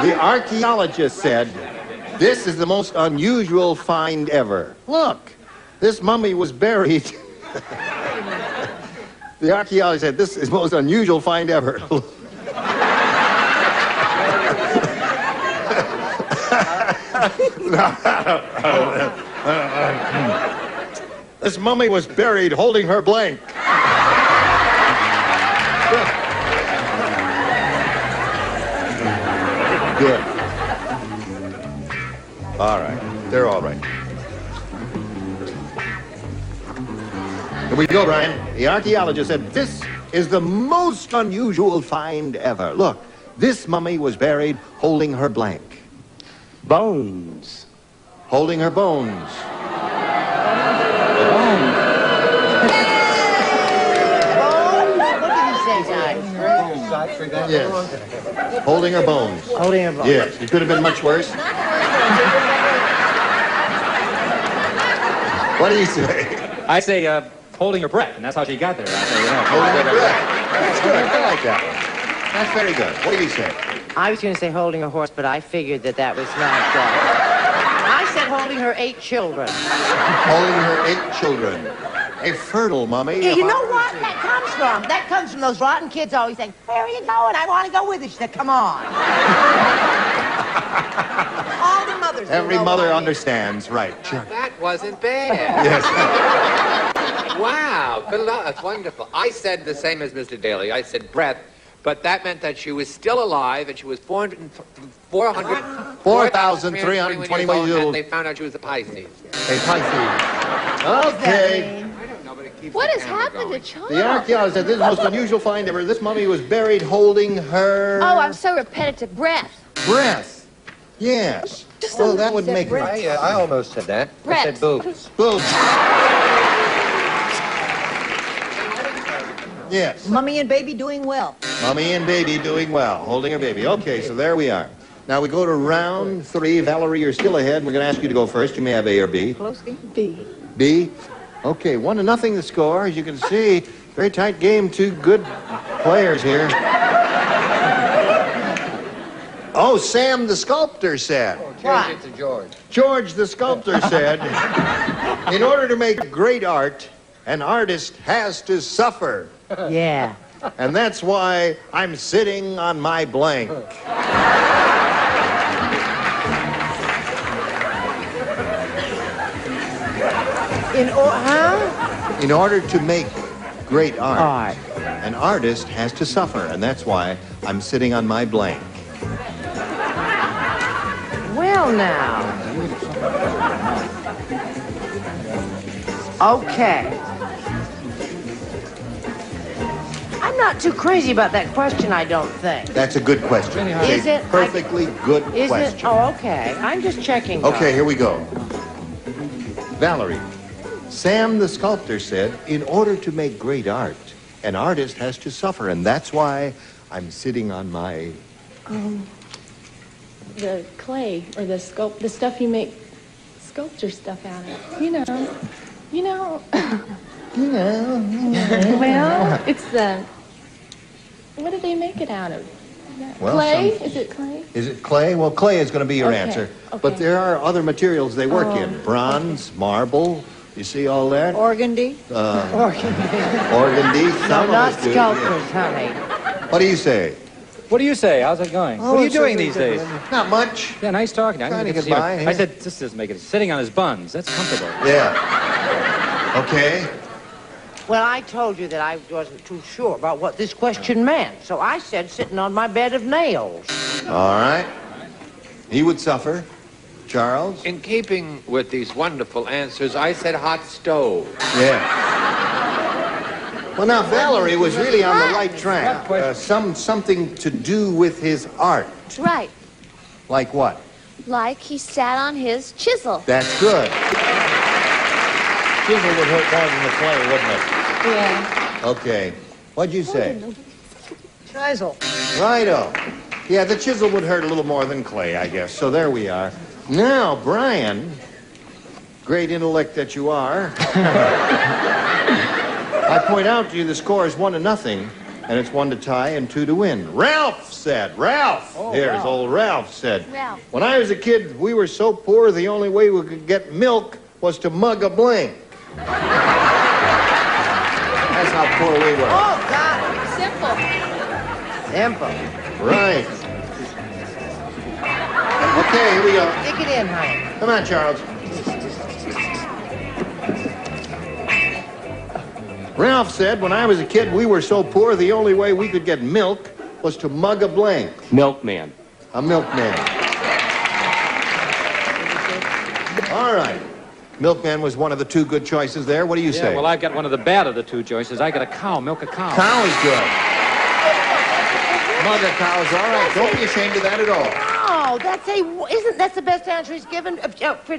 The archaeologist said, this is the most unusual find ever. Look, this mummy was buried. The archaeologist said, this is the most unusual find ever. This mummy was buried holding her blank. Good. All right. They're all right. Here we go, Brian. The archaeologist said, this is the most unusual find ever. Look, this mummy was buried holding her blank. Bones. Holding her bones. What did he say, guys? Yes. Holding her bones. Holding her bones. Yes. It could have been much worse. What do you say? I say holding her breath, and that's how she got there. I say, Holding her breath. That's good. I like that one. That's very good. What do you say? I was going to say holding a horse, but I figured that was not I said holding her 8 children. Holding her 8 children. A fertile mummy. Yeah, you know what that comes from? That comes from those rotten kids always saying, where are you going? I want to go with you. She said, come on. All the mothers. Every mother understands, right. That wasn't bad. Yes. Wow, good luck. That's wonderful. I said the same as Mr. Daly. I said breath, but that meant that she was still alive and she was 4,320 years old. And they found out she was a Pisces. A Pisces. Okay. What has happened to Charles? The archaeologist said, this is the most unusual find ever. This mummy was buried holding her... Oh, I'm so repetitive. Breath. Breath. Yes. Well, that would make... I almost said that. Breath. I said boobs. Boobs. Yes. Mummy and baby doing well. Mummy and baby doing well, holding her baby. Okay, so there we are. Now we go to round 3. Valerie, you're still ahead. We're going to ask you to go first. You may have A or B. Close game. B. B? Okay, 1-0 the score. As you can see, very tight game. 2 good players here. Oh, Sam the sculptor said. Change it to George. George the sculptor said, in order to make great art, an artist has to suffer. Yeah. And that's why I'm sitting on my blank. In order to make great art, an artist has to suffer, and that's why I'm sitting on my blank. Well, now. Okay. I'm not too crazy about that question, I don't think. That's a good question. Is it? Perfectly good Is question. it? Oh, okay. I'm just checking. Okay, here we go. Valerie, Sam the sculptor said, in order to make great art, An artist has to suffer, and that's why I'm sitting on my... The clay or the stuff you make sculpture stuff out of. You know. Well, it's the... What do they make it out of? Well, clay? Is it clay? Is it clay? Well, clay is going to be your answer. Okay. But there are other materials they work in. Bronze, marble, you see all that? Organdy? Organdy. No, not sculptures, honey. What do you say? What do you say? How's it going? Oh, what are you it's doing okay, these days? Not much. Yeah, nice talking. Trying to get get by, I yeah. said, this doesn't make it. Sitting on his buns. That's comfortable. Yeah. Okay. Well, I told you that I wasn't too sure about what this question meant, so I said sitting on my bed of nails. All right. He would suffer. Charles? In keeping with these wonderful answers, I said hot stove. Yeah. Well, now, Valerie was really on the right track. Something to do with his art. Right. Like what? Like he sat on his chisel. That's good. Chisel would hurt more than the clay, wouldn't it? Yeah. Okay. What'd you say? Chisel. Righto. Yeah, the chisel would hurt a little more than clay, I guess. So there we are. Now, Brian, great intellect that you are, I point out to you the score is 1-0, and it's 1 to tie and 2 to win. Ralph said, Here's old Ralph said, when I was a kid, we were so poor, the only way we could get milk was to mug a blank. That's how poor we were. Oh, God. Simple. Simple. Right. Okay, here we go. Stick it in, honey. Come on, Charles. Ralph said, when I was a kid, we were so poor, the only way we could get milk was to mug a blank. Milkman. A milkman. All right. Milkman was one of the two good choices there. What do you say? Well, I've got one of the bad of the two choices. I got a cow. Milk a cow. Cow is good. Mug a cow is all right. Don't be ashamed of that at all. Oh, isn't that the best answer he's given?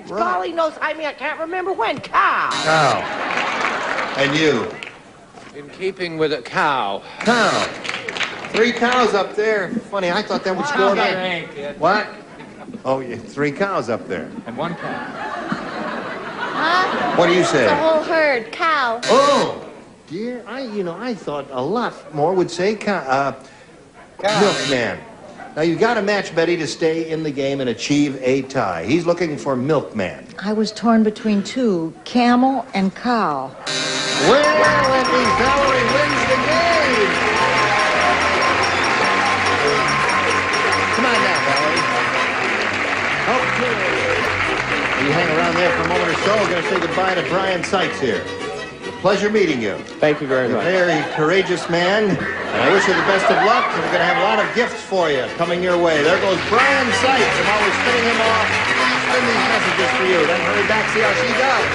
Golly knows, I can't remember when. Cow. Cow. And you? In keeping with a cow. Cow. 3 cows up there. Funny, I thought that would score. What? Oh, yeah, 3 cows up there. And 1 cow. Huh? What do you say? It's a whole herd. Cow. Oh, dear. I thought a lot more would say cow. Milkman. Now, you got to match Betty to stay in the game and achieve a tie. He's looking for Milkman. I was torn between 2, camel and cow. Well, that means Valerie wins the game. Come on now, Valerie. Okay. You hang around there for a moment or so. We're going to say goodbye to Brian Sykes here. Pleasure meeting you. Thank you very much. You're a very courageous man, and I wish you the best of luck. And we're going to have a lot of gifts for you coming your way. There goes Brian Sykes. I'm always spinning him off. Spin these messages for you. Then hurry back, see how she does.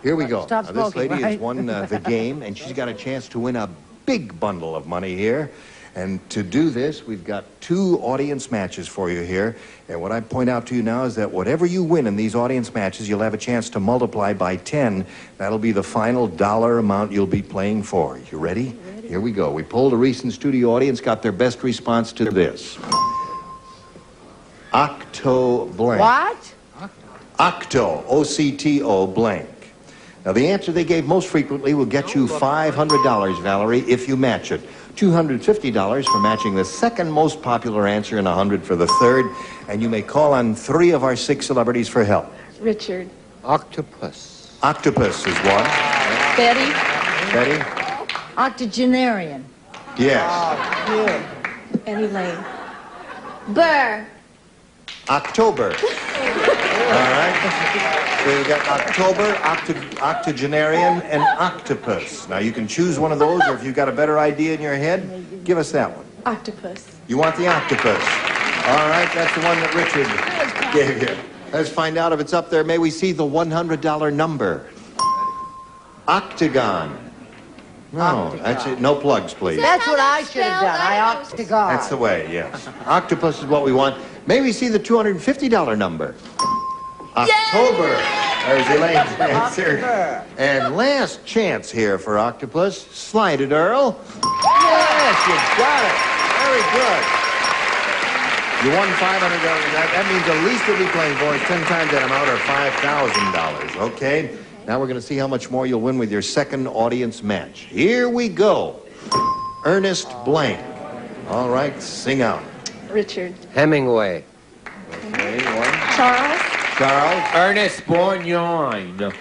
Here we go. Stop Now, this smoking, lady right? has won the game, and she's got a chance to win a big bundle of money here. And to do this, we've got 2 audience matches for you here. And what I point out to you now is that whatever you win in these audience matches, you'll have a chance to multiply by 10. That'll be the final dollar amount you'll be playing for. You ready? Here we go. We polled a recent studio audience, got their best response to this. Octo blank. What? Octo, O-C-T-O blank. Now, the answer they gave most frequently will get you $500, Valerie, if you match it. $250 for matching the second most popular answer and $100 for the third. And you may call on 3 of our 6 celebrities for help. Richard. Octopus. Octopus is one. Betty. Betty? Octogenarian. Yes. Good. Eddie Lane. Burr. October. All right. So you got October, octogenarian, and octopus. Now, you can choose one of those, or if you've got a better idea in your head, give us that one. Octopus. You want the octopus. All right, that's the one that Richard gave you. Let's find out if it's up there. May we see the $100 number? Octagon. No, that's it. No plugs, please. That's what I should have done. I octagon. That's the way, yes. Octopus is what we want. May we see the $250 number? October. There's Elaine's answer. And last chance here for Octopus. Slide it, Earl. Yes, you got it. Very good. You won $500. That means the least you'll be playing for is 10 times that amount, or $5,000. Okay? Now we're going to see how much more you'll win with your second audience match. Here we go. Ernest Blank. All right, sing out. Richard. Hemingway. Okay, one. Charles. Charles. Ernest Borgnine. And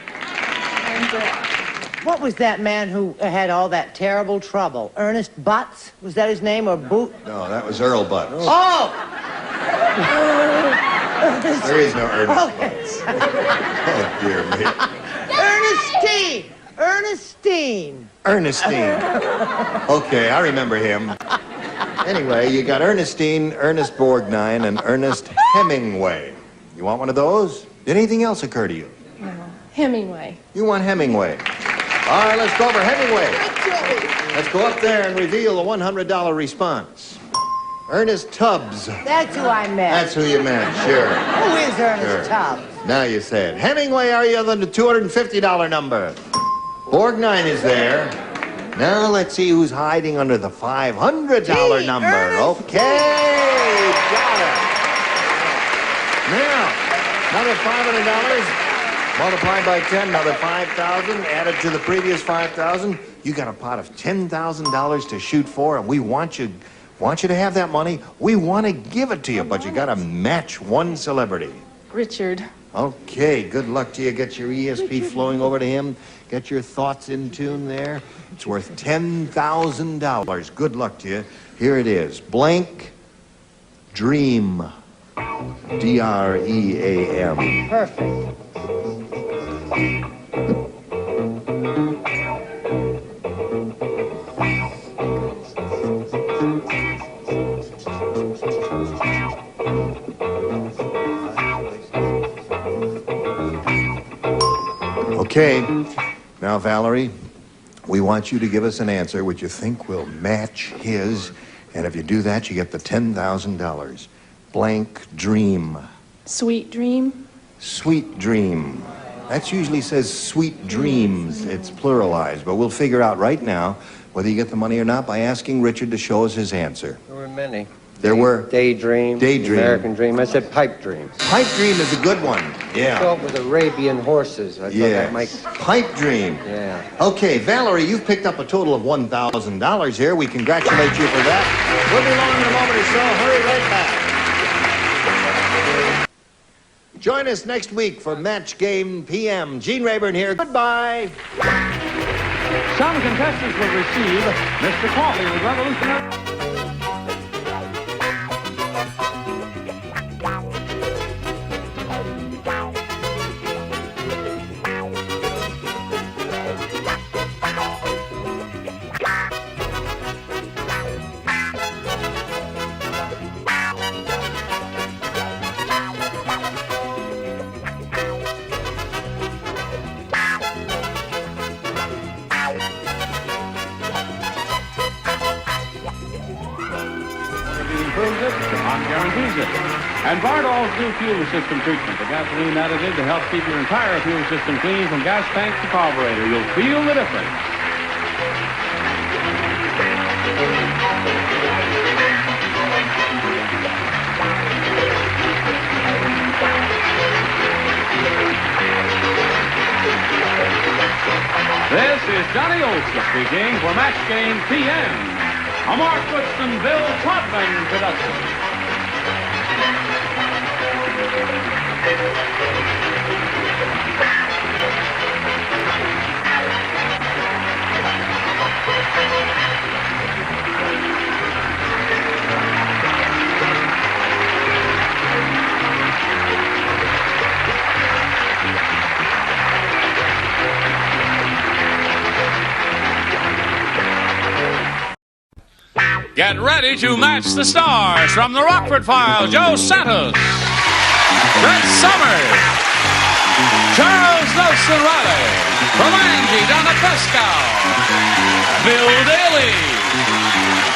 What was that man who had all that terrible trouble? Ernest Butts? Was that his name, or Boot? No, that was Earl Butts. Oh! There is no Ernest Okay. Butts. Oh, dear me. Ernestine! Ernestine! Ernestine. Okay, I remember him. Anyway, you got Ernestine, Ernest Borgnine, and Ernest Hemingway. You want one of those? Did anything else occur to you? Hemingway. You want Hemingway. All right, let's go over Hemingway. Let's go up there and reveal the $100 response. Ernest Tubbs. That's who I met. That's who you meant, sure. Who is Ernest Sure. Tubbs? Now you say it. Hemingway, are you on the $250 number? Borgnine is there. Now let's see who's hiding under the $500 number. Okay, got it. Now, another $500 multiplied by 10, another $5,000 added to the previous $5,000. You got a pot of $10,000 to shoot for, and we want you to have that money. We want to give it to you, but you got to match one celebrity. Richard. Okay, good luck to you. Get your ESP flowing over to him. Get your thoughts in tune there. It's worth $10,000. Good luck to you. Here it is. Blank Dream. D-R-E-A-M. Perfect. Okay. Now, Valerie, we want you to give us an answer which you think will match his, and if you do that, you get the $10,000. Blank Dream. Sweet Dream. Sweet Dream. That usually says sweet dreams. It's pluralized, but we'll figure out right now whether you get the money or not by asking Richard to show us his answer. There were many. There were? Daydream. Daydream. American Dream. I said Pipe Dream. Pipe Dream is a good one. Yeah. I thought with Arabian horses. I thought that might... Pipe Dream. Yeah. Okay, Valerie, you've picked up a total of $1,000 here. We congratulate you for that. We'll be along in a moment or so. Hurry right back. Join us next week for Match Game PM. Gene Rayburn here. Goodbye. Some contestants will receive Mr. Coffee with Revolutionary... improves it, DuPont guarantees it. And Bardol's new fuel system treatment, the gasoline additive to help keep your entire fuel system clean from gas tank to carburetor. You'll feel the difference. This is Johnny Olson speaking for Match Game PM. A Mark Woodson, Bill Trotman production. Get ready to match the stars from the Rockford Files. Joe Santos, Brett Summers, Charles Nelson Riley, from Angie down at Pescow, Bill Daly,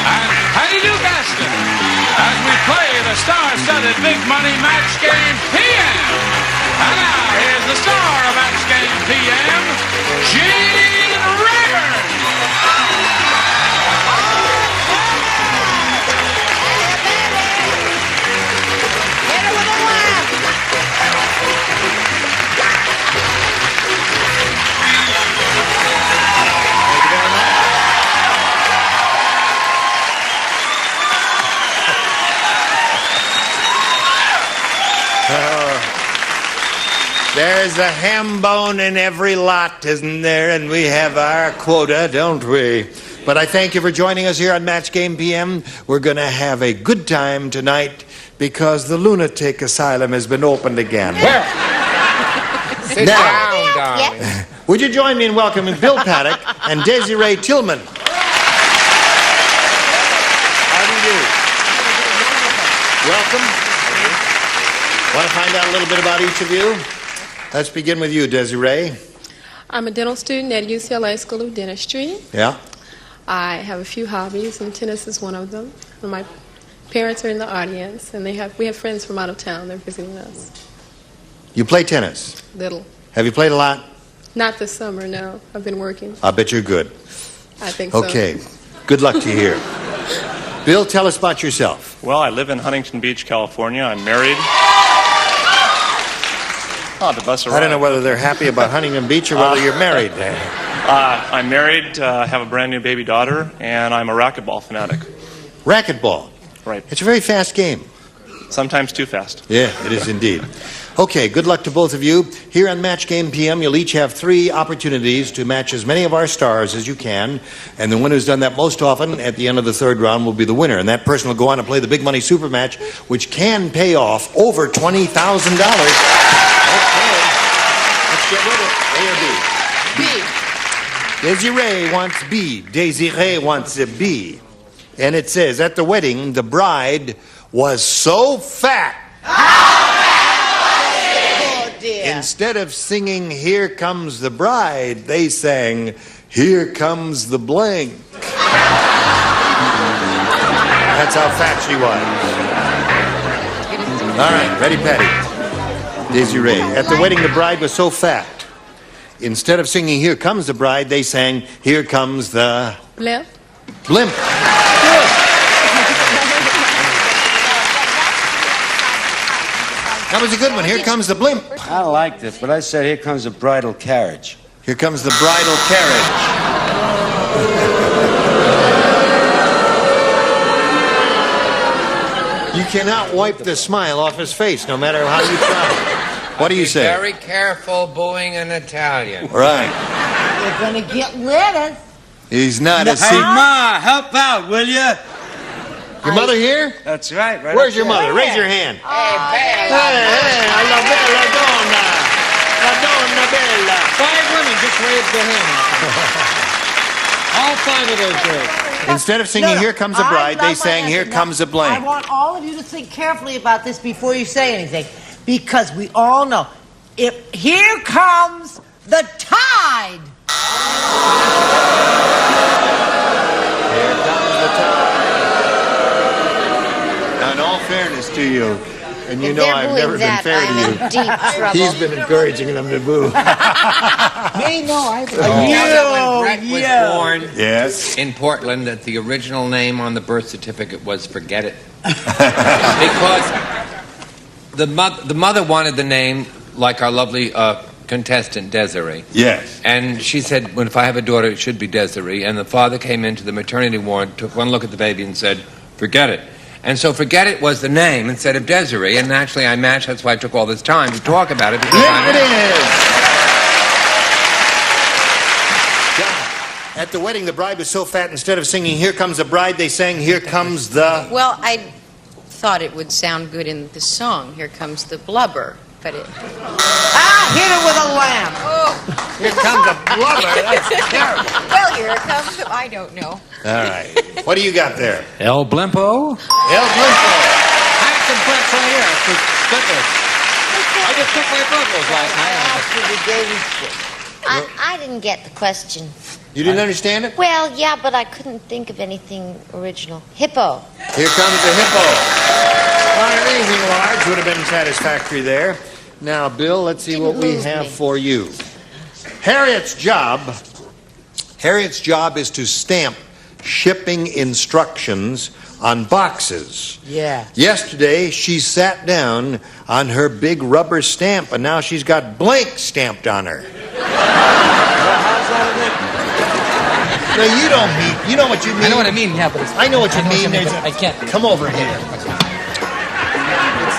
and Patty Duke Aston as we play the star-studded Big Money Match Game PM. And now, here's the star of Match Game PM, Gene Rivers. Hit her with a laugh. There's a ham bone in every lot, isn't there? And we have our quota, don't we? But I thank you for joining us here on Match Game PM. We're going to have a good time tonight because the lunatic asylum has been opened again. Sit down, darling. Would you join me in welcoming Bill Paddock and Desiree Tillman? How do you do? Welcome. Want to find out a little bit about each of you? Let's begin with you, Desiree. I'm a dental student at UCLA School of Dentistry. Yeah. I have a few hobbies, and tennis is one of them. And my parents are in the audience, and we have friends from out of town. They're visiting us. You play tennis. Little. Have you played a lot? Not this summer, no. I've been working. I bet you're good. I think so. Okay. Good luck to you here. Bill, tell us about yourself. Well, I live in Huntington Beach, California. I'm married. Oh, the bus arrived. I don't know whether they're happy about Huntington Beach or whether you're married there. I'm married, have a brand new baby daughter, and I'm a racquetball fanatic. Racquetball? Right. It's a very fast game. Sometimes too fast. Yeah, it is indeed. Okay, good luck to both of you. Here on Match Game PM, you'll each have 3 opportunities to match as many of our stars as you can, and the one who's done that most often at the end of the 3rd round will be the winner, and that person will go on to play the big money super match, which can pay off over $20,000. Okay, let's get with it. A or B? B. Desiree wants B. Desiree wants a B. And it says, at the wedding, the bride was so fat. Oh, dear. Instead of singing, "Here Comes the Bride," they sang, "Here Comes the Blank." That's how fat she was. All right, ready, Patty. Desiree, at the wedding, the bride was so fat. Instead of singing, "Here Comes the Bride," they sang, "Here Comes the Blimp. Blimp." That was a good one. Here comes the blimp. I liked it, but I said, here comes the bridal carriage. Here comes the bridal carriage. You cannot wipe the smile off his face, no matter how you try. What do you say? Be very careful booing an Italian. Right. You're going to get lettuce. He's not a Hey, Ma, help out, will you? Your mother here? That's right. Where's your mother? Raise your hand. Hey, Bella. Hey, la bella donna. La donna bella. 5 women just waved their hand. All 5 of those girls. Instead of singing, "Here Comes a Bride," they sang, "Here Comes a I Blank." want all of you to think carefully about this before you say anything, because we all know, if here comes the tide. Here comes the tide. Now, in all fairness to you, and you know I've never been fair to you, he's been encouraging them to boo. They know I When Brett was born in Portland, that the original name on the birth certificate was Forget It. Because the mother wanted the name like our lovely contestant, Desiree. Yes. And she said, well, if I have a daughter, it should be Desiree. And the father came into the maternity ward, took one look at the baby and said, "Forget it." And so Forget It was the name instead of Desiree. And naturally, I matched. That's why I took all this time to talk about it. Here it is. At the wedding, the bride was so fat, instead of singing, "Here Comes the Bride," they sang, "Here Comes the..." Well, I thought it would sound good in the song, "Here Comes the Blubber," but it... Hit her with a lamp. Oh. Here comes the blubber. That's terrible. Well, here it comes. I don't know. All right. What do you got there? El Blimpo? El Blimpo. I have some blimps right here. For Slippers. I just took my vocals last night. I didn't get the question. You didn't understand it? Well, yeah, but I couldn't think of anything original. Hippo. Here comes the hippo. Well, anything large would have been satisfactory there. Now, Bill, let's see what we have for you. Harriet's job is to stamp shipping instructions on boxes. Yeah. Yesterday, she sat down on her big rubber stamp, and now she's got blank stamped on her. No, you don't mean. You know what you mean. I know what I mean, yeah, but I know what you mean. I can't. Come over here. It's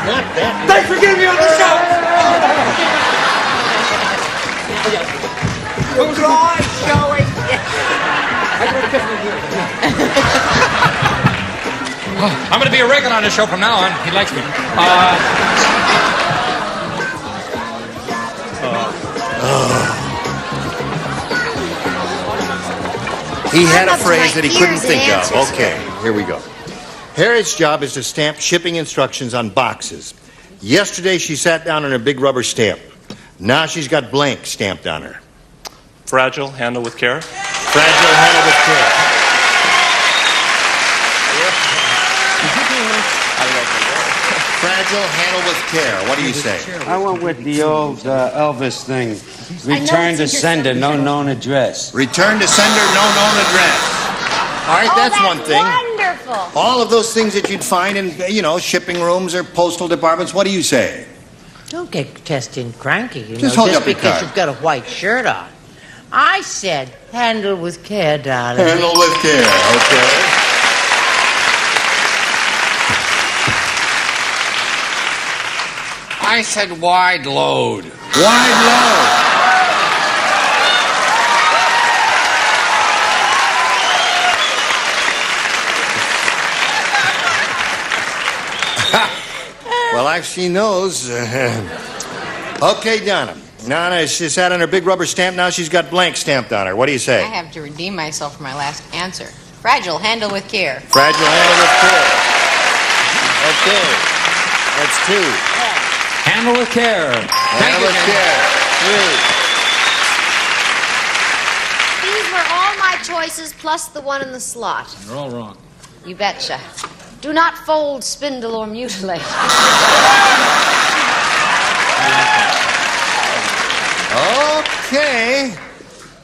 not that. Thanks for getting me on the show! Dry showing. I'm going to be a regular on the show from now on. He likes me. He had a phrase that he couldn't think of. Okay, here we go. Harriet's job is to stamp shipping instructions on boxes. Yesterday, she sat down on her big rubber stamp. Now she's got blank stamped on her. Fragile, handle with care. Fragile, handle with care. Fragile, handle with care. What do you say? I went with the old Elvis thing. Return to sender, no known address. Return to sender, no known address. All right, that's one thing. Wonderful. All of those things that you'd find in, shipping rooms or postal departments. What do you say? Don't get testing cranky, Just hold up your because card. you've got a white shirt on. I said, handle with care, darling. Handle with care, okay. I said wide load. Wide load. Well, I've seen those. Okay, Donna. Donna, she sat on her big rubber stamp. Now she's got blank stamped on her. What do you say? I have to redeem myself for my last answer. Fragile, handle with care. Fragile, handle with care. Okay. That's two. Handle with care. Handle with care. Three. These were all my choices plus the one in the slot. You're all wrong. You betcha. Do not fold, spindle, or mutilate. Okay.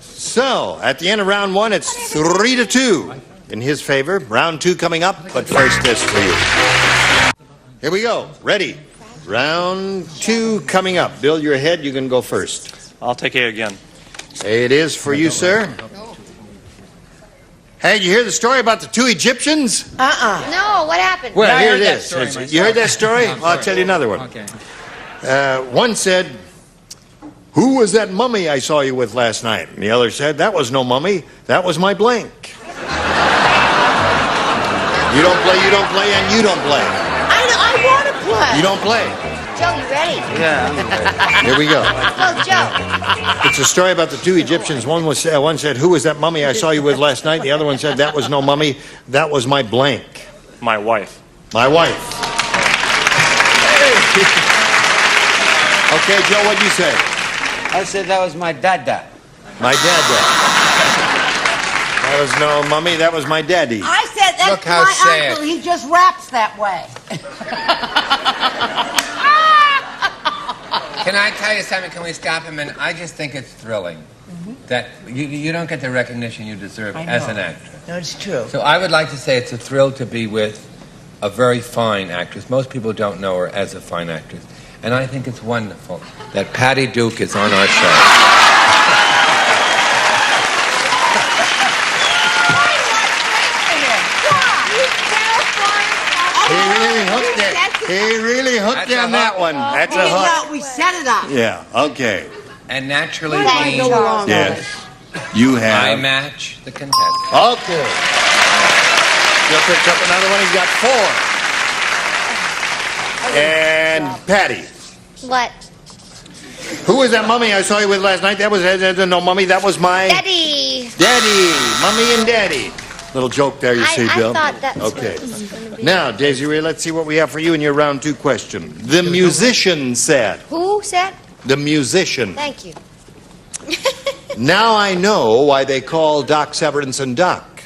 So, at the end of round one, it's 3-2 in his favor. Round two coming up, but first this for you. Here we go. Ready? Round two coming up. Bill, you're ahead. You can go first. I'll take A again. A it is for you, sir. Hey, did you hear the story about the two Egyptians? No, what happened? Well, Yeah, I here heard it that is. story You heard that myself. story? No, I'm I'll sorry. tell you another one. Okay. One said, "Who was that mummy I saw you with last night?" And the other said, "That was no mummy. That was my blank." You don't play, and you don't play. I want to play. You don't play. Joe, you ready? Yeah. Here we go. Go, Joe. It's a story about the two Egyptians. One said, "Who was that mummy I saw you with last night?" The other one said, "That was no mummy. That was my blank." My wife. My wife. Okay, Joe, what'd you say? I said that was my dada. My dada. That was no mummy, that was my daddy. I said that's Look how my sad. uncle. He just raps that way. Can I tell you something? Can we stop a minute? I just think it's thrilling that you don't get the recognition you deserve I as know. an actor. No, it's true. So I would like to say it's a thrill to be with a very fine actress. Most people don't know her as a fine actress. And I think it's wonderful that Patty Duke is on our show. He really hooked That's you a on that hook. one. That's a hook. We set it up. Yeah, okay. And naturally, Thank you, Charles. Yes. You I have. match the contestant. Okay. Bill picked up another one. He's got four. And Patty. What? Who was that mummy I saw you with last night? That was no mummy. That was my Daddy. daddy. Mummy and daddy. Little joke there, you see, Bill. I thought that's Okay. what it was going to be. Now, Daisy Ray, let's see what we have for you in your round two question. The musician said. Who said? The musician. Thank you. Now I know why they call Doc Severinsen Doc.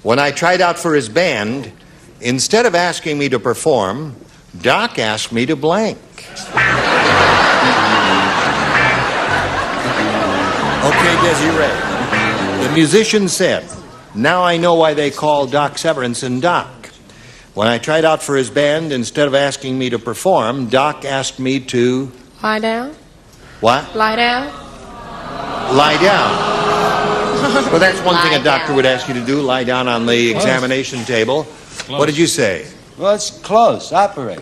When I tried out for his band, instead of asking me to perform, Doc asked me to blank. Okay, Desiree. The musician said, "Now I know why they call Doc Severinsen Doc. When I tried out for his band, instead of asking me to perform, Doc asked me to..." Lie down? What? Lie down? Lie down. Well, that's one thing a doctor would ask you to do, lie down on the examination table. What did you say? Well, it's close. Operate.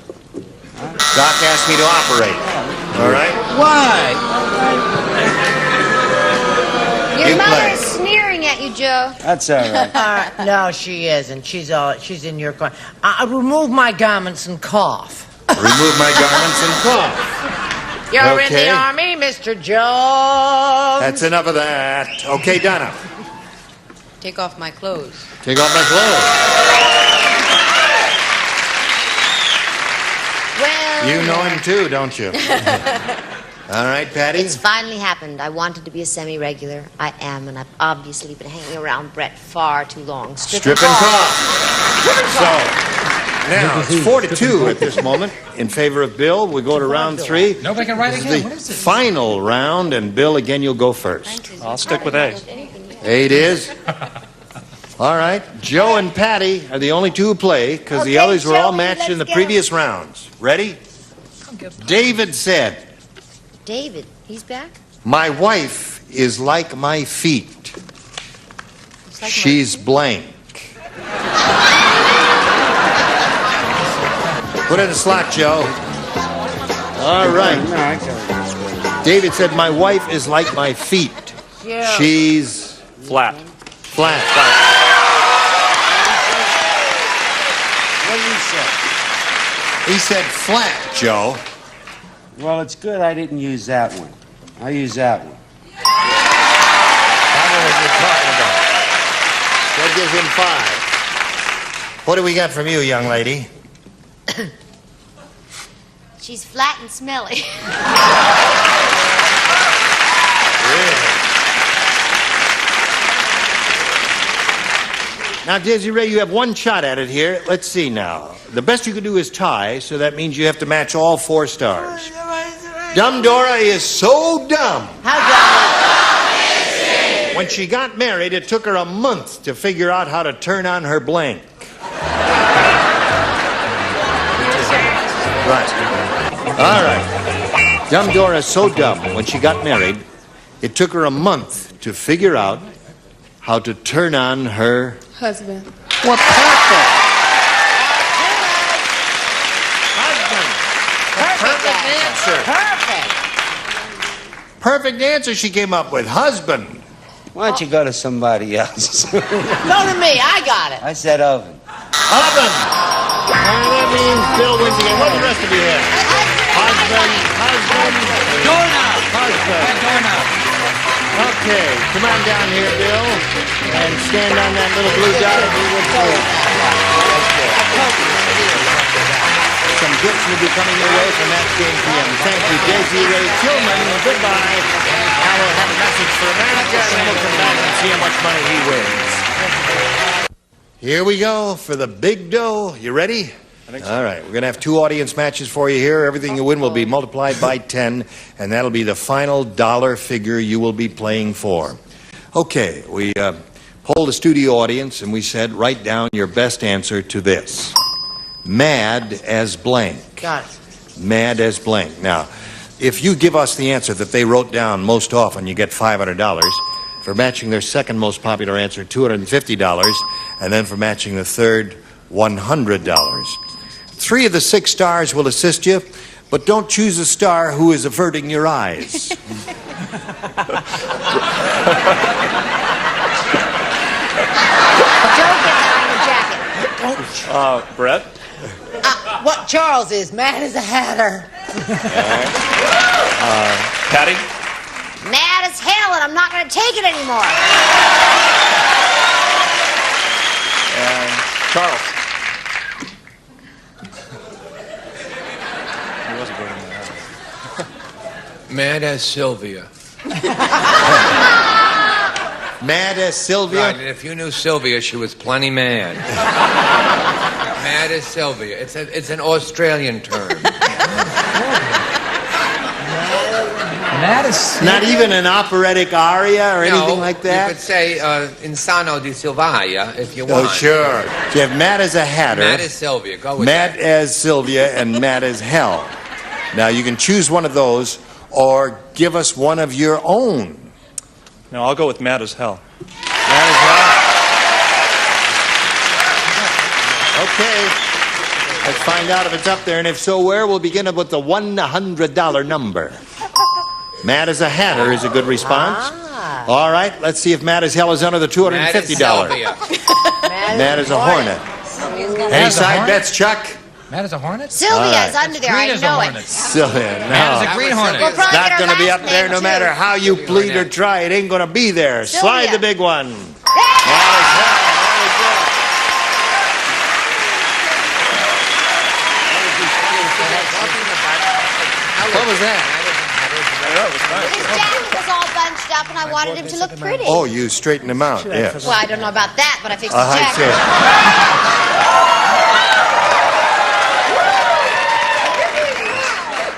Doc asked me to operate. All right? Why? Your You mother play. is sneering at you, Joe. That's all right. No, she isn't. She's in your corner. Remove my garments and cough. Remove my garments and cough. You're in Okay. the army, Mr. Jones. That's enough of that. Okay, Donna. Take off my clothes. Take off my clothes. Well, You know him too, don't you? All right, Patty. It's finally happened. I wanted to be a semi-regular. I am, and I've obviously been hanging around Brett far too long. Strip and cough. So, now it's 4-2 at this moment in favor of Bill. We go to round 3. Nobody can write This again. is What the is this? final round, and Bill, again, you'll go first. I'll stick with A. A it is. All right. Joe and Patty are the only two who play because the Okay, others were all Joey, matched in the let's go. previous rounds. Ready? David said, David, he's back? "My wife is like my feet. She's blank." Put it in a slot, Joe. All right. David said, "My wife is like my feet. Yeah. She's Flat. flat." What did you say? He said flat, Joe. Well, it's good I didn't use that one. I use that one. I know what you're talking about. That gives him 5. What do we got from you, young lady? She's flat and smelly. Now, Desiree, you have one shot at it here. Let's see now. The best you can do is tie, so that means you have to match all 4 stars. Dumb Dora is so dumb. How dumb? When she got married, it took her a month to figure out how to turn on her blank. Right. All right. Dumb Dora is so dumb. When she got married, it took her a month to figure out how to turn on her... Husband. Well, perfect. Perfect answer. Perfect. Perfect answer she came up with. Husband. Why don't you go to somebody else? Go to me. I got it. I said oven. Oven. That means Bill wins again. What do the rest of you have? Husband. Doorknob. Husband. Doorknob. Okay, come on down here, Bill, and stand on that little blue dot and we will play. Some gifts will be coming your way from that game PM. Thank you, Desiree Tillman. Goodbye. Now we'll have a message for America, and then we'll come back and see how much money he wins. Here we go for the big dough. You ready? All right, we're going to have 2 audience matches for you here. Everything you win will be multiplied by 10, and that'll be the final dollar figure you will be playing for. Okay, we polled the studio audience, and we said, write down your best answer to this. Mad as blank. Got it. Mad as blank. Now, if you give us the answer that they wrote down most often, you get $500. For matching their second most popular answer, $250. And then for matching the third, $100. 3 of the 6 stars will assist you, but don't choose a star who is averting your eyes. Brett? What Charles is, mad as a hatter. Patty? Mad as hell, and I'm not going to take it anymore. Charles? Mad as Sylvia. Mad as Sylvia? Right, and if you knew Sylvia, she was plenty mad. Mad as Sylvia. It's an Australian term. Mad Not even an operatic aria or anything like You that? could say Insano di Silvia if you Oh, want. sure. So you have Matt as a hatter. Matt is Sylvia. Go with Matt that. as Sylvia and Matt as Hell. Now you can choose one of those or give us one of your own. No, I'll go with Matt as Hell. Matt as Hell. Okay. Let's find out if it's up there, and if so, where? We'll begin with the $100 number. Matt as a hatter is a good response. All right, let's see if Matt as Hell is under the $250. Matt is a hornet. Any side bets, Chuck? Matt is a hornet? Sylvia is under there. I know it. Sylvia, no. Matt is a green hornet. We'll probably Not get our going to be last up there name, no too. matter how you plead or try. It ain't going to be there. Slide Sylvia. the big one. Matt as Hell. Very good. What was that? His jacket was all bunched up, and I wanted him to look pretty. Oh, you straightened him out, yes. Well, I don't know about that, but I fixed his I jacket.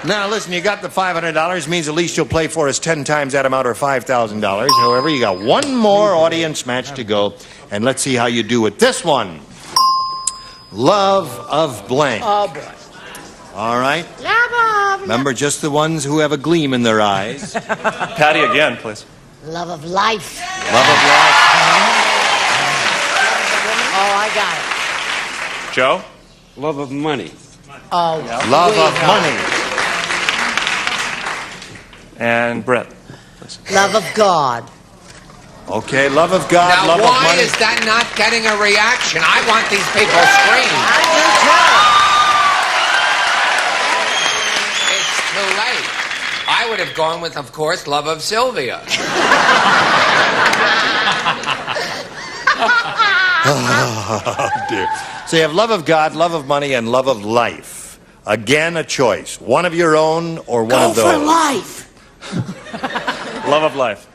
see. Now, listen, you got the $500, means at least you'll play for us 10 times that amount or $5,000. However, you got one more audience match to go, and let's see how you do with this one. Love of blank. Oh, boy. All right? Remember, just the ones who have a gleam in their eyes. Patty again, please. Love of life. Love of life. Oh, I got it. Joe? Love of money. Oh, Love of money. And Brett. love of God. Okay, love of God, Now, love of why money. is that not getting a reaction? I want these people screaming. It's too late. I would have gone with, of course, love of Sylvia. Oh, dear. So you have love of God, love of money, and love of life. Again, a choice. One of your own or one of those. Go for life. Love of life.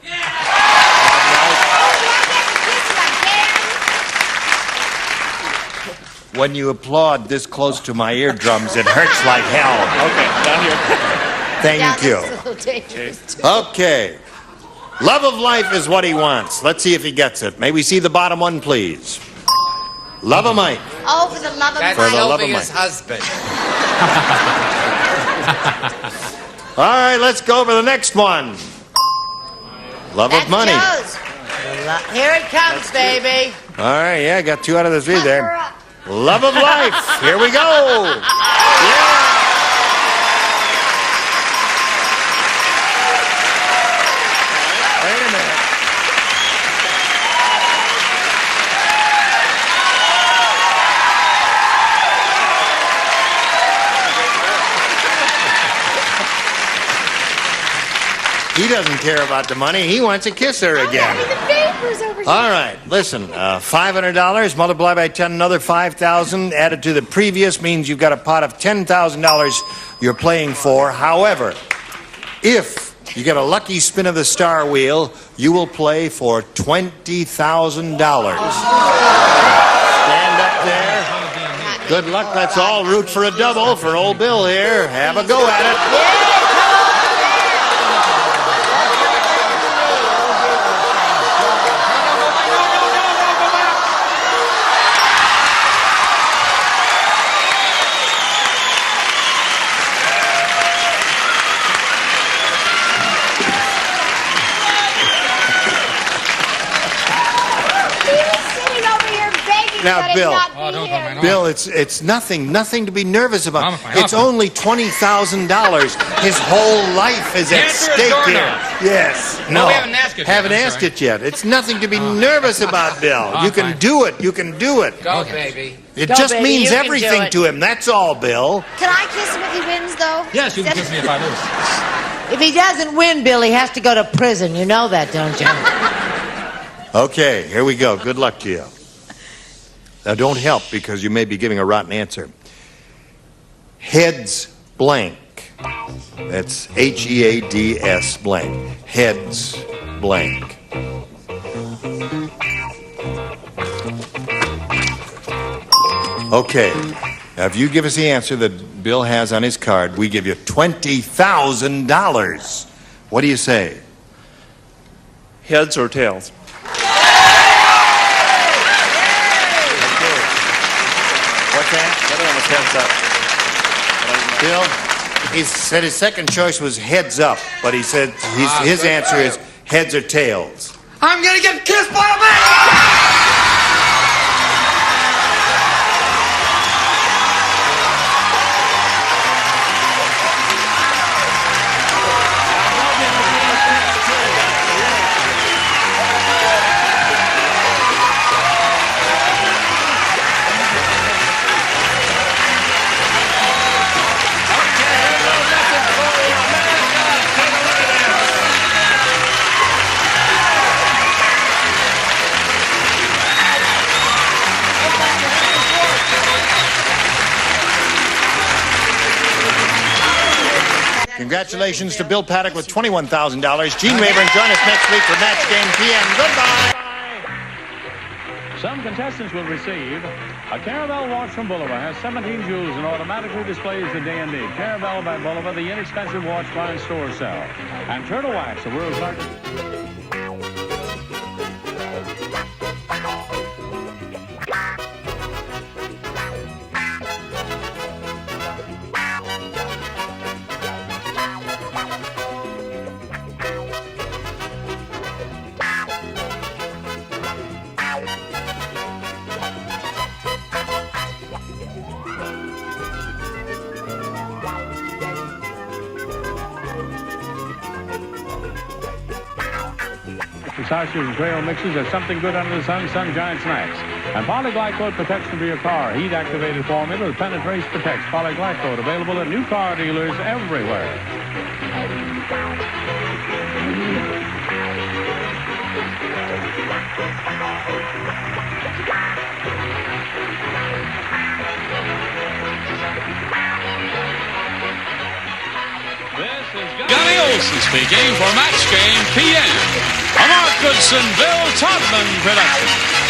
When you applaud this close to my eardrums, it hurts like hell. Okay, down here. Thank you. Okay. Love of life is what he wants. Let's see if he gets it. May we see the bottom one, please? Love of Mike. Oh, for the love of That's For the love of Sylvia's Mike. husband. All right, let's go for the next one. Love of money. Joe's. Here it comes, baby. All right, yeah, got 2 out of the 3 there. Love of life. Here we go. Yeah. Wait a minute. He doesn't care about the money. He wants to kiss her again. All right, listen, $500 multiplied by 10, another 5,000 added to the previous means you've got a pot of $10,000 you're playing for. However, if you get a lucky spin of the star wheel, you will play for $20,000. Stand up there. Good luck. Let's all root for a double for old Bill here. Have a go at it. Now, Bill, it's nothing to be nervous about. It's only $20,000. His whole life is at stake here. Yes. No, we haven't asked it yet. Haven't asked it yet. It's nothing to be nervous about, Bill. You can do it. You can do it. Go, baby. It Go, just baby, means you can do everything it. to him. That's all, Bill. Can I kiss him if he wins, though? Yes, you can kiss me if I lose. If he doesn't win, Bill, he has to go to prison. You know that, don't you? Okay, here we go. Good luck to you. Now, don't help because you may be giving a rotten answer. Heads blank. That's Heads blank. Heads blank. Okay. Now, if you give us the answer that Bill has on his card, we give you $20,000. What do you say? Heads or tails? What's that? The other one was heads up. Bill, he said his second choice was heads up, but he said his answer is heads or tails. I'm gonna get kissed by a man! Congratulations to Bill Paddock with $21,000. Gene Rayburn, join us next week for Match Game PM. Goodbye. Some contestants will receive a Caravel watch from Bulova. Has 17 jewels and automatically displays the day and date. Caravel by Bulova, the inexpensive watch client store sell. And Turtle Wax, the world's largest. Pistachios and trail mixes are something good under the sun, Sun Giant snacks. And Polyglycode protection for your car. Heat-activated formula that penetrates, protects. Polyglycode available at new car dealers everywhere. This is Gunny Olsen speaking for Match Game PM. A Mark Goodson, Bill Todman production.